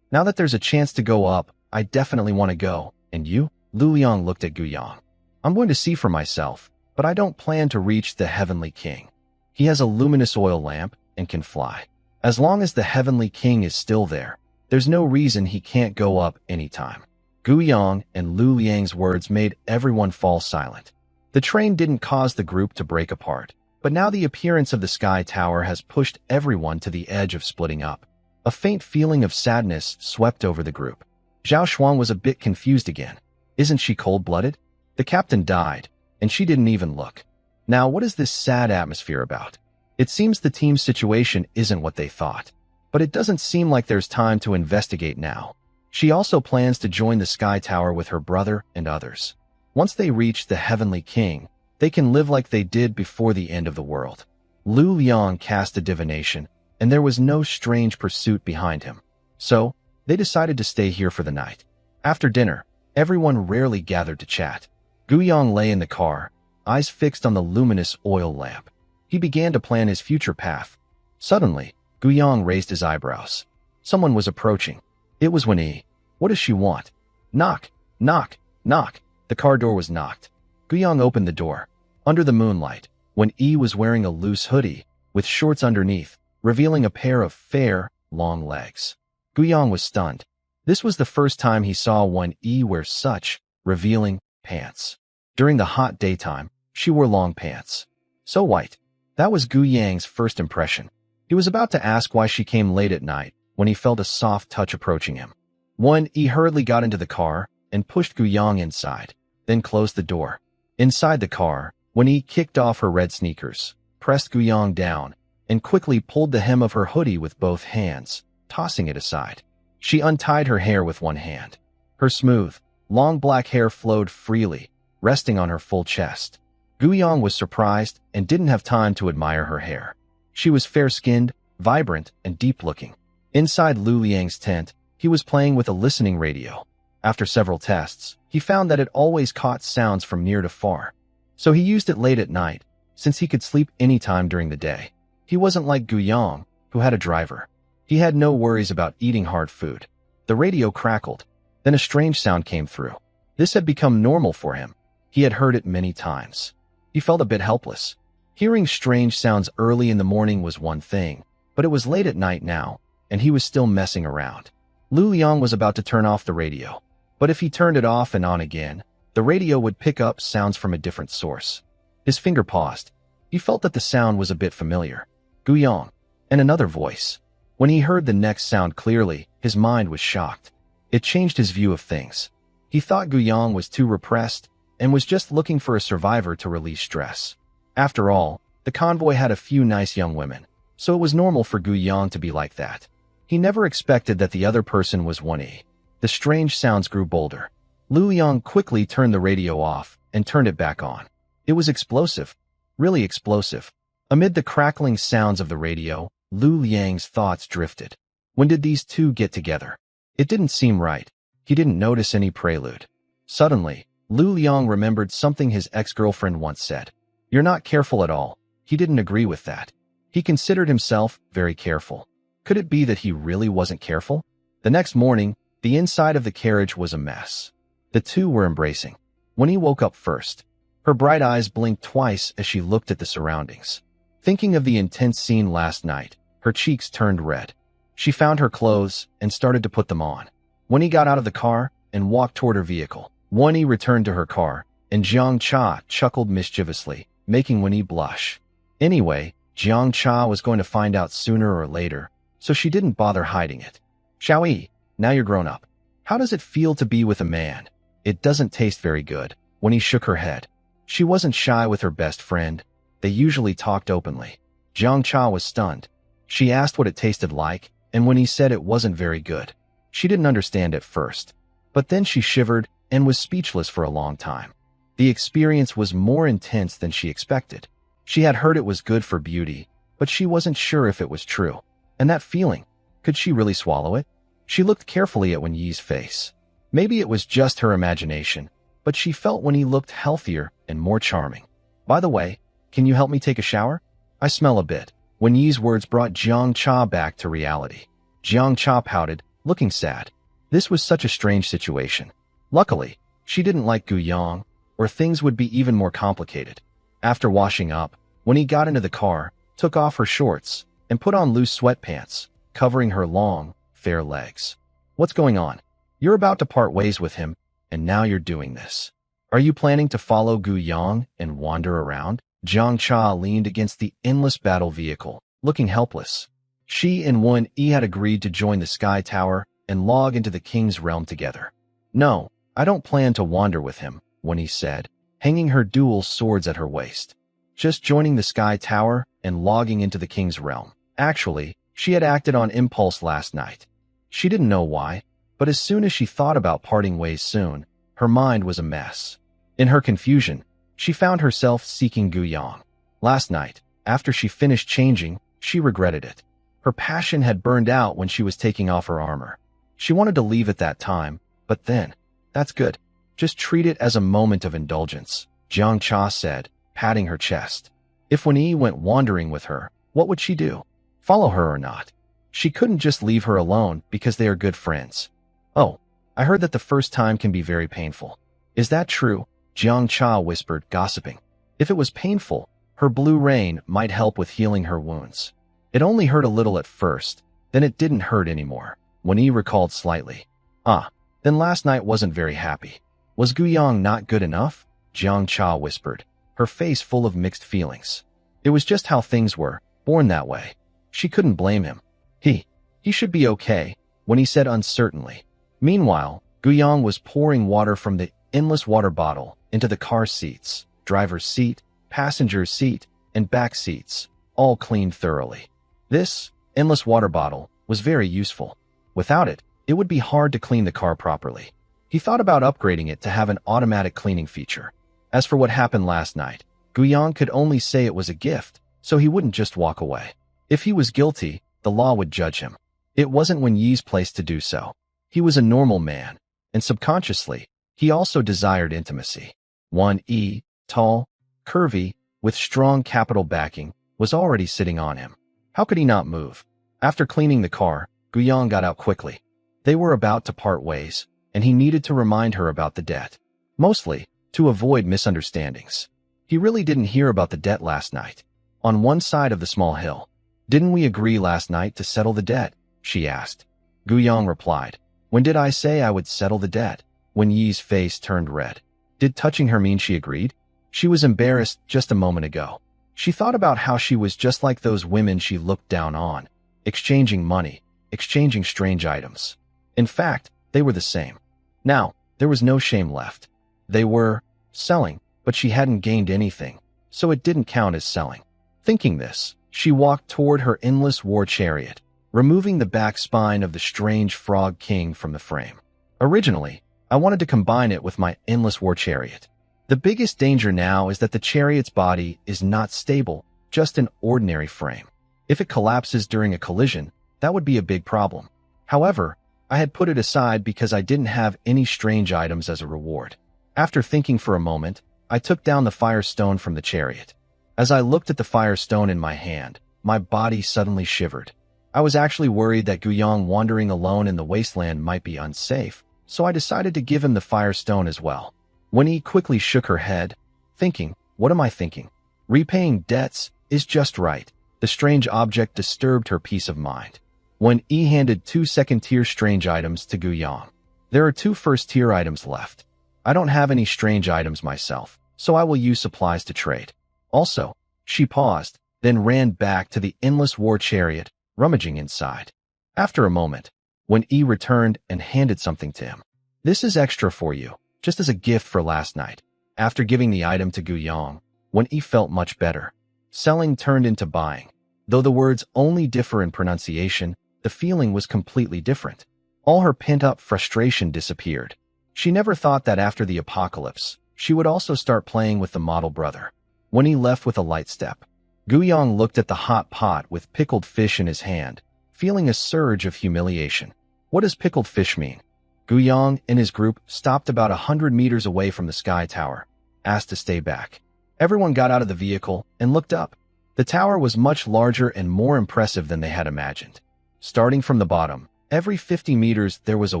Speaker 1: Now that there's a chance to go up, I definitely want to go. And you? Lu Liang looked at Guyang. I'm going to see for myself, but I don't plan to reach the Heavenly King. He has a luminous oil lamp and can fly. As long as the Heavenly King is still there, there's no reason he can't go up anytime. Gu Yang and Lu Liang's words made everyone fall silent. The train didn't cause the group to break apart, but now the appearance of the Sky Tower has pushed everyone to the edge of splitting up. A faint feeling of sadness swept over the group. Zhao Xuan was a bit confused again. Isn't she cold-blooded? The captain died, and she didn't even look. Now, what is this sad atmosphere about? It seems the team's situation isn't what they thought. But it doesn't seem like there's time to investigate now. She also plans to join the Sky Tower with her brother and others. Once they reach the Heavenly King, they can live like they did before the end of the world. Lu Liang cast a divination, and there was no strange pursuit behind him. So, they decided to stay here for the night. After dinner, everyone rarely gathered to chat. Gu Yang lay in the car, eyes fixed on the luminous oil lamp. He began to plan his future path. Suddenly, Gu Yang raised his eyebrows. Someone was approaching. It was Wen-yi. What does she want? Knock, knock, knock. The car door was knocked. Gu Yang opened the door. Under the moonlight, Wen-yi was wearing a loose hoodie, with shorts underneath, revealing a pair of fair, long legs. Gu Yang was stunned. This was the first time he saw Wen-yi wear such revealing pants. During the hot daytime, she wore long pants. So white. That was Gu Yang's first impression. He was about to ask why she came late at night when he felt a soft touch approaching him. Wen-yi hurriedly got into the car and pushed Gu Yang inside, then closed the door. Inside the car, Wen-yi kicked off her red sneakers, pressed Gu Yang down, and quickly pulled the hem of her hoodie with both hands, tossing it aside. She untied her hair with one hand. Her smooth, long black hair flowed freely, resting on her full chest. Gu Yang was surprised and didn't have time to admire her hair. She was fair-skinned, vibrant, and deep-looking. Inside Lu Liang's tent, he was playing with a listening radio. After several tests, he found that it always caught sounds from near to far. So he used it late at night, since he could sleep any time during the day. He wasn't like Gu Yang, who had a driver. He had no worries about eating hard food. The radio crackled. Then a strange sound came through. This had become normal for him. He had heard it many times. He felt a bit helpless. Hearing strange sounds early in the morning was one thing, but it was late at night now, and he was still messing around. Lu Liang was about to turn off the radio, but if he turned it off and on again, the radio would pick up sounds from a different source. His finger paused. He felt that the sound was a bit familiar. Gu Yang, and another voice. When he heard the next sound clearly, his mind was shocked. It changed his view of things. He thought Gu Yang was too repressed and was just looking for a survivor to release stress. After all, the convoy had a few nice young women, so it was normal for Gu Yang to be like that. He never expected that the other person was Wen-yi. The strange sounds grew bolder. Lu Liang quickly turned the radio off and turned it back on. It was explosive, really explosive. Amid the crackling sounds of the radio, Lu Liang's thoughts drifted. When did these two get together? It didn't seem right. He didn't notice any prelude. Suddenly, Lu Liang remembered something his ex-girlfriend once said. You're not careful at all. He didn't agree with that. He considered himself very careful. Could it be that he really wasn't careful? The next morning, the inside of the carriage was a mess. The two were embracing. When he woke up first, her bright eyes blinked twice as she looked at the surroundings. Thinking of the intense scene last night, her cheeks turned red. She found her clothes and started to put them on. When he got out of the car and walked toward her vehicle, Wen-yi returned to her car, and Jiang Cha chuckled mischievously, making Wen-yi blush. Anyway, Jiang Cha was going to find out sooner or later, so she didn't bother hiding it. Xiao-yi, now you're grown up. How does it feel to be with a man? It doesn't taste very good. When he shook her head. She wasn't shy with her best friend. They usually talked openly. Jiang Cha was stunned. She asked what it tasted like, and when he said it wasn't very good, she didn't understand at first. But then she shivered and was speechless for a long time. The experience was more intense than she expected. She had heard it was good for beauty, but she wasn't sure if it was true. And that feeling, could she really swallow it? She looked carefully at Wen-yi's face. Maybe it was just her imagination, but she felt Wen-yi looked healthier and more charming. By the way, can you help me take a shower? I smell a bit. Wen-yi's words brought Jiang Cha back to reality. Jiang Cha pouted, looking sad. This was such a strange situation. Luckily, she didn't like Gu Yang, or things would be even more complicated. After washing up, Wen-yi got into the car, took off her shorts, and put on loose sweatpants, covering her long, fair legs. What's going on? You're about to part ways with him, and now you're doing this. Are you planning to follow Gu Yang and wander around? Jiang Cha leaned against the endless battle vehicle, looking helpless. She and Wen Yi had agreed to join the Sky Tower and log into the king's realm together. No, I don't plan to wander with him, Wen Yi said, hanging her dual swords at her waist. Just joining the Sky Tower and logging into the king's realm. Actually, she had acted on impulse last night. She didn't know why, but as soon as she thought about parting ways soon, her mind was a mess. In her confusion, she found herself seeking Gu Yang. Last night, after she finished changing, she regretted it. Her passion had burned out when she was taking off her armor. She wanted to leave at that time, but then, that's good. Just treat it as a moment of indulgence, Jiang Cha said, patting her chest. If Wen Yi went wandering with her, what would she do? Follow her or not? She couldn't just leave her alone because they are good friends. Oh, I heard that the first time can be very painful. Is that true? Jiang Cha whispered, gossiping. If it was painful, her blue rain might help with healing her wounds. It only hurt a little at first, then it didn't hurt anymore, Wen Yi recalled slightly. Then last night wasn't very happy. Was Gu Yang not good enough? Jiang Cha whispered, her face full of mixed feelings. It was just how things were, born that way. She couldn't blame him. He should be okay, Wen Yi said uncertainly. Meanwhile, Gu Yang was pouring water from the endless water bottle into the car seats, driver's seat, passenger's seat, and back seats, all cleaned thoroughly. This endless water bottle was very useful. Without it, it would be hard to clean the car properly. He thought about upgrading it to have an automatic cleaning feature. As for what happened last night, Gu Yang could only say it was a gift, so he wouldn't just walk away. If he was guilty, the law would judge him. It wasn't Wen Yi's place to do so. He was a normal man, and subconsciously, he also desired intimacy. Wen Yi, tall, curvy, with strong capital backing, was already sitting on him. How could he not move? After cleaning the car, Gu Yang got out quickly. They were about to part ways, and he needed to remind her about the debt. Mostly, to avoid misunderstandings. He really didn't hear about the debt last night. On one side of the small hill. Didn't we agree last night to settle the debt? She asked. Gu Yang replied. When did I say I would settle the debt? Wen Yi's face turned red. Did touching her mean she agreed? She was embarrassed just a moment ago. She thought about how she was just like those women she looked down on, exchanging money, exchanging strange items. In fact, they were the same. Now, there was no shame left. They were selling, but she hadn't gained anything, so it didn't count as selling. Thinking this, she walked toward her endless war chariot, removing the back spine of the strange frog king from the frame. Originally, I wanted to combine it with my endless war chariot. The biggest danger now is that the chariot's body is not stable, just an ordinary frame. If it collapses during a collision, that would be a big problem. However, I had put it aside because I didn't have any strange items as a reward. After thinking for a moment, I took down the fire stone from the chariot. As I looked at the fire stone in my hand, my body suddenly shivered. I was actually worried that Gu Yang wandering alone in the wasteland might be unsafe, so I decided to give him the fire stone as well. Wen Yi quickly shook her head, thinking, what am I thinking? Repaying debts is just right. The strange object disturbed her peace of mind. Wen Yi handed 2 second-tier strange items to Gu Yang. There are 2 first-tier items left. I don't have any strange items myself, so I will use supplies to trade. Also, she paused, then ran back to the endless war chariot, rummaging inside. After a moment, Wen Yi returned and handed something to him. This is extra for you, just as a gift for last night. After giving the item to Gu Yang, Wen Yi felt much better. Selling turned into buying. Though the words only differ in pronunciation, the feeling was completely different. All her pent-up frustration disappeared. She never thought that after the apocalypse, she would also start playing with the model brother. When he left with a light step, Gu Yang looked at the hot pot with pickled fish in his hand, feeling a surge of humiliation. What does pickled fish mean? Gu Yang and his group stopped about 100 meters away from the Sky Tower, asked to stay back. Everyone got out of the vehicle and looked up. The tower was much larger and more impressive than they had imagined. Starting from the bottom, every 50 meters there was a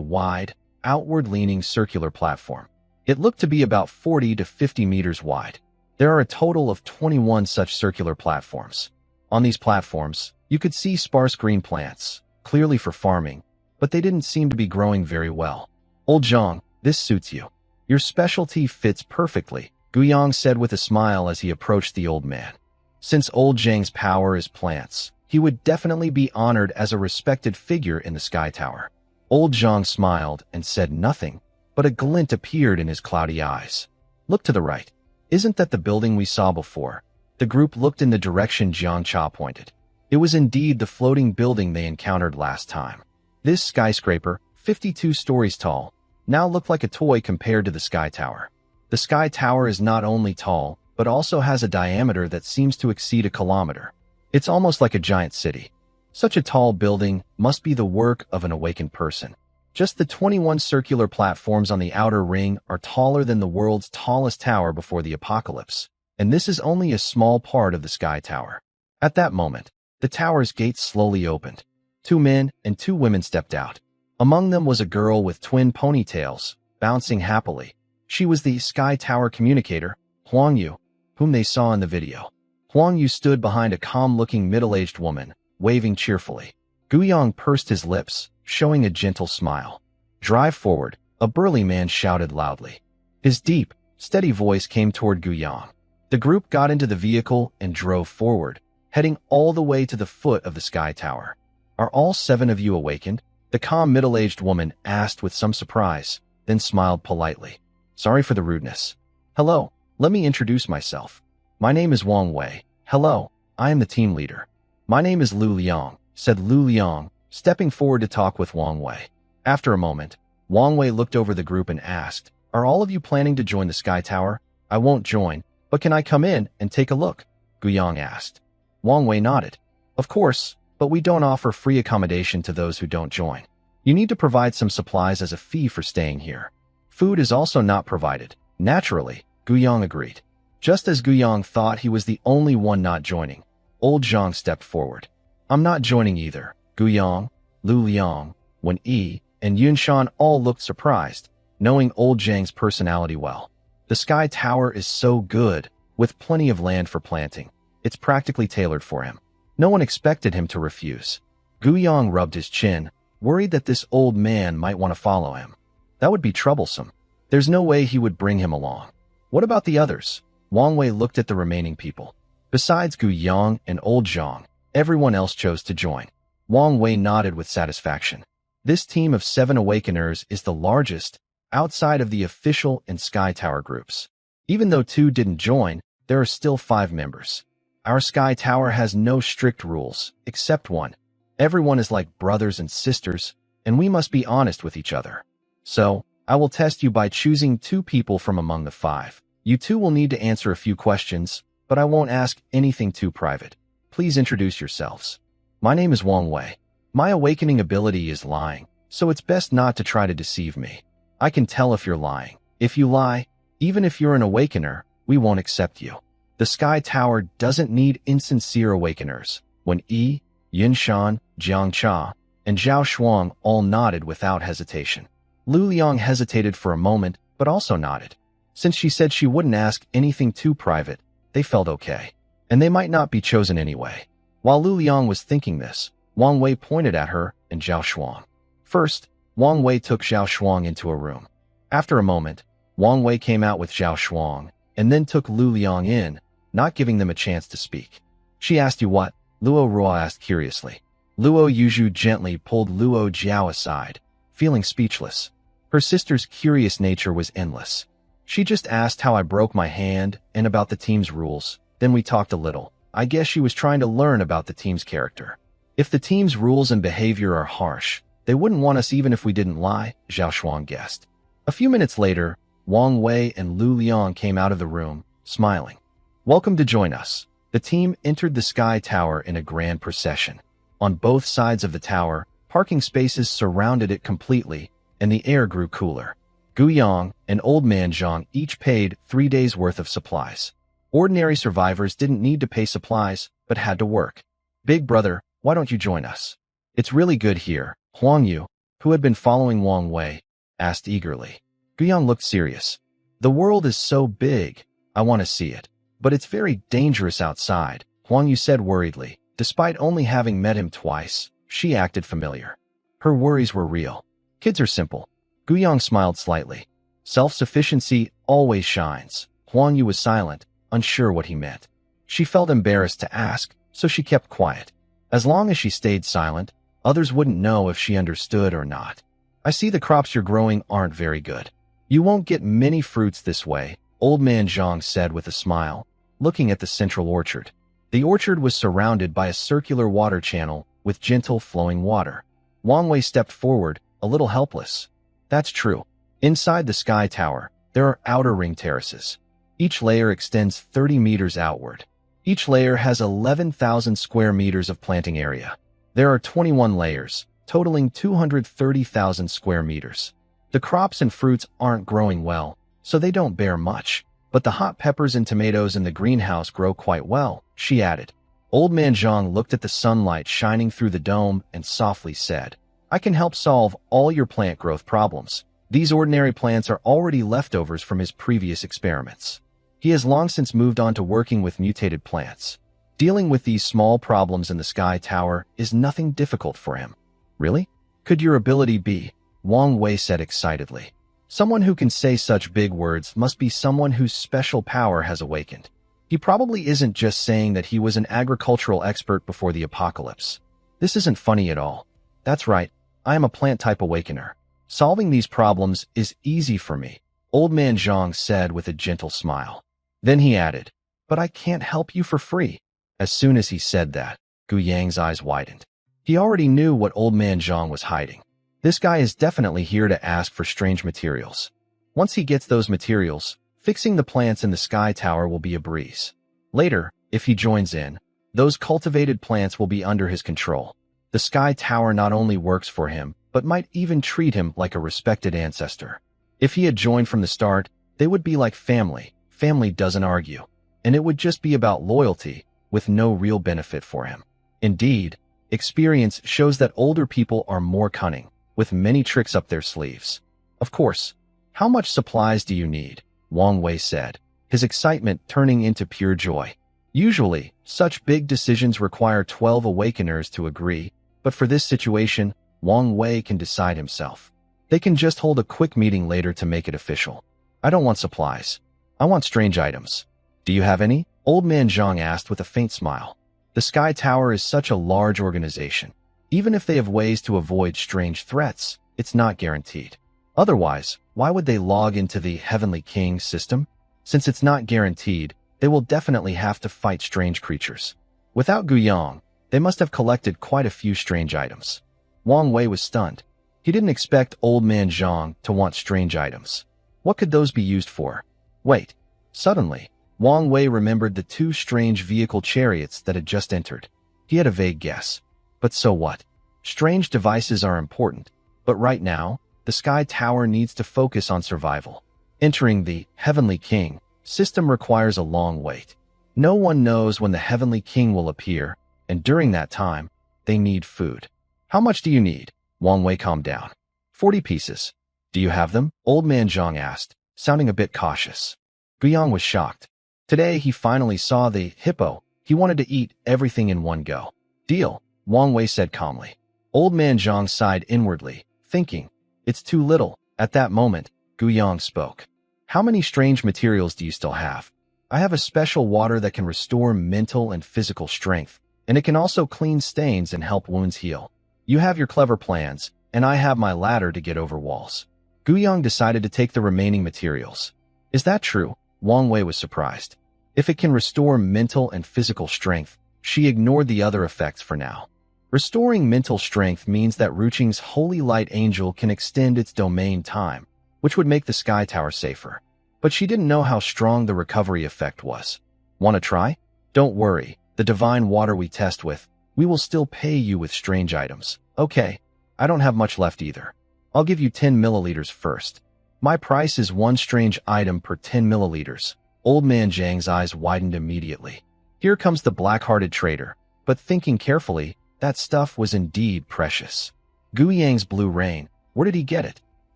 Speaker 1: wide, outward-leaning circular platform. It looked to be about 40 to 50 meters wide. There are a total of 21 such circular platforms. On these platforms, you could see sparse green plants, clearly for farming, but they didn't seem to be growing very well. Old Zhang, this suits you. Your specialty fits perfectly, Guyang said with a smile as he approached the old man. Since old Zhang's power is plants, he would definitely be honored as a respected figure in the Sky Tower. Old Zhang smiled and said nothing, but a glint appeared in his cloudy eyes. Look to the right. Isn't that the building we saw before? The group looked in the direction Jiang Cha pointed. It was indeed the floating building they encountered last time. This skyscraper, 52 stories tall, now looked like a toy compared to the Sky Tower. The Sky Tower is not only tall, but also has a diameter that seems to exceed a kilometer. It's almost like a giant city. Such a tall building must be the work of an awakened person. Just the 21 circular platforms on the outer ring are taller than the world's tallest tower before the apocalypse, and this is only a small part of the Sky Tower. At that moment, the tower's gates slowly opened. 2 men and 2 women stepped out. Among them was a girl with twin ponytails, bouncing happily. She was the Sky Tower communicator, Huang Yu, whom they saw in the video. Huang Yu stood behind a calm-looking middle-aged woman, waving cheerfully. Guyang pursed his lips, showing a gentle smile. Drive forward, a burly man shouted loudly. His deep, steady voice came toward Guyang. The group got into the vehicle and drove forward, heading all the way to the foot of the Sky Tower. Are all 7 of you awakened? The calm middle-aged woman asked with some surprise, then smiled politely. Sorry for the rudeness. Hello, let me introduce myself. My name is Wang Wei. Hello, I am the team leader. My name is Lu Liang, said Lu Liang, stepping forward to talk with Wang Wei. After a moment, Wang Wei looked over the group and asked, Are all of you planning to join the Sky Tower? I won't join, but can I come in and take a look? Guyang asked. Wang Wei nodded. Of course, but we don't offer free accommodation to those who don't join. You need to provide some supplies as a fee for staying here. Food is also not provided. Naturally, Guyang agreed. Just as Guyang thought he was the only one not joining, old Zhang stepped forward. I'm not joining either. Guyang, Lu Liang, Wen Yi, and Yunshan all looked surprised, knowing old Zhang's personality well. The Sky Tower is so good, with plenty of land for planting. It's practically tailored for him. No one expected him to refuse. Guyang rubbed his chin, worried that this old man might want to follow him. That would be troublesome. There's no way he would bring him along. What about the others? Wang Wei looked at the remaining people. Besides Guyang and old Zhang, everyone else chose to join. Wang Wei nodded with satisfaction. This team of 7 Awakeners is the largest outside of the official and Sky Tower groups. Even though 2 didn't join, there are still 5 members. Our Sky Tower has no strict rules, except one. Everyone is like brothers and sisters, and we must be honest with each other. So, I will test you by choosing 2 people from among the 5. You 2 will need to answer a few questions, but I won't ask anything too private. Please introduce yourselves. My name is Wang Wei. My awakening ability is lying, so it's best not to try to deceive me. I can tell if you're lying. If you lie, even if you're an awakener, we won't accept you. The Sky Tower doesn't need insincere awakeners. When Yi, Yunshan, Jiang Cha, and Zhao Shuang all nodded without hesitation. Lu Liang hesitated for a moment, but also nodded. Since she said she wouldn't ask anything too private, they felt okay. And they might not be chosen anyway. While Lu Liang was thinking this, Wang Wei pointed at her and Zhao Shuang. First, Wang Wei took Zhao Shuang into a room. After a moment, Wang Wei came out with Zhao Shuang, and then took Lu Liang in, not giving them a chance to speak. She asked you what? Luo Ruo asked curiously. Luo Yuzhu gently pulled Luo Jiao aside, feeling speechless. Her sister's curious nature was endless. She just asked how I broke my hand and about the team's rules. Then we talked a little. I guess she was trying to learn about the team's character. If the team's rules and behavior are harsh, they wouldn't want us even if we didn't lie, Zhao Shuang guessed. A few minutes later, Wang Wei and Lu Liang came out of the room, smiling. Welcome to join us. The team entered the Sky Tower in a grand procession. On both sides of the tower, parking spaces surrounded it completely, and the air grew cooler. Guyang and Old Man Zhang each paid 3 days' worth of supplies. Ordinary survivors didn't need to pay supplies, but had to work. Big brother, why don't you join us? It's really good here, Huang Yu, who had been following Wang Wei, asked eagerly. Guyang looked serious. The world is so big, I want to see it. But it's very dangerous outside, Huang Yu said worriedly. Despite only having met him twice, she acted familiar. Her worries were real. Kids are simple. Guyang smiled slightly. Self-sufficiency always shines. Huang Yu was silent, unsure what he meant. She felt embarrassed to ask, so she kept quiet. As long as she stayed silent, others wouldn't know if she understood or not. I see the crops you're growing aren't very good. You won't get many fruits this way, Old Man Zhang said with a smile, looking at the central orchard. The orchard was surrounded by a circular water channel with gentle flowing water. Wang Wei stepped forward, a little helpless. That's true. Inside the sky tower, there are outer ring terraces. Each layer extends 30 meters outward. Each layer has 11,000 square meters of planting area. There are 21 layers, totaling 230,000 square meters. The crops and fruits aren't growing well, so they don't bear much. But the hot peppers and tomatoes in the greenhouse grow quite well, she added. Old Man Zhang looked at the sunlight shining through the dome and softly said, I can help solve all your plant growth problems. These ordinary plants are already leftovers from his previous experiments. He has long since moved on to working with mutated plants. Dealing with these small problems in the sky tower is nothing difficult for him. Really? Could your ability be? Wang Wei said excitedly. Someone who can say such big words must be someone whose special power has awakened. He probably isn't just saying that he was an agricultural expert before the apocalypse. This isn't funny at all. That's right, I am a plant-type awakener. Solving these problems is easy for me, Old Man Zhang said with a gentle smile. Then he added, but I can't help you for free. As soon as he said that, Gu Yang's eyes widened. He already knew what Old Man Zhang was hiding. This guy is definitely here to ask for strange materials. Once he gets those materials, fixing the plants in the sky tower will be a breeze. Later, if he joins in, those cultivated plants will be under his control. The sky tower not only works for him, but might even treat him like a respected ancestor. If he had joined from the start, they would be like family. Family doesn't argue. And it would just be about loyalty, with no real benefit for him. Indeed, experience shows that older people are more cunning, with many tricks up their sleeves. Of course, how much supplies do you need? Wang Wei said, his excitement turning into pure joy. Usually, such big decisions require 12 awakeners to agree, but for this situation, Wang Wei can decide himself. They can just hold a quick meeting later to make it official. I don't want supplies. I want strange items. Do you have any? Old Man Zhang asked with a faint smile. The Sky Tower is such a large organization. Even if they have ways to avoid strange threats, it's not guaranteed. Otherwise, why would they log into the Heavenly King system? Since it's not guaranteed, they will definitely have to fight strange creatures. Without Guyang, they must have collected quite a few strange items. Wang Wei was stunned. He didn't expect Old Man Zhang to want strange items. What could those be used for? Wait. Suddenly, Wang Wei remembered the two strange vehicle chariots that had just entered. He had a vague guess. But so what? Strange devices are important, but right now, the Sky Tower needs to focus on survival. Entering the Heavenly King system requires a long wait. No one knows when the Heavenly King will appear, and during that time, they need food. How much do you need? Wang Wei calmed down. 40 pieces. Do you have them? Old Man Zhang asked, sounding a bit cautious. Guyang was shocked. Today he finally saw the hippo. He wanted to eat everything in one go. Deal, Wang Wei said calmly. Old Man Zhang sighed inwardly, thinking, it's too little. At that moment, Guyang spoke. How many strange materials do you still have? I have a special water that can restore mental and physical strength, and it can also clean stains and help wounds heal. You have your clever plans, and I have my ladder to get over walls. Guyang decided to take the remaining materials. Is that true? Wang Wei was surprised. If it can restore mental and physical strength, she ignored the other effects for now. Restoring mental strength means that Ruqing's Holy Light Angel can extend its domain time, which would make the Sky Tower safer. But she didn't know how strong the recovery effect was. Want to try? Don't worry, the divine water we test with, we will still pay you with strange items. Okay, I don't have much left either. I'll give you 10 milliliters first. My price is one strange item per 10 milliliters. Old Man Zhang's eyes widened immediately. Here comes the black-hearted trader, but thinking carefully, that stuff was indeed precious. Guyang's blue rain, where did he get it?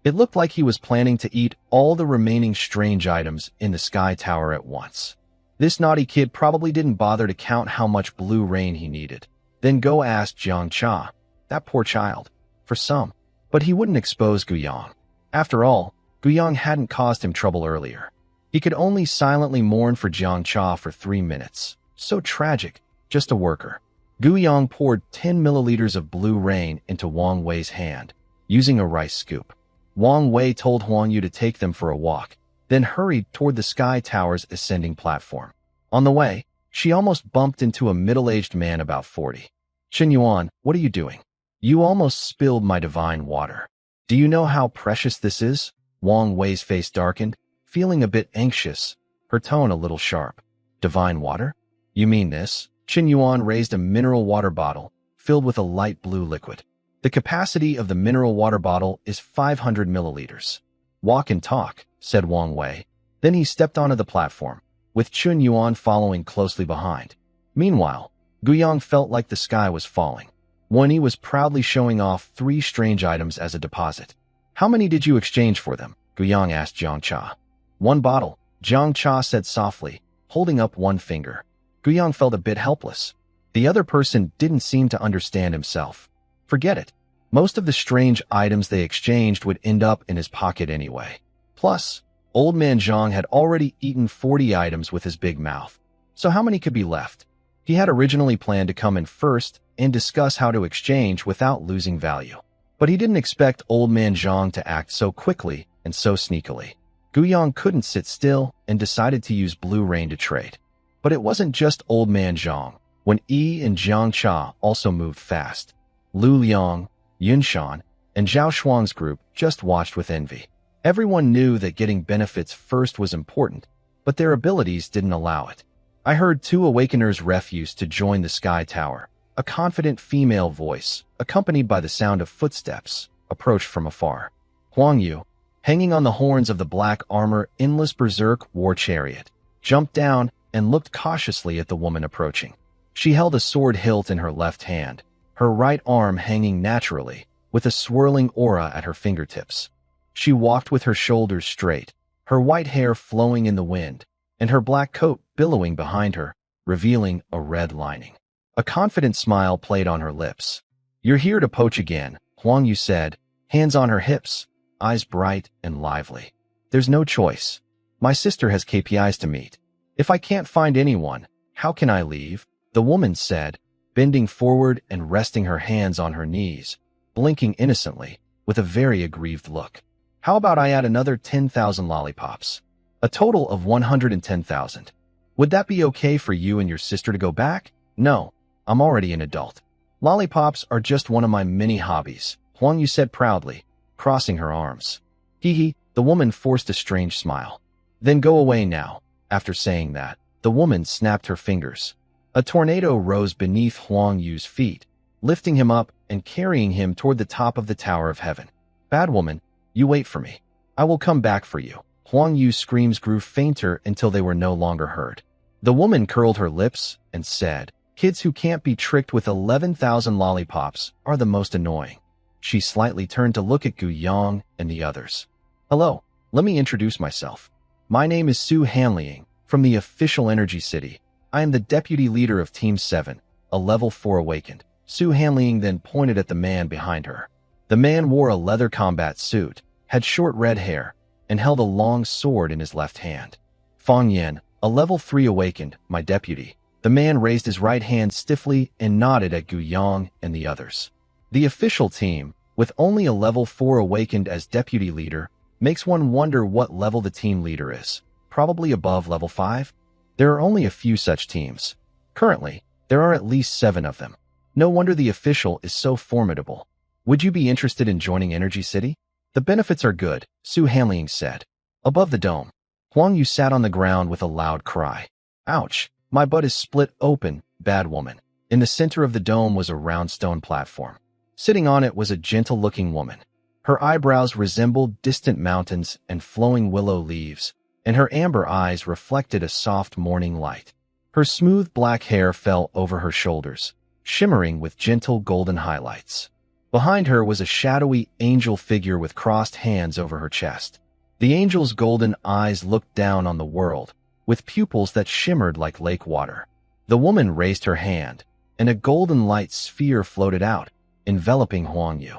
Speaker 1: It looked like he was planning to eat all the remaining strange items in the Sky Tower at once. This naughty kid probably didn't bother to count how much blue rain he needed. Then go ask Jiang Cha, that poor child, for some. But he wouldn't expose Guyang. After all, Guyang hadn't caused him trouble earlier. He could only silently mourn for Jiang Cha for 3 minutes. So tragic, just a worker. Guyang poured 10 milliliters of blue rain into Wang Wei's hand, using a rice scoop. Wang Wei told Huang Yu to take them for a walk, then hurried toward the Sky Tower's ascending platform. On the way, she almost bumped into a middle-aged man about 40. Chen Yuan, what are you doing? You almost spilled my divine water. Do you know how precious this is? Wang Wei's face darkened, feeling a bit anxious, her tone a little sharp. Divine water? You mean this? Chen Yuan raised a mineral water bottle, filled with a light blue liquid. The capacity of the mineral water bottle is 500 milliliters. Walk and talk, said Wang Wei. Then he stepped onto the platform, with Chen Yuan following closely behind. Meanwhile, Guyang felt like the sky was falling. Wen Yi was proudly showing off 3 strange items as a deposit. How many did you exchange for them? Guyang asked Jiang Cha. 1 bottle, Jiang Cha said softly, holding up 1 finger. Guyang felt a bit helpless. The other person didn't seem to understand himself. Forget it. Most of the strange items they exchanged would end up in his pocket anyway. Plus, Old Man Zhang had already eaten 40 items with his big mouth. So how many could be left? He had originally planned to come in first and discuss how to exchange without losing value. But he didn't expect Old Man Zhang to act so quickly and so sneakily. Guyang couldn't sit still and decided to use Blue Rain to trade. But it wasn't just Old Man Zhang. Wen Yi and Jiang Cha also moved fast. Lu Liang, Yun Shan, and Zhao Shuang's group just watched with envy. Everyone knew that getting benefits first was important, but their abilities didn't allow it. I heard 2 Awakeners refused to join the Sky Tower. A confident female voice, accompanied by the sound of footsteps, approached from afar. Huang Yu, hanging on the horns of the black armor endless berserk war chariot, jumped down and looked cautiously at the woman approaching. She held a sword hilt in her left hand, her right arm hanging naturally, with a swirling aura at her fingertips. She walked with her shoulders straight, her white hair flowing in the wind, and her black coat billowing behind her, revealing a red lining. A confident smile played on her lips. You're here to poach again, Huang Yu said, hands on her hips, eyes bright and lively. There's no choice. My sister has KPIs to meet. If I can't find anyone, how can I leave? The woman said, bending forward and resting her hands on her knees, blinking innocently, with a very aggrieved look. How about I add another 10,000 lollipops? A total of 110,000. Would that be okay for you and your sister to go back? No, I'm already an adult. Lollipops are just one of my many hobbies, Huang Yu said proudly, crossing her arms. Hee, the woman forced a strange smile. Then go away now. After saying that, the woman snapped her fingers. A tornado rose beneath Huang Yu's feet, lifting him up and carrying him toward the top of the Tower of Heaven. Bad woman, you wait for me. I will come back for you. Huang Yu's screams grew fainter until they were no longer heard. The woman curled her lips and said, Kids who can't be tricked with 11,000 lollipops are the most annoying. She slightly turned to look at Guyang and the others. Hello, let me introduce myself. My name is Su Hanliang, from the official Energy City. I am the deputy leader of Team 7, a level 4 awakened. Su Hanliang then pointed at the man behind her. The man wore a leather combat suit, had short red hair, and held a long sword in his left hand. Fang Yan, a level 3 awakened, my deputy. The man raised his right hand stiffly and nodded at Guyang and the others. The official team, with only a level 4 awakened as deputy leader, makes one wonder what level the team leader is. Probably above level 5? There are only a few such teams. Currently, there are at least 7 of them. No wonder the official is so formidable. Would you be interested in joining Energy City? The benefits are good, Su Hanliang said. Above the dome, Huang Yu sat on the ground with a loud cry. Ouch, my butt is split open, bad woman. In the center of the dome was a round stone platform. Sitting on it was a gentle-looking woman. Her eyebrows resembled distant mountains and flowing willow leaves, and her amber eyes reflected a soft morning light. Her smooth black hair fell over her shoulders, shimmering with gentle golden highlights. Behind her was a shadowy angel figure with crossed hands over her chest. The angel's golden eyes looked down on the world, with pupils that shimmered like lake water. The woman raised her hand, and a golden light sphere floated out, enveloping Huang Yu.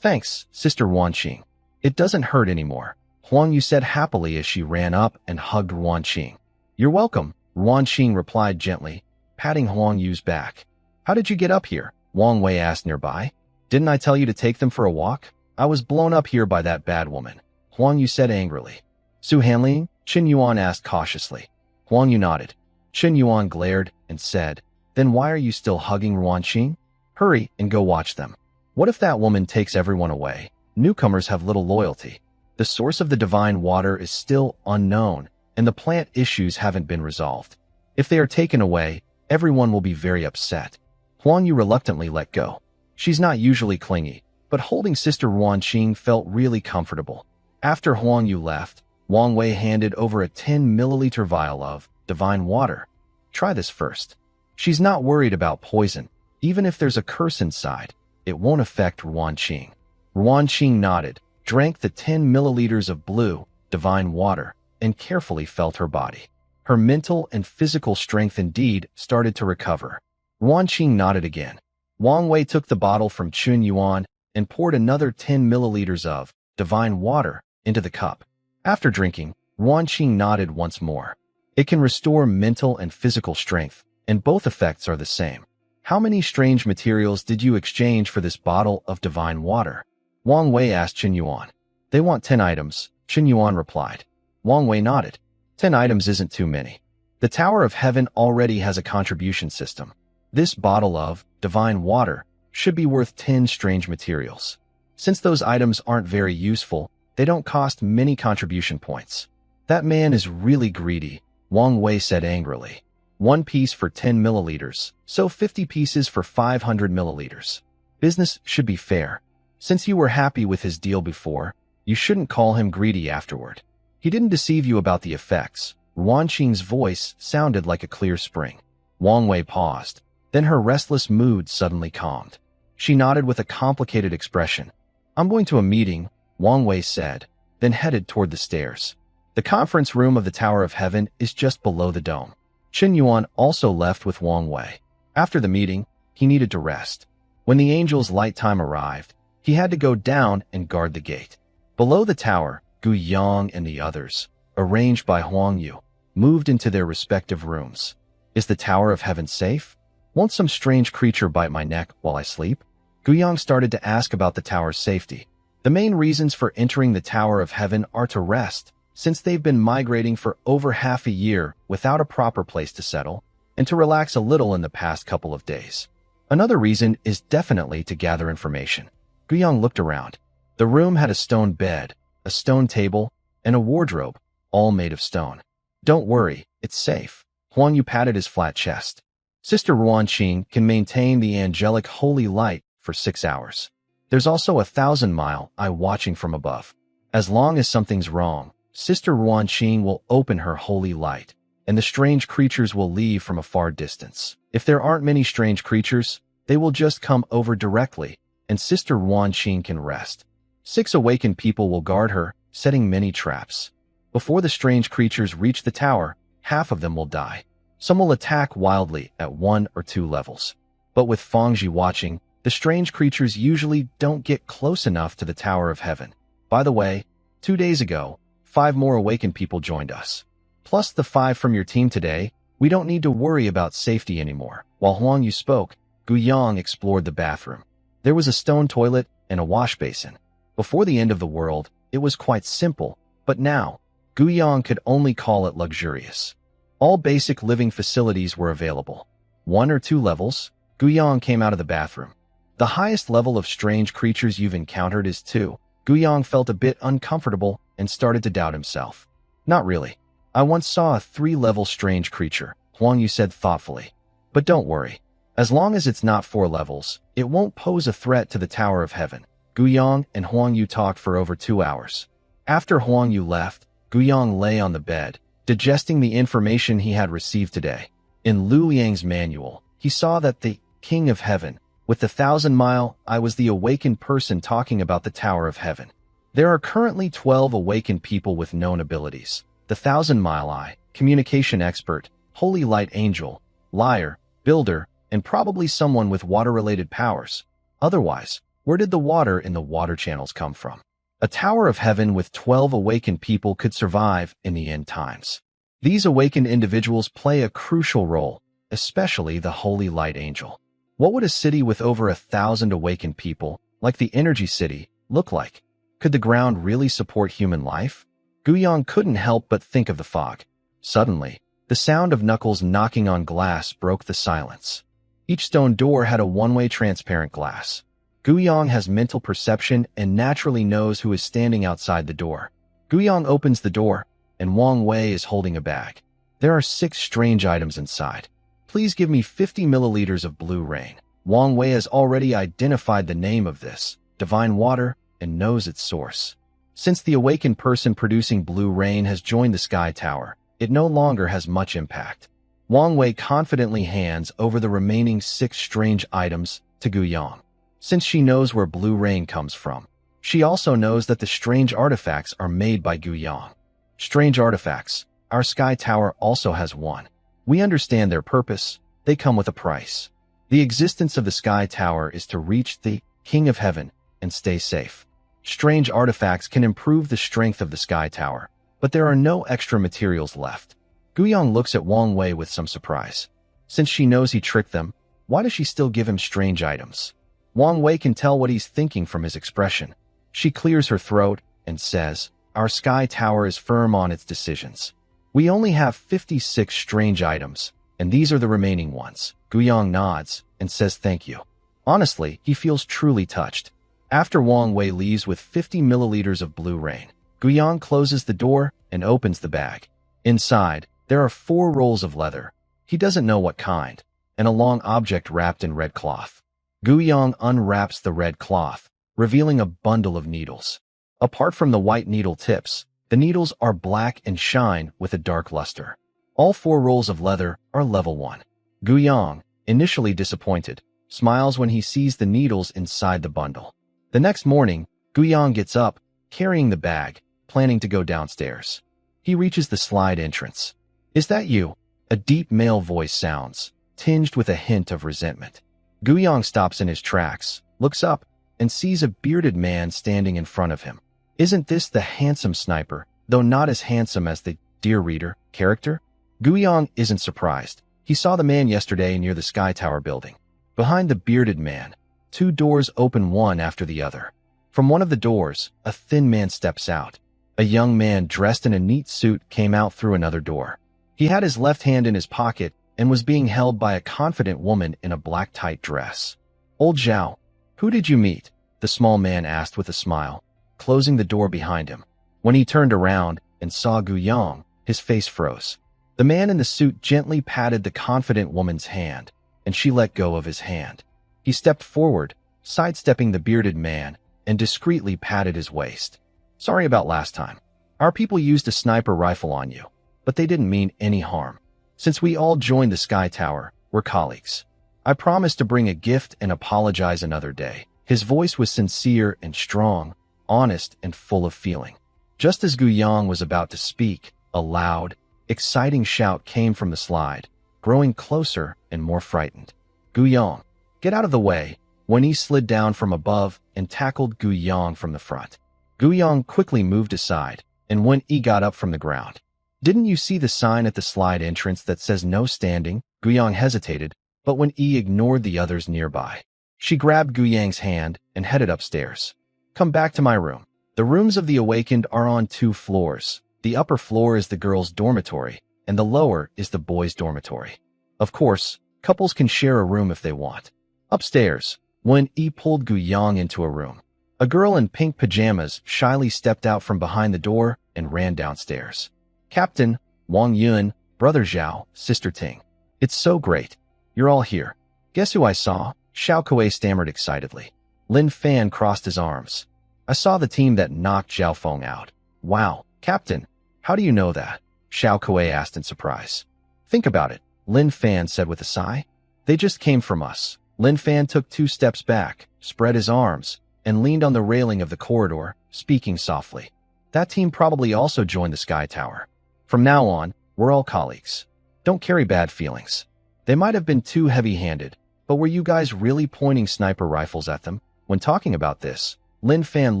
Speaker 1: Thanks, Sister Wanqing. It doesn't hurt anymore, Huang Yu said happily as she ran up and hugged Ruan Qing. You're welcome, Ruan Qing replied gently, patting Huang Yu's back. How did you get up here? Wang Wei asked nearby. Didn't I tell you to take them for a walk? I was blown up here by that bad woman, Huang Yu said angrily. Su Hanling? Qin Yuan asked cautiously. Huang Yu nodded. Qin Yuan glared and said, Then why are you still hugging Ruan Qing? Hurry and go watch them. What if that woman takes everyone away? Newcomers have little loyalty. The source of the divine water is still unknown, and the plant issues haven't been resolved. If they are taken away, everyone will be very upset. Huang Yu reluctantly let go. She's not usually clingy, but holding Sister Ruan Qing felt really comfortable. After Huang Yu left, Wang Wei handed over a 10-milliliter vial of divine water. Try this first. She's not worried about poison. Even if there's a curse inside, it won't affect Ruan Qing. Ruan Qing nodded, drank the 10 milliliters of blue, divine water, and carefully felt her body. Her mental and physical strength indeed started to recover. Ruan Qing nodded again. Wang Wei took the bottle from Qin Yuan and poured another 10 milliliters of divine water into the cup. After drinking, Ruan Qing nodded once more. It can restore mental and physical strength, and both effects are the same. How many strange materials did you exchange for this bottle of divine water? Wang Wei asked Qin Yuan. They want 10 items, Qin Yuan replied. Wang Wei nodded. 10 items isn't too many. The Tower of Heaven already has a contribution system. This bottle of divine water should be worth 10 strange materials. Since those items aren't very useful, they don't cost many contribution points. That man is really greedy, Wang Wei said angrily. 1 piece for 10 milliliters, so 50 pieces for 500 milliliters. Business should be fair. Since you were happy with his deal before, you shouldn't call him greedy afterward. He didn't deceive you about the effects. Ruan Qing's voice sounded like a clear spring. Wang Wei paused. Then her restless mood suddenly calmed. She nodded with a complicated expression. I'm going to a meeting, Wang Wei said, then headed toward the stairs. The conference room of the Tower of Heaven is just below the dome. Qin Yuan also left with Wang Wei. After the meeting, he needed to rest. When the angel's light time arrived, he had to go down and guard the gate. Below the tower, Gu Yang and the others, arranged by Huang Yu, moved into their respective rooms. Is the Tower of Heaven safe? Won't some strange creature bite my neck while I sleep? Gu Yang started to ask about the tower's safety. The main reasons for entering the Tower of Heaven are to rest, since they've been migrating for over half a year without a proper place to settle, and to relax a little in the past couple of days. Another reason is definitely to gather information. Gu Yang looked around. The room had a stone bed, a stone table, and a wardrobe, all made of stone. Don't worry, it's safe. Huang Yu patted his flat chest. Sister Ruan Qing can maintain the angelic holy light for 6 hours. There's also a 1,000-mile eye watching from above. As long as something's wrong, Sister Ruan Qing will open her holy light, and the strange creatures will leave from a far distance. If there aren't many strange creatures, they will just come over directly, and Sister Ruan Qing can rest. 6 awakened people will guard her, setting many traps. Before the strange creatures reach the tower, half of them will die. Some will attack wildly at 1 or 2 levels. But with Fangji watching, the strange creatures usually don't get close enough to the Tower of Heaven. By the way, 2 days ago, 5 more awakened people joined us. Plus the 5 from your team today, we don't need to worry about safety anymore. While Huang Yu spoke, Gu Yang explored the bathroom. There was a stone toilet and a wash basin. Before the end of the world, it was quite simple, but now, Gu Yang could only call it luxurious. All basic living facilities were available. 1 or 2 levels, Gu Yang came out of the bathroom. The highest level of strange creatures you've encountered is 2. Gu Yang felt a bit uncomfortable and started to doubt himself. Not really. I once saw a 3-level strange creature, Huang Yu said thoughtfully. But don't worry. As long as it's not 4 levels, it won't pose a threat to the Tower of Heaven. Gu Yang and Huang Yu talked for over 2 hours. After Huang Yu left, Gu Yang lay on the bed, digesting the information he had received today. In Lu Yang's manual, he saw that the King of Heaven, with the 1,000-mile eye, was the awakened person talking about the Tower of Heaven. There are currently 12 awakened people with known abilities. The 1,000-mile eye, communication expert, holy light angel, liar, builder, and probably someone with water-related powers. Otherwise, where did the water in the water channels come from? A tower of heaven with 12 awakened people could survive in the end times. These awakened individuals play a crucial role, especially the Holy Light Angel. What would a city with over 1,000 awakened people, like the Energy City, look like? Could the ground really support human life? Guyang couldn't help but think of the fog. Suddenly, the sound of knuckles knocking on glass broke the silence. Each stone door had a one-way transparent glass. Guyang has mental perception and naturally knows who is standing outside the door. Guyang opens the door, and Wang Wei is holding a bag. There are 6 strange items inside. Please give me 50 milliliters of blue rain. Wang Wei has already identified the name of this, divine water, and knows its source. Since the awakened person producing blue rain has joined the Sky Tower, it no longer has much impact. Wang Wei confidently hands over the remaining 6 strange items to Guyang. Since she knows where blue rain comes from, she also knows that the strange artifacts are made by Guyang. Strange artifacts. Our Sky Tower also has one. We understand their purpose. They come with a price. The existence of the Sky Tower is to reach the King of Heaven and stay safe. Strange artifacts can improve the strength of the Sky Tower, but there are no extra materials left. Guyang looks at Wang Wei with some surprise. Since she knows he tricked them, why does she still give him strange items? Wang Wei can tell what he's thinking from his expression. She clears her throat and says, "Our Sky Tower is firm on its decisions. We only have 56 strange items, and these are the remaining ones." Guyang nods and says thank you. Honestly, he feels truly touched. After Wang Wei leaves with 50 milliliters of blue rain, Guyang closes the door and opens the bag. Inside, there are 4 rolls of leather. He doesn't know what kind, and a long object wrapped in red cloth. Guyang unwraps the red cloth, revealing a bundle of needles. Apart from the white needle tips, the needles are black and shine with a dark luster. All 4 rolls of leather are level 1. Guyang, initially disappointed, smiles when he sees the needles inside the bundle. The next morning, Guyang gets up, carrying the bag, planning to go downstairs. He reaches the slide entrance. "Is that you?" A deep male voice sounds, tinged with a hint of resentment. Guyang stops in his tracks, looks up, and sees a bearded man standing in front of him. Isn't this the handsome sniper, though not as handsome as the Dear Reader character? Guyang isn't surprised. He saw the man yesterday near the Sky Tower building. Behind the bearded man, 2 doors open one after the other. From one of the doors, a thin man steps out. A young man dressed in a neat suit came out through another door. He had his left hand in his pocket and was being held by a confident woman in a black tight dress. "Old Zhao, who did you meet?" the small man asked with a smile, closing the door behind him. When he turned around and saw Guyang, his face froze. The man in the suit gently patted the confident woman's hand, and she let go of his hand. He stepped forward, sidestepping the bearded man, and discreetly patted his waist. "Sorry about last time. Our people used a sniper rifle on you, but they didn't mean any harm. Since we all joined the Sky Tower, we're colleagues. I promise to bring a gift and apologize another day." His voice was sincere and strong, honest and full of feeling. Just as Guyang was about to speak, a loud, exciting shout came from the slide, growing closer and more frightened. "Guyang, get out of the way!" When he slid down from above and tackled Guyang from the front. Guyang quickly moved aside, and when he got up from the ground, "Didn't you see the sign at the slide entrance that says no standing?" Guyang hesitated, but when he ignored the others nearby. She grabbed Guyang's hand and headed upstairs. "Come back to my room. The rooms of the awakened are on 2 floors. The upper floor is the girls' dormitory, and the lower is the boys' dormitory. Of course, couples can share a room if they want." Upstairs, when he pulled Guyang into a room, a girl in pink pajamas shyly stepped out from behind the door and ran downstairs. "Captain, Wang Yun, Brother Zhao, Sister Ting. It's so great. You're all here. Guess who I saw?" Xiao Kuei stammered excitedly. Lin Fan crossed his arms. "I saw the team that knocked Zhao Feng out." "Wow, Captain, how do you know that?" Xiao Kuei asked in surprise. "Think about it," Lin Fan said with a sigh. "They just came from us." Lin Fan took 2 steps back, spread his arms, and leaned on the railing of the corridor, speaking softly. "That team probably also joined the Sky Tower. From now on, we're all colleagues. Don't carry bad feelings. They might have been too heavy-handed, but were you guys really pointing sniper rifles at them?" When talking about this, Lin Fan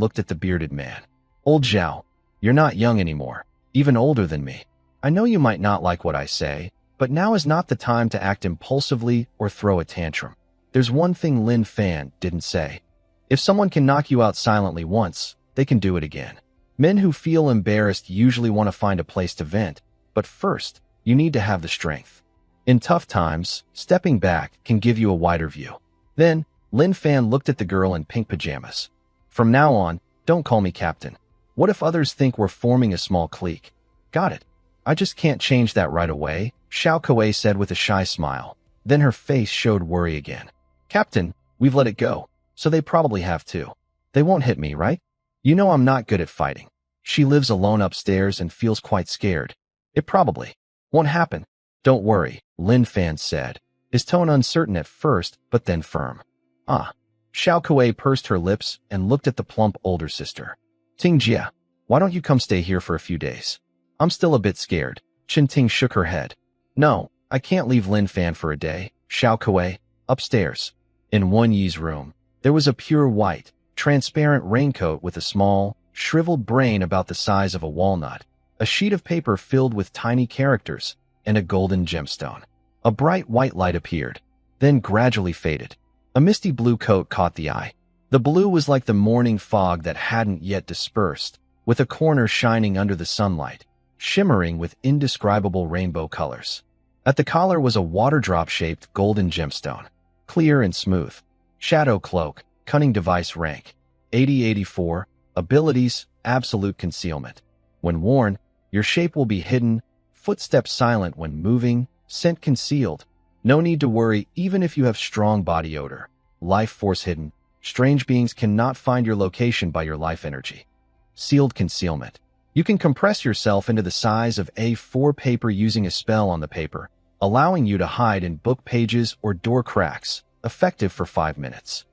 Speaker 1: looked at the bearded man. Old Zhao, you're not young anymore, even older than me. I know you might not like what I say, but now is not the time to act impulsively or throw a tantrum. There's one thing Lin Fan didn't say. If someone can knock you out silently once, they can do it again. Men who feel embarrassed usually want to find a place to vent, but first, you need to have the strength. In tough times, stepping back can give you a wider view. Then, Lin Fan looked at the girl in pink pajamas. From now on, don't call me captain. What if others think we're forming a small clique? Got it. I just can't change that right away, Xiao Kuei said with a shy smile. Then her face showed worry again. Captain, we've let it go, so they probably have too. They won't hit me, right? You know I'm not good at fighting. She lives alone upstairs and feels quite scared. It probably won't happen. Don't worry, Lin Fan said, his tone uncertain at first, but then firm. Ah. Xiao Kuei pursed her lips and looked at the plump older sister. Ting Jia, why don't you come stay here for a few days? I'm still a bit scared. Chen Ting shook her head. No, I can't leave Lin Fan for a day. Xiao Kuei, upstairs. In Wen Yi's room, there was a pure white, transparent raincoat with a small, shriveled brain about the size of a walnut, a sheet of paper filled with tiny characters, and a golden gemstone. A bright white light appeared, then gradually faded. A misty blue coat caught the eye. The blue was like the morning fog that hadn't yet dispersed, with a corner shining under the sunlight, shimmering with indescribable rainbow colors. At the collar was a water-drop-shaped golden gemstone, clear and smooth. Shadow cloak, cunning device rank. 8084, abilities, absolute concealment. When worn, your shape will be hidden, footsteps silent when moving, scent concealed. No need to worry even if you have strong body odor. Life force hidden. Strange beings cannot find your location by your life energy. Sealed concealment. You can compress yourself into the size of A4 paper using a spell on the paper, allowing you to hide in book pages or door cracks, effective for 5 minutes.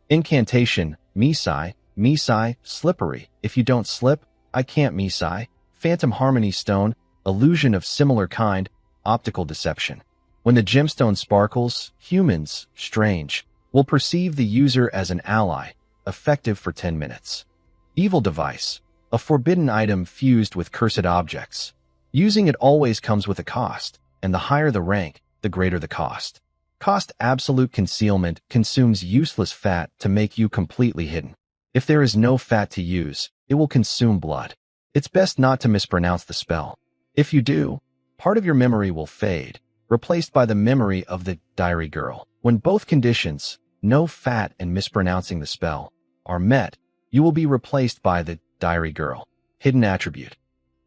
Speaker 1: Incantation, Misai, slippery. If you don't slip, I can't Misai. Phantom harmony stone, illusion of similar kind, optical deception. When the gemstone sparkles, humans, strange, will perceive the user as an ally, effective for 10 minutes. Evil device, a forbidden item fused with cursed objects. Using it always comes with a cost, and the higher the rank, the greater the cost. Cost absolute concealment consumes useless fat to make you completely hidden. If there is no fat to use, it will consume blood. It's best not to mispronounce the spell. If you do, part of your memory will fade, replaced by the memory of the diary girl. When both conditions, no fat and mispronouncing the spell, are met, you will be replaced by the diary girl. Hidden attribute.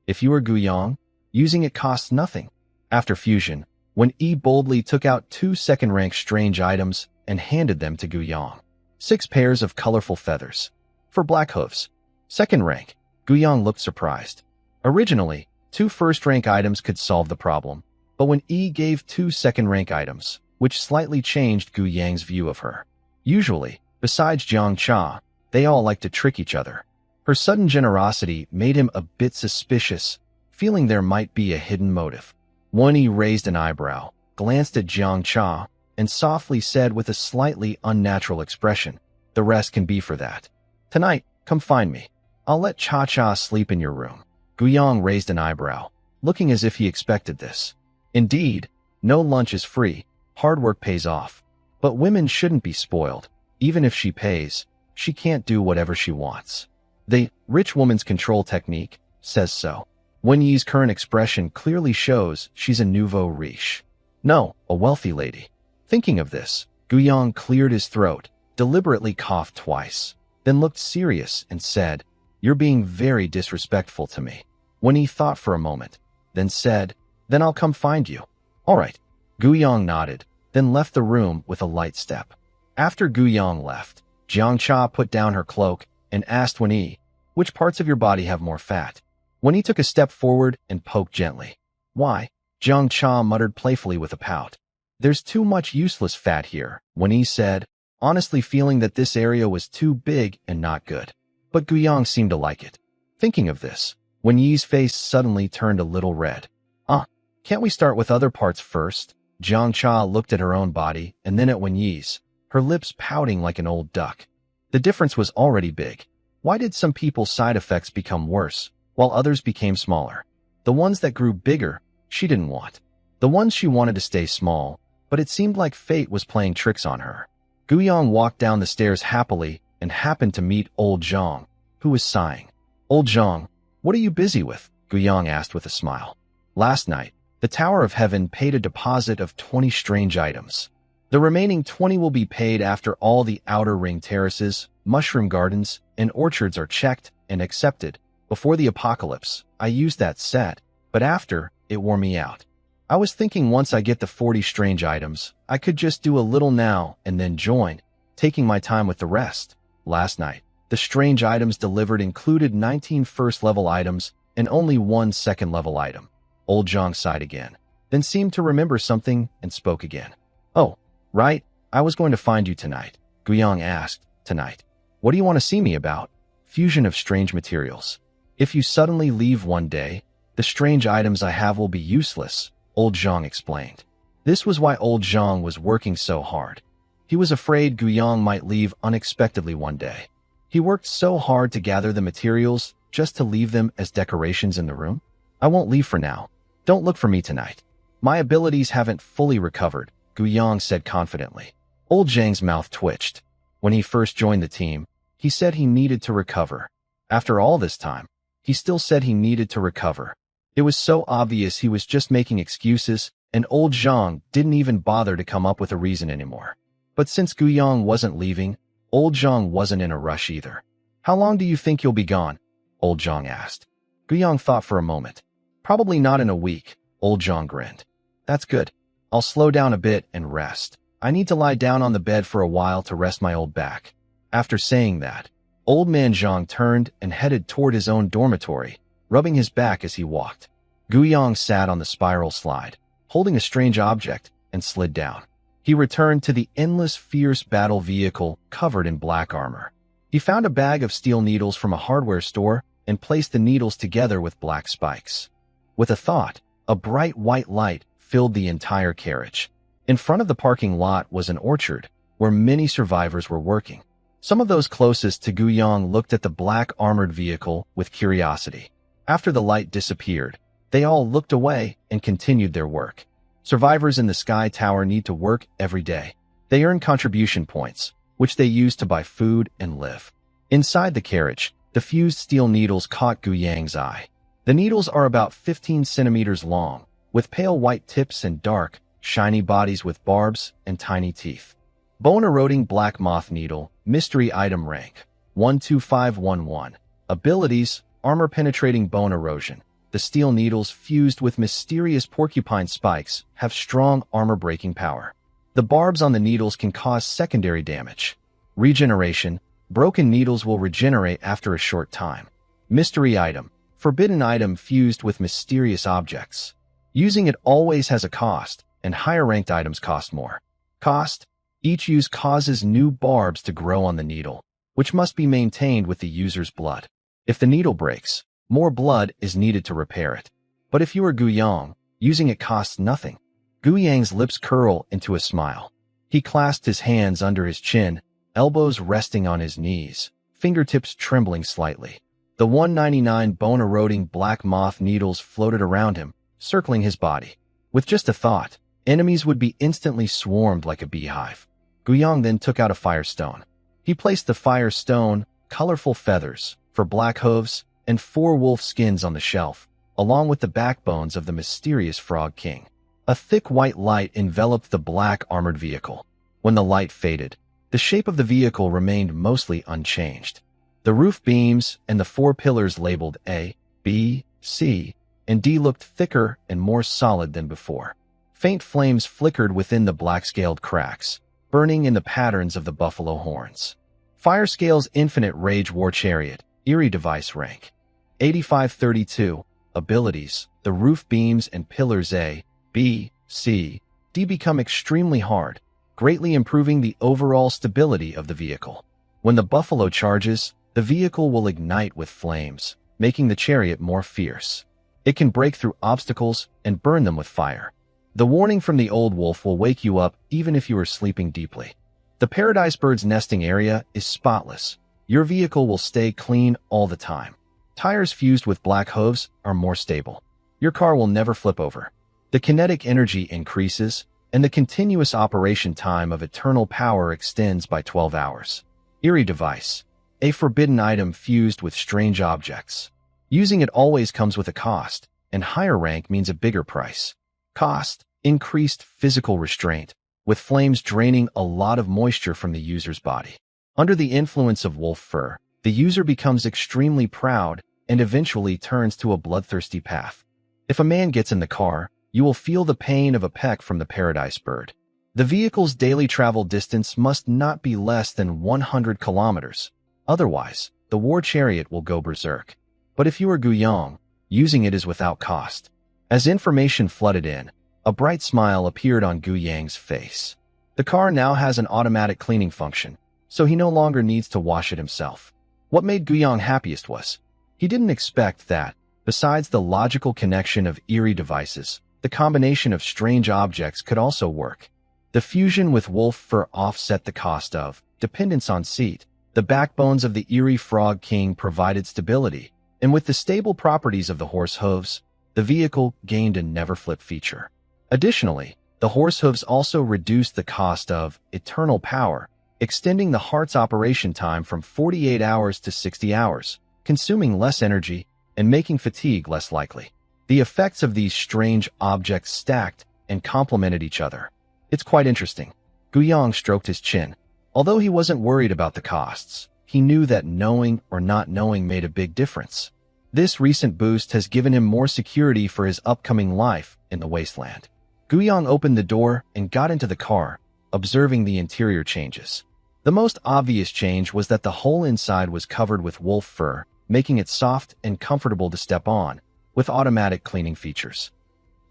Speaker 1: If you are Guyang, using it costs nothing. After fusion, when Yi boldly took out 2 second-rank strange items and handed them to Guyang. 6 pairs of colorful feathers. For black hooves. Second rank, Guyang looked surprised. Originally, 2 first-rank items could solve the problem, but when Yi gave 2 second-rank items, which slightly changed Gu Yang's view of her. Usually, besides Jiang Cha, they all like to trick each other. Her sudden generosity made him a bit suspicious, feeling there might be a hidden motive. Wen Yi raised an eyebrow, glanced at Jiang Cha, and softly said with a slightly unnatural expression, "The rest can be for that. Tonight, come find me. I'll let Cha-Cha sleep in your room." Guyang raised an eyebrow, looking as if he expected this. Indeed, no lunch is free. Hard work pays off. But women shouldn't be spoiled. Even if she pays, she can't do whatever she wants. The rich woman's control technique says so. Wen Yi's current expression clearly shows she's a nouveau riche. No, a wealthy lady. Thinking of this, Guyang cleared his throat, deliberately coughed twice, then looked serious and said, "You're being very disrespectful to me." Wen Yi thought for a moment, then said, "Then I'll come find you." "All right." Guyang nodded, then left the room with a light step. After Guyang left, Jiang Cha put down her cloak and asked Wen Yi, "Which parts of your body have more fat?" Wen Yi took a step forward and poked gently. "Why?" Jiang Cha muttered playfully with a pout. "There's too much useless fat here," Wen Yi said, honestly feeling that this area was too big and not good. But Guyang seemed to like it. Thinking of this, Wen Yi's face suddenly turned a little red. Can't we start with other parts first?" Jiang Cha looked at her own body and then at Wen Yi's, her lips pouting like an old duck. The difference was already big. Why did some people's side effects become worse, while others became smaller? The ones that grew bigger, she didn't want. The ones she wanted to stay small, but it seemed like fate was playing tricks on her. Guyang walked down the stairs happily and happened to meet old Zhang, who was sighing. Old Zhang, what are you busy with? Guyang asked with a smile. Last night, the Tower of Heaven paid a deposit of 20 strange items. The remaining 20 will be paid after all the outer ring terraces, mushroom gardens, and orchards are checked and accepted. Before the apocalypse, I used that set, but after, it wore me out. I was thinking once I get the 40 strange items, I could just do a little now and then join, taking my time with the rest. Last night, the strange items delivered included 19 first-level items and only 1 second-level item. Old Zhang sighed again, then seemed to remember something and spoke again. Oh, right, I was going to find you tonight. Guyang asked, tonight. What do you want to see me about? Fusion of strange materials. If you suddenly leave one day, the strange items I have will be useless, Old Zhang explained. This was why Old Zhang was working so hard. He was afraid Guyang might leave unexpectedly one day. He worked so hard to gather the materials just to leave them as decorations in the room. I won't leave for now. Don't look for me tonight. My abilities haven't fully recovered, Guyang said confidently. Old Zhang's mouth twitched. When he first joined the team, he said he needed to recover. After all this time, he still said he needed to recover. It was so obvious he was just making excuses, and Old Zhang didn't even bother to come up with a reason anymore. But since Guyang wasn't leaving, Old Zhang wasn't in a rush either. How long do you think you'll be gone? Old Zhang asked. Guyang thought for a moment. Probably not in a week, Old Zhang grinned. That's good. I'll slow down a bit and rest. I need to lie down on the bed for a while to rest my old back. After saying that, Old Man Zhang turned and headed toward his own dormitory, rubbing his back as he walked. Guyang sat on the spiral slide, holding a strange object, and slid down. He returned to the endless fierce battle vehicle covered in black armor. He found a bag of steel needles from a hardware store and placed the needles together with black spikes. With a thought, a bright white light filled the entire carriage. In front of the parking lot was an orchard, where many survivors were working. Some of those closest to Guyang looked at the black armored vehicle with curiosity. After the light disappeared, they all looked away and continued their work. Survivors in the Sky Tower need to work every day. They earn contribution points, which they use to buy food and live. Inside the carriage, the fused steel needles caught Guyang's eye. The needles are about 15 centimeters long, with pale white tips and dark, shiny bodies with barbs and tiny teeth. Bone-eroding black moth needle, mystery item rank, 12511. Abilities, armor-penetrating bone erosion. The steel needles fused with mysterious porcupine spikes have strong armor-breaking power. The barbs on the needles can cause secondary damage. Regeneration, broken needles will regenerate after a short time. Mystery item, forbidden item fused with mysterious objects. Using it always has a cost, and higher-ranked items cost more. Cost, each use causes new barbs to grow on the needle, which must be maintained with the user's blood. If the needle breaks, more blood is needed to repair it. But if you are Guyang, using it costs nothing. Guyang's lips curl into a smile. He clasped his hands under his chin, elbows resting on his knees, fingertips trembling slightly. The 199 bone-eroding black moth needles floated around him, circling his body. With just a thought, enemies would be instantly swarmed like a beehive. Guyang then took out a firestone. He placed the firestone, colorful feathers, for black hooves, and 4 wolf skins on the shelf, along with the backbones of the mysterious Frog King. A thick white light enveloped the black armored vehicle. When the light faded, the shape of the vehicle remained mostly unchanged. The roof beams and the 4 pillars labeled A, B, C, and D looked thicker and more solid than before. Faint flames flickered within the black-scaled cracks, burning in the patterns of the buffalo horns. Firescale's Infinite Rage War Chariot, Eerie Device Rank. 8532. Abilities, the roof beams and pillars A, B, C, D become extremely hard, greatly improving the overall stability of the vehicle. When the buffalo charges, the vehicle will ignite with flames, making the chariot more fierce. It can break through obstacles and burn them with fire. The warning from the old wolf will wake you up even if you are sleeping deeply. The paradise bird's nesting area is spotless. Your vehicle will stay clean all the time. Tires fused with black hooves are more stable. Your car will never flip over. The kinetic energy increases, and the continuous operation time of eternal power extends by 12 hours. Eerie device. A forbidden item fused with strange objects. Using it always comes with a cost, and higher rank means a bigger price. Cost. Increased physical restraint, with flames draining a lot of moisture from the user's body. Under the influence of wolf fur, the user becomes extremely proud and eventually turns to a bloodthirsty path. If a man gets in the car, you will feel the pain of a peck from the paradise bird. The vehicle's daily travel distance must not be less than 100 kilometers. Otherwise, the war chariot will go berserk. But if you are Guyang, using it is without cost. As information flooded in, a bright smile appeared on Guyang's face. The car now has an automatic cleaning function, so he no longer needs to wash it himself. What made Guyang happiest was, he didn't expect that, besides the logical connection of eerie devices, the combination of strange objects could also work. The fusion with wolf fur offset the cost of dependence on seat. The backbones of the eerie frog king provided stability, and with the stable properties of the horse hooves, the vehicle gained a never flip feature. Additionally, the horse hooves also reduced the cost of eternal power, extending the heart's operation time from 48 hours to 60 hours, consuming less energy and making fatigue less likely. The effects of these strange objects stacked and complemented each other. It's quite interesting. Guyang stroked his chin. Although he wasn't worried about the costs, he knew that knowing or not knowing made a big difference. This recent boost has given him more security for his upcoming life in the wasteland. Guyang opened the door and got into the car, observing the interior changes. The most obvious change was that the whole inside was covered with wolf fur, making it soft and comfortable to step on, with automatic cleaning features.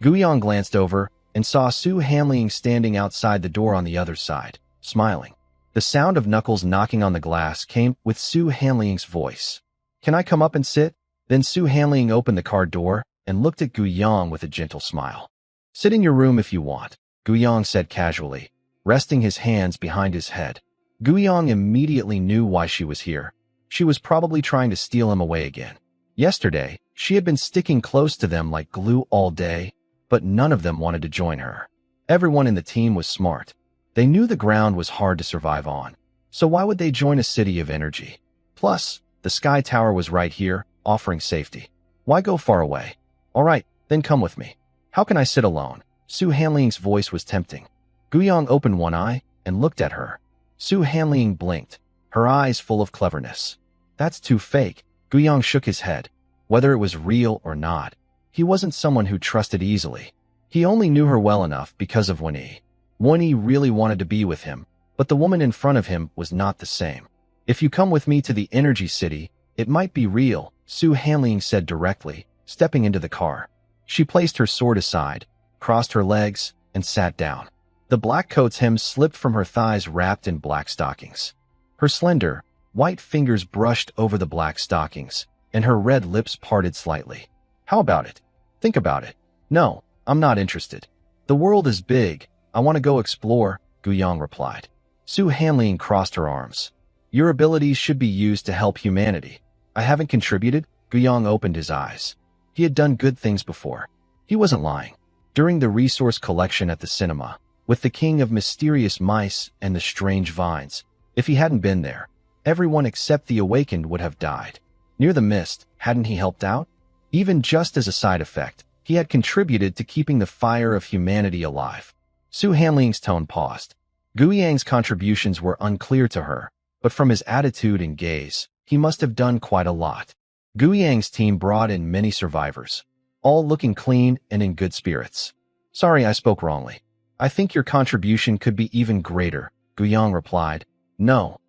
Speaker 1: Guyang glanced over and saw Su Hanliang standing outside the door on the other side, smiling. The sound of knuckles knocking on the glass came with Su Hanliang's voice. "Can I come up and sit?" Then Su Hanliang opened the car door and looked at Guyang with a gentle smile. "Sit in your room if you want," Guyang said casually, resting his hands behind his head. Guyang immediately knew why she was here. She was probably trying to steal him away again. Yesterday, she had been sticking close to them like glue all day, but none of them wanted to join her. Everyone in the team was smart. They knew the ground was hard to survive on, so why would they join a city of energy? Plus, the Sky Tower was right here, offering safety. Why go far away? All right, then come with me. How can I sit alone? Su Hanliang's voice was tempting. Guyang opened one eye and looked at her. Su Hanliang blinked, her eyes full of cleverness. That's too fake. Guyang shook his head. Whether it was real or not, he wasn't someone who trusted easily. He only knew her well enough because of Wen-yi. Wen-yi really wanted to be with him, but the woman in front of him was not the same. "If you come with me to the energy city, it might be real," Su Hanliang said directly, stepping into the car. She placed her sword aside, crossed her legs, and sat down. The black coat's hem slipped from her thighs wrapped in black stockings. Her slender, white fingers brushed over the black stockings, and her red lips parted slightly. "How about it? Think about it." "No, I'm not interested. The world is big. I want to go explore," Guyang replied. Su Hanliang crossed her arms. "Your abilities should be used to help humanity." "I haven't contributed?" Guyang opened his eyes. He had done good things before. He wasn't lying. During the resource collection at the cinema, with the king of mysterious mice and the strange vines, if he hadn't been there, everyone except the awakened would have died. Near the mist, hadn't he helped out? Even just as a side effect, he had contributed to keeping the fire of humanity alive. Su Hanliang's tone paused. Guyang's contributions were unclear to her, but from his attitude and gaze, he must have done quite a lot. Guyang's team brought in many survivors, all looking clean and in good spirits. "Sorry I spoke wrongly. I think your contribution could be even greater," Guyang replied. No,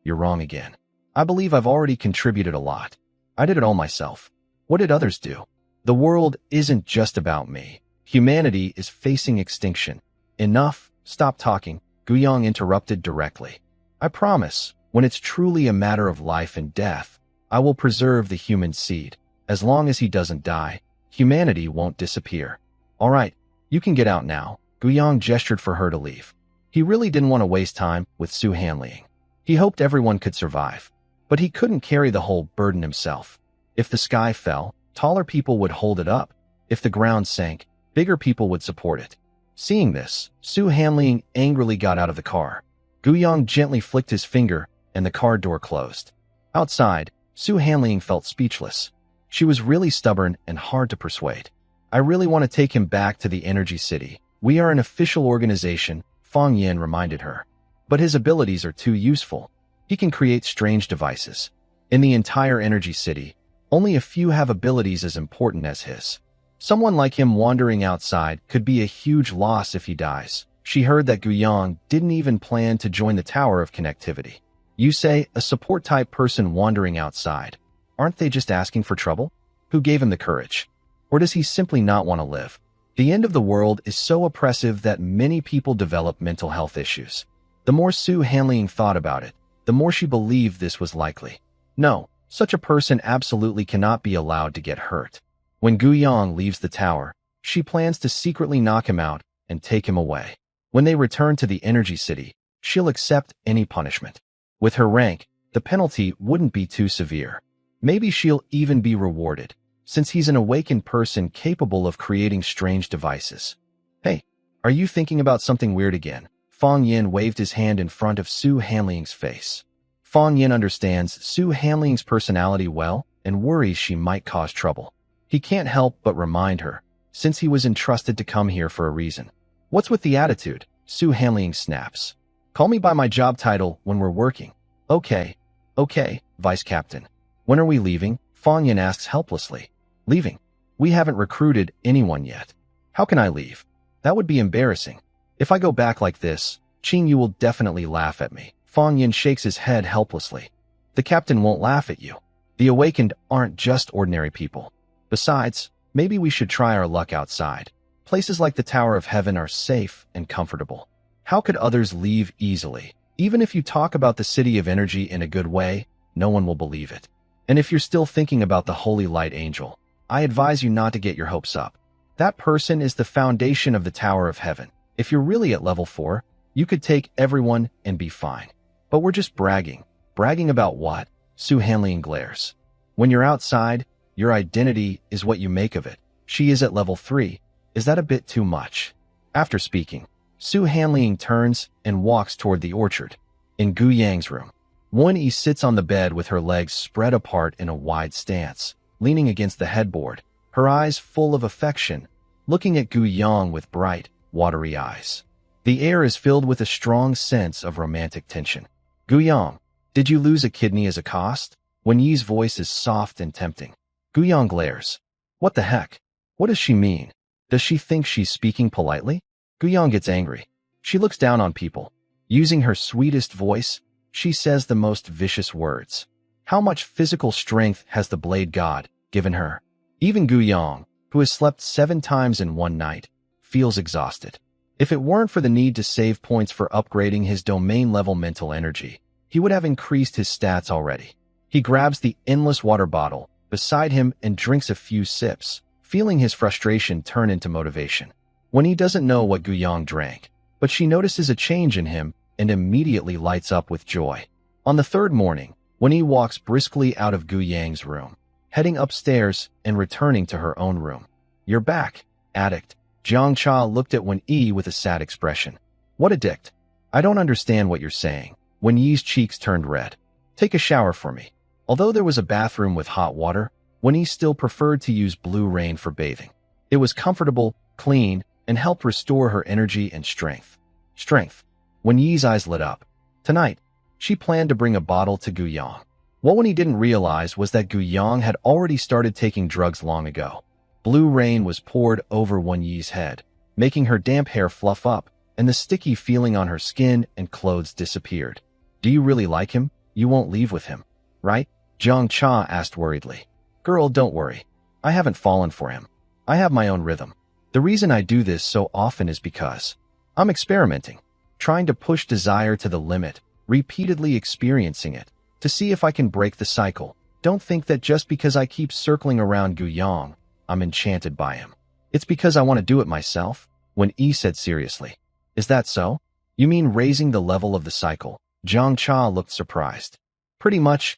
Speaker 1: you're wrong again. I believe I've already contributed a lot. I did it all myself. What did others do? The world isn't just about me. Humanity is facing extinction. Enough, stop talking, Guyang interrupted directly. "I promise, when it's truly a matter of life and death, I will preserve the human seed. As long as he doesn't die, humanity won't disappear." "All right, you can get out now." Guyang gestured for her to leave. He really didn't want to waste time with Su Hanliang. He hoped everyone could survive, but he couldn't carry the whole burden himself. If the sky fell, taller people would hold it up. If the ground sank, bigger people would support it. Seeing this, Su Hanling angrily got out of the car. Guyang gently flicked his finger, and the car door closed. Outside, Su Hanling felt speechless. She was really stubborn and hard to persuade. I really want to take him back to the Energy City. We are an official organization, Fang Yin reminded her. But his abilities are too useful. He can create strange devices. In the entire Energy City, only a few have abilities as important as his. Someone like him wandering outside could be a huge loss if he dies. She heard that Guyang didn't even plan to join the Tower of Connectivity. You say, a support-type person wandering outside. Aren't they just asking for trouble? Who gave him the courage? Or does he simply not want to live? The end of the world is so oppressive that many people develop mental health issues. The more Su Hanling thought about it, the more she believed this was likely. No, such a person absolutely cannot be allowed to get hurt. When Guyang leaves the tower, she plans to secretly knock him out and take him away. When they return to the Energy City, she'll accept any punishment. With her rank, the penalty wouldn't be too severe. Maybe she'll even be rewarded, since he's an awakened person capable of creating strange devices. Hey, are you thinking about something weird again? Fang Yin waved his hand in front of Su Hanling's face. Fang Yin understands Su Hanling's personality well and worries she might cause trouble. He can't help but remind her, since he was entrusted to come here for a reason. What's with the attitude? Su Hanling snaps. Call me by my job title when we're working. Okay, Vice Captain. When are we leaving? Fang Yin asks helplessly. Leaving? We haven't recruited anyone yet. How can I leave? That would be embarrassing. If I go back like this, Qing Yu will definitely laugh at me. Fang Yin shakes his head helplessly. The captain won't laugh at you. The awakened aren't just ordinary people. Besides, maybe we should try our luck outside. Places like the Tower of Heaven are safe and comfortable. How could others leave easily? Even if you talk about the City of Energy in a good way, no one will believe it. And if you're still thinking about the Holy Light Angel, I advise you not to get your hopes up. That person is the foundation of the Tower of Heaven. If you're really at level 4, you could take everyone and be fine. But we're just bragging. Bragging about what? Su Hanling glares. When you're outside, your identity is what you make of it. She is at level 3. Is that a bit too much? After speaking, Su Hanling turns and walks toward the orchard. In Gu Yang's room, Wen-Yi sits on the bed with her legs spread apart in a wide stance, leaning against the headboard, her eyes full of affection, looking at Gu Yang with bright, watery eyes. The air is filled with a strong sense of romantic tension. Gu Yang, did you lose a kidney as a cost? Wen-Yi's voice is soft and tempting. Gu Yang glares. What the heck? What does she mean? Does she think she's speaking politely? Gu Yang gets angry. She looks down on people. Using her sweetest voice, she says the most vicious words. How much physical strength has the Blade God given her? Even Gu Yang, who has slept 7 times in one night, feels exhausted. If it weren't for the need to save points for upgrading his domain-level mental energy, he would have increased his stats already. He grabs the endless water bottle beside him and drinks a few sips, feeling his frustration turn into motivation. When he doesn't know what Gu Yang drank, but she notices a change in him and immediately lights up with joy. On the 3rd morning, when he walks briskly out of Gu Yang's room, heading upstairs and returning to her own room. You're back, addict. Jiang Cha looked at Wen-Yi with a sad expression. What addict? I don't understand what you're saying. Wen-Yi's cheeks turned red. Take a shower for me. Although there was a bathroom with hot water, Wen-Yi still preferred to use Blue Rain for bathing. It was comfortable, clean, and helped restore her energy and strength. Wen-Yi's eyes lit up. Tonight, she planned to bring a bottle to Gu Yang. What Wen-Yi didn't realize was that Gu Yang had already started taking drugs long ago. Blue Rain was poured over Wen-Yi's head, making her damp hair fluff up, and the sticky feeling on her skin and clothes disappeared. Do you really like him? You won't leave with him, right? Jiang Cha asked worriedly. Girl, don't worry. I haven't fallen for him. I have my own rhythm. The reason I do this so often is because I'm experimenting, trying to push desire to the limit, repeatedly experiencing it, to see if I can break the cycle. Don't think that just because I keep circling around Gu Yang, I'm enchanted by him. It's because I want to do it myself, Wen-Yi said seriously. Is that so? You mean raising the level of the cycle? Jiang Cha looked surprised. Pretty much,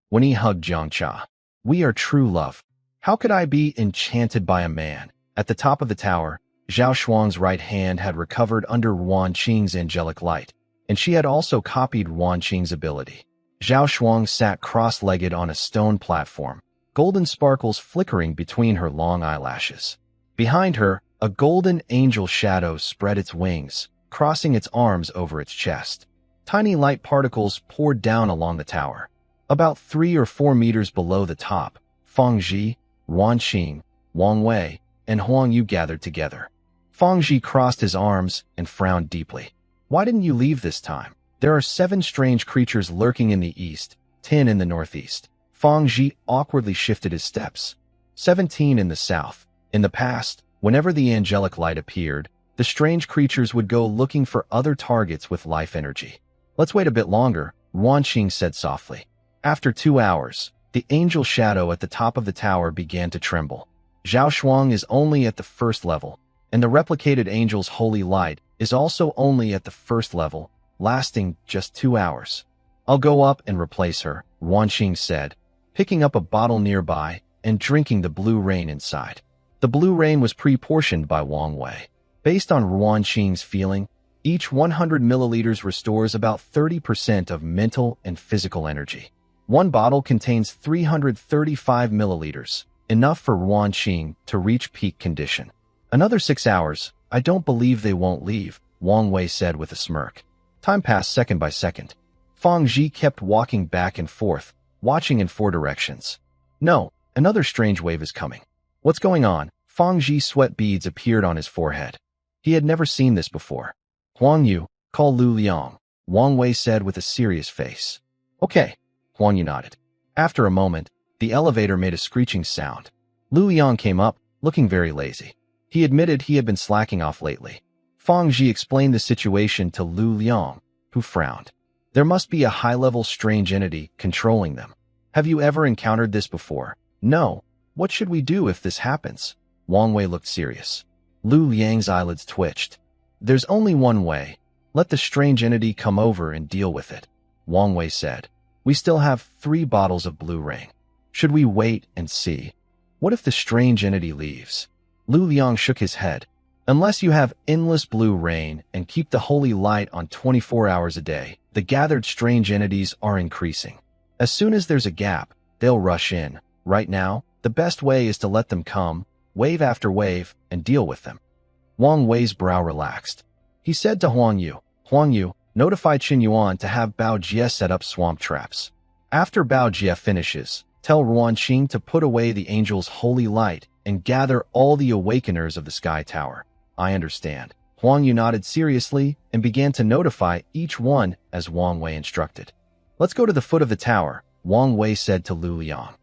Speaker 1: when he hugged Jiang Cha. We are true love. How could I be enchanted by a man? At the top of the tower, Zhao Shuang's right hand had recovered under Wan Qing's angelic light, and she had also copied Wan Qing's ability. Zhao Shuang sat cross-legged on a stone platform, golden sparkles flickering between her long eyelashes. Behind her, a golden angel shadow spread its wings, crossing its arms over its chest. Tiny light particles poured down along the tower. About 3 or 4 meters below the top, Feng Zhi, Wan Qing, Wang Wei, and Huang Yu gathered together. Feng Zhi crossed his arms and frowned deeply. Why didn't you leave this time? There are 7 strange creatures lurking in the east, 10 in the northeast. Feng Zhi awkwardly shifted his steps. 17 in the south. In the past, whenever the angelic light appeared, the strange creatures would go looking for other targets with life energy. Let's wait a bit longer, Wan Qing said softly. After 2 hours, the angel shadow at the top of the tower began to tremble. Zhao Shuang is only at the first level, and the replicated angel's holy light is also only at the first level, lasting just 2 hours. I'll go up and replace her, Wan Qing said, picking up a bottle nearby and drinking the blue rain inside. The blue rain was pre-portioned by Wang Wei. Based on Wan Qing's feeling, each 100 milliliters restores about 30% of mental and physical energy. One bottle contains 335 milliliters, enough for Wan Qing to reach peak condition. Another 6 hours, I don't believe they won't leave, Wang Wei said with a smirk. Time passed second by second. Feng Zhi kept walking back and forth, watching in 4 directions. No, another strange wave is coming. What's going on? Feng Zhi's sweat beads appeared on his forehead. He had never seen this before. Huang Yu, call Lu Liang, Wang Wei said with a serious face. Okay, Huang Yu nodded. After a moment, the elevator made a screeching sound. Lu Liang came up, looking very lazy. He admitted he had been slacking off lately. Feng Zhi explained the situation to Lu Liang, who frowned. There must be a high-level strange entity controlling them. Have you ever encountered this before? No. What should we do if this happens? Wang Wei looked serious. Lu Liang's eyelids twitched. There's only one way. Let the strange entity come over and deal with it, Wang Wei said. We still have 3 bottles of blue rain. Should we wait and see? What if the strange entity leaves? Lu Liang shook his head. Unless you have endless blue rain and keep the holy light on 24 hours a day, the gathered strange entities are increasing. As soon as there's a gap, they'll rush in. Right now, the best way is to let them come, wave after wave, and deal with them. Wang Wei's brow relaxed. He said to Huang Yu, notify Qin Yuan to have Bao Jie set up swamp traps. After Bao Jie finishes, tell Wan Qing to put away the angel's holy light and gather all the awakeners of the Sky Tower. I understand. Huang Yu nodded seriously and began to notify each one as Wang Wei instructed. Let's go to the foot of the tower, Wang Wei said to Lu Liang.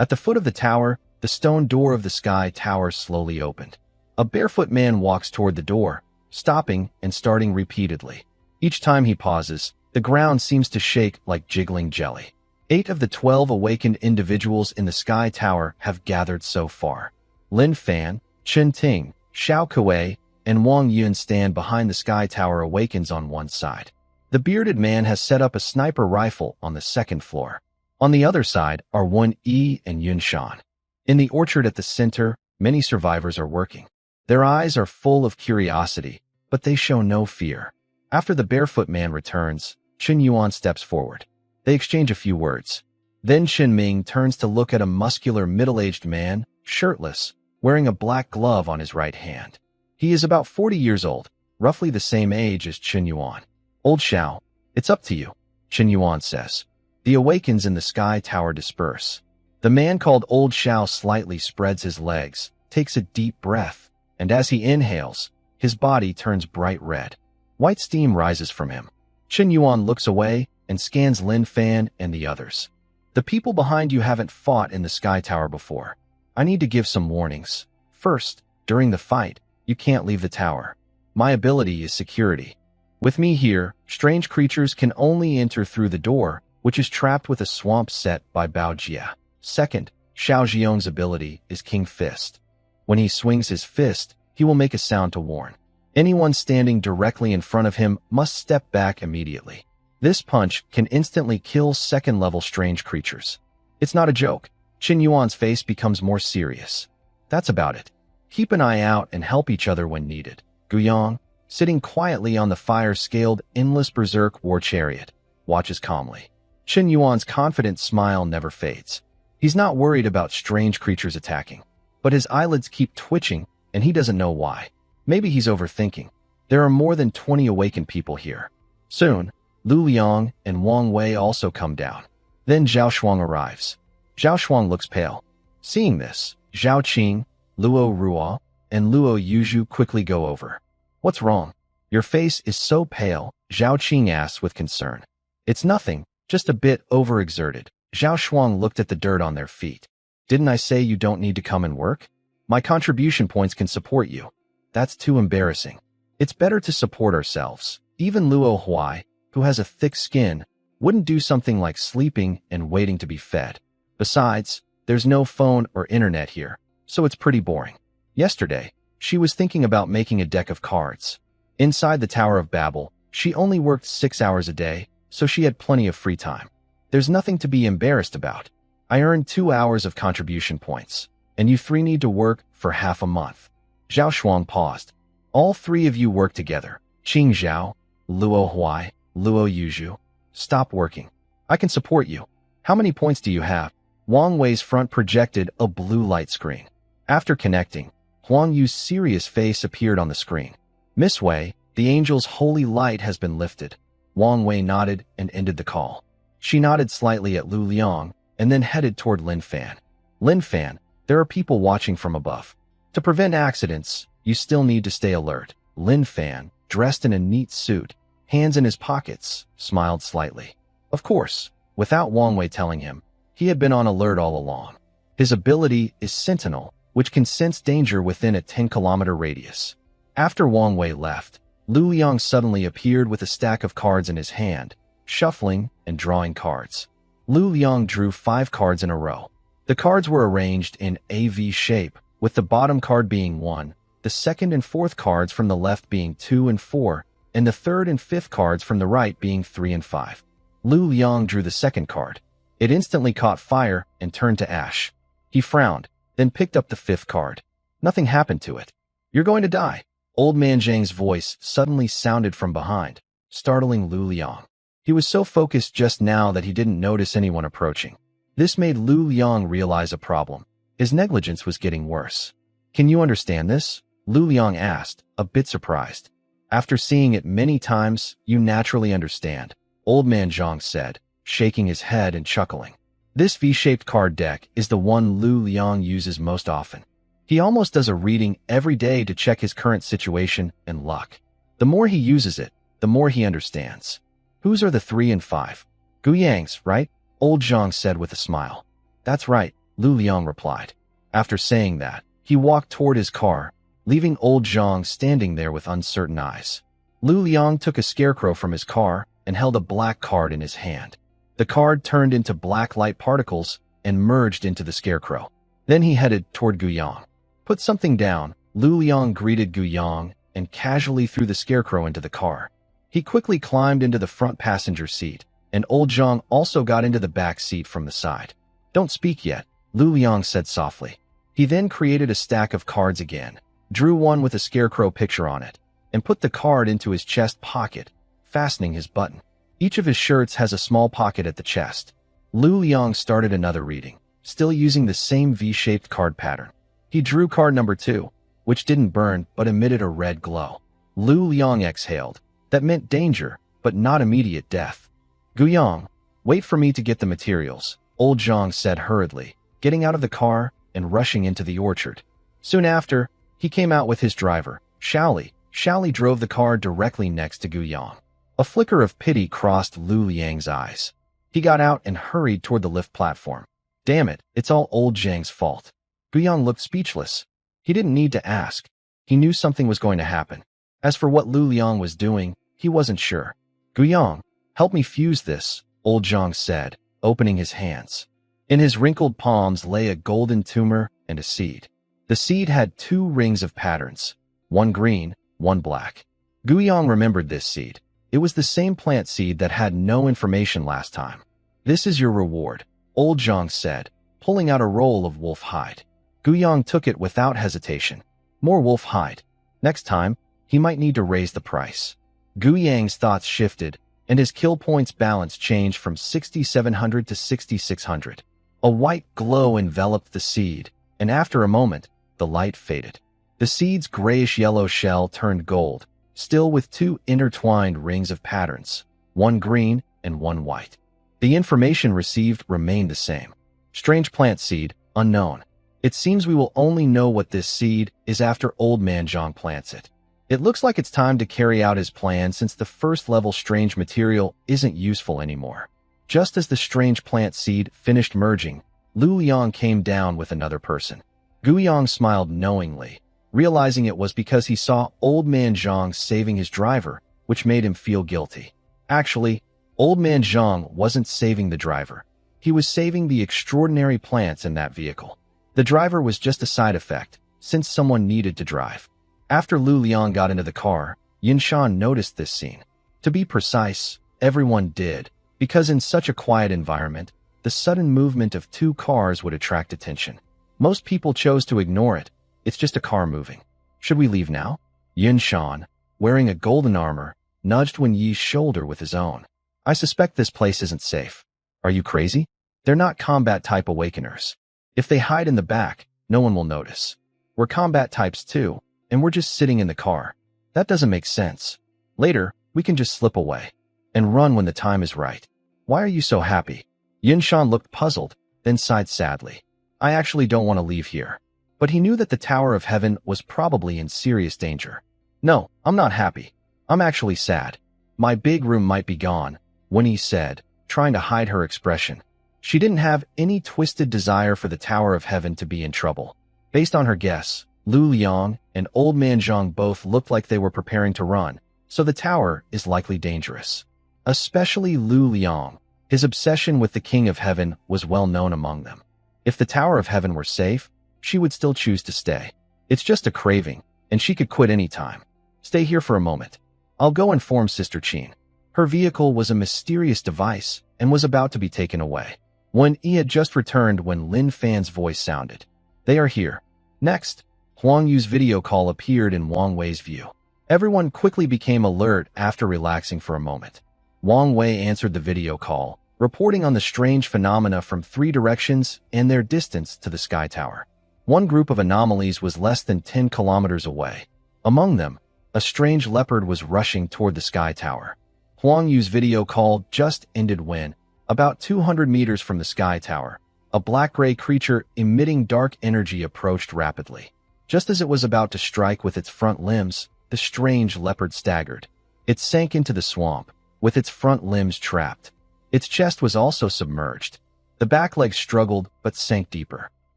Speaker 1: At the foot of the tower, the stone door of the Sky Tower slowly opened. A barefoot man walks toward the door, stopping and starting repeatedly. Each time he pauses, the ground seems to shake like jiggling jelly. 8 of the 12 awakened individuals in the Sky Tower have gathered so far. Lin Fan, Chen Ting, Xiao Kuei, and Wang Yun stand behind the Sky Tower awakens on one side. The bearded man has set up a sniper rifle on the second floor. On the other side are Wen Yi and Yun Shan. In the orchard at the center, many survivors are working. Their eyes are full of curiosity, but they show no fear. After the barefoot man returns, Qin Yuan steps forward. They exchange a few words. Then Qin Ming turns to look at a muscular middle-aged man, shirtless, wearing a black glove on his right hand. He is about 40 years old, roughly the same age as Qin Yuan. Old Xiao, it's up to you, Qin Yuan says. The awakens in the Sky Tower disperse. The man called Old Xiao slightly spreads his legs, takes a deep breath, and as he inhales, his body turns bright red. White steam rises from him. Qin Yuan looks away and scans Lin Fan and the others. The people behind you haven't fought in the Sky Tower before. I need to give some warnings. First, during the fight, you can't leave the tower. My ability is security. With me here, strange creatures can only enter through the door, which is trapped with a swamp set by Bao Jie. Second, Xiao Zhiyong's ability is King Fist. When he swings his fist, he will make a sound to warn. Anyone standing directly in front of him must step back immediately. This punch can instantly kill second-level strange creatures. It's not a joke. Qin Yuan's face becomes more serious. That's about it. Keep an eye out and help each other when needed. Guyang, sitting quietly on the fire-scaled endless berserk war chariot, watches calmly. Qin Yuan's confident smile never fades. He's not worried about strange creatures attacking, but his eyelids keep twitching and he doesn't know why. Maybe he's overthinking. There are more than 20 awakened people here. Soon, Lu Liang and Wang Wei also come down. Then Zhao Shuang arrives. Zhao Shuang looks pale. Seeing this, Zhao Qing, Luo Ruo, and Luo Yuzhu quickly go over. What's wrong? Your face is so pale, Zhao Qing asks with concern. It's nothing, just a bit overexerted. Zhao Shuang looked at the dirt on their feet. Didn't I say you don't need to come and work? My contribution points can support you. That's too embarrassing. It's better to support ourselves. Even Luo Huai, who has a thick skin, wouldn't do something like sleeping and waiting to be fed. Besides, there's no phone or internet here, so it's pretty boring. Yesterday, she was thinking about making a deck of cards. Inside the Tower of Babel, she only worked 6 hours a day, so she had plenty of free time. There's nothing to be embarrassed about. I earned 2 hours of contribution points, and you three need to work for half a month. Zhao Shuang paused. All three of you work together. Qing Zhao, Luo Huai, Luo Yuzhu. Stop working. I can support you. How many points do you have? Wang Wei's front projected a blue light screen. After connecting, Huang Yu's serious face appeared on the screen. Miss Wei, the angel's holy light has been lifted. Wang Wei nodded and ended the call. She nodded slightly at Lu Liang and then headed toward Lin Fan. Lin Fan, there are people watching from above. To prevent accidents, you still need to stay alert. Lin Fan, dressed in a neat suit, hands in his pockets, smiled slightly. Of course, without Wang Wei telling him, he had been on alert all along. His ability is Sentinel, which can sense danger within a 10-kilometer radius. After Wang Wei left, Lu Liang suddenly appeared with a stack of cards in his hand, shuffling and drawing cards. Lu Liang drew 5 cards in a row. The cards were arranged in a V shape, with the bottom card being 1, the second and fourth cards from the left being 2 and 4, and the third and fifth cards from the right being 3 and 5. Lu Liang drew the second card. It instantly caught fire and turned to ash. He frowned, then picked up the fifth card. Nothing happened to it. You're going to die. Old Man Zhang's voice suddenly sounded from behind, startling Lu Liang. He was so focused just now that he didn't notice anyone approaching. This made Lu Liang realize a problem. His negligence was getting worse. Can you understand this? Lu Liang asked, a bit surprised. After seeing it many times, you naturally understand, Old Man Zhang said, shaking his head and chuckling. This V-shaped card deck is the one Lu Liang uses most often. He almost does a reading every day to check his current situation and luck. The more he uses it, the more he understands. Whose are the 3 and 5? Guyang's, right? Old Zhang said with a smile. That's right, Lu Liang replied. After saying that, he walked toward his car, leaving Old Zhang standing there with uncertain eyes. Lu Liang took a scarecrow from his car and held a black card in his hand. The card turned into black light particles and merged into the scarecrow. Then he headed toward Guyang. Put something down, Lu Liang greeted Guyang and casually threw the scarecrow into the car. He quickly climbed into the front passenger seat, and Old Zhang also got into the back seat from the side. Don't speak yet, Lu Liang said softly. He then created a stack of cards again, drew one with a scarecrow picture on it, and put the card into his chest pocket, fastening his button. Each of his shirts has a small pocket at the chest. Lu Liang started another reading, still using the same V-shaped card pattern. He drew card number 2, which didn't burn but emitted a red glow. Lu Liang exhaled. That meant danger, but not immediate death. Guyang, wait for me to get the materials, Old Zhang said hurriedly, getting out of the car and rushing into the orchard. Soon after, he came out with his driver, Shaoli. Shaoli drove the car directly next to Guyang. A flicker of pity crossed Lu Liang's eyes. He got out and hurried toward the lift platform. Damn it, it's all Old Zhang's fault. Guyang looked speechless. He didn't need to ask. He knew something was going to happen. As for what Lu Liang was doing, he wasn't sure. Guyang, help me fuse this, Old Zhang said, opening his hands. In his wrinkled palms lay a golden tumor and a seed. The seed had 2 rings of patterns, one green, one black. Guyang remembered this seed. It was the same plant seed that had no information last time. "This is your reward," Old Zhang said, pulling out a roll of wolf hide. Guyang took it without hesitation. More wolf hide. Next time, he might need to raise the price. Guyang's thoughts shifted, and his kill points balance changed from 6,700 to 6,600. A white glow enveloped the seed, and after a moment, the light faded. The seed's grayish-yellow shell turned gold, still with two intertwined rings of patterns, one green and one white. The information received remained the same. Strange plant seed, unknown. It seems we will only know what this seed is after Old Man Zhang plants it. It looks like it's time to carry out his plan since the first-level strange material isn't useful anymore. Just as the strange plant seed finished merging, Lu Liang came down with another person. Guyang smiled knowingly, realizing it was because he saw Old Man Zhang saving his driver, which made him feel guilty. Actually, Old Man Zhang wasn't saving the driver. He was saving the extraordinary plants in that vehicle. The driver was just a side effect, since someone needed to drive. After Lu Liang got into the car, Yinshan noticed this scene. To be precise, everyone did, because in such a quiet environment, the sudden movement of two cars would attract attention. Most people chose to ignore it. It's just a car moving. Should we leave now? Yinshan, wearing a golden armor, nudged Wen Yi's shoulder with his own. I suspect this place isn't safe. Are you crazy? They're not combat-type awakeners. If they hide in the back, no one will notice. We're combat types too, and we're just sitting in the car. That doesn't make sense. Later, we can just slip away and run when the time is right. Why are you so happy? Yinshan looked puzzled, then sighed sadly. I actually don't want to leave here. But he knew that the Tower of Heaven was probably in serious danger. No, I'm not happy. I'm actually sad. My big room might be gone, Wen said, trying to hide her expression. She didn't have any twisted desire for the Tower of Heaven to be in trouble. Based on her guess, Lu Liang and Old Man Zhang both looked like they were preparing to run, so the tower is likely dangerous. Especially Lu Liang. His obsession with the King of Heaven was well known among them. If the Tower of Heaven were safe, she would still choose to stay. It's just a craving, and she could quit any time. Stay here for a moment. I'll go inform Sister Qin. Her vehicle was a mysterious device and was about to be taken away. Wen Yi had just returned when Lin Fan's voice sounded. They are here. Next, Huang Yu's video call appeared in Wang Wei's view. Everyone quickly became alert after relaxing for a moment. Wang Wei answered the video call, reporting on the strange phenomena from 3 directions and their distance to the Sky Tower. One group of anomalies was less than 10 kilometers away. Among them, a strange leopard was rushing toward the Sky Tower. Huang Yu's video call just ended when, about 200 meters from the Sky Tower, a black-gray creature emitting dark energy approached rapidly. Just as it was about to strike with its front limbs, the strange leopard staggered. It sank into the swamp, with its front limbs trapped. Its chest was also submerged. The back legs struggled but sank deeper.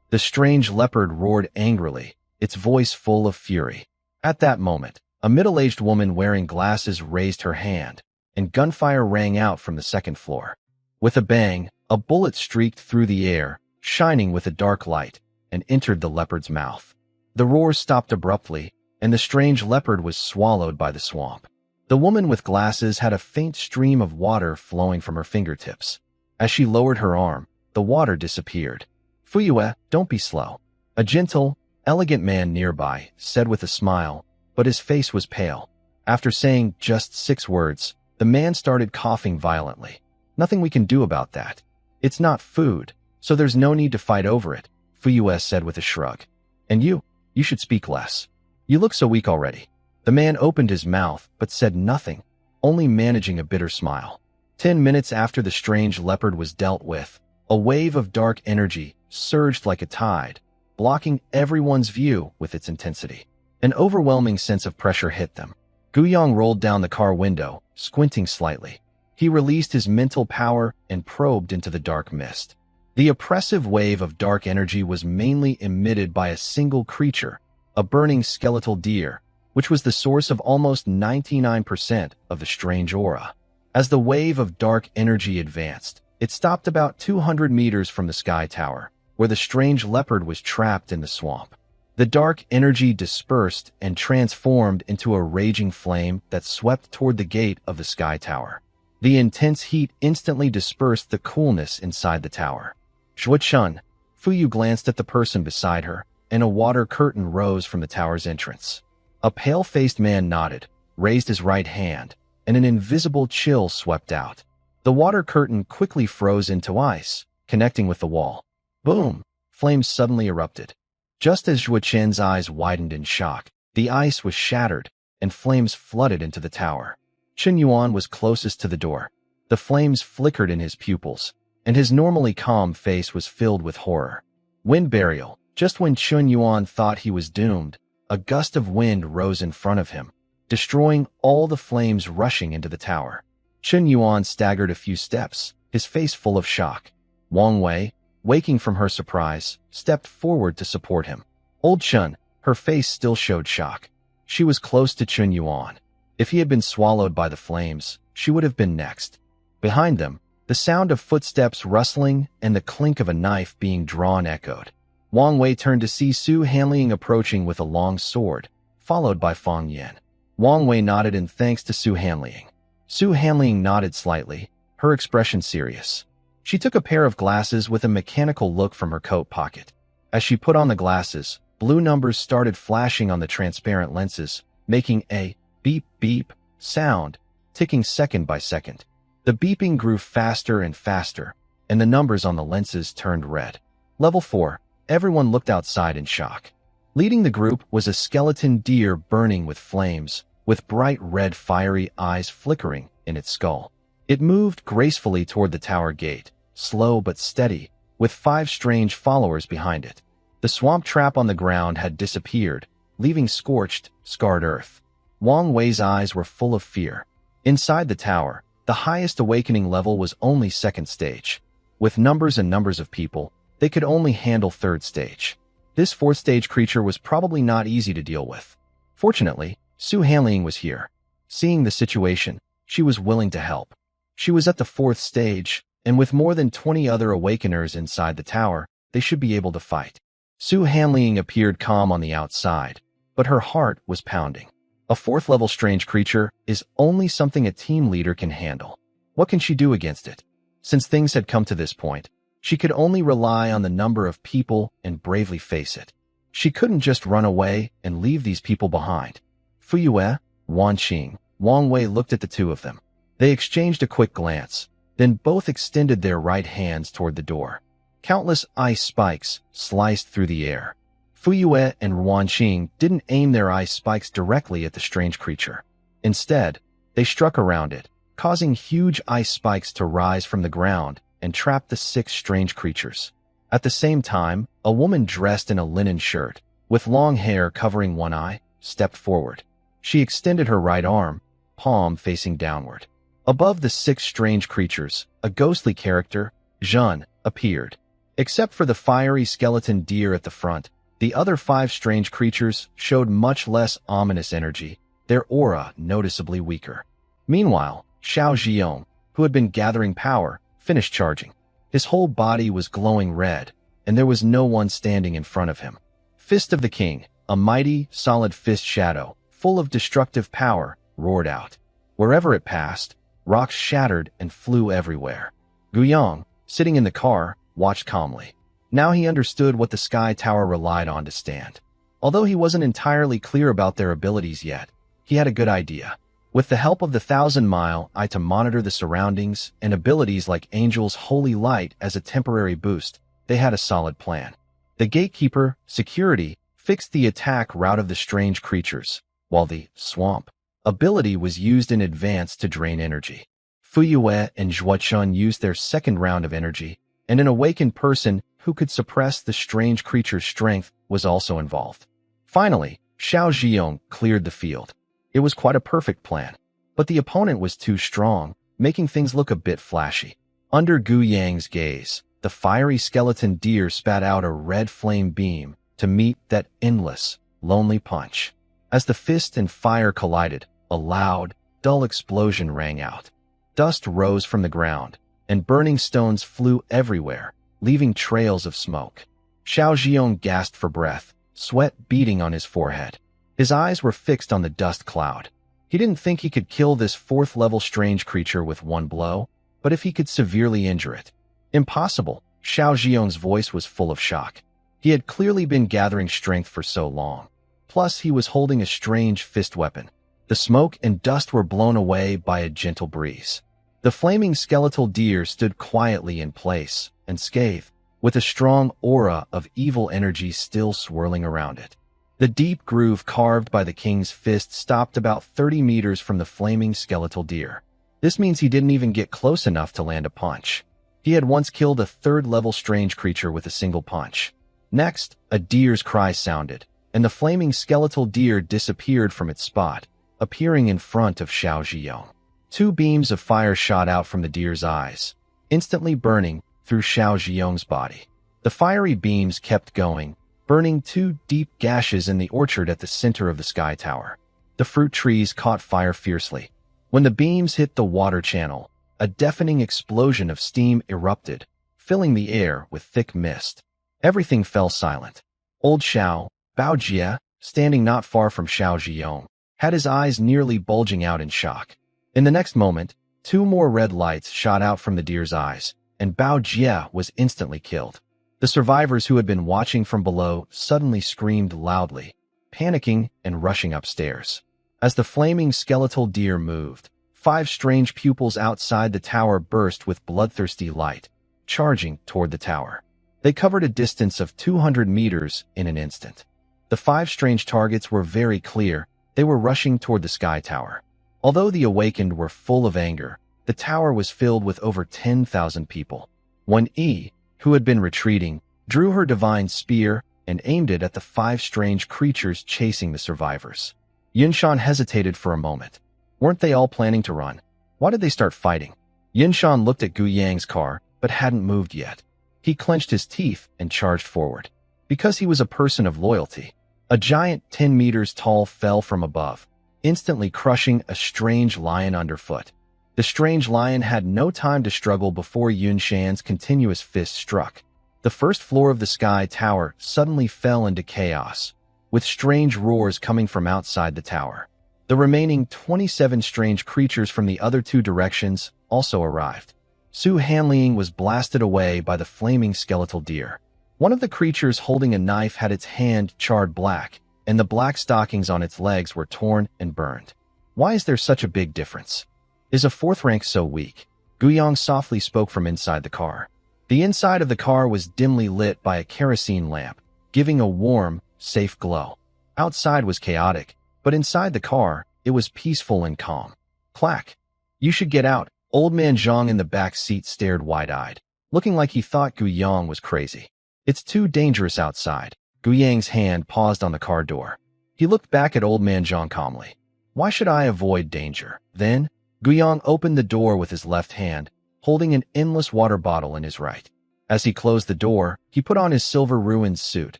Speaker 1: The strange leopard roared angrily, its voice full of fury. At that moment, a middle-aged woman wearing glasses raised her hand, and gunfire rang out from the second floor. With a bang, a bullet streaked through the air, shining with a dark light, and entered the leopard's mouth. The roar stopped abruptly, and the strange leopard was swallowed by the swamp. The woman with glasses had a faint stream of water flowing from her fingertips. As she lowered her arm, the water disappeared. Fuyue, don't be slow. A gentle, elegant man nearby said with a smile, but his face was pale. After saying just 6 words, the man started coughing violently. Nothing we can do about that. It's not food, so there's no need to fight over it, Fuyue said with a shrug. And you should speak less. You look so weak already. The man opened his mouth but said nothing, only managing a bitter smile. 10 minutes after the strange leopard was dealt with, a wave of dark energy surged like a tide, blocking everyone's view with its intensity. An overwhelming sense of pressure hit them. Guyang rolled down the car window, squinting slightly. He released his mental power and probed into the dark mist. The oppressive wave of dark energy was mainly emitted by a single creature, a burning skeletal deer, which was the source of almost 99% of the strange aura. As the wave of dark energy advanced, it stopped about 200 meters from the Sky Tower, where the strange leopard was trapped in the swamp. The dark energy dispersed and transformed into a raging flame that swept toward the gate of the sky tower. The intense heat instantly dispersed the coolness inside the tower. Zhuochun, Fuyu glanced at the person beside her, and a water curtain rose from the tower's entrance. A pale-faced man nodded, raised his right hand, and an invisible chill swept out. The water curtain quickly froze into ice, connecting with the wall. Boom! Flames suddenly erupted. Just as Zhuochun's eyes widened in shock, the ice was shattered, and flames flooded into the tower. Chen Yuan was closest to the door. The flames flickered in his pupils, and his normally calm face was filled with horror. Wind burial. Just when Chen Yuan thought he was doomed, a gust of wind rose in front of him, destroying all the flames rushing into the tower. Chen Yuan staggered a few steps, his face full of shock. Wang Wei, waking from her surprise, stepped forward to support him. Old Chen, her face still showed shock. She was close to Chen Yuan. If he had been swallowed by the flames, she would have been next. Behind them, the sound of footsteps rustling and the clink of a knife being drawn echoed. Wang Wei turned to see Su Hanliang approaching with a long sword, followed by Fang Yan. Wang Wei nodded in thanks to Su Hanliang. Su Hanliang nodded slightly, her expression serious. She took a pair of glasses with a mechanical look from her coat pocket. As she put on the glasses, blue numbers started flashing on the transparent lenses, making a beep-beep sound, ticking second by second. The beeping grew faster and faster, and the numbers on the lenses turned red. Level 4. Everyone looked outside in shock. Leading the group was a skeleton deer burning with flames, with bright red fiery eyes flickering in its skull. It moved gracefully toward the tower gate, slow but steady, with 5 strange followers behind it. The swamp trap on the ground had disappeared, leaving scorched, scarred earth. Wang Wei's eyes were full of fear. Inside the tower, the highest awakening level was only 2nd stage. With numbers and numbers of people, they could only handle 3rd stage. This 4th stage creature was probably not easy to deal with. Fortunately, Su Hanliang was here. Seeing the situation, she was willing to help. She was at the 4th stage, and with more than 20 other awakeners inside the tower, they should be able to fight. Su Hanliang appeared calm on the outside, but her heart was pounding. A 4th level strange creature is only something a team leader can handle. What can she do against it? Since things had come to this point, she could only rely on the number of people and bravely face it. She couldn't just run away and leave these people behind. Fuyue, Wan Qing, Wang Wei looked at the two of them. They exchanged a quick glance, then both extended their right hands toward the door. Countless ice spikes sliced through the air. Fuyue and Wan Qing didn't aim their ice spikes directly at the strange creature. Instead, they struck around it, causing huge ice spikes to rise from the ground and trap the 6 strange creatures. At the same time, a woman dressed in a linen shirt, with long hair covering one eye, stepped forward. She extended her right arm, palm facing downward. Above the 6 strange creatures, a ghostly character, Zhen, appeared. Except for the fiery skeleton deer at the front, the other 5 strange creatures showed much less ominous energy, their aura noticeably weaker. Meanwhile, Xiao Zhiyong, who had been gathering power, finished charging. His whole body was glowing red, and there was no one standing in front of him. Fist of the King, a mighty, solid fist shadow, full of destructive power, roared out. Wherever it passed, rocks shattered and flew everywhere. Guiyang, sitting in the car, watched calmly. Now he understood what the Sky Tower relied on to stand. Although he wasn't entirely clear about their abilities yet, he had a good idea. With the help of the 1,000-mile eye to monitor the surroundings and abilities like Angel's Holy Light as a temporary boost, they had a solid plan. The gatekeeper, security, fixed the attack route of the strange creatures, while the swamp ability was used in advance to drain energy. Fuyue and Zhuochun used their 2nd round of energy, and an awakened person who could suppress the strange creature's strength was also involved. Finally, Xiao Zhiyong cleared the field. It was quite a perfect plan, but the opponent was too strong, making things look a bit flashy. Under Gu Yang's gaze, the fiery skeleton deer spat out a red flame beam to meet that endless, lonely punch. As the fist and fire collided, a loud, dull explosion rang out. Dust rose from the ground, and burning stones flew everywhere, leaving trails of smoke. Xiao Zhiyong gasped for breath, sweat beading on his forehead. His eyes were fixed on the dust cloud. He didn't think he could kill this fourth-level strange creature with one blow, but if he could severely injure it. Impossible. Xiao Ziyong's voice was full of shock. He had clearly been gathering strength for so long. Plus, he was holding a strange fist weapon. The smoke and dust were blown away by a gentle breeze. The flaming skeletal deer stood quietly in place, unscathed, with a strong aura of evil energy still swirling around it. The deep groove carved by the king's fist stopped about 30 meters from the flaming skeletal deer. This means he didn't even get close enough to land a punch. He had once killed a third-level strange creature with a single punch. Next, a deer's cry sounded, and the flaming skeletal deer disappeared from its spot, appearing in front of Xiao Ziyong. 2 beams of fire shot out from the deer's eyes, instantly burning through Xiao Ziyong's body. The fiery beams kept going, burning 2 deep gashes in the orchard at the center of the sky tower. The fruit trees caught fire fiercely. When the beams hit the water channel, a deafening explosion of steam erupted, filling the air with thick mist. Everything fell silent. Old Xiao, Bao Jie, standing not far from Xiao Ziyong, had his eyes nearly bulging out in shock. In the next moment, 2 more red lights shot out from the deer's eyes, and Bao Jie was instantly killed. The survivors who had been watching from below suddenly screamed loudly, panicking and rushing upstairs. As the flaming skeletal deer moved, 5 strange pupils outside the tower burst with bloodthirsty light, charging toward the tower. They covered a distance of 200 meters in an instant. The 5 strange targets were very clear. They were rushing toward the sky tower. Although the awakened were full of anger, the tower was filled with over 10,000 people. Wen Yi, who had been retreating, drew her divine spear and aimed it at the 5 strange creatures chasing the survivors. Yunshan hesitated for a moment. Weren't they all planning to run? Why did they start fighting? Yunshan looked at Gu Yang's car, but hadn't moved yet. He clenched his teeth and charged forward. Because he was a person of loyalty, a giant 10 meters tall fell from above, instantly crushing a strange lion underfoot. The strange lion had no time to struggle before Yunshan's continuous fist struck. The first floor of the sky tower suddenly fell into chaos, with strange roars coming from outside the tower. The remaining 27 strange creatures from the other 2 directions also arrived. Su Hanliang was blasted away by the flaming skeletal deer. One of the creatures holding a knife had its hand charred black, and the black stockings on its legs were torn and burned. Why is there such a big difference? Is a 4th rank so weak? Guyang softly spoke from inside the car. The inside of the car was dimly lit by a kerosene lamp, giving a warm, safe glow. Outside was chaotic, but inside the car, it was peaceful and calm. Clack! You should get out. Old man Zhang in the back seat stared wide-eyed, looking like he thought Guyang was crazy. It's too dangerous outside. Guyang's hand paused on the car door. He looked back at old man Zhang calmly. Why should I avoid danger? Then, Guyang opened the door with his left hand, holding an endless water bottle in his right. As he closed the door, he put on his silver ruined suit,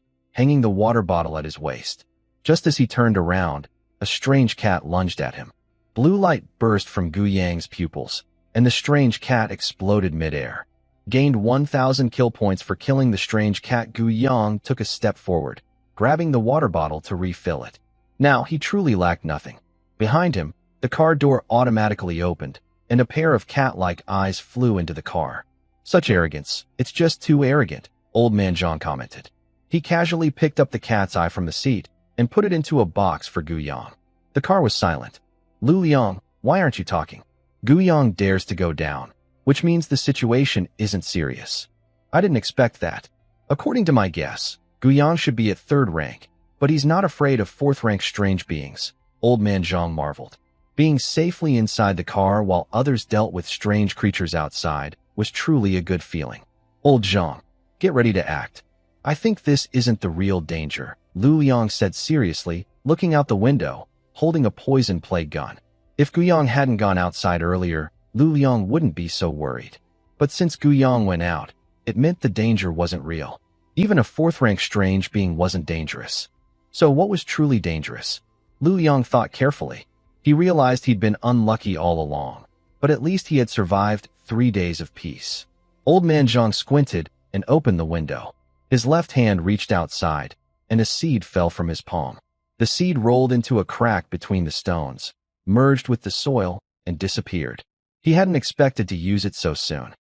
Speaker 1: hanging the water bottle at his waist. Just as he turned around, a strange cat lunged at him. Blue light burst from Guyang's pupils, and the strange cat exploded midair. Gained 1,000 kill points for killing the strange cat. Guyang took a step forward, grabbing the water bottle to refill it. Now he truly lacked nothing. Behind him, the car door automatically opened, and a pair of cat-like eyes flew into the car. Such arrogance. It's just too arrogant, old man Zhang commented. He casually picked up the cat's eye from the seat and put it into a box for Guyang. The car was silent. Lu Liang, why aren't you talking? Guyang dares to go down, which means the situation isn't serious. I didn't expect that. According to my guess, Guyang should be at 3rd rank, but he's not afraid of 4th rank strange beings, old man Zhang marveled. Being safely inside the car while others dealt with strange creatures outside was truly a good feeling. Old Zhang, get ready to act. I think this isn't the real danger, Lu Liang said seriously, looking out the window, holding a poison plague gun. If Guyang hadn't gone outside earlier, Lu Liang wouldn't be so worried. But since Guyang went out, it meant the danger wasn't real. Even a 4th rank strange being wasn't dangerous. So what was truly dangerous? Lu Liang thought carefully. He realized he'd been unlucky all along, but at least he had survived 3 days of peace. Old man Zhang squinted and opened the window. His left hand reached outside, and a seed fell from his palm. The seed rolled into a crack between the stones, merged with the soil, and disappeared. He hadn't expected to use it so soon.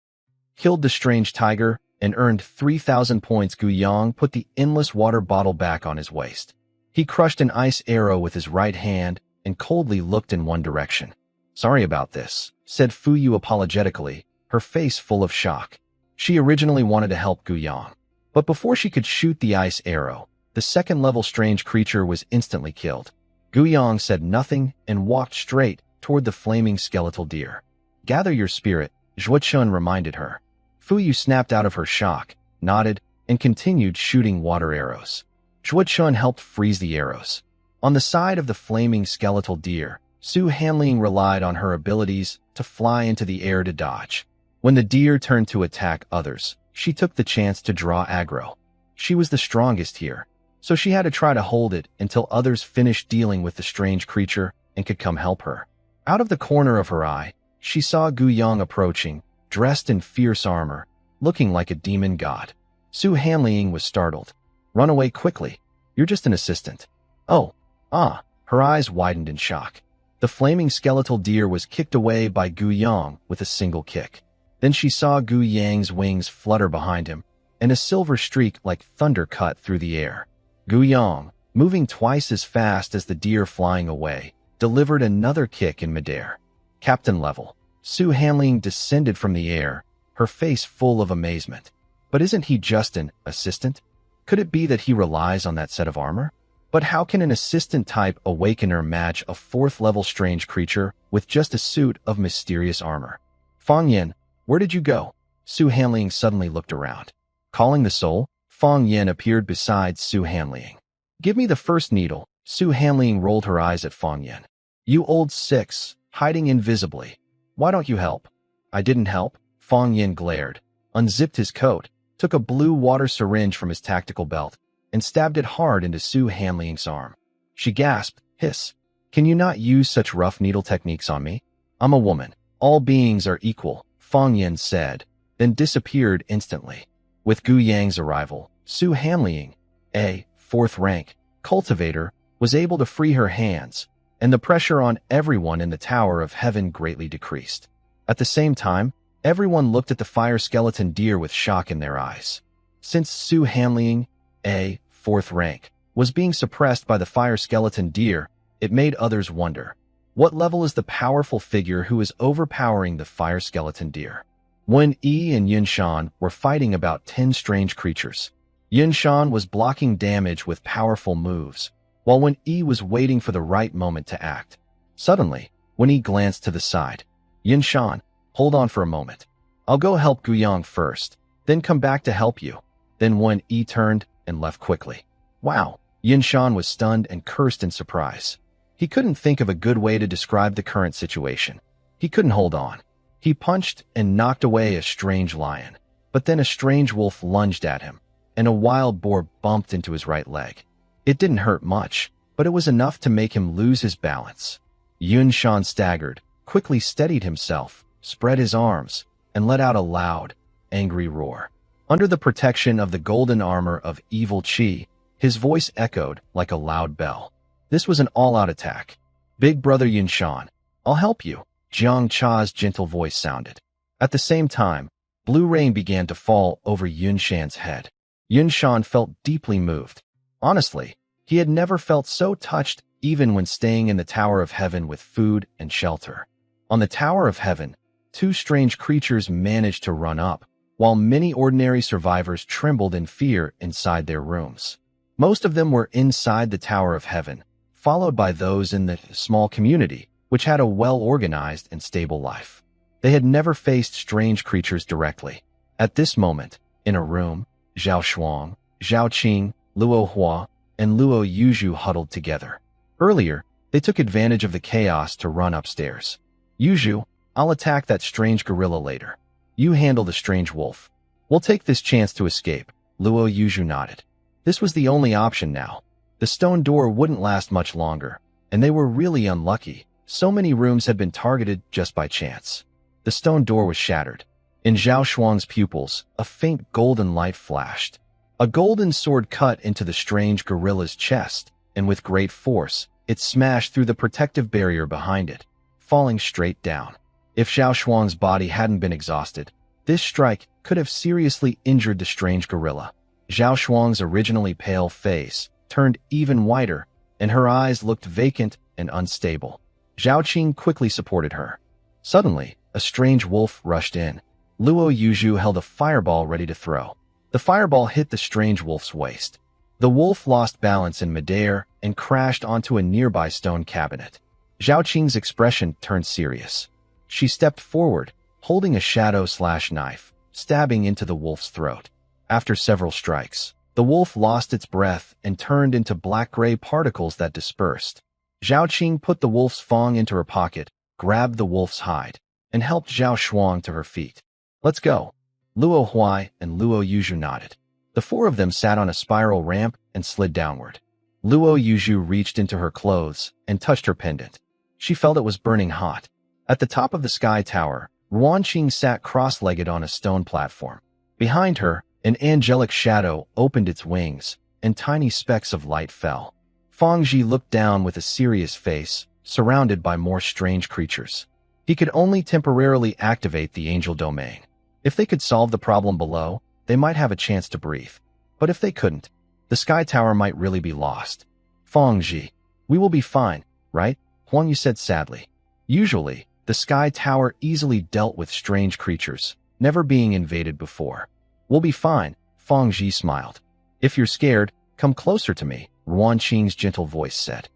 Speaker 1: Killed the strange tiger and earned 3,000 points. Gu Yang put the endless water bottle back on his waist. He crushed an ice arrow with his right hand and coldly looked in one direction. "Sorry about this," said Fuyu apologetically, her face full of shock. She originally wanted to help Gu Yang, but before she could shoot the ice arrow, the second-level strange creature was instantly killed. Gu Yang said nothing and walked straight toward the flaming skeletal deer. "Gather your spirit," Zhuochun reminded her. Fuyu snapped out of her shock, nodded, and continued shooting water arrows. Zhuochun helped freeze the arrows. On the side of the flaming skeletal deer, Su Hanling relied on her abilities to fly into the air to dodge. When the deer turned to attack others, she took the chance to draw aggro. She was the strongest here, so she had to try to hold it until others finished dealing with the strange creature and could come help her. Out of the corner of her eye, she saw Gu Yang approaching, dressed in fierce armor, looking like a demon god. Su Hanling was startled. "Run away quickly. You're just an assistant." "Oh, ah." Her eyes widened in shock. The flaming skeletal deer was kicked away by Gu Yang with a single kick. Then she saw Gu Yang's wings flutter behind him, and a silver streak like thunder cut through the air. Gu Yang, moving twice as fast as the deer flying away, delivered another kick in midair. Captain level. Su Hanling descended from the air, her face full of amazement. But isn't he just an assistant? Could it be that he relies on that set of armor? But how can an assistant-type awakener match a fourth-level strange creature with just a suit of mysterious armor? "Fang Yin, where did you go?" Su Hanling suddenly looked around. Calling the soul, Fang Yin appeared beside Su Hanling. "Give me the first needle." Su Hanling rolled her eyes at Fang Yin. "You old six, hiding invisibly. Why don't you help?" "I didn't help." Fang Yin glared, unzipped his coat, took a blue water syringe from his tactical belt, and stabbed it hard into Su Hanling's arm. She gasped, "Hiss. Can you not use such rough needle techniques on me? I'm a woman. All beings are equal," Fang Yin said, then disappeared instantly. With Gu Yang's arrival, Su Hanling, a fourth-rank cultivator, was able to free her hands, and the pressure on everyone in the Tower of Heaven greatly decreased. At the same time, everyone looked at the fire skeleton deer with shock in their eyes. Since Su Hanling, a fourth rank, was being suppressed by the fire skeleton deer, it made others wonder, what level is the powerful figure who is overpowering the fire skeleton deer? When Yi and Yunshan were fighting about 10 strange creatures, Yunshan was blocking damage with powerful moves, while when Yi was waiting for the right moment to act. Suddenly, when Yi glanced to the side, "Yunshan, hold on for a moment. I'll go help Gu Yang first, then come back to help you." Then when Yi turned and left quickly. "Wow." Yunshan was stunned and cursed in surprise. He couldn't think of a good way to describe the current situation. He couldn't hold on. He punched and knocked away a strange lion, but then a strange wolf lunged at him, and a wild boar bumped into his right leg. It didn't hurt much, but it was enough to make him lose his balance. Yunshan staggered, quickly steadied himself, spread his arms, and let out a loud, angry roar. Under the protection of the golden armor of evil Qi, his voice echoed like a loud bell. This was an all-out attack. "Big brother Yunshan, I'll help you," Jiang Cha's gentle voice sounded. At the same time, blue rain began to fall over Yunshan's head. Yunshan felt deeply moved. Honestly, he had never felt so touched even when staying in the Tower of Heaven with food and shelter. On the Tower of Heaven, 2 strange creatures managed to run up, while many ordinary survivors trembled in fear inside their rooms. Most of them were inside the Tower of Heaven, followed by those in the small community, which had a well-organized and stable life. They had never faced strange creatures directly. At this moment, in a room, Zhao Shuang, Zhao Qing, Luo Hua, and Luo Yuzhu huddled together. Earlier, they took advantage of the chaos to run upstairs. "Yuzhu, I'll attack that strange gorilla later. You handle the strange wolf. We'll take this chance to escape," Luo Yuzhu nodded. This was the only option now. The stone door wouldn't last much longer, and they were really unlucky. So many rooms had been targeted just by chance. The stone door was shattered. In Zhao Shuang's pupils, a faint golden light flashed. A golden sword cut into the strange gorilla's chest, and with great force, it smashed through the protective barrier behind it, falling straight down. If Zhao Shuang's body hadn't been exhausted, this strike could have seriously injured the strange gorilla. Zhao Shuang's originally pale face turned even whiter, and her eyes looked vacant and unstable. Zhao Qing quickly supported her. Suddenly, a strange wolf rushed in. Luo Yuzhu held a fireball ready to throw. The fireball hit the strange wolf's waist. The wolf lost balance in midair and crashed onto a nearby stone cabinet. Zhao Qing's expression turned serious. She stepped forward, holding a shadow/knife, stabbing into the wolf's throat. After several strikes, the wolf lost its breath and turned into black-gray particles that dispersed. Zhao Qing put the wolf's fang into her pocket, grabbed the wolf's hide, and helped Zhao Shuang to her feet. "Let's go." Luo Huai and Luo Yuzhu nodded. The four of them sat on a spiral ramp and slid downward. Luo Yuzhu reached into her clothes and touched her pendant. She felt it was burning hot. At the top of the sky tower, Ruanqing sat cross-legged on a stone platform. Behind her, an angelic shadow opened its wings, and tiny specks of light fell. Fangji looked down with a serious face, surrounded by more strange creatures. He could only temporarily activate the angel domain. If they could solve the problem below, they might have a chance to breathe. But if they couldn't, the sky tower might really be lost. "Fangji, we will be fine, right?" Huang Yu said sadly. Usually, the sky tower easily dealt with strange creatures, never being invaded before. "We'll be fine," Fangji smiled. "If you're scared, come closer to me," Ruanqing's gentle voice said.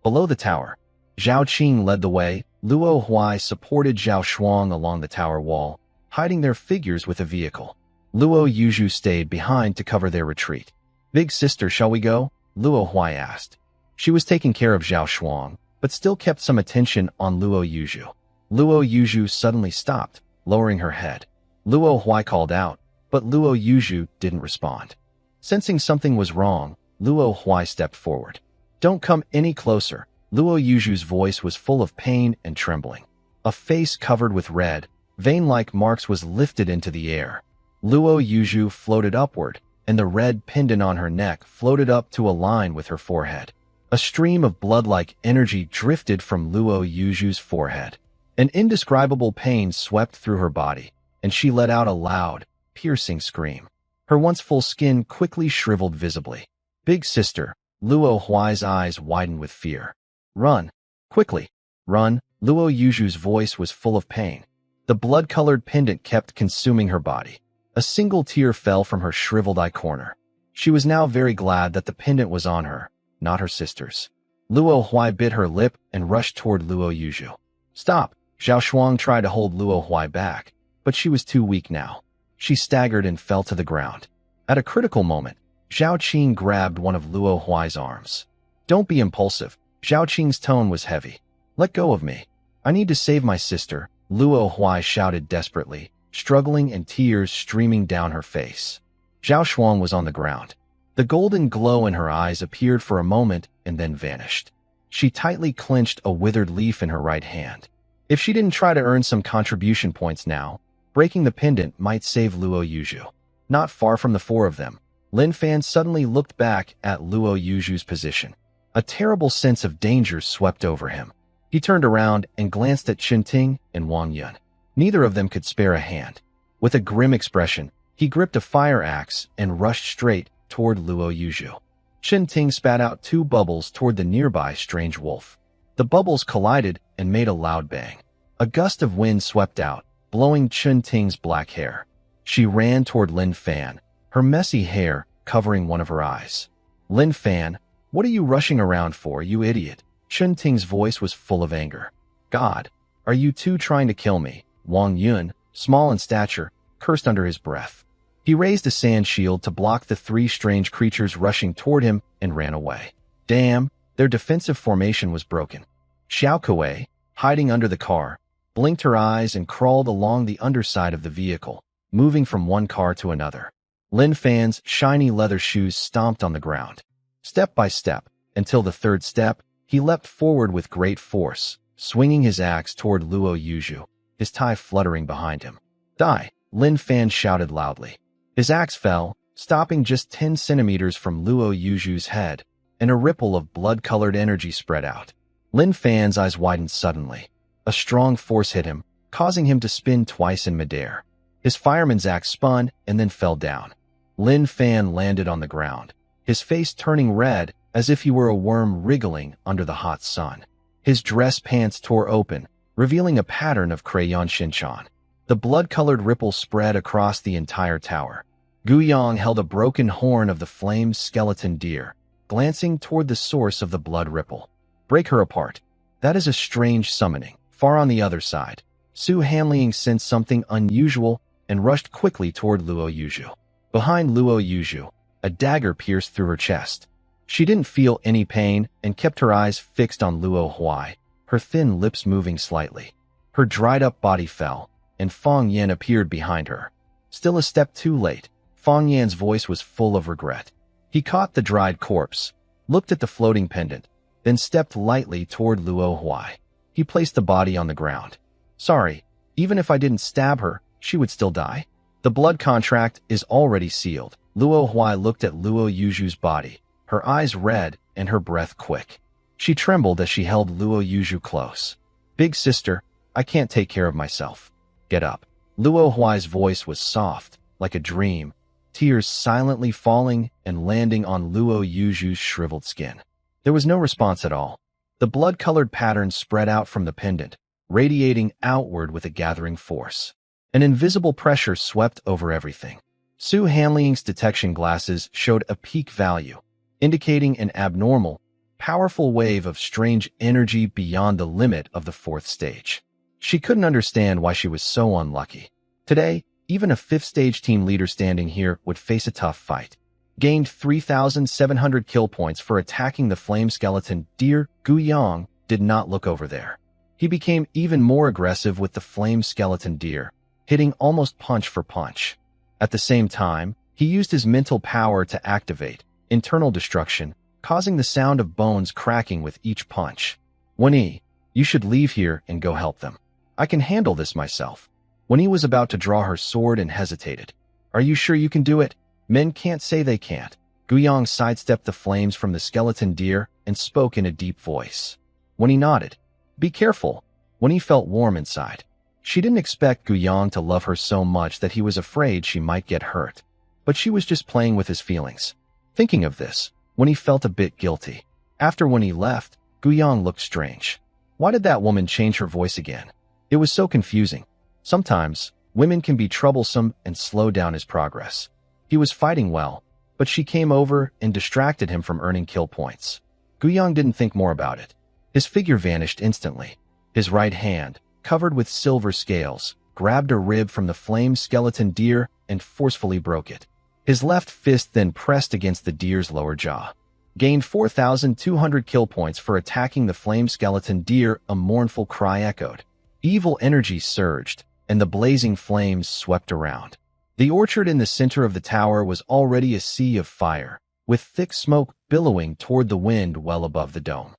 Speaker 1: Below the tower, Zhao Qing led the way. Luo Huai supported Zhao Shuang along the tower wall, hiding their figures with a vehicle. Luo Yuzhu stayed behind to cover their retreat. "Big sister, shall we go?" Luo Huai asked. She was taking care of Zhao Shuang, but still kept some attention on Luo Yuzhu. Luo Yuzhu suddenly stopped, lowering her head. Luo Huai called out, but Luo Yuzhu didn't respond. Sensing something was wrong, Luo Huai stepped forward. "Don't come any closer." Luo Yuzhu's voice was full of pain and trembling. A face covered with red, vein-like marks was lifted into the air. Luo Yuzhu floated upward, and the red pendant on her neck floated up to align with her forehead. A stream of blood-like energy drifted from Luo Yuzhu's forehead. An indescribable pain swept through her body, and she let out a loud, piercing scream. Her once full skin quickly shriveled visibly. "Big sister," Luo Huai's eyes widened with fear. "Run! Quickly! Run!" Luo Yuzhu's voice was full of pain. The blood-colored pendant kept consuming her body. A single tear fell from her shriveled eye corner. She was now very glad that the pendant was on her, not her sister's. Luo Huai bit her lip and rushed toward Luo Yuzhu. "Stop!" Zhao Shuang tried to hold Luo Huai back, but she was too weak now. She staggered and fell to the ground. At a critical moment, Zhao Qing grabbed one of Luo Huai's arms. "Don't be impulsive." Zhao Qing's tone was heavy. "Let go of me. I need to save my sister," Luo Huai shouted desperately, struggling and tears streaming down her face. Zhao Shuang was on the ground. The golden glow in her eyes appeared for a moment and then vanished. She tightly clenched a withered leaf in her right hand. If she didn't try to earn some contribution points now, breaking the pendant might save Luo Yuzhu. Not far from the four of them, Lin Fan suddenly looked back at Luo Yuzhu's position. A terrible sense of danger swept over him. He turned around and glanced at Ting and Wang Yun. Neither of them could spare a hand. With a grim expression, he gripped a fire axe and rushed straight toward Luo Yuzhu. Ting spat out 2 bubbles toward the nearby strange wolf. The bubbles collided and made a loud bang. A gust of wind swept out, blowing Ting's black hair. She ran toward Lin Fan, her messy hair covering one of her eyes. "Lin Fan, what are you rushing around for, you idiot?" Ting's voice was full of anger. "God, are you two trying to kill me?" Wang Yun, small in stature, cursed under his breath. He raised a sand shield to block the 3 strange creatures rushing toward him and ran away. Damn, their defensive formation was broken. Xiao Kuei, hiding under the car, blinked her eyes and crawled along the underside of the vehicle, moving from one car to another. Lin Fan's shiny leather shoes stomped on the ground. Step by step, until the 3rd step, he leapt forward with great force, swinging his axe toward Luo Yuzhu, his tie fluttering behind him. "Die!" Lin Fan shouted loudly. His axe fell, stopping just 10 centimeters from Luo Yuju's head, and a ripple of blood-colored energy spread out. Lin Fan's eyes widened suddenly. A strong force hit him, causing him to spin twice in midair. His fireman's axe spun and then fell down. Lin Fan landed on the ground, his face turning red as if he were a worm wriggling under the hot sun. His dress pants tore open, revealing a pattern of crayon Shinchan. The blood-colored ripple spread across the entire tower. Guiyang held a broken horn of the flame skeleton deer, glancing toward the source of the blood ripple. Break her apart. That is a strange summoning. Far on the other side, Su Hanliang sensed something unusual and rushed quickly toward Luo Yuju. Behind Luo Yuju, a dagger pierced through her chest. She didn't feel any pain and kept her eyes fixed on Luo Huai, her thin lips moving slightly. Her dried-up body fell, and Fong Yan appeared behind her. Still a step too late, Fong Yan's voice was full of regret. He caught the dried corpse, looked at the floating pendant, then stepped lightly toward Luo Huai. He placed the body on the ground. Sorry, even if I didn't stab her, she would still die. The blood contract is already sealed. Luo Huai looked at Luo Yuju's body, her eyes red and her breath quick. She trembled as she held Luo Yuju close. Big sister, I can't take care of myself. Get up. Luo Huai's voice was soft, like a dream, tears silently falling and landing on Luo Yuju's shriveled skin. There was no response at all. The blood-colored pattern spread out from the pendant, radiating outward with a gathering force. An invisible pressure swept over everything. Su Hanliang's detection glasses showed a peak value, indicating an abnormal, powerful wave of strange energy beyond the limit of the fourth stage. She couldn't understand why she was so unlucky. Today, even a fifth-stage team leader standing here would face a tough fight. Gained 3,700 kill points for attacking the flame skeleton deer. Guiyang did not look over there. He became even more aggressive with the flame skeleton deer, hitting almost punch for punch. At the same time, he used his mental power to activate internal destruction, causing the sound of bones cracking with each punch. Wenyi, you should leave here and go help them. I can handle this myself. Wenyi was about to draw her sword and hesitated. Are you sure you can do it? Men can't say they can't. Guiyang sidestepped the flames from the skeleton deer and spoke in a deep voice. Wenyi nodded. Be careful. Wenyi felt warm inside. She didn't expect Guiyang to love her so much that he was afraid she might get hurt. But she was just playing with his feelings. Thinking of this, Wenyi felt a bit guilty. After Wenyi left, Guiyang looked strange. Why did that woman change her voice again? It was so confusing. Sometimes, women can be troublesome and slow down his progress. He was fighting well, but she came over and distracted him from earning kill points. Guiyang didn't think more about it. His figure vanished instantly. His right hand, covered with silver scales, grabbed a rib from the flame skeleton deer and forcefully broke it. His left fist then pressed against the deer's lower jaw. Gained 4,200 kill points for attacking the flame skeleton deer. A mournful cry echoed. Evil energy surged, and the blazing flames swept around. The orchard in the center of the tower was already a sea of fire, with thick smoke billowing toward the wind well above the dome.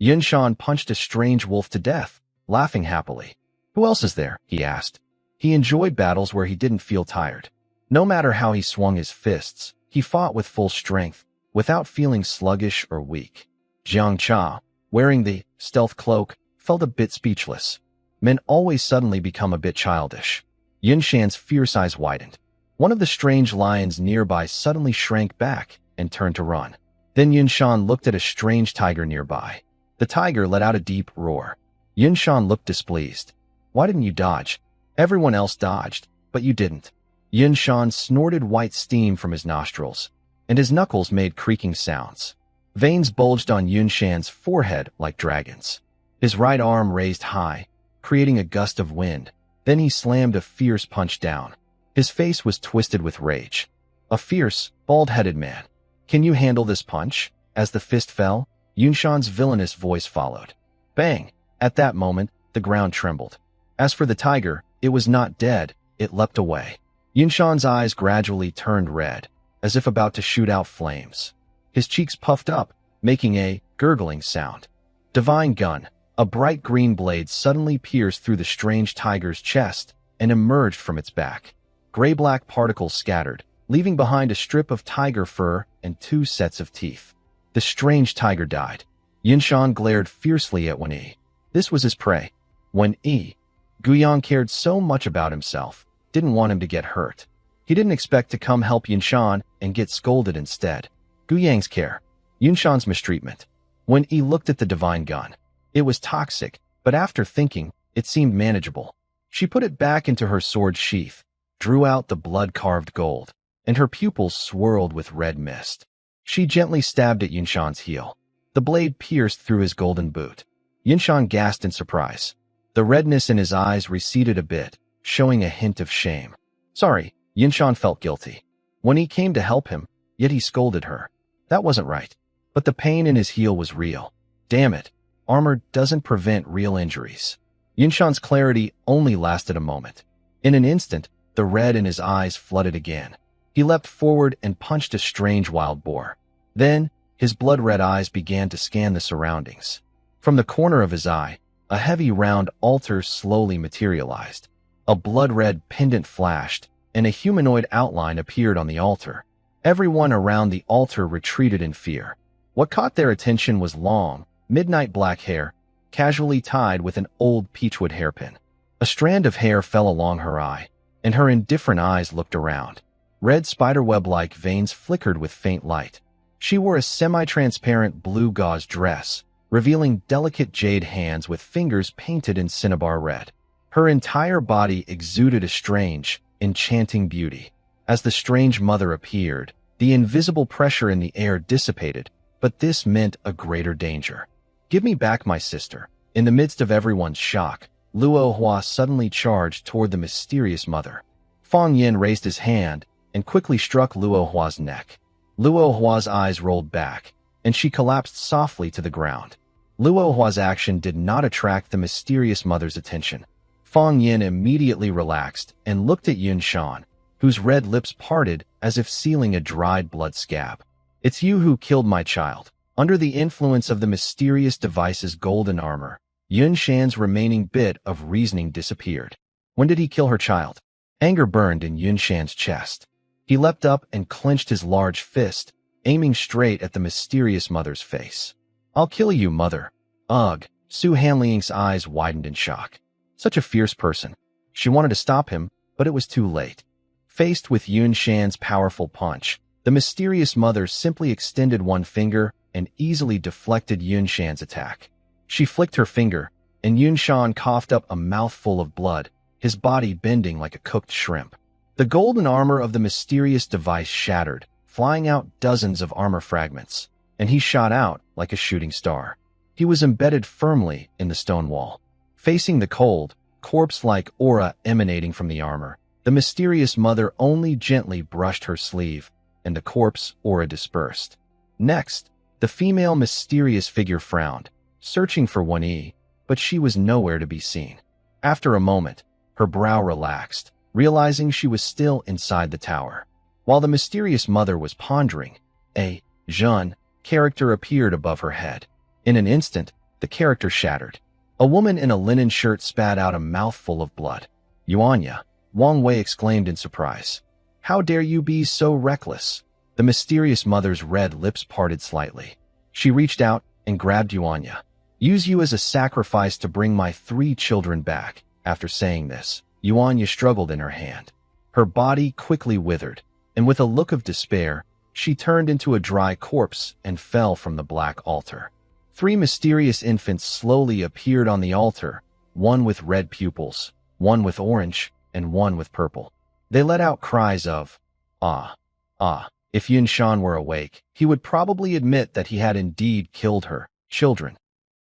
Speaker 1: Yunshan punched a strange wolf to death, laughing happily. Who else is there? He asked. He enjoyed battles where he didn't feel tired. No matter how he swung his fists, he fought with full strength, without feeling sluggish or weak. Jiang Cha, wearing the stealth cloak, felt a bit speechless. Men always suddenly become a bit childish. Yunshan's fierce eyes widened. One of the strange lions nearby suddenly shrank back and turned to run. Then Yunshan looked at a strange tiger nearby. The tiger let out a deep roar. Yunshan looked displeased. Why didn't you dodge? Everyone else dodged, but you didn't. Yunshan snorted white steam from his nostrils, and his knuckles made creaking sounds. Veins bulged on Yunshan's forehead like dragons. His right arm raised high, creating a gust of wind. Then he slammed a fierce punch down. His face was twisted with rage. A fierce, bald-headed man. Can you handle this punch? As the fist fell, Yunshan's villainous voice followed. Bang! At that moment, the ground trembled. As for the tiger, it was not dead, it leapt away. Yunshan's eyes gradually turned red, as if about to shoot out flames. His cheeks puffed up, making a gurgling sound. Divine gun. A bright green blade suddenly pierced through the strange tiger's chest and emerged from its back. Gray-black particles scattered, leaving behind a strip of tiger fur and 2 sets of teeth. The strange tiger died. Yunshan glared fiercely at Wen-yi. This was his prey. Wen-yi, Guyang cared so much about himself, didn't want him to get hurt. He didn't expect to come help Yunshan and get scolded instead. Guyang's care. Yunshan's mistreatment. Wen-yi looked at the divine gun. It was toxic, but after thinking, it seemed manageable. She put it back into her sword sheath, drew out the blood-carved gold, and her pupils swirled with red mist. She gently stabbed at Yunshan's heel. The blade pierced through his golden boot. Yunshan gasped in surprise. The redness in his eyes receded a bit, showing a hint of shame. Sorry, Yunshan felt guilty. When he came to help him, yet he scolded her. That wasn't right. But the pain in his heel was real. Damn it, armor doesn't prevent real injuries. Yunshan's clarity only lasted a moment. In an instant, the red in his eyes flooded again. He leapt forward and punched a strange wild boar. Then, his blood-red eyes began to scan the surroundings. From the corner of his eye, a heavy round altar slowly materialized. A blood-red pendant flashed, and a humanoid outline appeared on the altar. Everyone around the altar retreated in fear. What caught their attention was long, midnight black hair, casually tied with an old peachwood hairpin. A strand of hair fell along her eye, and her indifferent eyes looked around. Red spiderweb-like veins flickered with faint light. She wore a semi-transparent blue gauze dress, revealing delicate jade hands with fingers painted in cinnabar red. Her entire body exuded a strange, enchanting beauty. As the strange mother appeared, the invisible pressure in the air dissipated, but this meant a greater danger. Give me back my sister. In the midst of everyone's shock, Luo Hua suddenly charged toward the mysterious mother. Fang Yin raised his hand and quickly struck Luo Hua's neck. Luo Hua's eyes rolled back, and she collapsed softly to the ground. Luo Hua's action did not attract the mysterious mother's attention. Fang Yin immediately relaxed and looked at Yunshan, whose red lips parted as if sealing a dried blood scab. It's you who killed my child. Under the influence of the mysterious device's golden armor, Yunshan's remaining bit of reasoning disappeared. When did he kill her child? Anger burned in Yunshan's chest. He leapt up and clenched his large fist, aiming straight at the mysterious mother's face. I'll kill you, mother. Ugh. Su Hanliang's eyes widened in shock. Such a fierce person. She wanted to stop him, but it was too late. Faced with Yunshan's powerful punch, the mysterious mother simply extended one finger and easily deflected Yunshan's attack. She flicked her finger, and Yunshan coughed up a mouthful of blood, his body bending like a cooked shrimp. The golden armor of the mysterious device shattered, flying out dozens of armor fragments, and he shot out like a shooting star. He was embedded firmly in the stone wall. Facing the cold, corpse-like aura emanating from the armor, the mysterious mother only gently brushed her sleeve, and the corpse aura dispersed. Next, the female mysterious figure frowned, searching for Wen-yi, but she was nowhere to be seen. After a moment, her brow relaxed, realizing she was still inside the tower. While the mysterious mother was pondering, a Zhen character appeared above her head. In an instant, the character shattered. A woman in a linen shirt spat out a mouthful of blood. Yuanya, Wang Wei exclaimed in surprise. How dare you be so reckless? The mysterious mother's red lips parted slightly. She reached out and grabbed Yuanya. Use you as a sacrifice to bring my 3 children back. After saying this, Yuanya struggled in her hand. Her body quickly withered, and with a look of despair, she turned into a dry corpse and fell from the black altar. 3 mysterious infants slowly appeared on the altar, one with red pupils, one with orange, and one with purple. They let out cries of, ah, ah. If Yunshan were awake, he would probably admit that he had indeed killed her children.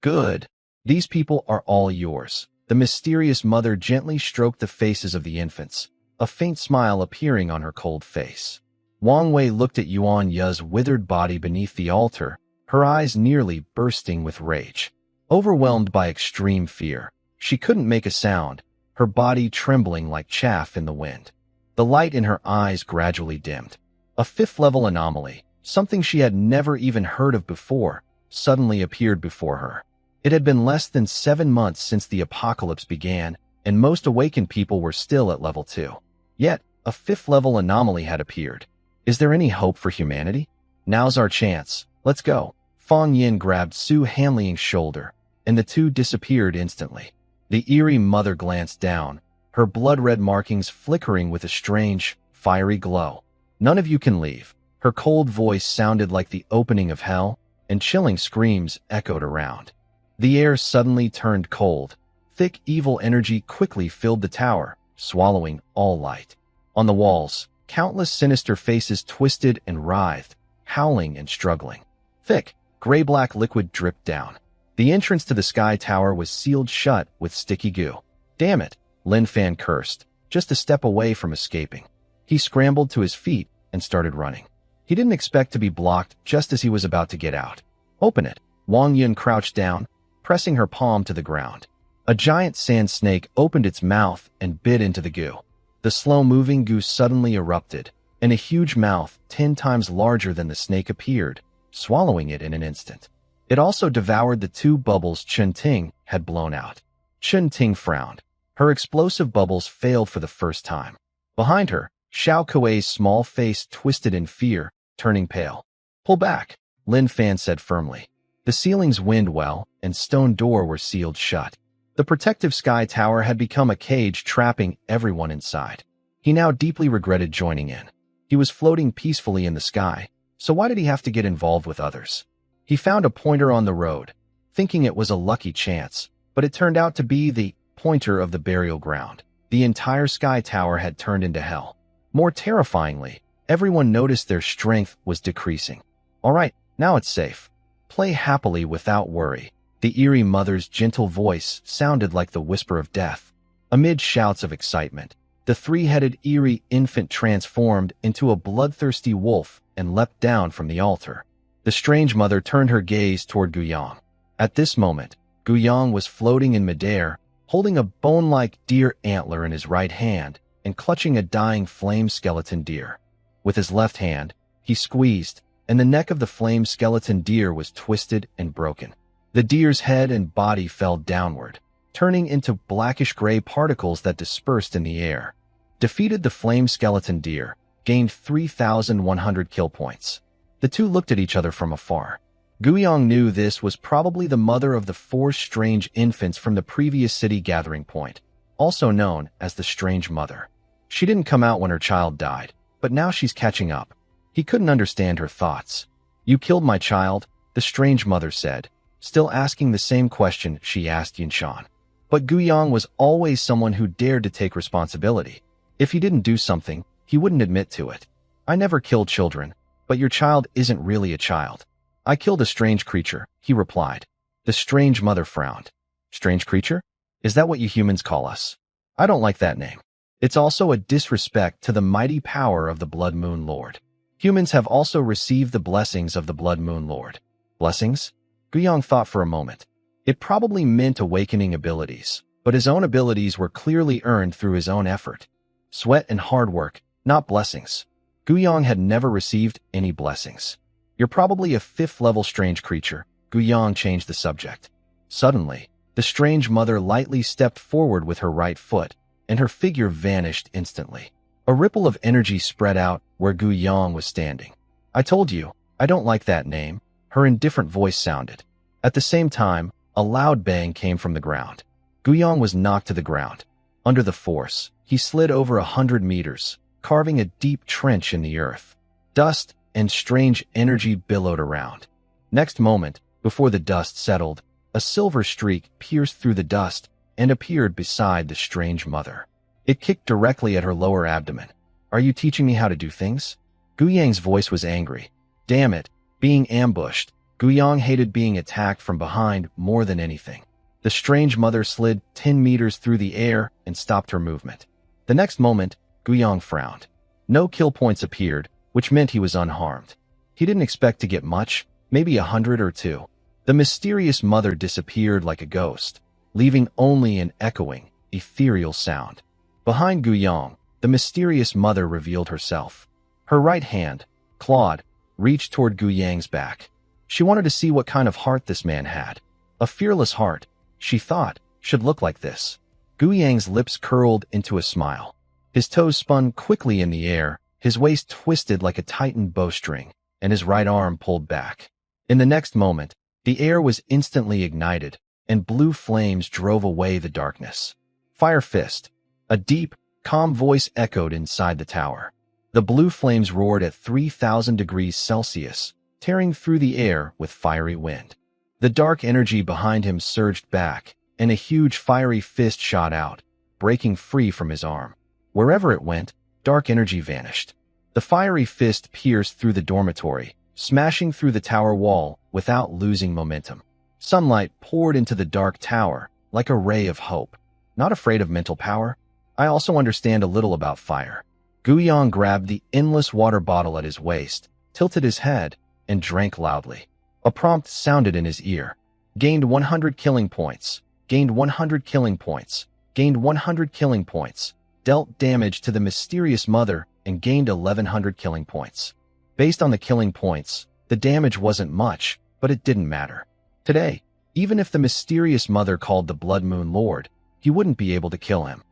Speaker 1: Good. These people are all yours. The mysterious mother gently stroked the faces of the infants, a faint smile appearing on her cold face. Wang Wei looked at Yuanya's withered body beneath the altar, her eyes nearly bursting with rage. Overwhelmed by extreme fear, she couldn't make a sound, her body trembling like chaff in the wind. The light in her eyes gradually dimmed. A 5th-level anomaly, something she had never even heard of before, suddenly appeared before her. It had been less than 7 months since the apocalypse began, and most awakened people were still at level 2. Yet, a fifth-level anomaly had appeared. Is there any hope for humanity? Now's our chance. Let's go. Fang Yin grabbed Su Hanling's shoulder, and the two disappeared instantly. The eerie mother glanced down, her blood-red markings flickering with a strange, fiery glow. None of you can leave. Her cold voice sounded like the opening of hell, and chilling screams echoed around. The air suddenly turned cold. Thick, evil energy quickly filled the tower, swallowing all light. On the walls, countless sinister faces twisted and writhed, howling and struggling. Thick, gray-black liquid dripped down. The entrance to the sky tower was sealed shut with sticky goo. Damn it, Lin Fan cursed, just a step away from escaping. He scrambled to his feet and started running. He didn't expect to be blocked just as he was about to get out. Open it. Wang Yun crouched down, pressing her palm to the ground. A giant sand snake opened its mouth and bit into the goo. The slow-moving goo suddenly erupted, and a huge mouth 10 times larger than the snake appeared, swallowing it in an instant. It also devoured the 2 bubbles Chun Ting had blown out. Chun Ting frowned. Her explosive bubbles failed for the first time. Behind her, Xiao Kuei's small face twisted in fear, turning pale. Pull back, Lin Fan said firmly. The ceiling's wind well and stone door were sealed shut. The protective sky tower had become a cage trapping everyone inside. He now deeply regretted joining in. He was floating peacefully in the sky, so why did he have to get involved with others? He found a pointer on the road, thinking it was a lucky chance, but it turned out to be the pointer of the burial ground. The entire sky tower had turned into hell. More terrifyingly, everyone noticed their strength was decreasing. All right, now it's safe. Play happily without worry. The eerie mother's gentle voice sounded like the whisper of death. Amid shouts of excitement, the 3-headed eerie infant transformed into a bloodthirsty wolf and leapt down from the altar. The strange mother turned her gaze toward Guyang. At this moment, Guyang was floating in midair, holding a bone-like deer antler in his right hand and clutching a dying flame skeleton deer. With his left hand, he squeezed, and the neck of the flame skeleton deer was twisted and broken. The deer's head and body fell downward, turning into blackish-gray particles that dispersed in the air. Defeated the flame skeleton deer, gained 3,100 kill points. The two looked at each other from afar. Guyang knew this was probably the mother of the 4 strange infants from the previous city gathering point, also known as the Strange Mother. She didn't come out when her child died, but now she's catching up. He couldn't understand her thoughts. You killed my child, the Strange Mother said, still asking the same question she asked Yinshan. But Guyang was always someone who dared to take responsibility. If he didn't do something, he wouldn't admit to it. I never killed children, but your child isn't really a child. I killed a strange creature, he replied. The Strange Mother frowned. Strange creature? Is that what you humans call us? I don't like that name. It's also a disrespect to the mighty power of the Blood Moon Lord. Humans have also received the blessings of the Blood Moon Lord. Blessings? Guyang thought for a moment. It probably meant awakening abilities, but his own abilities were clearly earned through his own effort. Sweat and hard work, not blessings. Guyang had never received any blessings. You're probably a 5th-level strange creature. Guyang changed the subject. Suddenly, the Strange Mother lightly stepped forward with her right foot, and her figure vanished instantly. A ripple of energy spread out where Guyang was standing. I told you, I don't like that name, her indifferent voice sounded. At the same time, a loud bang came from the ground. Guyang was knocked to the ground. Under the force, he slid over 100 meters, carving a deep trench in the earth. Dust and strange energy billowed around. Next moment, before the dust settled, a silver streak pierced through the dust and appeared beside the Strange Mother. It kicked directly at her lower abdomen. Are you teaching me how to do things? Guyang's voice was angry. Damn it, being ambushed. Guyang hated being attacked from behind more than anything. The Strange Mother slid 10 meters through the air and stopped her movement. The next moment, Guyang frowned. No kill points appeared, which meant he was unharmed. He didn't expect to get much, maybe 100 or 2. The mysterious mother disappeared like a ghost, leaving only an echoing, ethereal sound. Behind Guyang, the mysterious mother revealed herself. Her right hand, clawed, reached toward Guyang's back. She wanted to see what kind of heart this man had. A fearless heart, she thought, should look like this. Guyang's lips curled into a smile. His toes spun quickly in the air, his waist twisted like a tightened bowstring, and his right arm pulled back. In the next moment, the air was instantly ignited, and blue flames drove away the darkness. Fire Fist. A deep, calm voice echoed inside the tower. The blue flames roared at 3,000 degrees Celsius, tearing through the air with fiery wind. The dark energy behind him surged back, and a huge fiery fist shot out, breaking free from his arm. Wherever it went, dark energy vanished. The fiery fist pierced through the dormitory, smashing through the tower wall without losing momentum. Sunlight poured into the dark tower like a ray of hope. Not afraid of mental power? I also understand a little about fire. Guiyang grabbed the endless water bottle at his waist, tilted his head, and drank loudly. A prompt sounded in his ear. Gained 100 killing points. Gained 100 killing points. Gained 100 killing points. Dealt damage to the mysterious mother and gained 1,100 killing points. Based on the killing points, the damage wasn't much, but it didn't matter. Today, even if the mysterious mother called the Blood Moon Lord, he wouldn't be able to kill him.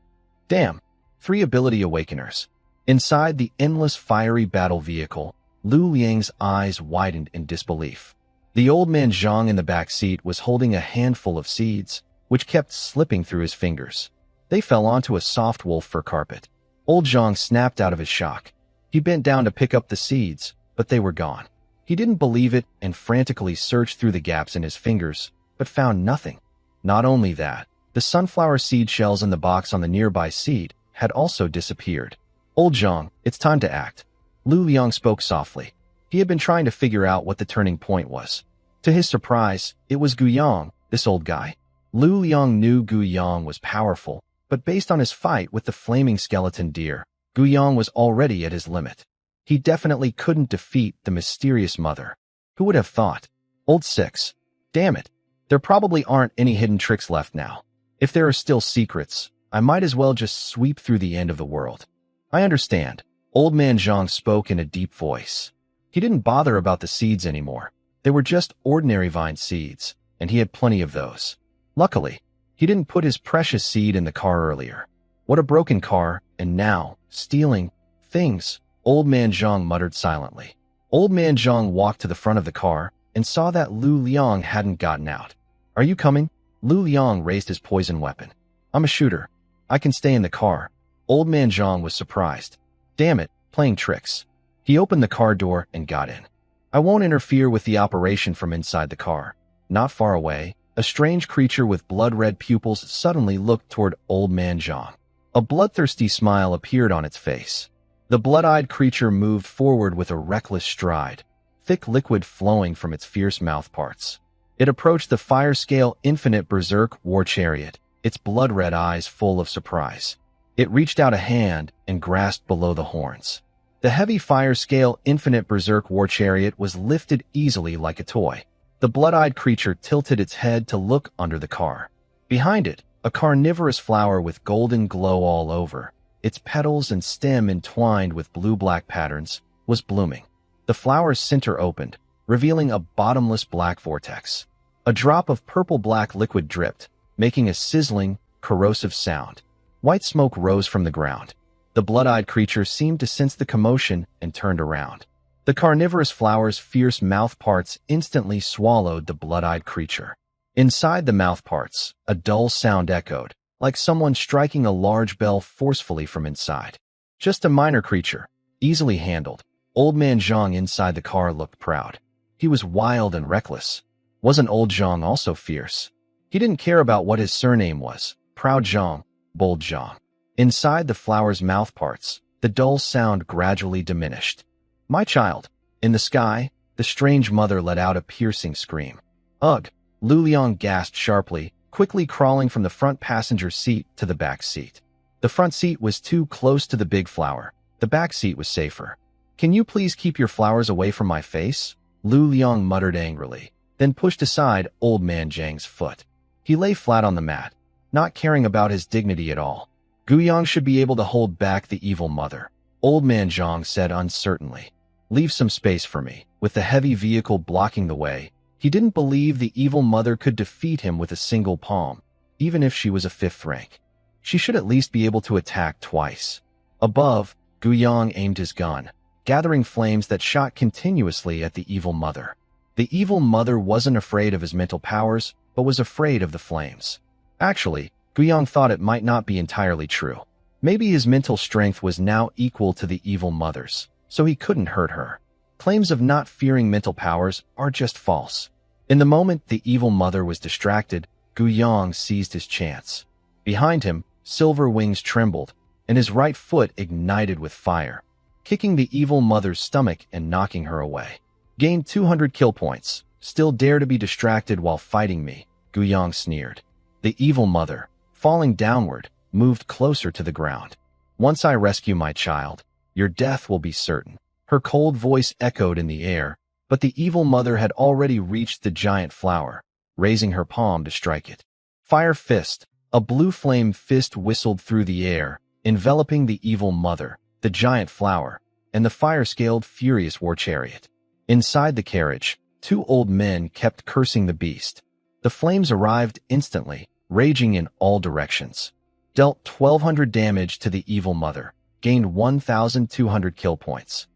Speaker 1: Damn. 3 ability awakeners. Inside the endless fiery battle vehicle, Lu Liang's eyes widened in disbelief. The old man Zhang in the back seat was holding a handful of seeds, which kept slipping through his fingers. They fell onto a soft wolf fur carpet. Old Zhang snapped out of his shock. He bent down to pick up the seeds, but they were gone. He didn't believe it and frantically searched through the gaps in his fingers, but found nothing. Not only that, the sunflower seed shells in the box on the nearby seat had also disappeared. Old Zhang, it's time to act. Lu Liang spoke softly. He had been trying to figure out what the turning point was. To his surprise, it was Guiyang, this old guy. Lu Liang knew Guiyang was powerful, but based on his fight with the flaming skeleton deer, Guiyang was already at his limit. He definitely couldn't defeat the mysterious mother. Who would have thought? Old Six. Damn it. There probably aren't any hidden tricks left now. If there are still secrets, I might as well just sweep through the end of the world. I understand. Old man Zhang spoke in a deep voice. He didn't bother about the seeds anymore. They were just ordinary vine seeds, and he had plenty of those. Luckily, he didn't put his precious seed in the car earlier. What a broken car, and now, stealing things, Old man Zhang muttered silently. Old man Zhang walked to the front of the car and saw that Lu Liang hadn't gotten out. Are you coming? Lu Liang raised his poison weapon. I'm a shooter. I can stay in the car. Old man Zhang was surprised. Damn it, playing tricks. He opened the car door and got in. I won't interfere with the operation from inside the car. Not far away, a strange creature with blood-red pupils suddenly looked toward Old man Zhang. A bloodthirsty smile appeared on its face. The blood-eyed creature moved forward with a reckless stride, thick liquid flowing from its fierce mouth parts. It approached the fire-scale infinite berserk war chariot, its blood-red eyes full of surprise. It reached out a hand and grasped below the horns. The heavy fire-scale infinite berserk war chariot was lifted easily like a toy. The blood-eyed creature tilted its head to look under the car. Behind it, a carnivorous flower with golden glow all over, its petals and stem entwined with blue-black patterns, was blooming. The flower's center opened, revealing a bottomless black vortex. A drop of purple-black liquid dripped, making a sizzling, corrosive sound. White smoke rose from the ground. The blood-eyed creature seemed to sense the commotion and turned around. The carnivorous flower's fierce mouth parts instantly swallowed the blood-eyed creature. Inside the mouth parts, a dull sound echoed, like someone striking a large bell forcefully from inside. Just a minor creature, easily handled. Old man Zhang inside the car looked proud. He was wild and reckless. Wasn't old Zhang also fierce? He didn't care about what his surname was. Proud Zhang, bold Zhang. Inside the flower's mouth parts, the dull sound gradually diminished. My child. In the sky, the strange mother let out a piercing scream. Ugh! Lu Liang gasped sharply, quickly crawling from the front passenger seat to the back seat. The front seat was too close to the big flower. The back seat was safer. Can you please keep your flowers away from my face? Lu Liang muttered angrily, then pushed aside old man Zhang's foot. He lay flat on the mat, not caring about his dignity at all. Guiyang should be able to hold back the evil mother, Old man Zhang said uncertainly. Leave some space for me. With the heavy vehicle blocking the way, he didn't believe the evil mother could defeat him with a single palm, even if she was a 5th rank. She should at least be able to attack twice. Above, Guyang aimed his gun, gathering flames that shot continuously at the evil mother. The evil mother wasn't afraid of his mental powers, but was afraid of the flames. Actually, Guyang thought it might not be entirely true. Maybe his mental strength was now equal to the evil mother's, so he couldn't hurt her. Claims of not fearing mental powers are just false. In the moment the evil mother was distracted, Guyang seized his chance. Behind him, Silver Wings trembled, and his right foot ignited with fire, kicking the evil mother's stomach and knocking her away. Gained 200 kill points. Still dare to be distracted while fighting me, Guyang sneered. The evil mother, falling downward, moved closer to the ground. Once I rescue my child, your death will be certain. Her cold voice echoed in the air, but the evil mother had already reached the giant flower, raising her palm to strike it. Fire fist. A blue flame fist whistled through the air, enveloping the evil mother, the giant flower, and the fire-scaled furious war chariot. Inside the carriage, two old men kept cursing the beast. The flames arrived instantly, raging in all directions. Dealt 1,200 damage to the evil mother, gained 1,200 kill points.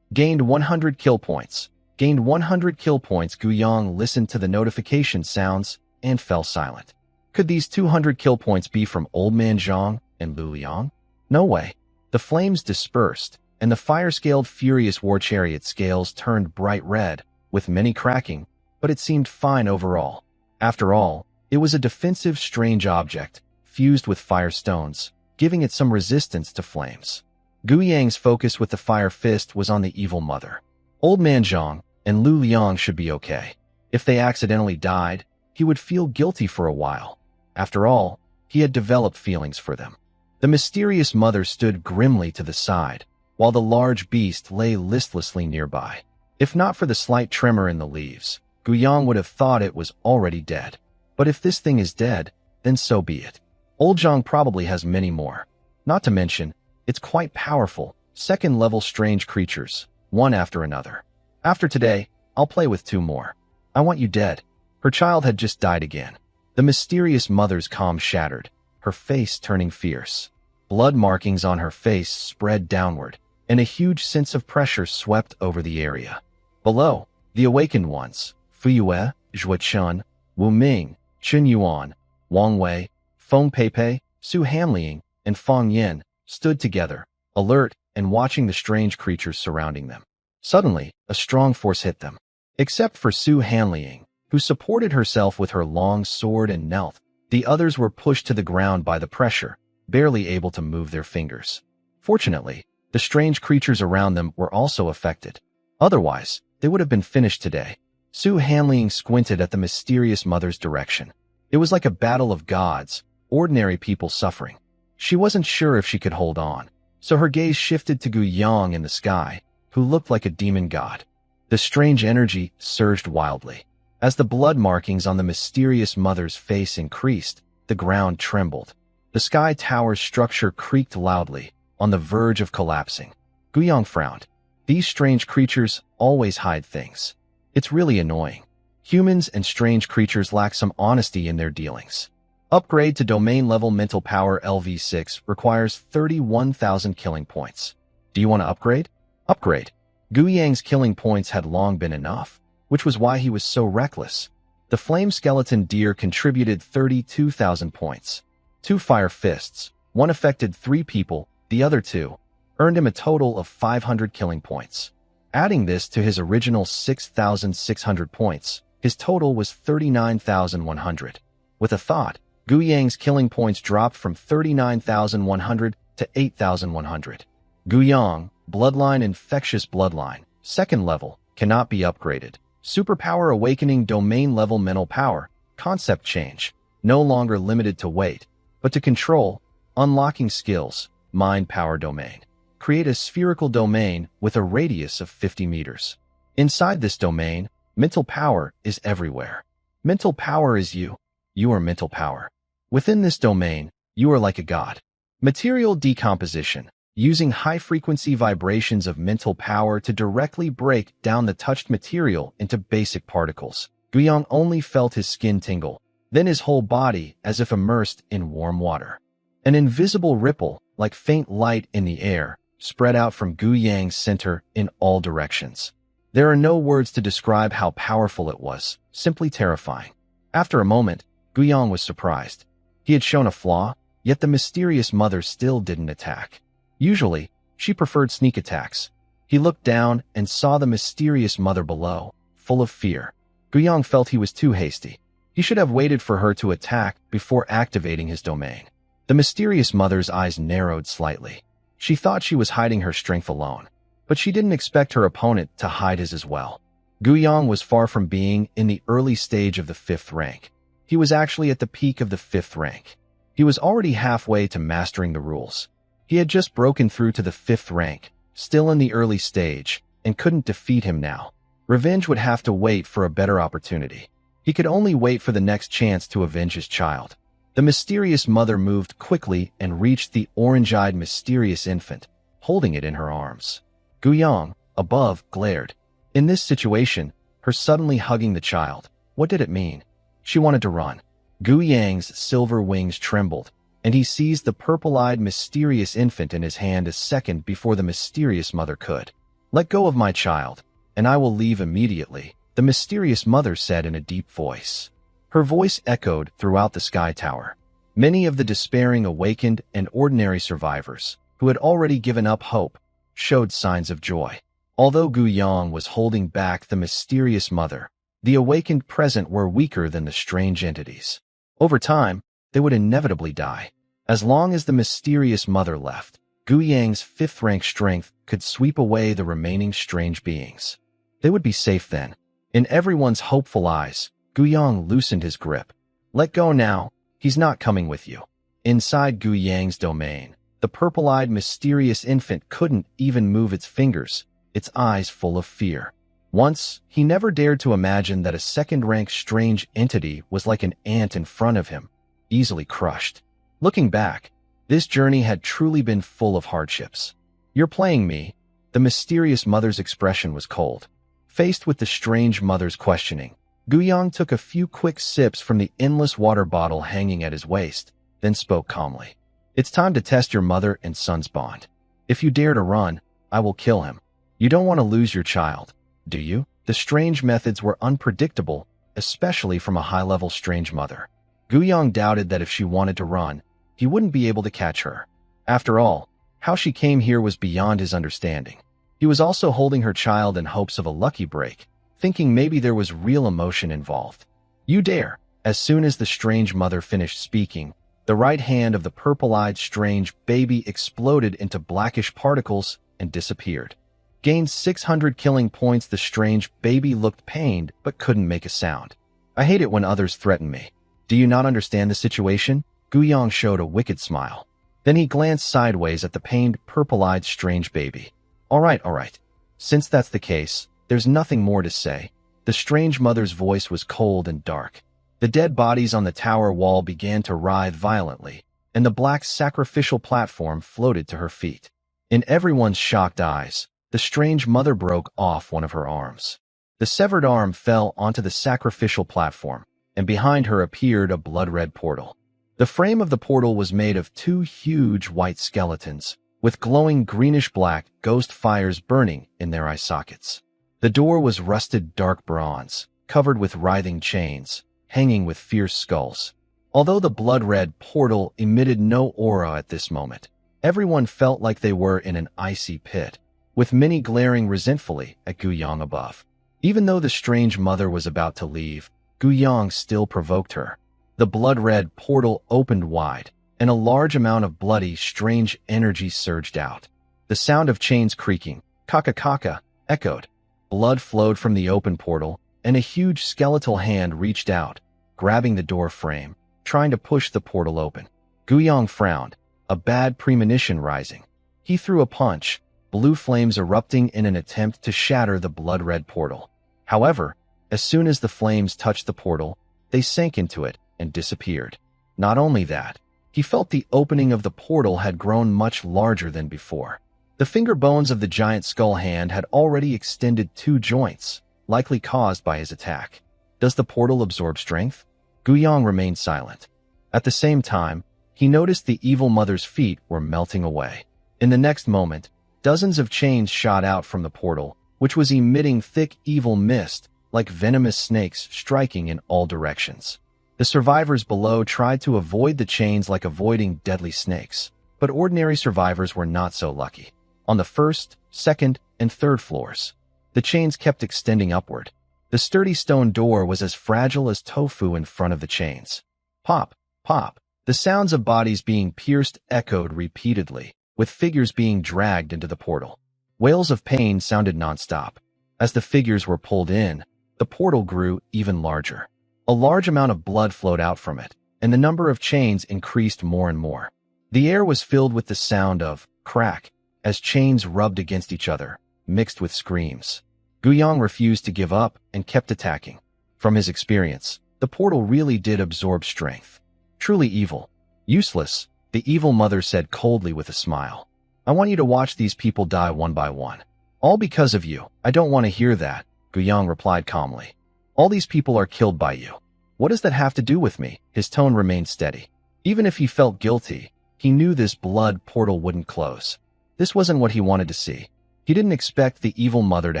Speaker 1: Gained 100 kill points. Gained 100 kill points. Guyang listened to the notification sounds and fell silent. Could these 200 kill points be from Old Man Zhang and Lu Liang? No way. The flames dispersed, and the fire-scaled furious war chariot scales turned bright red, with many cracking, but it seemed fine overall. After all, it was a defensive strange object, fused with fire stones, giving it some resistance to flames. Guyang's focus with the fire fist was on the evil mother. Old Man Zhang and Lu Liang should be okay. If they accidentally died, he would feel guilty for a while. After all, he had developed feelings for them. The mysterious mother stood grimly to the side, while the large beast lay listlessly nearby. If not for the slight tremor in the leaves, Guyang would have thought it was already dead. But if this thing is dead, then so be it. Old Zhang probably has many more. Not to mention, it's quite powerful, second-level strange creatures, one after another. After today, I'll play with two more. I want you dead. Her child had just died again. The mysterious mother's calm shattered, her face turning fierce. Blood markings on her face spread downward, and a huge sense of pressure swept over the area. Below, the awakened ones, Fuyue, Zhuochun, Wu Ming, Chen Yuan, Wang Wei, Feng Peipei, Su Hanliang, and Fang Yin, stood together, alert and watching the strange creatures surrounding them. Suddenly, a strong force hit them. Except for Su Hanliang, who supported herself with her long sword and knelt, the others were pushed to the ground by the pressure, barely able to move their fingers. Fortunately, the strange creatures around them were also affected. Otherwise, they would have been finished today. Su Hanliang squinted at the mysterious mother's direction. It was like a battle of gods, ordinary people suffering. She wasn't sure if she could hold on, so her gaze shifted to Guyang in the sky, who looked like a demon god. The strange energy surged wildly. As the blood markings on the mysterious mother's face increased, the ground trembled. The sky tower's structure creaked loudly, on the verge of collapsing. Guyang frowned. These strange creatures always hide things. It's really annoying. Humans and strange creatures lack some honesty in their dealings. Upgrade to domain-level mental power LV6 requires 31,000 killing points. Do you want to upgrade? Upgrade. Guyang's killing points had long been enough, which was why he was so reckless. The flame skeleton deer contributed 32,000 points. 2 fire fists, one affected 3 people, the other 2, earned him a total of 500 killing points. Adding this to his original 6,600 points, his total was 39,100. With a thought, Guyang's killing points dropped from 39,100 to 8,100. Guyang, Bloodline Infectious Bloodline, 2nd level, cannot be upgraded. Superpower Awakening Domain Level Mental Power, Concept Change, no longer limited to weight, but to control, unlocking skills, Mind Power Domain. Create a spherical domain with a radius of 50 meters. Inside this domain, mental power is everywhere. Mental power is you. You are mental power. Within this domain, you are like a god. Material decomposition, using high-frequency vibrations of mental power to directly break down the touched material into basic particles. Guyang only felt his skin tingle, then his whole body as if immersed in warm water. An invisible ripple, like faint light in the air, spread out from Gu Yang's center in all directions. There are no words to describe how powerful it was, simply terrifying. After a moment, Gu Yang was surprised. He had shown a flaw, yet the mysterious mother still didn't attack. Usually, she preferred sneak attacks. He looked down and saw the mysterious mother below, full of fear. Gu Yang felt he was too hasty. He should have waited for her to attack before activating his domain. The mysterious mother's eyes narrowed slightly. She thought she was hiding her strength alone, but she didn't expect her opponent to hide his as well. Gu Yang was far from being in the early stage of the 5th rank. He was actually at the peak of the 5th rank. He was already halfway to mastering the rules. He had just broken through to the 5th rank, still in the early stage, and couldn't defeat him now. Revenge would have to wait for a better opportunity. He could only wait for the next chance to avenge his child. The mysterious mother moved quickly and reached the orange-eyed mysterious infant, holding it in her arms. Gu Yang, above, glared. In this situation, her suddenly hugging the child, what did it mean? She wanted to run. Gu Yang's silver wings trembled, and he seized the purple-eyed mysterious infant in his hand a second before the mysterious mother could. "Let go of my child, and I will leave immediately," the mysterious mother said in a deep voice. Her voice echoed throughout the sky tower. Many of the despairing awakened and ordinary survivors, who had already given up hope, showed signs of joy. Although Gu Yang was holding back the mysterious mother, the awakened present were weaker than the strange entities. Over time, they would inevitably die. As long as the mysterious mother left, Gu Yang's 5th rank strength could sweep away the remaining strange beings. They would be safe then. In everyone's hopeful eyes, Gu Yang loosened his grip. "Let go now, he's not coming with you." Inside Gu Yang's domain, the purple-eyed mysterious infant couldn't even move its fingers, its eyes full of fear. Once, he never dared to imagine that a 2nd-rank strange entity was like an ant in front of him, easily crushed. Looking back, this journey had truly been full of hardships. "You're playing me." The mysterious mother's expression was cold. Faced with the strange mother's questioning, Gu Yang took a few quick sips from the endless water bottle hanging at his waist, then spoke calmly. "It's time to test your mother and son's bond. If you dare to run, I will kill him. You don't want to lose your child, do you?" The strange methods were unpredictable, especially from a high-level strange mother. Gu Yang doubted that if she wanted to run, he wouldn't be able to catch her. After all, how she came here was beyond his understanding. He was also holding her child in hopes of a lucky break, thinking maybe there was real emotion involved. "You dare!" As soon as the strange mother finished speaking, the right hand of the purple-eyed strange baby exploded into blackish particles and disappeared. Gained 600 killing points. The strange baby looked pained but couldn't make a sound. "I hate it when others threaten me. Do you not understand the situation?" Gu Yang showed a wicked smile. Then he glanced sideways at the pained, purple-eyed strange baby. All right. Since that's the case, there's nothing more to say." The strange mother's voice was cold and dark. The dead bodies on the tower wall began to writhe violently, and the black sacrificial platform floated to her feet. In everyone's shocked eyes, the strange mother broke off one of her arms. The severed arm fell onto the sacrificial platform, and behind her appeared a blood-red portal. The frame of the portal was made of 2 huge white skeletons, with glowing greenish-black ghost fires burning in their eye sockets. The door was rusted dark bronze, covered with writhing chains, hanging with fierce skulls. Although the blood-red portal emitted no aura at this moment, everyone felt like they were in an icy pit, with many glaring resentfully at Gu Yang above. Even though the strange mother was about to leave, Gu Yang still provoked her. The blood-red portal opened wide, and a large amount of bloody, strange energy surged out. The sound of chains creaking, kaka, echoed. Blood flowed from the open portal, and a huge skeletal hand reached out, grabbing the door frame, trying to push the portal open. Gu Yang frowned, a bad premonition rising. He threw a punch, blue flames erupting in an attempt to shatter the blood-red portal. However, as soon as the flames touched the portal, they sank into it and disappeared. Not only that, he felt the opening of the portal had grown much larger than before. The finger bones of the giant skull hand had already extended 2 joints, likely caused by his attack. Does the portal absorb strength? Gu Yang remained silent. At the same time, he noticed the evil mother's feet were melting away. In the next moment, dozens of chains shot out from the portal, which was emitting thick evil mist, like venomous snakes striking in all directions. The survivors below tried to avoid the chains like avoiding deadly snakes, but ordinary survivors were not so lucky. On the first, second, and third floors, the chains kept extending upward. The sturdy stone door was as fragile as tofu in front of the chains. Pop, pop. The sounds of bodies being pierced echoed repeatedly, with figures being dragged into the portal. Wails of pain sounded nonstop. As the figures were pulled in, the portal grew even larger. A large amount of blood flowed out from it, and the number of chains increased more and more. The air was filled with the sound of crack as chains rubbed against each other, mixed with screams. Guyang refused to give up and kept attacking. From his experience, the portal really did absorb strength. Truly evil. Useless, the evil mother said coldly with a smile. I want you to watch these people die one by one. All because of you. I don't want to hear that, Guyang replied calmly. All these people are killed by you. What does that have to do with me? His tone remained steady. Even if he felt guilty, he knew this blood portal wouldn't close. This wasn't what he wanted to see. He didn't expect the evil mother to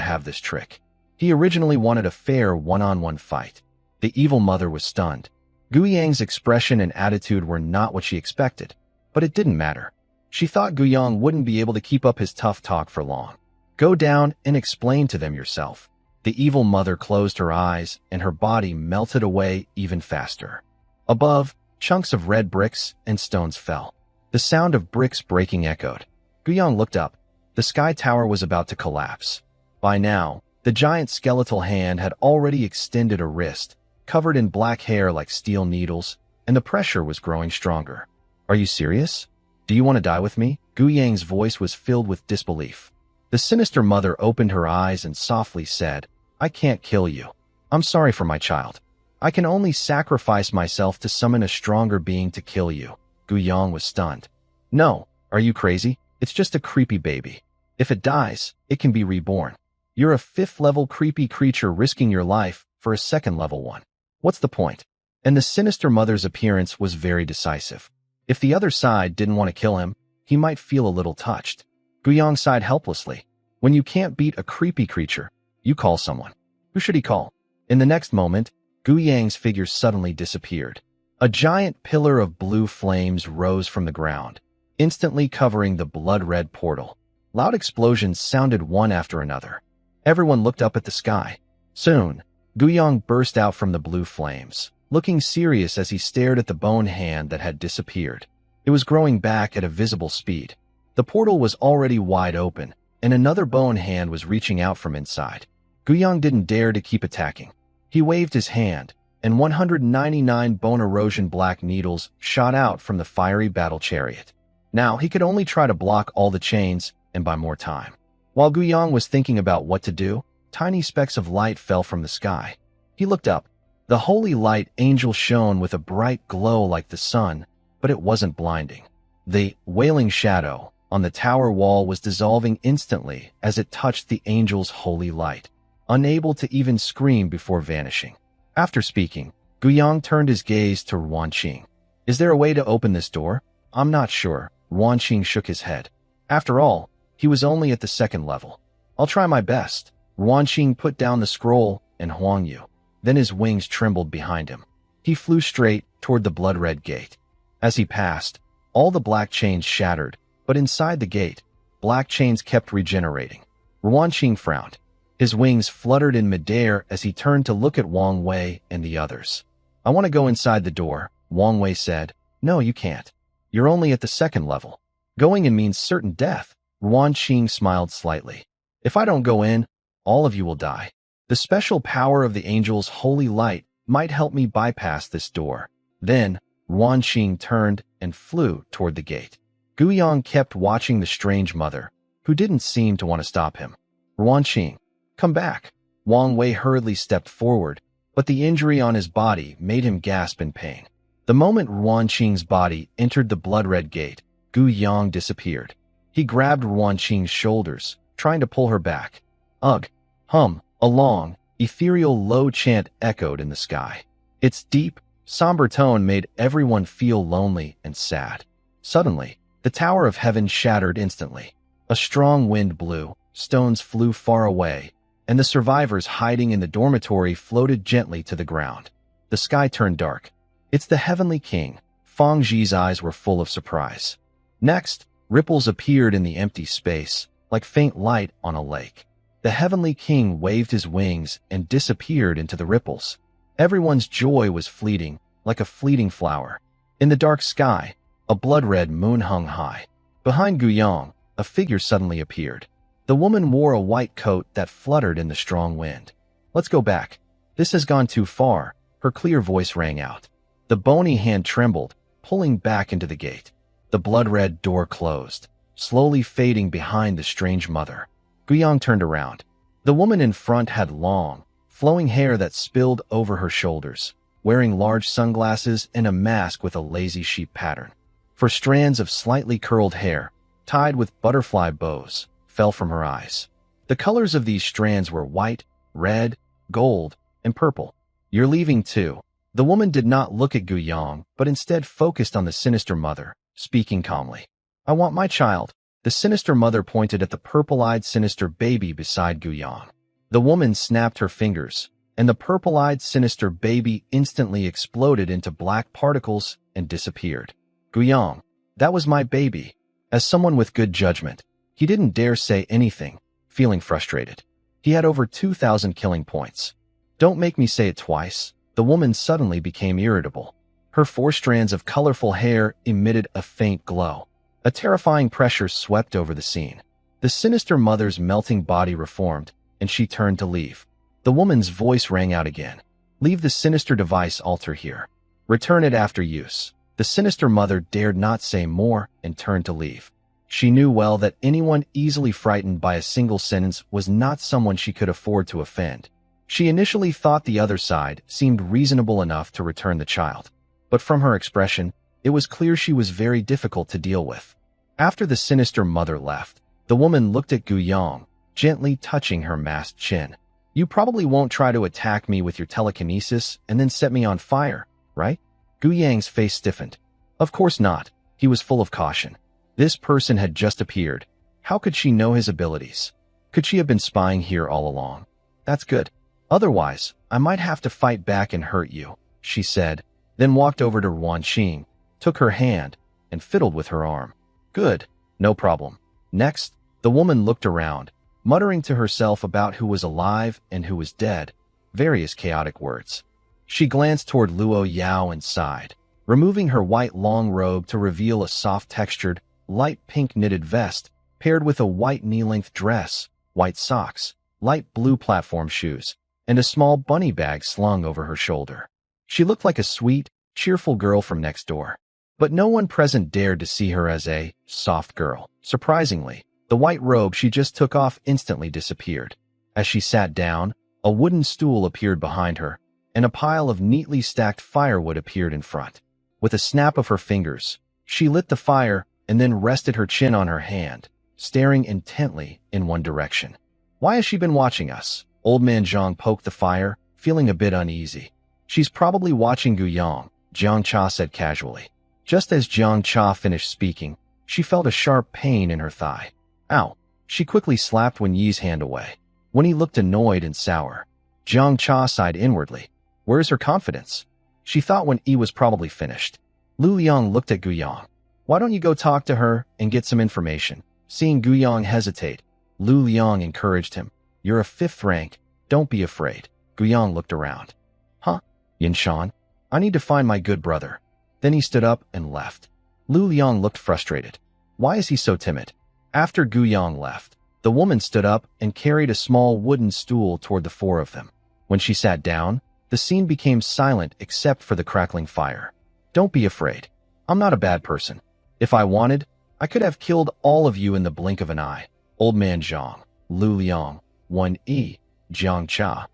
Speaker 1: have this trick. He originally wanted a fair one-on-one fight. The evil mother was stunned. Guyang's expression and attitude were not what she expected, but it didn't matter. She thought Guyang wouldn't be able to keep up his tough talk for long. Go down and explain to them yourself. The evil mother closed her eyes, and her body melted away even faster. Above, chunks of red bricks and stones fell. The sound of bricks breaking echoed. Guyang looked up. The sky tower was about to collapse. By now, the giant skeletal hand had already extended a wrist, covered in black hair like steel needles, and the pressure was growing stronger. Are you serious? Do you want to die with me? Guyang's voice was filled with disbelief. The sinister mother opened her eyes and softly said, I can't kill you. I'm sorry for my child. I can only sacrifice myself to summon a stronger being to kill you. Guyang was stunned. No, are you crazy? It's just a creepy baby. If it dies, it can be reborn. You're a 5th-level creepy creature risking your life for a 2nd-level one. What's the point? And the sinister mother's appearance was very decisive. If the other side didn't want to kill him, he might feel a little touched. Guyang sighed helplessly. When you can't beat a creepy creature, you call someone. Who should he call? In the next moment, Guyang's figure suddenly disappeared. A giant pillar of blue flames rose from the ground, instantly covering the blood-red portal. Loud explosions sounded one after another. Everyone looked up at the sky. Soon, Guyang burst out from the blue flames, looking serious as he stared at the bone hand that had disappeared. It was growing back at a visible speed. The portal was already wide open, and another bone hand was reaching out from inside. Guyang didn't dare to keep attacking. He waved his hand, and 199 bone erosion black needles shot out from the fiery battle chariot. Now he could only try to block all the chains and buy more time. While Guyang was thinking about what to do, tiny specks of light fell from the sky. He looked up. The holy light angel shone with a bright glow like the sun, but it wasn't blinding. The wailing shadow on the tower wall was dissolving instantly as it touched the angel's holy light, unable to even scream before vanishing. After speaking, Guyang turned his gaze to Ruanqing. Is there a way to open this door? I'm not sure. Ruanqing shook his head. After all, he was only at the 2nd level. I'll try my best. Ruanqing put down the scroll and Huang Yu. Then his wings trembled behind him. He flew straight toward the blood-red gate. As he passed, all the black chains shattered, but inside the gate, black chains kept regenerating. Ruanqing frowned. His wings fluttered in midair as he turned to look at Wang Wei and the others. I want to go inside the door, Wang Wei said. No, you can't. You're only at the 2nd level. Going in means certain death. Ruanqing smiled slightly. If I don't go in, all of you will die. The special power of the angel's holy light might help me bypass this door. Then, Ruanqing turned and flew toward the gate. Guyang kept watching the strange mother, who didn't seem to want to stop him. Ruanqing, come back. Wang Wei hurriedly stepped forward, but the injury on his body made him gasp in pain. The moment Ruanqing's body entered the blood-red gate, Guyang disappeared. He grabbed Ruanqing's shoulders, trying to pull her back. Ugh! Hum! A long, ethereal low chant echoed in the sky. Its deep, somber tone made everyone feel lonely and sad. Suddenly, the Tower of Heaven shattered instantly. A strong wind blew, stones flew far away, and the survivors hiding in the dormitory floated gently to the ground. The sky turned dark. "It's the Heavenly King." Fang Ji's eyes were full of surprise. Next, ripples appeared in the empty space, like faint light on a lake. The Heavenly King waved his wings and disappeared into the ripples. Everyone's joy was fleeting, like a fleeting flower. In the dark sky, a blood-red moon hung high. Behind Guyang, a figure suddenly appeared. The woman wore a white coat that fluttered in the strong wind. "Let's go back. This has gone too far," her clear voice rang out. The bony hand trembled, pulling back into the gate. The blood-red door closed, slowly fading behind the strange mother. Guyang turned around. The woman in front had long, flowing hair that spilled over her shoulders, wearing large sunglasses and a mask with a lazy sheep pattern. For strands of slightly curled hair, tied with butterfly bows, fell from her eyes. The colors of these strands were white, red, gold, and purple. "You're leaving too." The woman did not look at Guyang, but instead focused on the sinister mother, speaking calmly. "I want my child." The sinister mother pointed at the purple-eyed sinister baby beside Guyang. The woman snapped her fingers, and the purple-eyed sinister baby instantly exploded into black particles and disappeared. "Guyang, that was my baby." As someone with good judgment, he didn't dare say anything, feeling frustrated. He had over 2,000 killing points. "Don't make me say it twice." The woman suddenly became irritable. Her 4 strands of colorful hair emitted a faint glow. A terrifying pressure swept over the scene. The sinister mother's melting body reformed, and she turned to leave. The woman's voice rang out again. "Leave the sinister device altar here. Return it after use." The sinister mother dared not say more and turned to leave. She knew well that anyone easily frightened by a single sentence was not someone she could afford to offend. She initially thought the other side seemed reasonable enough to return the child, but from her expression, it was clear she was very difficult to deal with. After the sinister mother left, the woman looked at Guyang, gently touching her masked chin. "You probably won't try to attack me with your telekinesis and then set me on fire, right?" Guyang's face stiffened. Of course not. He was full of caution. This person had just appeared. How could she know his abilities? Could she have been spying here all along? "That's good. Otherwise, I might have to fight back and hurt you," she said, then walked over to Ruan Xing, took her hand, and fiddled with her arm. "Good. No problem." Next, the woman looked around, muttering to herself about who was alive and who was dead, various chaotic words. She glanced toward Luo Yao and sighed, removing her white long robe to reveal a soft-textured, light pink knitted vest, paired with a white knee-length dress, white socks, light blue platform shoes, and a small bunny bag slung over her shoulder. She looked like a sweet, cheerful girl from next door. But no one present dared to see her as a soft girl. Surprisingly, the white robe she just took off instantly disappeared. As she sat down, a wooden stool appeared behind her, and a pile of neatly stacked firewood appeared in front. With a snap of her fingers, she lit the fire and then rested her chin on her hand, staring intently in one direction. "Why has she been watching us?" Old man Zhang poked the fire, feeling a bit uneasy. "She's probably watching Guyang," Jiang Cha said casually. Just as Jiang Cha finished speaking, she felt a sharp pain in her thigh. "Ow!" She quickly slapped Wen Yi's hand away. When he looked annoyed and sour, Jiang Cha sighed inwardly. Where's her confidence? She thought Wen Yi was probably finished. Lu Liang looked at Guyang. "Why don't you go talk to her and get some information?" Seeing Guyang hesitate, Lu Liang encouraged him. "You're a 5th rank. Don't be afraid." Guyang looked around. "Huh? Yin Shan? I need to find my good brother." Then he stood up and left. Lu Liang looked frustrated. Why is he so timid? After Guyang left, the woman stood up and carried a small wooden stool toward the 4 of them. When she sat down, the scene became silent except for the crackling fire. "Don't be afraid. I'm not a bad person. If I wanted, I could have killed all of you in the blink of an eye." Old man Zhang, Lu Liang, Wen Yi, Jiang Cha.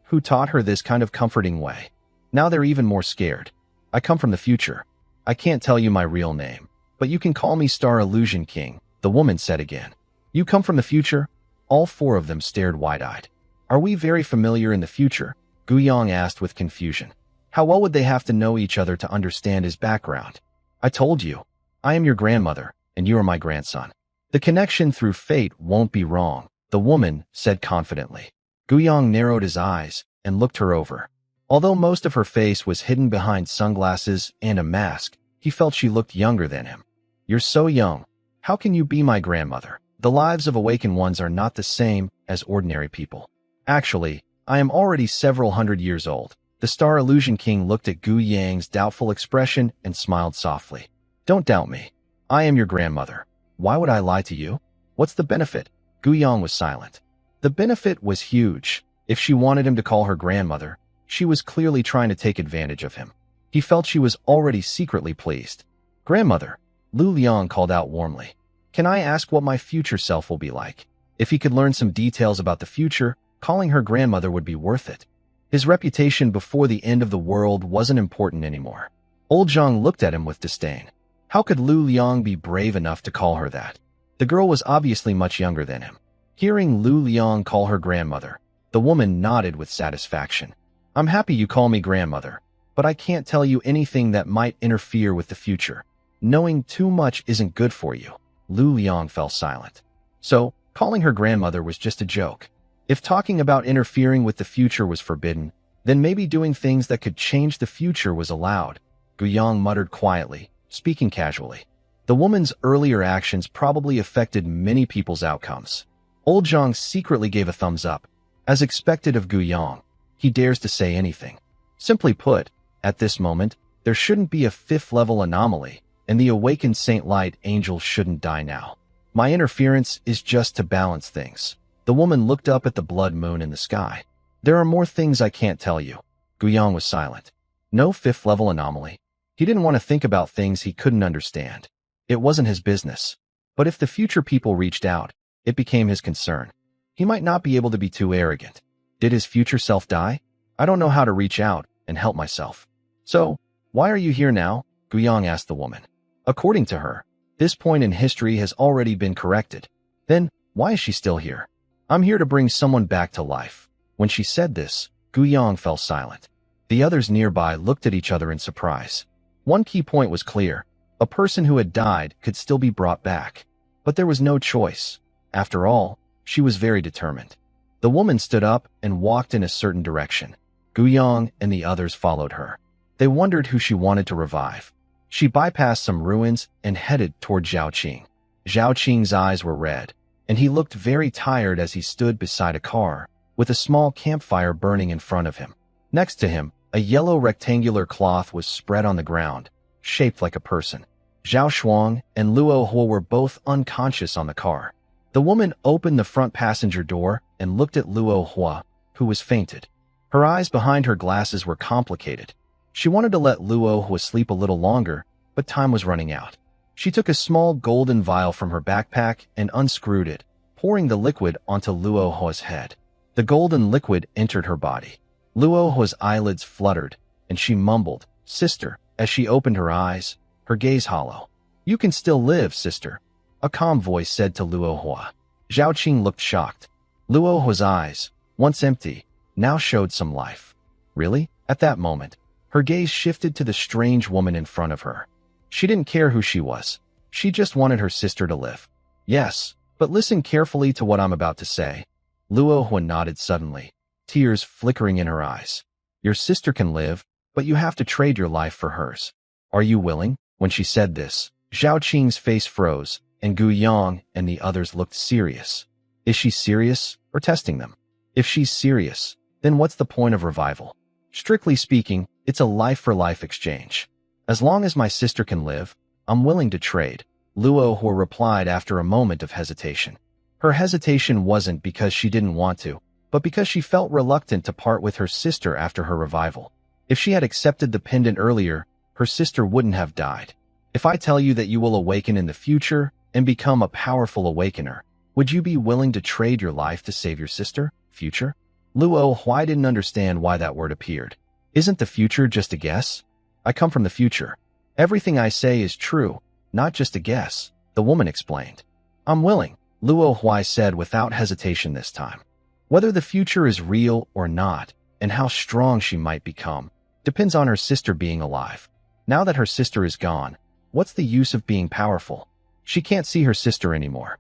Speaker 1: Who taught her this kind of comforting way? Now they're even more scared. "I come from the future. I can't tell you my real name, but you can call me Star Illusion King," the woman said again. "You come from the future?" All 4 of them stared wide-eyed. "Are we very familiar in the future?" Guyang asked with confusion. How well would they have to know each other to understand his background? I told you. I am your grandmother, and you are my grandson. The connection through fate won't be wrong, the woman said confidently. Guyang narrowed his eyes and looked her over. Although most of her face was hidden behind sunglasses and a mask, he felt she looked younger than him. You're so young. How can you be my grandmother? The lives of awakened ones are not the same as ordinary people. Actually, I am already several hundred years old. The Star Illusion King looked at Gu Yang's doubtful expression and smiled softly. Don't doubt me. I am your grandmother. Why would I lie to you? What's the benefit? Gu Yang was silent. The benefit was huge. If she wanted him to call her grandmother, she was clearly trying to take advantage of him. He felt she was already secretly pleased. Grandmother, Lu Liang called out warmly. Can I ask what my future self will be like? If he could learn some details about the future, calling her grandmother would be worth it. His reputation before the end of the world wasn't important anymore. Old Zhang looked at him with disdain. How could Lu Liang be brave enough to call her that? The girl was obviously much younger than him. Hearing Lu Liang call her grandmother, the woman nodded with satisfaction. I'm happy you call me grandmother, but I can't tell you anything that might interfere with the future. Knowing too much isn't good for you. Lu Liang fell silent. So, calling her grandmother was just a joke. If talking about interfering with the future was forbidden, then maybe doing things that could change the future was allowed. Guyang muttered quietly, speaking casually. The woman's earlier actions probably affected many people's outcomes. Old Zhang secretly gave a thumbs up. As expected of Guyang, he dares to say anything. Simply put, at this moment, there shouldn't be a fifth-level anomaly, and the awakened Saint Light Angel shouldn't die now. My interference is just to balance things. The woman looked up at the blood moon in the sky. There are more things I can't tell you. Guyang was silent. No fifth-level anomaly. He didn't want to think about things he couldn't understand. It wasn't his business. But if the future people reached out, it became his concern. He might not be able to be too arrogant. Did his future self die? I don't know how to reach out and help myself. So, why are you here now? Guyang asked the woman. According to her, this point in history has already been corrected. Then, why is she still here? I'm here to bring someone back to life. When she said this, Guyang fell silent. The others nearby looked at each other in surprise. One key point was clear. A person who had died could still be brought back. But there was no choice. After all, she was very determined. The woman stood up and walked in a certain direction. Guyang and the others followed her. They wondered who she wanted to revive. She bypassed some ruins and headed toward Zhaoqing. Zhaoqing's eyes were red, and he looked very tired as he stood beside a car, with a small campfire burning in front of him. Next to him, a yellow rectangular cloth was spread on the ground, shaped like a person. Zhao Shuang and Luo Huo were both unconscious on the car. The woman opened the front passenger door and looked at Luo Huo, who was fainted. Her eyes behind her glasses were complicated. She wanted to let Luo Huo sleep a little longer, but time was running out. She took a small golden vial from her backpack and unscrewed it, pouring the liquid onto Luo Huo's head. The golden liquid entered her body. Luo Huo's eyelids fluttered, and she mumbled, "Sister," as she opened her eyes, her gaze hollow. "You can still live, sister," a calm voice said to Luo Huo. Zhaoqing looked shocked. Luo Huo's eyes, once empty, now showed some life. Really? At that moment, her gaze shifted to the strange woman in front of her. She didn't care who she was. She just wanted her sister to live. Yes, but listen carefully to what I'm about to say. Luo Huo nodded suddenly, tears flickering in her eyes. Your sister can live, but you have to trade your life for hers. Are you willing? When she said this, Zhaoqing's face froze, and Gu Yang and the others looked serious. Is she serious, or testing them? If she's serious, then what's the point of revival? Strictly speaking, it's a life-for-life exchange. As long as my sister can live, I'm willing to trade, Luo Huo replied after a moment of hesitation. Her hesitation wasn't because she didn't want to, but because she felt reluctant to part with her sister after her revival. If she had accepted the pendant earlier, her sister wouldn't have died. If I tell you that you will awaken in the future and become a powerful awakener, would you be willing to trade your life to save your sister? Future? Luo Huo didn't understand why that word appeared. Isn't the future just a guess? I come from the future. Everything I say is true, not just a guess, the woman explained. I'm willing, Luo Huo said without hesitation this time. Whether the future is real or not, and how strong she might become, Depends on her sister being alive. Now that her sister is gone, what's the use of being powerful? She can't see her sister anymore.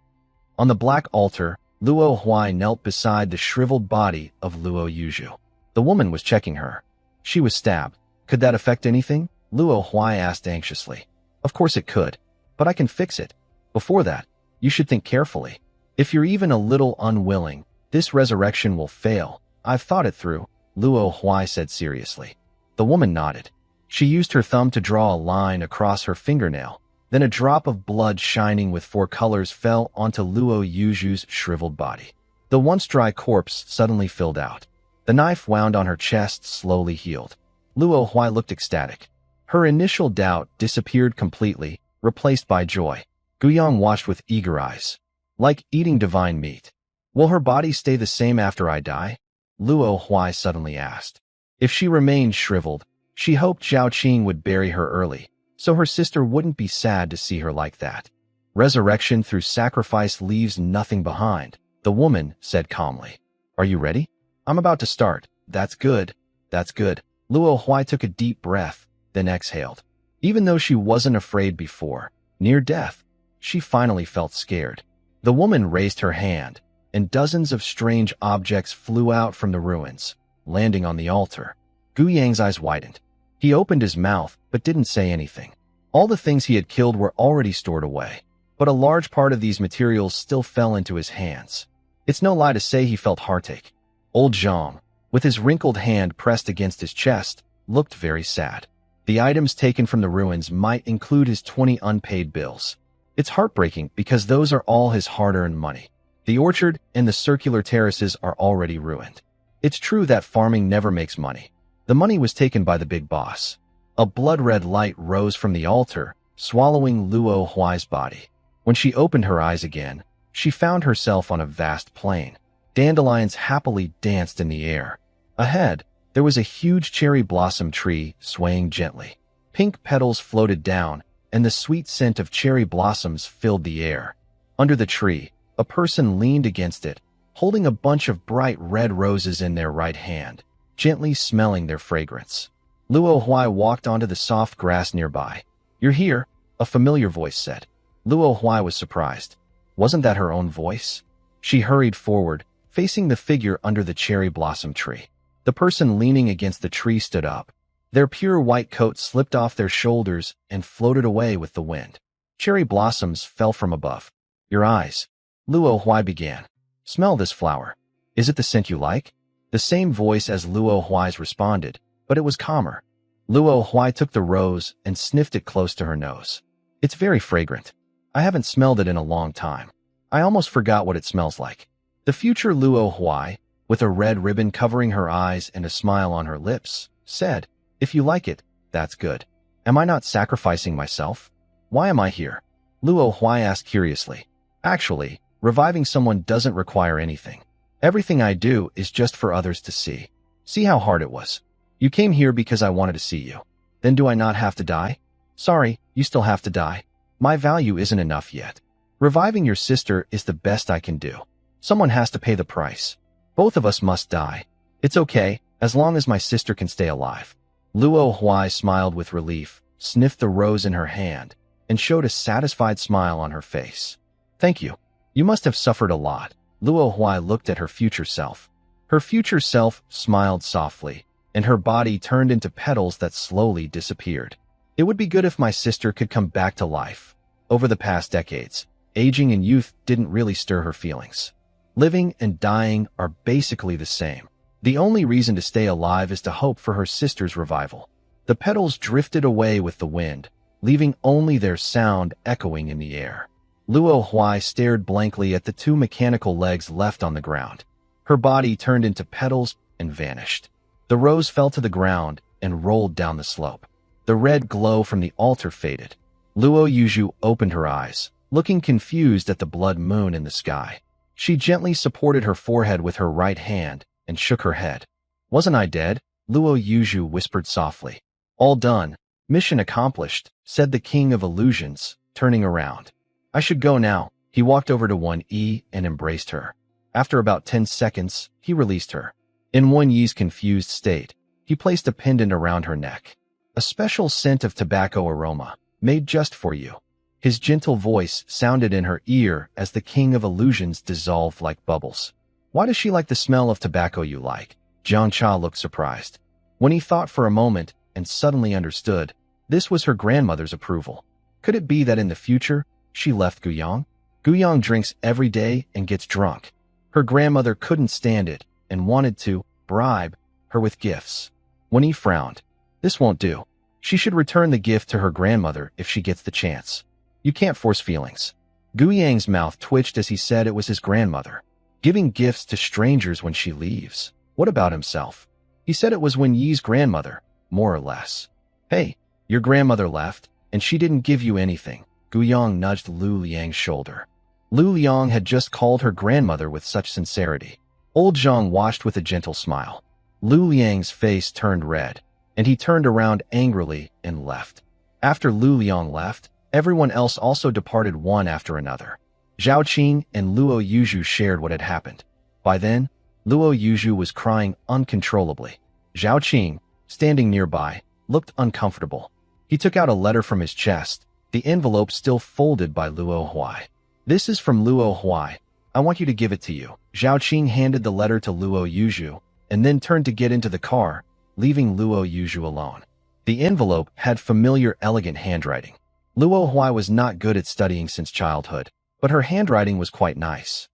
Speaker 1: On the black altar, Luo Huai knelt beside the shriveled body of Luo Yuju. The woman was checking her. She was stabbed. Could that affect anything? Luo Huai asked anxiously. Of course it could, but I can fix it. Before that, you should think carefully. If you're even a little unwilling, this resurrection will fail. I've thought it through, Luo Huai said seriously. The woman nodded. She used her thumb to draw a line across her fingernail. Then a drop of blood shining with 4 colors fell onto Luo Yuju's shriveled body. The once dry corpse suddenly filled out. The knife wound on her chest slowly healed. Luo Huai looked ecstatic. Her initial doubt disappeared completely, replaced by joy. Guiyang watched with eager eyes. Like eating divine meat. Will her body stay the same after I die? Luo Huai suddenly asked. If she remained shriveled, she hoped Zhao Qing would bury her early, so her sister wouldn't be sad to see her like that. Resurrection through sacrifice leaves nothing behind, the woman said calmly. Are you ready? I'm about to start. That's good. That's good. Luo Huai took a deep breath, then exhaled. Even though she wasn't afraid before, near death, she finally felt scared. The woman raised her hand, and dozens of strange objects flew out from the ruins, landing on the altar. Guiyang's eyes widened. He opened his mouth, but didn't say anything. All the things he had killed were already stored away, but a large part of these materials still fell into his hands. It's no lie to say he felt heartache. Old Zhang, with his wrinkled hand pressed against his chest, looked very sad. The items taken from the ruins might include his 20 unpaid bills. It's heartbreaking because those are all his hard-earned money. The orchard and the circular terraces are already ruined. It's true that farming never makes money. The money was taken by the big boss. A blood-red light rose from the altar, swallowing Luo Huai's body. When she opened her eyes again, she found herself on a vast plain. Dandelions happily danced in the air. Ahead, there was a huge cherry blossom tree swaying gently. Pink petals floated down, and the sweet scent of cherry blossoms filled the air. Under the tree, a person leaned against it, holding a bunch of bright red roses in their right hand, gently smelling their fragrance. Luo Huai walked onto the soft grass nearby. You're here, a familiar voice said. Luo Huai was surprised. Wasn't that her own voice? She hurried forward, facing the figure under the cherry blossom tree. The person leaning against the tree stood up. Their pure white coat slipped off their shoulders and floated away with the wind. Cherry blossoms fell from above. Your eyes. Luo Huai began. Smell this flower. Is it the scent you like? The same voice as Luo Huai's responded, but it was calmer. Luo Huai took the rose and sniffed it close to her nose. It's very fragrant. I haven't smelled it in a long time. I almost forgot what it smells like. The future Luo Huai, with a red ribbon covering her eyes and a smile on her lips, said, If you like it, that's good. Am I not sacrificing myself? Why am I here? Luo Huai asked curiously. Actually, reviving someone doesn't require anything. Everything I do is just for others to see. See how hard it was. You came here because I wanted to see you. Then do I not have to die? Sorry, you still have to die. My value isn't enough yet. Reviving your sister is the best I can do. Someone has to pay the price. Both of us must die. It's okay, as long as my sister can stay alive. Luo Huai smiled with relief, sniffed the rose in her hand, and showed a satisfied smile on her face. Thank you. You must have suffered a lot. Luo Huai looked at her future self. Her future self smiled softly, and her body turned into petals that slowly disappeared. It would be good if my sister could come back to life. Over the past decades, aging and youth didn't really stir her feelings. Living and dying are basically the same. The only reason to stay alive is to hope for her sister's revival. The petals drifted away with the wind, leaving only their sound echoing in the air. Luo Huai stared blankly at the 2 mechanical legs left on the ground. Her body turned into petals and vanished. The rose fell to the ground and rolled down the slope. The red glow from the altar faded. Luo Yuju opened her eyes, looking confused at the blood moon in the sky. She gently supported her forehead with her right hand and shook her head. Wasn't I dead? Luo Yuju whispered softly. All done. Mission accomplished, said the King of Illusions, turning around. I should go now. He walked over to 1E and embraced her. After about 10 seconds, he released her. In 1Yi's confused state, He placed a pendant around her neck. A special scent of tobacco aroma, made just for you. His gentle voice sounded in her ear as the king of illusions dissolved like bubbles. Why does she like the smell of tobacco you like? Jiang Cha looked surprised. When he thought for a moment and suddenly understood, this was her grandmother's approval. Could it be that in the future, she left Guyang? Guyang drinks every day and gets drunk. Her grandmother couldn't stand it and wanted to bribe her with gifts. When he frowned, this won't do. She should return the gift to her grandmother if she gets the chance. You can't force feelings. Guyang's mouth twitched as he said it was his grandmother. Giving gifts to strangers when she leaves. What about himself? He said it was Wen Yi's grandmother, more or less. Hey, your grandmother left, and she didn't give you anything. Guyang nudged Lu Liang's shoulder. Lu Liang had just called her grandmother with such sincerity. Old Zhang watched with a gentle smile. Lu Liang's face turned red, and he turned around angrily and left. After Lu Liang left, everyone else also departed one after another. Zhao Qing and Luo Yuzhu shared what had happened. By then, Luo Yuzhu was crying uncontrollably. Zhao Qing, standing nearby, looked uncomfortable. He took out a letter from his chest, the envelope still folded by Luo Huai. This is from Luo Huai. I want you to give it to you. Zhao Qing handed the letter to Luo Yuzhu, and then turned to get into the car, leaving Luo Yuzhu alone. The envelope had familiar, elegant handwriting. Luo Huai was not good at studying since childhood, but her handwriting was quite nice.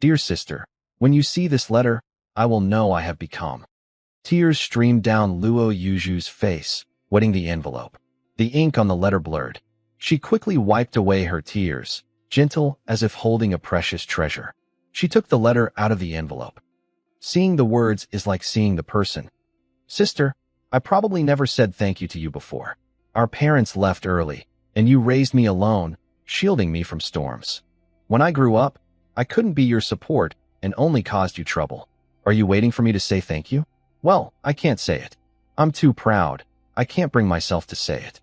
Speaker 1: Dear sister, when you see this letter, I will know I have become. Tears streamed down Luo Yuzhu's face, wetting the envelope. The ink on the letter blurred. She quickly wiped away her tears, gentle as if holding a precious treasure. She took the letter out of the envelope. Seeing the words is like seeing the person. Sister, I probably never said thank you to you before. Our parents left early, and you raised me alone, shielding me from storms. When I grew up, I couldn't be your support and only caused you trouble. Are you waiting for me to say thank you? Well, I can't say it. I'm too proud. I can't bring myself to say it.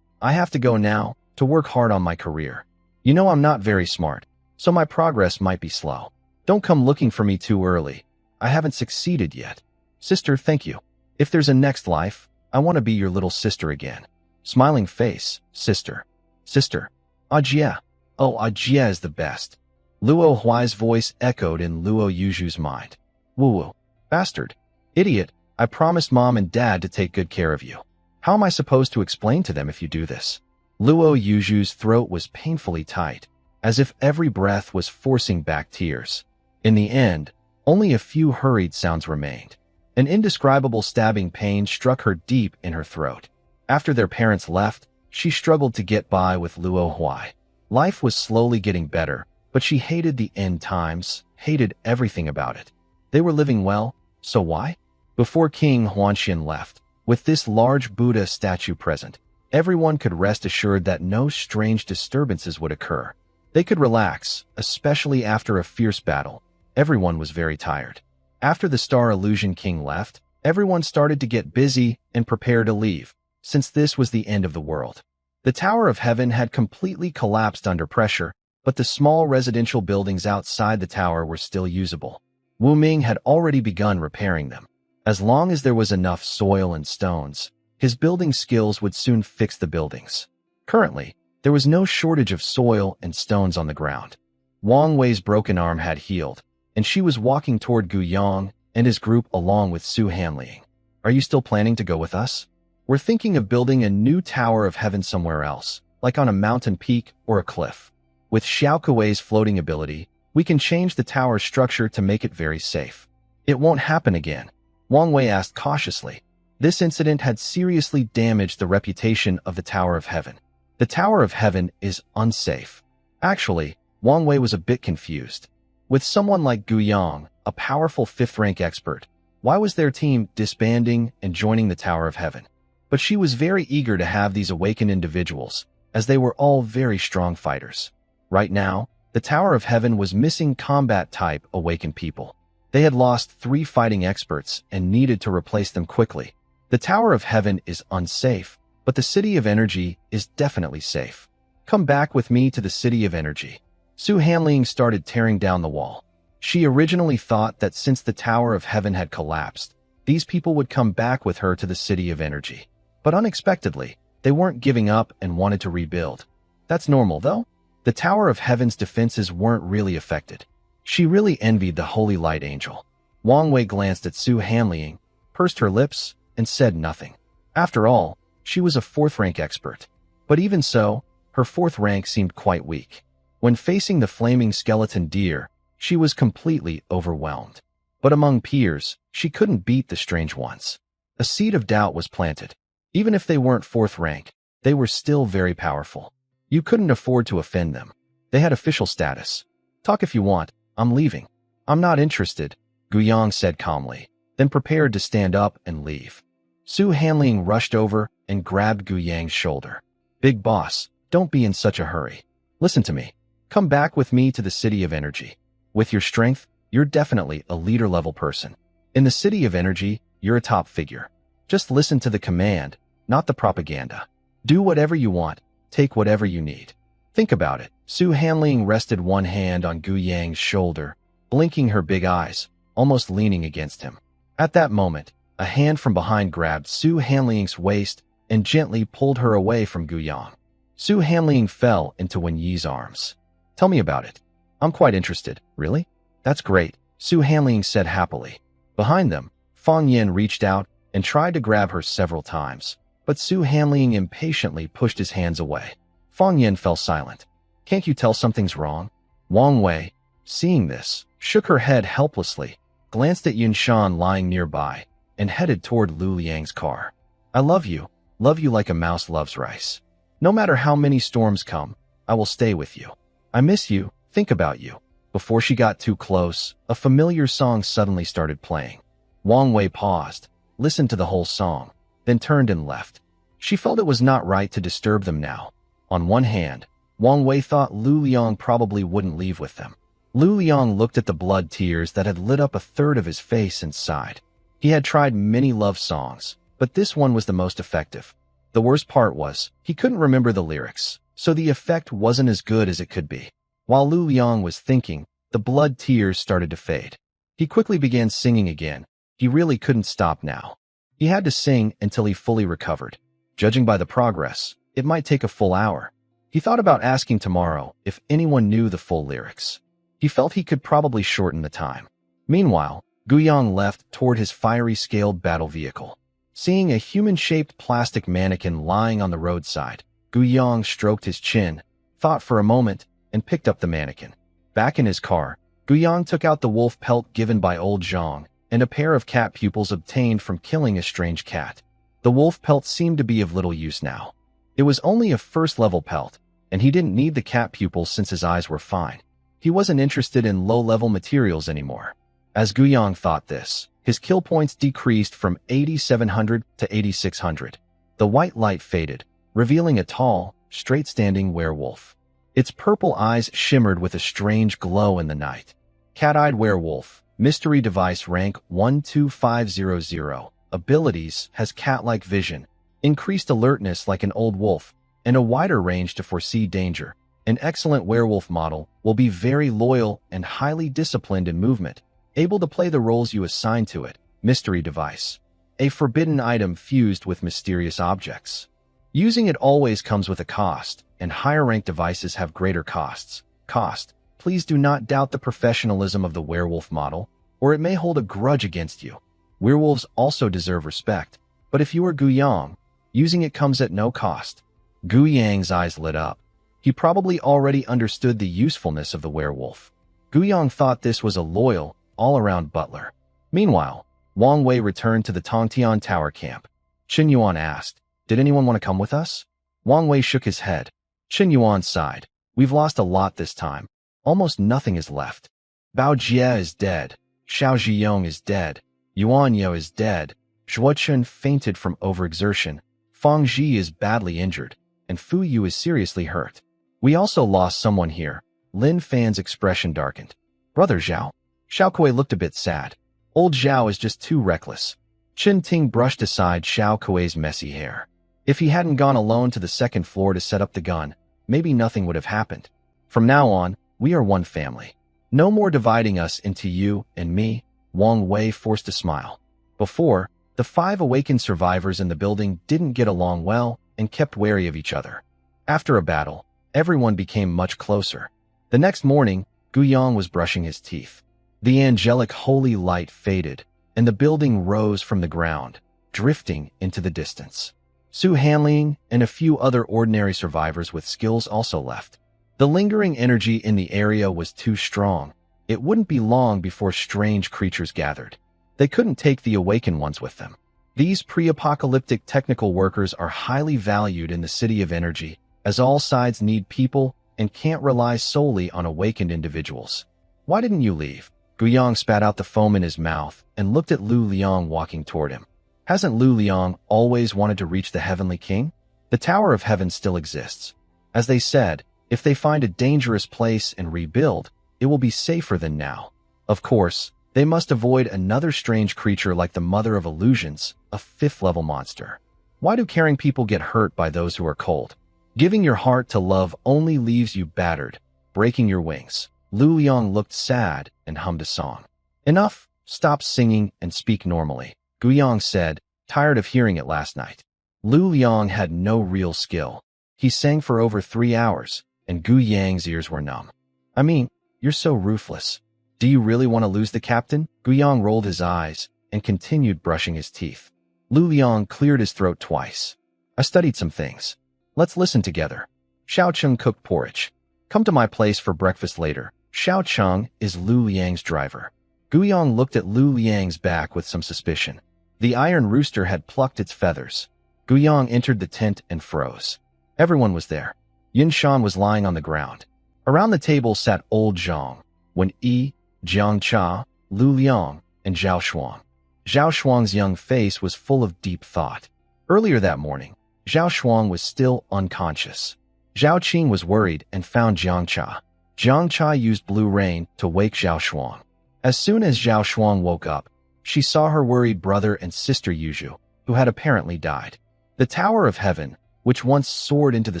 Speaker 1: I have to go now to work hard on my career. You know I'm not very smart, so my progress might be slow. Don't come looking for me too early. I haven't succeeded yet. Sister, thank you. If there's a next life, I want to be your little sister again. Smiling face, sister. Sister. Ajia. Oh, Ajia is the best. Luo Huai's voice echoed in Luo Yuzhu's mind. Woo-woo. Bastard. Idiot. I promised mom and dad to take good care of you. How am I supposed to explain to them if you do this? Luo Yuzhu's throat was painfully tight, as if every breath was forcing back tears. In the end, only a few hurried sounds remained. An indescribable stabbing pain struck her deep in her throat. After their parents left, she struggled to get by with Luo Huai. Life was slowly getting better, but she hated the end times, hated everything about it. They were living well, so why? Before King Huanxian left, with this large Buddha statue present, everyone could rest assured that no strange disturbances would occur. They could relax, especially after a fierce battle. Everyone was very tired. After the Star Illusion King left, everyone started to get busy and prepare to leave, since this was the end of the world. The Tower of Heaven had completely collapsed under pressure, but the small residential buildings outside the tower were still usable. Wu Ming had already begun repairing them. As long as there was enough soil and stones, his building skills would soon fix the buildings. Currently, there was no shortage of soil and stones on the ground. Wang Wei's broken arm had healed, and she was walking toward Gu Yang and his group along with Su Hanliang. Are you still planning to go with us? We're thinking of building a new Tower of Heaven somewhere else, like on a mountain peak or a cliff. With Xiao Kuei's floating ability, we can change the tower's structure to make it very safe. It won't happen again, Wang Wei asked cautiously. This incident had seriously damaged the reputation of the Tower of Heaven. The Tower of Heaven is unsafe. Actually, Wang Wei was a bit confused. With someone like Gu Yang, a powerful 5th-rank expert, why was their team disbanding and joining the Tower of Heaven? But she was very eager to have these awakened individuals, as they were all very strong fighters. Right now, the Tower of Heaven was missing combat-type awakened people. They had lost 3 fighting experts and needed to replace them quickly. The Tower of Heaven is unsafe, but the City of Energy is definitely safe. Come back with me to the City of Energy. Su Hanliang started tearing down the wall. She originally thought that since the Tower of Heaven had collapsed, these people would come back with her to the City of Energy. But unexpectedly, they weren't giving up and wanted to rebuild. That's normal, though. The Tower of Heaven's defenses weren't really affected. She really envied the Holy Light Angel. Wang Wei glanced at Su Hanliang, pursed her lips, and said nothing. After all, she was a fourth-rank expert. But even so, her fourth rank seemed quite weak. When facing the flaming skeleton deer, she was completely overwhelmed. But among peers, she couldn't beat the strange ones. A seed of doubt was planted. Even if they weren't fourth rank, they were still very powerful. You couldn't afford to offend them. They had official status. Talk if you want, I'm leaving. I'm not interested, Guyang said calmly, then prepared to stand up and leave. Su Hanliang rushed over and grabbed Guyang's shoulder. Big boss, don't be in such a hurry. Listen to me. Come back with me to the City of Energy. With your strength, you're definitely a leader-level person. In the City of Energy, you're a top figure. Just listen to the command, not the propaganda. Do whatever you want, take whatever you need. Think about it. Su Hanliang rested one hand on Guyang's shoulder, blinking her big eyes, almost leaning against him. At that moment, a hand from behind grabbed Su Hanliang's waist and gently pulled her away from Guyang. Su Hanliang fell into Wen Yi's arms. Tell me about it. I'm quite interested. Really? That's great, Su Hanliang said happily. Behind them, Fang Yen reached out and tried to grab her several times, but Su Hanliang impatiently pushed his hands away. Fang Yen fell silent. Can't you tell something's wrong? Wang Wei, seeing this, shook her head helplessly, glanced at Yun Shan lying nearby, and headed toward Lu Liang's car. I love you like a mouse loves rice. No matter how many storms come, I will stay with you. I miss you, think about you. Before she got too close, a familiar song suddenly started playing. Wang Wei paused, listened to the whole song, then turned and left. She felt it was not right to disturb them now. On one hand, Wang Wei thought Lu Liang probably wouldn't leave with them. Lu Liang looked at the blood tears that had lit up a third of his face and sighed. He had tried many love songs, but this one was the most effective. The worst part was, he couldn't remember the lyrics, so the effect wasn't as good as it could be. While Lu Liang was thinking, the blood tears started to fade. He quickly began singing again. He really couldn't stop now. He had to sing until he fully recovered. Judging by the progress, it might take a full hour. He thought about asking tomorrow if anyone knew the full lyrics. He felt he could probably shorten the time. Meanwhile, Guyang left toward his fiery scaled battle vehicle. Seeing a human-shaped plastic mannequin lying on the roadside, Guyang stroked his chin, thought for a moment, and picked up the mannequin. Back in his car, Guyang took out the wolf pelt given by old Zhang and a pair of cat pupils obtained from killing a strange cat. The wolf pelt seemed to be of little use now. It was only a first-level pelt, and he didn't need the cat pupils since his eyes were fine. He wasn't interested in low-level materials anymore. As Guyang thought this, his kill points decreased from 8,700 to 8,600. The white light faded, revealing a tall, straight-standing werewolf. Its purple eyes shimmered with a strange glow in the night. Cat-eyed werewolf, mystery device rank 12500. Abilities has cat-like vision, increased alertness like an old wolf, and a wider range to foresee danger. An excellent werewolf model will be very loyal and highly disciplined in movement, able to play the roles you assign to it. Mystery device. A forbidden item fused with mysterious objects. Using it always comes with a cost, and higher-ranked devices have greater costs. Cost. Please do not doubt the professionalism of the werewolf model, or it may hold a grudge against you. Werewolves also deserve respect, but if you are Guyang, using it comes at no cost. Guyang's eyes lit up. He probably already understood the usefulness of the werewolf. Guyang thought this was a loyal, all-around butler. Meanwhile, Wang Wei returned to the Tongtian Tower camp. Qin Yuan asked, "Did anyone want to come with us?" Wang Wei shook his head. Qin Yuan sighed. "We've lost a lot this time. Almost nothing is left. Bao Jie is dead. Xiao Zhiyong is dead. Yuan Yo is dead. Zhuo Chun fainted from overexertion. Fang Ji is badly injured, and Fu Yu is seriously hurt. We also lost someone here." Lin Fan's expression darkened. "Brother Zhao?" Xiao Kuei looked a bit sad. "Old Zhao is just too reckless." Qin Ting brushed aside Xiao Kuei's messy hair. If he hadn't gone alone to the second floor to set up the gun, maybe nothing would have happened. From now on, we are one family. No more dividing us into you and me. Wang Wei forced a smile. Before, the 5 awakened survivors in the building didn't get along well and kept wary of each other. After a battle, everyone became much closer. The next morning, Guyang was brushing his teeth. The angelic holy light faded, and the building rose from the ground, drifting into the distance. Su Hanling and a few other ordinary survivors with skills also left. The lingering energy in the area was too strong. It wouldn't be long before strange creatures gathered. They couldn't take the awakened ones with them. These pre-apocalyptic technical workers are highly valued in the City of Energy, as all sides need people and can't rely solely on awakened individuals. Why didn't you leave? Guyang spat out the foam in his mouth and looked at Lu Liang walking toward him. Hasn't Lu Liang always wanted to reach the Heavenly King? The Tower of Heaven still exists. As they said, if they find a dangerous place and rebuild, it will be safer than now. Of course, they must avoid another strange creature like the Mother of Illusions, a 5th-level monster. Why do caring people get hurt by those who are cold? Giving your heart to love only leaves you battered, breaking your wings. Lu Liang looked sad and hummed a song. Enough, stop singing and speak normally, Guyang said, tired of hearing it last night. Lu Liang had no real skill. He sang for over 3 hours, and Guyang's ears were numb. I mean, you're so ruthless. Do you really want to lose the captain? Guyang rolled his eyes and continued brushing his teeth. Lu Liang cleared his throat twice. I studied some things. Let's listen together. Xiao Cheng cooked porridge. Come to my place for breakfast later. Xiao Cheng is Lu Liang's driver. Guyang looked at Lu Liang's back with some suspicion. The iron rooster had plucked its feathers. Guyang entered the tent and froze. Everyone was there. Yin Shan was lying on the ground. Around the table sat old Zhang, Wen Yi, Jiang Cha, Lu Liang, and Zhao Shuang. Zhao Shuang's young face was full of deep thought. Earlier that morning, Zhao Shuang was still unconscious. Zhao Qing was worried and found Jiang Cha. Jiang Cha used Blue Rain to wake Zhao Shuang. As soon as Zhao Shuang woke up, she saw her worried brother and sister Yuju, who had apparently died. The Tower of Heaven, which once soared into the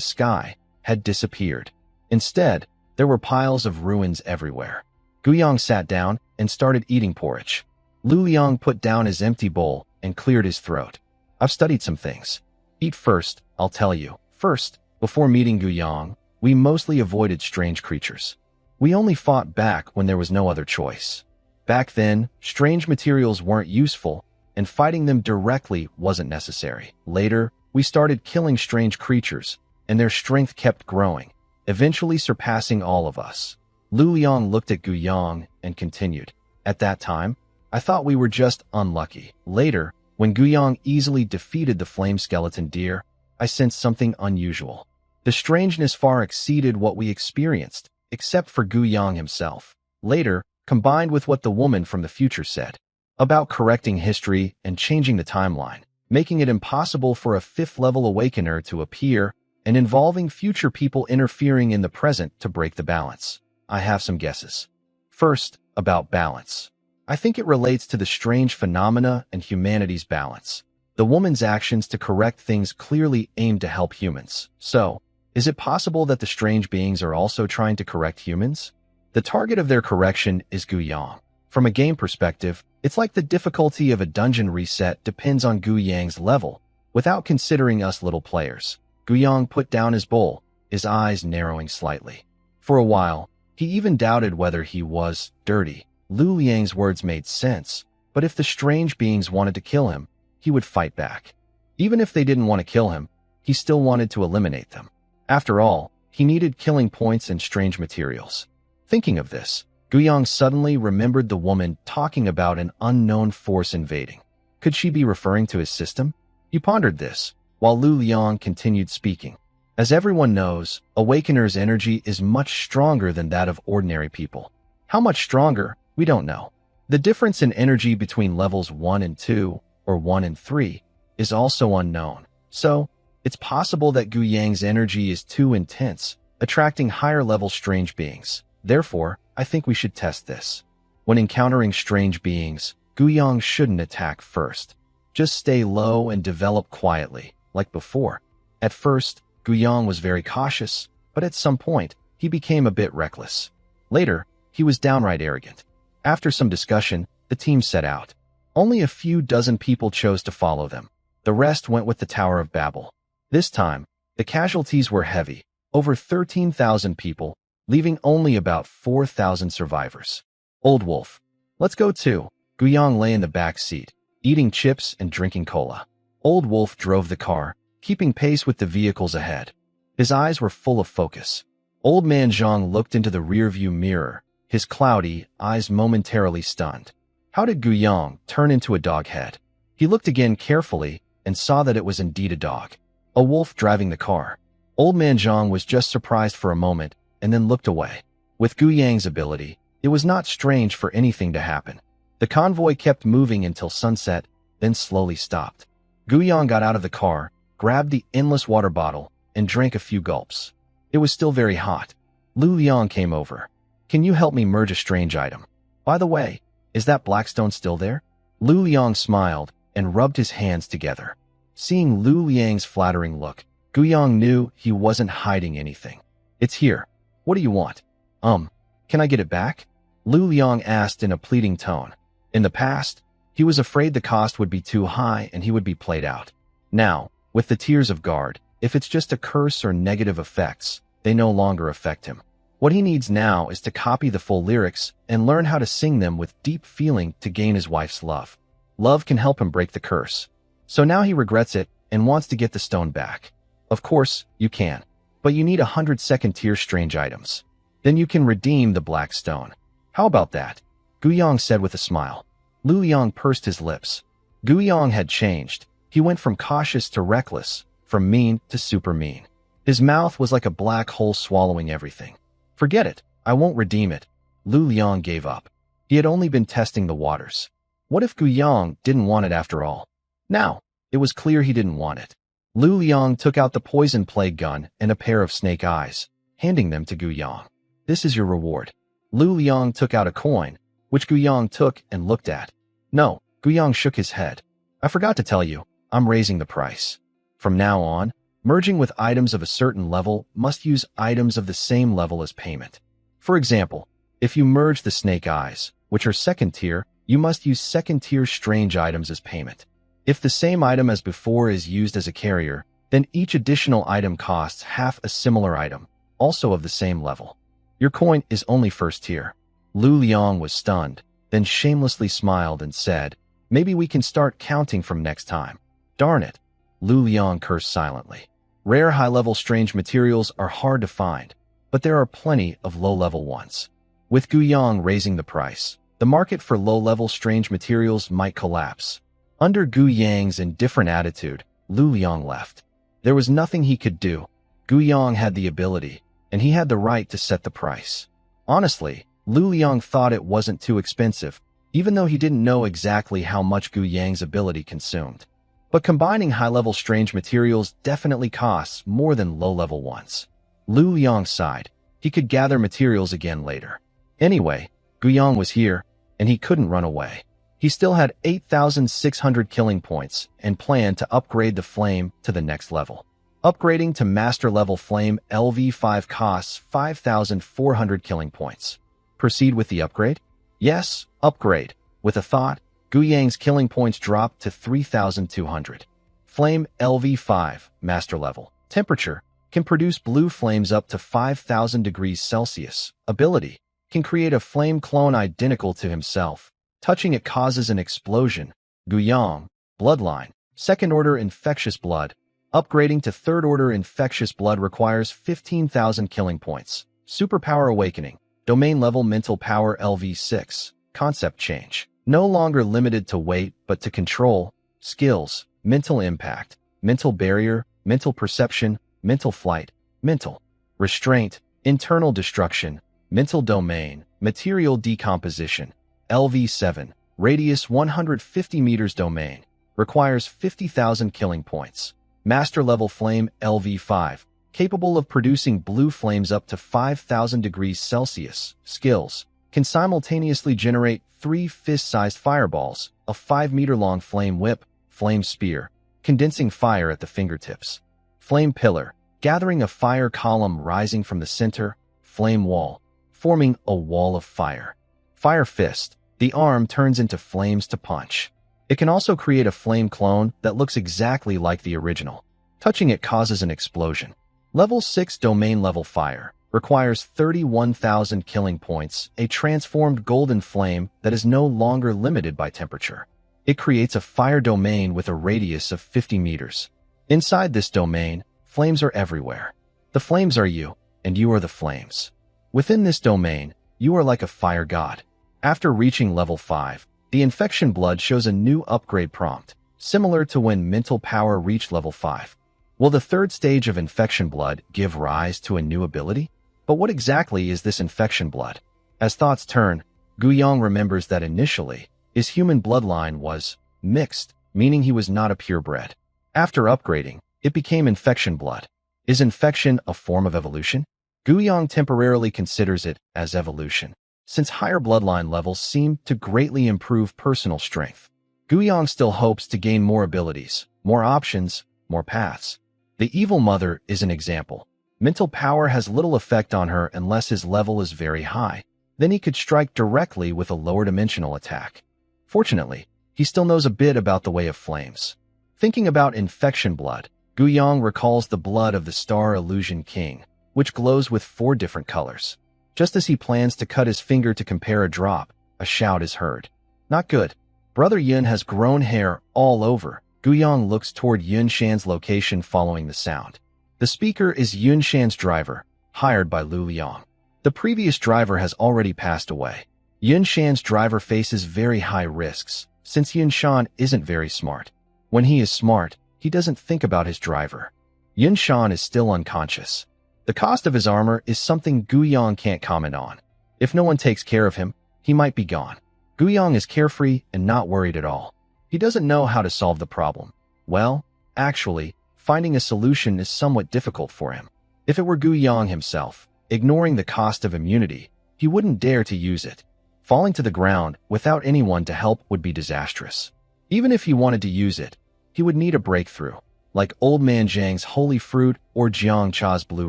Speaker 1: sky, had disappeared. Instead, there were piles of ruins everywhere. Guyang sat down and started eating porridge. Lu Liang put down his empty bowl and cleared his throat. I've studied some things. Eat first, I'll tell you. First, before meeting Guyang, we mostly avoided strange creatures. We only fought back when there was no other choice. Back then, strange materials weren't useful, and fighting them directly wasn't necessary. Later, we started killing strange creatures, and their strength kept growing, eventually surpassing all of us. Lu Liang looked at Guyang and continued. At that time, I thought we were just unlucky. Later, when Guyang easily defeated the flame skeleton deer, I sensed something unusual. The strangeness far exceeded what we experienced, except for Guyang himself. Later, combined with what the woman from the future said about correcting history and changing the timeline, making it impossible for a 5th-level awakener to appear and involving future people interfering in the present to break the balance. I have some guesses. First, about balance. I think it relates to the strange phenomena and humanity's balance. The woman's actions to correct things clearly aim to help humans. So, is it possible that the strange beings are also trying to correct humans? The target of their correction is Guyang. From a game perspective, it's like the difficulty of a dungeon reset depends on Guyang's level, without considering us little players. Guyang put down his bowl, his eyes narrowing slightly. For a while, he even doubted whether he was dirty. Lu Liang's words made sense, but if the strange beings wanted to kill him, he would fight back. Even if they didn't want to kill him, he still wanted to eliminate them. After all, he needed killing points and strange materials. Thinking of this, Guyang suddenly remembered the woman talking about an unknown force invading. Could she be referring to his system? He pondered this, while Lu Liang continued speaking. As everyone knows, Awakener's energy is much stronger than that of ordinary people. How much stronger, we don't know. The difference in energy between levels 1 and 2, or 1 and 3, is also unknown. So, it's possible that Guyang's energy is too intense, attracting higher-level strange beings. Therefore, I think we should test this. When encountering strange beings, Guyang shouldn't attack first. Just stay low and develop quietly, like before. At first, Guyang was very cautious, but at some point, he became a bit reckless. Later, he was downright arrogant. After some discussion, the team set out. Only a few dozen people chose to follow them. The rest went with the Tower of Babel. This time, the casualties were heavy, over 13,000 people, leaving only about 4,000 survivors. Old Wolf. Let's go too. Guyang lay in the back seat, eating chips and drinking cola. Old Wolf drove the car, keeping pace with the vehicles ahead. His eyes were full of focus. Old Man Zhang looked into the rearview mirror, his cloudy eyes momentarily stunned. How did Guyang turn into a dog head? He looked again carefully and saw that it was indeed a dog. A wolf driving the car. Old Man Zhang was just surprised for a moment and then looked away. With Guyang's ability, it was not strange for anything to happen. The convoy kept moving until sunset, then slowly stopped. Guyang got out of the car, grabbed the endless water bottle, and drank a few gulps. It was still very hot. Lu Liang came over. Can you help me merge a strange item? By the way, is that Blackstone still there? Lu Liang smiled and rubbed his hands together. Seeing Lu Liang's flattering look, Guyang knew he wasn't hiding anything. It's here. What do you want? Can I get it back? Lu Liang asked in a pleading tone. In the past, he was afraid the cost would be too high and he would be played out. Now, with the Tears of Guard, if it's just a curse or negative effects, they no longer affect him. What he needs now is to copy the full lyrics and learn how to sing them with deep feeling to gain his wife's love. Love can help him break the curse. So now he regrets it and wants to get the stone back. Of course, you can. But you need 100 second-tier strange items. Then you can redeem the black stone. How about that? Guyang said with a smile. Lu Liang pursed his lips. Guyang had changed. He went from cautious to reckless, from mean to super mean. His mouth was like a black hole swallowing everything. Forget it. I won't redeem it. Lu Liang gave up. He had only been testing the waters. What if Guyang didn't want it after all? Now, it was clear he didn't want it. Lu Liang took out the poison plague gun and a pair of snake eyes, handing them to Guyang. This is your reward. Lu Liang took out a coin, which Guyang took and looked at. No, Guyang shook his head. I forgot to tell you, I'm raising the price. From now on, merging with items of a certain level must use items of the same level as payment. For example, if you merge the snake eyes, which are second tier, you must use second tier strange items as payment. If the same item as before is used as a carrier, then each additional item costs half a similar item, also of the same level. Your coin is only first tier. Lu Liang was stunned, then shamelessly smiled and said, maybe we can start counting from next time. Darn it. Lu Liang cursed silently. Rare high-level strange materials are hard to find, but there are plenty of low-level ones. With Guyang raising the price, the market for low-level strange materials might collapse. Under Guyang's indifferent attitude, Lu Liang left. There was nothing he could do. Guyang had the ability, and he had the right to set the price. Honestly, Lu Liang thought it wasn't too expensive, even though he didn't know exactly how much Guyang's ability consumed. But combining high-level strange materials definitely costs more than low-level ones. Lu Liang sighed. He could gather materials again later. Anyway, Guyang was here, and he couldn't run away. He still had 8,600 killing points and planned to upgrade the flame to the next level. Upgrading to Master Level Flame LV5 costs 5,400 killing points. Proceed with the upgrade? Yes, upgrade. With a thought, Guyang's killing points dropped to 3,200. Flame LV5, Master Level. Temperature, can produce blue flames up to 5,000 degrees Celsius. Ability, can create a flame clone identical to himself. Touching it causes an explosion. Guyang, Bloodline, Second Order Infectious Blood. Upgrading to Third Order Infectious Blood requires 15,000 killing points. Superpower Awakening, Domain Level Mental Power LV6. Concept change. No longer limited to weight but to control, skills, mental impact, mental barrier, mental perception, mental flight, mental restraint, internal destruction, mental domain, material decomposition. LV7, radius 150 meters domain, requires 50,000 killing points. Master Level Flame LV5, capable of producing blue flames up to 5,000 degrees Celsius. Skills, can simultaneously generate 3 fist-sized fireballs, a 5-meter-long flame whip, flame spear, condensing fire at the fingertips. Flame Pillar, gathering a fire column rising from the center, flame wall, forming a wall of fire. Fire Fist, the arm turns into flames to punch. It can also create a flame clone that looks exactly like the original. Touching it causes an explosion. Level 6 Domain Level Fire requires 31,000 killing points, a transformed golden flame that is no longer limited by temperature. It creates a fire domain with a radius of 50 meters. Inside this domain, flames are everywhere. The flames are you, and you are the flames. Within this domain, you are like a fire god. After reaching level 5, the infection blood shows a new upgrade prompt, similar to when mental power reached level 5. Will the third stage of infection blood give rise to a new ability? But what exactly is this infection blood? As thoughts turn, Guiyang remembers that initially, his human bloodline was mixed, meaning he was not a purebred. After upgrading, it became infection blood. Is infection a form of evolution? Guiyang temporarily considers it as evolution, since higher bloodline levels seem to greatly improve personal strength. Guiyang still hopes to gain more abilities, more options, more paths. The Evil Mother is an example. Mental power has little effect on her unless his level is very high. Then he could strike directly with a lower dimensional attack. Fortunately, he still knows a bit about the Way of Flames. Thinking about infection blood, Guiyang recalls the blood of the Star Illusion King, which glows with 4 different colors. Just as he plans to cut his finger to compare a drop, a shout is heard. Not good. Brother Yun has grown hair all over. Guiyang looks toward Yun Shan's location following the sound. The speaker is Yun Shan's driver, hired by Lu Liang. The previous driver has already passed away. Yun Shan's driver faces very high risks, since Yun Shan isn't very smart. When he is smart, he doesn't think about his driver. Yun Shan is still unconscious. The cost of his armor is something Guiyang can't comment on. If no one takes care of him, he might be gone. Guiyang is carefree and not worried at all. He doesn't know how to solve the problem. Well, actually, finding a solution is somewhat difficult for him. If it were Guiyang himself, ignoring the cost of immunity, he wouldn't dare to use it. Falling to the ground without anyone to help would be disastrous. Even if he wanted to use it, he would need a breakthrough, like Old Man Zhang's Holy Fruit or Jiang Cha's Blue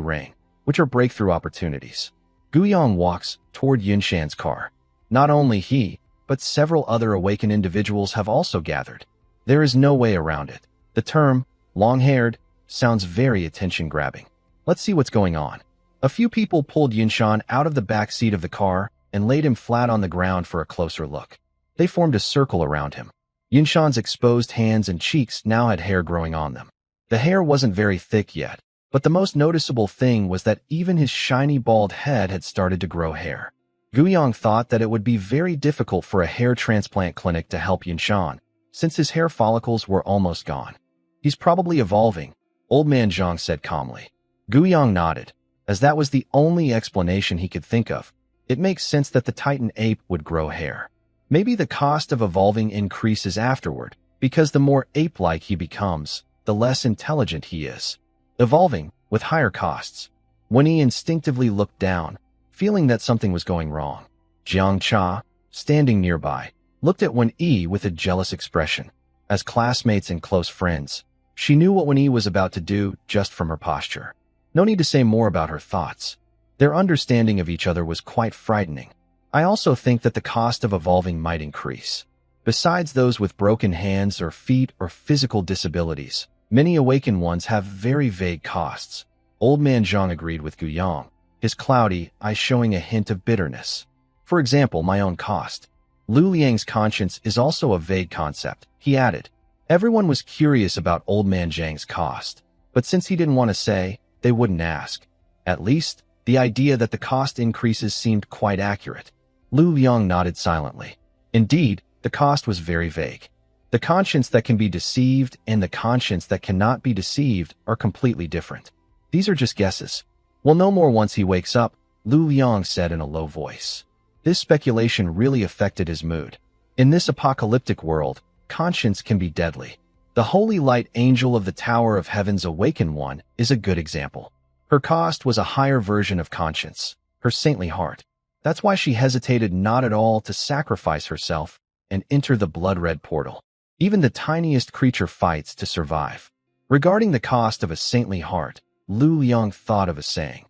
Speaker 1: Rain, which are breakthrough opportunities. Guiyang walks toward Yun Shan's car. Not only he, but several other awakened individuals have also gathered. There is no way around it. The term, long-haired, sounds very attention-grabbing. Let's see what's going on. A few people pulled Yun Shan out of the back seat of the car and laid him flat on the ground for a closer look. They formed a circle around him. Yun Shan's exposed hands and cheeks now had hair growing on them. The hair wasn't very thick yet, but the most noticeable thing was that even his shiny bald head had started to grow hair. Guiyang thought that it would be very difficult for a hair transplant clinic to help Yun Shan, since his hair follicles were almost gone. He's probably evolving, Old Man Zhang said calmly. Guiyang nodded, as that was the only explanation he could think of. It makes sense that the Titan ape would grow hair. Maybe the cost of evolving increases afterward, because the more ape-like he becomes, the less intelligent he is. Evolving, with higher costs. When he instinctively looked down, feeling that something was going wrong, Jiang Cha, standing nearby, looked at Wen-Yi with a jealous expression. As classmates and close friends, she knew what Wen-Yi was about to do just from her posture. No need to say more about her thoughts. Their understanding of each other was quite frightening. I also think that the cost of evolving might increase. Besides those with broken hands or feet or physical disabilities, many awakened ones have very vague costs. Old Man Zhang agreed with Guiyang, his cloudy eyes showing a hint of bitterness. For example, my own cost. Lu Liang's conscience is also a vague concept, he added. Everyone was curious about Old Man Zhang's cost, but since he didn't want to say, they wouldn't ask. At least, the idea that the cost increases seemed quite accurate. Lu Liang nodded silently. Indeed, the cost was very vague. The conscience that can be deceived and the conscience that cannot be deceived are completely different. These are just guesses. We'll know more once he wakes up, Lu Liang said in a low voice. This speculation really affected his mood. In this apocalyptic world, conscience can be deadly. The Holy Light Angel of the Tower of Heaven's Awakened One is a good example. Her cost was a higher version of conscience, her saintly heart. That's why she hesitated not at all to sacrifice herself and enter the blood-red portal. Even the tiniest creature fights to survive. Regarding the cost of a saintly heart, Lu Liang thought of a saying.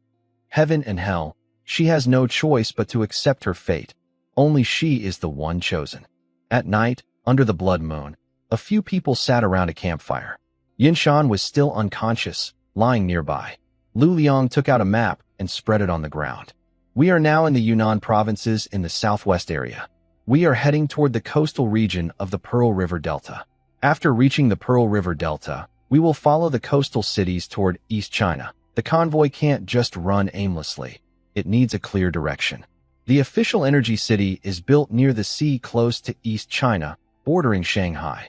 Speaker 1: Heaven and hell, she has no choice but to accept her fate. Only she is the one chosen. At night, under the blood moon, A few people sat around a campfire. Yinshan was still unconscious, lying nearby. Lu Liang took out a map and spread it on the ground. We are now in the Yunnan provinces in the southwest area. We are heading toward the coastal region of the Pearl River Delta. After reaching the Pearl River Delta, we will follow the coastal cities toward East China. The convoy can't just run aimlessly. It needs a clear direction. The official energy city is built near the sea close to East China, bordering Shanghai.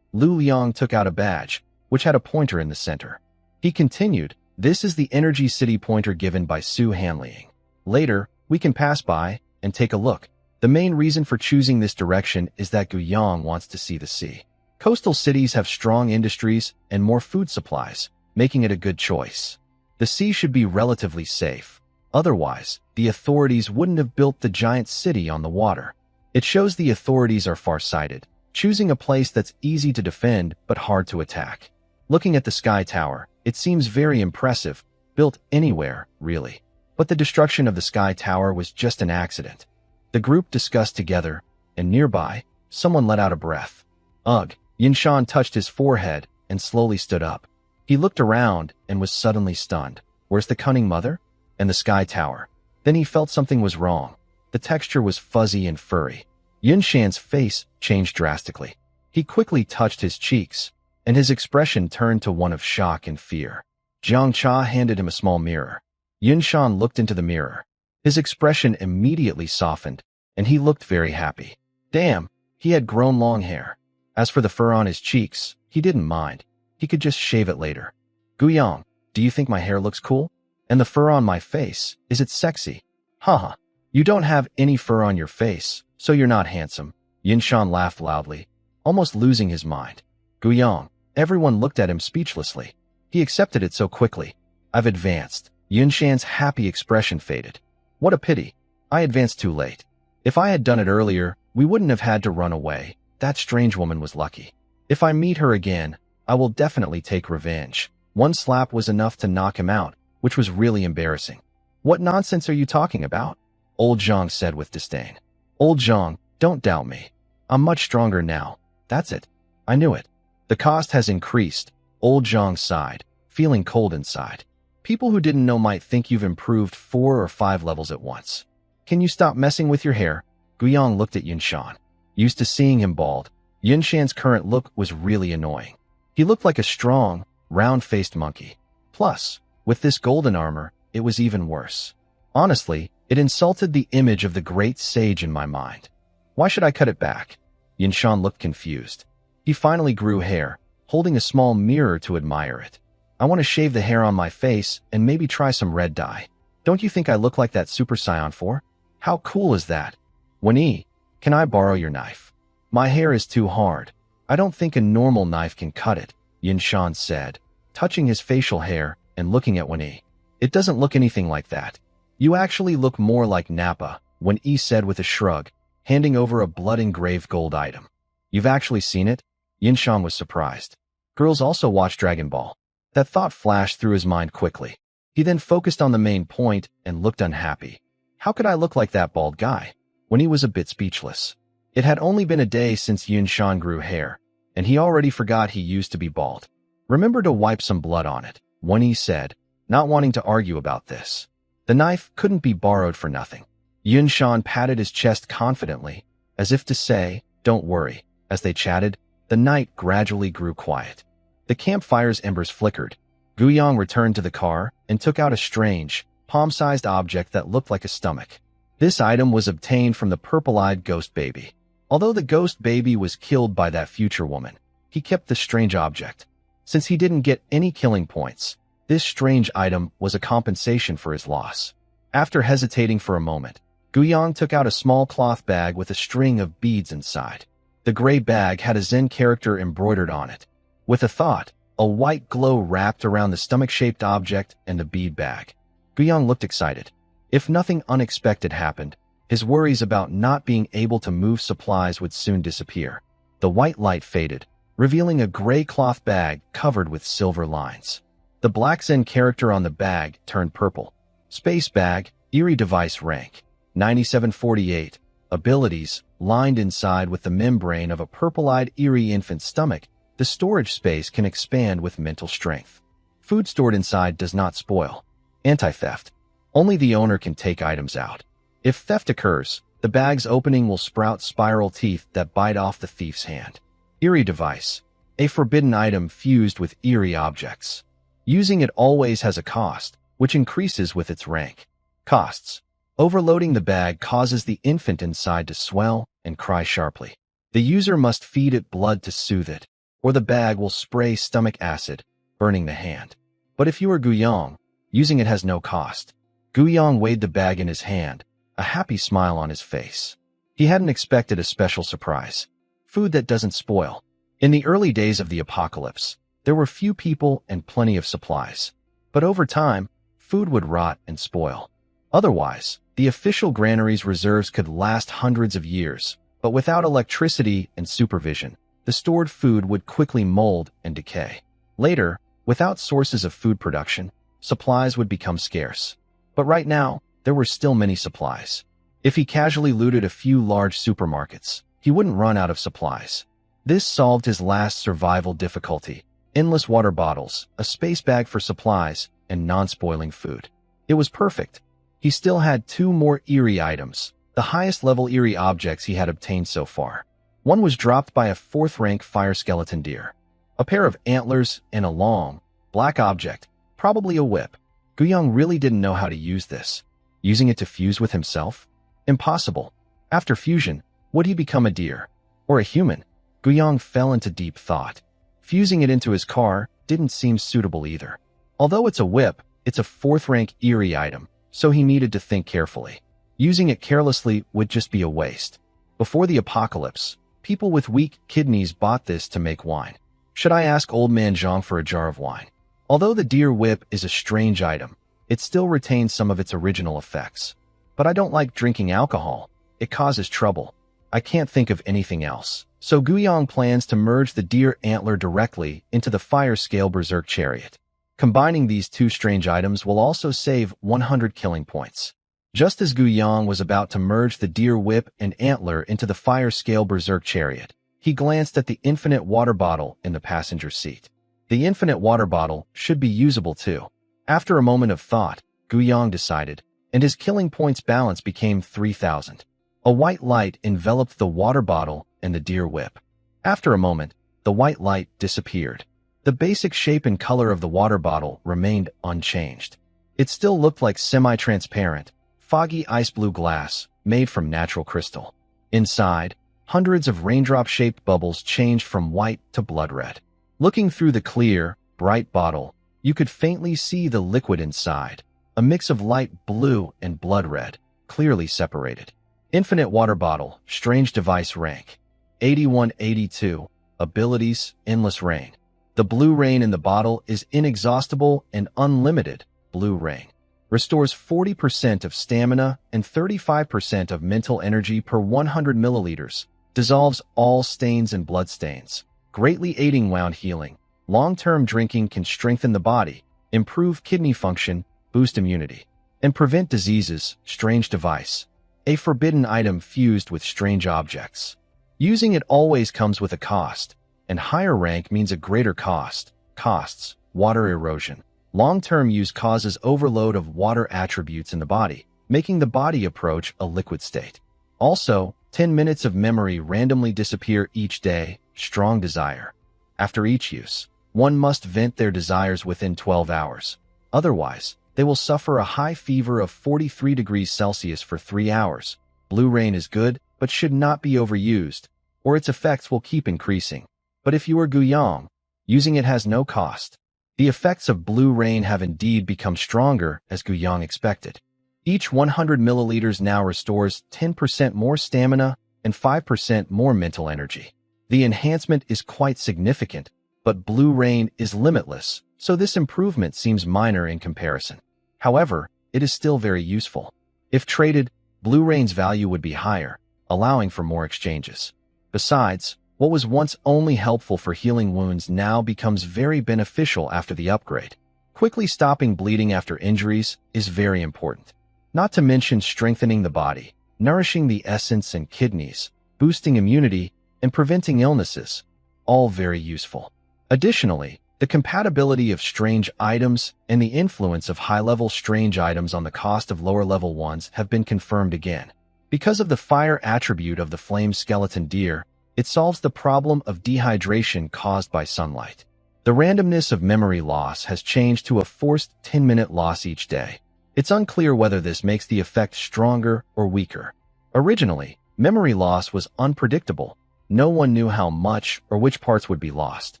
Speaker 1: Lu Liang took out a badge, which had a pointer in the center. He continued, "This is the energy city pointer given by Su Hanliang. Later, we can pass by and take a look. The main reason for choosing this direction is that Guiyang wants to see the sea. Coastal cities have strong industries and more food supplies, making it a good choice. The sea should be relatively safe. Otherwise, the authorities wouldn't have built the giant city on the water. It shows the authorities are far-sighted, choosing a place that's easy to defend but hard to attack. Looking at the Sky Tower, it seems very impressive, built anywhere, really. But the destruction of the Sky Tower was just an accident." The group discussed together, and nearby, someone let out a breath. Ugh! Yinshan touched his forehead and slowly stood up. He looked around and was suddenly stunned. Where's the cunning mother? And the Sky Tower? Then he felt something was wrong. The texture was fuzzy and furry. Yinshan's face changed drastically. He quickly touched his cheeks, and his expression turned to one of shock and fear. Jiang Cha handed him a small mirror. Yinshan looked into the mirror. His expression immediately softened, and he looked very happy. Damn, he had grown long hair. As for the fur on his cheeks, he didn't mind. He could just shave it later. Guiyang, do you think my hair looks cool? And the fur on my face, is it sexy? Haha, you don't have any fur on your face, so you're not handsome. Yinshan laughed loudly, almost losing his mind. Guiyang, everyone looked at him speechlessly. He accepted it so quickly. I've advanced. Yinshan's happy expression faded. What a pity. I advanced too late. If I had done it earlier, we wouldn't have had to run away. That strange woman was lucky. If I meet her again, I will definitely take revenge. One slap was enough to knock him out, which was really embarrassing. What nonsense are you talking about? Old Zhang said with disdain. Old Zhang, don't doubt me. I'm much stronger now. That's it. I knew it. The cost has increased. Old Zhang sighed, feeling cold inside. People who didn't know might think you've improved 4 or 5 levels at once. Can you stop messing with your hair? Guiyang looked at Yinshan. Used to seeing him bald, Yinshan's current look was really annoying. He looked like a strong, round-faced monkey. Plus, with this golden armor, it was even worse. Honestly, it insulted the image of the great sage in my mind. Why should I cut it back? Yinshan looked confused. He finally grew hair, holding a small mirror to admire it. I want to shave the hair on my face and maybe try some red dye. Don't you think I look like that Super Saiyan 4? How cool is that? Wen-yi, can I borrow your knife? My hair is too hard. I don't think a normal knife can cut it, Yinshan said, touching his facial hair and looking at Wen-yi. It doesn't look anything like that. You actually look more like Nappa, Wen-yi said with a shrug, handing over a blood-engraved gold item. You've actually seen it? Yinshan was surprised. Girls also watch Dragon Ball. That thought flashed through his mind quickly. He then focused on the main point and looked unhappy. How could I look like that bald guy? When he was a bit speechless. It had only been a day since Yinshan grew hair, and he already forgot he used to be bald. Remember to wipe some blood on it, Wen-yi said, not wanting to argue about this. The knife couldn't be borrowed for nothing. Yinshan patted his chest confidently, as if to say, don't worry. As they chatted, the night gradually grew quiet. The campfire's embers flickered. Guiyang returned to the car and took out a strange, palm-sized object that looked like a stomach. This item was obtained from the purple-eyed ghost baby. Although the ghost baby was killed by that future woman, he kept the strange object. Since he didn't get any killing points, this strange item was a compensation for his loss. After hesitating for a moment, Guiyang took out a small cloth bag with a string of beads inside. The gray bag had a Zen character embroidered on it. With a thought, a white glow wrapped around the stomach-shaped object and the bead bag. Guiyang looked excited. If nothing unexpected happened, his worries about not being able to move supplies would soon disappear. The white light faded, revealing a gray cloth bag covered with silver lines. The black Zen character on the bag turned purple. Space bag, eerie device rank, 9748. Abilities, lined inside with the membrane of a purple-eyed eerie infant stomach, the storage space can expand with mental strength. Food stored inside does not spoil. Anti-theft. Only the owner can take items out. If theft occurs, the bag's opening will sprout spiral teeth that bite off the thief's hand. Eerie device. A forbidden item fused with eerie objects. Using it always has a cost, which increases with its rank. Costs. Overloading the bag causes the infant inside to swell and cry sharply. The user must feed it blood to soothe it, or the bag will spray stomach acid, burning the hand. But if you are Guyong, using it has no cost. Guyong weighed the bag in his hand, a happy smile on his face. He hadn't expected a special surprise. Food that doesn't spoil. In the early days of the apocalypse, there were few people and plenty of supplies. But over time, food would rot and spoil. Otherwise, the official granary's reserves could last hundreds of years, but without electricity and supervision, the stored food would quickly mold and decay. Later, without sources of food production, supplies would become scarce. But right now, there were still many supplies. If he casually looted a few large supermarkets, he wouldn't run out of supplies. This solved his last survival difficulty: endless water bottles, a space bag for supplies, and non-spoiling food. It was perfect. He still had two more eerie items, the highest-level eerie objects he had obtained so far. One was dropped by a fourth-rank fire skeleton deer. A pair of antlers and a long, black object, probably a whip. Guyong really didn't know how to use this. Using it to fuse with himself? Impossible. After fusion, would he become a deer? Or a human? Guyong fell into deep thought. Fusing it into his car didn't seem suitable either. Although it's a whip, it's a fourth-rank eerie item, so he needed to think carefully. Using it carelessly would just be a waste. Before the apocalypse, people with weak kidneys bought this to make wine. Should I ask Old Man Zhang for a jar of wine? Although the deer whip is a strange item, it still retains some of its original effects. But I don't like drinking alcohol. It causes trouble. I can't think of anything else. So Guyong plans to merge the deer antler directly into the fire scale berserk chariot. Combining these two strange items will also save 100 killing points. Just as Guyong was about to merge the deer whip and antler into the fire scale berserk chariot, he glanced at the infinite water bottle in the passenger seat. The infinite water bottle should be usable too. After a moment of thought, Guyong decided, and his killing points balance became 3,000. A white light enveloped the water bottle and the deer whip. After a moment, the white light disappeared. The basic shape and color of the water bottle remained unchanged. It still looked like semi-transparent, foggy ice blue glass made from natural crystal. Inside, hundreds of raindrop-shaped bubbles changed from white to blood red. Looking through the clear, bright bottle, you could faintly see the liquid inside, a mix of light blue and blood red, clearly separated. Infinite water bottle, strange device rank. 8182, abilities, endless rain. The blue rain in the bottle is inexhaustible and unlimited. Blue rain restores 40% of stamina and 35% of mental energy per 100 milliliters, dissolves all stains and blood stains, greatly aiding wound healing. Long-term drinking can strengthen the body, improve kidney function, boost immunity, and prevent diseases. Strange device. A forbidden item fused with strange objects. Using it always comes with a cost, and higher rank means a greater cost. Costs. Water erosion. Long-term use causes overload of water attributes in the body, making the body approach a liquid state. Also, 10 minutes of memory randomly disappear each day. Strong desire. After each use, one must vent their desires within 12 hours. Otherwise, they will suffer a high fever of 43 degrees Celsius for 3 hours. Blue rain is good, but should not be overused, or its effects will keep increasing. But if you are Guyong, using it has no cost. The effects of blue rain have indeed become stronger, as Guyong expected. Each 100 milliliters now restores 10% more stamina and 5% more mental energy. The enhancement is quite significant, but blue rain is limitless, so this improvement seems minor in comparison. However, it is still very useful. If traded, blue rain's value would be higher, allowing for more exchanges. Besides, what was once only helpful for healing wounds now becomes very beneficial after the upgrade. Quickly stopping bleeding after injuries is very important. Not to mention strengthening the body. nourishing the essence and kidneys, boosting immunity, and preventing illnesses, all very useful. Additionally, the compatibility of strange items and the influence of high-level strange items on the cost of lower-level ones have been confirmed again. Because of the fire attribute of the flame skeleton deer, it solves the problem of dehydration caused by sunlight. The randomness of memory loss has changed to a forced 10-minute loss each day. It's unclear whether this makes the effect stronger or weaker. Originally, memory loss was unpredictable. No one knew how much or which parts would be lost.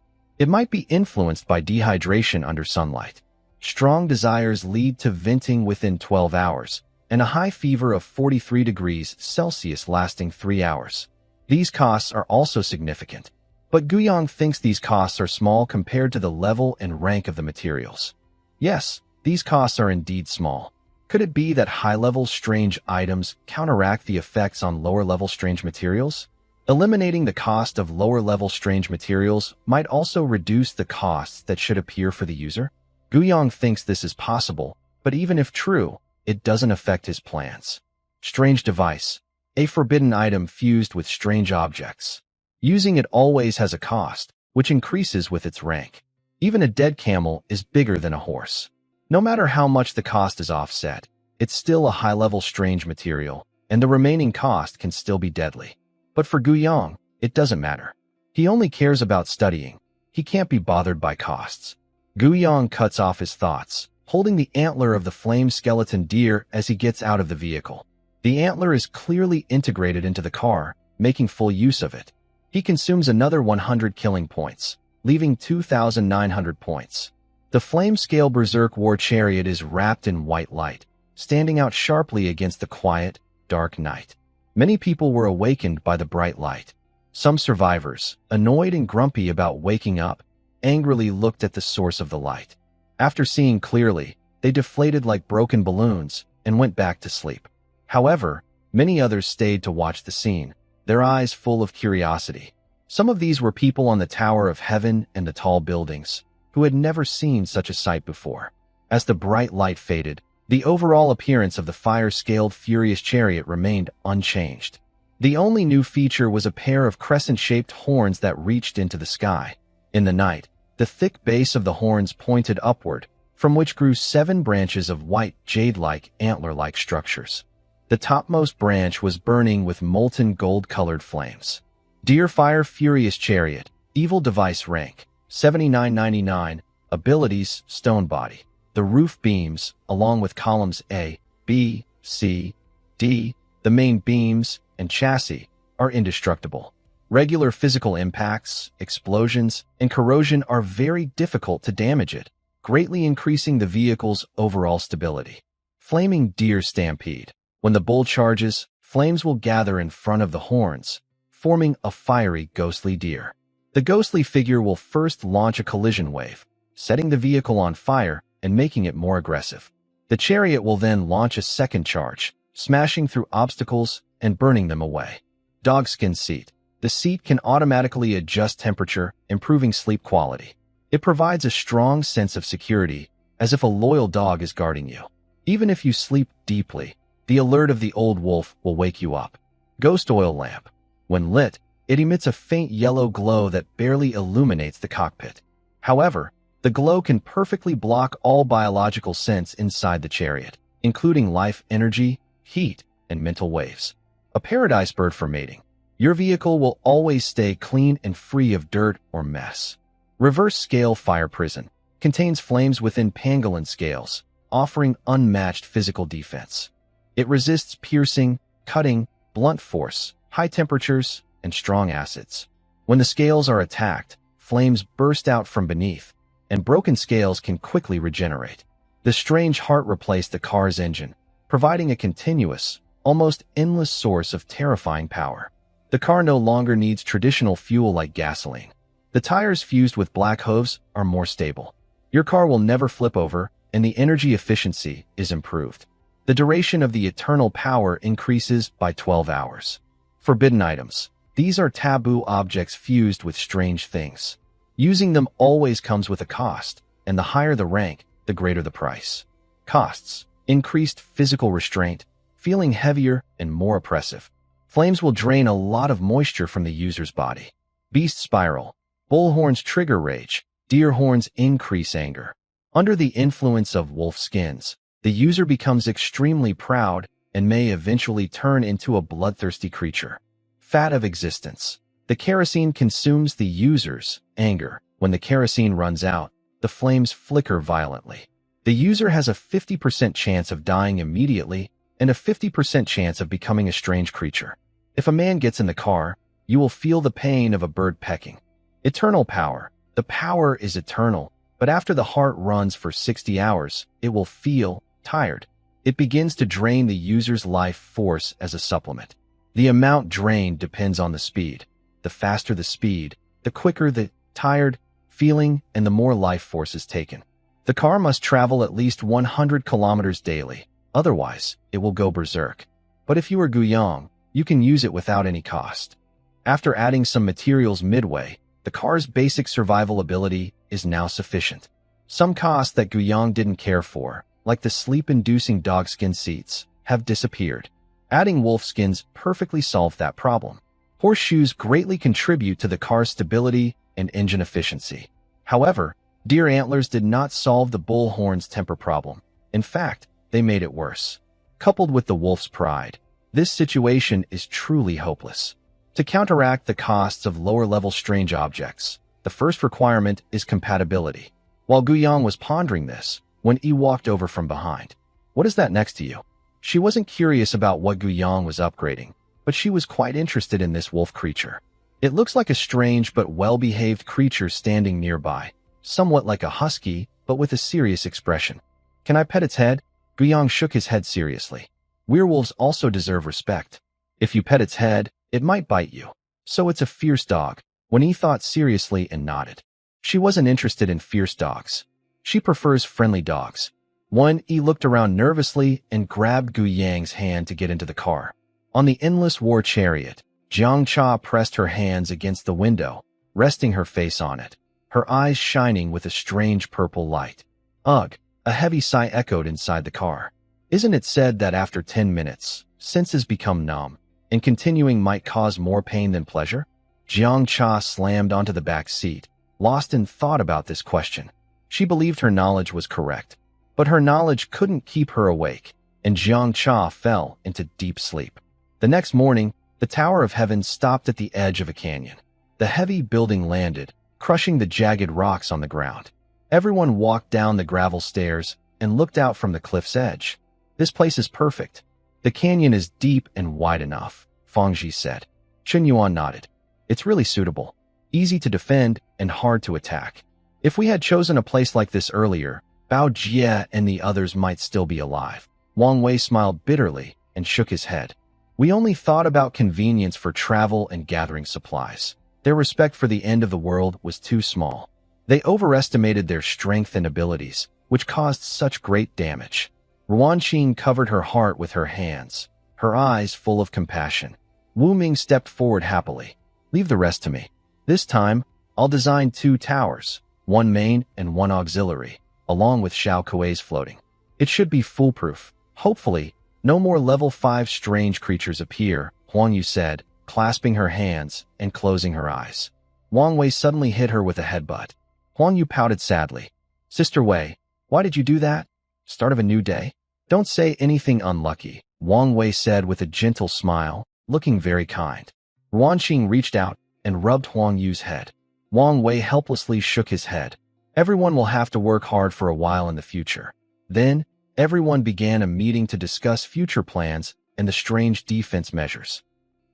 Speaker 1: It might be influenced by dehydration under sunlight. Strong desires lead to venting within 12 hours, and a high fever of 43 degrees Celsius lasting 3 hours. These costs are also significant, but Guiyang thinks these costs are small compared to the level and rank of the materials. Yes, these costs are indeed small. Could it be that high-level strange items counteract the effects on lower-level strange materials? Eliminating the cost of lower-level strange materials might also reduce the costs that should appear for the user. Guiyang thinks this is possible, but even if true, it doesn't affect his plans. Strange device. A forbidden item fused with strange objects. Using it always has a cost, which increases with its rank. Even a dead camel is bigger than a horse. No matter how much the cost is offset, it's still a high-level strange material, and the remaining cost can still be deadly. But for Guiyang, it doesn't matter. He only cares about studying. He can't be bothered by costs. Guiyang cuts off his thoughts, holding the antler of the flame skeleton deer as he gets out of the vehicle. The antler is clearly integrated into the car, making full use of it. He consumes another 100 killing points, leaving 2,900 points. The flame-scale berserk war chariot is wrapped in white light, standing out sharply against the quiet, dark night. Many people were awakened by the bright light. Some survivors, annoyed and grumpy about waking up, angrily looked at the source of the light. After seeing clearly, they deflated like broken balloons and went back to sleep. However, many others stayed to watch the scene, their eyes full of curiosity. Some of these were people on the Tower of Heaven and the tall buildings, who had never seen such a sight before. As the bright light faded, the overall appearance of the fire-scaled Furious Chariot remained unchanged. The only new feature was a pair of crescent-shaped horns that reached into the sky. In the night, the thick base of the horns pointed upward, from which grew 7 branches of white, jade-like, antler-like structures. The topmost branch was burning with molten gold-colored flames. Deerfire Furious Chariot, Evil Device Rank, 7999, Abilities, Stone Body. The roof beams, along with columns A, B, C, D, the main beams, and chassis, are indestructible. Regular physical impacts, explosions, and corrosion are very difficult to damage it, greatly increasing the vehicle's overall stability. Flaming Deer Stampede. When the bull charges, flames will gather in front of the horns, forming a fiery, ghostly deer. The ghostly figure will first launch a collision wave, setting the vehicle on fire and making it more aggressive. The chariot will then launch a second charge, smashing through obstacles and burning them away. Dogskin Seat. The seat can automatically adjust temperature, improving sleep quality. It provides a strong sense of security, as if a loyal dog is guarding you. Even if you sleep deeply, the alert of the old wolf will wake you up. Ghost Oil Lamp. When lit, it emits a faint yellow glow that barely illuminates the cockpit. However, the glow can perfectly block all biological sense inside the chariot, including life energy, heat, and mental waves. A paradise bird for mating. Your vehicle will always stay clean and free of dirt or mess. Reverse Scale Fire Prison. Contains flames within pangolin scales, offering unmatched physical defense. It resists piercing, cutting, blunt force, high temperatures, and strong acids. When the scales are attacked, flames burst out from beneath, and broken scales can quickly regenerate. The strange heart replaced the car's engine, providing a continuous, almost endless source of terrifying power. The car no longer needs traditional fuel like gasoline. The tires fused with black hooves are more stable. Your car will never flip over, and the energy efficiency is improved. The duration of the eternal power increases by 12 hours. Forbidden items. These are taboo objects fused with strange things. Using them always comes with a cost, and the higher the rank, the greater the price. Costs. Increased physical restraint, feeling heavier and more oppressive. Flames will drain a lot of moisture from the user's body. Beast spiral. Bull horns trigger rage. Deer horns increase anger. Under the influence of wolf skins, the user becomes extremely proud and may eventually turn into a bloodthirsty creature. Fat of existence. The kerosene consumes the user's anger. When the kerosene runs out, the flames flicker violently. The user has a 50% chance of dying immediately and a 50% chance of becoming a strange creature. If a man gets in the car, you will feel the pain of a bird pecking. Eternal power. The power is eternal, but after the heart runs for 60 hours, it will feel tired. It begins to drain the user's life force as a supplement. The amount drained depends on the speed. The faster the speed, the quicker the tired feeling and the more life force is taken. The car must travel at least 100 kilometers daily, otherwise it will go berserk. But if you are Guyong, you can use it without any cost. After adding some materials midway, the car's basic survival ability is now sufficient. Some costs that Guyong didn't care for, like the sleep-inducing dogskin seats, have disappeared. Adding wolf skins perfectly solved that problem. Horseshoes greatly contribute to the car's stability and engine efficiency. However, deer antlers did not solve the bull horn's temper problem. In fact, they made it worse. Coupled with the wolf's pride, this situation is truly hopeless. To counteract the costs of lower-level strange objects, the first requirement is compatibility. While Guyong was pondering this, when Yi walked over from behind. "What is that next to you?" She wasn't curious about what Guyong was upgrading, but she was quite interested in this wolf creature. It looks like a strange but well-behaved creature standing nearby, somewhat like a husky, but with a serious expression. "Can I pet its head?" Guyong shook his head seriously. Werewolves also deserve respect. If you pet its head, it might bite you. So it's a fierce dog. When Yi thought seriously and nodded. She wasn't interested in fierce dogs. She prefers friendly dogs. One Yi looked around nervously and grabbed Guyang's hand to get into the car. On the endless war chariot, Jiang Cha pressed her hands against the window, resting her face on it, her eyes shining with a strange purple light. Ugh, a heavy sigh echoed inside the car. Isn't it said that after 10 minutes, senses become numb, and continuing might cause more pain than pleasure? Jiang Cha slammed onto the back seat, lost in thought about this question. She believed her knowledge was correct, but her knowledge couldn't keep her awake, and Jiang Cha fell into deep sleep. The next morning, the Tower of Heaven stopped at the edge of a canyon. The heavy building landed, crushing the jagged rocks on the ground. Everyone walked down the gravel stairs and looked out from the cliff's edge. "This place is perfect. The canyon is deep and wide enough," Fangji said. Chen Yuan nodded. "It's really suitable, easy to defend and hard to attack. If we had chosen a place like this earlier, Bao Jie and the others might still be alive." Wang Wei smiled bitterly and shook his head. "We only thought about convenience for travel and gathering supplies. Their respect for the end of the world was too small. They overestimated their strength and abilities, which caused such great damage." Ruanqing covered her heart with her hands, her eyes full of compassion. Wu Ming stepped forward happily. "Leave the rest to me. This time, I'll design 2 towers, one main and one auxiliary, along with Xiao Kuei's floating. It should be foolproof. Hopefully, no more level 5 strange creatures appear," Huang Yu said, clasping her hands and closing her eyes. Wang Wei suddenly hit her with a headbutt. Huang Yu pouted sadly. "Sister Wei, why did you do that? Start of a new day? Don't say anything unlucky," Wang Wei said with a gentle smile, looking very kind. Ruanqing reached out and rubbed Huang Yu's head. Wang Wei helplessly shook his head. "Everyone will have to work hard for a while in the future." Then, everyone began a meeting to discuss future plans and the strange defense measures.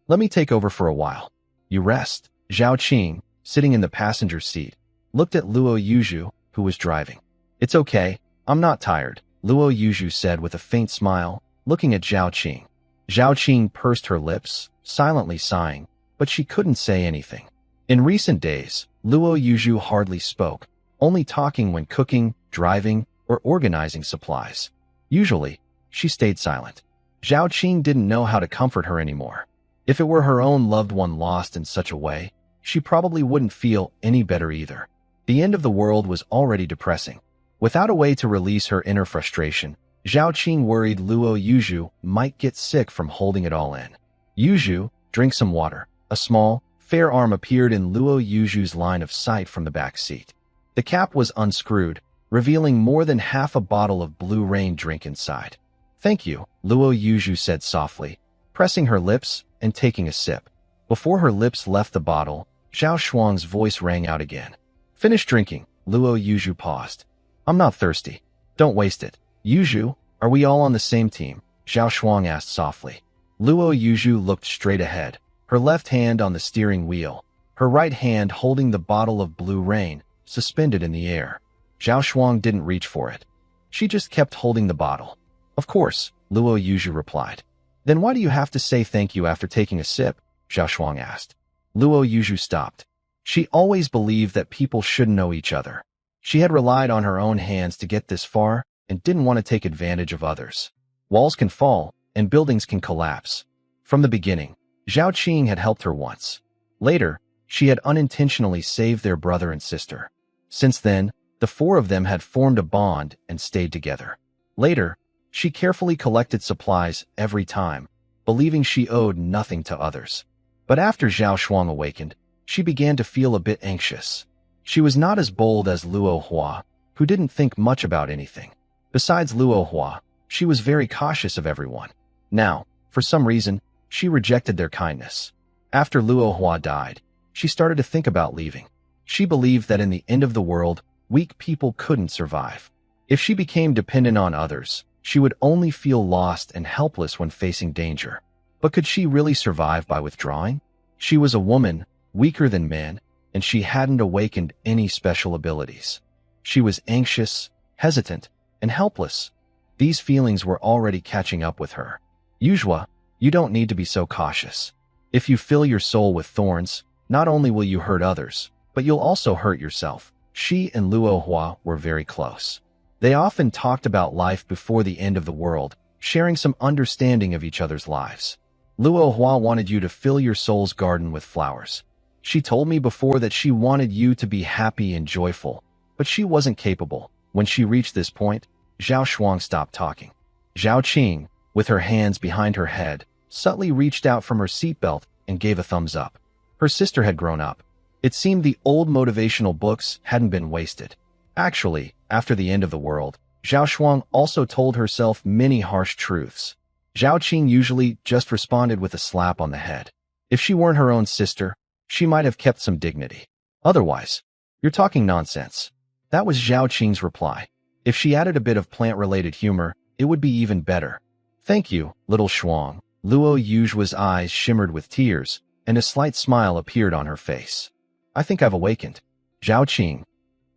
Speaker 1: "Let me take over for a while. You rest." Zhao Qing, sitting in the passenger seat, looked at Luo Yuzhu, who was driving. "It's okay, I'm not tired," Luo Yuzhu said with a faint smile, looking at Zhao Qing. Zhao Qing pursed her lips, silently sighing, but she couldn't say anything. In recent days, Luo Yuzhu hardly spoke, only talking when cooking, driving, or organizing supplies. Usually, she stayed silent. Zhao Qing didn't know how to comfort her anymore. If it were her own loved one lost in such a way, she probably wouldn't feel any better either. The end of the world was already depressing. Without a way to release her inner frustration, Zhao Qing worried Luo Yuzhu might get sick from holding it all in. Yuzhu, drink some water. A small, fair arm appeared in Luo Yuzhu's line of sight from the back seat. The cap was unscrewed, revealing more than half a bottle of Blue Rain drink inside. Thank you, Luo Yuzhu said softly, pressing her lips and taking a sip. Before her lips left the bottle, Zhao Shuang's voice rang out again. Finish drinking. Luo Yuzhu paused. I'm not thirsty. Don't waste it. Yuzhu, are we all on the same team? Zhao Shuang asked softly. Luo Yuzhu looked straight ahead, her left hand on the steering wheel, her right hand holding the bottle of Blue Rain, suspended in the air. Zhao Shuang didn't reach for it. She just kept holding the bottle. Of course, Luo Yuzhu replied. Then why do you have to say thank you after taking a sip? Zhao Shuang asked. Luo Yuzhu stopped. She always believed that people should know each other. She had relied on her own hands to get this far and didn't want to take advantage of others. Walls can fall and buildings can collapse. From the beginning, Zhao Qing had helped her once. Later, she had unintentionally saved their brother and sister. Since then, the four of them had formed a bond and stayed together. Later, she carefully collected supplies every time, believing she owed nothing to others. But after Zhao Shuang awakened, she began to feel a bit anxious. She was not as bold as Luo Hua, who didn't think much about anything. Besides Luo Hua, she was very cautious of everyone. Now, for some reason, she rejected their kindness. After Luo Hua died, she started to think about leaving. She believed that in the end of the world, weak people couldn't survive. If she became dependent on others, she would only feel lost and helpless when facing danger. But could she really survive by withdrawing? She was a woman, weaker than men, and she hadn't awakened any special abilities. She was anxious, hesitant, and helpless. These feelings were already catching up with her. Yuzhua, you don't need to be so cautious. If you fill your soul with thorns, not only will you hurt others, but you'll also hurt yourself. She and Luo Hua were very close. They often talked about life before the end of the world, sharing some understanding of each other's lives. Luo Hua wanted you to fill your soul's garden with flowers. She told me before that she wanted you to be happy and joyful, but she wasn't capable. When she reached this point, Zhao Shuang stopped talking. Zhao Qing, with her hands behind her head, subtly reached out from her seatbelt and gave a thumbs up. Her sister had grown up. It seemed the old motivational books hadn't been wasted. Actually, after the end of the world, Zhao Shuang also told herself many harsh truths. Zhao Qing usually just responded with a slap on the head. If she weren't her own sister, she might have kept some dignity. Otherwise, you're talking nonsense. That was Zhao Qing's reply. If she added a bit of plant-related humor, it would be even better. Thank you, little Shuang. Luo Yuzhua's eyes shimmered with tears, and a slight smile appeared on her face. I think I've awakened. Zhao Qing.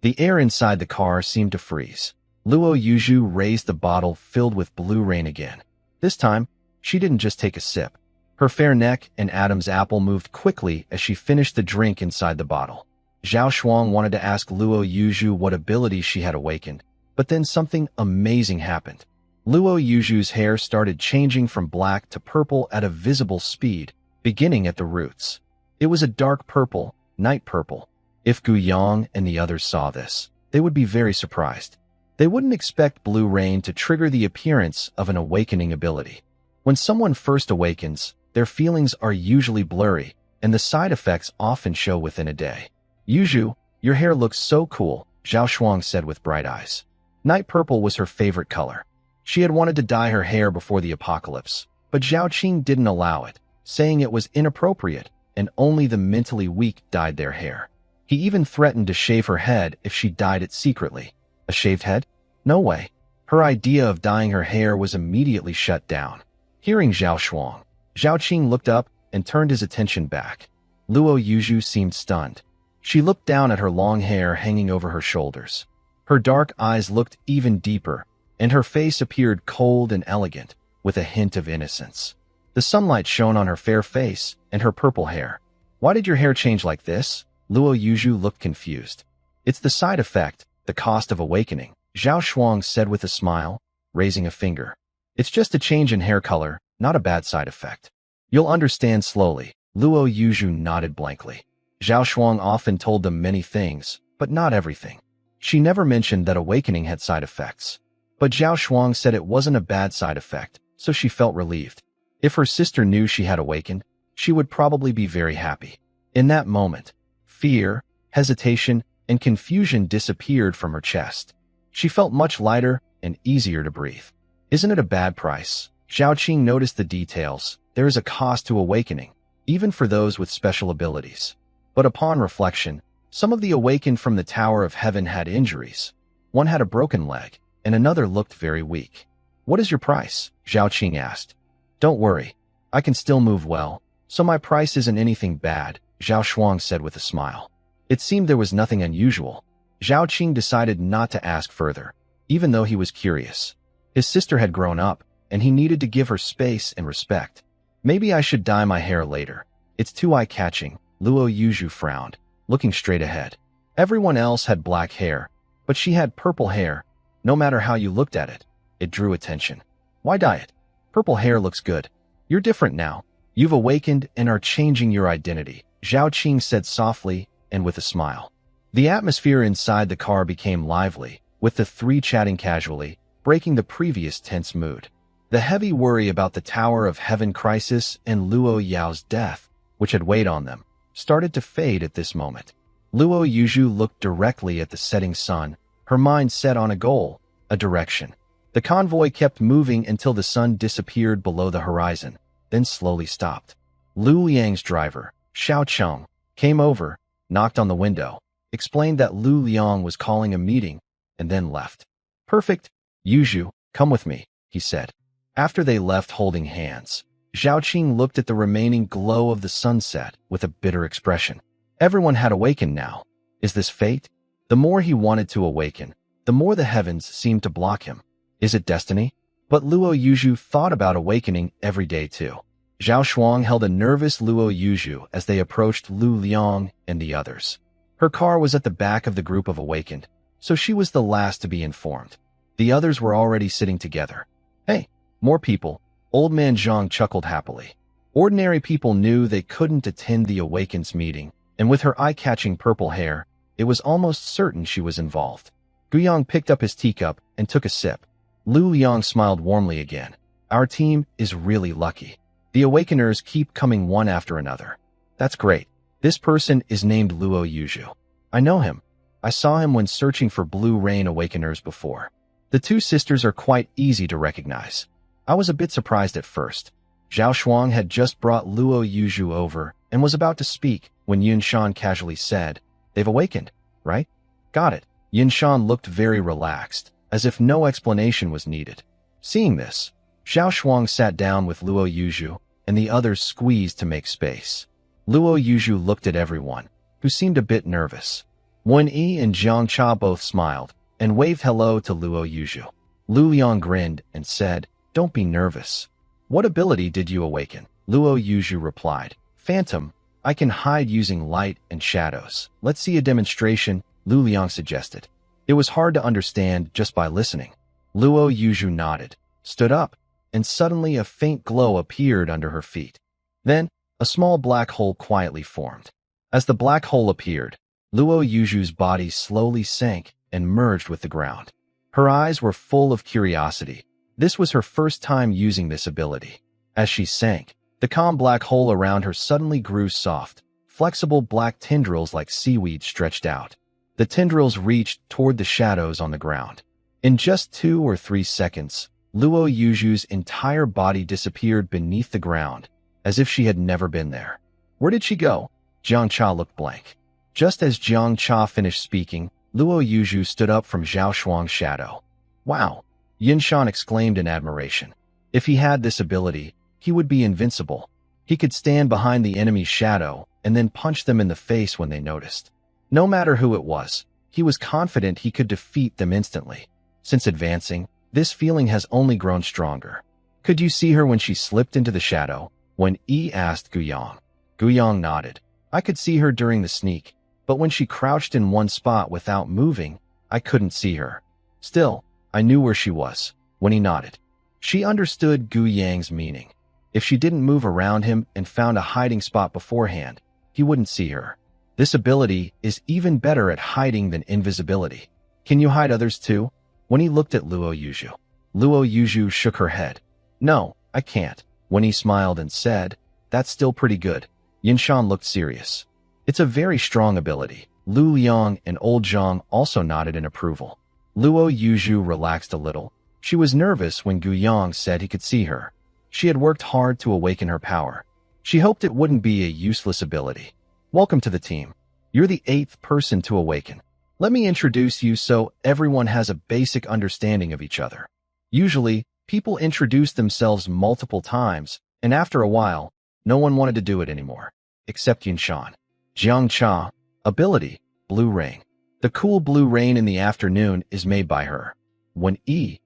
Speaker 1: The air inside the car seemed to freeze. Luo Yuzhu raised the bottle filled with Blue Rain again. This time, she didn't just take a sip. Her fair neck and Adam's apple moved quickly as she finished the drink inside the bottle. Zhao Shuang wanted to ask Luo Yuzhu what ability she had awakened, but then something amazing happened. Luo Yuzhu's hair started changing from black to purple at a visible speed, beginning at the roots. It was a dark purple, night purple. If Gu Yang and the others saw this, they would be very surprised. They wouldn't expect Blue Rain to trigger the appearance of an awakening ability. When someone first awakens, their feelings are usually blurry, and the side effects often show within a day. Yuzhu, your hair looks so cool, Zhao Shuang said with bright eyes. Night purple was her favorite color. She had wanted to dye her hair before the apocalypse, but Zhao Qing didn't allow it, saying it was inappropriate, and only the mentally weak dyed their hair. He even threatened to shave her head if she dyed it secretly. A shaved head? No way. Her idea of dyeing her hair was immediately shut down. Hearing Zhao Shuang, Zhao Qing looked up and turned his attention back. Luo Yuzhu seemed stunned. She looked down at her long hair hanging over her shoulders. Her dark eyes looked even deeper, and her face appeared cold and elegant, with a hint of innocence. The sunlight shone on her fair face and her purple hair. Why did your hair change like this? Luo Yuzhu looked confused. It's the side effect, the cost of awakening, Zhao Shuang said with a smile, raising a finger. It's just a change in hair color, not a bad side effect. You'll understand slowly. Luo Yuzhu nodded blankly. Zhao Shuang often told them many things, but not everything. She never mentioned that awakening had side effects. But Zhao Shuang said it wasn't a bad side effect, so she felt relieved. If her sister knew she had awakened, she would probably be very happy. In that moment, fear, hesitation, and confusion disappeared from her chest. She felt much lighter and easier to breathe. Isn't it a bad price? Zhao Qing noticed the details. There is a cost to awakening, even for those with special abilities. But upon reflection, some of the awakened from the Tower of Heaven had injuries. One had a broken leg, and another looked very weak. What is your price? Zhao Qing asked. Don't worry, I can still move well, so my price isn't anything bad, Zhao Shuang said with a smile. It seemed there was nothing unusual. Zhao Qing decided not to ask further, even though he was curious. His sister had grown up, and he needed to give her space and respect. Maybe I should dye my hair later. It's too eye-catching, Luo Yuzhu frowned, looking straight ahead. Everyone else had black hair, but she had purple hair. No matter how you looked at it, it drew attention. Why dye it? Purple hair looks good. You're different now. You've awakened and are changing your identity, Zhao Qing said softly and with a smile. The atmosphere inside the car became lively, with the three chatting casually, breaking the previous tense mood. The heavy worry about the Tower of Heaven crisis and Luo Yao's death, which had weighed on them, started to fade at this moment. Luo Yuzhu looked directly at the setting sun, her mind set on a goal, a direction. The convoy kept moving until the sun disappeared below the horizon, then slowly stopped. Lu Liang's driver, Xiao Cheng, came over, knocked on the window, explained that Lu Liang was calling a meeting, and then left. Perfect. Yuzhu, come with me, he said. After they left holding hands, Zhao Qing looked at the remaining glow of the sunset with a bitter expression. Everyone had awakened now. Is this fate? The more he wanted to awaken, the more the heavens seemed to block him. Is it destiny? But Luo Yuzhu thought about awakening every day too. Zhao Shuang held a nervous Luo Yuzhu as they approached Lu Liang and the others. Her car was at the back of the group of awakened, so she was the last to be informed. The others were already sitting together. Hey, more people, Old Man Zhang chuckled happily. Ordinary people knew they couldn't attend the Awakens meeting, and with her eye-catching purple hair, it was almost certain she was involved. Guyang picked up his teacup and took a sip. Lu Liang smiled warmly again. Our team is really lucky. The Awakeners keep coming one after another. That's great. This person is named Luo Yuzhu. I know him. I saw him when searching for Blue Rain Awakeners before. The two sisters are quite easy to recognize. I was a bit surprised at first. Zhao Shuang had just brought Luo Yuzhu over and was about to speak when Yun Shan casually said, They've awakened, right? Got it. Yun Shan looked very relaxed, as if no explanation was needed. Seeing this, Zhao Shuang sat down with Luo Yuzhu, and the others squeezed to make space. Luo Yuzhu looked at everyone, who seemed a bit nervous. Wen Yi and Jiang Cha both smiled and waved hello to Luo Yuzhu. Lu Liang grinned and said, Don't be nervous. What ability did you awaken? Luo Yuzhu replied, Phantom. I can hide using light and shadows. Let's see a demonstration, Lu Liang suggested. It was hard to understand just by listening. Luo Yuzhu nodded, stood up, and suddenly a faint glow appeared under her feet. Then, a small black hole quietly formed. As the black hole appeared, Luo Yuzhu's body slowly sank and merged with the ground. Her eyes were full of curiosity. This was her first time using this ability. As she sank, the calm black hole around her suddenly grew soft. Flexible black tendrils like seaweed stretched out. The tendrils reached toward the shadows on the ground. In just 2 or 3 seconds, Luo Yuzhu's entire body disappeared beneath the ground, as if she had never been there. Where did she go? Jiang Cha looked blank. Just as Jiang Cha finished speaking, Luo Yuzhu stood up from Zhao Shuang's shadow. Wow! Yin Shan exclaimed in admiration. If he had this ability, he would be invincible. He could stand behind the enemy's shadow and then punch them in the face when they noticed. No matter who it was, he was confident he could defeat them instantly. Since advancing, this feeling has only grown stronger. Could you see her when she slipped into the shadow? When Yi asked Guyang. Guyang nodded. I could see her during the sneak, but when she crouched in one spot without moving, I couldn't see her. Still, I knew where she was. When he nodded, she understood Guyang's meaning. If she didn't move around him and found a hiding spot beforehand, he wouldn't see her. This ability is even better at hiding than invisibility. Can you hide others too? When he looked at Luo Yuzhu, Luo Yuzhu shook her head. No, I can't. When he smiled and said, that's still pretty good. Yinshan looked serious. It's a very strong ability. Lu Liang and Old Zhang also nodded in approval. Luo Yuzhu relaxed a little. She was nervous when Gu Yang said he could see her. She had worked hard to awaken her power. She hoped it wouldn't be a useless ability. Welcome to the team. You're the 8th person to awaken. Let me introduce you so everyone has a basic understanding of each other. Usually, people introduce themselves multiple times, and after a while, no one wanted to do it anymore. Except Yinshan. Jiang Cha. Ability, Blue Rain. The cool blue rain in the afternoon is made by her. When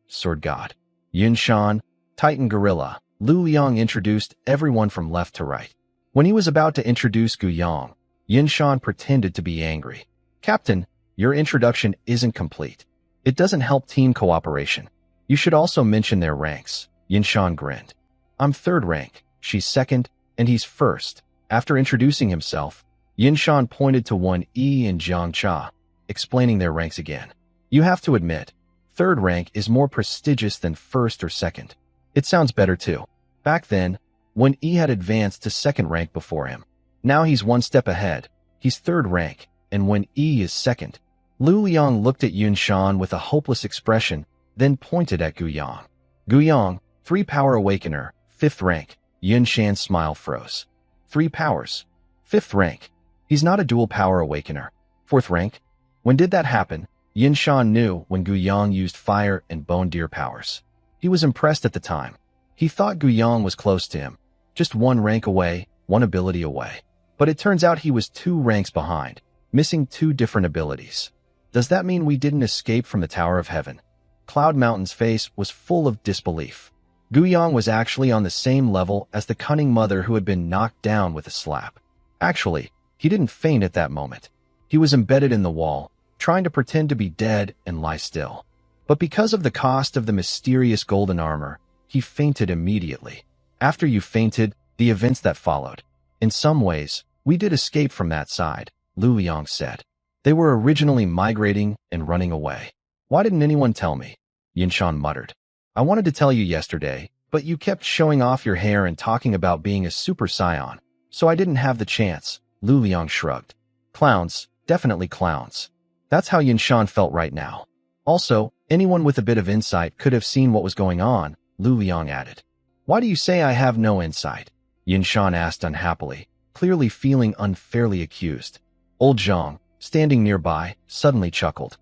Speaker 1: Sword God. Yinshan, Titan Gorilla. Lu Liang introduced everyone from left to right. When he was about to introduce Gu Yang, Yinshan pretended to be angry. Captain, your introduction isn't complete. It doesn't help team cooperation. You should also mention their ranks. Yinshan grinned. I'm 3rd rank, she's 2nd, and he's 1st. After introducing himself, Yinshan pointed to 1E and Jiang Cha, explaining their ranks again. You have to admit, 3rd rank is more prestigious than 1st or 2nd. It sounds better too. Back then, when E had advanced to 2nd rank before him. Now he's 1 step ahead. He's 3rd rank, and when E is 2nd. Lu Liang looked at Yinshan with a hopeless expression, then pointed at Gu Yang. Gu Yang, 3-power awakener, 5th rank. Yinshan's smile froze. 3 powers. 5th rank. He's not a dual-power awakener. 4th rank. When did that happen? Yinshan knew when Gu Yang used fire and bone deer powers. He was impressed at the time. He thought Gu Yang was close to him, just 1 rank away, 1 ability away. But it turns out he was 2 ranks behind, missing 2 different abilities. Does that mean we didn't escape from the Tower of Heaven? Cloud Mountain's face was full of disbelief. Gu Yang was actually on the same level as the cunning mother who had been knocked down with a slap. Actually, he didn't faint at that moment. He was embedded in the wall, trying to pretend to be dead and lie still. But because of the cost of the mysterious golden armor, he fainted immediately. After you fainted, the events that followed. In some ways, we did escape from that side, Lu Liang said. They were originally migrating and running away. Why didn't anyone tell me? Yinshan muttered. I wanted to tell you yesterday, but you kept showing off your hair and talking about being a super scion, so I didn't have the chance, Lu Liang shrugged. Clowns, definitely clowns. That's how Yinshan felt right now. Also, anyone with a bit of insight could have seen what was going on, Lu Liang added. Why do you say I have no insight? Yinshan asked unhappily, clearly feeling unfairly accused. Old Zhang, standing nearby, suddenly chuckled.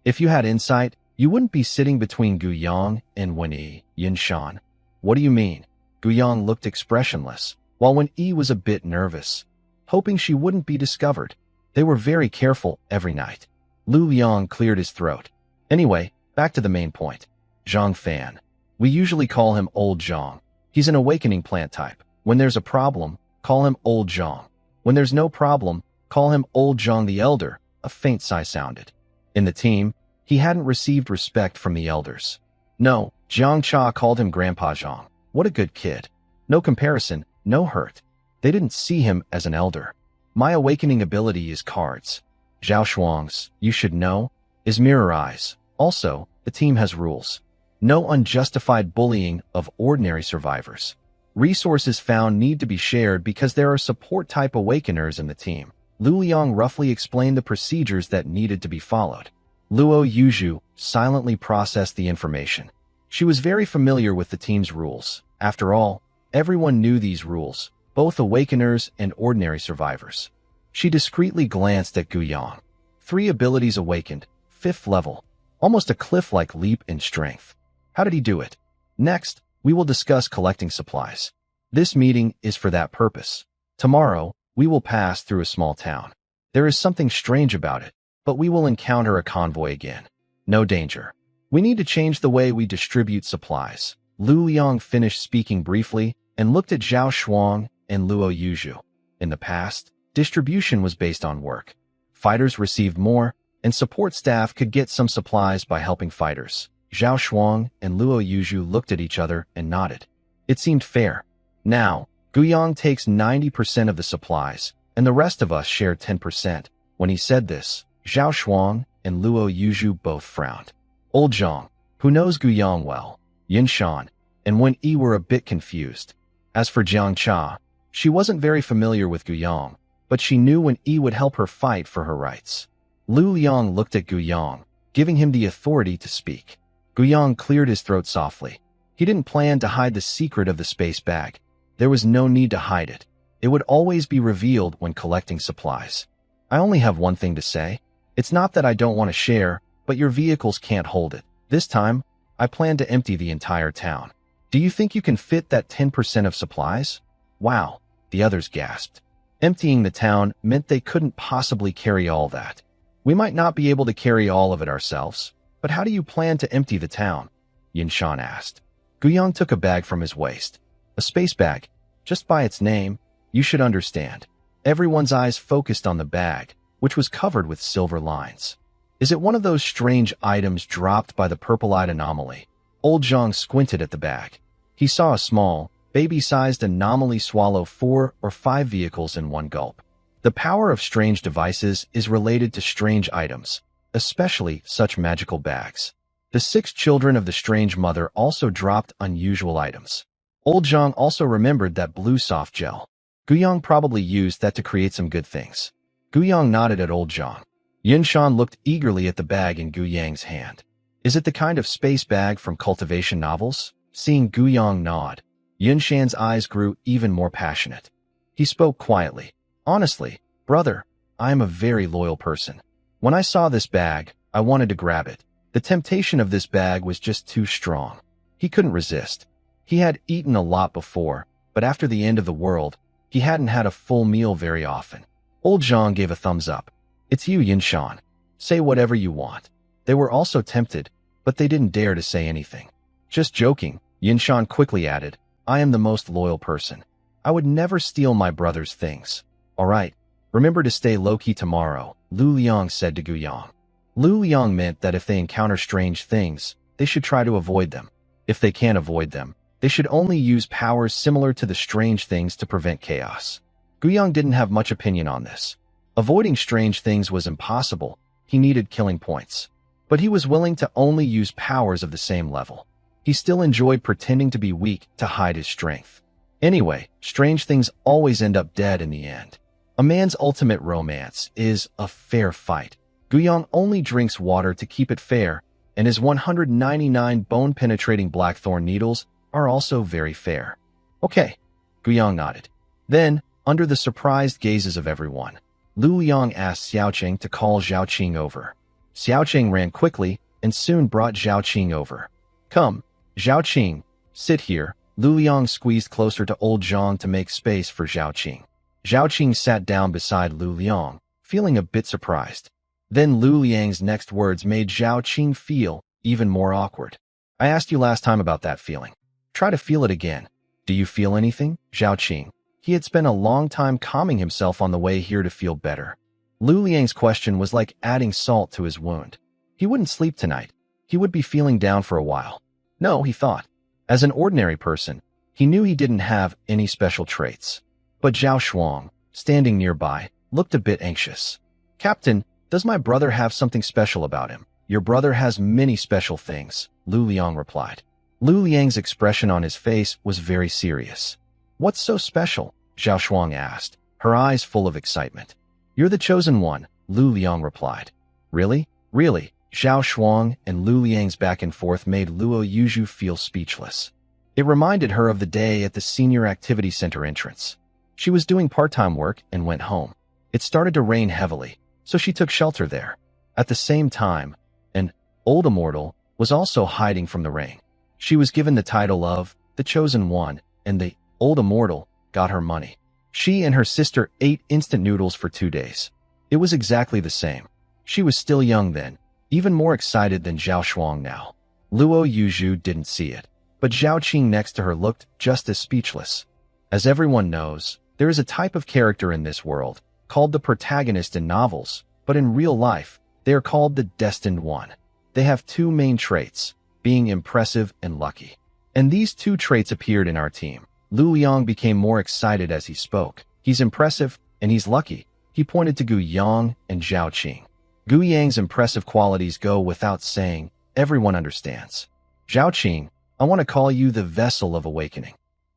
Speaker 1: If you had insight, you wouldn't be sitting between Gu Yang and Wen-Yi, Yinshan. What do you mean? Gu Yang looked expressionless, while Wen-Yi was a bit nervous, hoping she wouldn't be discovered. They were very careful every night. Lu Liang cleared his throat. Anyway, back to the main point. Zhang Fan. We usually call him Old Zhang. He's an awakening plant type. When there's a problem, call him Old Zhang. When there's no problem, call him Old Zhang the Elder. A faint sigh sounded. In the team, he hadn't received respect from the elders. No, Jiang Cha called him Grandpa Zhang. What a good kid. No comparison, no hurt. They didn't see him as an elder. My awakening ability is cards. Zhao Shuang's, you should know, is Mirror Eyes. Also, the team has rules. No unjustified bullying of ordinary survivors. Resources found need to be shared because there are support-type awakeners in the team. Lu Liang roughly explained the procedures that needed to be followed. Luo Yuzhu silently processed the information. She was very familiar with the team's rules. After all, everyone knew these rules, both awakeners and ordinary survivors. She discreetly glanced at Gu Yang. 3 abilities awakened, 5th level, almost a cliff-like leap in strength. How did he do it? Next, we will discuss collecting supplies. This meeting is for that purpose. Tomorrow, we will pass through a small town. There is something strange about it, but we will encounter a convoy again. No danger. We need to change the way we distribute supplies. Lu Liang finished speaking briefly and looked at Zhao Shuang and Luo Yuzhu. In the past, distribution was based on work. Fighters received more, and support staff could get some supplies by helping fighters. Zhao Shuang and Luo Yuzhu looked at each other and nodded. It seemed fair. Now, Gu Yang takes 90% of the supplies, and the rest of us share 10%. When he said this, Zhao Shuang and Luo Yuzhu both frowned. Old Zhang, who knows Gu Yang well, Yin Shan, and Wen Yi were a bit confused. As for Jiang Cha, she wasn't very familiar with Gu Yang, but she knew Wen Yi would help her fight for her rights. Lu Liang looked at Gu Yang, giving him the authority to speak. Gu Yang cleared his throat softly. He didn't plan to hide the secret of the space bag. There was no need to hide it. It would always be revealed when collecting supplies. I only have one thing to say. It's not that I don't want to share, but your vehicles can't hold it. This time, I plan to empty the entire town. Do you think you can fit that 10% of supplies? Wow, the others gasped. Emptying the town meant they couldn't possibly carry all that. We might not be able to carry all of it ourselves, but how do you plan to empty the town? Yin Shan asked. Gu Yang took a bag from his waist. A space bag. Just by its name, you should understand. Everyone's eyes focused on the bag, which was covered with silver lines. Is it one of those strange items dropped by the purple-eyed anomaly? Old Zhang squinted at the bag. He saw a small, baby-sized anomaly swallow 4 or 5 vehicles in one gulp. The power of strange devices is related to strange items, especially such magical bags. The 6 children of the strange mother also dropped unusual items. Old Zhang also remembered that blue soft gel. Gu Yang probably used that to create some good things. Gu Yang nodded at Old Zhang. Yin Shan looked eagerly at the bag in Gu Yang's hand. Is it the kind of space bag from cultivation novels? Seeing Gu Yang nod, Yin Shan's eyes grew even more passionate. He spoke quietly. Honestly, brother, I am a very loyal person. When I saw this bag, I wanted to grab it. The temptation of this bag was just too strong. He couldn't resist. He had eaten a lot before, but after the end of the world, he hadn't had a full meal very often. Old Zhang gave a thumbs up. It's you, Yin Shan. Say whatever you want. They were also tempted, but they didn't dare to say anything. Just joking, Yin Shan quickly added. I am the most loyal person. I would never steal my brother's things. All right, remember to stay low-key tomorrow, Lu Liang said to Gu Yang. Lu Liang meant that if they encounter strange things, they should try to avoid them. If they can't avoid them, they should only use powers similar to the strange things to prevent chaos. Gu Yang didn't have much opinion on this. Avoiding strange things was impossible. He needed killing points. But he was willing to only use powers of the same level. He still enjoyed pretending to be weak to hide his strength. Anyway, strange things always end up dead in the end. A man's ultimate romance is a fair fight. Gu Yang only drinks water to keep it fair, and his 199 bone-penetrating blackthorn needles are also very fair. Okay, Gu Yang nodded. Then, under the surprised gazes of everyone, Lu Liang asked Xiaoqing to call Zhaoqing over. Xiaoqing ran quickly and soon brought Zhaoqing over. Come, Zhaoqing, sit here. Lu Liang squeezed closer to Old Zhang to make space for Zhaoqing. Zhaoqing sat down beside Lu Liang, feeling a bit surprised. Then Lu Liang's next words made Zhaoqing feel even more awkward. I asked you last time about that feeling. Try to feel it again. Do you feel anything, Zhaoqing? He had spent a long time calming himself on the way here to feel better. Lu Liang's question was like adding salt to his wound. He wouldn't sleep tonight. He would be feeling down for a while. No, he thought. As an ordinary person, he knew he didn't have any special traits. But Zhao Shuang, standing nearby, looked a bit anxious. Captain, does my brother have something special about him? Your brother has many special things, Lu Liang replied. Lu Liang's expression on his face was very serious. What's so special? Zhao Shuang asked, her eyes full of excitement. You're the chosen one, Lu Liang replied. Really? Really? Zhao Shuang and Lu Liang's back and forth made Luo Yuzhu feel speechless. It reminded her of the day at the Senior Activity Center entrance. She was doing part-time work and went home. It started to rain heavily, so she took shelter there. At the same time, an old immortal was also hiding from the rain. She was given the title of the Chosen One, and the old immortal got her money. She and her sister ate instant noodles for 2 days. It was exactly the same. She was still young then, even more excited than Zhao Shuang now. Luo Yuzhu didn't see it, but Zhaoqing next to her looked just as speechless. As everyone knows, there is a type of character in this world, called the protagonist in novels, but in real life, they are called the Destined One. They have 2 main traits, being impressive and lucky. And these 2 traits appeared in our team. Lu Liang became more excited as he spoke. He's impressive, and he's lucky. He pointed to Gu Yang and Zhaoqing. Gu Yang's impressive qualities go without saying, everyone understands. Zhao Qing, I want to call you the vessel of awakening.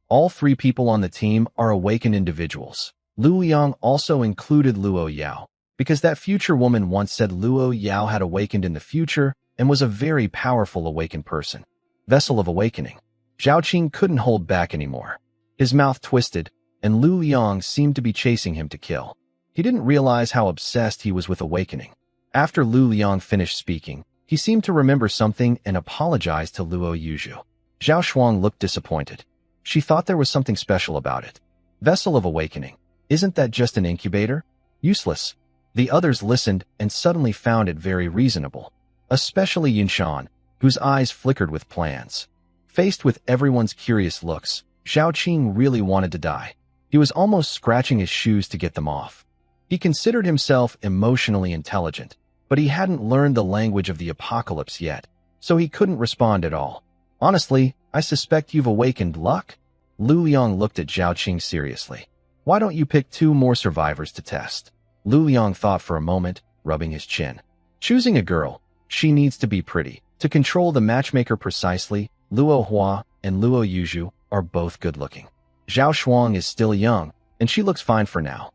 Speaker 1: All 3 people on the team are awakened individuals. Luo Yang also included Luo Yao, because that future woman once said Luo Yao had awakened in the future and was a very powerful awakened person. Vessel of awakening. Zhao Qing couldn't hold back anymore. His mouth twisted, and Luo Yang seemed to be chasing him to kill. He didn't realize how obsessed he was with awakening. After Luo Yang finished speaking, he seemed to remember something and apologized to Luo Yuzhu. Zhao Shuang looked disappointed. She thought there was something special about it. Vessel of awakening. Isn't that just an incubator? Useless. The others listened and suddenly found it very reasonable, especially Yinshan, whose eyes flickered with plans. Faced with everyone's curious looks, Zhao Qing really wanted to die. He was almost scratching his shoes to get them off. He considered himself emotionally intelligent, but he hadn't learned the language of the apocalypse yet, so he couldn't respond at all. Honestly, I suspect you've awakened luck? Lu Liang looked at Zhao Qing seriously. Why don't you pick 2 more survivors to test? Lu Liang thought for a moment, rubbing his chin. Choosing a girl, she needs to be pretty. To control the matchmaker precisely, Luo Hua and Luo Yuzhu are both good-looking. Zhao Shuang is still young, and she looks fine for now.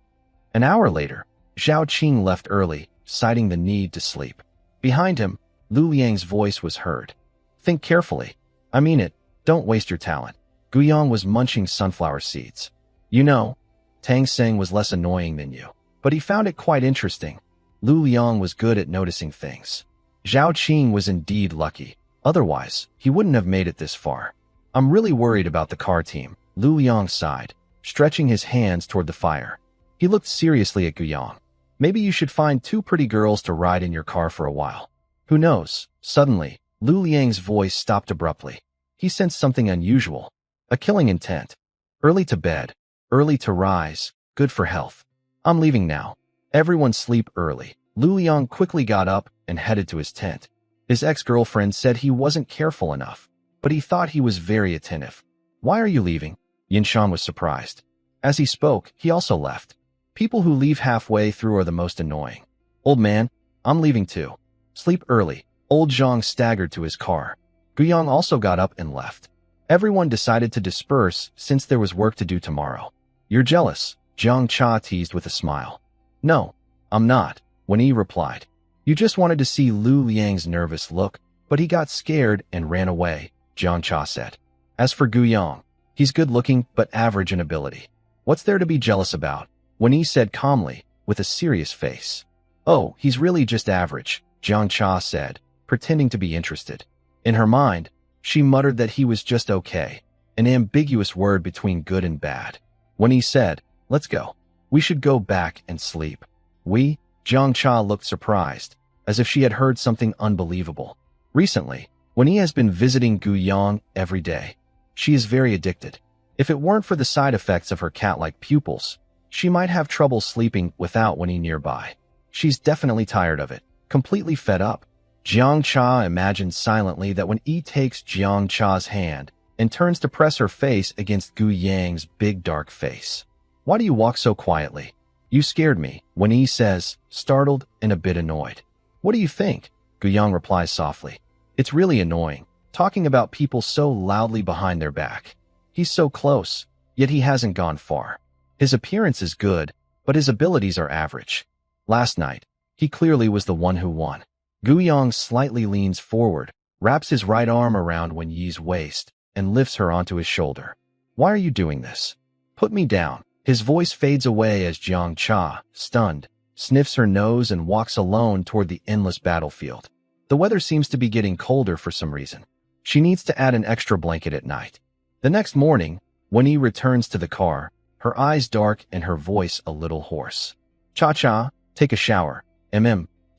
Speaker 1: An hour later, Zhao Qing left early, citing the need to sleep. Behind him, Lu Liang's voice was heard. Think carefully. I mean it, don't waste your talent. Guyang was munching sunflower seeds. You know, Tang Seng was less annoying than you, but he found it quite interesting. Lu Liang was good at noticing things. Zhao Qing was indeed lucky. Otherwise, he wouldn't have made it this far. I'm really worried about the car team, Lu Liang sighed, stretching his hands toward the fire. He looked seriously at Guyang. Maybe you should find 2 pretty girls to ride in your car for a while. Who knows? Suddenly, Lu Liang's voice stopped abruptly. He sensed something unusual. A killing intent. Early to bed. Early to rise. Good for health. I'm leaving now. Everyone sleep early. Lu Liang quickly got up and headed to his tent. His ex-girlfriend said he wasn't careful enough, but he thought he was very attentive. Why are you leaving? Yinshan was surprised. As he spoke, he also left. People who leave halfway through are the most annoying. Old man, I'm leaving too. Sleep early. Old Zhang staggered to his car. Guyang also got up and left. Everyone decided to disperse since there was work to do tomorrow. You're jealous, Zhang Cha teased with a smile. No, I'm not, Wen Yi replied. You just wanted to see Lu Liang's nervous look, but he got scared and ran away, Zhang Cha said. As for Guyang, he's good-looking but average in ability. What's there to be jealous about? Wen Yi said calmly, with a serious face. Oh, he's really just average, Zhang Cha said, pretending to be interested. In her mind, she muttered that he was just okay, an ambiguous word between good and bad. When he said, let's go. We should go back and sleep. We? Zhang Cha looked surprised, as if she had heard something unbelievable. Recently, Wen Yi has been visiting Guyang every day. She is very addicted. If it weren't for the side effects of her cat-like pupils, she might have trouble sleeping without Wen Yi nearby. She's definitely tired of it, completely fed up. Zhang Cha imagined silently that when Yi takes Zhang Cha's hand and turns to press her face against Gu Yang's big dark face. Why do you walk so quietly? You scared me, Wen Yi says, startled and a bit annoyed. What do you think? Gu Yang replies softly. It's really annoying, talking about people so loudly behind their back. He's so close, yet he hasn't gone far. His appearance is good, but his abilities are average. Last night, he clearly was the one who won. Gu Yang slightly leans forward, wraps his right arm around Wen Yi's waist, and lifts her onto his shoulder. Why are you doing this? Put me down. His voice fades away as Zhang Cha, stunned, sniffs her nose and walks alone toward the endless battlefield. The weather seems to be getting colder for some reason. She needs to add an extra blanket at night. The next morning, Wen Yi returns to the car, her eyes dark and her voice a little hoarse. Cha-cha, take a shower.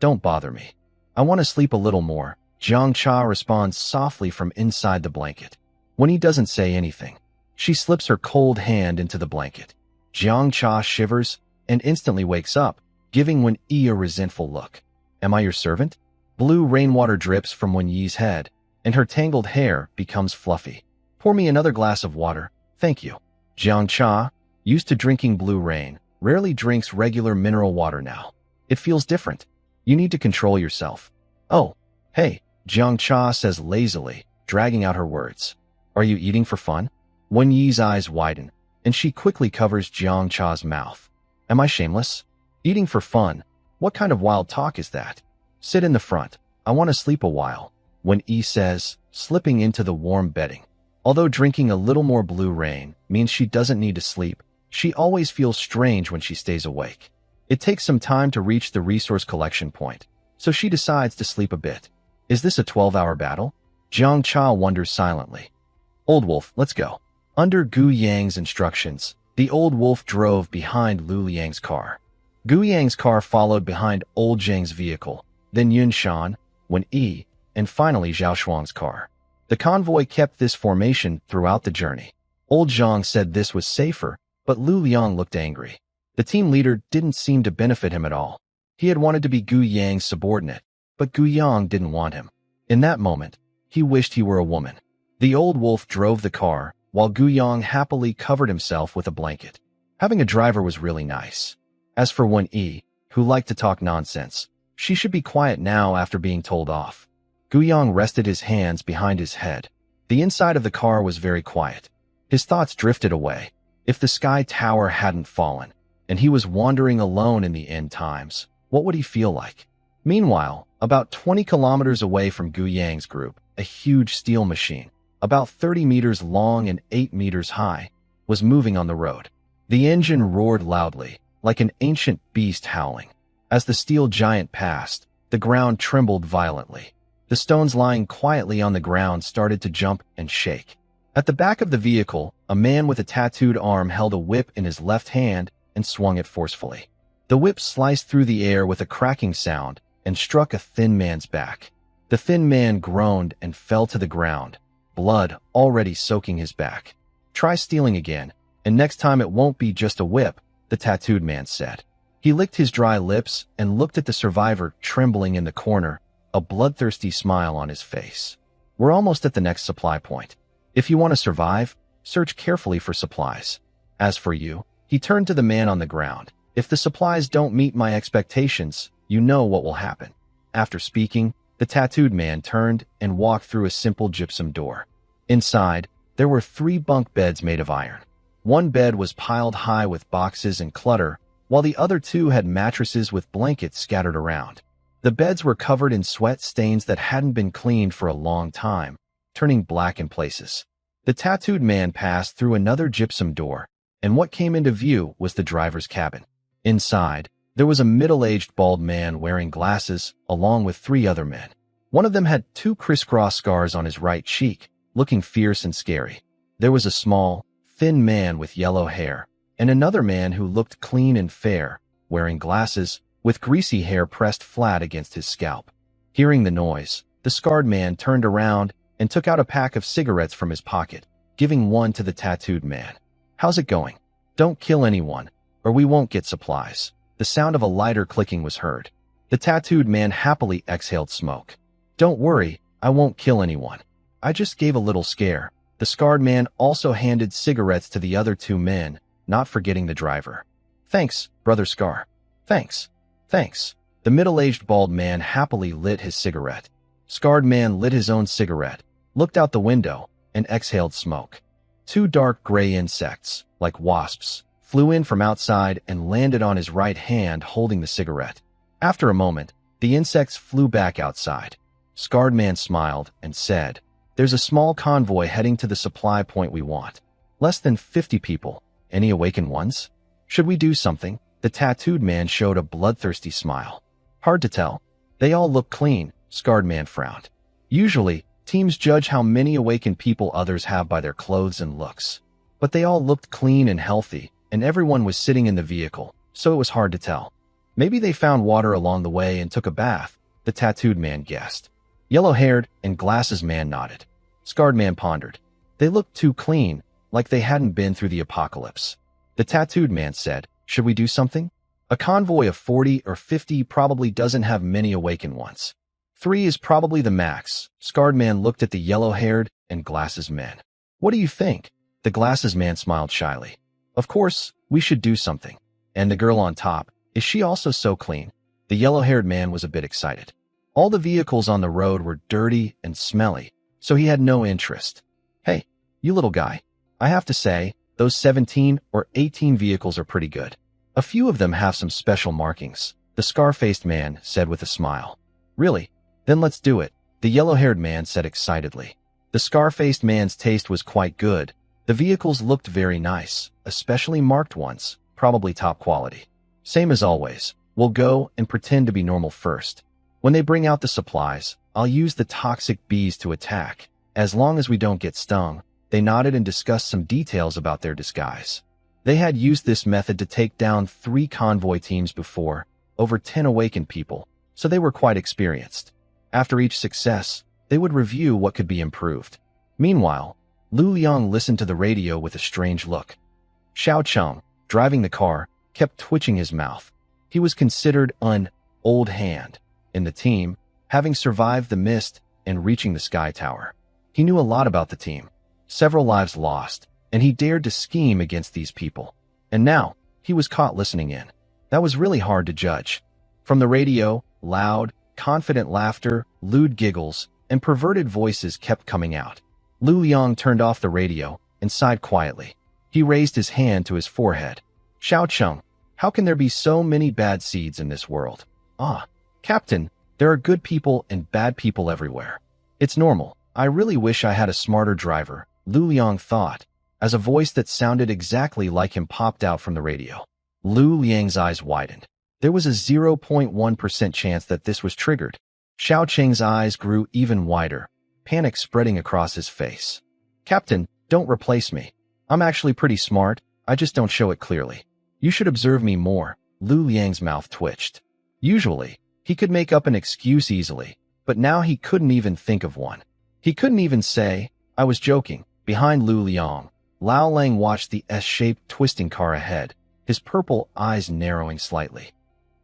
Speaker 1: Don't bother me. I want to sleep a little more. Zhang Cha responds softly from inside the blanket. Wen Yi doesn't say anything. She slips her cold hand into the blanket. Zhang Cha shivers and instantly wakes up, giving Wen Yi a resentful look. Am I your servant? Blue rainwater drips from Wen Yi's head, and her tangled hair becomes fluffy. Pour me another glass of water, thank you. Zhang Cha, used to drinking blue rain, rarely drinks regular mineral water now. It feels different. You need to control yourself. Oh, hey, Jiang Cha says lazily, dragging out her words. Are you eating for fun? Wen Yi's eyes widen, and she quickly covers Jiang Cha's mouth. Am I shameless? Eating for fun? What kind of wild talk is that? Sit in the front. I want to sleep a while, Wen Yi says, slipping into the warm bedding. Although drinking a little more blue rain means she doesn't need to sleep, she always feels strange when she stays awake. It takes some time to reach the resource collection point, so she decides to sleep a bit. Is this a 12-hour battle? Jiang Cha wonders silently. Old Wolf, let's go. Under Gu Yang's instructions, the Old Wolf drove behind Lu Liang's car. Gu Yang's car followed behind Old Zhang's vehicle, then Yun Shan, Wen Yi, and finally Zhao Shuang's car. The convoy kept this formation throughout the journey. Old Zhang said this was safer, but Lu Liang looked angry. The team leader didn't seem to benefit him at all. He had wanted to be Gu Yang's subordinate, but Gu Yang didn't want him. In that moment, he wished he were a woman. The Old Wolf drove the car, while Gu Yang happily covered himself with a blanket. Having a driver was really nice. As for Wen Yi, who liked to talk nonsense, she should be quiet now after being told off. Gu Yang rested his hands behind his head. The inside of the car was very quiet. His thoughts drifted away. If the sky tower hadn't fallen, and he was wandering alone in the end times, what would he feel like? Meanwhile, about 20 kilometers away from Gu Yang's group, a huge steel machine, about 30 meters long and 8 meters high, was moving on the road. The engine roared loudly, like an ancient beast howling. As the steel giant passed, the ground trembled violently. The stones lying quietly on the ground started to jump and shake. At the back of the vehicle, a man with a tattooed arm held a whip in his left hand and swung it forcefully. The whip sliced through the air with a cracking sound and struck a thin man's back. The thin man groaned and fell to the ground, blood already soaking his back. Try stealing again, and next time it won't be just a whip, the tattooed man said. He licked his dry lips and looked at the survivor trembling in the corner, a bloodthirsty smile on his face. We're almost at the next supply point. If you want to survive, search carefully for supplies. As for you, he turned to the man on the ground. If the supplies don't meet my expectations, you know what will happen. After speaking, the tattooed man turned and walked through a simple gypsum door. Inside, there were 3 bunk beds made of iron. One bed was piled high with boxes and clutter, while the other 2 had mattresses with blankets scattered around. The beds were covered in sweat stains that hadn't been cleaned for a long time, turning black in places. The tattooed man passed through another gypsum door, and what came into view was the driver's cabin. Inside, there was a middle-aged bald man wearing glasses, along with 3 other men. One of them had 2 crisscross scars on his right cheek, looking fierce and scary. There was a small, thin man with yellow hair, and another man who looked clean and fair, wearing glasses, with greasy hair pressed flat against his scalp. Hearing the noise, the scarred man turned around and took out a pack of cigarettes from his pocket, giving one to the tattooed man. How's it going? Don't kill anyone, or we won't get supplies. The sound of a lighter clicking was heard. The tattooed man happily exhaled smoke. Don't worry, I won't kill anyone. I just gave a little scare. The scarred man also handed cigarettes to the other 2 men, not forgetting the driver. Thanks, Brother Scar. Thanks. Thanks. The middle-aged bald man happily lit his cigarette. Scarred man lit his own cigarette, looked out the window, and exhaled smoke. 2 dark gray insects, like wasps, flew in from outside and landed on his right hand holding the cigarette. After a moment, the insects flew back outside. Scarred man smiled and said, There's a small convoy heading to the supply point we want. Less than 50 people. Any awakened ones? Should we do something? The tattooed man showed a bloodthirsty smile. Hard to tell. They all look clean, Scarred man frowned. Usually, teams judge how many awakened people others have by their clothes and looks. But they all looked clean and healthy, and everyone was sitting in the vehicle, so it was hard to tell. Maybe they found water along the way and took a bath, the tattooed man guessed. Yellow-haired and glasses man nodded. Scarred man pondered. They looked too clean, like they hadn't been through the apocalypse. The tattooed man said, Should we do something? A convoy of 40 or 50 probably doesn't have many awakened ones. 3 is probably the max. Scarred man looked at the yellow-haired and glasses man. What do you think? The glasses man smiled shyly. Of course, we should do something. And the girl on top, is she also so clean? The yellow-haired man was a bit excited. All the vehicles on the road were dirty and smelly, so he had no interest. Hey, you little guy, I have to say, those 17 or 18 vehicles are pretty good. A few of them have some special markings, the scar-faced man said with a smile. Really? Then let's do it, the yellow-haired man said excitedly. The scar-faced man's taste was quite good. The vehicles looked very nice, especially marked ones, probably top quality. Same as always, we'll go and pretend to be normal first. When they bring out the supplies, I'll use the toxic bees to attack. As long as we don't get stung. They nodded and discussed some details about their disguise. They had used this method to take down 3 convoy teams before, over 10 awakened people, so they were quite experienced. After each success, they would review what could be improved. Meanwhile, Lu Liang listened to the radio with a strange look. Xiao Cheng, driving the car, kept twitching his mouth. He was considered an old hand in the team, having survived the mist and reaching the Sky Tower. He knew a lot about the team. Several lives lost, and he dared to scheme against these people. And now, he was caught listening in. That was really hard to judge. From the radio, loud, confident laughter, lewd giggles, and perverted voices kept coming out. Lu Liang turned off the radio and sighed quietly. He raised his hand to his forehead. Xiao Cheng, how can there be so many bad seeds in this world? Ah, Captain, there are good people and bad people everywhere. It's normal. I really wish I had a smarter driver, Lu Liang thought, as a voice that sounded exactly like him popped out from the radio. Lu Liang's eyes widened. There was a 0.1% chance that this was triggered. Xiao Cheng's eyes grew even wider, panic spreading across his face. Captain, don't replace me. I'm actually pretty smart, I just don't show it clearly. You should observe me more. Lu Liang's mouth twitched. Usually, he could make up an excuse easily, but now he couldn't even think of one. He couldn't even say, I was joking. Behind Lu Liang, Lao Lang watched the S-shaped twisting car ahead, his purple eyes narrowing slightly.